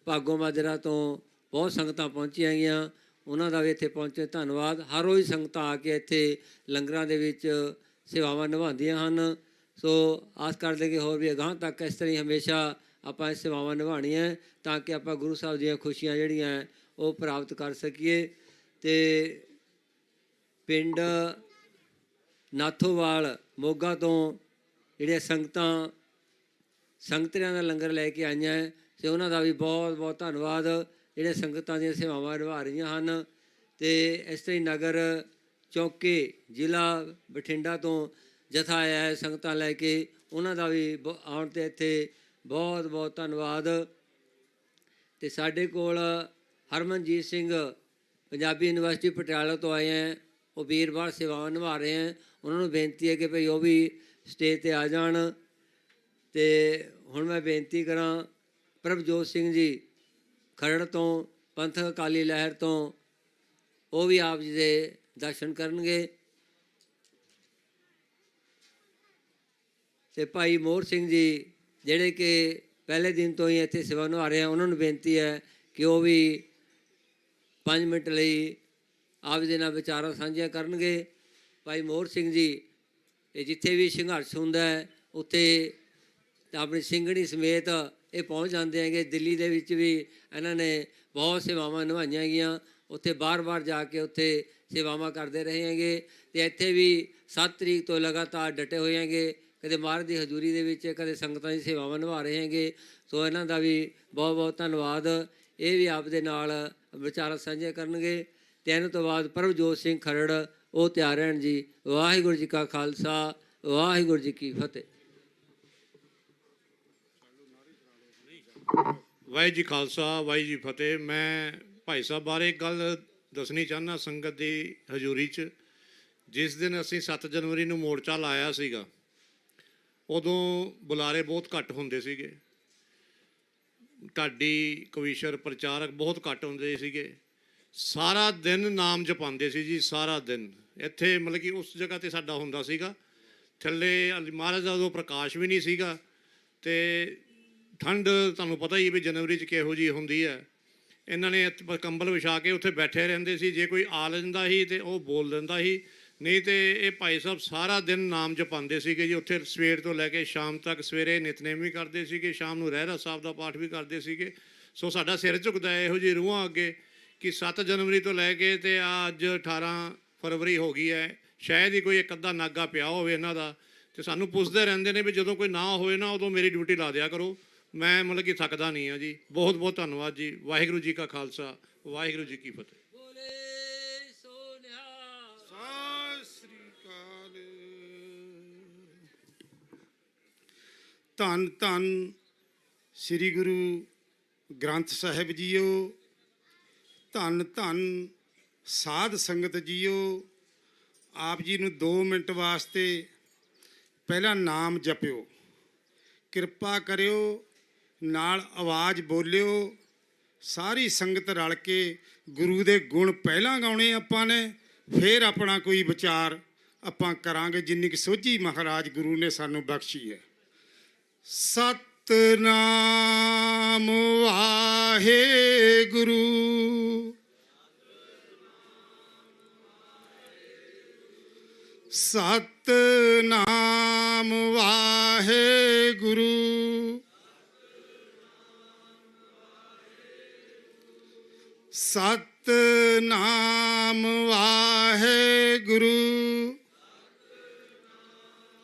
ਭਾਗੋ ਮਾਜਰਾ ਤੋਂ ਬਹੁਤ ਸੰਗਤਾਂ ਪਹੁੰਚੀਆਂ ਗਈਆਂ, ਉਹਨਾਂ ਦਾ ਵੀ ਇੱਥੇ ਪਹੁੰਚੇ ਧੰਨਵਾਦ। ਹਰ ਰੋਜ਼ ਸੰਗਤਾਂ ਆ ਕੇ ਇੱਥੇ ਲੰਗਰਾਂ ਦੇ ਵਿੱਚ ਸੇਵਾਵਾਂ ਨਿਭਾਉਂਦੀਆਂ ਹਨ। ਸੋ ਆਸ ਕਰਦੇ ਕਿ ਹੋਰ ਵੀ ਅਗਾਂਹ ਤੱਕ ਇਸ ਤਰ੍ਹਾਂ ਹੀ ਹਮੇਸ਼ਾ ਆਪਾਂ ਇਹ ਸੇਵਾਵਾਂ ਨਿਭਾਉਣੀਆਂ ਤਾਂ ਕਿ ਆਪਾਂ ਗੁਰੂ ਸਾਹਿਬ ਦੀਆਂ ਖੁਸ਼ੀਆਂ ਜਿਹੜੀਆਂ ਉਹ ਪ੍ਰਾਪਤ ਕਰ ਸਕੀਏ। ਤੇ ਪਿੰਡ ਨਾਥੋਵਾਲ ਮੋਗਾ ਤੋਂ ਜਿਹੜੀਆਂ ਸੰਗਤਰਿਆਂ ਦਾ ਲੰਗਰ ਲੈ ਕੇ ਆਈਆਂ ਅਤੇ ਉਹਨਾਂ ਦਾ ਵੀ ਬਹੁਤ ਬਹੁਤ ਧੰਨਵਾਦ, ਜਿਹੜੇ ਸੰਗਤਾਂ ਦੀਆਂ ਸੇਵਾਵਾਂ ਨਿਭਾ ਰਹੀਆਂ ਹਨ। ਅਤੇ ਇਸ ਤਰ੍ਹਾਂ ਹੀ ਨਗਰ ਚੌਕੇ ਜ਼ਿਲ੍ਹਾ ਬਠਿੰਡਾ ਤੋਂ ਜਥਾ ਆਇਆ ਹੈ ਸੰਗਤਾਂ ਲੈ ਕੇ, ਉਹਨਾਂ ਦਾ ਵੀ ਆਉਣ 'ਤੇ ਇੱਥੇ ਬਹੁਤ ਬਹੁਤ ਧੰਨਵਾਦ। ਅਤੇ ਸਾਡੇ ਕੋਲ ਹਰਮਨਜੀਤ ਸਿੰਘ ਪੰਜਾਬੀ ਯੂਨੀਵਰਸਿਟੀ ਪਟਿਆਲਾ ਤੋਂ ਆਏ ਹੈ, ਉਹ ਵੀਰਵਾਰ ਸੇਵਾਵਾਂ ਨਿਭਾ ਰਹੇ ਹੈ। ਉਹਨਾਂ ਨੂੰ ਬੇਨਤੀ ਹੈ ਕਿ ਭਈ ਉਹ ਵੀ ਸਟੇਜ 'ਤੇ ਆ ਜਾਣ। ਅਤੇ ਹੁਣ ਮੈਂ ਬੇਨਤੀ ਕਰਾਂ ਪ੍ਰਭਜੋਤ ਸਿੰਘ ਜੀ ਖਰੜ ਤੋਂ, ਪੰਥਕ ਅਕਾਲੀ ਲਹਿਰ ਤੋਂ, ਉਹ ਵੀ ਆਪ ਜੀ ਦੇ ਦਰਸ਼ਨ ਕਰਨਗੇ। ਤੇ ਭਾਈ ਮੋਹਰ ਸਿੰਘ ਜੀ ਜਿਹੜੇ ਕਿ ਪਹਿਲੇ ਦਿਨ ਤੋਂ ਹੀ ਇੱਥੇ ਸੇਵਾ ਨਿਭਾ ਰਹੇ ਆ, ਉਹਨਾਂ ਨੂੰ ਬੇਨਤੀ ਹੈ ਕਿ ਉਹ ਵੀ 5 ਮਿੰਟ ਲਈ ਆਪ ਜੀ ਦੇ ਨਾਲ ਵਿਚਾਰਾਂ ਸਾਂਝੀਆਂ ਕਰਨਗੇ। ਭਾਈ ਮੋਹਰ ਸਿੰਘ ਜੀ ਇਹ ਜਿੱਥੇ ਵੀ ਸੰਘਰਸ਼ ਹੁੰਦਾ ਹੈ ਉੱਥੇ ਆਪਣੀ ਸਿੰਘਣੀ ਸਮੇਤ ਇਹ ਪਹੁੰਚ ਜਾਂਦੇ ਹੈਗੇ। ਦਿੱਲੀ ਦੇ ਵਿੱਚ ਵੀ ਇਹਨਾਂ ਨੇ ਬਹੁਤ ਸੇਵਾਵਾਂ ਨਿਭਾਈਆਂ ਹੈਗੀਆਂ, ਉੱਥੇ ਬਾਰ-ਬਾਰ ਜਾ ਕੇ ਉੱਥੇ ਸੇਵਾਵਾਂ ਕਰਦੇ ਰਹੇ ਹੈਗੇ। ਅਤੇ ਇੱਥੇ ਵੀ 7 ਤਰੀਕ ਤੋਂ ਲਗਾਤਾਰ ਡਟੇ ਹੋਏ ਹੈਗੇ, ਕਦੇ ਮਹਾਰਾਜ ਦੀ ਹਜ਼ੂਰੀ ਦੇ ਵਿੱਚ, ਕਦੇ ਸੰਗਤਾਂ ਦੀ ਸੇਵਾਵਾਂ ਨਿਭਾ ਰਹੇ ਹੈਗੇ। ਸੋ ਇਹਨਾਂ ਦਾ ਵੀ ਬਹੁਤ ਬਹੁਤ ਧੰਨਵਾਦ। ਇਹ ਵੀ ਆਪ ਦੇ ਨਾਲ ਵਿਚਾਰਾਂ ਸਾਂਝੇ ਕਰਨਗੇ। ਅਤੇ ਇਹਨਾਂ ਤੋਂ ਬਾਅਦ ਪ੍ਰਭਜੋਤ ਸਿੰਘ ਖਰੜ ਉਹ ਤਿਆਰ ਰਹਿਣ ਜੀ। ਵਾਹਿਗੁਰੂ ਜੀ ਕਾ ਖਾਲਸਾ, ਵਾਹਿਗੁਰੂ ਜੀ ਕੀ ਫਤਿਹ। ਵਾਹਿਗੁਰੂ ਜੀ ਖਾਲਸਾ, ਵਾਹਿਗੁਰੂ ਜੀ ਫਤਿਹ। ਮੈਂ ਭਾਈ ਸਾਹਿਬ ਬਾਰੇ ਇੱਕ ਗੱਲ ਦੱਸਣੀ ਚਾਹੁੰਦਾ ਸੰਗਤ ਦੀ ਹਜ਼ੂਰੀ 'ਚ। ਜਿਸ ਦਿਨ ਅਸੀਂ 7 ਜਨਵਰੀ ਨੂੰ ਮੋਰਚਾ ਲਾਇਆ ਸੀਗਾ, ਉਦੋਂ ਬੁਲਾਰੇ ਬਹੁਤ ਘੱਟ ਹੁੰਦੇ ਸੀਗੇ, ਢਾਡੀ ਕਵੀਸ਼ਰ ਪ੍ਰਚਾਰਕ ਬਹੁਤ ਘੱਟ ਹੁੰਦੇ ਸੀਗੇ। ਸਾਰਾ ਦਿਨ ਨਾਮ ਜਪਾਉਂਦੇ ਸੀ ਜੀ, ਸਾਰਾ ਦਿਨ ਇੱਥੇ ਮਤਲਬ ਕਿ ਉਸ ਜਗ੍ਹਾ 'ਤੇ ਸਾਡਾ ਹੁੰਦਾ ਸੀਗਾ। ਥੱਲੇ ਮਹਾਰਾਜ ਦਾ ਉਦੋਂ ਪ੍ਰਕਾਸ਼ ਵੀ ਨਹੀਂ ਸੀਗਾ, ਅਤੇ ਠੰਡ ਤੁਹਾਨੂੰ ਪਤਾ ਹੀ ਵੀ ਜਨਵਰੀ 'ਚ ਕਿਹੋ ਜਿਹੀ ਹੁੰਦੀ ਹੈ। ਇਹਨਾਂ ਨੇ ਕੰਬਲ ਵਿਛਾ ਕੇ ਉੱਥੇ ਬੈਠੇ ਰਹਿੰਦੇ ਸੀ। ਜੇ ਕੋਈ ਆ ਲੈਂਦਾ ਸੀ ਤਾਂ ਉਹ ਬੋਲ ਦਿੰਦਾ ਸੀ, ਨਹੀਂ ਤਾਂ ਇਹ ਭਾਈ ਸਾਹਿਬ ਸਾਰਾ ਦਿਨ ਨਾਮ ਜਪਾਉਂਦੇ ਸੀਗੇ ਜੀ। ਉੱਥੇ ਸਵੇਰ ਤੋਂ ਲੈ ਕੇ ਸ਼ਾਮ ਤੱਕ, ਸਵੇਰੇ ਨਿਤਨੇਮ ਵੀ ਕਰਦੇ ਸੀਗੇ, ਸ਼ਾਮ ਨੂੰ ਰਹਿਰਾਸ ਸਾਹਿਬ ਦਾ ਪਾਠ ਵੀ ਕਰਦੇ ਸੀਗੇ। ਸੋ ਸਾਡਾ ਸਿਰ ਝੁਕਦਾ ਹੈ ਇਹੋ ਜਿਹੀ ਰੂਹਾਂ ਅੱਗੇ ਕਿ 7 ਜਨਵਰੀ ਤੋਂ ਲੈ ਕੇ ਅਤੇ ਅੱਜ 18 ਫਰਵਰੀ ਹੋ ਗਈ ਹੈ, ਸ਼ਾਇਦ ਹੀ ਕੋਈ ਇੱਕ ਅੱਧਾ ਨਾਗਾ ਪਿਆ ਹੋਵੇ ਇਹਨਾਂ ਦਾ। ਅਤੇ ਸਾਨੂੰ ਪੁੱਛਦੇ ਰਹਿੰਦੇ ਨੇ ਵੀ ਜਦੋਂ ਕੋਈ ਨਾ ਹੋਵੇ ਨਾ ਉਦੋਂ ਮੇਰੀ ਡਿਊਟੀ ਲਾ ਦਿਆ ਕਰੋ। ਮੈਂ ਮਤਲਬ ਕਿ ਥੱਕਦਾ ਨਹੀਂ ਹਾਂ ਜੀ। ਬਹੁਤ ਬਹੁਤ ਧੰਨਵਾਦ ਜੀ। ਵਾਹਿਗੁਰੂ ਜੀ ਕਾ ਖਾਲਸਾ, ਵਾਹਿਗੁਰੂ ਜੀ ਕੀ ਫਤਿਹ। ਧੰਨ ਧੰਨ ਸ੍ਰੀ ਗੁਰੂ ਗ੍ਰੰਥ ਸਾਹਿਬ ਜੀਓ, ਧੰਨ ਧੰਨ ਸਾਧ ਸੰਗਤ ਜੀਓ। ਆਪ ਜੀ ਨੂੰ 2 ਮਿੰਟ ਵਾਸਤੇ ਪਹਿਲਾਂ ਨਾਮ ਜਪਿਓ, ਕਿਰਪਾ ਕਰਿਓ, ਨਾਲ ਆਵਾਜ਼ ਬੋਲਿਓ। ਸਾਰੀ ਸੰਗਤ ਰਲ ਕੇ ਗੁਰੂ ਦੇ ਗੁਣ ਪਹਿਲਾਂ ਗਾਉਣੇ ਆਪਾਂ ਨੇ, ਫਿਰ ਆਪਣਾ ਕੋਈ ਵਿਚਾਰ ਆਪਾਂ ਕਰਾਂਗੇ ਜਿੰਨੀ ਕਿ ਸੋਝੀ ਮਹਾਰਾਜ ਗੁਰੂ ਨੇ ਸਾਨੂੰ ਬਖਸ਼ੀ ਹੈ। ਸਤਿਨਾਮ ਵਾਹਿਗੁਰੂ, ਸਤਿਨਾਮ ਵਾਹਿਗੁਰੂ, ਸਤਿਨਾਮ ਵਾਹਿਗੁਰੂ,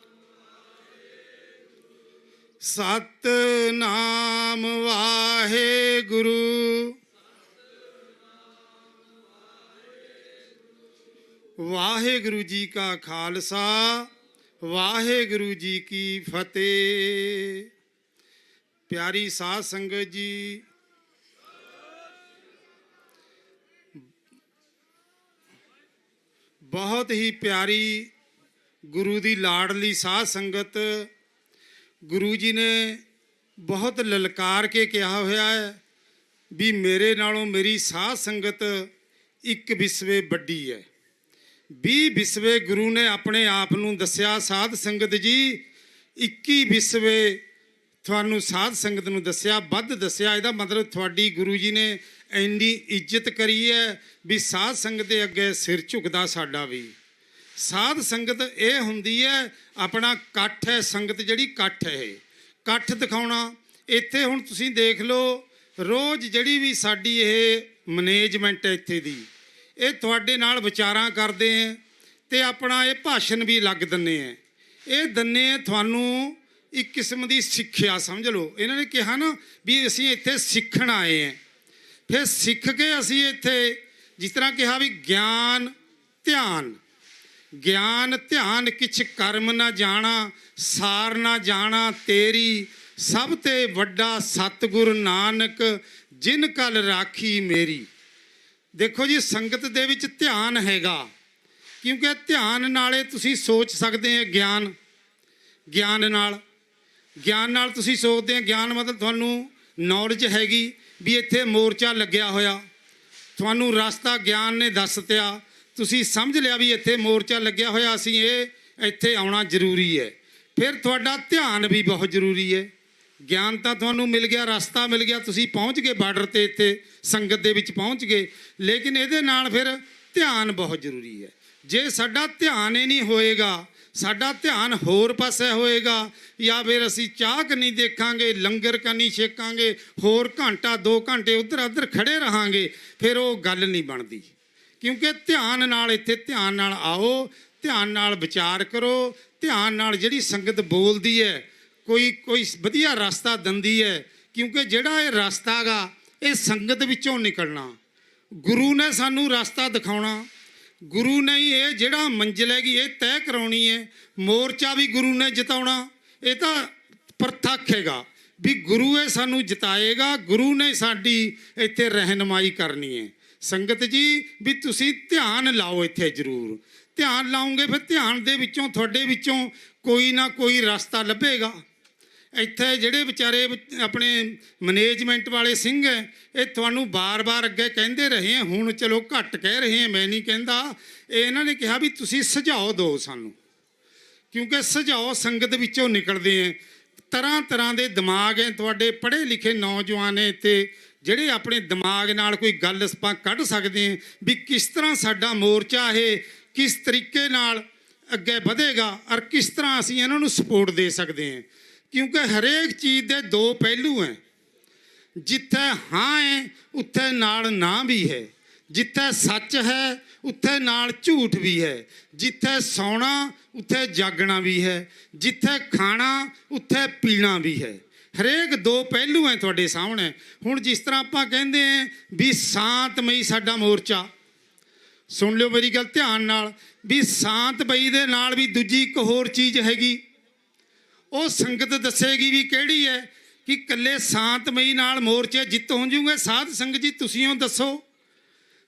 ਸਤਿਨਾਮ ਵਾਹਿਗੁਰੂ, ਵਾਹਿਗੁਰੂ ਜੀ ਕਾ ਖਾਲਸਾ, ਵਾਹਿਗੁਰੂ ਜੀ ਕੀ ਫਤਿਹ। ਪਿਆਰੀ ਸਾਧ ਸੰਗਤ ਜੀ, ਬਹੁਤ ਹੀ ਪਿਆਰੀ ਗੁਰੂ ਦੀ ਲਾਡਲੀ ਸਾਧ ਸੰਗਤ, ਗੁਰੂ ਜੀ ਨੇ ਬਹੁਤ ਲਲਕਾਰ ਕੇ ਕਿਹਾ ਹੋਇਆ ਹੈ ਵੀ ਮੇਰੇ ਨਾਲੋਂ ਮੇਰੀ ਸਾਧ ਸੰਗਤ 1 ਵਿਸਵੇ ਵੱਡੀ ਹੈ। 20 ਵਿਸਵੇ ਗੁਰੂ ਨੇ ਆਪਣੇ ਆਪ ਨੂੰ ਦੱਸਿਆ। ਸਾਧ ਸੰਗਤ ਜੀ 21 ਵਿਸਵੇ ਤੁਹਾਨੂੰ ਸਾਧ ਸੰਗਤ ਨੂੰ ਦੱਸਿਆ, ਵੱਧ ਦੱਸਿਆ। ਇਹਦਾ ਮਤਲਬ ਤੁਹਾਡੀ ਗੁਰੂ ਜੀ ਨੇ ਇੰਨੀ ਇੱਜ਼ਤ ਕਰੀ ਹੈ ਵੀ ਸਾਧ ਸੰਗਤ ਦੇ ਅੱਗੇ ਸਿਰ ਝੁਕਦਾ ਸਾਡਾ ਵੀ। ਸਾਧ ਸੰਗਤ ਇਹ ਹੁੰਦੀ ਹੈ, ਆਪਣਾ ਇਕੱਠ ਹੈ, ਸੰਗਤ ਜਿਹੜੀ ਇਕੱਠ ਹੈ, ਇਕੱਠ ਦਿਖਾਉਣਾ। ਇੱਥੇ ਹੁਣ ਤੁਸੀਂ ਦੇਖ ਲਓ, ਰੋਜ਼ ਜਿਹੜੀ ਵੀ ਸਾਡੀ ਇਹ ਮੈਨੇਜਮੈਂਟ ਹੈ ਇੱਥੇ ਦੀ, ਇਹ ਤੁਹਾਡੇ ਨਾਲ ਵਿਚਾਰਾਂ ਕਰਦੇ ਹੈ ਅਤੇ ਆਪਣਾ ਇਹ ਭਾਸ਼ਣ ਵੀ ਲੱਗ ਦਿੰਦੇ ਹੈ। ਇਹ ਦਿੰਦੇ ਹੈ ਤੁਹਾਨੂੰ ਇੱਕ ਕਿਸਮ ਦੀ ਸਿੱਖਿਆ, ਸਮਝ ਲਓ। ਇਹਨਾਂ ਨੇ ਕਿਹਾ ਨਾ ਵੀ ਅਸੀਂ ਇੱਥੇ ਸਿੱਖਣ ਆਏ ਹੈ, ਫਿਰ ਸਿੱਖ ਕੇ ਅਸੀਂ ਇੱਥੇ ਜਿਸ ਤਰ੍ਹਾਂ ਕਿਹਾ ਵੀ ਗਿਆਨ ਧਿਆਨ, ਗਿਆਨ ਧਿਆਨ ਕਿਛ ਕਰਮ ਨਾ ਜਾਣਾ, ਸਾਰ ਨਾ ਜਾਣਾ ਤੇਰੀ, ਸਭ ਤੇ ਵੱਡਾ ਸਤਿਗੁਰ ਨਾਨਕ ਜਿਨ ਕਲ ਰਾਖੀ ਮੇਰੀ। ਦੇਖੋ ਜੀ, ਸੰਗਤ ਦੇ ਵਿੱਚ ਧਿਆਨ ਹੈਗਾ, ਕਿਉਂਕਿ ਧਿਆਨ ਨਾਲੇ ਤੁਸੀਂ ਸੋਚ ਸਕਦੇ ਹੋ। ਗਿਆਨ ਨਾਲ ਤੁਸੀਂ ਸੋਚਦੇ ਹੋ। ਗਿਆਨ ਮਤਲਬ ਤੁਹਾਨੂੰ ਨੌਲੇਜ ਹੈਗੀ ਵੀ ਇੱਥੇ ਮੋਰਚਾ ਲੱਗਿਆ ਹੋਇਆ, ਤੁਹਾਨੂੰ ਰਸਤਾ ਗਿਆਨ ਨੇ ਦੱਸਤਿਆ, ਤੁਸੀਂ ਸਮਝ ਲਿਆ ਵੀ ਇੱਥੇ ਮੋਰਚਾ ਲੱਗਿਆ ਹੋਇਆ, ਅਸੀਂ ਇੱਥੇ ਆਉਣਾ ਜ਼ਰੂਰੀ ਹੈ। ਫਿਰ ਤੁਹਾਡਾ ਧਿਆਨ ਵੀ ਬਹੁਤ ਜ਼ਰੂਰੀ ਹੈ। ਗਿਆਨ ਤਾਂ ਤੁਹਾਨੂੰ ਮਿਲ ਗਿਆ, ਰਸਤਾ ਮਿਲ ਗਿਆ, ਤੁਸੀਂ ਪਹੁੰਚ ਗਏ ਬਾਰਡਰ 'ਤੇ, ਇੱਥੇ ਸੰਗਤ ਦੇ ਵਿੱਚ ਪਹੁੰਚ ਗਏ, ਲੇਕਿਨ ਇਹਦੇ ਨਾਲ ਫਿਰ ਧਿਆਨ ਬਹੁਤ ਜ਼ਰੂਰੀ ਹੈ। ਜੇ ਸਾਡਾ ਧਿਆਨ ਹੀ ਨਹੀਂ ਹੋਏਗਾ, ਸਾਡਾ ਧਿਆਨ ਹੋਰ ਪਾਸੇ ਹੋਏਗਾ, ਜਾਂ ਫਿਰ ਅਸੀਂ ਚਾਹ ਕਨੀ ਦੇਖਾਂਗੇ, ਲੰਗਰ ਕਨੀ ਛਕਾਂਗੇ, ਹੋਰ ਘੰਟਾ 2 ਘੰਟੇ ਉੱਧਰ ਉੱਧਰ ਖੜੇ ਰਹਾਂਗੇ, ਫਿਰ ਉਹ ਗੱਲ ਨਹੀਂ ਬਣਦੀ। ਕਿਉਂਕਿ ਧਿਆਨ ਨਾਲ, ਇੱਥੇ ਧਿਆਨ ਨਾਲ ਆਓ, ਧਿਆਨ ਨਾਲ ਵਿਚਾਰ ਕਰੋ, ਧਿਆਨ ਨਾਲ ਜਿਹੜੀ ਸੰਗਤ ਬੋਲਦੀ ਹੈ, ਕੋਈ ਵਧੀਆ ਰਸਤਾ ਦਿੰਦੀ ਹੈ। ਕਿਉਂਕਿ ਜਿਹੜਾ ਇਹ ਰਸਤਾ ਗਾ, ਇਹ ਸੰਗਤ ਵਿੱਚੋਂ ਨਿਕਲਣਾ, ਗੁਰੂ ਨੇ ਸਾਨੂੰ ਰਸਤਾ ਦਿਖਾਉਣਾ, ਗੁਰੂ ਨੇ ਹੀ ਇਹ ਜਿਹੜਾ ਮੰਜ਼ਿਲ ਹੈਗੀ ਇਹ ਤੈਅ ਕਰਾਉਣੀ ਹੈ। ਮੋਰਚਾ ਵੀ ਗੁਰੂ ਨੇ ਜਿਤਾਉਣਾ, ਇਹ ਤਾਂ ਪ੍ਰਤੱਖ ਹੈਗਾ ਵੀ ਗੁਰੂ ਇਹ ਸਾਨੂੰ ਜਿਤਾਏਗਾ, ਗੁਰੂ ਨੇ ਸਾਡੀ ਇੱਥੇ ਰਹਿਨਮਾਈ ਕਰਨੀ ਹੈ। ਸੰਗਤ ਜੀ ਵੀ ਤੁਸੀਂ ਧਿਆਨ ਲਾਓ, ਇੱਥੇ ਜ਼ਰੂਰ ਧਿਆਨ ਲਾਓਗੇ, ਫਿਰ ਧਿਆਨ ਦੇ ਵਿੱਚੋਂ ਤੁਹਾਡੇ ਵਿੱਚੋਂ ਕੋਈ ਨਾ ਕੋਈ ਰਸਤਾ ਲੱਭੇਗਾ। ਇੱਥੇ ਜਿਹੜੇ ਵਿਚਾਰੇ ਆਪਣੇ ਮੈਨੇਜਮੈਂਟ ਵਾਲੇ ਸਿੰਘ ਹੈ, ਇਹ ਤੁਹਾਨੂੰ ਬਾਰ-ਬਾਰ ਅੱਗੇ ਕਹਿੰਦੇ ਰਹੇ, ਹੁਣ ਚਲੋ ਘੱਟ ਕਹਿ ਰਹੇ ਹਾਂ, ਮੈਂ ਨਹੀਂ ਕਹਿੰਦਾ। ਇਹਨਾਂ ਨੇ ਕਿਹਾ ਵੀ ਤੁਸੀਂ ਸੁਝਾਅ ਦਿਓ ਸਾਨੂੰ, ਕਿਉਂਕਿ ਸੁਝਾਅ ਸੰਗਤ ਵਿੱਚੋਂ ਨਿਕਲਦੇ ਹੈ। ਤਰ੍ਹਾਂ ਤਰ੍ਹਾਂ ਦੇ ਦਿਮਾਗ ਹੈ, ਤੁਹਾਡੇ ਪੜ੍ਹੇ ਲਿਖੇ ਨੌਜਵਾਨ ਹੈ ਇੱਥੇ, ਜਿਹੜੇ ਆਪਣੇ ਦਿਮਾਗ ਨਾਲ ਕੋਈ ਗੱਲ ਆਪਾਂ ਕੱਢ ਸਕਦੇ ਹਾਂ ਵੀ ਕਿਸ ਤਰ੍ਹਾਂ ਸਾਡਾ ਮੋਰਚਾ ਇਹ ਕਿਸ ਤਰੀਕੇ ਨਾਲ ਅੱਗੇ ਵਧੇਗਾ, ਔਰ ਕਿਸ ਤਰ੍ਹਾਂ ਅਸੀਂ ਇਹਨਾਂ ਨੂੰ ਸਪੋਰਟ ਦੇ ਸਕਦੇ ਹਾਂ। ਕਿਉਂਕਿ ਹਰੇਕ ਚੀਜ਼ ਦੇ 2 ਪਹਿਲੂ ਹੈ। ਜਿੱਥੇ ਹਾਂ ਹੈ ਉੱਥੇ ਨਾਲ ਨਾ ਵੀ ਹੈ, ਜਿੱਥੇ ਸੱਚ ਹੈ ਉੱਥੇ ਨਾਲ ਝੂਠ ਵੀ ਹੈ, ਜਿੱਥੇ ਸੌਣਾ ਉੱਥੇ ਜਾਗਣਾ ਵੀ ਹੈ, ਜਿੱਥੇ ਖਾਣਾ ਉੱਥੇ ਪੀਣਾ ਵੀ ਹੈ। ਹਰੇਕ 2 ਪਹਿਲੂ ਹੈ ਤੁਹਾਡੇ ਸਾਹਮਣੇ। ਹੁਣ ਜਿਸ ਤਰ੍ਹਾਂ ਆਪਾਂ ਕਹਿੰਦੇ ਹਾਂ ਵੀ ਸ਼ਾਂਤਮਈ ਸਾਡਾ ਮੋਰਚਾ, ਸੁਣ ਲਿਓ ਮੇਰੀ ਗੱਲ ਧਿਆਨ ਨਾਲ, ਵੀ ਸ਼ਾਂਤਮਈ ਦੇ ਨਾਲ ਵੀ ਦੂਜੀ ਇੱਕ ਹੋਰ ਚੀਜ਼ ਹੈਗੀ, ਉਹ ਸੰਗਤ ਦੱਸੇਗੀ ਵੀ ਕਿਹੜੀ ਹੈ। ਕਿ ਇਕੱਲੇ ਸ਼ਾਂਤਮਈ ਨਾਲ ਮੋਰਚੇ ਜਿੱਤ ਹੋ ਜੂਗੇ? ਸਾਧ ਸੰਗਤ ਜੀ ਤੁਸੀਂ ਉਹ ਦੱਸੋ।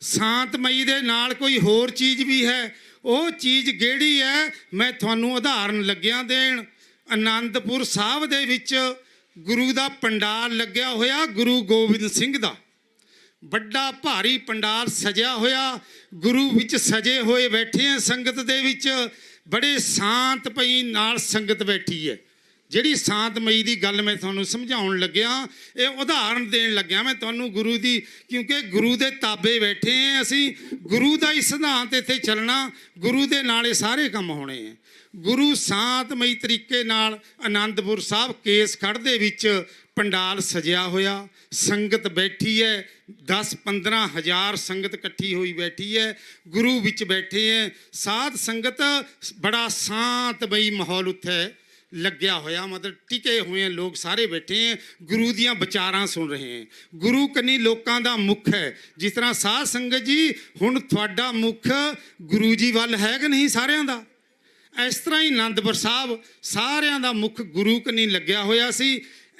ਸ਼ਾਂਤਮਈ ਦੇ ਨਾਲ ਕੋਈ ਹੋਰ ਚੀਜ਼ ਵੀ ਹੈ। ਉਹ ਚੀਜ਼ ਕਿਹੜੀ ਹੈ? ਮੈਂ ਤੁਹਾਨੂੰ ਉਦਾਹਰਨ ਲੱਗਿਆ ਦੇਣ। ਆਨੰਦਪੁਰ ਸਾਹਿਬ ਦੇ ਵਿੱਚ ਗੁਰੂ ਦਾ ਪੰਡਾਲ ਲੱਗਿਆ ਹੋਇਆ, ਗੁਰੂ ਗੋਬਿੰਦ ਸਿੰਘ ਦਾ ਵੱਡਾ ਭਾਰੀ ਪੰਡਾਲ ਸਜਿਆ ਹੋਇਆ, ਗੁਰੂ ਵਿੱਚ ਸਜੇ ਹੋਏ ਬੈਠੇ ਹੈ। ਸੰਗਤ ਦੇ ਵਿੱਚ ਬੜੇ ਸ਼ਾਂਤਮਈ ਨਾਲ ਸੰਗਤ ਬੈਠੀ ਹੈ। ਜਿਹੜੀ ਸ਼ਾਂਤਮਈ ਦੀ ਗੱਲ ਮੈਂ ਤੁਹਾਨੂੰ ਸਮਝਾਉਣ ਲੱਗਿਆ, ਇਹ ਉਦਾਹਰਨ ਦੇਣ ਲੱਗਿਆ ਮੈਂ ਤੁਹਾਨੂੰ ਗੁਰੂ ਦੀ, ਕਿਉਂਕਿ ਗੁਰੂ ਦੇ ਤਾਬੇ ਬੈਠੇ ਹਾਂ ਅਸੀਂ, ਗੁਰੂ ਦਾ ਹੀ ਸਿਧਾਂਤ ਇੱਥੇ ਚੱਲਣਾ, ਗੁਰੂ ਦੇ ਨਾਲ ਇਹ ਸਾਰੇ ਕੰਮ ਹੋਣੇ ਹੈ। ਗੁਰੂ ਸ਼ਾਂਤਮਈ ਤਰੀਕੇ ਨਾਲ ਆਨੰਦਪੁਰ ਸਾਹਿਬ ਕੇਸ ਖੜ੍ਹ ਦੇ ਵਿੱਚ ਪੰਡਾਲ ਸਜਿਆ ਹੋਇਆ, ਸੰਗਤ ਬੈਠੀ ਹੈ, 10-15 ਹਜ਼ਾਰ ਸੰਗਤ ਇਕੱਠੀ ਹੋਈ ਬੈਠੀ ਹੈ, ਗੁਰੂ ਵਿੱਚ ਬੈਠੇ ਹੈ, ਸਾਧ ਸੰਗਤ, ਬੜਾ ਸ਼ਾਂਤਮਈ ਮਾਹੌਲ ਉੱਥੇ ਲੱਗਿਆ ਹੋਇਆ, ਮਤਲਬ ਟਿਕੇ ਹੋਏ ਲੋਕ ਸਾਰੇ ਬੈਠੇ ਹੈ, ਗੁਰੂ ਦੀਆਂ ਵਿਚਾਰਾਂ ਸੁਣ ਰਹੇ ਹੈ। ਗੁਰੂ ਕੰਨੀ ਲੋਕਾਂ ਦਾ ਮੁੱਖ ਹੈ। ਜਿਸ ਤਰ੍ਹਾਂ ਸਾਧ ਸੰਗਤ ਜੀ ਹੁਣ ਤੁਹਾਡਾ ਮੁੱਖ ਗੁਰੂ ਜੀ ਵੱਲ ਹੈ ਕਿ ਨਹੀਂ ਸਾਰਿਆਂ ਦਾ? ਇਸ ਤਰ੍ਹਾਂ ਹੀ ਆਨੰਦਪੁਰ ਸਾਹਿਬ ਸਾਰਿਆਂ ਦਾ ਮੁੱਖ ਗੁਰੂ ਕੰਨੀ ਲੱਗਿਆ ਹੋਇਆ ਸੀ।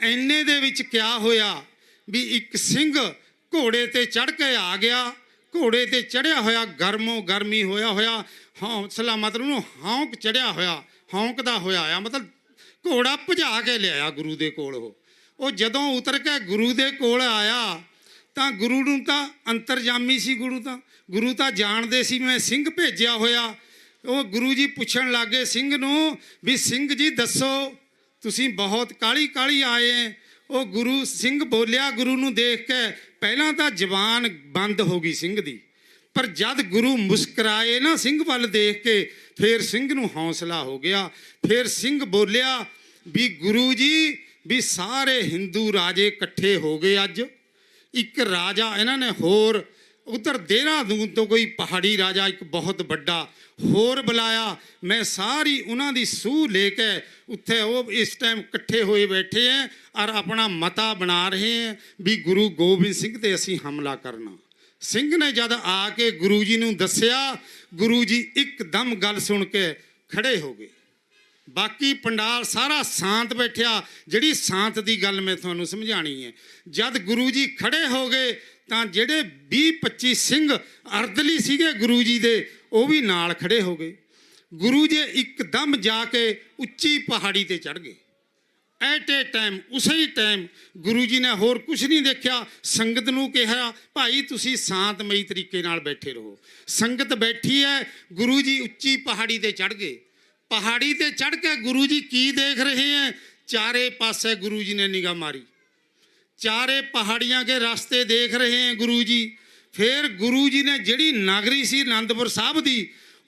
ਇੰਨੇ ਦੇ ਵਿੱਚ ਕਿਆ ਹੋਇਆ ਵੀ ਇੱਕ ਸਿੰਘ ਘੋੜੇ ਤੇ ਚੜ੍ਹ ਕੇ ਆ ਗਿਆ, ਘੋੜੇ ਤੇ ਚੜ੍ਹਿਆ ਹੋਇਆ, ਗਰਮੋ ਗਰਮੀ ਹੋਇਆ ਹੌਸਲਾ, ਮਤਲਬ ਉਹਨੂੰ ਹੌਂਕ ਚੜ੍ਹਿਆ ਹੋਇਆ, ਹੌਂਕਦਾ ਹੋਇਆ ਆ, ਮਤਲਬ ਘੋੜਾ ਭਜਾ ਕੇ ਲਿਆਇਆ ਗੁਰੂ ਦੇ ਕੋਲ। ਉਹ ਜਦੋਂ ਉਤਰ ਕੇ ਗੁਰੂ ਦੇ ਕੋਲ ਆਇਆ ਤਾਂ ਗੁਰੂ ਨੂੰ ਤਾਂ ਅੰਤਰਜਾਮੀ ਸੀ, ਗੁਰੂ ਤਾਂ ਜਾਣਦੇ ਸੀ ਮੈਂ ਸਿੰਘ ਭੇਜਿਆ ਹੋਇਆ। ਉਹ ਗੁਰੂ ਜੀ ਪੁੱਛਣ ਲੱਗੇ ਸਿੰਘ ਨੂੰ ਵੀ ਸਿੰਘ ਜੀ ਦੱਸੋ, ਤੁਸੀਂ ਬਹੁਤ ਕਾਹਲੀ ਕਾਹਲੀ ਆਏ। ਉਹ ਗੁਰੂ ਸਿੰਘ ਬੋਲਿਆ, ਗੁਰੂ ਨੂੰ ਦੇਖ ਕੇ ਪਹਿਲਾਂ ਤਾਂ ਜ਼ਬਾਨ ਬੰਦ ਹੋ ਗਈ ਸਿੰਘ ਦੀ, ਪਰ ਜਦ ਗੁਰੂ ਮੁਸਕਰਾਏ ਨਾ ਸਿੰਘ ਵੱਲ ਦੇਖ ਕੇ, ਫਿਰ ਸਿੰਘ ਨੂੰ ਹੌਸਲਾ ਹੋ ਗਿਆ। ਫਿਰ ਸਿੰਘ ਬੋਲਿਆ ਵੀ ਗੁਰੂ ਜੀ ਵੀ ਸਾਰੇ ਹਿੰਦੂ ਰਾਜੇ ਇਕੱਠੇ ਹੋ ਗਏ ਅੱਜ, ਇੱਕ ਰਾਜਾ ਇਹਨਾਂ ਨੇ ਹੋਰ ਉਧਰ ਦੇਹਰਾਦੂਨ ਤੋਂ ਕੋਈ ਪਹਾੜੀ ਰਾਜਾ ਇੱਕ ਬਹੁਤ ਵੱਡਾ ਹੋਰ ਬੁਲਾਇਆ, ਮੈਂ ਸਾਰੀ ਉਹਨਾਂ ਦੀ ਸੂਹ ਲੈ ਕੇ ਉੱਥੇ ਉਹ ਇਸ ਟਾਈਮ ਇਕੱਠੇ ਹੋਏ ਬੈਠੇ ਹੈ ਔਰ ਆਪਣਾ ਮਤਾ ਬਣਾ ਰਹੇ ਹੈ ਵੀ ਗੁਰੂ ਗੋਬਿੰਦ ਸਿੰਘ ਤੇ ਅਸੀਂ ਹਮਲਾ ਕਰਨਾ। ਸਿੰਘ ਨੇ ਜਦ ਆ ਕੇ ਗੁਰੂ ਜੀ ਨੂੰ ਦੱਸਿਆ, ਗੁਰੂ ਜੀ ਇੱਕਦਮ ਗੱਲ ਸੁਣ ਕੇ ਖੜੇ ਹੋ ਗਏ। ਬਾਕੀ ਪੰਡਾਲ ਸਾਰਾ ਸ਼ਾਂਤ ਬੈਠਿਆ। ਜਿਹੜੀ ਸ਼ਾਂਤ ਦੀ ਗੱਲ ਮੈਂ ਤੁਹਾਨੂੰ ਸਮਝਾਣੀ ਹੈ, ਜਦ ਗੁਰੂ ਜੀ ਖੜੇ ਹੋ ਗਏ ਤਾਂ ਜਿਹੜੇ 20-25 ਸਿੰਘ ਅਰਦਲੀ ਸੀਗੇ ਗੁਰੂ ਜੀ ਦੇ, ਉਹ ਵੀ ਨਾਲ ਖੜੇ ਹੋ ਗਏ। ਗੁਰੂ ਜੀ ਇੱਕਦਮ ਜਾ ਕੇ ਉੱਚੀ ਪਹਾੜੀ ਤੇ ਚੜ੍ਹ ਗਏ। ਐਟ ਏ ਟਾਈਮ ਉਸੇ ਹੀ ਟਾਈਮ ਗੁਰੂ ਜੀ ਨੇ ਹੋਰ ਕੁਝ ਨਹੀਂ ਦੇਖਿਆ, ਸੰਗਤ ਨੂੰ ਕਿਹਾ ਭਾਈ ਤੁਸੀਂ ਸ਼ਾਂਤਮਈ ਤਰੀਕੇ ਨਾਲ ਬੈਠੇ ਰਹੋ। ਸੰਗਤ ਬੈਠੀ ਹੈ, ਗੁਰੂ ਜੀ ਉੱਚੀ ਪਹਾੜੀ ਤੇ ਚੜ੍ਹ ਗਏ। ਪਹਾੜੀ ਤੇ ਚੜ੍ਹ ਕੇ ਗੁਰੂ ਜੀ ਕੀ ਦੇਖ ਰਹੇ ਹੈ? ਚਾਰੇ ਪਾਸੇ ਗੁਰੂ जी ने निगाह मारी, चारे पहाड़ियां के रास्ते देख रहे हैं गुरु जी। फिर गुरु जी ने जिहड़ी नगरी सी आनंदपुर साहब दी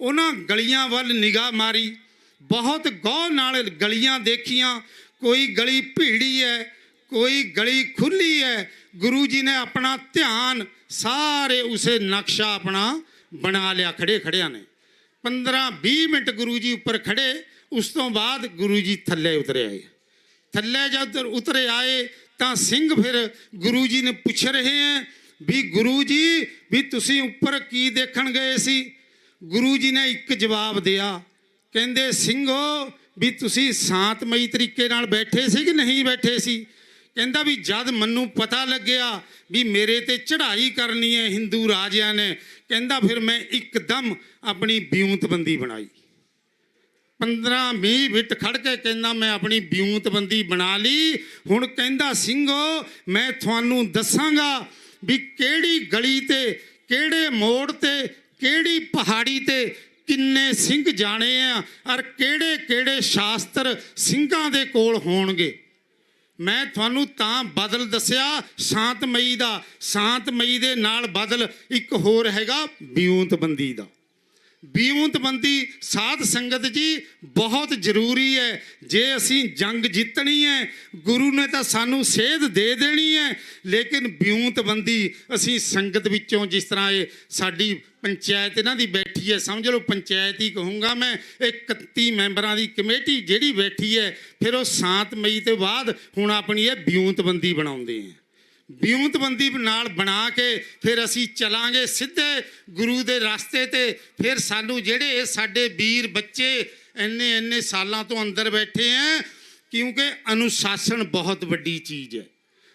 उन्हां गलियां वल निगाह मारी, बहुत गौर नाल गलियां देखियां। कोई गली भीड़ी है, कोई गली खुली है। गुरु जी ने अपना ध्यान सारे उसे नक्शा अपना बना लिया। खड़े खड़िया ने 15-20 मिनट गुरु जी उपर खड़े। उस तो बाद गुरु जी थल्ले उतरे आए। थल्ले जब उतरे आए तो सिंह फिर गुरु जी ने पूछ रहे हैं भी गुरु जी भी तुसी उपर की देखण गए सी? गुरु जी ने एक जवाब दिया, कहंदे सिंघो भी तुसी शांतमई तरीके नाल बैठे सी कि नहीं बैठे सी? कहंदा भी जद मन्नू पता लग्या भी मेरे ते चढ़ाई करनी है हिंदू राजिया ने, कहंदा फिर मैं एकदम अपनी बियूंतबंदी बनाई। 15-20 मिनट खड़ के कहना मैं अपनी बियूंतबंदी बना ली। हुण कहंदा सिंघो मैं थानू दसांगा भी केड़ी गली ते केड़े मोड़ ते केड़ी पहाड़ी ते किन्ने सिंह जाने आ और केड़े केड़े शास्त्र सिंघां दे कोल होणगे। मैं थानू तां बदल दसिया शांतमई दा। शांतमई दे नाल बदल एक होर हैगा बियूंतबंदी दा। बियूंतबंदी साध संगत जी बहुत जरूरी है। जे असी जंग जितनी है गुरु ने तो सानू सेध दे देनी है, लेकिन बियूंतबंदी असी संगत विचों जिस तरह ये साडी पंचायत इन्हां दी बैठी है, समझ लो पंचायत ही कहूँगा मैं, 31 मैंबरां दी कमेटी जिहड़ी बैठी है, फिर वो शांतमई तो बाद हुण अपनी ये बियूंतबंदी बनाउंदे हैं। बियूंतबंदी नाल बना के फिर असी चलांगे सीधे गुरु दे रास्ते ते। फिर सानू जेड़े साडे वीर बच्चे इन्ने इन्ने सालां तो अंदर बैठे हैं, क्योंकि अनुशासन बहुत वड्डी चीज़ है।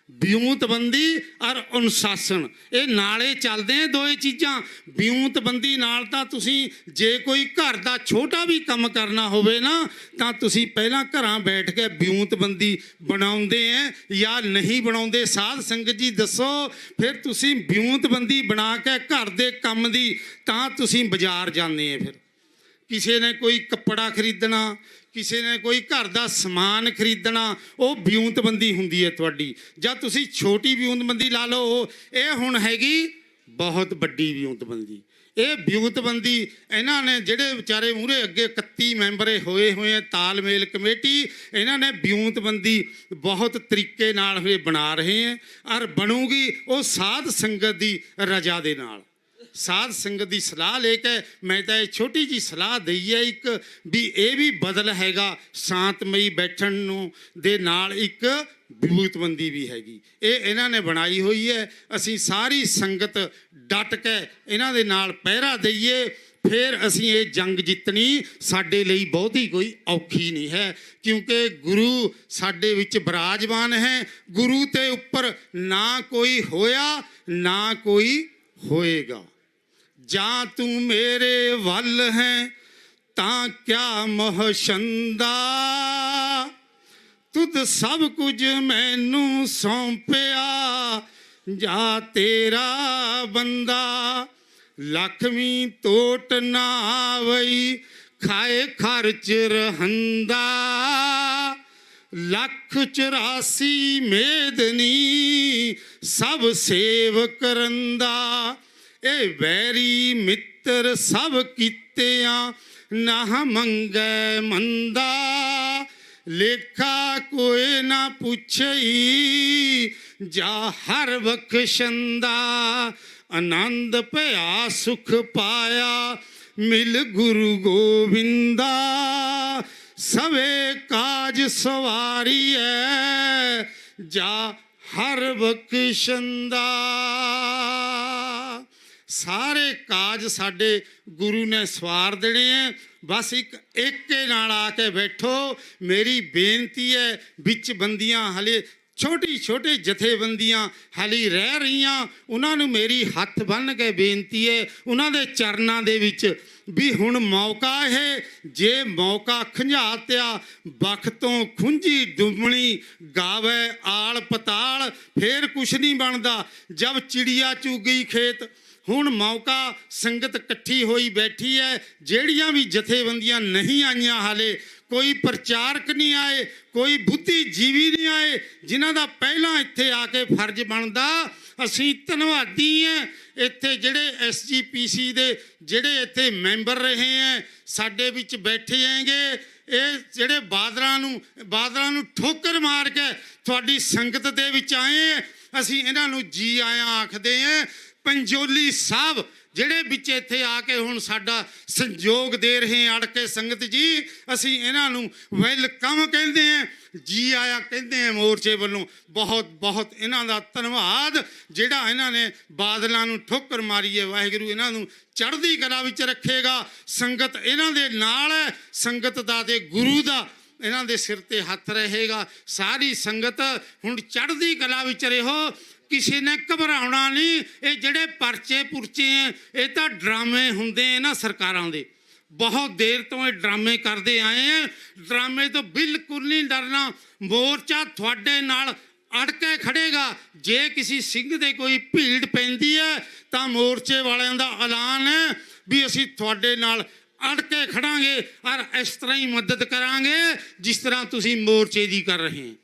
बियूंतबंदी और अनुशासन ये नाले चलते हैं, दो चीज़ां। बियूंतबंदी नाल तां तुसीं जे कोई घर दा छोटा भी काम करना होवे ना तां तुसीं पहलां घरां बैठ के बियूंतबंदी बनाउंदे हैं या नहीं बनाउंदे? साध संगत जी दसो। फिर तुसीं बियूंतबंदी बना के घर दे काम दी तां तुसीं बाजार जांदे हैं। फिर किसी ने कोई कपड़ा खरीदना, किसी ने कोई घर का समान खरीदना, वो बियूंतबंदी हुंदी है तुहाडी। जब तुसी छोटी बियूंतबंदी ला लो, ये हुण हैगी बहुत वड्डी बियूंतबंदी। ये बियूंतबंदी इन्हां ने जिहड़े विचारे मूहरे अगे 31 मैंबर होए हुए हैं तालमेल कमेटी, इन्हां ने बियूंतबंदी बहुत तरीके नाल बना रहे हैं और बनूगी वो साध संगत की रजा दे नाल। साध संगत की सलाह लेके मैं तो छोटी जी सलाह दी है एक भी ये भी बदल हैगा। शांतमई बैठण नूं दे नाल एक बियूंतबंदी भी हैगी, ये इन्हां ने बनाई हुई है। असी सारी संगत डट के इन्हां दे नाल पहरा दईए, फिर असी ये जंग जितनी साडे लई बहुती कोई औखी नहीं है, क्योंकि गुरु साडे विच विराजमान है। गुरु ते उपर ना कोई होया ना कोई होएगा। जा तू मेरे वल है तां क्या मोहशंदा, तुद सब कुछ मैनू सौंपिया जा तेरा बंदा। लखवीं तोट ना आवई खाए खर्च रहंदा, 184 मेदनी सब सेव करंदा। ए वैरी मित्र सब कित्तियां ना मंगै मंदा, लेखा कोई ना पुछई जा हर बख्शंदा। आनंद भया सुख पाया मिल गुरु गोविंदा, सवे काज सवारी है जा हर बख्शंदा। सारे काज साडे गुरु ने सवार देने हैं। बस एक के नाल आके बैठो। मेरी बेनती है विच बंदियां हले छोटी छोटे जथेबंदियां हाली रह रही, उन्होंने मेरी हथ बन के बेनती है, उन्होंने चरणों दे विच ਵੀ ਹੁਣ ਮੌਕਾ ਇਹ ਜੇ ਮੌਕਾ ਖੰਝਾਤਿਆ ਬਖ ਤੋਂ ਖੁੰਝੀ ਡੁੰਮਣੀ ਗਾਵੇ ਆਲ ਪਤਾਲ ਫੇਰ ਕੁਛ ਨਹੀਂ ਬਣਦਾ ਜਦ ਚਿੜੀਆ ਚੁਗ ਗਈ ਖੇਤ। ਹੁਣ ਮੌਕਾ ਸੰਗਤ ਇਕੱਠੀ ਹੋਈ ਬੈਠੀ ਹੈ, ਜਿਹੜੀਆਂ ਵੀ ਜਥੇਬੰਦੀਆਂ ਨਹੀਂ ਆਈਆਂ ਹਾਲੇ, ਕੋਈ ਪ੍ਰਚਾਰਕ ਨਹੀਂ ਆਏ, ਕੋਈ ਬੁੱਧੀਜੀਵੀ ਨਹੀਂ ਆਏ, ਜਿਨ੍ਹਾਂ ਦਾ ਪਹਿਲਾਂ ਇੱਥੇ ਆ ਕੇ ਫਰਜ਼ ਬਣਦਾ। ਅਸੀਂ ਧੰਨਵਾਦੀ ਹਾਂ ਇੱਥੇ ਜਿਹੜੇ SGPC ਦੇ ਜਿਹੜੇ ਇੱਥੇ ਮੈਂਬਰ ਰਹੇ ਹੈ, ਸਾਡੇ ਵਿੱਚ ਬੈਠੇ ਹੈਗੇ। ਇਹ ਜਿਹੜੇ ਬਾਦਲਾਂ ਨੂੰ ਠੋਕਰ ਮਾਰ ਕੇ ਤੁਹਾਡੀ ਸੰਗਤ ਦੇ ਵਿੱਚ ਆਏ, ਅਸੀਂ ਇਹਨਾਂ ਨੂੰ ਜੀ ਆਇਆਂ ਆਖਦੇ ਹਾਂ। ਪੰਜੋਲੀ ਸਾਹਿਬ ਜਿਹੜੇ ਵਿੱਚ ਇੱਥੇ ਆ ਕੇ ਹੁਣ ਸਾਡਾ ਸੰਯੋਗ ਦੇ ਰਹੇ ਅੜ ਕੇ ਸੰਗਤ ਜੀ, ਅਸੀਂ ਇਹਨਾਂ ਨੂੰ ਵੈਲਕਮ ਕਹਿੰਦੇ ਹਾਂ, ਜੀ ਆਇਆ ਕਹਿੰਦੇ ਹਾਂ ਮੋਰਚੇ ਵੱਲੋਂ। ਬਹੁਤ ਬਹੁਤ ਇਹਨਾਂ ਦਾ ਧੰਨਵਾਦ ਜਿਹੜਾ ਇਹਨਾਂ ਨੇ ਬਾਦਲਾਂ ਨੂੰ ਠੋਕਰ ਮਾਰੀ ਹੈ। ਵਾਹਿਗੁਰੂ ਇਹਨਾਂ ਨੂੰ ਚੜ੍ਹਦੀ ਕਲਾ ਵਿੱਚ ਰੱਖੇਗਾ। ਸੰਗਤ ਇਹਨਾਂ ਦੇ ਨਾਲ ਹੈ, ਸੰਗਤ ਦਾ ਤੇ ਗੁਰੂ ਦਾ ਇਹਨਾਂ ਦੇ ਸਿਰ ਤੇ ਹੱਥ ਰਹੇਗਾ। ਸਾਰੀ ਸੰਗਤ ਹੁਣ ਚੜ੍ਹਦੀ ਕਲਾ ਵਿੱਚ ਰਹੋ, ਕਿਸੇ ਨੇ ਘਬਰਾਉਣਾ ਨਹੀਂ। ਇਹ ਜਿਹੜੇ ਪਰਚੇ ਪੁਰਚੇ ਹੈ ਇਹ ਤਾਂ ਡਰਾਮੇ ਹੁੰਦੇ ਹੈ ਨਾ ਸਰਕਾਰਾਂ ਦੇ, ਬਹੁਤ ਦੇਰ ਤੋਂ ਇਹ ਡਰਾਮੇ ਕਰਦੇ ਆਏ ਹੈ। ਡਰਾਮੇ ਤੋਂ ਬਿਲਕੁਲ ਨਹੀਂ ਡਰਨਾ। ਮੋਰਚਾ ਤੁਹਾਡੇ ਨਾਲ ਅੜ ਕੇ ਖੜੇਗਾ। ਜੇ ਕਿਸੇ ਸਿੰਘ ਦੇ ਕੋਈ ਭੀੜ ਪੈਂਦੀ ਹੈ ਤਾਂ ਮੋਰਚੇ ਵਾਲਿਆਂ ਦਾ ਐਲਾਨ ਹੈ ਵੀ ਅਸੀਂ ਤੁਹਾਡੇ ਨਾਲ ਅੜ ਕੇ ਖੜਾਂਗੇ ਔਰ ਇਸ ਤਰ੍ਹਾਂ ਹੀ ਮਦਦ ਕਰਾਂਗੇ ਜਿਸ ਤਰ੍ਹਾਂ ਤੁਸੀਂ ਮੋਰਚੇ ਦੀ ਕਰ ਰਹੇ ਹੋ।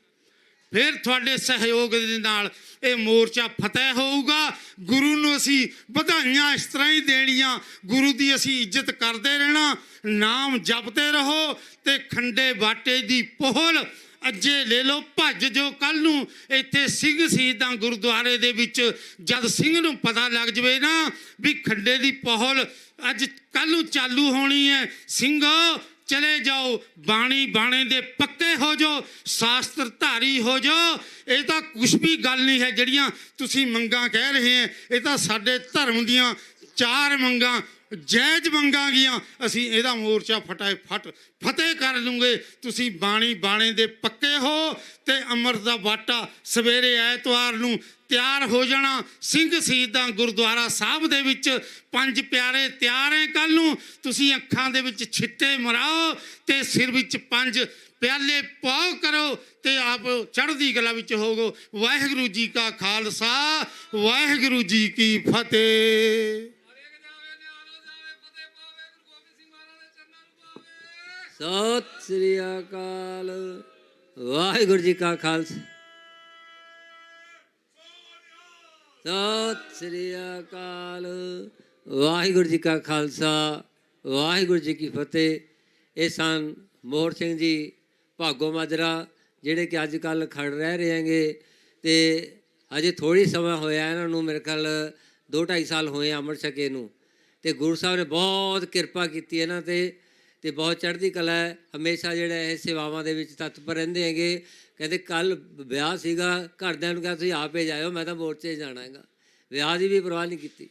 ਫਿਰ ਤੁਹਾਡੇ ਸਹਿਯੋਗ ਦੇ ਨਾਲ ਇਹ ਮੋਰਚਾ ਫਤਿਹ ਹੋਊਗਾ। ਗੁਰੂ ਨੂੰ ਅਸੀਂ ਵਧਾਈਆਂ ਇਸ ਤਰ੍ਹਾਂ ਹੀ ਦੇਣੀਆਂ, ਗੁਰੂ ਦੀ ਅਸੀਂ ਇੱਜ਼ਤ ਕਰਦੇ ਰਹਿਣਾ। ਨਾਮ ਜਪਦੇ ਰਹੋ ਤੇ ਖੰਡੇ ਬਾਟੇ ਦੀ ਪੋਹਲ ਅੱਜੇ ਲੈ ਲਓ, ਭੱਜ ਜੋ ਕੱਲ ਨੂੰ ਇੱਥੇ ਸਿੰਘ ਸ਼ਹੀਦਾਂ ਗੁਰਦੁਆਰੇ ਦੇ ਵਿੱਚ ਜਦ ਸਿੰਘ ਨੂੰ ਪਤਾ ਲੱਗ ਜਵੇ ਨਾ ਵੀ ਖੰਡੇ ਦੀ ਪੋਹਲ ਅੱਜ ਕੱਲ ਨੂੰ ਚਾਲੂ ਹੋਣੀ ਹੈ, ਸਿੰਘੋ ਚਲੇ ਜਾਓ, ਬਾਣੀ ਬਾਣੇ ਦੇ ਪੱਕੇ ਹੋ ਜਾਓ, ਸ਼ਾਸਤਰ ਧਾਰੀ ਹੋ ਜਾਓ। ਇਹ ਤਾਂ ਕੁਛ ਵੀ ਗੱਲ ਨਹੀਂ ਹੈ ਜਿਹੜੀਆਂ ਤੁਸੀਂ ਮੰਗਾਂ ਕਹਿ ਰਹੇ ਹੈ, ਇਹ ਤਾਂ ਸਾਡੇ ਧਰਮ ਦੀਆਂ 4 ਮੰਗਾਂ ਜਾਇਜ਼ ਮੰਗਾਂ ਗੀਆਂ। ਅਸੀਂ ਇਹਦਾ ਮੋਰਚਾ ਫਤਿਹ ਕਰ ਲੂੰਗੇ। ਤੁਸੀਂ ਬਾਣੀ ਬਾਣੇ ਦੇ ਪੱਕੇ ਹੋ ਤੇ ਅੰਮ੍ਰਿਤ ਦਾ ਬਾਟਾ ਸਵੇਰੇ ਐਤਵਾਰ ਨੂੰ ਤਿਆਰ ਹੋ ਜਾਣਾ। ਸਿੰਘ ਸ਼ਹੀਦਾਂ ਗੁਰਦੁਆਰਾ ਸਾਹਿਬ ਦੇ ਵਿੱਚ 5 ਪਿਆਰੇ ਤਿਆਰ ਹੈ। ਕੱਲ ਨੂੰ ਤੁਸੀਂ ਅੱਖਾਂ ਦੇ ਵਿੱਚ ਛਿੱਟੇ ਮਰਾਓ ਤੇ ਸਿਰ ਵਿੱਚ 5 ਪਿਆਲੇ ਪਾਓ ਕਰੋ ਤੇ ਆਪ ਚੜ੍ਹਦੀ ਕਲਾ ਵਿੱਚ ਹੋਵੋ। ਵਾਹਿਗੁਰੂ ਜੀ ਕਾ ਖਾਲਸਾ, ਵਾਹਿਗੁਰੂ ਜੀ ਕੀ ਫਤਿਹ। ਸਤਿ ਸ੍ਰੀ ਅਕਾਲ। ਵਾਹਿਗੁਰੂ ਜੀ ਕਾ ਖਾਲਸਾ, ਸਤਿ ਸ੍ਰੀ ਅਕਾਲ। ਵਾਹਿਗੁਰੂ ਜੀ ਕਾ ਖਾਲਸਾ, ਵਾਹਿਗੁਰੂ ਜੀ ਕੀ ਫਤਿਹ। ਇਹ ਸਨ ਮੋਹਰ ਸਿੰਘ ਜੀ ਭਾਗੋ ਮਾਜਰਾ ਜਿਹੜੇ ਕਿ ਅੱਜ ਕੱਲ੍ਹ ਖੜ ਰਹੇ ਹੈਗੇ ਤੇ ਅਜੇ ਥੋੜ੍ਹੀ ਸਮਾਂ ਹੋਇਆ ਇਹਨਾਂ ਨੂੰ, ਮੇਰੇ ਖਿਆਲ 2-2.5 ਸਾਲ ਹੋਏ ਅੰਮ੍ਰਿਤ ਛਕੇ ਨੂੰ। ਤੇ ਗੁਰੂ ਸਾਹਿਬ ਨੇ ਬਹੁਤ ਕਿਰਪਾ ਕੀਤੀ ਇਹਨਾਂ ਤੇ ਬਹੁਤ ਚੜ੍ਹਦੀ ਕਲਾ ਹੈ। ਹਮੇਸ਼ਾ ਜਿਹੜਾ ਇਹ ਸੇਵਾਵਾਂ ਦੇ ਵਿੱਚ ਤਤਪਰ ਰਹਿੰਦੇ ਹੈਗੇ। ਕਹਿੰਦੇ ਕੱਲ ਵਿਆਹ ਸੀਗਾ, ਘਰਦਿਆਂ ਨੂੰ ਕਿਹਾ ਤੁਸੀਂ ਆਪੇ ਜਾਇਓ, ਮੈਂ ਤਾਂ ਮੋਰਚੇ ਜਾਣਾ ਹੈਗਾ। ਵਿਆਹ ਦੀ ਵੀ ਪਰਵਾਹ ਨਹੀਂ ਕੀਤੀ,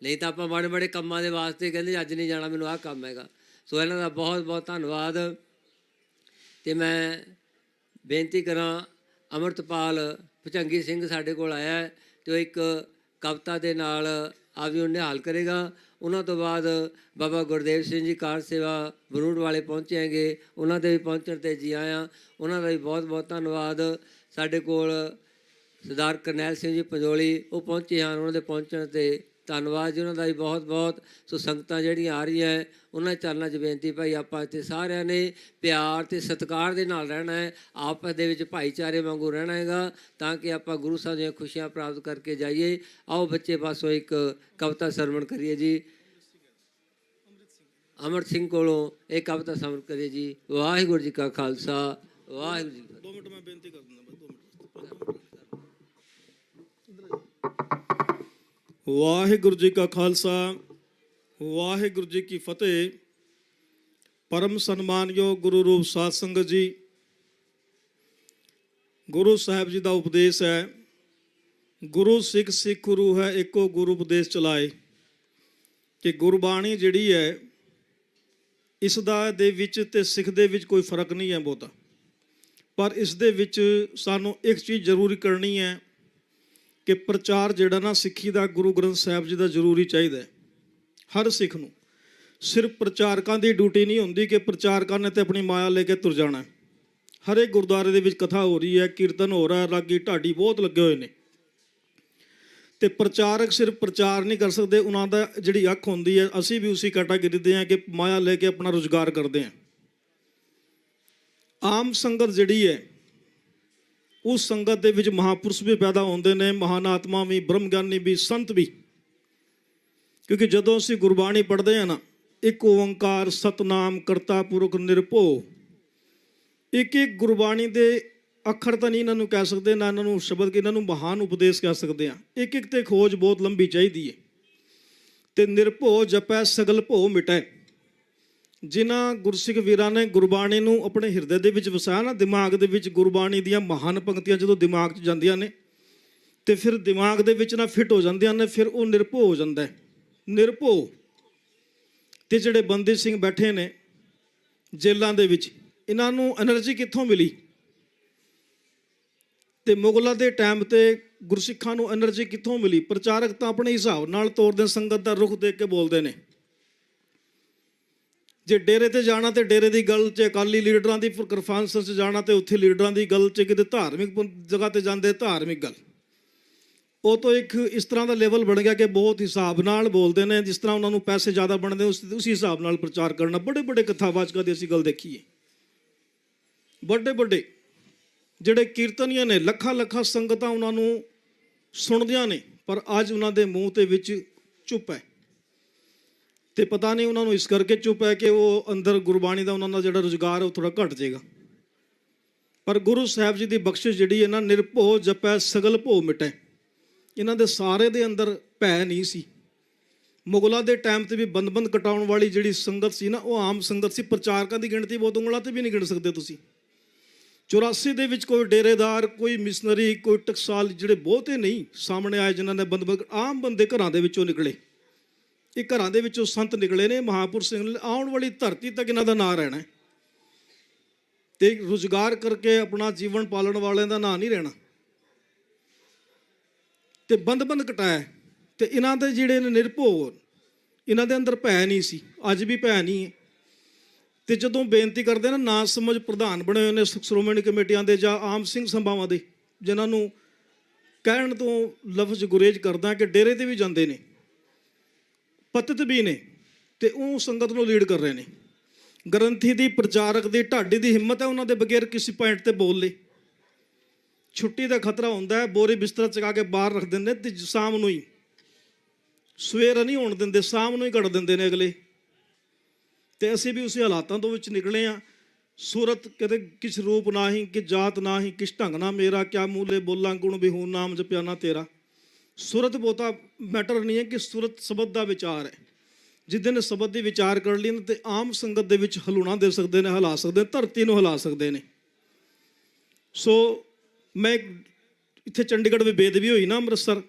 ਨਹੀਂ ਤਾਂ ਆਪਾਂ ਮਾੜੇ ਮਾੜੇ ਕੰਮਾਂ ਦੇ ਵਾਸਤੇ ਕਹਿੰਦੇ ਅੱਜ ਨਹੀਂ ਜਾਣਾ, ਮੈਨੂੰ ਆਹ ਕੰਮ ਹੈਗਾ। ਸੋ ਇਹਨਾਂ ਦਾ ਬਹੁਤ ਬਹੁਤ ਧੰਨਵਾਦ। ਤੇ ਮੈਂ ਬੇਨਤੀ ਕਰਾਂ, ਅੰਮ੍ਰਿਤਪਾਲ ਭੁਜੰਗੀ ਸਿੰਘ ਸਾਡੇ ਕੋਲ ਆਇਆ ਤੇ ਉਹ ਇੱਕ ਕਵਿਤਾ ਦੇ ਨਾਲ ਆਪ ਜੀ ਨੂੰ ਨਿਹਾਲ ਕਰੇਗਾ। ਉਹਨਾਂ ਤੋਂ ਬਾਅਦ ਬਾਬਾ ਗੁਰਦੇਵ ਸਿੰਘ ਜੀ ਕਾਰ ਸੇਵਾ ਬਰੂਡ ਵਾਲੇ ਪਹੁੰਚੇ ਹੈਗੇ, ਉਹਨਾਂ ਦੇ ਵੀ ਪਹੁੰਚਣ 'ਤੇ ਜੀ ਆਇਆਂ, ਉਹਨਾਂ ਦਾ ਵੀ ਬਹੁਤ ਬਹੁਤ ਧੰਨਵਾਦ। ਸਾਡੇ ਕੋਲ ਸਰਦਾਰ ਕਰਨੈਲ ਸਿੰਘ ਜੀ ਪੰਜੋਲੀ ਉਹ ਪਹੁੰਚੇ ਹਨ, ਉਹਨਾਂ ਦੇ ਪਹੁੰਚਣ 'ਤੇ ਧੰਨਵਾਦ ਜੀ ਉਹਨਾਂ ਦਾ ਵੀ ਬਹੁਤ ਬਹੁਤ। ਸੋ ਸੰਗਤਾਂ ਜਿਹੜੀਆਂ ਆ ਰਹੀਆਂ ਹੈ ਉਹਨਾਂ ਦੇ ਚਰਨਾਂ 'ਚ ਬੇਨਤੀ, ਭਾਈ ਆਪਾਂ ਇੱਥੇ ਸਾਰਿਆਂ ਨੇ ਪਿਆਰ ਅਤੇ ਸਤਿਕਾਰ ਦੇ ਨਾਲ ਰਹਿਣਾ ਹੈ, ਆਪਸ ਦੇ ਵਿੱਚ ਭਾਈਚਾਰੇ ਵਾਂਗੂ ਰਹਿਣਾ ਹੈਗਾ ਤਾਂ ਕਿ ਆਪਾਂ ਗੁਰੂ ਸਾਹਿਬ ਦੀਆਂ ਖੁਸ਼ੀਆਂ ਪ੍ਰਾਪਤ ਕਰਕੇ ਜਾਈਏ। ਆਓ ਬੱਚੇ ਪਾਸੋਂ ਇੱਕ ਕਵਿਤਾ ਸਰਵਣ ਕਰੀਏ ਜੀ। ਅਮਰਤ ਸਿੰਘ ਕੋਲੋਂ ਇਹ ਕਵਿਤਾ ਸਰਵਣ ਕਰੀਏ ਜੀ। ਵਾਹਿਗੁਰੂ ਜੀ ਕਾ ਖਾਲਸਾ, ਵਾਹਿਗੁਰੂ ਜੀ ਕੀ ਫਤਿਹ। 2 ਮਿੰਟ ਮੈਂ ਬੇਨਤੀ ਕਰ ਦਿੰਦਾ। ਵਾਹਿਗੁਰੂ ਜੀ ਕਾ ਖਾਲਸਾ, ਵਾਹਿਗੁਰੂ ਜੀ ਕੀ ਫਤਿਹ। ਪਰਮ ਸਨਮਾਨਯੋਗ ਗੁਰੂ ਰੂਪ ਸਾਧ ਸੰਗਤ ਜੀ, ਗੁਰੂ ਸਾਹਿਬ ਜੀ ਦਾ ਉਪਦੇਸ਼ ਹੈ, ਗੁਰੂ ਸਿੱਖ ਸਿੱਖ ਗੁਰੂ ਹੈ, ਇੱਕੋ ਗੁਰੂ ਉਪਦੇਸ਼ ਚਲਾਏ। ਕਿ ਗੁਰਬਾਣੀ ਜਿਹੜੀ ਹੈ ਇਸ ਦਾ ਦੇ ਵਿੱਚ ਤੇ ਸਿੱਖ ਦੇ ਵਿੱਚ ਕੋਈ ਫਰਕ ਨਹੀਂ ਹੈ ਬਹੁਤਾ, ਪਰ ਇਸ ਦੇ ਵਿੱਚ ਸਾਨੂੰ ਇੱਕ ਚੀਜ਼ ਜ਼ਰੂਰੀ ਕਰਨੀ ਹੈ ਕਿ ਪ੍ਰਚਾਰ ਜਿਹੜਾ ਨਾ ਸਿੱਖੀ ਦਾ ਗੁਰੂ ਗ੍ਰੰਥ ਸਾਹਿਬ ਜੀ ਦਾ ਜ਼ਰੂਰੀ ਚਾਹੀਦਾ ਹੈ ਹਰ ਸਿੱਖ ਨੂੰ। ਸਿਰਫ ਪ੍ਰਚਾਰਕਾਂ ਦੀ ਡਿਊਟੀ ਨਹੀਂ ਹੁੰਦੀ ਕਿ ਪ੍ਰਚਾਰਕਾਂ ਨੇ ਤੇ ਆਪਣੀ ਮਾਇਆ ਲੈ ਕੇ ਤੁਰ ਜਾਣਾ। ਹਰ ਇੱਕ ਗੁਰਦੁਆਰੇ ਦੇ ਵਿੱਚ ਕਥਾ ਹੋ ਰਹੀ ਹੈ, ਕੀਰਤਨ ਹੋ ਰਿਹਾ, ਰਾਗੀ ਢਾਡੀ ਬਹੁਤ ਲੱਗੇ ਹੋਏ ਨੇ, ਤੇ ਪ੍ਰਚਾਰਕ ਸਿਰਫ ਪ੍ਰਚਾਰ ਨਹੀਂ ਕਰ ਸਕਦੇ, ਉਹਨਾਂ ਦਾ ਜਿਹੜੀ ਅੱਖ ਹੁੰਦੀ ਹੈ, ਅਸੀਂ ਵੀ ਉਸੇ ਕੈਟਾਗਰੀ ਦੇ ਹਾਂ ਕਿ ਮਾਇਆ ਲੈ ਕੇ ਆਪਣਾ ਰੁਜ਼ਗਾਰ ਕਰਦੇ ਹਾਂ। ਆਮ ਸੰਗਤ ਜਿਹੜੀ ਹੈ, ਉਸ ਸੰਗਤ ਦੇ ਵਿੱਚ ਮਹਾਂਪੁਰਸ਼ ਵੀ ਪੈਦਾ ਹੁੰਦੇ ਨੇ, ਮਹਾਨ ਆਤਮਾ ਵੀ, ਬ੍ਰਹਮ ਗਿਆਨੀ ਵੀ, ਸੰਤ ਵੀ। ਕਿਉਂਕਿ ਜਦੋਂ ਅਸੀਂ ਗੁਰਬਾਣੀ ਪੜ੍ਹਦੇ ਹਾਂ ਨਾ, ਇੱਕ ਓੰਕਾਰ ਸਤਨਾਮ ਕਰਤਾ ਪੁਰਖ ਨਿਰਭਉ, ਇੱਕ ਇੱਕ ਗੁਰਬਾਣੀ ਦੇ ਅੱਖਰ ਤਾਂ ਨਹੀਂ ਇਹਨਾਂ ਨੂੰ ਕਹਿ ਸਕਦੇ, ਨਾ ਇਹਨਾਂ ਨੂੰ ਸ਼ਬਦ ਕਿ ਇਹਨਾਂ ਨੂੰ ਮਹਾਨ ਉਪਦੇਸ਼ ਕਹਿ ਸਕਦੇ ਹਾਂ। ਇੱਕ ਇੱਕ ਤੇ ਖੋਜ ਬਹੁਤ ਲੰਬੀ ਚਾਹੀਦੀ ਹੈ। ਤੇ ਨਿਰਭਉ ਜਪੈ ਸਗਲ ਭਉ ਮਿਟੈ। ਜਿਨ੍ਹਾਂ ਗੁਰਸਿੱਖ ਵੀਰਾਂ ਨੇ ਗੁਰਬਾਣੀ ਨੂੰ ਆਪਣੇ ਹਿਰਦੇ ਦੇ ਵਿੱਚ ਵਸਾਇਆ ਨਾ, ਦਿਮਾਗ ਦੇ ਵਿੱਚ ਗੁਰਬਾਣੀ ਦੀਆਂ ਮਹਾਨ ਪੰਕਤੀਆਂ ਜਦੋਂ ਦਿਮਾਗ 'ਚ ਜਾਂਦੀਆਂ ਨੇ ਤੇ ਫਿਰ ਦਿਮਾਗ ਦੇ ਵਿੱਚ ਨਾ ਫਿੱਟ ਹੋ ਜਾਂਦੀਆਂ ਨੇ, ਫਿਰ ਉਹ ਨਿਰਭਉ ਹੋ ਜਾਂਦਾ ਹੈ। ਨਿਰਭਉ। ਤੇ ਜਿਹੜੇ ਬੰਦੀ ਸਿੰਘ ਬੈਠੇ ਨੇ ਜੇਲ੍ਹਾਂ ਦੇ ਵਿੱਚ, ਇਹਨਾਂ ਨੂੰ ਐਨਰਜੀ ਕਿੱਥੋਂ ਮਿਲੀ? ਤੇ ਮੁਗਲਾਂ ਦੇ ਟਾਈਮ ਤੇ ਗੁਰਸਿੱਖਾਂ ਨੂੰ ਐਨਰਜੀ ਕਿੱਥੋਂ ਮਿਲੀ? ਪ੍ਰਚਾਰਕ ਤਾਂ ਆਪਣੇ ਹਿਸਾਬ ਨਾਲ ਤੋਰਦੇ, ਸੰਗਤ ਦਾ ਰੁਖ ਦੇਖ ਕੇ ਬੋਲਦੇ ਨੇ। ਜੇ ਡੇਰੇ ਤੇ ਜਾਣਾ ਤੇ ਡੇਰੇ ਦੀ ਗੱਲ 'ਚ, ਅਕਾਲੀ ਲੀਡਰਾਂ ਦੀ ਕਾਨਫਰੰਸ 'ਚ ਜਾਣਾ ਤੇ ਉੱਥੇ ਲੀਡਰਾਂ ਦੀ ਗੱਲ 'ਚ, ਕਿਤੇ ਧਾਰਮਿਕ ਜਗ੍ਹਾ ਤੇ ਜਾਂਦੇ ਧਾਰਮਿਕ ਗੱਲ। ਉਹ ਤੋਂ ਇੱਕ ਇਸ ਤਰ੍ਹਾਂ ਦਾ ਲੈਵਲ ਬਣ ਗਿਆ ਕਿ ਬਹੁਤ ਹਿਸਾਬ ਨਾਲ ਬੋਲਦੇ ਨੇ, ਜਿਸ ਤਰ੍ਹਾਂ ਉਹਨਾਂ ਨੂੰ ਪੈਸੇ ਜ਼ਿਆਦਾ ਬਣਦੇ ਉਸੇ ਹਿਸਾਬ ਨਾਲ ਪ੍ਰਚਾਰ ਕਰਨਾ। ਬੜੇ ਬੜੇ ਕਥਾਵਾਚਕਾਂ ਦੀ ਅਸੀਂ ਗੱਲ ਦੇਖੀ ਹੈ। ਵੱਡੇ ਵੱਡੇ ਜਿਹੜੇ ਕੀਰਤਨੀਏ ਨੇ, ਲੱਖਾਂ ਲੱਖਾਂ ਸੰਗਤਾਂ ਉਹਨਾਂ ਨੂੰ ਸੁਣਦੀਆਂ ਨੇ, ਪਰ ਅੱਜ ਉਹਨਾਂ ਦੇ ਮੂੰਹ ਦੇ ਵਿੱਚ ਚੁੱਪ ਹੈ। ਤੇ ਪਤਾ ਨਹੀਂ ਉਹਨਾਂ ਨੂੰ ਇਸ ਕਰਕੇ ਚੁੱਪ ਹੈ ਕਿ ਉਹ ਅੰਦਰ ਗੁਰਬਾਣੀ ਦਾ ਉਹਨਾਂ ਦਾ ਜਿਹੜਾ ਰੁਜ਼ਗਾਰ ਹੈ ਉਹ ਥੋੜ੍ਹਾ ਘਟ ਜਾਏਗਾ। ਪਰ ਗੁਰੂ ਸਾਹਿਬ ਜੀ ਦੀ ਬਖਸ਼ਿਸ਼ ਜਿਹੜੀ ਹੈ ਨਾ, ਨਿਰਭਉ ਜਪੈ ਸਗਲ ਭਉ ਮਿਟੈ। ਇਹਨਾਂ ਦੇ ਸਾਰੇ ਦੇ ਅੰਦਰ ਭੈ ਨਹੀਂ ਸੀ। ਮੁਗਲਾਂ ਦੇ ਟਾਈਮ ਤੇ ਵੀ ਬੰਦ ਕਟਾਉਣ ਵਾਲੀ ਜਿਹੜੀ ਸੰਗਤ ਸੀ ਨਾ, ਉਹ ਆਮ ਸੰਗਤ ਸੀ। ਪ੍ਰਚਾਰਕਾਂ ਦੀ ਗਿਣਤੀ ਬਹੁਤ ਉਂਗਲਾਂ ਤੇ ਵੀ ਨਹੀਂ ਗਿਣ ਸਕਦੇ ਤੁਸੀਂ। 84 ਦੇ ਵਿੱਚ ਕੋਈ ਡੇਰੇਦਾਰ, ਕੋਈ ਮਿਸ਼ਨਰੀ, ਕੋਈ ਟਕਸਾਲ, ਜਿਹੜੇ ਬਹੁਤੇ ਨਹੀਂ ਸਾਹਮਣੇ ਆਏ ਜਿਨ੍ਹਾਂ ਨੇ ਆਮ ਬੰਦੇ ਘਰਾਂ ਦੇ ਵਿੱਚੋਂ ਨਿਕਲੇ। ਇਹ ਘਰਾਂ ਦੇ ਵਿੱਚੋਂ ਸੰਤ ਨਿਕਲੇ ਨੇ, ਮਹਾਂਪੁਰਸ਼ ਸਿੰਘ। ਆਉਣ ਵਾਲੀ ਧਰਤੀ ਤੱਕ ਇਹਨਾਂ ਦਾ ਨਾਂ ਰਹਿਣਾ ਤੇ ਰੁਜ਼ਗਾਰ ਕਰਕੇ ਆਪਣਾ ਜੀਵਨ ਪਾਲਣ ਵਾਲਿਆਂ ਦਾ ਨਾਂ ਨਹੀਂ ਰਹਿਣਾ। ਤੇ ਬੰਦ ਕਟਾਇਆ। ਤੇ ਇਹਨਾਂ ਦੇ ਜਿਹੜੇ ਨੇ ਨਿਰਭਉ, ਇਹਨਾਂ ਦੇ ਅੰਦਰ ਭੈ ਨਹੀਂ ਸੀ, ਅੱਜ ਵੀ ਭੈ ਨਹੀਂ ਹੈ। ਤੇ ਜਦੋਂ ਬੇਨਤੀ ਕਰਦੇ ਨਾ ਸਮਝ ਪ੍ਰਧਾਨ ਬਣੇ ਹੋਏ ਨੇ ਸ਼੍ਰੋਮਣੀ ਕਮੇਟੀਆਂ ਦੇ ਜਾਂ ਆਮ ਸਿੰਘ ਸਭਾਵਾਂ ਦੇ, ਜਿਨ੍ਹਾਂ ਨੂੰ ਕਹਿਣ ਤੋਂ ਲਫ਼ਜ਼ ਗੁਰੇਜ਼ ਕਰਦਾ ਕਿ ਡੇਰੇ ਤੇ ਵੀ ਜਾਂਦੇ ਨੇ, ਪਤਿਤ ਵੀ ਨੇ, ਤੇ ਉਹ ਸੰਗਤ ਨੂੰ ਲੀਡ ਕਰ ਰਹੇ ਨੇ। ਗ੍ਰੰਥੀ ਦੀ, ਪ੍ਰਚਾਰਕ ਦੀ, ਢਾਡੀ ਦੀ ਹਿੰਮਤ ਹੈ ਉਹਨਾਂ ਦੇ ਬਗੈਰ ਕਿਸੇ ਪੁਆਇੰਟ ਤੇ ਬੋਲ ਲੇ। ਛੁੱਟੀ ਦਾ ਖਤਰਾ ਹੁੰਦਾ ਹੈ, ਬੋਰੀ ਬਿਸਤਰਾ ਚਕਾ ਕੇ ਬਾਹਰ ਰੱਖ ਦਿੰਦੇ ਤੇ ਸ਼ਾਮ ਨੂੰ ਹੀ, ਸਵੇਰ ਨਹੀਂ ਹੋਣ ਦਿੰਦੇ, ਸ਼ਾਮ ਨੂੰ ਹੀ ਕੱਢ ਦਿੰਦੇ ਨੇ ਅਗਲੇ। ਤੇ ਅਸੀਂ ਵੀ ਉਸੇ ਹਾਲਾਤਾਂ ਤੋਂ ਵਿੱਚ ਨਿਕਲੇ ਹਾਂ। ਸੂਰਤ ਕਦੇ ਕਿਸ ਰੂਪ ਨਾਹੀਂ, ਕਿ ਜਾਤ ਨਾਹੀਂ, ਕਿਸ ਢੰਗ ਨਾ ਮੇਰਾ, ਕਿਆ ਮੂਲੇ ਬੋਲਾਂ ਗੁਣ ਵਿਹੂਨ ਨਾਮ ਜਪਿਆ ਨਾ ਤੇਰਾ। ਸੂਰਤ ਬਹੁਤਾ ਮੈਟਰ ਨਹੀਂ ਹੈ, ਕਿ ਸੂਰਤ ਸ਼ਬਦ ਦਾ ਵਿਚਾਰ ਹੈ। ਜਿੱਦਾਂ ਨੇ ਸ਼ਬਦ ਦੀ ਵਿਚਾਰ ਕਰ ਲਈ ਤੇ ਆਮ ਸੰਗਤ ਦੇ ਵਿੱਚ ਹਲੂਣਾ ਦੇ ਸਕਦੇ ਨੇ, ਹਿਲਾ ਸਕਦੇ, ਧਰਤੀ ਨੂੰ ਹਿਲਾ ਸਕਦੇ ਨੇ। ਸੋ ਮੈਂ ਇੱਥੇ ਚੰਡੀਗੜ੍ਹ ਵਿੱਚ ਬੇਦਬੀ ਹੋਈ ਨਾ, ਅੰਮ੍ਰਿਤਸਰ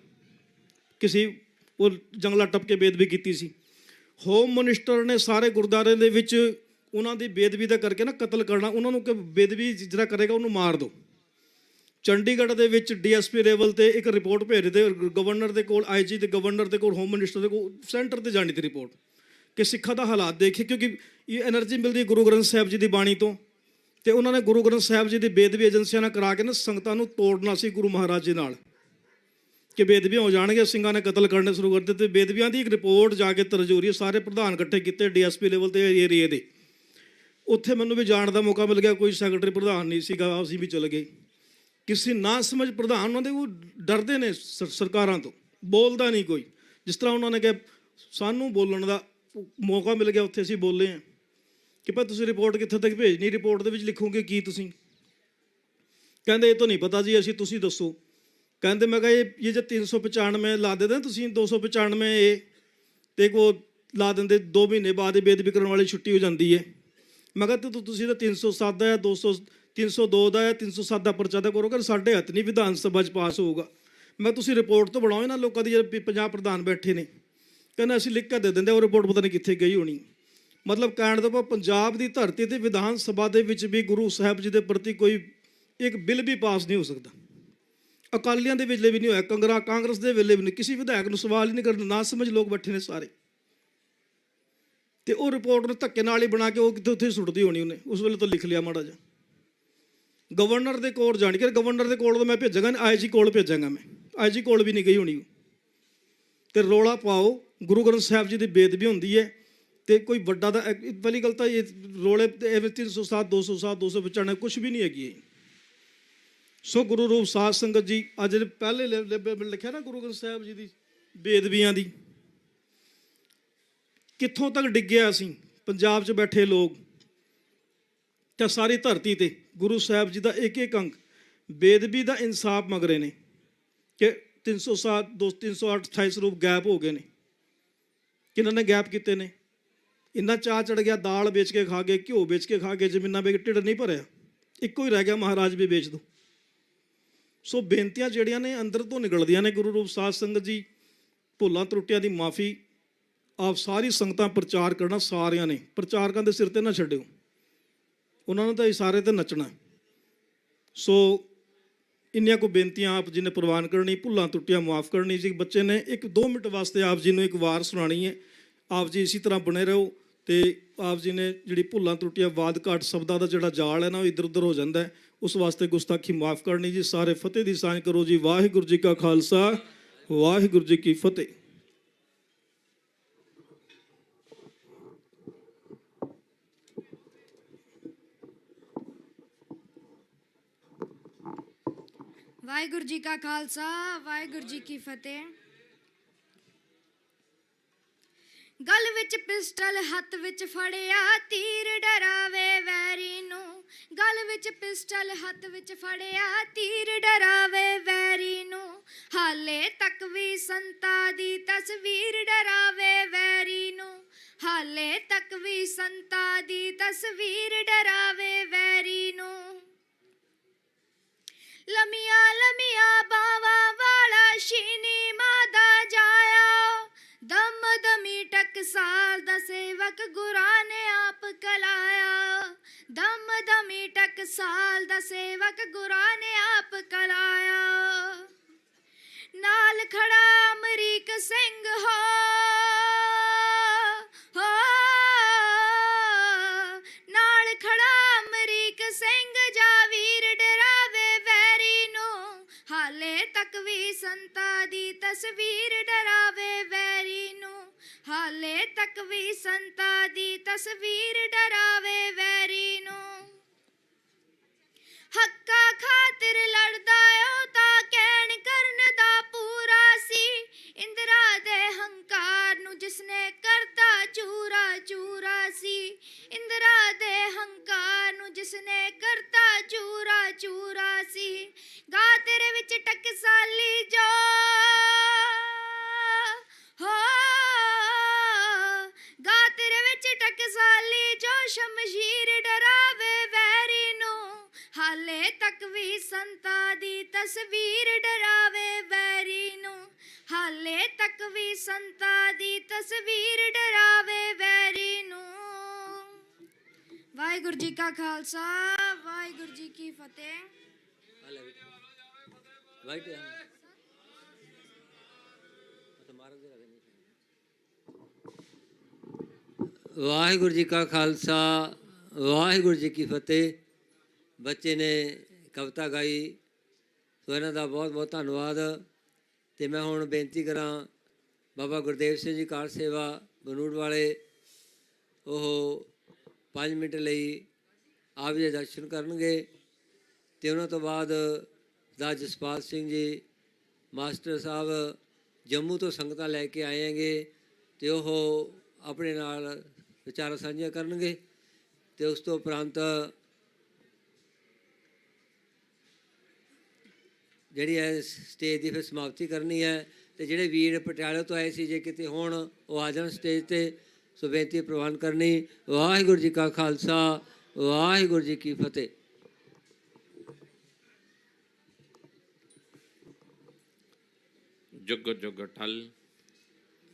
ਕਿਸੇ ਉਹ ਜੰਗਲਾ ਟੱਪ ਕੇ ਬੇਦਬੀ ਕੀਤੀ ਸੀ। ਹੋਮ ਮਿਨਿਸਟਰ ਨੇ ਸਾਰੇ ਗੁਰਦੁਆਰੇ ਦੇ ਵਿੱਚ ਉਹਨਾਂ ਦੀ ਬੇਦਬੀ ਦਾ ਕਰਕੇ ਨਾ ਕਤਲ ਕਰਨਾ, ਉਹਨਾਂ ਨੂੰ ਕਿ ਬੇਦਬੀ ਜਿਹੜਾ ਕਰੇਗਾ ਉਹਨੂੰ ਮਾਰ ਦਿਓ। ਚੰਡੀਗੜ੍ਹ ਦੇ ਵਿੱਚ DSP ਲੈਵਲ ਤੇ ਇੱਕ ਰਿਪੋਰਟ ਭੇਜ ਦਿੱਤੇ ਗਵਰਨਰ ਦੇ ਕੋਲ, IG ਦੇ ਗਵਰਨਰ ਦੇ ਕੋਲ, ਹੋਮ ਮਿਨਿਸਟਰ ਦੇ ਕੋਲ, ਸੈਂਟਰ ਤੇ ਜਾਣੀ ਤੇ ਰਿਪੋਰਟ ਕਿ ਸਿੱਖਾਂ ਦਾ ਹਾਲਾਤ ਦੇਖੇ। ਕਿਉਂਕਿ ਇਹ ਐਨਰਜੀ ਮਿਲਦੀ ਗੁਰੂ ਗ੍ਰੰਥ ਸਾਹਿਬ ਜੀ ਦੀ ਬਾਣੀ ਤੋਂ, ਤੇ ਉਹਨਾਂ ਨੇ ਗੁਰੂ ਗ੍ਰੰਥ ਸਾਹਿਬ ਜੀ ਦੀ ਬੇਦਬੀ ਏਜੰਸੀਆਂ ਨਾਲ ਕਰਾ ਕੇ ਨਾ ਸੰਗਤਾਂ ਨੂੰ ਤੋੜਨਾ ਸੀ ਗੁਰੂ ਮਹਾਰਾਜ ਜੀ ਨਾਲ, ਕਿ ਬੇਦਬੀਆਂ ਹੋ ਜਾਣਗੇ, ਸਿੰਘਾਂ ਨੇ ਕਤਲ ਕਰਨੇ ਸ਼ੁਰੂ ਕਰ ਦਿੱਤੇ। ਬੇਦਬੀਆਂ ਦੀ ਇੱਕ ਰਿਪੋਰਟ ਜਾ ਕੇ ਤਰਜੋਰੀ ਸਾਰੇ ਪ੍ਰਧਾਨ ਇਕੱਠੇ ਕੀਤੇ DSP ਲੈਵਲ ਤੇ ਏਰੀਏ ਦੇ। ਉੱਥੇ ਮੈਨੂੰ ਵੀ ਜਾਣ ਦਾ ਮੌਕਾ ਮਿਲ ਗਿਆ, ਕੋਈ ਸੈਕਟਰੀ ਪ੍ਰਧਾਨ ਨਹੀਂ ਸੀਗਾ, ਅਸੀਂ ਵੀ ਚਲੇ ਗਏ। ਕਿਸੇ ਨਾ ਸਮਝ ਪ੍ਰਧਾਨ ਉਹਨਾਂ ਦੇ, ਉਹ ਡਰਦੇ ਨੇ ਸਰਕਾਰਾਂ ਤੋਂ, ਬੋਲਦਾ ਨਹੀਂ ਕੋਈ। ਜਿਸ ਤਰ੍ਹਾਂ ਉਹਨਾਂ ਨੇ ਕਿ ਸਾਨੂੰ ਬੋਲਣ ਦਾ ਮੌਕਾ ਮਿਲ ਗਿਆ, ਉੱਥੇ ਅਸੀਂ ਬੋਲੇ ਹਾਂ ਕਿ ਭਾਈ ਤੁਸੀਂ ਰਿਪੋਰਟ ਕਿੱਥੇ ਤੱਕ ਭੇਜਣੀ, ਰਿਪੋਰਟ ਦੇ ਵਿੱਚ ਲਿਖੋਗੇ ਕੀ ਤੁਸੀਂ? ਕਹਿੰਦੇ ਇਹ ਤਾਂ ਨਹੀਂ ਪਤਾ ਜੀ, ਤੁਸੀਂ ਦੱਸੋ। ਕਹਿੰਦੇ ਮੈਂ ਕਿਹਾ ਇਹ ਜੇ 395 ਲਾ ਦਿੰਦੇ ਤੁਸੀਂ, 295 ਇਹ ਤੇ ਕੋ ਲਾ ਦਿੰਦੇ, 2 ਮਹੀਨੇ ਬਾਅਦ ਇਹ ਬੇਦਬੀ ਕਰਨ ਵਾਲੀ ਛੁੱਟੀ ਹੋ ਜਾਂਦੀ ਹੈ। ਮੈਂ ਕਿਹਾ ਤੁਸੀਂ ਤਾਂ 307 ਦਾ ਜਾਂ 302 ਦਾ ਜਾਂ 307 ਦਾ ਪਰਚਾ ਤਾਂ ਕਰੋਗੇ, ਸਾਡੇ ਹੱਥ ਨਹੀਂ ਵਿਧਾਨ ਸਭਾ 'ਚ ਪਾਸ ਹੋਊਗਾ। ਮੈਂ ਤੁਸੀਂ ਰਿਪੋਰਟ ਤੋਂ ਬਣਾਓ ਨਾ, ਲੋਕਾਂ ਦੀ ਜਿਹੜੇ 50 ਪ੍ਰਧਾਨ ਬੈਠੇ ਨੇ, ਕਹਿੰਦਾ ਅਸੀਂ ਲਿਖ ਕੇ ਦੇ ਦਿੰਦੇ, ਉਹ ਰਿਪੋਰਟ ਪਤਾ ਨਹੀਂ ਕਿੱਥੇ ਗਈ ਹੋਣੀ। ਮਤਲਬ ਕਹਿਣ ਦਾ ਪੰਜਾਬ ਦੀ ਧਰਤੀ ਤੇ ਵਿਧਾਨ ਸਭਾ ਦੇ ਵਿੱਚ ਵੀ ਗੁਰੂ ਸਾਹਿਬ ਜੀ ਦੇ ਪ੍ਰਤੀ ਕੋਈ ਇੱਕ ਬਿੱਲ ਵੀ ਪਾਸ ਨਹੀਂ ਹੋ ਸਕਦਾ। ਅਕਾਲੀਆਂ ਦੇ ਵੇਲੇ ਵੀ ਨਹੀਂ ਹੋਇਆ, ਕਾਂਗਰਸ ਦੇ ਵੇਲੇ ਵੀ ਨਹੀਂ, ਕਿਸੇ ਵਿਧਾਇਕ ਨੂੰ ਸਵਾਲ ਹੀ ਨਹੀਂ ਕਰਨ, ਨਾ ਸਮਝ ਲੋਕ ਬੈਠੇ ਨੇ ਸਾਰੇ। ਤੇ ਉਹ ਰਿਪੋਰਟ ਨੂੰ ਧੱਕੇ ਨਾਲ ਹੀ ਬਣਾ ਕੇ ਉਹ ਕਿਤੇ ਉੱਥੇ ਸੁੱਟਦੀ ਹੋਣੀ ਉਹਨੇ, ਉਸ ਵੇਲੇ ਤਾਂ ਲਿਖ ਲਿਆ ਮਾੜਾ ਜਿਹਾ। ਗਵਰਨਰ ਦੇ ਕੋਲ ਜਾਣ ਕੇ, ਗਵਰਨਰ ਦੇ ਕੋਲ ਤਾਂ ਮੈਂ ਭੇਜਾਂਗਾ, IG ਕੋਲ ਭੇਜਾਂਗਾ ਮੈਂ, IG ਕੋਲ ਵੀ ਨਹੀਂ ਗਈ ਹੋਣੀ। ਤੇ ਰੌਲਾ ਪਾਓ, ਗੁਰੂ ਗ੍ਰੰਥ ਸਾਹਿਬ ਜੀ ਦੀ ਬੇਅਦਬੀ ਹੁੰਦੀ ਹੈ ਤੇ ਕੋਈ ਵੱਡਾ ਦਾ ਪਹਿਲੀ ਗੱਲ ਤਾਂ ਇਹ ਰੋਲੇ 307 207 295 ਕੁਛ ਵੀ ਨਹੀਂ ਹੈਗੀ। ਸੋ ਗੁਰੂ ਰੂਪ ਸਾਧ ਸੰਗਤ ਜੀ, ਅੱਜ ਪਹਿਲੇ ਲਿਖਿਆ ਨਾ ਗੁਰੂ ਗ੍ਰੰਥ ਸਾਹਿਬ ਜੀ ਦੀ ਬੇਅਦਬੀਆਂ ਦੀ, ਕਿੱਥੋਂ ਤੱਕ ਡਿੱਗਿਆ ਅਸੀਂ ਪੰਜਾਬ 'ਚ ਬੈਠੇ ਲੋਕ ਤੇ ਸਾਰੀ ਧਰਤੀ ਤੇ ਗੁਰੂ ਸਾਹਿਬ ਜੀ ਦਾ ਇੱਕ ਇੱਕ ਅੰਗ ਬੇਅਦਬੀ ਦਾ ਇਨਸਾਫ ਮੰਗ ਰਹੇ ਨੇ ਕਿ 307 308 28 ਸਰੂਪ ਗੈਪ ਹੋ ਗਏ ਨੇ। ਕਿਹਨਾਂ ਨੇ ਗੈਪ ਕੀਤੇ ਨੇ? ਇੰਨਾ ਚਾਹ ਚੜ ਗਿਆ, ਦਾਲ ਵੇਚ ਕੇ ਖਾ ਗਏ, ਘਿਓ ਵੇਚ ਕੇ ਖਾ ਗਏ, ਜ਼ਮੀਨਾਂ ਵੇਚ ਕੇ ਢਿੱਡ ਨਹੀਂ ਭਰਿਆ, ਇੱਕੋ ਹੀ ਰਹਿ ਗਿਆ ਮਹਾਰਾਜ ਵੀ ਵੇਚ ਦਿਓ। ਸੋ ਬੇਨਤੀਆਂ ਜਿਹੜੀਆਂ ਨੇ ਅੰਦਰ ਤੋਂ ਨਿਕਲਦੀਆਂ ਨੇ। ਗੁਰੂ ਰੂਪ ਸਾਧ ਸੰਗਤ ਜੀ, ਭੁੱਲਾਂ ਤਰੁੱਟੀਆਂ ਦੀ ਮਾਫੀ। ਆਪ ਸਾਰੀ ਸੰਗਤਾਂ ਪ੍ਰਚਾਰ ਕਰਨਾ, ਸਾਰਿਆਂ ਨੇ ਪ੍ਰਚਾਰਕਾਂ ਦੇ ਸਿਰ ਤੇ ਨਾ ਛੱਡਿਓ, ਉਹਨਾਂ ਨੇ ਤਾਂ ਇਸ਼ਾਰੇ ਤੇ ਨੱਚਣਾ। ਸੋ ਇੰਨੀਆਂ ਕੋ ਬੇਨਤੀਆਂ ਆਪ ਜੀ ਨੇ ਪ੍ਰਵਾਨ ਕਰਨੀ, ਭੁੱਲਾਂ ਤਰੁੱਟੀਆਂ ਮਾਫ ਕਰਨੀ ਜੀ। ਬੱਚੇ ਨੇ 1-2 ਮਿੰਟ ਵਾਸਤੇ ਆਪ ਜੀ ਨੂੰ ਇੱਕ ਵਾਰ ਸੁਣਾਣੀ ਹੈ। ਆਪ ਜੀ ਇਸੇ ਤਰ੍ਹਾਂ ਬਣੇ ਰਹੋ ਤੇ ਆਪ ਜੀ ਨੇ ਜਿਹੜੀ ਭੁੱਲਾਂ ਤਰੁੱਟੀਆਂ, ਵਾਦ ਘਾਟ ਸ਼ਬਦਾਂ ਦਾ ਜਿਹੜਾ ਜਾਲ ਹੈ ਨਾ, ਉਹ ਇੱਧਰ ਉੱਧਰ ਹੋ ਜਾਂਦਾ ਹੈ, ਉਸ ਵਾਸਤੇ ਗੁਸਤਾਖੀ ਮਾਫ ਕਰਨੀ ਜੀ। ਸਾਰੇ ਫਤਿਹ ਦੀ ਸਾਂਝ ਕਰੋ ਜੀ। ਵਾਹਿਗੁਰੂ ਜੀ ਕਾ ਖਾਲਸਾ, ਵਾਹਿਗੁਰੂ ਜੀ ਕੀ ਫਤਿਹ। ਵਾਹਿਗੁਰੂ ਜੀ ਕਾ ਖਾਲਸਾ, ਵਾਹਿਗੁਰੂ ਜੀ ਕੀ ਫਤਿਹ। ਗਲ ਵਿੱਚ ਪਿਸਟਲ, ਹੱਥ ਵਿੱਚ ਫੜਿਆ ਤੀਰ, ਡਰਾਵੇ ਵੈਰੀ ਨੂੰ। ਗਲ ਵਿੱਚ ਪਿਸਟਲ, ਹੱਥ ਵਿੱਚ ਫੜਿਆ ਤੀਰ, ਡਰਾਵੇ ਵੈਰੀ ਨੂੰ। ਹਾਲੇ ਤੱਕ ਵੀ ਸੰਤਾਂ ਦੀ ਤਸਵੀਰ, ਡਰਾਵੇ ਵੈਰੀ ਨੂੰ। ਹਾਲੇ ਤੱਕ ਵੀ ਸੰਤਾਂ ਦੀ ਤਸਵੀਰ, ਡਰਾਵੇ ਵੈਰੀ ਨੂੰ। ਲੰਮੀਆਂ ਲੰਮੀਆਂ ਬਾਵਾਂ ਵਾਲਾ ਸ਼ੀਨੀ ਮਾਦਾ ਜਾਇਆ, ਦਮ ਦਮੀ ਟਕਸਾਲ ਦਾ ਸੇਵਕ ਗੁਰਾਂ ਨੇ ਆਪ ਕਲਾਇਆ। ਦਮ ਦਮੀ ਟਕਸਾਲ ਦਾ ਸੇਵਕ ਗੁਰਾਂ ਨੇ ਆਪ ਕਲਾਇਆ। ਨਾਲ ਖੜਾ ਅਮਰੀਕ ਸਿੰਘ ਹੋ, ਨਾਲ ਖੜਾ ਅਮਰੀਕ ਸਿੰਘ ਜਾਵੀਰ, ਡਰਾਵੇ ਵੈਰੀ ਨੂੰ। ਹਾਲੇ ਤੱਕ ਵੀ ਸੰਤਾਂ ਦੀ ਤਸਵੀਰ, ਡਰਾਵੇ ਵੈਰੀ ਨੂੰ। ਹਾਲੇ ਤੱਕ ਵੀ ਸੰਤਾਂ ਦੀ ਤਸਵੀਰ, ਡਰਾਵੇ ਵੈਰੀ ਨੂੰ। ਹੱਕਾਂ ਖਾਤਰ ਲੜਦਾ ਓ ਤਾਂ ਕਹਿਣ ਕਰਨ ਦਾ ਪੂਰਾ ਸੀ। ਇੰਦਰਾ ਦੇ ਹੰਕਾਰ ਨੂੰ ਜਿਸਨੇ ਕਰਤਾ ਚੂਰਾ ਚੂਰਾ ਸੀ। ਇੰਦਰਾ ਦੇ ਹੰਕਾਰ ਨੂੰ ਜਿਸਨੇ ਕਰਤਾ ਚੂਰਾ ਚੂਰਾ ਸੀ। ਗਾ ਤੇਰੇ ਵਿੱਚ ਟਕਸਾਲੀ ਜੋ ਹੋ, ਗਾ ਤੇਰੇ ਵਿੱਚ ਟਕਸਾਲੀ ਜੋ ਸ਼ਮਸ਼ੀਰ, ਡਰਾਵੇ ਵੈਰੀ ਨੂੰ। ਹਾਲੇ ਤੱਕ ਵੀ ਸੰਤਾਂ ਦੀ ਤਸਵੀਰ, ਡਰਾਵੇ ਵੈਰੀ ਨੂੰ। ਹਾਲੇ ਤੱਕ ਵੀ ਸੰਤਾਂ ਦੀ ਤਸਵੀਰ, ਡਰਾਵੇ ਵੈਰੀ ਨੂੰ। ਵਾਹਿਗੁਰੂ ਜੀ ਕਾ ਖਾਲਸਾ, ਵਾਹਿਗੁਰੂ ਜੀ ਕੀ ਫਤਿਹ। ਵਾਹਿਗੁਰੂ ਜੀ ਕਾ ਖਾਲਸਾ, ਵਾਹਿਗੁਰੂ ਜੀ ਕੀ ਫਤਿਹ। ਬੱਚੇ ਨੇ ਕਵਿਤਾ ਗਾਈ, ਸੋ ਇਹਨਾਂ ਦਾ ਬਹੁਤ ਬਹੁਤ ਧੰਨਵਾਦ। ਤੇ ਮੈਂ ਹੁਣ ਬੇਨਤੀ ਕਰਾਂ ਬਾਬਾ ਗੁਰਦੇਵ ਸਿੰਘ ਜੀ ਕਾਰ ਸੇਵਾ ਬਨੂੜ ਵਾਲੇ, ਉਹ 5 ਮਿੰਟ ਲਈ ਆਪ ਜੀ ਦੇ ਦਰਸ਼ਨ ਕਰਨਗੇ ਤੇ ਉਹਨਾਂ ਤੋਂ ਬਾਅਦ ਦਾ ਜਸਪਾਲ ਸਿੰਘ ਜੀ ਮਾਸਟਰ ਸਾਹਿਬ ਜੰਮੂ ਤੋਂ ਸੰਗਤਾਂ ਲੈ ਕੇ ਆਏ ਹੈਗੇ ਤੇ ਉਹ ਆਪਣੇ ਨਾਲ ਵਿਚਾਰਾਂ ਸਾਂਝੀਆਂ ਕਰਨਗੇ ਤੇ ਉਸ ਤੋਂ ਉਪਰੰਤ ਜਿਹੜੀ ਹੈ ਸਟੇਜ ਦੀ ਫਿਰ ਸਮਾਪਤੀ ਕਰਨੀ ਹੈ। ਤੇ ਜਿਹੜੇ ਵੀਰ ਪਟਿਆਲੇ ਤੋਂ ਆਏ ਸੀ, ਜੇ ਕਿਤੇ ਹੁਣ ਉਹ ਆ ਜਾਣ ਸਟੇਜ ਤੇ, ਸੋ ਬੇਨਤੀ ਪ੍ਰਵਾਨ ਕਰਨੀ। ਵਾਹਿਗੁਰੂ ਜੀ ਕਾ ਖਾਲਸਾ, ਵਾਹਿਗੁਰੂ ਜੀ ਕੀ ਫਤਿਹ। ਜੁਗ ਜੁਗ ਟਲ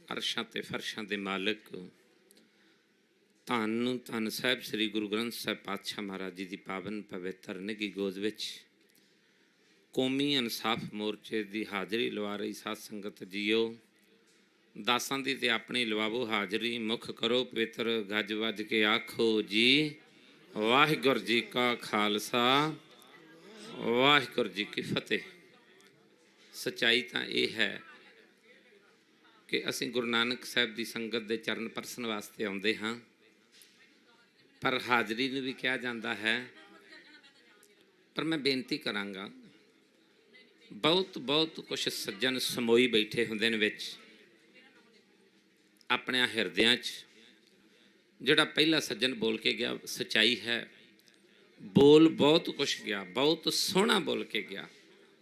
ਅਰਸ਼ਾਂ ਤੇ ਫਰਸ਼ਾਂ ਦੇ ਮਾਲਕ, ਧੰਨ ਧੰਨ ਸਾਹਿਬ ਸ੍ਰੀ ਗੁਰੂ ਗ੍ਰੰਥ ਸਾਹਿਬ ਪਾਤਸ਼ਾਹ ਮਹਾਰਾਜ ਜੀ ਦੀ ਪਾਵਨ ਪਵਿੱਤਰ ਨਿੱਘੀ ਗੋਦ ਵਿੱਚ ਕੌਮੀ ਇਨਸਾਫ ਮੋਰਚੇ ਦੀ ਹਾਜ਼ਰੀ ਲਵਾ ਰਹੀ ਸਾਧ ਸੰਗਤ ਜੀਓ, ਦਾਸਾਂ ਦੀ ਤੇ ਆਪਣੀ ਲਵਾਵੋ ਹਾਜ਼ਰੀ, ਮੁਖ ਕਰੋ ਪਵਿੱਤਰ, ਗੱਜ ਵੱਜ ਕੇ ਆਖੋ ਜੀ ਵਾਹਿਗੁਰੂ ਜੀ ਕਾ ਖਾਲਸਾ ਵਾਹਿਗੁਰੂ ਜੀ ਕੀ ਫਤਿਹ। ਸੱਚਾਈ ਤਾਂ ਇਹ ਹੈ ਕਿ ਅਸੀਂ ਗੁਰੂ ਨਾਨਕ ਸਾਹਿਬ ਦੀ ਸੰਗਤ ਦੇ ਚਰਨ ਪਰਸਨ ਵਾਸਤੇ ਆਉਂਦੇ ਹਾਂ, ਪਰ ਹਾਜ਼ਰੀ ਨੂੰ ਵੀ ਕਿਹਾ ਜਾਂਦਾ ਹੈ। ਪਰ ਮੈਂ ਬੇਨਤੀ ਕਰਾਂਗਾ, ਬਹੁਤ ਕੁਛ ਸੱਜਣ ਸਮੋਈ ਬੈਠੇ ਹੁੰਦੇ ਨੇ ਵਿੱਚ ਆਪਣੇ ਹਿਰਦਿਆਂ 'ਚ। ਜਿਹੜਾ ਪਹਿਲਾ ਸੱਜਣ ਬੋਲ ਕੇ ਗਿਆ ਸੱਚਾਈ ਹੈ, ਬੋਲ ਬਹੁਤ ਕੁਛ ਗਿਆ, ਬਹੁਤ ਸੋਹਣਾ ਬੋਲ ਕੇ ਗਿਆ,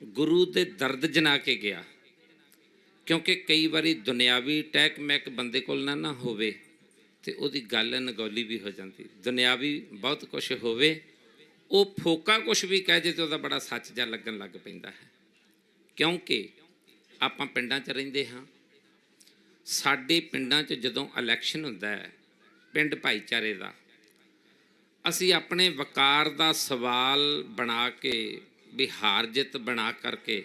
ਗੁਰੂ ਦੇ ਦਰਦ ਜਨਾ ਕੇ ਗਿਆ। ਕਿਉਂਕਿ ਕਈ ਵਾਰੀ ਦੁਨਿਆਵੀ ਟੈਕ ਮੈਕ ਬੰਦੇ ਕੋਲ ਨਾ ਹੋਵੇ ਤੇ ਉਹਦੀ ਗੱਲ ਨਗੌਲੀ ਵੀ ਹੋ ਜਾਂਦੀ। ਦੁਨਿਆਵੀ ਬਹੁਤ ਕੁਛ ਹੋਵੇ, ਉਹ ਫੋਕਾ ਕੁਛ ਵੀ ਕਹਿ ਜੇ ਤੇ ਉਹਦਾ ਬੜਾ ਸੱਚ ਜਿਹਾ ਲੱਗਣ ਲੱਗ ਪੈਂਦਾ ਹੈ। ਕਿਉਂਕਿ ਆਪਾਂ ਪਿੰਡਾਂ 'ਚ ਰਹਿੰਦੇ ਹਾਂ। ਸਾਡੇ ਪਿੰਡਾਂ 'ਚ ਜਦੋਂ ਇਲੈਕਸ਼ਨ ਹੁੰਦਾ ਹੈ ਪਿੰਡ ਭਾਈਚਾਰੇ ਦਾ, ਅਸੀਂ ਆਪਣੇ ਵਕਾਰ ਦਾ ਸਵਾਲ ਬਣਾ ਕੇ ਵੀ ਹਾਰ ਜਿੱਤ ਬਣਾ ਕਰਕੇ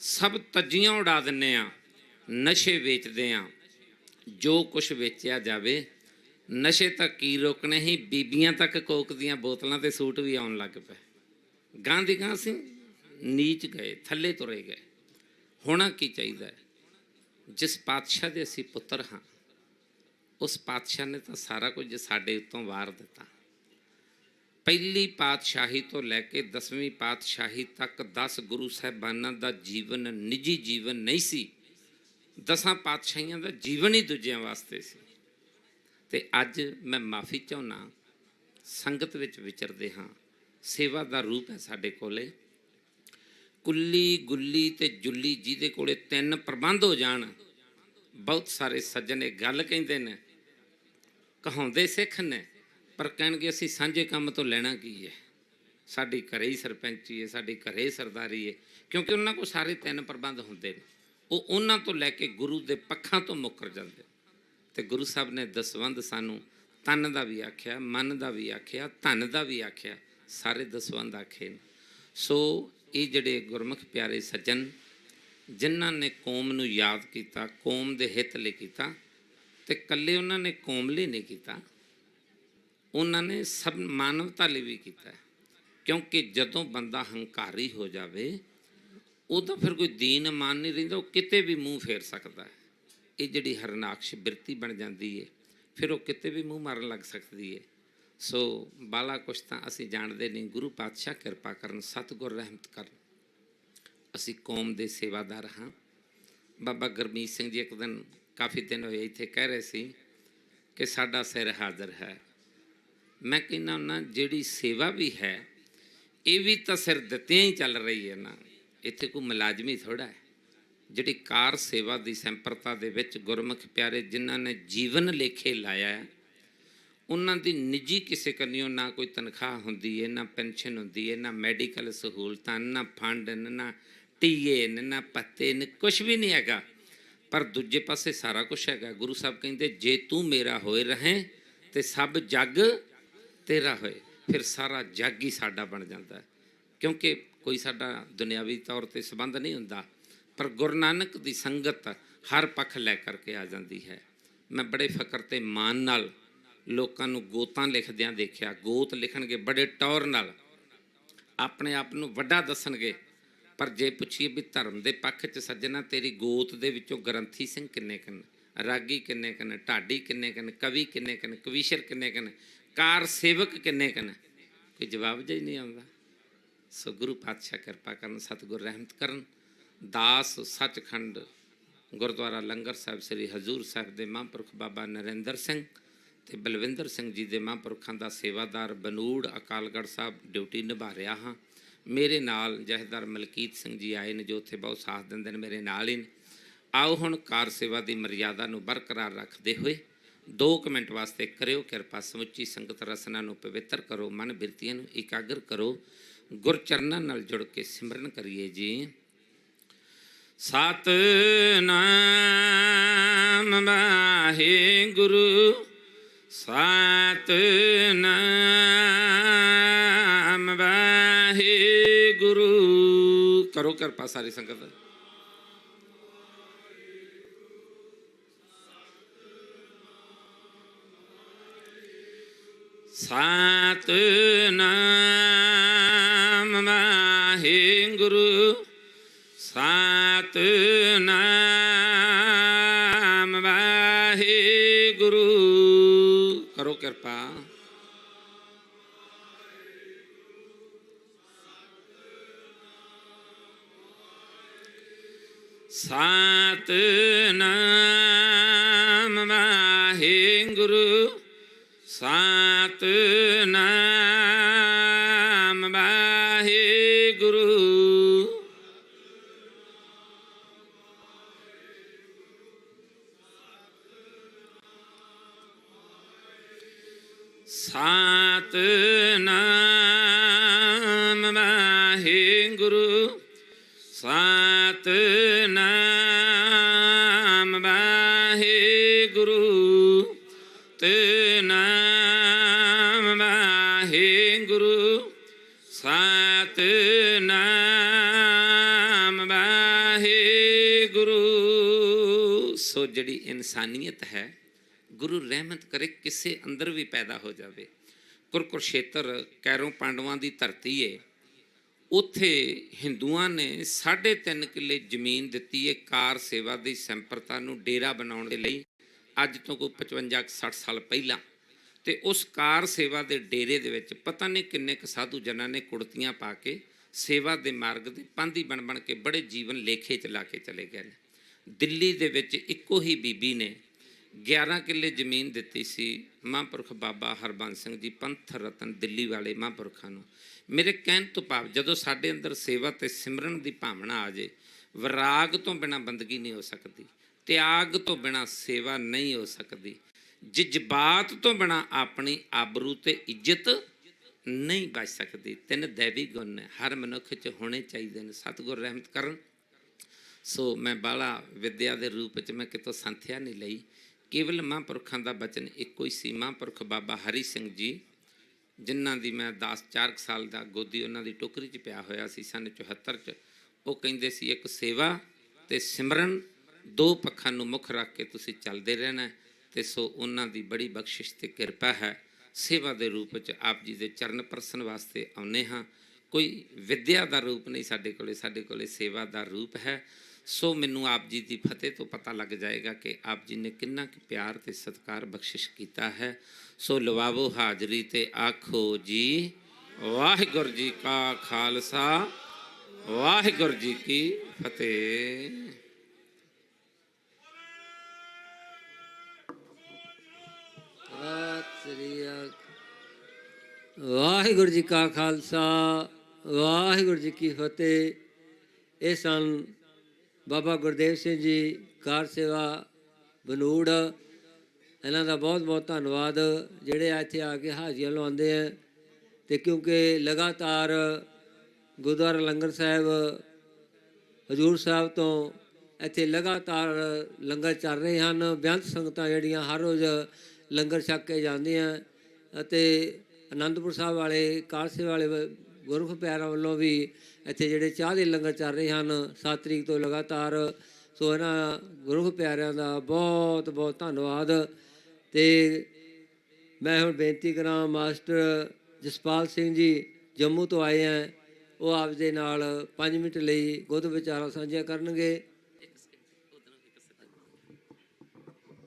ਸਭ ਤੱਜੀਆਂ ਉਡਾ ਦਿੰਦੇ ਹਾਂ, ਨਸ਼ੇ ਵੇਚਦੇ ਹਾਂ। ਜੋ ਕੁਛ ਵੇਚਿਆ ਜਾਵੇ, ਨਸ਼ੇ ਤੱਕ ਕੀ ਰੋਕਣੇ ਹੀ, ਬੀਬੀਆਂ ਤੱਕ ਕੋਕ ਦੀਆਂ ਬੋਤਲਾਂ ਤੇ ਸੂਟ ਵੀ ਆਉਣ ਲੱਗ ਪਏ। ਗਾਂ ਦੀ ਗਾਂ ਅਸੀਂ ਨੀਚ ਗਏ, ਥੱਲੇ ਤੁਰੇ ਗਏ। ਹੋਣਾ ਕੀ ਚਾਹੀਦਾ ਹੈ? ਜਿਸ ਪਾਤਸ਼ਾਹ ਦੇ ਅਸੀਂ ਪੁੱਤਰ ਹਾਂ, ਉਸ ਪਾਤਸ਼ਾਹ ਨੇ ਤਾਂ ਸਾਰਾ ਕੁਝ ਸਾਡੇ ਉੱਤੋਂ ਵਾਰ ਦਿੱਤਾ। ਪਹਿਲੀ ਪਾਤਸ਼ਾਹੀ ਤੋਂ ਲੈ ਕੇ 10ਵੀਂ ਪਾਤਸ਼ਾਹੀ ਤੱਕ 10 ਗੁਰੂ ਸਾਹਿਬਾਨਾਂ ਦਾ ਜੀਵਨ ਨਿੱਜੀ ਜੀਵਨ ਨਹੀਂ ਸੀ। 10 ਪਾਤਸ਼ਾਹੀਆਂ ਦਾ ਜੀਵਨ ਹੀ ਦੂਜਿਆਂ ਵਾਸਤੇ ਸੀ। ਤੇ ਅੱਜ ਮੈਂ ਮਾਫੀ ਚਾਹੁੰਦਾ, ਸੰਗਤ ਵਿੱਚ ਵਿਚਰਦੇ ਹਾਂ, ਸੇਵਾ ਦਾ ਰੂਪ ਹੈ ਸਾਡੇ ਕੋਲੇ। ਕੁੱਲੀ ਗੁੱਲੀ ਤੇ ਜੁੱਲੀ ਜਿਹਦੇ ਕੋਲੇ 3 ਪ੍ਰਬੰਧ ਹੋ ਜਾਣ। ਬਹੁਤ ਸਾਰੇ ਸੱਜਣ ਇਹ ਗੱਲ ਕਹਿੰਦੇ ਨੇ, ਕਹਾਉਂਦੇ ਸਿੱਖ ਨੇ, ਪਰ ਕਹਿਣਗੇ ਅਸੀਂ ਸਾਂਝੇ ਕੰਮ ਤੋਂ ਲੈਣਾ ਕੀ ਹੈ, ਸਾਡੀ ਘਰੇ ਹੀ ਸਰਪੰਚੀ ਹੈ, ਸਾਡੀ ਘਰੇ ਸਰਦਾਰੀ ਹੈ। ਕਿਉਂਕਿ ਉਹਨਾਂ ਕੋਲ ਸਾਰੇ 3 ਪ੍ਰਬੰਧ ਹੁੰਦੇ ਨੇ, ਉਹ ਉਹਨਾਂ ਤੋਂ ਲੈ ਕੇ ਗੁਰੂ ਦੇ ਪੱਖਾਂ ਤੋਂ ਮੁੱਕਰ ਜਾਂਦੇ। ਤੇ ਗੁਰੂ ਸਾਹਿਬ ਨੇ ਦਸਵੰਧ ਸਾਨੂੰ ਤਨ ਦਾ ਵੀ ਆਖਿਆ, ਮਨ ਦਾ ਵੀ ਆਖਿਆ, ਧਨ ਦਾ ਵੀ ਆਖਿਆ, ਸਾਰੇ ਦਸਵੰਧ ਆਖੇ ਨੇ। ਸੋ ਇਹ ਜਿਹੜੇ ਗੁਰਮੁਖ ਪਿਆਰੇ ਸੱਜਣ ਜਿਨ੍ਹਾਂ ਨੇ ਕੌਮ ਨੂੰ ਯਾਦ ਕੀਤਾ, ਕੌਮ ਦੇ ਹਿੱਤ ਲਈ ਕੀਤਾ, ਤੇ ਇਕੱਲੇ ਉਹਨਾਂ ਨੇ ਕੌਮ ਲਈ ਨਹੀਂ ਕੀਤਾ, ਉਹਨਾਂ ਨੇ ਸਭ ਮਾਨਵਤਾ ਲਈ ਵੀ ਕੀਤਾ। ਕਿਉਂਕਿ ਜਦੋਂ ਬੰਦਾ ਹੰਕਾਰੀ ਹੋ ਜਾਵੇ, ਉਹਦਾ ਫਿਰ ਕੋਈ ਦੀਨ ਇਮਾਨ ਨਹੀਂ ਰਹਿੰਦਾ, ਉਹ ਕਿਤੇ ਵੀ ਮੂੰਹ ਫੇਰ ਸਕਦਾ ਹੈ। ਇਹ ਜਿਹੜੀ ਹਰਨਾਕਸ਼ ਬਿਰਤੀ ਬਣ ਜਾਂਦੀ ਹੈ, ਫਿਰ ਉਹ ਕਿਤੇ ਵੀ ਮੂੰਹ ਮਾਰਨ ਲੱਗ ਸਕਦੀ ਹੈ। ਸੋ ਬਾਲਾ ਕੁਛ ਤਾਂ ਅਸੀਂ ਜਾਣਦੇ ਨਹੀਂ। ਗੁਰੂ ਪਾਤਸ਼ਾਹ ਕਿਰਪਾ ਕਰਨ, ਸਤਿਗੁਰ ਰਹਿਮਤ ਕਰਨ। ਅਸੀਂ ਕੌਮ ਦੇ ਸੇਵਾਦਾਰ ਹਾਂ। ਬਾਬਾ ਗੁਰਮੀਤ ਸਿੰਘ ਜੀ ਇੱਕ ਦਿਨ, ਕਾਫੀ ਦਿਨ ਹੋਏ ਇੱਥੇ, ਕਹਿ ਰਹੇ ਸੀ ਕਿ ਸਾਡਾ ਸਿਰ ਹਾਜ਼ਰ ਹੈ। ਮੈਂ ਕਹਿੰਦਾ ਹੁੰਦਾ, ਜਿਹੜੀ ਸੇਵਾ ਵੀ ਹੈ ਇਹ ਵੀ ਤਾਂ ਸਿਰ ਦਿੱਤਿਆਂ ਹੀ ਚੱਲ ਰਹੀ ਹੈ ਨਾ। ਇੱਥੇ ਕੋਈ ਮੁਲਾਜ਼ਮੀ ਥੋੜ੍ਹਾ ਹੈ। ਜਿਹੜੀ ਕਾਰ ਸੇਵਾ ਦੀ ਸੰਪਰਤਾ ਦੇ ਵਿੱਚ ਗੁਰਮੁਖ ਪਿਆਰੇ ਜਿਨ੍ਹਾਂ ਨੇ ਜੀਵਨ ਲੇਖੇ ਲਾਇਆ ਹੈ, ਉਹਨਾਂ ਦੀ ਨਿੱਜੀ ਕਿਸੇ ਕੰਨਿਓ ਨਾ ਕੋਈ ਤਨਖਾਹ ਹੁੰਦੀ ਹੈ, ਨਾ ਪੈਨਸ਼ਨ ਹੁੰਦੀ ਹੈ, ਨਾ ਮੈਡੀਕਲ ਸਹੂਲਤਾਂ, ਨਾ ਫੰਡ, ਨਾ ਟੀਏ, ਨਾ ਪੱਤੇ, ਕੁਛ ਵੀ ਨਹੀਂ ਹੈਗਾ। ਪਰ ਦੂਜੇ ਪਾਸੇ ਸਾਰਾ ਕੁਛ ਹੈਗਾ। ਗੁਰੂ ਸਾਹਿਬ ਕਹਿੰਦੇ ਜੇ ਤੂੰ ਮੇਰਾ ਹੋਏ ਰਹੇ ਤੇ ਸਭ ਜੱਗ ਤੇਰਾ ਹੋਏ। ਫਿਰ ਸਾਰਾ ਜੱਗ ਹੀ ਸਾਡਾ ਬਣ ਜਾਂਦਾ ਹੈ। ਕਿਉਂਕਿ ਕੋਈ ਸਾਡਾ ਦੁਨਿਆਵੀ ਤੌਰ 'ਤੇ ਸੰਬੰਧ ਨਹੀਂ ਹੁੰਦਾ, ਪਰ ਗੁਰੂ ਨਾਨਕ ਦੀ ਸੰਗਤ ਹਰ ਪੱਖ ਲੈ ਕਰਕੇ ਆ ਜਾਂਦੀ ਹੈ। ਮੈਂ ਬੜੇ ਫਕਰ ਤੇ ਮਾਣ ਨਾਲ ਲੋਕਾਂ ਨੂੰ ਗੋਤਾਂ ਲਿਖਦਿਆਂ ਦੇਖਿਆ। ਗੋਤ ਲਿਖਣਗੇ ਬੜੇ ਟੌਰ ਨਾਲ, ਆਪਣੇ ਆਪ ਨੂੰ ਵੱਡਾ ਦੱਸਣਗੇ। ਪਰ ਜੇ ਪੁੱਛੀਏ ਵੀ ਧਰਮ ਦੇ ਪੱਖ 'ਚ ਸੱਜਣਾ ਤੇਰੀ ਗੋਤ ਦੇ ਵਿੱਚੋਂ ਗ੍ਰੰਥੀ ਸਿੰਘ ਕਿੰਨੇ ਕਨ, ਰਾਗੀ ਕਿੰਨੇ ਕਨ, ਢਾਡੀ ਕਿੰਨੇ ਕਨ, ਕਵੀ ਕਿੰਨੇ ਕਨ, ਕਵੀਸ਼ਰ ਕਿੰਨੇ ਕਨ, ਕਾਰ ਸੇਵਕ ਕਿੰਨੇ ਕਨ, ਕੋਈ ਜਵਾਬ ਜਿਹਾ ਹੀ ਨਹੀਂ ਆਉਂਦਾ। ਸੋ ਗੁਰੂ ਪਾਤਸ਼ਾਹ ਕਿਰਪਾ ਕਰਨ, ਸਤਿਗੁਰ ਰਹਿਮਤ ਕਰਨ। ਦਾਸ ਸੱਚਖੰਡ ਗੁਰਦੁਆਰਾ ਲੰਗਰ ਸਾਹਿਬ ਸ੍ਰੀ ਹਜ਼ੂਰ ਸਾਹਿਬ ਦੇ ਮਹਾਂਪੁਰਖ ਬਾਬਾ ਨਰਿੰਦਰ ਸਿੰਘ ਤੇ ਬਲਵਿੰਦਰ ਸਿੰਘ ਜੀ ਦੇ ਮਹਾਂਪੁਰਖਾਂ ਦਾ ਸੇਵਾਦਾਰ ਬਨੂੜ ਅਕਾਲਗੜ੍ਹ ਸਾਹਿਬ ਡਿਊਟੀ ਨਿਭਾ ਰਿਹਾ ਹਾਂ। ਮੇਰੇ ਨਾਲ ਜਥੇਦਾਰ ਮਲਕੀਤ ਸਿੰਘ ਜੀ ਆਏ ਨੇ, ਜੋ ਉੱਥੇ ਬਹੁਤ ਸਾਥ ਦਿੰਦੇ ਨੇ, ਮੇਰੇ ਨਾਲ ਹੀ ਨੇ। ਆਓ ਹੁਣ ਕਾਰ ਸੇਵਾ ਦੀ ਮਰਿਆਦਾ ਨੂੰ ਬਰਕਰਾਰ ਰੱਖਦੇ ਹੋਏ 2 ਮਿੰਟ ਵਾਸਤੇ ਕਰਿਓ ਕਿਰਪਾ, ਸਮੁੱਚੀ ਸੰਗਤ ਰਸਨਾ ਨੂੰ ਪਵਿੱਤਰ ਕਰੋ, ਮਨ ਬਿਰਤੀਆਂ ਨੂੰ ਇਕਾਗਰ ਕਰੋ, ਗੁਰਚਰਨਾਂ ਨਾਲ ਜੁੜ ਕੇ ਸਿਮਰਨ ਕਰੀਏ ਜੀ। ਸਤਿਨਾਮ ਵਾਹਿਗੁਰੂ, ਸਤਿਨਾਮ ਵਾਹਿਗੁਰੂ। ਕਰੋ ਕਿਰਪਾ ਸਾਰੀ ਸੰਗਤ। ਸਤਿਨਾਮ ਵਾਹਿਗੁਰੂ ਸਤਿਨਾਮ ਵਾਹਿਗੁਰੂ। ਕਰੋ ਕਿਰਪਾ। ਸਤਿਨਾਮ ਵਾਹਿਗੁਰੂ ਸਤਿਨਾਮ ਵਾਹਿਗੁਰੂ। ਸਤਿਨਾਮ ਵਾਹਿਗੁਰੂ ਸਤਿਨਾਮ ਵਾਹਿਗੁਰੂ। ਸਤਿਨਾਮ ਵਾਹਿਗੁਰੂ ਸਤਿਨਾਮ ਵਾਹਿਗੁਰੂ। ਸੋ ਜਿਹੜੀ ਇਨਸਾਨੀਅਤ ਹੈ, ਗੁਰੂ ਰਹਿਮਤ ਕਰੇ ਕਿਸੇ ਅੰਦਰ ਵੀ ਪੈਦਾ ਹੋ ਜਾਵੇ। ਕੁਰਕਸ਼ੇਤਰ ਕੈਰੋਂ ਪਾਂਡਵਾਂ ਦੀ ਧਰਤੀ ਏ। ਉੱਥੇ ਹਿੰਦੂਆਂ ਨੇ 3.5 ਕਿੱਲੇ ਜ਼ਮੀਨ ਦਿੱਤੀ ਏ ਕਾਰ ਸੇਵਾ ਦੀ ਸੰਪਰਤਾ ਨੂੰ ਡੇਰਾ ਬਣਾਉਣ ਦੇ ਲਈ, ਅੱਜ ਤੋਂ ਕੋਈ 55-60 ਸਾਲ ਪਹਿਲਾਂ। ਤੇ ਉਸ ਕਾਰ ਸੇਵਾ ਦੇ ਡੇਰੇ ਦੇ ਵਿੱਚ ਪਤਾ ਨਹੀਂ ਕਿੰਨੇ ਕੁ ਸਾਧੂ ਜਨਾਂ ਨੇ ਕੁੜਤੀਆਂ ਪਾ ਕੇ ਸੇਵਾ ਦੇ ਮਾਰਗ ਦੇ ਪਾਂਧੀ ਬਣ ਕੇ ਬੜੇ ਜੀਵਨ ਲੇਖੇ ਚ ਲਾ ਕੇ ਚਲੇ ਗਏ ਨੇ। ਦਿੱਲੀ ਦੇ ਵਿੱਚ ਇੱਕੋ ਹੀ ਬੀਬੀ ਨੇ 11 ਕਿੱਲੇ ਜ਼ਮੀਨ ਦਿੱਤੀ ਸੀ ਮਹਾਂਪੁਰਖ ਬਾਬਾ ਹਰਬੰਸ ਸਿੰਘ ਜੀ ਪੰਥ ਰਤਨ ਦਿੱਲੀ ਵਾਲੇ ਮਹਾਂਪੁਰਖਾਂ ਨੂੰ। ਮੇਰੇ ਕਹਿਣ ਤੋਂ ਭਾਵ ਜਦੋਂ ਸਾਡੇ ਅੰਦਰ ਸੇਵਾ ਤੇ ਸਿਮਰਨ ਦੀ ਭਾਵਨਾ ਆ ਜੇ, ਵਿਰਾਗ ਤੋਂ ਬਿਨਾਂ ਬੰਦਗੀ ਨਹੀਂ ਹੋ ਸਕਦੀ, ਤਿਆਗ ਤੋਂ ਬਿਨਾਂ ਸੇਵਾ ਨਹੀਂ ਹੋ ਸਕਦੀ, ਜਜ਼ਬਾਤ ਤੋਂ ਬਿਨਾਂ ਆਪਣੀ ਆਬਰੂ ਤੇ ਇੱਜ਼ਤ ਨਹੀਂ ਬਚ ਸਕਦੀ। 3 ਦੈਵੀ ਗੁਣ ਨੇ ਹਰ ਮਨੁੱਖ 'ਚ ਹੋਣੇ ਚਾਹੀਦੇ ਨੇ। ਸਤਿਗੁਰ ਰਹਿਮਤ ਕਰਨ। ਸੋ ਮੈਂ ਬਾਲਾ ਵਿਦਿਆ ਦੇ ਰੂਪ 'ਚ ਮੈਂ ਕਿਤੋਂ ਸੰਥਿਆ ਨਹੀਂ ਲਈ, ਕੇਵਲ ਮਹਾਂਪੁਰਖਾਂ ਦਾ ਬਚਨ ਇੱਕੋ ਹੀ ਸੀ। ਮਹਾਂਪੁਰਖ ਬਾਬਾ ਹਰੀ ਸਿੰਘ ਜੀ, ਜਿਨ੍ਹਾਂ ਦੀ ਮੈਂ 4 ਸਾਲ ਦਾ ਗੋਦੀ ਉਹਨਾਂ ਦੀ ਟੋਕਰੀ 'ਚ ਪਿਆ ਹੋਇਆ ਸੀ ਸੰਨ 74 'ਚ, ਉਹ ਕਹਿੰਦੇ ਸੀ ਇੱਕ ਸੇਵਾ ਤੇ ਸਿਮਰਨ, 2 ਪੱਖਾਂ ਨੂੰ ਮੁੱਖ ਰੱਖ ਕੇ ਤੁਸੀਂ ਚੱਲਦੇ ਰਹਿਣਾ। ਤੇ ਸੋ ਉਹਨਾਂ ਦੀ ਬੜੀ ਬਖਸ਼ਿਸ਼ ਤੇ ਕਿਰਪਾ ਹੈ। ਸੇਵਾ ਦੇ ਰੂਪ 'ਚ ਆਪ ਜੀ ਦੇ ਚਰਨ ਪਰਸਨ ਵਾਸਤੇ ਆਉਂਦੇ ਹਾਂ। ਕੋਈ ਵਿਦਿਆ ਦਾ ਰੂਪ ਨਹੀਂ ਸਾਡੇ ਕੋਲੇ ਸੇਵਾ ਦਾ ਰੂਪ ਹੈ। ਸੋ ਮੈਨੂੰ ਆਪ ਜੀ ਦੀ ਫਤਿਹ ਤੋਂ ਪਤਾ ਲੱਗ ਜਾਏਗਾ ਕਿ ਆਪ ਜੀ ਨੇ ਕਿੰਨਾ ਕੁ ਪਿਆਰ ਤੇ ਸਤਿਕਾਰ ਬਖਸ਼ਿਸ਼ ਕੀਤਾ ਹੈ। ਸੋ ਲਵਾਵੋ ਹਾਜ਼ਰੀ ਤੇ ਆਖੋ ਜੀ ਵਾਹਿਗੁਰੂ ਜੀ ਕਾ ਖਾਲਸਾ ਵਾਹਿਗੁਰੂ ਜੀ ਕੀ ਫਤਿਹ। ਵਾਹਿਗੁਰੂ ਜੀ ਕਾ ਖਾਲਸਾ ਵਾਹਿਗੁਰੂ ਜੀ ਕੀ ਫਤਿਹ। ਇਹ ਸਨ ਬਾਬਾ ਗੁਰਦੇਵ ਸਿੰਘ ਜੀ ਕਾਰ ਸੇਵਾ ਬਨੂੜ। ਇਹਨਾਂ ਦਾ ਬਹੁਤ ਬਹੁਤ ਧੰਨਵਾਦ ਜਿਹੜੇ ਇੱਥੇ ਆ ਕੇ ਹਾਜ਼ਰੀਆਂ ਲਵਾਉਂਦੇ ਆ। ਤੇ ਕਿਉਂਕਿ ਲਗਾਤਾਰ ਗੁਰਦੁਆਰਾ ਲੰਗਰ ਸਾਹਿਬ ਹਜ਼ੂਰ ਸਾਹਿਬ ਤੋਂ ਇੱਥੇ ਲਗਾਤਾਰ ਲੰਗਰ ਚੱਲ ਰਹੇ ਹਨ। ਬੇਅੰਤ ਸੰਗਤਾਂ ਜਿਹੜੀਆਂ ਹਰ ਰੋਜ਼ ਲੰਗਰ ਛਕ ਕੇ ਜਾਂਦੀਆਂ। ਅਤੇ ਅਨੰਦਪੁਰ ਸਾਹਿਬ ਵਾਲੇ ਕਾਰ ਸੇਵਾ ਵਾਲੇ ਗੁਰਮੁਖ ਪਿਆਰਿਆਂ ਵੱਲੋਂ ਵੀ ਇੱਥੇ ਜਿਹੜੇ ਚਾਹ ਦੇ ਲੰਗਰ ਚੱਲ ਰਹੇ ਹਨ 7 ਤਰੀਕ ਤੋਂ ਲਗਾਤਾਰ। ਸੋ ਇਹਨਾਂ ਗੁਰਮੁਖ ਪਿਆਰਿਆਂ ਦਾ ਬਹੁਤ ਬਹੁਤ ਧੰਨਵਾਦ। ਤੇ ਮੈਂ ਹੁਣ ਬੇਨਤੀ ਕਰਾਂ, ਮਾਸਟਰ ਜਸਪਾਲ ਸਿੰਘ ਜੀ ਜੰਮੂ ਤੋਂ ਆਏ ਹੈ, ਉਹ ਆਪ ਦੇ ਨਾਲ 5 ਮਿੰਟ ਲਈ ਗੁੱਧ ਵਿਚਾਰਾਂ ਸਾਂਝੀਆਂ ਕਰਨਗੇ।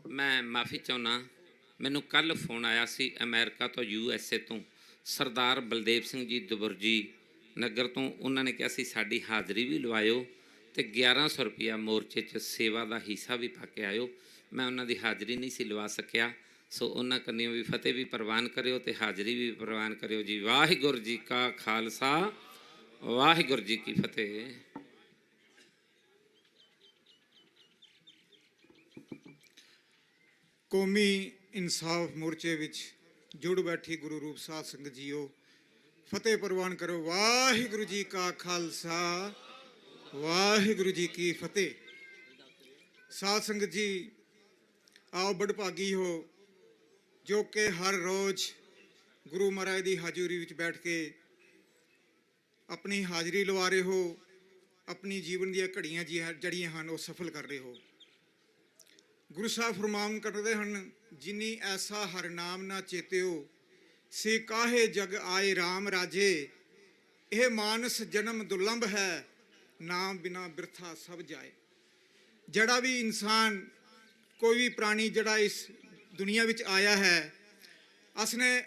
ਮੈਂ ਮਾਫੀ ਚਾਹੁੰਦਾ, ਮੈਨੂੰ ਕੱਲ ਫੋਨ ਆਇਆ ਸੀ ਅਮਰੀਕਾ ਤੋਂ USA ਤੋਂ ਸਰਦਾਰ ਬਲਦੇਵ ਸਿੰਘ ਜੀ ਦੁਬਰਜੀ ਨਗਰ ਤੋਂ। ਉਹਨਾਂ ਨੇ ਕਿਹਾ ਸੀ ਸਾਡੀ ਹਾਜ਼ਰੀ ਵੀ ਲਵਾਇਓ ਤੇ 1100 ਰੁਪਇਆ ਮੋਰਚੇ 'ਚ ਸੇਵਾ ਦਾ ਹਿੱਸਾ ਵੀ ਪਾ ਕੇ ਆਇਓ। ਮੈਂ ਉਹਨਾਂ ਦੀ ਹਾਜ਼ਰੀ ਨਹੀਂ ਸੀ ਲਵਾ ਸਕਿਆ। ਸੋ ਉਹਨਾਂ ਕੰਨਿਓ ਵੀ ਫਤਿਹ ਵੀ ਪ੍ਰਵਾਨ ਕਰਿਓ ਤੇ ਹਾਜ਼ਰੀ ਵੀ ਪ੍ਰਵਾਨ ਕਰਿਓ ਜੀ। ਵਾਹਿਗੁਰੂ ਜੀ ਕਾ ਖਾਲਸਾ ਵਾਹਿਗੁਰੂ ਜੀ ਕੀ ਫਤਿਹ। ਕੌਮੀ ਇਨਸਾਫ ਮੋਰਚੇ ਵਿੱਚ ਜੁੜ ਬੈਠੀ ਗੁਰੂ ਰੂਪ ਸਾਧ ਸੰਗਤ ਜੀਓ, ਫਤਿਹ ਪ੍ਰਵਾਨ ਕਰੋ। ਵਾਹਿਗੁਰੂ ਜੀ ਕਾ ਖਾਲਸਾ ਵਾਹਿਗੁਰੂ ਜੀ ਕੀ ਫਤਿਹ। ਸਾਧ ਸੰਗਤ ਜੀ, ਆਓ ਬੜਭਾਗੀ ਹੋ ਜੋ ਕਿ ਹਰ ਰੋਜ਼ ਗੁਰੂ ਮਹਾਰਾਜ ਦੀ ਹਾਜ਼ਰੀ ਵਿੱਚ ਬੈਠ ਕੇ ਆਪਣੀ ਹਾਜ਼ਰੀ ਲਵਾ ਰਹੇ ਹੋ, ਆਪਣੀ ਜੀਵਨ ਦੀਆਂ ਘੜੀਆਂ ਜਿਹੜੀਆਂ ਹਨ ਉਹ ਸਫਲ ਕਰ ਰਹੇ ਹੋ। ਗੁਰੂ ਸਾਹਿਬ ਫਰਮਾਨ ਕਰਦੇ ਹਨ, ਜਿਨੀ ਐਸਾ ਹਰ ਨਾਮ ਨਾ ਚੇਤਿਓ ਸੀ ਕਾਹੇ ਜਗ ਆਏ RAM ਰਾਜੇ, ਇਹ ਮਾਨਸ ਜਨਮ ਦੁਰਲੰਭ ਹੈ, ਨਾਮ ਬਿਨਾ ਬਿਰਥਾ ਸਭ ਜਾਏ। ਜਿਹੜਾ ਵੀ ਇਨਸਾਨ, ਕੋਈ ਵੀ ਪ੍ਰਾਣੀ ਜਿਹੜਾ ਇਸ ਦੁਨੀਆ ਵਿੱਚ ਆਇਆ ਹੈ,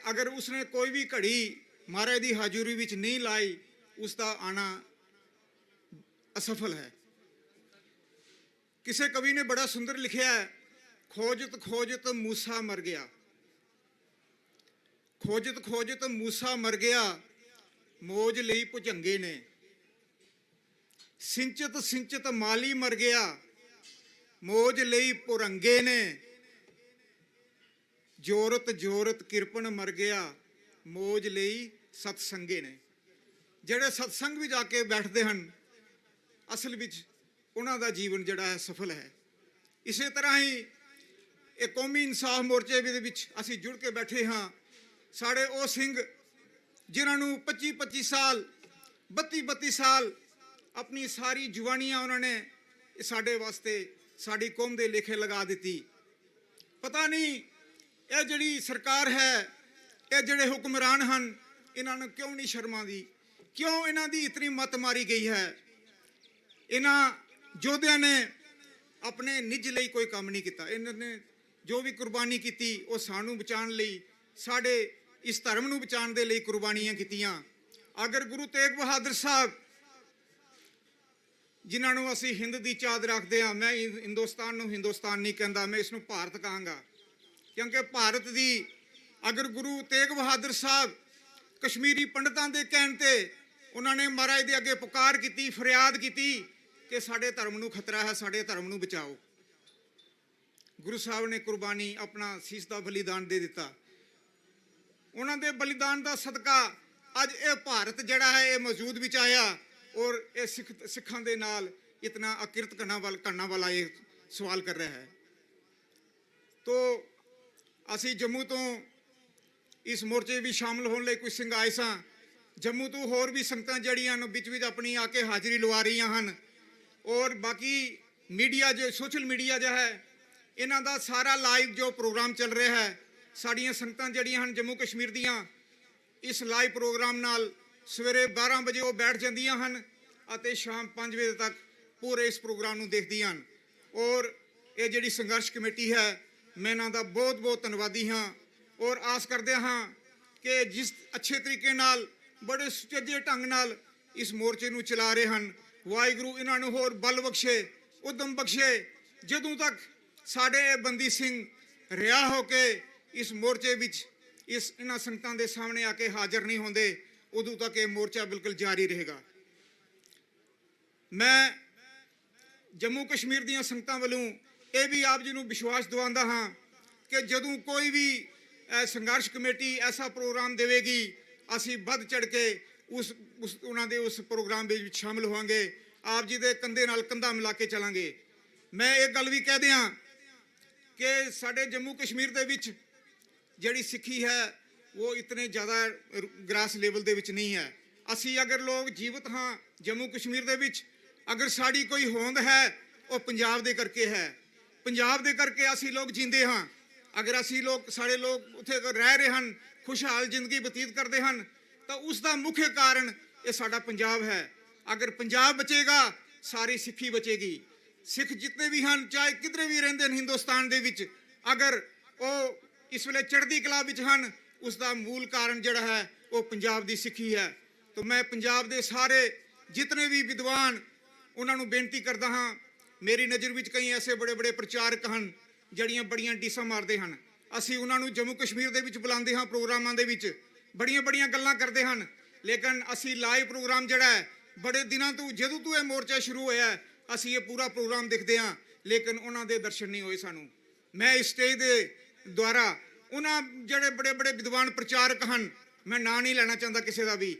ਅਗਰ ਉਸਨੇ ਕੋਈ ਵੀ ਘੜੀ ਮਹਾਰਾਜ ਦੀ ਹਾਜ਼ਰੀ ਵਿੱਚ ਨਹੀਂ ਲਾਈ, ਉਸ ਦਾ ਆਣਾ ਅਸਫਲ ਹੈ। ਕਿਸੇ ਕਵੀ ਨੇ ਬੜਾ ਸੁੰਦਰ ਲਿਖਿਆ ਹੈ, ਖੋਜਤ ਖੋਜਤ ਮੂਸਾ ਮਰ ਗਿਆ, ਖੋਜਤ ਖੋਜਤ ਮੂਸਾ ਮਰ ਗਿਆ, ਮੋਜ ਲਈ ਭੁਜੰਗੇ ਨੇ, ਸਿੰਚਤ ਸਿੰਚਤ ਮਾਲੀ ਮਰ ਗਿਆ, ਮੋਜ ਲਈ ਪੁਰੰਗੇ ਨੇ, ਜੋਰਤ ਜੋਰਤ ਕਿਰਪਨ ਮਰ ਗਿਆ, ਮੋਜ ਲਈ ਸਤਸੰਗੇ ਨੇ। ਜਿਹੜੇ ਸਤਸੰਗ ਵਿੱਚ ਆ ਕੇ ਬੈਠਦੇ ਹਨ, ਅਸਲ ਵਿੱਚ ਉਹਨਾਂ ਦਾ ਜੀਵਨ ਜਿਹੜਾ ਹੈ ਸਫਲ ਹੈ। ਇਸੇ ਤਰ੍ਹਾਂ ਹੀ ਇਹ ਕੌਮੀ ਇਨਸਾਫ ਮੋਰਚੇ ਦੇ ਵਿੱਚ ਅਸੀਂ ਜੁੜ ਕੇ ਬੈਠੇ ਹਾਂ। ਸਾਡੇ ਉਹ ਸਿੰਘ ਜਿਨ੍ਹਾਂ ਨੂੰ 25-25 ਸਾਲ 32-32 ਸਾਲ ਆਪਣੀ ਸਾਰੀ ਜਵਾਨੀਆਂ ਉਹਨਾਂ ਨੇ ਸਾਡੇ ਵਾਸਤੇ, ਸਾਡੀ ਕੌਮ ਦੇ ਲੇਖੇ ਲਗਾ ਦਿੱਤੀ। ਪਤਾ ਨਹੀਂ ਇਹ ਜਿਹੜੀ ਸਰਕਾਰ ਹੈ, ਇਹ ਜਿਹੜੇ ਹੁਕਮਰਾਨ ਹਨ, ਇਹਨਾਂ ਨੂੰ ਕਿਉਂ ਨਹੀਂ ਸ਼ਰਮ ਆਉਂਦੀ, ਕਿਉਂ ਇਹਨਾਂ ਦੀ ਇਤਨੀ ਮੱਤ ਮਾਰੀ ਗਈ ਹੈ। ਇਹਨਾਂ ਯੋਧਿਆਂ ਨੇ ਆਪਣੇ ਨਿੱਜ ਲਈ ਕੋਈ ਕੰਮ ਨਹੀਂ ਕੀਤਾ। ਇਹਨਾਂ ਨੇ ਜੋ ਵੀ ਕੁਰਬਾਨੀ ਕੀਤੀ ਉਹ ਸਾਨੂੰ ਬਚਾਉਣ ਲਈ, ਸਾਡੇ ਇਸ ਧਰਮ ਨੂੰ ਬਚਾਉਣ ਦੇ ਲਈ ਕੁਰਬਾਨੀਆਂ ਕੀਤੀਆਂ। ਅਗਰ ਗੁਰੂ ਤੇਗ ਬਹਾਦਰ ਸਾਹਿਬ, ਜਿਨ੍ਹਾਂ ਨੂੰ ਅਸੀਂ ਹਿੰਦ ਦੀ ਚਾਦ ਰੱਖਦੇ ਹਾਂ, ਮੈਂ ਹਿੰਦੁਸਤਾਨ ਨੂੰ ਹਿੰਦੁਸਤਾਨ ਨਹੀਂ ਕਹਿੰਦਾ, ਮੈਂ ਇਸ ਨੂੰ ਭਾਰਤ ਕਹਾਂਗਾ, ਕਿਉਂਕਿ ਭਾਰਤ ਦੀ ਅਗਰ ਗੁਰੂ ਤੇਗ ਬਹਾਦਰ ਸਾਹਿਬ ਕਸ਼ਮੀਰੀ ਪੰਡਤਾਂ ਦੇ ਕਹਿਣ ਤੇ ਉਹਨਾਂ ਨੇ ਮਹਾਰਾਜ ਦੇ ਅੱਗੇ ਪੁਕਾਰ ਕੀਤੀ, ਫਰਿਆਦ ਕੀਤੀ ਕਿ ਸਾਡੇ ਧਰਮ ਨੂੰ ਖਤਰਾ ਹੈ, ਸਾਡੇ ਧਰਮ ਨੂੰ ਬਚਾਓ। ਗੁਰੂ ਸਾਹਿਬ ਨੇ ਕੁਰਬਾਨੀ, ਆਪਣਾ ਸੀਸ ਦਾ ਬਲੀਦਾਨ ਦੇ ਦਿੱਤਾ। ਉਹਨਾਂ ਦੇ ਬਲੀਦਾਨ ਦਾ ਸਦਕਾ ਅੱਜ ਇਹ ਭਾਰਤ ਜਿਹੜਾ ਹੈ ਇਹ ਮੌਜੂਦ ਵਿੱਚ ਆਇਆ, ਔਰ ਇਹ ਸਿੱਖਾਂ ਦੇ ਨਾਲ ਇਤਨਾ ਅਕਿਰਤ ਕਰਨਾ ਵਾਲਾ ਇਹ ਸਵਾਲ ਕਰ ਰਿਹਾ ਹੈ। ਤੋ ਅਸੀਂ ਜੰਮੂ ਤੋਂ ਇਸ ਮੋਰਚੇ ਵੀ ਸ਼ਾਮਲ ਹੋਣ ਲਈ ਕੁਝ ਸਿੰਘ ਆਏ ਸਾਂ। ਜੰਮੂ ਤੋਂ ਹੋਰ ਵੀ ਸੰਗਤਾਂ ਜਿਹੜੀਆਂ ਨੂੰ ਵਿੱਚ ਵਿੱਚ ਆਪਣੀ ਆ ਕੇ ਹਾਜ਼ਰੀ ਲਵਾ ਰਹੀਆਂ ਹਨ, ਔਰ ਬਾਕੀ ਮੀਡੀਆ ਜੋ ਸੋਸ਼ਲ ਮੀਡੀਆ ਜੋ ਹੈ, ਇਹਨਾਂ ਦਾ ਸਾਰਾ ਲਾਈਵ ਜੋ ਪ੍ਰੋਗਰਾਮ ਚੱਲ ਰਿਹਾ ਹੈ, ਸਾਡੀਆਂ ਸੰਗਤਾਂ ਜਿਹੜੀਆਂ ਹਨ ਜੰਮੂ ਕਸ਼ਮੀਰ ਦੀਆਂ, ਇਸ ਲਾਈਵ ਪ੍ਰੋਗਰਾਮ ਨਾਲ ਸਵੇਰੇ 12 ਵਜੇ ਉਹ ਬੈਠ ਜਾਂਦੀਆਂ ਹਨ ਅਤੇ ਸ਼ਾਮ 5 ਵਜੇ ਤੱਕ ਪੂਰੇ ਇਸ ਪ੍ਰੋਗਰਾਮ ਨੂੰ ਦੇਖਦੀਆਂ ਹਨ। ਔਰ ਇਹ ਜਿਹੜੀ ਸੰਘਰਸ਼ ਕਮੇਟੀ ਹੈ, ਮੈਂ ਇਹਨਾਂ ਦਾ ਬਹੁਤ ਬਹੁਤ ਧੰਨਵਾਦੀ ਹਾਂ, ਔਰ ਆਸ ਕਰਦੇ ਹਾਂ ਕਿ ਜਿਸ ਅੱਛੇ ਤਰੀਕੇ ਨਾਲ, ਬੜੇ ਸੁਚੱਜੇ ਢੰਗ ਨਾਲ ਇਸ ਮੋਰਚੇ ਨੂੰ ਚਲਾ ਰਹੇ ਹਨ, ਵਾਹਿਗੁਰੂ ਇਹਨਾਂ ਨੂੰ ਹੋਰ ਬਲ ਬਖਸ਼ੇ, ਉਦਮ ਬਖਸ਼ੇ। ਜਦੋਂ ਤੱਕ ਸਾਡੇ ਬੰਦੀ ਸਿੰਘ ਰਿਹਾ ਹੋ ਕੇ ਇਸ ਮੋਰਚੇ ਵਿੱਚ ਇਹਨਾਂ ਸੰਗਤਾਂ ਦੇ ਸਾਹਮਣੇ ਆ ਕੇ ਹਾਜ਼ਰ ਨਹੀਂ ਹੁੰਦੇ, ਉਦੋਂ ਤੱਕ ਇਹ ਮੋਰਚਾ ਬਿਲਕੁਲ ਜਾਰੀ ਰਹੇਗਾ। ਮੈਂ ਜੰਮੂ ਕਸ਼ਮੀਰ ਦੀਆਂ ਸੰਗਤਾਂ ਵੱਲੋਂ ਇਹ ਵੀ ਆਪ ਜੀ ਨੂੰ ਵਿਸ਼ਵਾਸ ਦਿਵਾਉਂਦਾ ਹਾਂ ਕਿ ਜਦੋਂ ਕੋਈ ਵੀ ਸੰਘਰਸ਼ ਕਮੇਟੀ ਐਸਾ ਪ੍ਰੋਗਰਾਮ ਦੇਵੇਗੀ, ਅਸੀਂ ਵੱਧ ਚੜ ਕੇ ਉਹਨਾਂ ਦੇ ਉਸ ਪ੍ਰੋਗਰਾਮ ਵਿੱਚ ਸ਼ਾਮਲ ਹੋਵਾਂਗੇ, ਆਪ ਜੀ ਦੇ ਕੰਧੇ ਨਾਲ ਕੰਧਾ ਮਿਲਾ ਕੇ ਚੱਲਾਂਗੇ। ਮੈਂ ਇਹ ਗੱਲ ਵੀ ਕਹਿ ਦਿਆਂ ਕਿ ਸਾਡੇ ਜੰਮੂ ਕਸ਼ਮੀਰ ਦੇ ਵਿੱਚ ਜਿਹੜੀ ਸਿੱਖੀ ਹੈ ਉਹ ਇਤਨੇ ਜ਼ਿਆਦਾ ਗ੍ਰਾਸ ਲੈਵਲ ਦੇ ਵਿੱਚ ਨਹੀਂ ਹੈ। ਅਸੀਂ ਅਗਰ ਲੋਕ ਜੀਵਤ ਹਾਂ ਜੰਮੂ ਕਸ਼ਮੀਰ ਦੇ ਵਿੱਚ, ਅਗਰ ਸਾਡੀ ਕੋਈ ਹੋਂਦ ਹੈ ਉਹ ਪੰਜਾਬ ਦੇ ਕਰਕੇ ਹੈ। ਪੰਜਾਬ ਦੇ ਕਰਕੇ ਅਸੀਂ ਲੋਕ ਜਿੰਦੇ ਹਾਂ। ਅਗਰ ਅਸੀਂ ਲੋਕ, ਸਾਡੇ ਲੋਕ ਉੱਥੇ ਰਹਿ ਰਹੇ ਹਨ, ਖੁਸ਼ਹਾਲ ਜ਼ਿੰਦਗੀ ਬਤੀਤ ਕਰਦੇ ਹਨ, ਤਾਂ ਉਸ ਦਾ ਮੁੱਖ ਕਾਰਨ ਇਹ ਸਾਡਾ ਪੰਜਾਬ ਹੈ। ਅਗਰ ਪੰਜਾਬ ਬਚੇਗਾ, ਸਾਰੀ ਸਿੱਖੀ ਬਚੇਗੀ। ਸਿੱਖ ਜਿੰਨੇ ਵੀ ਹਨ, ਚਾਹੇ ਕਿਧਰੇ ਵੀ ਰਹਿੰਦੇ ਨੇ ਹਿੰਦੁਸਤਾਨ ਦੇ ਵਿੱਚ, ਅਗਰ ਉਹ ਇਸ ਵੇਲੇ ਚੜ੍ਹਦੀ ਕਲਾ ਵਿੱਚ ਹਨ, ਉਸ ਦਾ ਮੂਲ ਕਾਰਨ ਜਿਹੜਾ ਹੈ ਉਹ ਪੰਜਾਬ ਦੀ ਸਿੱਖੀ ਹੈ। ਤਾਂ ਮੈਂ ਪੰਜਾਬ ਦੇ ਸਾਰੇ ਜਿਤਨੇ ਵੀ ਵਿਦਵਾਨ, ਉਹਨਾਂ ਨੂੰ ਬੇਨਤੀ ਕਰਦਾ ਹਾਂ, ਮੇਰੀ ਨਜ਼ਰ ਵਿੱਚ ਕਈ ਐਸੇ ਬੜੇ ਬੜੇ ਪ੍ਰਚਾਰਕ ਹਨ ਜਿਹੜੀਆਂ ਬੜੀਆਂ ਡੀਸਾਂ ਮਾਰਦੇ ਹਨ। ਅਸੀਂ ਉਹਨਾਂ ਨੂੰ ਜੰਮੂ ਕਸ਼ਮੀਰ ਦੇ ਵਿੱਚ ਬੁਲਾਉਂਦੇ ਹਾਂ, ਪ੍ਰੋਗਰਾਮਾਂ ਦੇ ਵਿੱਚ ਬੜੀਆਂ ਬੜੀਆਂ ਗੱਲਾਂ ਕਰਦੇ ਹਨ, ਲੇਕਿਨ ਅਸੀਂ ਲਾਈਵ ਪ੍ਰੋਗਰਾਮ ਜਿਹੜਾ ਹੈ ਬੜੇ ਦਿਨਾਂ ਤੋਂ, ਜਦੋਂ ਤੋਂ ਇਹ ਮੋਰਚਾ ਸ਼ੁਰੂ ਹੋਇਆ, ਅਸੀਂ ਇਹ ਪੂਰਾ ਪ੍ਰੋਗਰਾਮ ਦੇਖਦੇ ਹਾਂ, ਲੇਕਿਨ ਉਹਨਾਂ ਦੇ ਦਰਸ਼ਨ ਨਹੀਂ ਹੋਏ ਸਾਨੂੰ। ਮੈਂ ਇਸ ਸਟੇਜ ਦੇ ਦੁਆਰਾ ਉਹਨਾਂ ਜਿਹੜੇ ਬੜੇ ਬੜੇ ਵਿਦਵਾਨ ਪ੍ਰਚਾਰਕ ਹਨ, ਮੈਂ ਨਾਂ ਨਹੀਂ ਲੈਣਾ ਚਾਹੁੰਦਾ ਕਿਸੇ ਦਾ ਵੀ,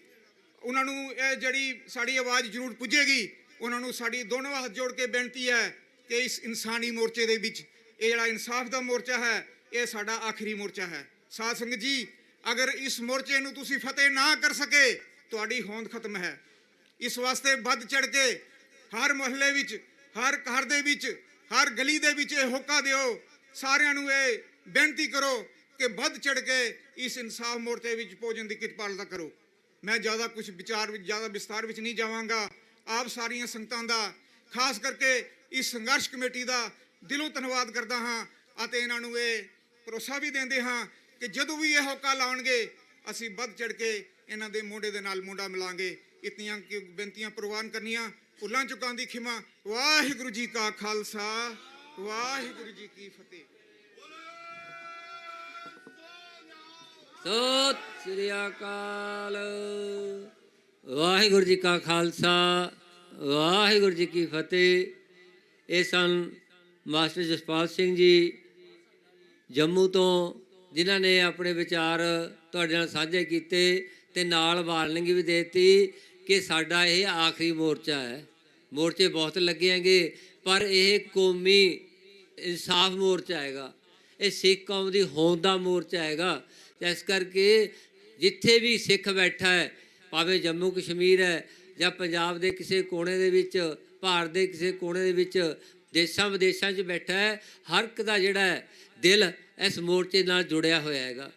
ਉਹਨਾਂ ਨੂੰ ਇਹ ਜਿਹੜੀ ਸਾਡੀ ਆਵਾਜ਼ ਜ਼ਰੂਰ ਪੁੱਜੇਗੀ। ਉਹਨਾਂ ਨੂੰ ਸਾਡੀ ਦੋਨੋਂ ਹੱਥ ਜੋੜ ਕੇ ਬੇਨਤੀ ਹੈ ਕਿ ਇਸ ਇਨਸਾਨੀ ਮੋਰਚੇ ਦੇ ਵਿੱਚ, ਇਹ ਜਿਹੜਾ ਇਨਸਾਫ ਦਾ ਮੋਰਚਾ ਹੈ, ਇਹ ਸਾਡਾ ਆਖਰੀ ਮੋਰਚਾ ਹੈ। ਸਾਧ ਸੰਗਤ ਜੀ, ਅਗਰ ਇਸ ਮੋਰਚੇ ਨੂੰ ਤੁਸੀਂ ਫਤਿਹ ਨਾ ਕਰ ਸਕੇ, ਤੁਹਾਡੀ ਹੋਂਦ ਖਤਮ ਹੈ। ਇਸ ਵਾਸਤੇ ਵੱਧ ਚੜ ਕੇ ਹਰ ਮੁਹੱਲੇ ਵਿੱਚ, ਹਰ ਘਰ ਦੇ ਵਿੱਚ, ਹਰ ਗਲੀ ਦੇ ਵਿੱਚ ਇਹ ਹੋਕਾ ਦਿਓ, ਸਾਰਿਆਂ ਨੂੰ ਇਹ ਬੇਨਤੀ ਕਰੋ ਕਿ ਵੱਧ ਚੜ ਕੇ ਇਸ ਇਨਸਾਫ ਮੋਰਚੇ ਵਿੱਚ ਪਹੁੰਚਣ ਦੀ ਕਿਰਪਾਲਤਾ ਕਰੋ। ਮੈਂ ਜ਼ਿਆਦਾ ਕੁਝ ਵਿਚਾਰ ਵਿੱਚ ਜ਼ਿਆਦਾ ਵਿਸਤਾਰ ਵਿੱਚ ਨਹੀਂ ਜਾਵਾਂਗਾ। ਆਪ ਸਾਰੀਆਂ ਸੰਗਤਾਂ ਦਾ ਖਾਸ ਕਰਕੇ ਇਸ ਸੰਘਰਸ਼ ਕਮੇਟੀ ਦਾ ਦਿਲੋਂ ਧੰਨਵਾਦ ਕਰਦਾ ਹਾਂ ਅਤੇ ਇਹਨਾਂ ਨੂੰ ਇਹ ਭਰੋਸਾ ਵੀ ਦਿੰਦੇ ਹਾਂ ਕਿ ਜਦੋਂ ਵੀ ਇਹ ਹੋਕਾ ਲਾਉਣਗੇ ਅਸੀਂ ਵੱਧ ਚੜ ਕੇ ਇਹਨਾਂ ਦੇ ਮੋਢੇ ਦੇ ਨਾਲ ਮੋਢਾ ਮਿਲਾਂਗੇ। ਇਤਨੀਆਂ ਬੇਨਤੀਆਂ ਪ੍ਰਵਾਨ ਕਰਨੀਆਂ, ਭੁੱਲਾਂ ਚੁੱਕਾਂ ਦੀ ਖਿਮਾ। ਵਾਹਿਗੁਰੂ ਜੀ ਕਾ ਖਾਲਸਾ, ਵਾਹਿਗੁਰੂ ਜੀ ਕੀ ਫਤਿਹ। ਸਤਿ ਸ੍ਰੀ ਅਕਾਲ। ਵਾਹਿਗੁਰੂ ਜੀ ਕਾ ਖਾਲਸਾ, ਵਾਹਿਗੁਰੂ ਜੀ ਕੀ ਫਤਿਹ। ਇਹ ਸਨ ਮਾਸਟਰ ਜਸਪਾਲ ਸਿੰਘ ਜੀ ਜੰਮੂ ਤੋਂ, ਜਿਨ੍ਹਾਂ ਨੇ ਆਪਣੇ ਵਿਚਾਰ ਤੁਹਾਡੇ ਨਾਲ ਸਾਂਝੇ ਕੀਤੇ ਤੇ ਨਾਲ ਵਾਰਨਿੰਗ ਵੀ ਦੇ ਦਿੱਤੀ ਕਿ ਸਾਡਾ ਇਹ ਆਖਰੀ ਮੋਰਚਾ ਹੈ। ਮੋਰਚੇ ਬਹੁਤ ਲੱਗੇ ਹੈਗੇ ਪਰ ਇਹ ਕੌਮੀ ਇਨਸਾਫ ਮੋਰਚਾ ਹੈਗਾ, ਇਹ ਸਿੱਖ ਕੌਮ ਦੀ ਹੋਂਦ ਦਾ ਮੋਰਚਾ ਹੈਗਾ। ਇਸ ਕਰਕੇ ਜਿੱਥੇ ਵੀ ਸਿੱਖ ਬੈਠਾ ਹੈ, ਭਾਵੇਂ ਜੰਮੂ ਕਸ਼ਮੀਰ ਹੈ ਜਾਂ ਪੰਜਾਬ ਦੇ ਕਿਸੇ ਕੋਨੇ ਦੇ ਵਿੱਚ, ਭਾਰਤ ਦੇ ਕਿਸੇ ਕੋਨੇ ਦੇ ਵਿੱਚ, ਦੇਸ਼ਾਂ ਵਿਦੇਸ਼ਾਂ 'ਚ ਬੈਠਾ ਹੈ, ਹਰ ਇੱਕ ਦਾ ਜਿਹੜਾ ਹੈ ਦਿਲ ਇਸ ਮੋਰਚੇ ਨਾਲ ਜੁੜਿਆ ਹੋਇਆ ਹੈਗਾ।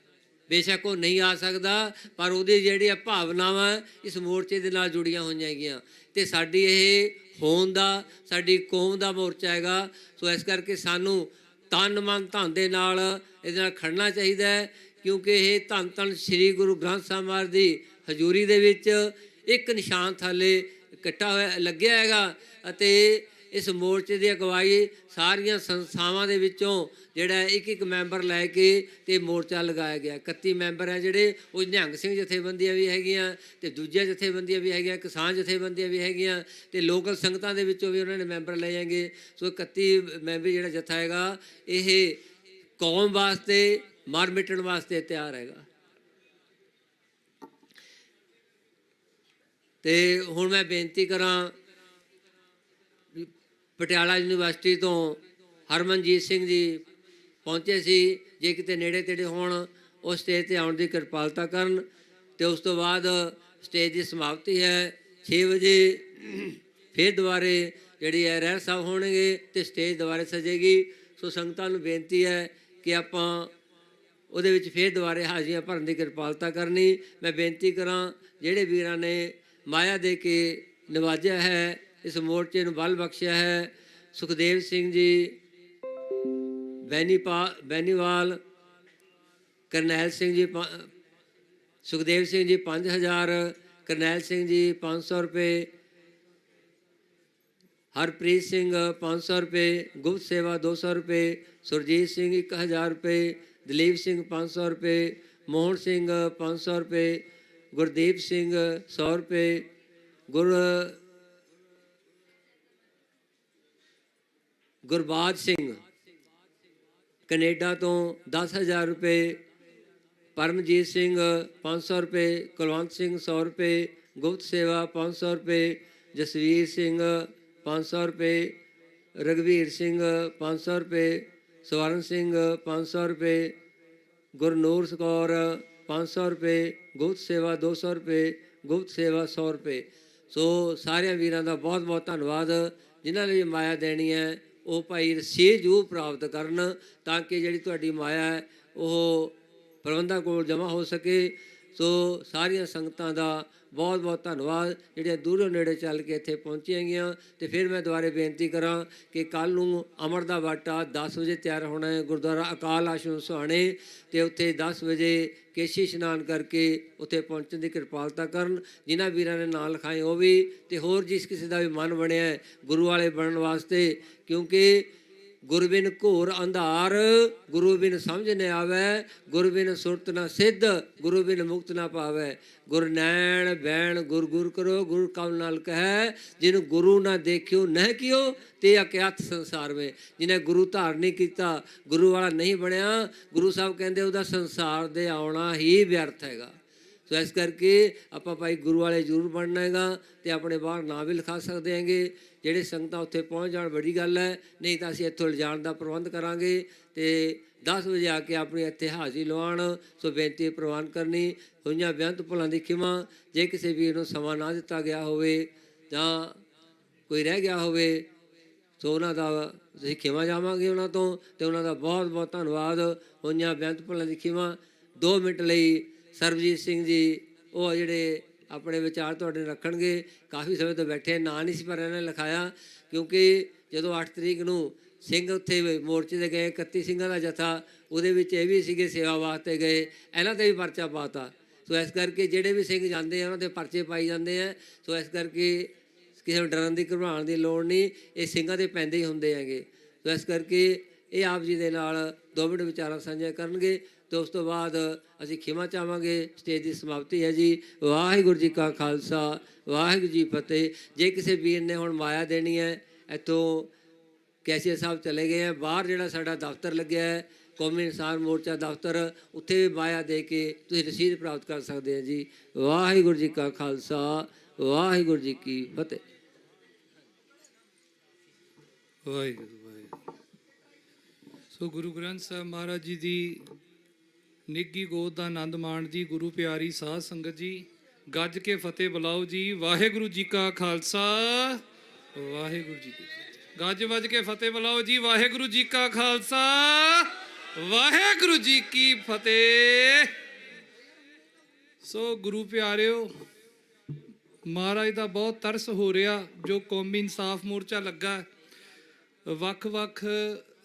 ਬੇਸ਼ੱਕ ਉਹ ਨਹੀਂ ਆ ਸਕਦਾ ਪਰ ਉਹਦੀ ਜਿਹੜੀਆਂ ਭਾਵਨਾਵਾਂ ਇਸ ਮੋਰਚੇ ਦੇ ਨਾਲ ਜੁੜੀਆਂ ਹੋਈਆਂ ਹੈਗੀਆਂ ਤੇ ਸਾਡੀ ਇਹ ਹੋਂਦ ਦਾ, ਸਾਡੀ ਕੌਮ ਦਾ ਮੋਰਚਾ ਹੈਗਾ। ਸੋ ਇਸ ਕਰਕੇ ਸਾਨੂੰ ਤਨ ਮਨ ਧਨ ਦੇ ਨਾਲ ਇਹਦੇ ਨਾਲ ਖੜਨਾ ਚਾਹੀਦਾ ਹੈ, ਕਿਉਂਕਿ ਇਹ ਧੰਨ ਧੰਨ ਸ੍ਰੀ ਗੁਰੂ ਗ੍ਰੰਥ ਸਾਹਿਬ ਮਹਾਰਾਜ ਦੀ ਹਜ਼ੂਰੀ ਦੇ ਵਿੱਚ ਇੱਕ ਨਿਸ਼ਾਨ ਥੱਲੇ ਇਕੱਠਾ ਹੋਇਆ ਲੱਗਿਆ ਹੈਗਾ ਅਤੇ ਇਸ ਮੋਰਚੇ ਦੀ ਅਗਵਾਈ ਸਾਰੀਆਂ ਸੰਸਥਾਵਾਂ ਦੇ ਵਿੱਚੋਂ ਜਿਹੜਾ ਇੱਕ ਇੱਕ ਮੈਂਬਰ ਲੈ ਕੇ ਤੇ ਮੋਰਚਾ ਲਗਾਇਆ ਗਿਆ। 31 ਮੈਂਬਰ ਹੈ ਜਿਹੜੇ, ਉਹ ਨਿਹੰਗ ਸਿੰਘ ਜਥੇਬੰਦੀਆਂ ਵੀ ਹੈਗੀਆਂ ਤੇ ਦੂਜੀਆਂ ਜਥੇਬੰਦੀਆਂ ਵੀ ਹੈਗੀਆਂ, ਕਿਸਾਨ ਜਥੇਬੰਦੀਆਂ ਵੀ ਹੈਗੀਆਂ ਤੇ ਲੋਕਲ ਸੰਗਤਾਂ ਦੇ ਵਿੱਚੋਂ ਵੀ ਉਹਨਾਂ ਨੇ ਮੈਂਬਰ ਲਏ ਹੈਗੇ। ਸੋ 31 ਮੈਂਬਰ ਜਿਹੜਾ ਜਥਾ ਹੈਗਾ ਇਹ ਕੌਮ ਵਾਸਤੇ ਮਰ ਮਿਟਣ ਵਾਸਤੇ ਤਿਆਰ ਹੈਗਾ। ਤੇ ਹੁਣ ਮੈਂ ਬੇਨਤੀ ਕਰਾਂ, ਪਟਿਆਲਾ ਯੂਨੀਵਰਸਿਟੀ ਤੋਂ ਹਰਮਨਜੀਤ ਸਿੰਘ ਜੀ ਪਹੁੰਚੇ ਸੀ, ਜੇ ਕਿਤੇ ਨੇੜੇ ਤੇੜੇ ਹੋਣ ਉਹ ਸਟੇਜ ਤੇ ਆਉਣ ਦੀ ਕਿਰਪਾਲਤਾ ਕਰਨ। ਤੇ ਉਸ ਤੋਂ ਬਾਅਦ ਸਟੇਜ ਦੀ ਸਮਾਪਤੀ ਹੈ 6 ਵਜੇ। ਫਿਰ ਦੁਬਾਰੇ ਜਿਹੜੀ ਹੈ ਰਹਿਣ ਸਾਹਿਬ ਹੋਣਗੇ ਤੇ ਸਟੇਜ ਦੁਬਾਰੇ ਸਜੇਗੀ। ਸੋ ਸੰਗਤਾਂ ਨੂੰ ਬੇਨਤੀ ਹੈ ਕਿ ਆਪਾਂ ਉਹਦੇ ਵਿੱਚ ਫਿਰ ਦੁਬਾਰੇ ਹਾਜ਼ਰੀਆਂ ਭਰਨ ਦੀ ਕਿਰਪਾਲਤਾ ਕਰਨੀ। ਮੈਂ ਬੇਨਤੀ ਕਰਾਂ ਜਿਹੜੇ ਵੀਰਾਂ ਨੇ ਮਾਇਆ ਦੇ ਕੇ ਨਵਾਜਿਆ ਹੈ, ਇਸ ਮੋਰਚੇ ਨੂੰ ਬਲ ਬਖਸ਼ਿਆ ਹੈ, ਸੁਖਦੇਵ ਸਿੰਘ ਜੀ ਬੈਨੀਵਾਲ, ਕਰਨੈਲ ਸਿੰਘ ਜੀ, ਸੁਖਦੇਵ ਸਿੰਘ ਜੀ 5000, ਕਰਨੈਲ ਸਿੰਘ ਜੀ 500 ਰੁਪਏ, ਹਰਪ੍ਰੀਤ ਸਿੰਘ 500 ਰੁਪਏ, ਗੁਪਤ ਸੇਵਾ 200 ਰੁਪਏ, ਸੁਰਜੀਤ ਸਿੰਘ 1000 ਰੁਪਏ, ਦਲੀਪ ਸਿੰਘ 500 ਰੁਪਏ, ਮੋਹਨ ਸਿੰਘ 500 ਰੁਪਏ, ਗੁਰਦੀਪ ਸਿੰਘ 100 ਰੁਪਏ, ਗੁਰਬਾਜ ਸਿੰਘ ਕੈਨੇਡਾ ਤੋਂ 10000 ਰੁਪਏ, ਪਰਮਜੀਤ ਸਿੰਘ 500 ਰੁਪਏ, ਕੁਲਵੰਤ ਸਿੰਘ 100 ਰੁਪਏ, ਗੁਪਤ ਸੇਵਾ 500 ਰੁਪਏ, ਜਸਵੀਰ ਸਿੰਘ 500 ਰੁਪਏ, ਰਘਵੀਰ ਸਿੰਘ 500 ਰੁਪਏ, ਸਵਰਨ ਸਿੰਘ 500 ਰੁਪਏ, ਗੁਰਨੂਰ ਕੌਰ 500 ਰੁਪਏ, ਗੁਪਤ ਸੇਵਾ 200 ਰੁਪਏ, ਗੁਪਤ ਸੇਵਾ 100 ਰੁਪਏ। ਸੋ ਸਾਰਿਆਂ ਵੀਰਾਂ ਦਾ ਬਹੁਤ ਬਹੁਤ ਧੰਨਵਾਦ। ਜਿਨ੍ਹਾਂ ਨੇ ਮਾਇਆ ਦੇਣੀ ਹੈ ਉਹ ਭਾਈ ਰਸੀਦ ਜ਼ਰੂਰ ਪ੍ਰਾਪਤ ਕਰਨ ਤਾਂ ਕਿ ਜਿਹੜੀ ਤੁਹਾਡੀ ਮਾਇਆ ਹੈ ਉਹ ਪ੍ਰਬੰਧਕਾਂ ਕੋਲ ਜਮ੍ਹਾਂ ਹੋ ਸਕੇ। ਸੋ ਸਾਰੀਆਂ ਸੰਗਤਾਂ ਦਾ ਬਹੁਤ ਬਹੁਤ ਧੰਨਵਾਦ ਜਿਹੜੀਆਂ ਦੂਰੋਂ ਨੇੜੇ ਚੱਲ ਕੇ ਇੱਥੇ ਪਹੁੰਚੀਆਂ ਗਈਆਂ। ਅਤੇ ਫਿਰ ਮੈਂ ਦੁਬਾਰੇ ਬੇਨਤੀ ਕਰਾਂ ਕਿ ਕੱਲ੍ਹ ਨੂੰ ਅੰਮ੍ਰਿਤ ਦਾ ਵਾਟਾ 10 ਵਜੇ ਤਿਆਰ ਹੋਣਾ ਹੈ ਗੁਰਦੁਆਰਾ ਅਕਾਲ ਆਸ਼ਰਮ ਸੁਹਾਣੇ, ਅਤੇ ਉੱਥੇ 10 ਵਜੇ ਕੇਸ਼ੀ ਇਸ਼ਨਾਨ ਕਰਕੇ ਉੱਥੇ ਪਹੁੰਚਣ ਦੀ ਕਿਰਪਾਲਤਾ ਕਰਨ। ਜਿਨ੍ਹਾਂ ਵੀਰਾਂ ਨੇ ਨਾਂ ਲਿਖਾਏ ਉਹ ਵੀ, ਅਤੇ ਹੋਰ ਜਿਸ ਕਿਸੇ ਦਾ ਵੀ ਮਨ ਬਣਿਆ ਗੁਰੂ ਵਾਲੇ ਬਣਨ ਵਾਸਤੇ, ਕਿਉਂਕਿ ਗੁਰ ਬਿਨ ਘੋਰ ਅੰਧਾਰ, ਗੁਰੂ ਬਿਨ ਸਮਝ ਨ ਆਵੈ, ਗੁਰ ਬਿਨ ਸੁਰਤ ਨ ਸਿੱਧ, ਗੁਰੂ ਬਿਨ ਮੁਕਤ ਨ ਪਾਵੈ। ਗੁਰ ਨੈਣ ਬੈਣ ਗੁਰ ਗੁਰ ਕਰੋ, ਗੁਰ ਕਉ ਨਾਲ ਕਹੈ, ਜਿਹਨੂੰ ਗੁਰੂ ਨਾ ਦੇਖਿਓ ਨਹਿ ਕਿਓ, ਤੇ ਅਕਿਆਥ ਸੰਸਾਰ ਵਿੱਚ। ਜਿਹਨੇ ਗੁਰੂ ਧਾਰਨ ਨਹੀਂ ਕੀਤਾ, ਗੁਰੂ ਵਾਲਾ ਨਹੀਂ ਬਣਿਆ, ਗੁਰੂ ਸਾਹਿਬ ਕਹਿੰਦੇ ਉਹਦਾ ਸੰਸਾਰ ਦੇ ਆਉਣਾ ਹੀ ਵਿਅਰਥ ਹੈਗਾ। ਸੋ ਇਸ ਕਰਕੇ ਆਪਾਂ ਭਾਈ ਗੁਰੂ ਵਾਲੇ ਜ਼ਰੂਰ ਬਣਨਾ ਹੈਗਾ ਅਤੇ ਆਪਣੇ ਬਾਹਰ ਨਾਂ ਵੀ ਲਿਖਾ ਸਕਦੇ ਹੈਗੇ। ਜਿਹੜੇ ਸੰਗਤਾਂ ਉੱਥੇ ਪਹੁੰਚ ਜਾਣ ਬੜੀ ਗੱਲ ਹੈ, ਨਹੀਂ ਤਾਂ ਅਸੀਂ ਇੱਥੋਂ ਲਿਜਾਣ ਦਾ ਪ੍ਰਬੰਧ ਕਰਾਂਗੇ ਅਤੇ 10 ਵਜੇ ਆ ਕੇ ਆਪਣੀ ਇੱਥੇ ਹਾਜ਼ਰੀ ਲਵਾਉਣ। ਸੋ ਬੇਨਤੀ ਪ੍ਰਵਾਨ ਕਰਨੀ। ਹੋਈਆਂ ਬੇਅੰਤ ਭੁੱਲਾਂ ਦੀ ਖਿਮਾ। ਜੇ ਕਿਸੇ ਵੀਰ ਨੂੰ ਸਮਾਂ ਨਾ ਦਿੱਤਾ ਗਿਆ ਹੋਵੇ ਜਾਂ ਕੋਈ ਰਹਿ ਗਿਆ ਹੋਵੇ ਸੋ ਉਹਨਾਂ ਦਾ ਅਸੀਂ ਖਿਮਾ ਜਾਵਾਂਗੇ ਉਹਨਾਂ ਤੋਂ, ਤੇ ਉਹਨਾਂ ਦਾ ਬਹੁਤ ਬਹੁਤ ਧੰਨਵਾਦ। ਹੋਈਆਂ ਬੇਅੰਤ ਭੁੱਲਾਂ ਦੀ ਖਿਮਾ। 2 ਮਿੰਟ ਲਈ ਸਰਬਜੀਤ ਸਿੰਘ ਜੀ ਉਹ ਜਿਹੜੇ ਆਪਣੇ ਵਿਚਾਰ ਤੁਹਾਡੇ ਨਾਲ ਰੱਖਣਗੇ। ਕਾਫੀ ਸਮੇਂ ਤੋਂ ਬੈਠੇ, ਨਾਂ ਨਹੀਂ ਸੀ ਪਰ ਇਹਨਾਂ ਨੇ ਲਿਖਾਇਆ, ਕਿਉਂਕਿ ਜਦੋਂ 8 ਤਰੀਕ ਨੂੰ ਸਿੰਘ ਉੱਥੇ ਮੋਰਚੇ 'ਤੇ ਗਏ, 31 ਸਿੰਘਾਂ ਦਾ ਜਥਾ, ਉਹਦੇ ਵਿੱਚ ਇਹ ਵੀ ਸੀਗੇ ਸੇਵਾ ਵਾਸਤੇ ਗਏ, ਇਹਨਾਂ 'ਤੇ ਵੀ ਪਰਚਾ ਪਾਤਾ। ਸੋ ਇਸ ਕਰਕੇ ਜਿਹੜੇ ਵੀ ਸਿੰਘ ਜਾਂਦੇ ਆ ਉਹਨਾਂ 'ਤੇ ਪਰਚੇ ਪਾਈ ਜਾਂਦੇ ਆ। ਸੋ ਇਸ ਕਰਕੇ ਕਿਸੇ ਨੂੰ ਡਰਨ ਦੀ ਘਬਰਾਉਣ ਦੀ ਲੋੜ ਨਹੀਂ, ਇਹ ਸਿੰਘਾਂ 'ਤੇ ਪੈਂਦੇ ਹੀ ਹੁੰਦੇ ਹੈਗੇ। ਸੋ ਇਸ ਕਰਕੇ ਇਹ ਆਪ ਜੀ ਦੇ ਨਾਲ 2 ਮਿੰਟ ਵਿਚਾਰਾਂ ਸਾਂਝੇ ਕਰਨਗੇ, ਤੇ ਉਸ ਤੋਂ ਬਾਅਦ ਅਸੀਂ ਖਿਮਾ ਚਾਹਾਂਗੇ। ਸਟੇਜ ਦੀ ਸਮਾਪਤੀ ਹੈ ਜੀ। ਵਾਹਿਗੁਰੂ ਜੀ ਕਾ ਖਾਲਸਾ, ਵਾਹਿਗੁਰੂ ਜੀ ਫਤਿਹ। ਜੇ ਕਿਸੇ ਵੀਰ ਨੇ ਹੁਣ ਮਾਇਆ ਦੇਣੀ ਹੈ, ਇੱਥੋਂ ਕੈਸ਼ੀਅਰ ਸਾਹਿਬ ਚਲੇ ਗਏ ਆ, ਬਾਹਰ ਜਿਹੜਾ ਸਾਡਾ ਦਫ਼ਤਰ ਲੱਗਿਆ ਹੈ ਕੌਮੀ ਇਨਸਾਨ ਮੋਰਚਾ ਦਫ਼ਤਰ, ਉੱਥੇ ਵੀ ਮਾਇਆ ਦੇ ਕੇ ਤੁਸੀਂ ਰਸੀਦ ਪ੍ਰਾਪਤ ਕਰ ਸਕਦੇ ਹੋ ਜੀ। ਵਾਹਿਗੁਰੂ ਜੀ ਕਾ ਖਾਲਸਾ, ਵਾਹਿਗੁਰੂ ਜੀ ਕੀ ਫਤਿਹ। ਵਾਹਿਗੁਰੂ ਵਾਹਿਗੁਰੂ। ਸੋ ਗੁਰੂ ਗ੍ਰੰਥ ਸਾਹਿਬ ਮਹਾਰਾਜ ਜੀ ਦੀ ਨਿੱਘੀ ਗੋਦ ਦਾ ਆਨੰਦ ਮਾਣ ਜੀ। ਗੁਰੂ ਪਿਆਰੀ ਸਾਧ ਸੰਗਤ ਜੀ, ਗੱਜ ਕੇ ਫਤਿਹ ਬੁਲਾਓ ਜੀ। ਵਾਹਿਗੁਰੂ ਜੀ ਕਾ ਖਾਲਸਾ, ਵਾਹਿਗੁਰੂ ਜੀ ਕੀ ਫਤਿਹ। ਗੱਜ ਵੱਜ ਕੇ ਫਤਿਹ ਬੁਲਾਓ ਜੀ। ਵਾਹਿਗੁਰੂ ਜੀ ਕਾ ਖਾਲਸਾ, ਵਾਹਿਗੁਰੂ ਜੀ ਕੀ ਫਤਿਹ। ਸੋ ਗੁਰੂ ਪਿਆਰਿਓ, ਮਹਾਰਾਜ ਦਾ ਬਹੁਤ ਤਰਸ ਹੋ ਰਿਹਾ। ਜੋ ਕੌਮੀ ਇਨਸਾਫ ਮੋਰਚਾ ਲੱਗਾ, ਵੱਖ-ਵੱਖ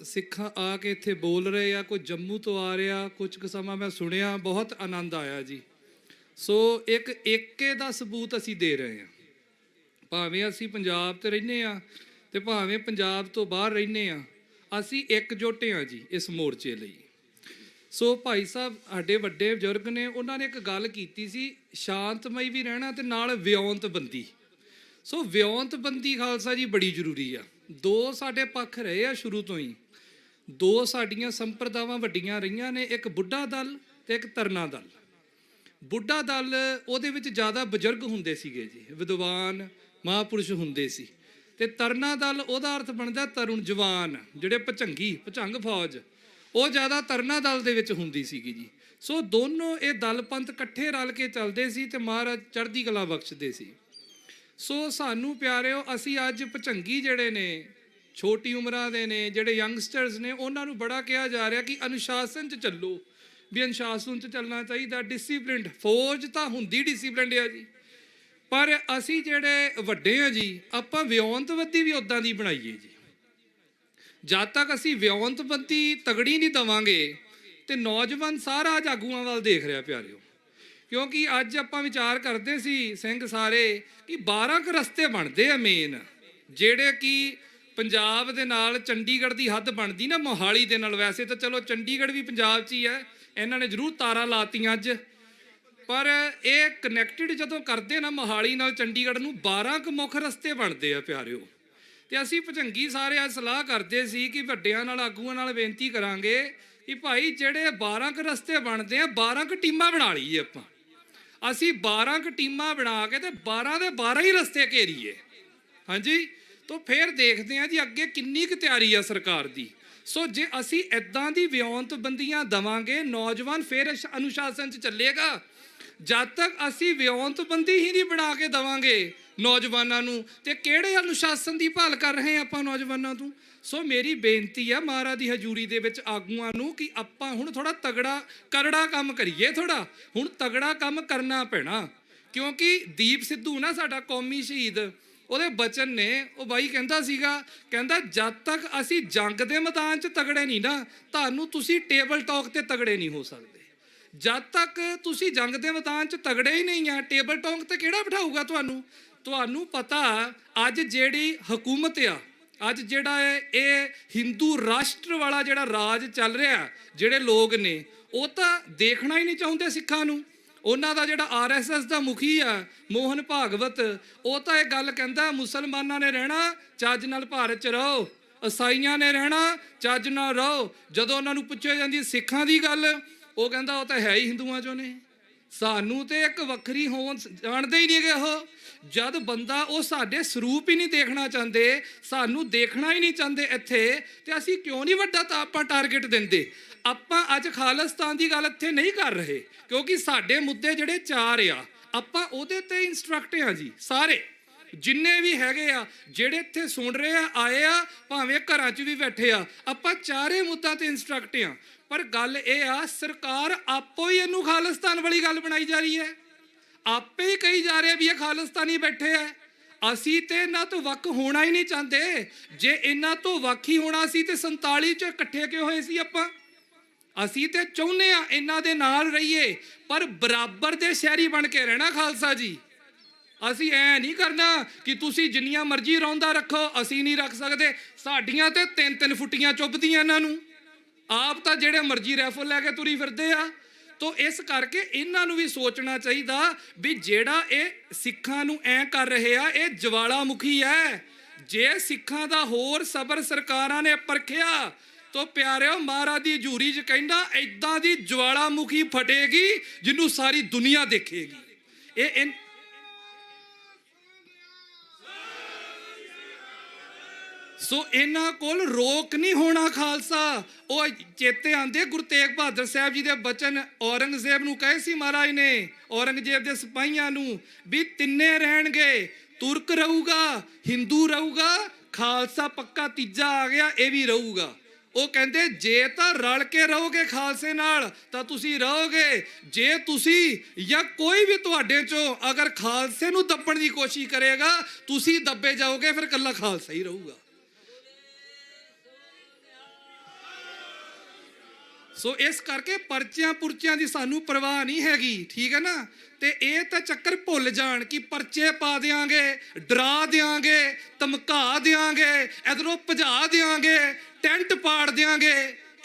ਸਿੱਖਾਂ ਆ ਕੇ ਇੱਥੇ ਬੋਲ ਰਹੇ ਆ, ਕੋਈ ਜੰਮੂ ਤੋਂ ਆ ਰਿਹਾ, ਕੁਝ ਕੁ ਸਮਾਂ ਮੈਂ ਸੁਣਿਆ, ਬਹੁਤ ਆਨੰਦ ਆਇਆ ਜੀ। ਸੋ ਇੱਕ ਏਕੇ ਦਾ ਸਬੂਤ ਅਸੀਂ ਦੇ ਰਹੇ ਹਾਂ, ਭਾਵੇਂ ਅਸੀਂ ਪੰਜਾਬ 'ਤੇ ਰਹਿੰਦੇ ਹਾਂ ਤੇ ਭਾਵੇਂ ਪੰਜਾਬ ਤੋਂ ਬਾਹਰ ਰਹਿੰਦੇ ਹਾਂ, ਅਸੀਂ ਇਕਜੁੱਟ ਹਾਂ ਜੀ ਇਸ ਮੋਰਚੇ ਲਈ। ਸੋ ਭਾਈ ਸਾਹਿਬ ਸਾਡੇ ਵੱਡੇ ਬਜ਼ੁਰਗ ਨੇ, ਉਹਨਾਂ ਨੇ ਇੱਕ ਗੱਲ ਕੀਤੀ ਸੀ, ਸ਼ਾਂਤਮਈ ਵੀ ਰਹਿਣਾ ਤੇ ਨਾਲ ਵਿਉਂਤਬੰਦੀ। ਸੋ ਵਿਉਂਤਬੰਦੀ ਖਾਲਸਾ ਜੀ ਬੜੀ ਜ਼ਰੂਰੀ ਆ। 2 ਸਾਡੇ ਪੱਖ ਰਹੇ ਆ ਸ਼ੁਰੂ ਤੋਂ ਹੀ, 2 ਸਾਡੀਆਂ ਸੰਪਰਦਾਵਾਂ ਵੱਡੀਆਂ ਰਹੀਆਂ ਨੇ, ਇੱਕ ਬੁੱਢਾ ਦਲ ਤੇ ਇੱਕ ਤਰਨਾ ਦਲ। ਬੁੱਢਾ ਦਲ ਉਹਦੇ ਵਿੱਚ ਜ਼ਿਆਦਾ ਬਜ਼ੁਰਗ ਹੁੰਦੇ ਸੀਗੇ ਜੀ, ਵਿਦਵਾਨ ਮਹਾਂਪੁਰਸ਼ ਹੁੰਦੇ ਸੀ, ਤੇ ਤਰਨਾ ਦਲ ਉਹਦਾ ਅਰਥ ਬਣਦਾ ਤਰੁਣ ਜਵਾਨ, ਜਿਹੜੇ ਭੁਚੰਗ ਫੌਜ, ਉਹ ਜ਼ਿਆਦਾ ਤਰਨਾ ਦਲ ਦੇ ਵਿੱਚ ਹੁੰਦੀ ਸੀਗੀ ਜੀ। ਸੋ ਦੋਨੋਂ ਇਹ ਦਲ ਪੰਥ ਇਕੱਠੇ ਰਲ ਕੇ ਚੱਲਦੇ ਸੀ ਤੇ ਮਹਾਰਾਜ ਚੜ੍ਹਦੀ ਕਲਾ ਬਖਸ਼ਦੇ ਸੀ। ਸੋ ਸਾਨੂੰ ਪਿਆਰਿਓ, ਅਸੀਂ ਅੱਜ ਭੁਚੰਗੀ ਜਿਹੜੇ ਨੇ, ਛੋਟੀ ਉਮਰਾਂ ਦੇ ਨੇ, ਜਿਹੜੇ ਯੰਗਸਟਰਸ ਨੇ, ਉਹਨਾਂ ਨੂੰ ਬੜਾ ਕਿਹਾ ਜਾ ਰਿਹਾ ਕਿ ਅਨੁਸ਼ਾਸਨ 'ਚ ਚੱਲੋ, ਵੀ ਅਨੁਸ਼ਾਸਨ 'ਚ ਚੱਲਣਾ ਚਾਹੀਦਾ, ਡਿਸਿਪਲਿਨਡ। ਫੌਜ ਤਾਂ ਹੁੰਦੀ ਡਿਸਿਪਲਿਨਡ ਆ ਜੀ, ਪਰ ਅਸੀਂ ਜਿਹੜੇ ਵੱਡੇ ਆ ਜੀ, ਆਪਾਂ ਵਿਉਂਤਬੰਦੀ ਵੀ ਉੱਦਾਂ ਦੀ ਬਣਾਈਏ ਜੀ। ਜਦ ਤੱਕ ਅਸੀਂ ਵਿਉਂਤਬੰਦੀ ਤਗੜੀ ਨਹੀਂ ਦੇਵਾਂਗੇ ਤੇ ਨੌਜਵਾਨ ਸਾਰਾ ਆਗੂਆਂ ਵੱਲ ਦੇਖ ਰਿਹਾ ਪਿਆਰਿਓ। ਕਿਉਂਕਿ ਅੱਜ ਆਪਾਂ ਵਿਚਾਰ ਕਰਦੇ ਸੀ ਸਿੰਘ ਸਾਰੇ ਕਿ 12 ਕੁ ਰਸਤੇ ਬਣਦੇ ਆ ਮੇਨ, ਜਿਹੜੇ ਕਿ ਪੰਜਾਬ ਦੇ ਨਾਲ ਚੰਡੀਗੜ੍ਹ ਦੀ ਹੱਦ ਬਣਦੀ ਨਾ ਮੋਹਾਲੀ ਦੇ ਨਾਲ। ਵੈਸੇ ਤਾਂ ਚਲੋ ਚੰਡੀਗੜ੍ਹ ਵੀ ਪੰਜਾਬ 'ਚ ਹੀ ਹੈ, ਇਹਨਾਂ ਨੇ ਜ਼ਰੂਰ ਤਾਰਾਂ ਲਾਤੀਆਂ ਅੱਜ, ਪਰ ਇਹ ਕਨੈਕਟਡ ਜਦੋਂ ਕਰਦੇ ਨਾ ਮੋਹਾਲੀ ਨਾਲ ਚੰਡੀਗੜ੍ਹ ਨੂੰ, 12 ਕੁ ਮੁੱਖ ਰਸਤੇ ਬਣਦੇ ਆ ਪਿਆਰਿਓ। ਤੇ ਅਸੀਂ ਭੁਚੰਗੀ ਸਾਰੇ ਅੱਜ ਸਲਾਹ ਕਰਦੇ ਸੀ ਕਿ ਵੱਡਿਆਂ ਨਾਲ, ਆਗੂਆਂ ਨਾਲ ਬੇਨਤੀ ਕਰਾਂਗੇ ਕਿ ਭਾਈ ਜਿਹੜੇ 12 ਕੁ ਰਸਤੇ ਬਣਦੇ ਆ, 12 ਕੁ ਟੀਮਾਂ ਬਣਾ ਲਈਏ ਆਪਾਂ। ਅਸੀਂ 12 ਕੁ ਟੀਮਾਂ ਬਣਾ ਕੇ ਤੇ 12 ਦੇ 12 ਹੀ ਰਸਤੇ ਘੇਰੀਏ। ਹਾਂਜੀ, ਤਾਂ ਫਿਰ ਦੇਖਦੇ ਹਾਂ ਜੀ ਅੱਗੇ ਕਿੰਨੀ ਕੁ ਤਿਆਰੀ ਆ ਸਰਕਾਰ ਦੀ। ਸੋ ਜੇ ਅਸੀਂ ਇੱਦਾਂ ਦੀ ਵਿਉਂਤਬੰਦੀਆਂ ਦੇਵਾਂਗੇ, ਨੌਜਵਾਨ ਫਿਰ ਅਨੁਸ਼ਾਸਨ 'ਚ ਚੱਲੇਗਾ। ਜਦ ਤੱਕ ਅਸੀਂ ਵਿਉਂਤਬੰਦੀ ਹੀ ਨਹੀਂ ਬਣਾ ਕੇ ਦੇਵਾਂਗੇ ਨੌਜਵਾਨਾਂ ਨੂੰ, ਤੇ ਕਿਹੜੇ ਅਨੁਸ਼ਾਸਨ ਦੀ ਭਾਲ ਕਰ ਰਹੇ ਆਪਾਂ ਨੌਜਵਾਨਾਂ ਤੋਂ। ਸੋ ਮੇਰੀ ਬੇਨਤੀ ਹੈ ਮਹਾਰਾਜ ਦੀ ਹਜ਼ੂਰੀ ਦੇ ਵਿੱਚ ਆਗੂਆਂ ਨੂੰ ਕਿ ਆਪਾਂ ਹੁਣ ਥੋੜਾ ਤਗੜਾ ਕਰੜਾ ਕੰਮ ਕਰੀਏ। ਥੋੜਾ ਹੁਣ ਤਗੜਾ ਕੰਮ ਕਰਨਾ ਪੈਣਾ, ਕਿਉਂਕਿ ਦੀਪ ਸਿੱਧੂ ਨਾ ਸਾਡਾ ਕੌਮੀ ਸ਼ਹੀਦ, ਉਹਦੇ ਬਚਨ ਨੇ, ਉਹ ਬਾਈ ਕਹਿੰਦਾ ਸੀਗਾ, ਕਹਿੰਦਾ ਜਦ ਤੱਕ ਅਸੀਂ ਜੰਗ ਦੇ ਮੈਦਾਨ 'ਚ ਤਗੜੇ ਨਹੀਂ ਨਾ, ਤੁਹਾਨੂੰ ਤੁਸੀਂ ਟੇਬਲ ਟਾਕ ਤੇ ਤਗੜੇ ਨਹੀਂ ਹੋ ਸਕਦੇ। ਜਦ ਤੱਕ ਤੁਸੀਂ ਜੰਗ ਦੇ ਮੈਦਾਨ 'ਚ ਤਗੜੇ ਹੀ ਨਹੀਂ ਆ, ਟੇਬਲ ਟਾਕ ਤੇ ਕਿਹੜਾ ਬਿਠਾਊਗਾ ਤੁਹਾਨੂੰ। ਤੁਹਾਨੂੰ ਪਤਾ ਅੱਜ ਜਿਹੜੀ ਹਕੂਮਤ ਆ, ਅੱਜ ਜਿਹੜਾ ਇਹ ਹਿੰਦੂ ਰਾਸ਼ਟਰ ਵਾਲਾ ਜਿਹੜਾ ਰਾਜ ਚੱਲ ਰਿਹਾ, ਜਿਹੜੇ ਲੋਕ ਨੇ ਉਹ ਤਾਂ ਦੇਖਣਾ ਹੀ ਨਹੀਂ ਚਾਹੁੰਦੇ ਸਿੱਖਾਂ ਨੂੰ। ਉਹਨਾਂ ਦਾ ਜਿਹੜਾ RSS ਦਾ ਮੁਖੀ ਆ ਮੋਹਨ ਭਾਗਵਤ, ਉਹ ਤਾਂ ਇਹ ਗੱਲ ਕਹਿੰਦਾ ਮੁਸਲਮਾਨਾਂ ਨੇ ਰਹਿਣਾ ਚੱਜ ਨਾਲ ਭਾਰਤ 'ਚ ਰਹੋ, ਈਸਾਈਆਂ ਨੇ ਰਹਿਣਾ ਚੱਜ ਨਾਲ ਰਹੋ। ਜਦੋਂ ਉਹਨਾਂ ਨੂੰ ਪੁੱਛਿਆ ਜਾਂਦੀ ਸਿੱਖਾਂ ਦੀ ਗੱਲ, ਉਹ ਕਹਿੰਦਾ ਉਹ ਤਾਂ ਹੈ ਹੀ ਹਿੰਦੂਆਂ 'ਚੋਂ ਨੇ, ਸਾਨੂੰ ਤੇ ਇੱਕ ਵੱਖਰੀ ਹੋਣ ਜਾਣਦੇ ਹੀ ਨਹੀਂ ਗਏ ਉਹ। ਜਦ ਬੰਦਾ ਉਹ ਸਾਡੇ ਸਰੂਪ ਹੀ ਨਹੀਂ ਦੇਖਣਾ ਚਾਹੁੰਦੇ, ਸਾਨੂੰ ਦੇਖਣਾ ਹੀ ਨਹੀਂ ਚਾਹੁੰਦੇ ਇੱਥੇ, ਤੇ ਅਸੀਂ ਕਿਉਂ ਨਹੀਂ ਵੱਡਾ ਤਾਂ ਆਪਾਂ ਟਾਰਗੇਟ ਦਿੰਦੇ। ਆਪਾਂ ਅੱਜ ਖਾਲਿਸਤਾਨ ਦੀ ਗੱਲ ਇੱਥੇ ਨਹੀਂ ਕਰ ਰਹੇ, ਕਿਉਂਕਿ ਸਾਡੇ ਮੁੱਦੇ ਜਿਹੜੇ 4 ਆ, ਆਪਾਂ ਉਹਦੇ ਤੇ ਇੰਸਟਰਕਟ ਆ ਜੀ ਸਾਰੇ। ਜਿੰਨੇ ਵੀ ਹੈਗੇ ਆ, ਜਿਹੜੇ ਇੱਥੇ ਸੁਣ ਰਹੇ ਆ, ਆਏ ਆ, ਭਾਵੇਂ ਘਰਾਂ 'ਚ ਵੀ ਬੈਠੇ ਆ, ਆਪਾਂ ਚਾਰੇ ਮੁੱਦਿਆਂ ਤੇ ਇੰਸਟਰਕਟ ਆ। ਪਰ ਗੱਲ ਇਹ ਆ, ਸਰਕਾਰ ਆਪੋ ਹੀ ਇਹਨੂੰ ਖਾਲਿਸਤਾਨ ਵਾਲੀ ਗੱਲ ਬਣਾਈ ਜਾ ਰਹੀ ਹੈ, ਆਪੇ ਹੀ ਕਹੀ ਜਾ ਰਹੇ ਵੀ ਇਹ ਖਾਲਿਸਤਾਨੀ ਬੈਠੇ ਆ। ਅਸੀਂ ਤੇ ਇਹਨਾਂ ਤੋਂ ਵੱਖ ਹੋਣਾ ਹੀ ਨਹੀਂ ਚਾਹੁੰਦੇ। ਜੇ ਇਹਨਾਂ ਤੋਂ ਵੱਖ ਹੀ ਹੋਣਾ ਸੀ ਤੇ 47 ਚ ਇਕੱਠੇ ਕਿਉਂ ਹੋਏ ਸੀ ਆਪਾਂ? ਅਸੀਂ ਤੇ ਚਾਹੁੰਦੇ ਆ ਇਹਨਾਂ ਦੇ ਨਾਲ ਰਹੀਏ, ਪਰ ਬਰਾਬਰ ਦੇ ਸ਼ਹਿਰੀ ਬਣ ਕੇ ਰਹਿਣਾ ਖਾਲਸਾ ਜੀ। ਅਸੀਂ ਐ ਨਹੀਂ ਕਰਨਾ ਕਿ ਤੁਸੀਂ ਜਿੰਨੀਆਂ ਮਰਜ਼ੀ ਰੌਂਦਾ ਰੱਖੋ, ਅਸੀਂ ਨਹੀਂ ਰੱਖ ਸਕਦੇ। ਸਾਡੀਆਂ ਤੇ 3-3 ਫੁੱਟੀਆਂ ਚੁੱਭਦੀਆਂ ਇਹਨਾਂ ਨੂੰ, ਆਪ ਤਾਂ ਜਿਹੜੇ ਮਰਜ਼ੀ ਰਾਈਫਲ ਲੈ ਕੇ ਤੁਰੀ ਫਿਰਦੇ ਆ। ਤੋ ਇਸ ਕਰਕੇ ਇਹਨਾਂ ਨੂੰ ਵੀ ਸੋਚਣਾ ਚਾਹੀਦਾ ਵੀ ਜਿਹੜਾ ਇਹ ਸਿੱਖਾਂ ਨੂੰ ਐ ਕਰ ਰਹੇ ਆ, ਇਹ ਜਵਾਲਾਮੁਖੀ ਹੈ। ਜੇ ਸਿੱਖਾਂ ਦਾ ਹੋਰ ਸਬਰ ਸਰਕਾਰਾਂ ਨੇ ਪਰਖਿਆ ਤੋ ਪਿਆਰਿਓ, ਮਹਾਰਾਜ ਦੀ ਹਜ਼ੂਰੀ 'ਚ ਕਹਿੰਦਾ ਏਦਾਂ ਦੀ ਜਵਾਲਾਮੁਖੀ ਫਟੇਗੀ ਜਿਹਨੂੰ ਸਾਰੀ ਦੁਨੀਆ ਦੇਖੇਗੀ। ਇਹ ਸੋ ਇਹਨਾਂ ਕੋਲ ਰੋਕ ਨਹੀਂ ਹੋਣਾ ਖਾਲਸਾ। ਉਹ ਚੇਤੇ ਆਂਦੇ ਗੁਰੂ ਤੇਗ ਬਹਾਦਰ ਸਾਹਿਬ ਜੀ ਦੇ ਬਚਨ ਔਰੰਗਜ਼ੇਬ ਨੂੰ ਕਹੇ ਸੀ ਮਹਾਰਾਜ ਨੇ, ਔਰੰਗਜ਼ੇਬ ਦੇ ਸਿਪਾਹੀਆਂ ਨੂੰ, ਵੀ ਤਿੰਨੇ ਰਹਿਣਗੇ, ਤੁਰਕ ਰਹੂਗਾ, ਹਿੰਦੂ ਰਹੂਗਾ, ਖਾਲਸਾ ਪੱਕਾ ਤੀਜਾ ਆ ਗਿਆ, ਇਹ ਵੀ ਰਹੂਗਾ। ਉਹ ਕਹਿੰਦੇ ਜੇ ਤਾਂ ਰਲ ਕੇ ਰਹੋਗੇ ਖਾਲਸੇ ਨਾਲ ਤਾਂ ਤੁਸੀਂ ਰਹੋਗੇ, ਜੇ ਤੁਸੀਂ ਜਾਂ ਕੋਈ ਵੀ ਤੁਹਾਡੇ ਚੋਂ ਅਗਰ ਖਾਲਸੇ ਨੂੰ ਦੱਬਣ ਦੀ ਕੋਸ਼ਿਸ਼ ਕਰੇਗਾ, ਤੁਸੀਂ ਦੱਬੇ ਜਾਓਗੇ, ਫਿਰ ਇਕੱਲਾ ਖਾਲਸਾ ਹੀ ਰਹੂਗਾ। ਸੋ ਇਸ ਕਰਕੇ ਪਰਚਿਆਂ ਪੁਰਚਿਆਂ ਦੀ ਸਾਨੂੰ ਪਰਵਾਹ ਨਹੀਂ ਹੈਗੀ, ਠੀਕ ਹੈ ਨਾ। ਤੇ ਇਹ ਤਾਂ ਚੱਕਰ ਭੁੱਲ ਜਾਣ ਕਿ ਪਰਚੇ ਪਾ ਦਿਆਂਗੇ, ਡਰਾ ਦਿਆਂਗੇ, ਧਮਕਾ ਦਿਆਂਗੇ, ਇਧਰੋਂ ਭਜਾ ਦਿਆਂਗੇ, ਟੈਂਟ ਪਾੜ ਦਿਆਂਗੇ,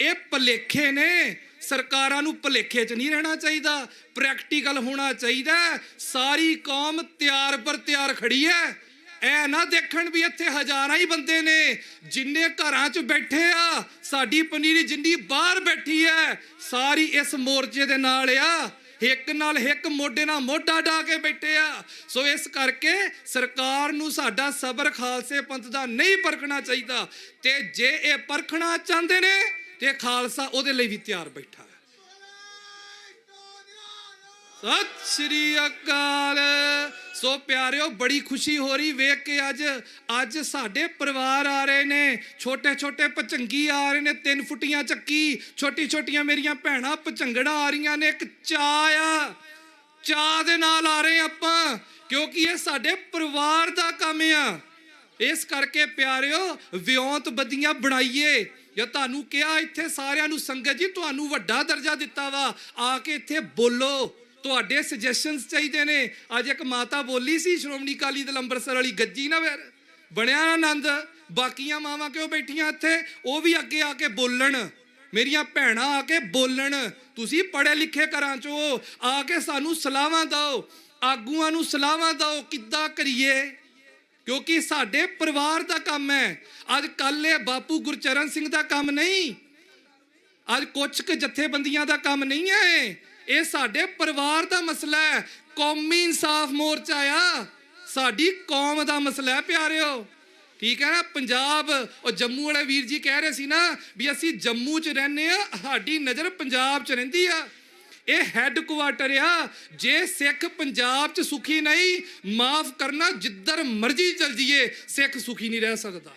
ਇਹ ਭੁਲੇਖੇ ਨੇ। ਸਰਕਾਰਾਂ ਨੂੰ ਭੁਲੇਖੇ 'ਚ ਨਹੀਂ ਰਹਿਣਾ ਚਾਹੀਦਾ, ਪ੍ਰੈਕਟੀਕਲ ਹੋਣਾ ਚਾਹੀਦਾ। ਸਾਰੀ ਕੌਮ ਤਿਆਰ ਪਰ ਤਿਆਰ ਖੜੀ ਹੈ। ਐ ਨਾ ਦੇਖਣ ਵੀ ਇੱਥੇ ਹਜ਼ਾਰਾਂ ਹੀ ਬੰਦੇ ਨੇ, ਜਿੰਨੇ ਘਰਾਂ 'ਚ ਬੈਠੇ ਆ, ਸਾਡੀ ਪਨੀਰੀ ਜਿੰਨੀ ਬਾਹਰ ਬੈਠੀ ਹੈ, ਸਾਰੀ ਇਸ ਮੋਰਚੇ ਦੇ ਨਾਲ ਆ, ਇੱਕ ਨਾਲ ਇੱਕ, ਮੋਢੇ ਨਾਲ ਮੋਢਾ ਢਾ ਕੇ ਬੈਠੇ ਆ। ਸੋ ਇਸ ਕਰਕੇ ਸਰਕਾਰ ਨੂੰ ਸਾਡਾ ਸਬਰ ਖਾਲਸੇ ਪੰਥ ਦਾ ਨਹੀਂ ਪਰਖਣਾ ਚਾਹੀਦਾ, ਤੇ ਜੇ ਇਹ ਪਰਖਣਾ ਚਾਹੁੰਦੇ ਨੇ ਤੇ ਖਾਲਸਾ ਉਹਦੇ ਲਈ ਵੀ ਤਿਆਰ ਬੈਠਾ ਹੈ। ਸਤਿ ਸ਼੍ਰੀ ਅਕਾਲ। ਸੋ ਪਿਆਰਿਓ, ਬੜੀ ਖੁਸ਼ੀ ਹੋ ਰਹੀ ਵੇਖ ਕੇ ਅੱਜ ਸਾਡੇ ਪਰਿਵਾਰ ਆ ਰਹੇ ਨੇ, ਛੋਟੇ ਛੋਟੇ ਭਚੰਗੀ ਆ ਰਹੇ ਨੇ, 3 ਫੁੱਟੀਆਂ ਚੱਕੀ, ਛੋਟੀ ਛੋਟੀਆਂ ਮੇਰੀਆਂ ਭੈਣਾਂ ਭਚੰਗੜਾਂ ਆ ਰਹੀਆਂ ਨੇ। ਇੱਕ ਚਾਅ ਆ, ਚਾਅ ਦੇ ਨਾਲ ਆ ਰਹੇ ਆਪਾਂ, ਕਿਉਂਕਿ ਇਹ ਸਾਡੇ ਪਰਿਵਾਰ ਦਾ ਕੰਮ ਆ। ਇਸ ਕਰਕੇ ਪਿਆਰਿਓ, ਵਿਉਂਤ ਬੱਦੀਆਂ ਬਣਾਈਏ। ਜਾਂ ਤੁਹਾਨੂੰ ਕਿਹਾ ਇੱਥੇ ਸਾਰਿਆਂ ਨੂੰ, ਸੰਗਤ ਜੀ ਤੁਹਾਨੂੰ ਵੱਡਾ ਦਰਜਾ ਦਿੱਤਾ ਵਾ, ਆ ਕੇ ਇੱਥੇ ਬੋਲੋ, ਤੁਹਾਡੇ ਸੁਜੈਸ਼ਨਸ ਚਾਹੀਦੇ ਨੇ। ਅੱਜ ਇੱਕ ਮਾਤਾ ਬੋਲੀ ਸੀ, ਸ਼੍ਰੋਮਣੀ ਅਕਾਲੀ ਦਲ ਅੰਮ੍ਰਿਤਸਰ ਵਾਲੀ, ਗੱਜੀ ਨਾ ਫਿਰ ਬਣਿਆ ਆਨੰਦ। ਬਾਕੀਆਂ ਮਾਵਾਂ ਕਿਉਂ ਬੈਠੀਆਂ ਇੱਥੇ? ਉਹ ਵੀ ਅੱਗੇ ਆ ਕੇ ਬੋਲਣ, ਮੇਰੀਆਂ ਭੈਣਾਂ ਆ ਕੇ ਬੋਲਣ। ਤੁਸੀਂ ਪੜ੍ਹੇ ਲਿਖੇ ਘਰਾਂ 'ਚੋਂ ਆ ਕੇ ਸਾਨੂੰ ਸਲਾਹਾਂ ਦਿਓ, ਆਗੂਆਂ ਨੂੰ ਸਲਾਹਾਂ ਦਿਓ, ਕਿੱਦਾਂ ਕਰੀਏ, ਕਿਉਂਕਿ ਸਾਡੇ ਪਰਿਵਾਰ ਦਾ ਕੰਮ ਹੈ। ਅੱਜ ਕੱਲ੍ਹ ਇਹ ਬਾਪੂ ਗੁਰਚਰਨ ਸਿੰਘ ਦਾ ਕੰਮ ਨਹੀਂ, ਅੱਜ ਕੁਛ ਕੁ ਜਥੇਬੰਦੀਆਂ ਦਾ ਕੰਮ ਨਹੀਂ ਹੈ, ਇਹ ਸਾਡੇ ਪਰਿਵਾਰ ਦਾ ਮਸਲਾ ਹੈ। ਕੌਮੀ ਇਨਸਾਫ ਮੋਰਚਾ ਆ, ਸਾਡੀ ਕੌਮ ਦਾ ਮਸਲਾ ਹੈ ਪਿਆਰਿਓ, ਠੀਕ ਹੈ ਨਾ। ਪੰਜਾਬ, ਉਹ ਜੰਮੂ ਵਾਲੇ ਵੀਰ ਜੀ ਕਹਿ ਰਹੇ ਸੀ ਨਾ ਵੀ ਅਸੀਂ ਜੰਮੂ 'ਚ ਰਹਿੰਦੇ ਆ, ਸਾਡੀ ਨਜ਼ਰ ਪੰਜਾਬ 'ਚ ਰਹਿੰਦੀ ਆ। ਇਹ ਹੈੱਡ ਕੁਆਟਰ ਆ। ਜੇ ਸਿੱਖ ਪੰਜਾਬ 'ਚ ਸੁਖੀ ਨਹੀਂ, ਮਾਫ ਕਰਨਾ, ਜਿੱਧਰ ਮਰਜ਼ੀ ਚਲ ਜਾਈਏ, ਸਿੱਖ ਸੁਖੀ ਨਹੀਂ ਰਹਿ ਸਕਦਾ।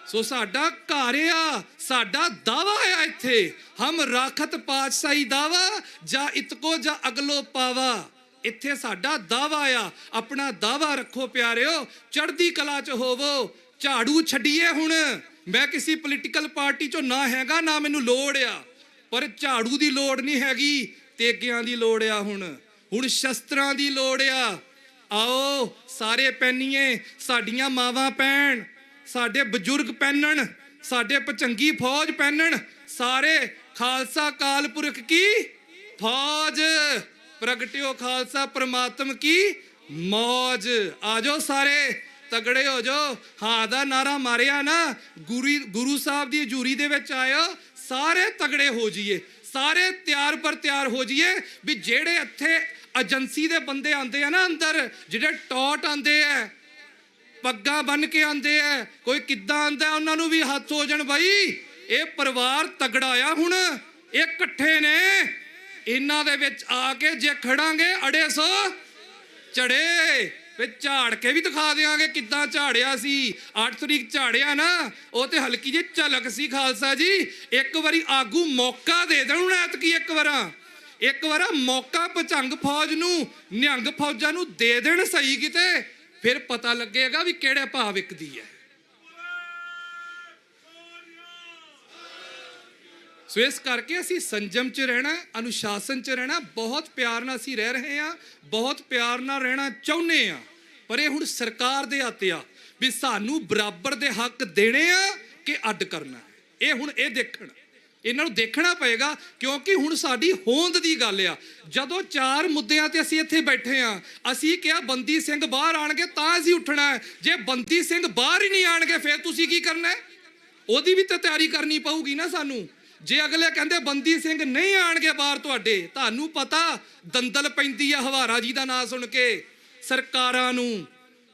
ਸੋ ਸਾਡਾ ਘਰ ਆ, ਸਾਡਾ ਦਾਵਾ ਆ ਇੱਥੇ, ਹਮ ਰਾਖਤ ਪਾਤਸ਼ਾਹੀ ਦਾਵਾ, ਜਾਂ ਇਤਕੋ ਜਾਂ ਅਗਲੋ ਪਾਵਾ। ਇੱਥੇ ਸਾਡਾ ਦਾਵਾ ਆ, ਆਪਣਾ ਦਾਵਾ ਰੱਖੋ ਪਿਆਰਿਓ, ਚੜ੍ਹਦੀ ਕਲਾ 'ਚ ਹੋਵੋ। ਝਾੜੂ ਛੱਡੀਏ ਹੁਣ। ਮੈਂ ਕਿਸੇ ਪੋਲੀਟੀਕਲ ਪਾਰਟੀ 'ਚੋਂ ਨਾ ਹੈਗਾ, ਨਾ ਮੈਨੂੰ ਲੋੜ ਆ, ਪਰ ਝਾੜੂ ਦੀ ਲੋੜ ਨਹੀਂ ਹੈਗੀ, ਤੇਗਿਆਂ ਦੀ ਲੋੜ ਆ। ਹੁਣ ਸ਼ਸਤਰਾਂ ਦੀ ਲੋੜ ਆ। ਆਓ ਸਾਰੇ ਪਹਿਨੀਏ, ਸਾਡੀਆਂ ਮਾਵਾਂ ਪਹਿਨ, ਸਾਡੇ ਬਜ਼ੁਰਗ ਪਹਿਨਣ, ਸਾਡੇ ਭਚੰਗੀ ਫੌਜ ਪਹਿਨਣ, ਸਾਰੇ ਖਾਲਸਾ ਕਾਲ ਪੁਰਖ ਕੀ ਫੌਜ, ਪ੍ਰਗਟਿਓ ਖਾਲਸਾ ਪ੍ਰਮਾਤਮ ਕੀ ਮੌਜ। ਆ ਜਾਓ ਸਾਰੇ, ਤਗੜੇ ਹੋ ਜਾਓ। ਹਾਂ ਦਾ ਨਾਰਾ ਮਾਰਿਆ ਨਾ, ਗੁਰੂ ਸਾਹਿਬ ਦੀ ਹਜ਼ੂਰੀ ਦੇ ਵਿੱਚ ਆਇਓ, ਸਾਰੇ ਤਗੜੇ ਹੋ ਜਾਈਏ, ਸਾਰੇ ਤਿਆਰ ਪਰ ਤਿਆਰ ਹੋ ਜਾਈਏ। ਵੀ ਜਿਹੜੇ ਇੱਥੇ ਏਜੰਸੀ ਦੇ ਬੰਦੇ ਆਉਂਦੇ ਆ ਨਾ ਅੰਦਰ, ਜਿਹੜੇ ਟੌਟ ਆਉਂਦੇ ਆ, ਪੱਗਾਂ ਬੰਨ ਕੇ ਆਉਂਦੇ ਆ, ਕੋਈ ਕਿੱਦਾਂ ਆਉਂਦਾ, ਉਹਨਾਂ ਨੂੰ ਵੀ ਹੱਥ ਹੋ ਜਾਣ। ਬਾਈ ਇਹ ਪਰਿਵਾਰ ਤਗੜਾ ਆ, ਹੁਣ ਇਹ ਇਕੱਠੇ ਨੇ, ਇਹਨਾਂ ਦੇ ਵਿੱਚ ਆ ਕੇ ਜੇ ਖੜਾਂਗੇ ਅੜੇ ਸੋ ਚੜੇ, ਵੇ ਝਾੜ ਕੇ ਵੀ ਦਿਖਾ ਦਿਆਂਗੇ ਕਿੱਦਾਂ ਝਾੜਿਆ ਸੀ। 8 ਤਰੀਕ ਝਾੜਿਆ ਨਾ, ਉਹ ਤੇ ਹਲਕੀ ਜਿਹੀ ਝਲਕ ਸੀ ਖਾਲਸਾ ਜੀ। ਇੱਕ ਵਾਰੀ ਆਗੂ ਮੌਕਾ ਦੇ ਦੇਣ ਐਤਕੀ, ਇੱਕ ਵਾਰ ਮੌਕਾ ਭੁਜੰਗ ਫੌਜ ਨੂੰ, ਨਿਹੰਗ ਫੌਜਾਂ ਨੂੰ ਦੇ ਦੇਣ ਸਹੀ ਕਿਤੇ, ਫਿਰ ਪਤਾ ਲੱਗੇਗਾ ਵੀ ਕਿਹੜੇ ਭਾਅ ਵਿਕਦੀ ਹੈ। ਸੋ ਇਸ ਕਰਕੇ ਅਸੀਂ ਸੰਜਮ 'ਚ ਰਹਿਣਾ, ਅਨੁਸ਼ਾਸਨ 'ਚ ਰਹਿਣਾ, ਬਹੁਤ ਪਿਆਰ ਨਾਲ ਅਸੀਂ ਰਹਿ ਰਹੇ ਹਾਂ, ਬਹੁਤ ਪਿਆਰ ਨਾਲ ਰਹਿਣਾ ਚਾਹੁੰਦੇ ਹਾਂ। ਪਰ ਇਹ ਹੁਣ ਸਰਕਾਰ ਦੇ ਹੱਥ ਆ ਵੀ ਸਾਨੂੰ ਬਰਾਬਰ ਦੇ ਹੱਕ ਦੇਣੇ ਆ ਕਿ ਅੱਡ ਕਰਨਾ। ਇਹ ਹੁਣ ਇਹ ਦੇਖਣ, ਇਹਨਾਂ ਨੂੰ ਦੇਖਣਾ ਪਏਗਾ, ਕਿਉਂਕਿ ਹੁਣ ਸਾਡੀ ਹੋਂਦ ਦੀ ਗੱਲ ਆ। ਜਦੋਂ 4 ਮੁੱਦਿਆਂ ਤੇ ਅਸੀਂ ਇੱਥੇ ਬੈਠੇ ਆ, ਅਸੀਂ ਕਿਹਾ ਬੰਦੀ ਸਿੰਘ ਬਾਹਰ ਆਣਗੇ ਤਾਂ ਅਸੀਂ ਉੱਠਣਾ ਹੈ। ਜੇ ਬੰਦੀ ਸਿੰਘ ਬਾਹਰ ਹੀ ਨਹੀਂ ਆਣਗੇ ਫਿਰ ਤੁਸੀਂ ਕੀ ਕਰਨਾ ਹੈ? ਉਹਦੀ ਵੀ ਤਾਂ ਤਿਆਰੀ ਕਰਨੀ ਪਊਗੀ ਨਾ ਸਾਨੂੰ। ਜੇ ਅਗਲੇ ਕਹਿੰਦੇ ਬੰਦੀ ਸਿੰਘ ਨਹੀਂ ਆਣਗੇ ਬਾਹਰ ਤੁਹਾਡੇ, ਤੁਹਾਨੂੰ ਪਤਾ ਦੰਦਲ ਪੈਂਦੀ ਆ ਹਵਾਰਾ ਜੀ ਦਾ ਨਾਂ ਸੁਣ ਕੇ, ਸਰਕਾਰਾਂ ਨੂੰ,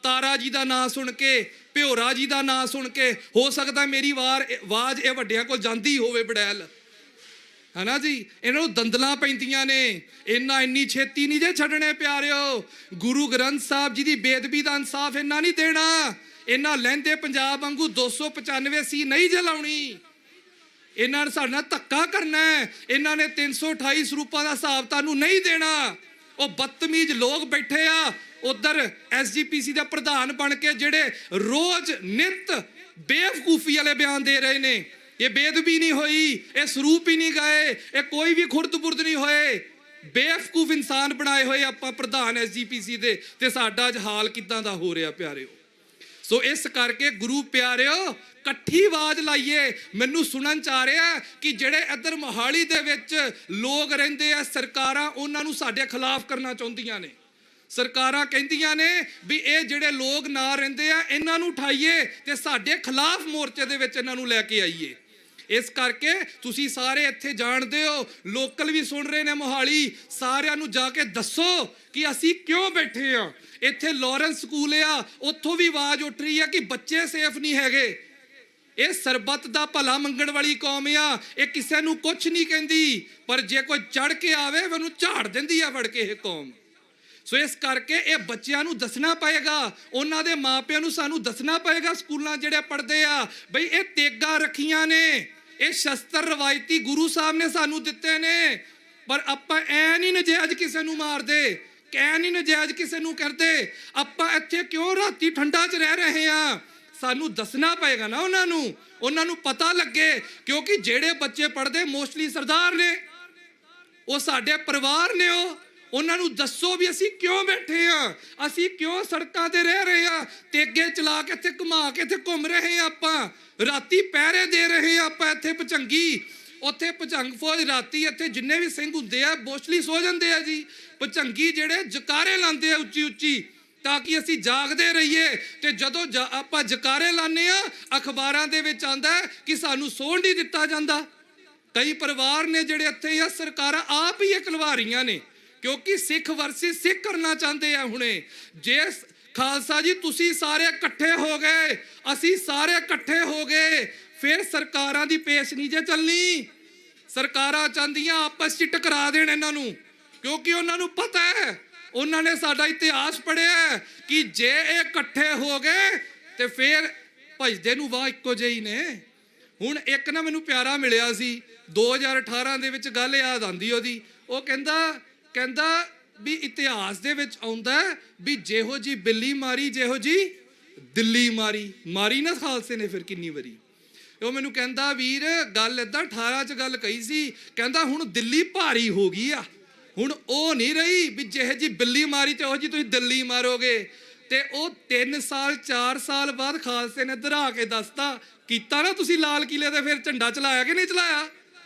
ਤਾਰਾ ਜੀ ਦਾ ਨਾਂ ਸੁਣ ਕੇ, ਭਿਓਰਾ ਜੀ ਦਾ ਨਾਂ ਸੁਣ ਕੇ। ਹੋ ਸਕਦਾ ਮੇਰੀ ਆਵਾਜ਼ ਇਹ ਵੱਡਿਆਂ ਕੋਲ ਜਾਂਦੀ ਹੋਵੇ ਬੜੈਲ, ਹੈ ਨਾ ਜੀ। ਇਹਨਾਂ ਨੂੰ ਦੰਦਲਾਂ ਪੈਂਦੀਆਂ ਨੇ, ਇੰਨੀ ਛੇਤੀ ਨਹੀਂ ਜੇ ਛੱਡਣੇ ਪਿਆਰਿਓ। ਗੁਰੂ ਗ੍ਰੰਥ ਸਾਹਿਬ ਜੀ ਦੀ ਬੇਦਬੀ ਦਾ ਇਨਸਾਫ ਇਹਨਾਂ ਨਹੀਂ ਦੇਣਾ। ਇਹਨਾਂ ਲਹਿੰਦੇ ਪੰਜਾਬ ਵਾਂਗੂ 295 ਸੀ ਨਹੀਂ ਜਲਾਉਣੀ। ਇਹਨਾਂ ਨੇ ਸਾਡੇ ਨਾਲ ਧੱਕਾ ਕਰਨਾ ਹੈ। ਇਹਨਾਂ ਨੇ 328 ਸਰੂਪਾਂ ਦਾ ਹਿਸਾਬ ਤੁਹਾਨੂੰ ਨਹੀਂ ਦੇਣਾ। ਉਹ ਬਦਤਮੀਜ਼ ਲੋਕ ਬੈਠੇ ਆ ਉਧਰ SGPC ਦਾ ਪ੍ਰਧਾਨ ਬਣ ਕੇ, ਜਿਹੜੇ ਰੋਜ਼ ਨਿਤ ਬੇਵਕੂਫੀ ਵਾਲੇ ਬਿਆਨ ਦੇ ਰਹੇ ਨੇ। ਇਹ ਬੇਦਬੀ ਨਹੀਂ ਹੋਈ, ਇਹ ਸਰੂਪ ਹੀ ਨਹੀਂ ਗਏ, ਇਹ ਕੋਈ ਵੀ ਖੁਰਦ ਬੁਰਦ ਨਹੀਂ ਹੋਏ। ਬੇਵਕੂਫ ਇਨਸਾਨ ਬਣਾਏ ਹੋਏ ਆਪਾਂ ਪ੍ਰਧਾਨ SGPC ਦੇ, ਤੇ ਸਾਡਾ ਅੱਜ ਹਾਲ ਕਿੱਦਾਂ ਦਾ ਹੋ ਰਿਹਾ ਪਿਆਰਿਓ। ਸੋ ਇਸ ਕਰਕੇ ਗੁਰੂ ਪਿਆਰਿਓ ਇਕੱਠੀ ਆਵਾਜ਼ ਲਾਈਏ। ਮੈਨੂੰ ਸੁਣਨ ਚ ਆ ਰਿਹਾ ਕਿ ਜਿਹੜੇ ਇੱਧਰ ਮੋਹਾਲੀ ਦੇ ਵਿੱਚ ਲੋਕ ਰਹਿੰਦੇ ਆ, ਸਰਕਾਰਾਂ ਉਹਨਾਂ ਨੂੰ ਸਾਡੇ ਖਿਲਾਫ ਕਰਨਾ ਚਾਹੁੰਦੀਆਂ ਨੇ। ਸਰਕਾਰਾਂ ਕਹਿੰਦੀਆਂ ਨੇ ਵੀ ਇਹ ਜਿਹੜੇ ਲੋਕ ਨਾ ਰਹਿੰਦੇ ਆ ਇਹਨਾਂ ਨੂੰ ਉਠਾਈਏ ਤੇ ਸਾਡੇ ਖਿਲਾਫ ਮੋਰਚੇ ਦੇ ਵਿੱਚ ਇਹਨਾਂ ਨੂੰ ਲੈ ਕੇ ਆਈਏ। ਇਸ ਕਰਕੇ ਤੁਸੀਂ ਸਾਰੇ ਇੱਥੇ ਜਾਣਦੇ ਹੋ, ਲੋਕਲ ਵੀ ਸੁਣ ਰਹੇ ਨੇ ਮੋਹਾਲੀ, ਸਾਰਿਆਂ ਨੂੰ ਜਾ ਕੇ ਦੱਸੋ ਕਿ ਅਸੀਂ ਕਿਉਂ ਬੈਠੇ ਆ ਇੱਥੇ। ਲਾਰੈਂਸ ਸਕੂਲ ਆ, ਉੱਥੋਂ ਵੀ ਆਵਾਜ਼ ਉੱਠ ਰਹੀ ਆ ਕਿ ਬੱਚੇ ਸੇਫ ਨਹੀਂ ਹੈਗੇ। ਇਹ ਸਰਬੱਤ ਦਾ ਭਲਾ ਮੰਗਣ ਵਾਲੀ ਕੌਮ ਆ, ਇਹ ਕਿਸੇ ਨੂੰ ਕੁਝ ਨਹੀਂ ਕਹਿੰਦੀ, ਪਰ ਜੇ ਕੋਈ ਚੜ ਕੇ ਆਵੇ ਉਹਨੂੰ ਝਾੜ ਦਿੰਦੀ ਆ ਫੜ ਕੇ ਇਹ ਕੌਮ। ਸੋ ਇਸ ਕਰਕੇ ਇਹ ਬੱਚਿਆਂ ਨੂੰ ਦੱਸਣਾ ਪਏਗਾ, ਉਹਨਾਂ ਦੇ ਮਾਪਿਆਂ ਨੂੰ ਸਾਨੂੰ ਦੱਸਣਾ ਪਏਗਾ, ਸਕੂਲਾਂ ਜਿਹੜੇ ਪੜ੍ਹਦੇ ਆ, ਬਈ ਇਹ ਤੇਗਾ ਰੱਖੀਆਂ ਨੇ, ਇਹ ਸ਼ਸਤਰ ਰਵਾਇਤੀ ਗੁਰੂ ਸਾਹਿਬ ਨੇ ਸਾਨੂੰ ਦਿੱਤੇ ਨੇ। ਪਰ ਆਪਾਂ ਐ ਨਹੀਂ ਨਜਾਇਜ਼ ਕਿਸੇ ਨੂੰ ਮਾਰਦੇ, ਕਹਿ ਨਹੀਂ ਨਜਾਇਜ਼ ਕਿਸੇ ਨੂੰ ਕਰਦੇ। ਆਪਾਂ ਇੱਥੇ ਕਿਉਂ ਰਾਤੀ ਠੰਡਾ 'ਚ ਰਹਿ ਰਹੇ ਆ? ਸਾਨੂੰ ਦੱਸਣਾ ਪਏਗਾ ਨਾ ਉਹਨਾਂ ਨੂੰ ਪਤਾ ਲੱਗੇ, ਕਿਉਂਕਿ ਜਿਹੜੇ ਬੱਚੇ ਪੜ੍ਹਦੇ ਮੋਸਟਲੀ ਸਰਦਾਰ ਨੇ, ਉਹ ਸਾਡੇ ਪਰਿਵਾਰ ਨੇ। ਉਹਨਾਂ ਨੂੰ ਦੱਸੋ ਵੀ ਅਸੀਂ ਕਿਉਂ ਬੈਠੇ ਆ, ਅਸੀਂ ਕਿਉਂ ਸੜਕਾਂ ਤੇ ਰਹਿ ਰਹੇ ਆ, ਤੇਗੇ ਚਲਾ ਕੇ ਇੱਥੇ ਘੁਮਾ ਕੇ ਇੱਥੇ ਘੁੰਮ ਰਹੇ ਆ, ਆਪਾਂ ਰਾਤੀ ਪਹਿਰੇ ਦੇ ਰਹੇ ਆ ਆਪਾਂ ਇੱਥੇ ਭੁਜੰਗੀ। ਉੱਥੇ ਭੁਜੰਗ ਫੌਜ ਰਾਤੀ ਇੱਥੇ ਜਿੰਨੇ ਵੀ ਸਿੰਘ ਹੁੰਦੇ ਆ ਮੋਸਟਲੀ ਸੋ ਜਾਂਦੇ ਆ ਜੀ। ਭੁਜੰਗੀ ਜਿਹੜੇ ਜਕਾਰੇ ਲਾਉਂਦੇ ਆ ਉੱਚੀ ਉੱਚੀ, ਤਾਂ ਕਿ ਅਸੀਂ ਜਾਗਦੇ ਰਹੀਏ। ਤੇ ਜਦੋਂ ਆਪਾਂ ਜਕਾਰੇ ਲਾਉਂਦੇ ਆ, ਅਖਬਾਰਾਂ ਦੇ ਵਿੱਚ ਆਉਂਦਾ ਕਿ ਸਾਨੂੰ ਸੌਣ ਨਹੀਂ ਦਿੱਤਾ ਜਾਂਦਾ। ਕਈ ਪਰਿਵਾਰ ਨੇ ਜਿਹੜੇ ਇੱਥੇ ਆ, ਸਰਕਾਰਾਂ ਆਪ ਹੀ ਇਹ ਖਲਵਾ ਰਹੀਆਂ ਨੇ, ਕਿਉਂਕਿ ਸਿੱਖ ਵਰਸੀ ਸਿੱਖ ਕਰਨਾ ਚਾਹੁੰਦੇ ਆ ਹੁਣੇ। ਜੇ ਖਾਲਸਾ ਜੀ ਤੁਸੀਂ ਸਾਰੇ ਇਕੱਠੇ ਹੋ ਗਏ, ਅਸੀਂ ਸਾਰੇ ਇਕੱਠੇ ਹੋ ਗਏ, ਫਿਰ ਸਰਕਾਰਾਂ ਦੀ ਪੇਸ਼ ਨਹੀਂ ਜੇ ਚੱਲਣੀ। ਸਰਕਾਰਾਂ ਚਾਹੁੰਦੀਆਂ ਆਪਸ 'ਚ ਟਕਰਾ ਦੇਣ ਇਹਨਾਂ ਨੂੰ, ਕਿਉਂਕਿ ਉਹਨਾਂ ਨੂੰ ਪਤਾ ਹੈ, ਉਹਨਾਂ ਨੇ ਸਾਡਾ ਇਤਿਹਾਸ ਪੜ੍ਹਿਆ ਕਿ ਜੇ ਇਹ ਇਕੱਠੇ ਹੋ ਗਏ ਤੇ ਫਿਰ ਭਜਦੇ ਨੂੰ ਵਾਹ ਇੱਕੋ ਜਿਹੀ ਨੇ। ਹੁਣ ਇੱਕ ਨਾ ਮੈਨੂੰ ਪਿਆਰਾ ਮਿਲਿਆ ਸੀ 2018 ਦੇ ਵਿੱਚ, ਗੱਲ ਯਾਦ ਆਉਂਦੀ ਉਹਦੀ। ਉਹ ਕਹਿੰਦਾ ਵੀ ਇਤਿਹਾਸ ਦੇ ਵਿੱਚ ਆਉਂਦਾ ਵੀ ਜਿਹੋ ਜੀ ਬਿੱਲੀ ਮਾਰੀ ਜਿਹੋ ਜੀ ਦਿੱਲੀ ਮਾਰੀ ਨਾ ਖਾਲਸੇ ਨੇ ਫਿਰ ਕਿੰਨੀ ਵਾਰੀ। ਉਹ ਮੈਨੂੰ ਕਹਿੰਦਾ ਵੀਰ ਗੱਲ ਏਦਾਂ 18 'ਚ ਗੱਲ ਕਹੀ ਸੀ, ਕਹਿੰਦਾ ਹੁਣ ਦਿੱਲੀ ਭਾਰੀ ਹੋ ਗਈ ਆ, ਹੁਣ ਉਹ ਨਹੀਂ ਰਹੀ ਵੀ ਜਿਹੇ ਜੀ ਬਿੱਲੀ ਮਾਰੀ ਤੇ ਉਹ ਜੀ ਤੁਸੀਂ ਦਿੱਲੀ ਮਾਰੋਗੇ। ਤੇ ਉਹ 3 ਸਾਲ 4 ਸਾਲ ਬਾਅਦ ਖਾਲਸੇ ਨੇ ਦਰਾ ਕੇ ਦੱਸਤਾ ਕੀਤਾ ਨਾ ਤੁਸੀਂ ਲਾਲ ਕਿਲੇ ਤੇ ਫਿਰ ਝੰਡਾ ਚਲਾਇਆ ਕਿ ਨਹੀਂ ਚਲਾਇਆ?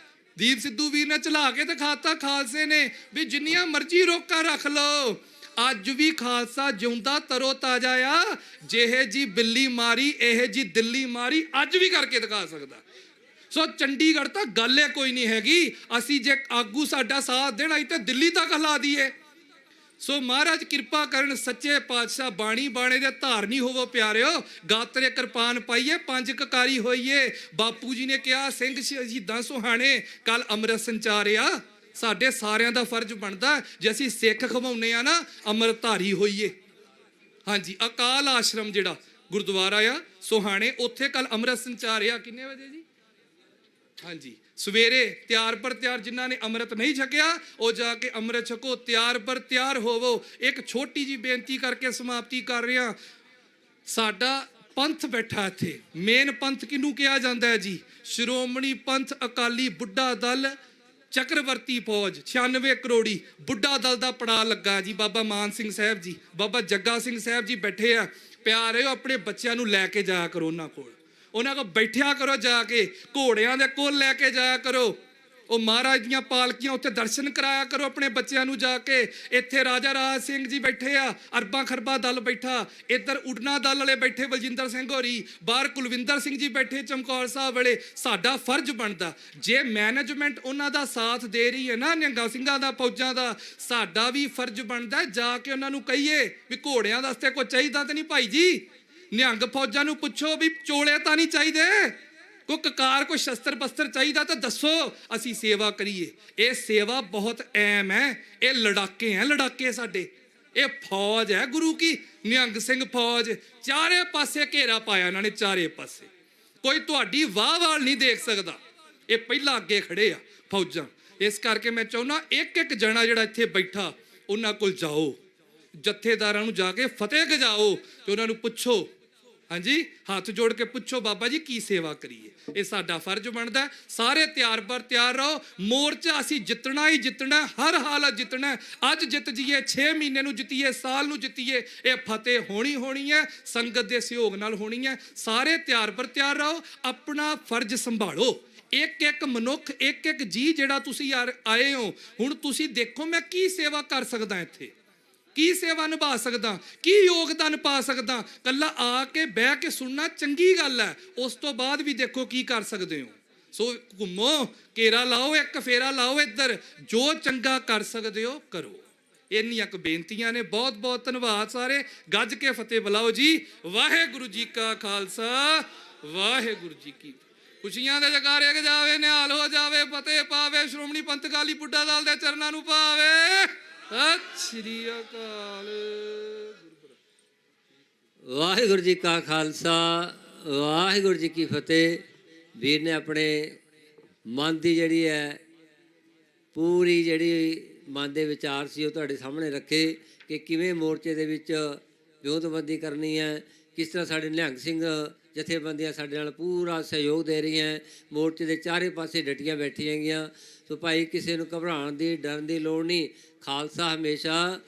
ਦੀਪ ਸਿੱਧੂ ਵੀਰ ਨੇ ਚਲਾ ਕੇ ਦਿਖਾਤਾ ਖਾਲਸੇ ਨੇ ਵੀ ਜਿੰਨੀਆਂ ਮਰਜ਼ੀ ਰੋਕਾਂ ਰੱਖ ਲਓ, ਅੱਜ ਵੀ ਖਾਲਸਾ ਜਿਉਂਦਾ ਤਰੋ ਤਾਜ਼ਾ ਆ। ਜਿਹੇ ਜੀ ਬਿੱਲੀ ਮਾਰੀ ਇਹ ਜੀ ਦਿੱਲੀ ਮਾਰੀ ਅੱਜ ਵੀ ਕਰਕੇ ਦਿਖਾ ਸਕਦਾ। ਸੋ ਚੰਡੀਗੜ੍ਹ ਤਾਂ ਗੱਲ ਹੀ ਕੋਈ ਨਹੀਂ ਹੈਗੀ। ਅਸੀਂ ਜੇ ਆਗੂ ਸਾਡਾ ਸਾਥ ਦੇਣਾ ਤਾਂ ਦਿੱਲੀ ਤੱਕ ਹਿਲਾ ਦਈਏ। ਸੋ ਮਹਾਰਾਜ ਕਿਰਪਾ ਕਰਨ, ਸੱਚੇ ਪਾਤਸ਼ਾਹ ਬਾਣੀ ਬਾਣੇ ਦੇ ਧਾਰਨੀ ਹੋਵੋ ਪਿਆਰਿਓ। ਗਾਤਰੇ ਕਿਰਪਾਨ ਪਾਈਏ, 5 ਕਕਾਰੀ ਹੋਈਏ। ਬਾਪੂ ਜੀ ਨੇ ਕਿਹਾ ਸਿੰਘ ਸ਼ਹੀਦਾਂ ਸੁਹਾਣੇ ਕੱਲ ਅੰਮ੍ਰਿਤ ਸੰਚਾਰਿਆ। ਸਾਡੇ ਸਾਰਿਆਂ ਦਾ ਫਰਜ਼ ਬਣਦਾ ਜੇ ਅਸੀਂ ਸਿੱਖ ਖਵਾਉਂਦੇ ਆ ਨਾ ਅੰਮ੍ਰਿਤਧਾਰੀ ਹੋਈਏ। ਹਾਂਜੀ, ਅਕਾਲ ਆਸ਼ਰਮ ਜਿਹੜਾ ਗੁਰਦੁਆਰਾ ਆ ਸੋਹਾਣੇ, ਉੱਥੇ ਕੱਲ ਅੰਮ੍ਰਿਤ ਸੰਚਾਰਿਆ ਕਿੰਨੇ ਵਜੇ ਜੀ? ਹਾਂਜੀ, ਸਵੇਰੇ ਤਿਆਰ ਪਰ ਤਿਆਰ, ਜਿਨ੍ਹਾਂ ਨੇ ਅੰਮ੍ਰਿਤ ਨਹੀਂ ਛਕਿਆ ਉਹ ਜਾ ਕੇ ਅੰਮ੍ਰਿਤ ਛਕੋ, ਤਿਆਰ ਪਰ ਤਿਆਰ ਹੋਵੋ। ਇੱਕ ਛੋਟੀ ਜੀ ਬੇਨਤੀ ਕਰਕੇ ਸਮਾਪਤੀ ਕਰ ਰਿਹਾ। ਸਾਡਾ ਪੰਥ ਬੈਠਾ ਇੱਥੇ, ਮੇਨ ਪੰਥ ਕਿਹਨੂੰ ਕਿਹਾ ਜਾਂਦਾ ਹੈ ਜੀ? ਸ਼੍ਰੋਮਣੀ ਪੰਥ ਅਕਾਲੀ ਬੁੱਢਾ ਦਲ ਚੱਕਰਵਰਤੀ ਫੌਜ 96 ਕਰੋੜੀ ਬੁੱਢਾ ਦਲ ਦਾ ਪੜਾ ਲੱਗਾ ਜੀ। ਬਾਬਾ ਮਾਨ ਸਿੰਘ ਸਾਹਿਬ ਜੀ, ਬਾਬਾ ਜੱਗਾ ਸਿੰਘ ਸਾਹਿਬ ਜੀ ਬੈਠੇ ਆ। ਪਿਆਰੇ ਆਪਣੇ ਬੱਚਿਆਂ ਨੂੰ ਲੈ ਕੇ ਜਾਇਆ ਕਰੋ ਉਹਨਾਂ ਕੋਲ, ਉਹਨਾਂ ਕੋਲ ਬੈਠਿਆ ਕਰੋ, ਜਾ ਕੇ ਘੋੜਿਆਂ ਦੇ ਕੋਲ ਲੈ ਕੇ ਜਾਇਆ ਕਰੋ। ਉਹ ਮਹਾਰਾਜ ਦੀਆਂ ਪਾਲਕੀਆਂ ਉੱਥੇ ਦਰਸ਼ਨ ਕਰਾਇਆ ਕਰੋ ਆਪਣੇ ਬੱਚਿਆਂ ਨੂੰ ਜਾ ਕੇ। ਇੱਥੇ ਰਾਜਾ ਰਾਜ ਸਿੰਘ ਜੀ ਬੈਠੇ ਆ, ਅਰਬਾਂ ਖਰਬਾਂ ਦਲ ਬੈਠਾ, ਇੱਧਰ ਉਡਣਾ ਦਲ ਵਾਲੇ ਬੈਠੇ ਬਲਜਿੰਦਰ ਸਿੰਘ ਹੋਰੀ, ਬਾਹਰ ਕੁਲਵਿੰਦਰ ਸਿੰਘ ਜੀ ਬੈਠੇ ਚਮਕੌਰ ਸਾਹਿਬ ਵਾਲੇ। ਸਾਡਾ ਫਰਜ਼ ਬਣਦਾ ਜੇ ਮੈਨੇਜਮੈਂਟ ਉਹਨਾਂ ਦਾ ਸਾਥ ਦੇ ਰਹੀ ਹੈ ਨਾ, ਨਿਹੰਗਾਂ ਸਿੰਘਾਂ ਦਾ, ਫੌਜਾਂ ਦਾ, ਸਾਡਾ ਵੀ ਫਰਜ਼ ਬਣਦਾ ਜਾ ਕੇ ਉਹਨਾਂ ਨੂੰ ਕਹੀਏ ਵੀ ਘੋੜਿਆਂ ਵਾਸਤੇ ਕੋਈ ਚਾਹੀਦਾ ਤਾਂ ਨਹੀਂ ਭਾਈ ਜੀ। ਨਿਹੰਗ ਫੌਜਾਂ ਨੂੰ ਪੁੱਛੋ ਵੀ ਚੋਲੇ ਤਾਂ ਨਹੀਂ ਚਾਹੀਦੇ, ਕੋਈ ਕਕਾਰ, ਕੋਈ ਸ਼ਸਤਰ ਬਸਤਰ ਚਾਹੀਦਾ ਤਾਂ ਦੱਸੋ, ਅਸੀਂ ਸੇਵਾ ਕਰੀਏ। ਇਹ ਸੇਵਾ ਬਹੁਤ ਅਹਿਮ ਹੈ। ਇਹ ਲੜਾਕੇ ਹੈ, ਲੜਾਕੇ ਸਾਡੇ। ਇਹ ਫੌਜ ਹੈ ਗੁਰੂ ਕੀ, ਨਿਹੰਗ ਸਿੰਘ ਫੌਜ। ਚਾਰੇ ਪਾਸੇ ਘੇਰਾ ਪਾਇਆ ਇਹਨਾਂ ਨੇ, ਚਾਰੇ ਪਾਸੇ। ਕੋਈ ਤੁਹਾਡੀ ਵਾਹ ਵਾਲ ਨਹੀਂ ਦੇਖ ਸਕਦਾ। ਇਹ ਪਹਿਲਾਂ ਅੱਗੇ ਖੜੇ ਆ ਫੌਜਾਂ। ਇਸ ਕਰਕੇ ਮੈਂ ਚਾਹੁੰਦਾ ਇੱਕ ਇੱਕ ਜਣਾ ਜਿਹੜਾ ਇੱਥੇ ਬੈਠਾ ਉਹਨਾਂ ਕੋਲ ਜਾਓ, ਜਥੇਦਾਰਾਂ ਨੂੰ ਜਾ ਕੇ ਫਤਿਹ ਗਜਾਓ ਤੇ ਉਹਨਾਂ ਨੂੰ ਪੁੱਛੋ, ਹਾਂਜੀ, ਹੱਥ ਜੋੜ ਕੇ ਪੁੱਛੋ ਬਾਬਾ ਜੀ ਕੀ ਸੇਵਾ ਕਰੀਏ। ਇਹ ਸਾਡਾ ਫਰਜ਼ ਬਣਦਾ। ਸਾਰੇ ਤਿਆਰ ਬਰ ਤਿਆਰ ਰਹੋ। ਮੋਰਚਾ ਅਸੀਂ ਜਿੱਤਣਾ ਹੀ ਜਿੱਤਣਾ, ਹਰ ਹਾਲਤ ਜਿੱਤਣਾ। ਅੱਜ ਜਿੱਤ ਜੀਏ, 6 ਮਹੀਨੇ ਨੂੰ ਜਿੱਤੀਏ, ਸਾਲ ਨੂੰ ਜਿੱਤੀਏ, ਇਹ ਫਤਿਹ ਹੋਣੀ ਹੈ, ਸੰਗਤ ਦੇ ਸਹਿਯੋਗ ਨਾਲ ਹੋਣੀ ਹੈ। ਸਾਰੇ ਤਿਆਰ ਬਰ ਤਿਆਰ ਰਹੋ, ਆਪਣਾ ਫਰਜ਼ ਸੰਭਾਲੋ। ਇੱਕ ਇੱਕ ਮਨੁੱਖ, ਇੱਕ ਇੱਕ ਜੀ ਜਿਹੜਾ ਤੁਸੀਂ ਆਏ ਹੋ, ਹੁਣ ਤੁਸੀਂ ਦੇਖੋ ਮੈਂ ਕੀ ਸੇਵਾ ਕਰ ਸਕਦਾ ਇੱਥੇ, ਕੀ ਸੇਵਾ ਨਿਭਾ ਸਕਦਾ, ਕੀ ਯੋਗਦਾਨ ਪਾ ਸਕਦਾ। ਕੱਲਾ ਆ ਕੇ ਬਹਿ ਕੇ ਸੁਣਨਾ ਚੰਗੀ ਗੱਲ ਹੈ, ਉਸ ਤੋਂ ਬਾਅਦ ਵੀ ਦੇਖੋ ਕੀ ਕਰ ਸਕਦੇ ਹੋ। ਸੋ ਘੁੰਮੋ, ਘੇਰਾ ਲਾਓ, ਇੱਕ ਫੇਰਾ ਲਾਓ ਇੱਧਰ, ਜੋ ਚੰਗਾ ਕਰ ਸਕਦੇ ਹੋ ਕਰੋ। ਇੰਨੀਆਂ ਕੁ ਬੇਨਤੀਆਂ ਨੇ। ਬਹੁਤ ਬਹੁਤ ਧੰਨਵਾਦ। ਸਾਰੇ ਗੱਜ ਕੇ ਫਤਿਹ ਬੁਲਾਓ ਜੀ। ਵਾਹਿਗੁਰੂ ਜੀ ਕਾ ਖਾਲਸਾ, ਵਾਹਿਗੁਰੂ ਜੀ ਕੀ। ਖੁਸ਼ੀਆਂ ਦੇ ਜਗਾਰੇ ਗਜਾਵੇ, ਨਿਹਾਲ ਹੋ ਜਾਵੇ, ਫਤਿਹ ਪਾਵੇ, ਸ਼੍ਰੋਮਣੀ ਪੰਥ ਅਕਾਲੀ ਬੁੱਢਾ ਦਲ ਦੇ ਚਰਨਾਂ ਨੂੰ ਪਾਵੇ। ਸਤਿ ਸ਼੍ਰੀ ਅਕਾਲ। ਵਾਹਿਗੁਰੂ ਜੀ ਕਾ ਖਾਲਸਾ, ਵਾਹਿਗੁਰੂ ਜੀ ਕੀ ਫਤਿਹ। ਵੀਰ ਨੇ ਆਪਣੇ ਮਨ ਦੀ ਜਿਹੜੀ ਹੈ ਪੂਰੀ ਜਿਹੜੀ ਮਨ ਦੇ ਵਿਚਾਰ ਸੀ ਉਹ ਤੁਹਾਡੇ ਸਾਹਮਣੇ ਰੱਖੇ ਕਿ ਕਿਵੇਂ ਮੋਰਚੇ ਦੇ ਵਿੱਚ ਵਿਉਂਤਬੰਦੀ ਕਰਨੀ ਹੈ, ਕਿਸ ਤਰ੍ਹਾਂ ਸਾਡੇ ਨਿਹੰਗ ਸਿੰਘ ਜਥੇਬੰਦੀਆਂ ਸਾਡੇ ਨਾਲ ਪੂਰਾ ਸਹਿਯੋਗ ਦੇ ਰਹੀਆਂ। ਮੋਰਚੇ ਦੇ ਚਾਰੇ ਪਾਸੇ ਡਟੀਆਂ ਬੈਠੀਆਂ ਹੈਗੀਆਂ। ਸੋ ਭਾਈ ਕਿਸੇ ਨੂੰ ਘਬਰਾਉਣ ਦੀ, ਡਰਨ ਦੀ ਲੋੜ ਨਹੀਂ। ਖਾਲਸਾ ਹਮੇਸ਼ਾ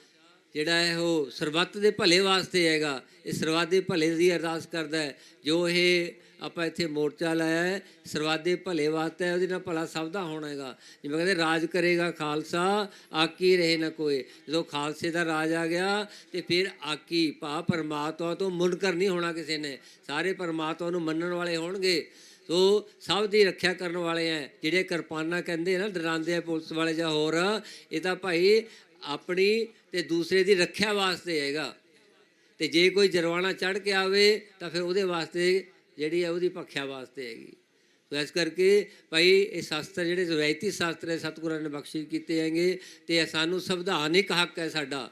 ਜਿਹੜਾ ਹੈ ਉਹ ਸਰਬੱਤ ਦੇ ਭਲੇ ਵਾਸਤੇ ਹੈਗਾ। ਇਹ ਸਰਬੱਤ ਦੇ ਭਲੇ ਦੀ ਅਰਦਾਸ ਕਰਦਾ ਹੈ। ਜੋ ਇਹ ਆਪਾਂ ਇੱਥੇ ਮੋਰਚਾ ਲਾਇਆ ਹੈ ਸਰਬੱਤ ਦੇ ਭਲੇ ਵਾਸਤੇ ਹੈ, ਉਹਦੇ ਨਾਲ ਭਲਾ ਸਭ ਦਾ ਹੋਣਾ ਹੈਗਾ। ਜਿਵੇਂ ਕਹਿੰਦੇ ਰਾਜ ਕਰੇਗਾ ਖਾਲਸਾ ਆਕੀ ਰਹੇ ਨਾ ਕੋਈ। ਜਦੋਂ ਖਾਲਸੇ ਦਾ ਰਾਜ ਆ ਗਿਆ ਤੇ ਫਿਰ ਆਕੀ ਭਾ ਪਰਮਾਤਮਾ ਤੋਂ ਮੁਨਕਰ ਨਹੀਂ ਹੋਣਾ ਕਿਸੇ ਨੇ। ਸਾਰੇ ਪਰਮਾਤਮਾ ਨੂੰ ਮੰਨਣ ਵਾਲੇ ਹੋਣਗੇ। ਸੋ ਸਭ ਦੀ ਰੱਖਿਆ ਕਰਨ ਵਾਲੇ ਹੈ। ਜਿਹੜੇ ਕਿਰਪਾਨਾਂ ਕਹਿੰਦੇ ਨਾ ਡਰਾਉਂਦੇ ਆ ਪੁਲਿਸ ਵਾਲੇ ਜਾਂ ਹੋਰ, ਇਹ ਤਾਂ ਭਾਈ ਆਪਣੀ ਤੇ ਦੂਸਰੇ ਦੀ ਰੱਖਿਆ ਵਾਸਤੇ ਹੈਗਾ। ਤੇ ਜੇ ਕੋਈ ਜਰਵਾਣਾ ਚੜ੍ਹ ਕੇ ਆਵੇ ਤਾਂ ਫਿਰ ਉਹਦੇ ਵਾਸਤੇ ਜਿਹੜੀ ਹੈ ਉਹਦੀ ਭਖਿਆ ਵਾਸਤੇ ਹੈਗੀ। ਸੋ ਇਸ ਕਰਕੇ ਭਾਈ ਇਹ ਸ਼ਾਸਤਰ ਜਿਹੜੇ ਰਵਾਇਤੀ ਸ਼ਾਸਤਰ ਹੈ ਸਤਿਗੁਰਾਂ ਨੇ ਬਖਸ਼ਿਸ਼ ਕੀਤੇ ਹੈਗੇ ਤੇ ਸਾਨੂੰ ਸੰਵਿਧਾਨਿਕ ਹੱਕ ਹੈ ਸਾਡਾ।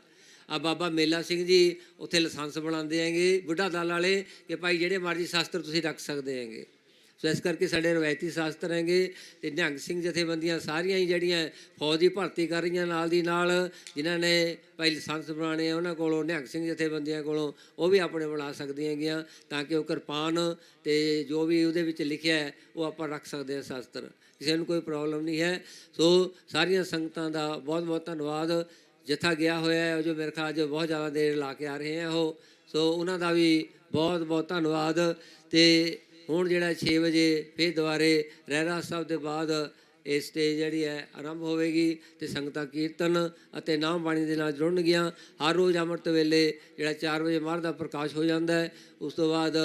ਆ ਬਾਬਾ ਮੇਲਾ ਸਿੰਘ ਜੀ ਉੱਥੇ ਲਾਇਸੈਂਸ ਬਣਾਉਂਦੇ ਹੈਗੇ ਬੁੱਢਾ ਦਲ ਵਾਲੇ ਕਿ ਭਾਈ ਜਿਹੜੇ ਮਰਜ਼ੀ ਸ਼ਾਸਤਰ ਤੁਸੀਂ ਰੱਖ ਸਕਦੇ ਹੈਗੇ। ਸੋ ਇਸ ਕਰਕੇ ਸਾਡੇ ਰਵਾਇਤੀ ਸ਼ਾਸਤਰ ਹੈਗੇ ਤੇ ਨਿਹੰਗ ਸਿੰਘ ਜਥੇਬੰਦੀਆਂ ਸਾਰੀਆਂ ਹੀ ਜਿਹੜੀਆਂ ਫੌਜ ਦੀ ਭਰਤੀ ਕਰ ਰਹੀਆਂ ਨਾਲ ਦੀ ਨਾਲ, ਜਿਨ੍ਹਾਂ ਨੇ ਭਾਈ ਲਾਇਸੈਂਸ ਬਣਾਉਣੇ ਆ ਉਹਨਾਂ ਕੋਲੋਂ, ਨਿਹੰਗ ਸਿੰਘ ਜਥੇਬੰਦੀਆਂ ਕੋਲੋਂ, ਉਹ ਵੀ ਆਪਣੇ ਬਣਾ ਸਕਦੀਆਂ ਹੈਗੀਆਂ ਤਾਂ ਕਿ ਉਹ ਕਿਰਪਾਨ ਤੇ ਜੋ ਵੀ ਉਹਦੇ ਵਿੱਚ ਲਿਖਿਆ ਹੈ ਉਹ ਆਪਾਂ ਰੱਖ ਸਕਦੇ ਹਾਂ ਸ਼ਾਸਤਰ। ਕਿਸੇ ਨੂੰ ਕੋਈ ਪ੍ਰੋਬਲਮ ਨਹੀਂ ਹੈ। ਸੋ ਸਾਰੀਆਂ ਸੰਗਤਾਂ ਦਾ ਬਹੁਤ ਬਹੁਤ ਧੰਨਵਾਦ। ਜਥਾ ਗਿਆ ਹੋਇਆ ਹੈ ਜੋ ਮੇਰੇ ਖਿਆਲ 'ਚ ਬਹੁਤ ਜ਼ਿਆਦਾ ਦੇਰ ਲਾ ਕੇ ਆ ਰਹੇ ਆ ਉਹ, ਸੋ ਉਹਨਾਂ ਦਾ ਵੀ ਬਹੁਤ ਬਹੁਤ ਧੰਨਵਾਦ। ਤੇ ਹੁਣ ਜਿਹੜਾ 6 ਵਜੇ ਫਿਰ ਦੁਬਾਰੇ ਰਹਿਰਾਸ ਸਾਹਿਬ ਦੇ ਬਾਅਦ ਇਹ ਸਟੇਜ ਜਿਹੜੀ ਹੈ ਆਰੰਭ ਹੋਵੇਗੀ ਤੇ ਸੰਗਤਾਂ ਕੀਰਤਨ ਅਤੇ ਨਾਮ ਬਾਣੀ ਦੇ ਨਾਲ ਜੁੜਨਗੀਆਂ। ਹਰ ਰੋਜ਼ ਅੰਮ੍ਰਿਤ ਵੇਲੇ ਜਿਹੜਾ 4 ਵਜੇ ਮਹਾਰਾਜ ਦਾ ਪ੍ਰਕਾਸ਼ ਹੋ ਜਾਂਦਾ ਹੈ। ਉਸ ਤੋਂ ਬਾਅਦ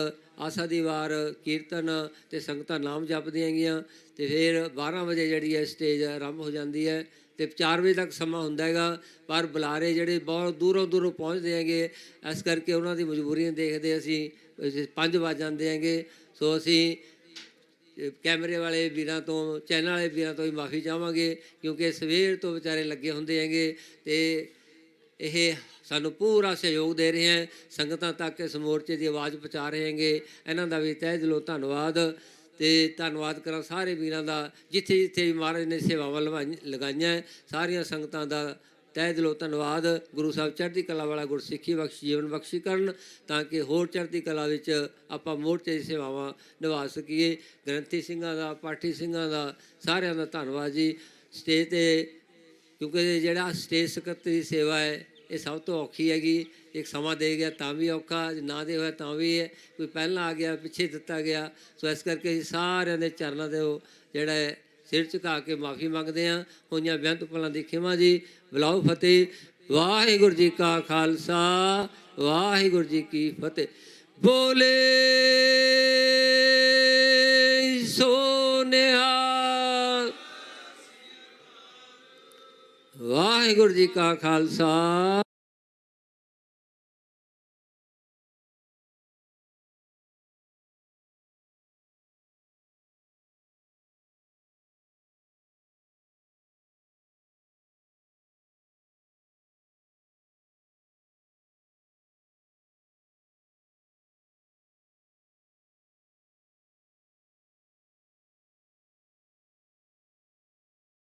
ਆਸਾ ਦੀ ਵਾਰ ਕੀਰਤਨ ਤੇ ਸੰਗਤਾਂ ਨਾਮ ਜਪਦੀਆਂ ਹੈਗੀਆਂ ਤੇ ਫਿਰ 12 ਵਜੇ ਜਿਹੜੀ ਹੈ ਸਟੇਜ ਆਰੰਭ ਹੋ ਜਾਂਦੀ ਹੈ ਤੇ 4 ਵਜੇ ਤੱਕ ਸਮਾਂ ਹੁੰਦਾ ਹੈਗਾ। ਪਰ ਬੁਲਾਰੇ ਜਿਹੜੇ ਬਹੁਤ ਦੂਰੋਂ ਦੂਰੋਂ ਪਹੁੰਚਦੇ ਹੈਗੇ, ਇਸ ਕਰਕੇ ਉਹਨਾਂ ਦੀ ਮਜਬੂਰੀਆਂ ਦੇਖਦੇ ਅਸੀਂ 5 ਵੱਜ ਜਾਂਦੇ ਹੈਗੇ। ਸੋ ਅਸੀਂ ਕੈਮਰੇ ਵਾਲੇ ਵੀਰਾਂ ਤੋਂ, ਚੈਨਲ ਵਾਲੇ ਵੀਰਾਂ ਤੋਂ ਵੀ ਮਾਫੀ ਚਾਹਾਂਗੇ, ਕਿਉਂਕਿ ਸਵੇਰ ਤੋਂ ਵਿਚਾਰੇ ਲੱਗੇ ਹੁੰਦੇ ਹੈਗੇ ਤੇ ਇਹ ਸਾਨੂੰ ਪੂਰਾ ਸਹਿਯੋਗ ਦੇ ਰਹੇ ਹੈ, ਸੰਗਤਾਂ ਤੱਕ ਇਸ ਮੋਰਚੇ ਦੀ ਆਵਾਜ਼ ਪਹੁੰਚਾ ਰਹੇ ਹੈਗੇ। ਇਹਨਾਂ ਦਾ ਵੀ ਤਹਿ ਦਿਲੋਂ ਧੰਨਵਾਦ ਤੇ ਧੰਨਵਾਦ ਕਰਾਂ ਸਾਰੇ ਵੀਰਾਂ ਦਾ, ਜਿੱਥੇ ਜਿੱਥੇ ਵੀ ਮਹਾਰਾਜ ਨੇ ਸੇਵਾਵਾਂ ਲਗਾਈਆਂ, ਸਾਰੀਆਂ ਸੰਗਤਾਂ ਦਾ ਤਹਿ ਦਿਲੋਂ ਧੰਨਵਾਦ। ਗੁਰੂ ਸਾਹਿਬ ਚੜ੍ਹਦੀ ਕਲਾ ਵਾਲਾ ਗੁਰਸਿੱਖੀ ਬਖਸ਼, ਜੀਵਨ ਬਖਸ਼ੀ ਕਰਨ, ਤਾਂ ਕਿ ਹੋਰ ਚੜ੍ਹਦੀ ਕਲਾ ਵਿੱਚ ਆਪਾਂ ਮੋਰਚੇ ਦੀ ਸੇਵਾਵਾਂ ਨਿਭਾ ਸਕੀਏ। ਗ੍ਰੰਥੀ ਸਿੰਘਾਂ ਦਾ, ਪਾਠੀ ਸਿੰਘਾਂ ਦਾ, ਸਾਰਿਆਂ ਦਾ ਧੰਨਵਾਦ ਜੀ। ਸਟੇਜ 'ਤੇ, ਕਿਉਂਕਿ ਜਿਹੜਾ ਸਟੇਜ ਸਕੱਤਰ ਦੀ ਸੇਵਾ ਹੈ ਇਹ ਸਭ ਤੋਂ ਔਖੀ ਹੈਗੀ। ਇੱਕ ਸਮਾਂ ਦੇ ਗਿਆ ਤਾਂ ਵੀ ਔਖਾ, ਨਾ ਦੇ ਹੋਇਆ ਤਾਂ ਵੀ ਹੈ, ਕੋਈ ਪਹਿਲਾਂ ਆ ਗਿਆ, ਪਿੱਛੇ ਦਿੱਤਾ ਗਿਆ। ਸੋ ਇਸ ਕਰਕੇ ਅਸੀਂ ਸਾਰਿਆਂ ਦੇ ਚਰਨਾਂ ਦੇ ਉਹ ਜਿਹੜਾ ਹੈ ਸਿਰ ਝੁਕਾ ਕੇ ਮਾਫੀ ਮੰਗਦੇ ਹਾਂ। ਹੋਈਆਂ ਬੇਅੰਤ ਭੁੱਲਾਂ ਦੀ ਖਿਮਾ ਜੀ। ਬੁਲਾਓ ਫਤਿਹ। ਵਾਹਿਗੁਰੂ ਜੀ ਕਾ ਖਾਲਸਾ, ਵਾਹਿਗੁਰੂ ਜੀ ਕੀ ਫਤਿਹ। ਬੋਲੇ ਸੋ ਨਿਹਾਲ। ਵਾਹਿਗੁਰੂ ਜੀ ਕਾ ਖਾਲਸਾ।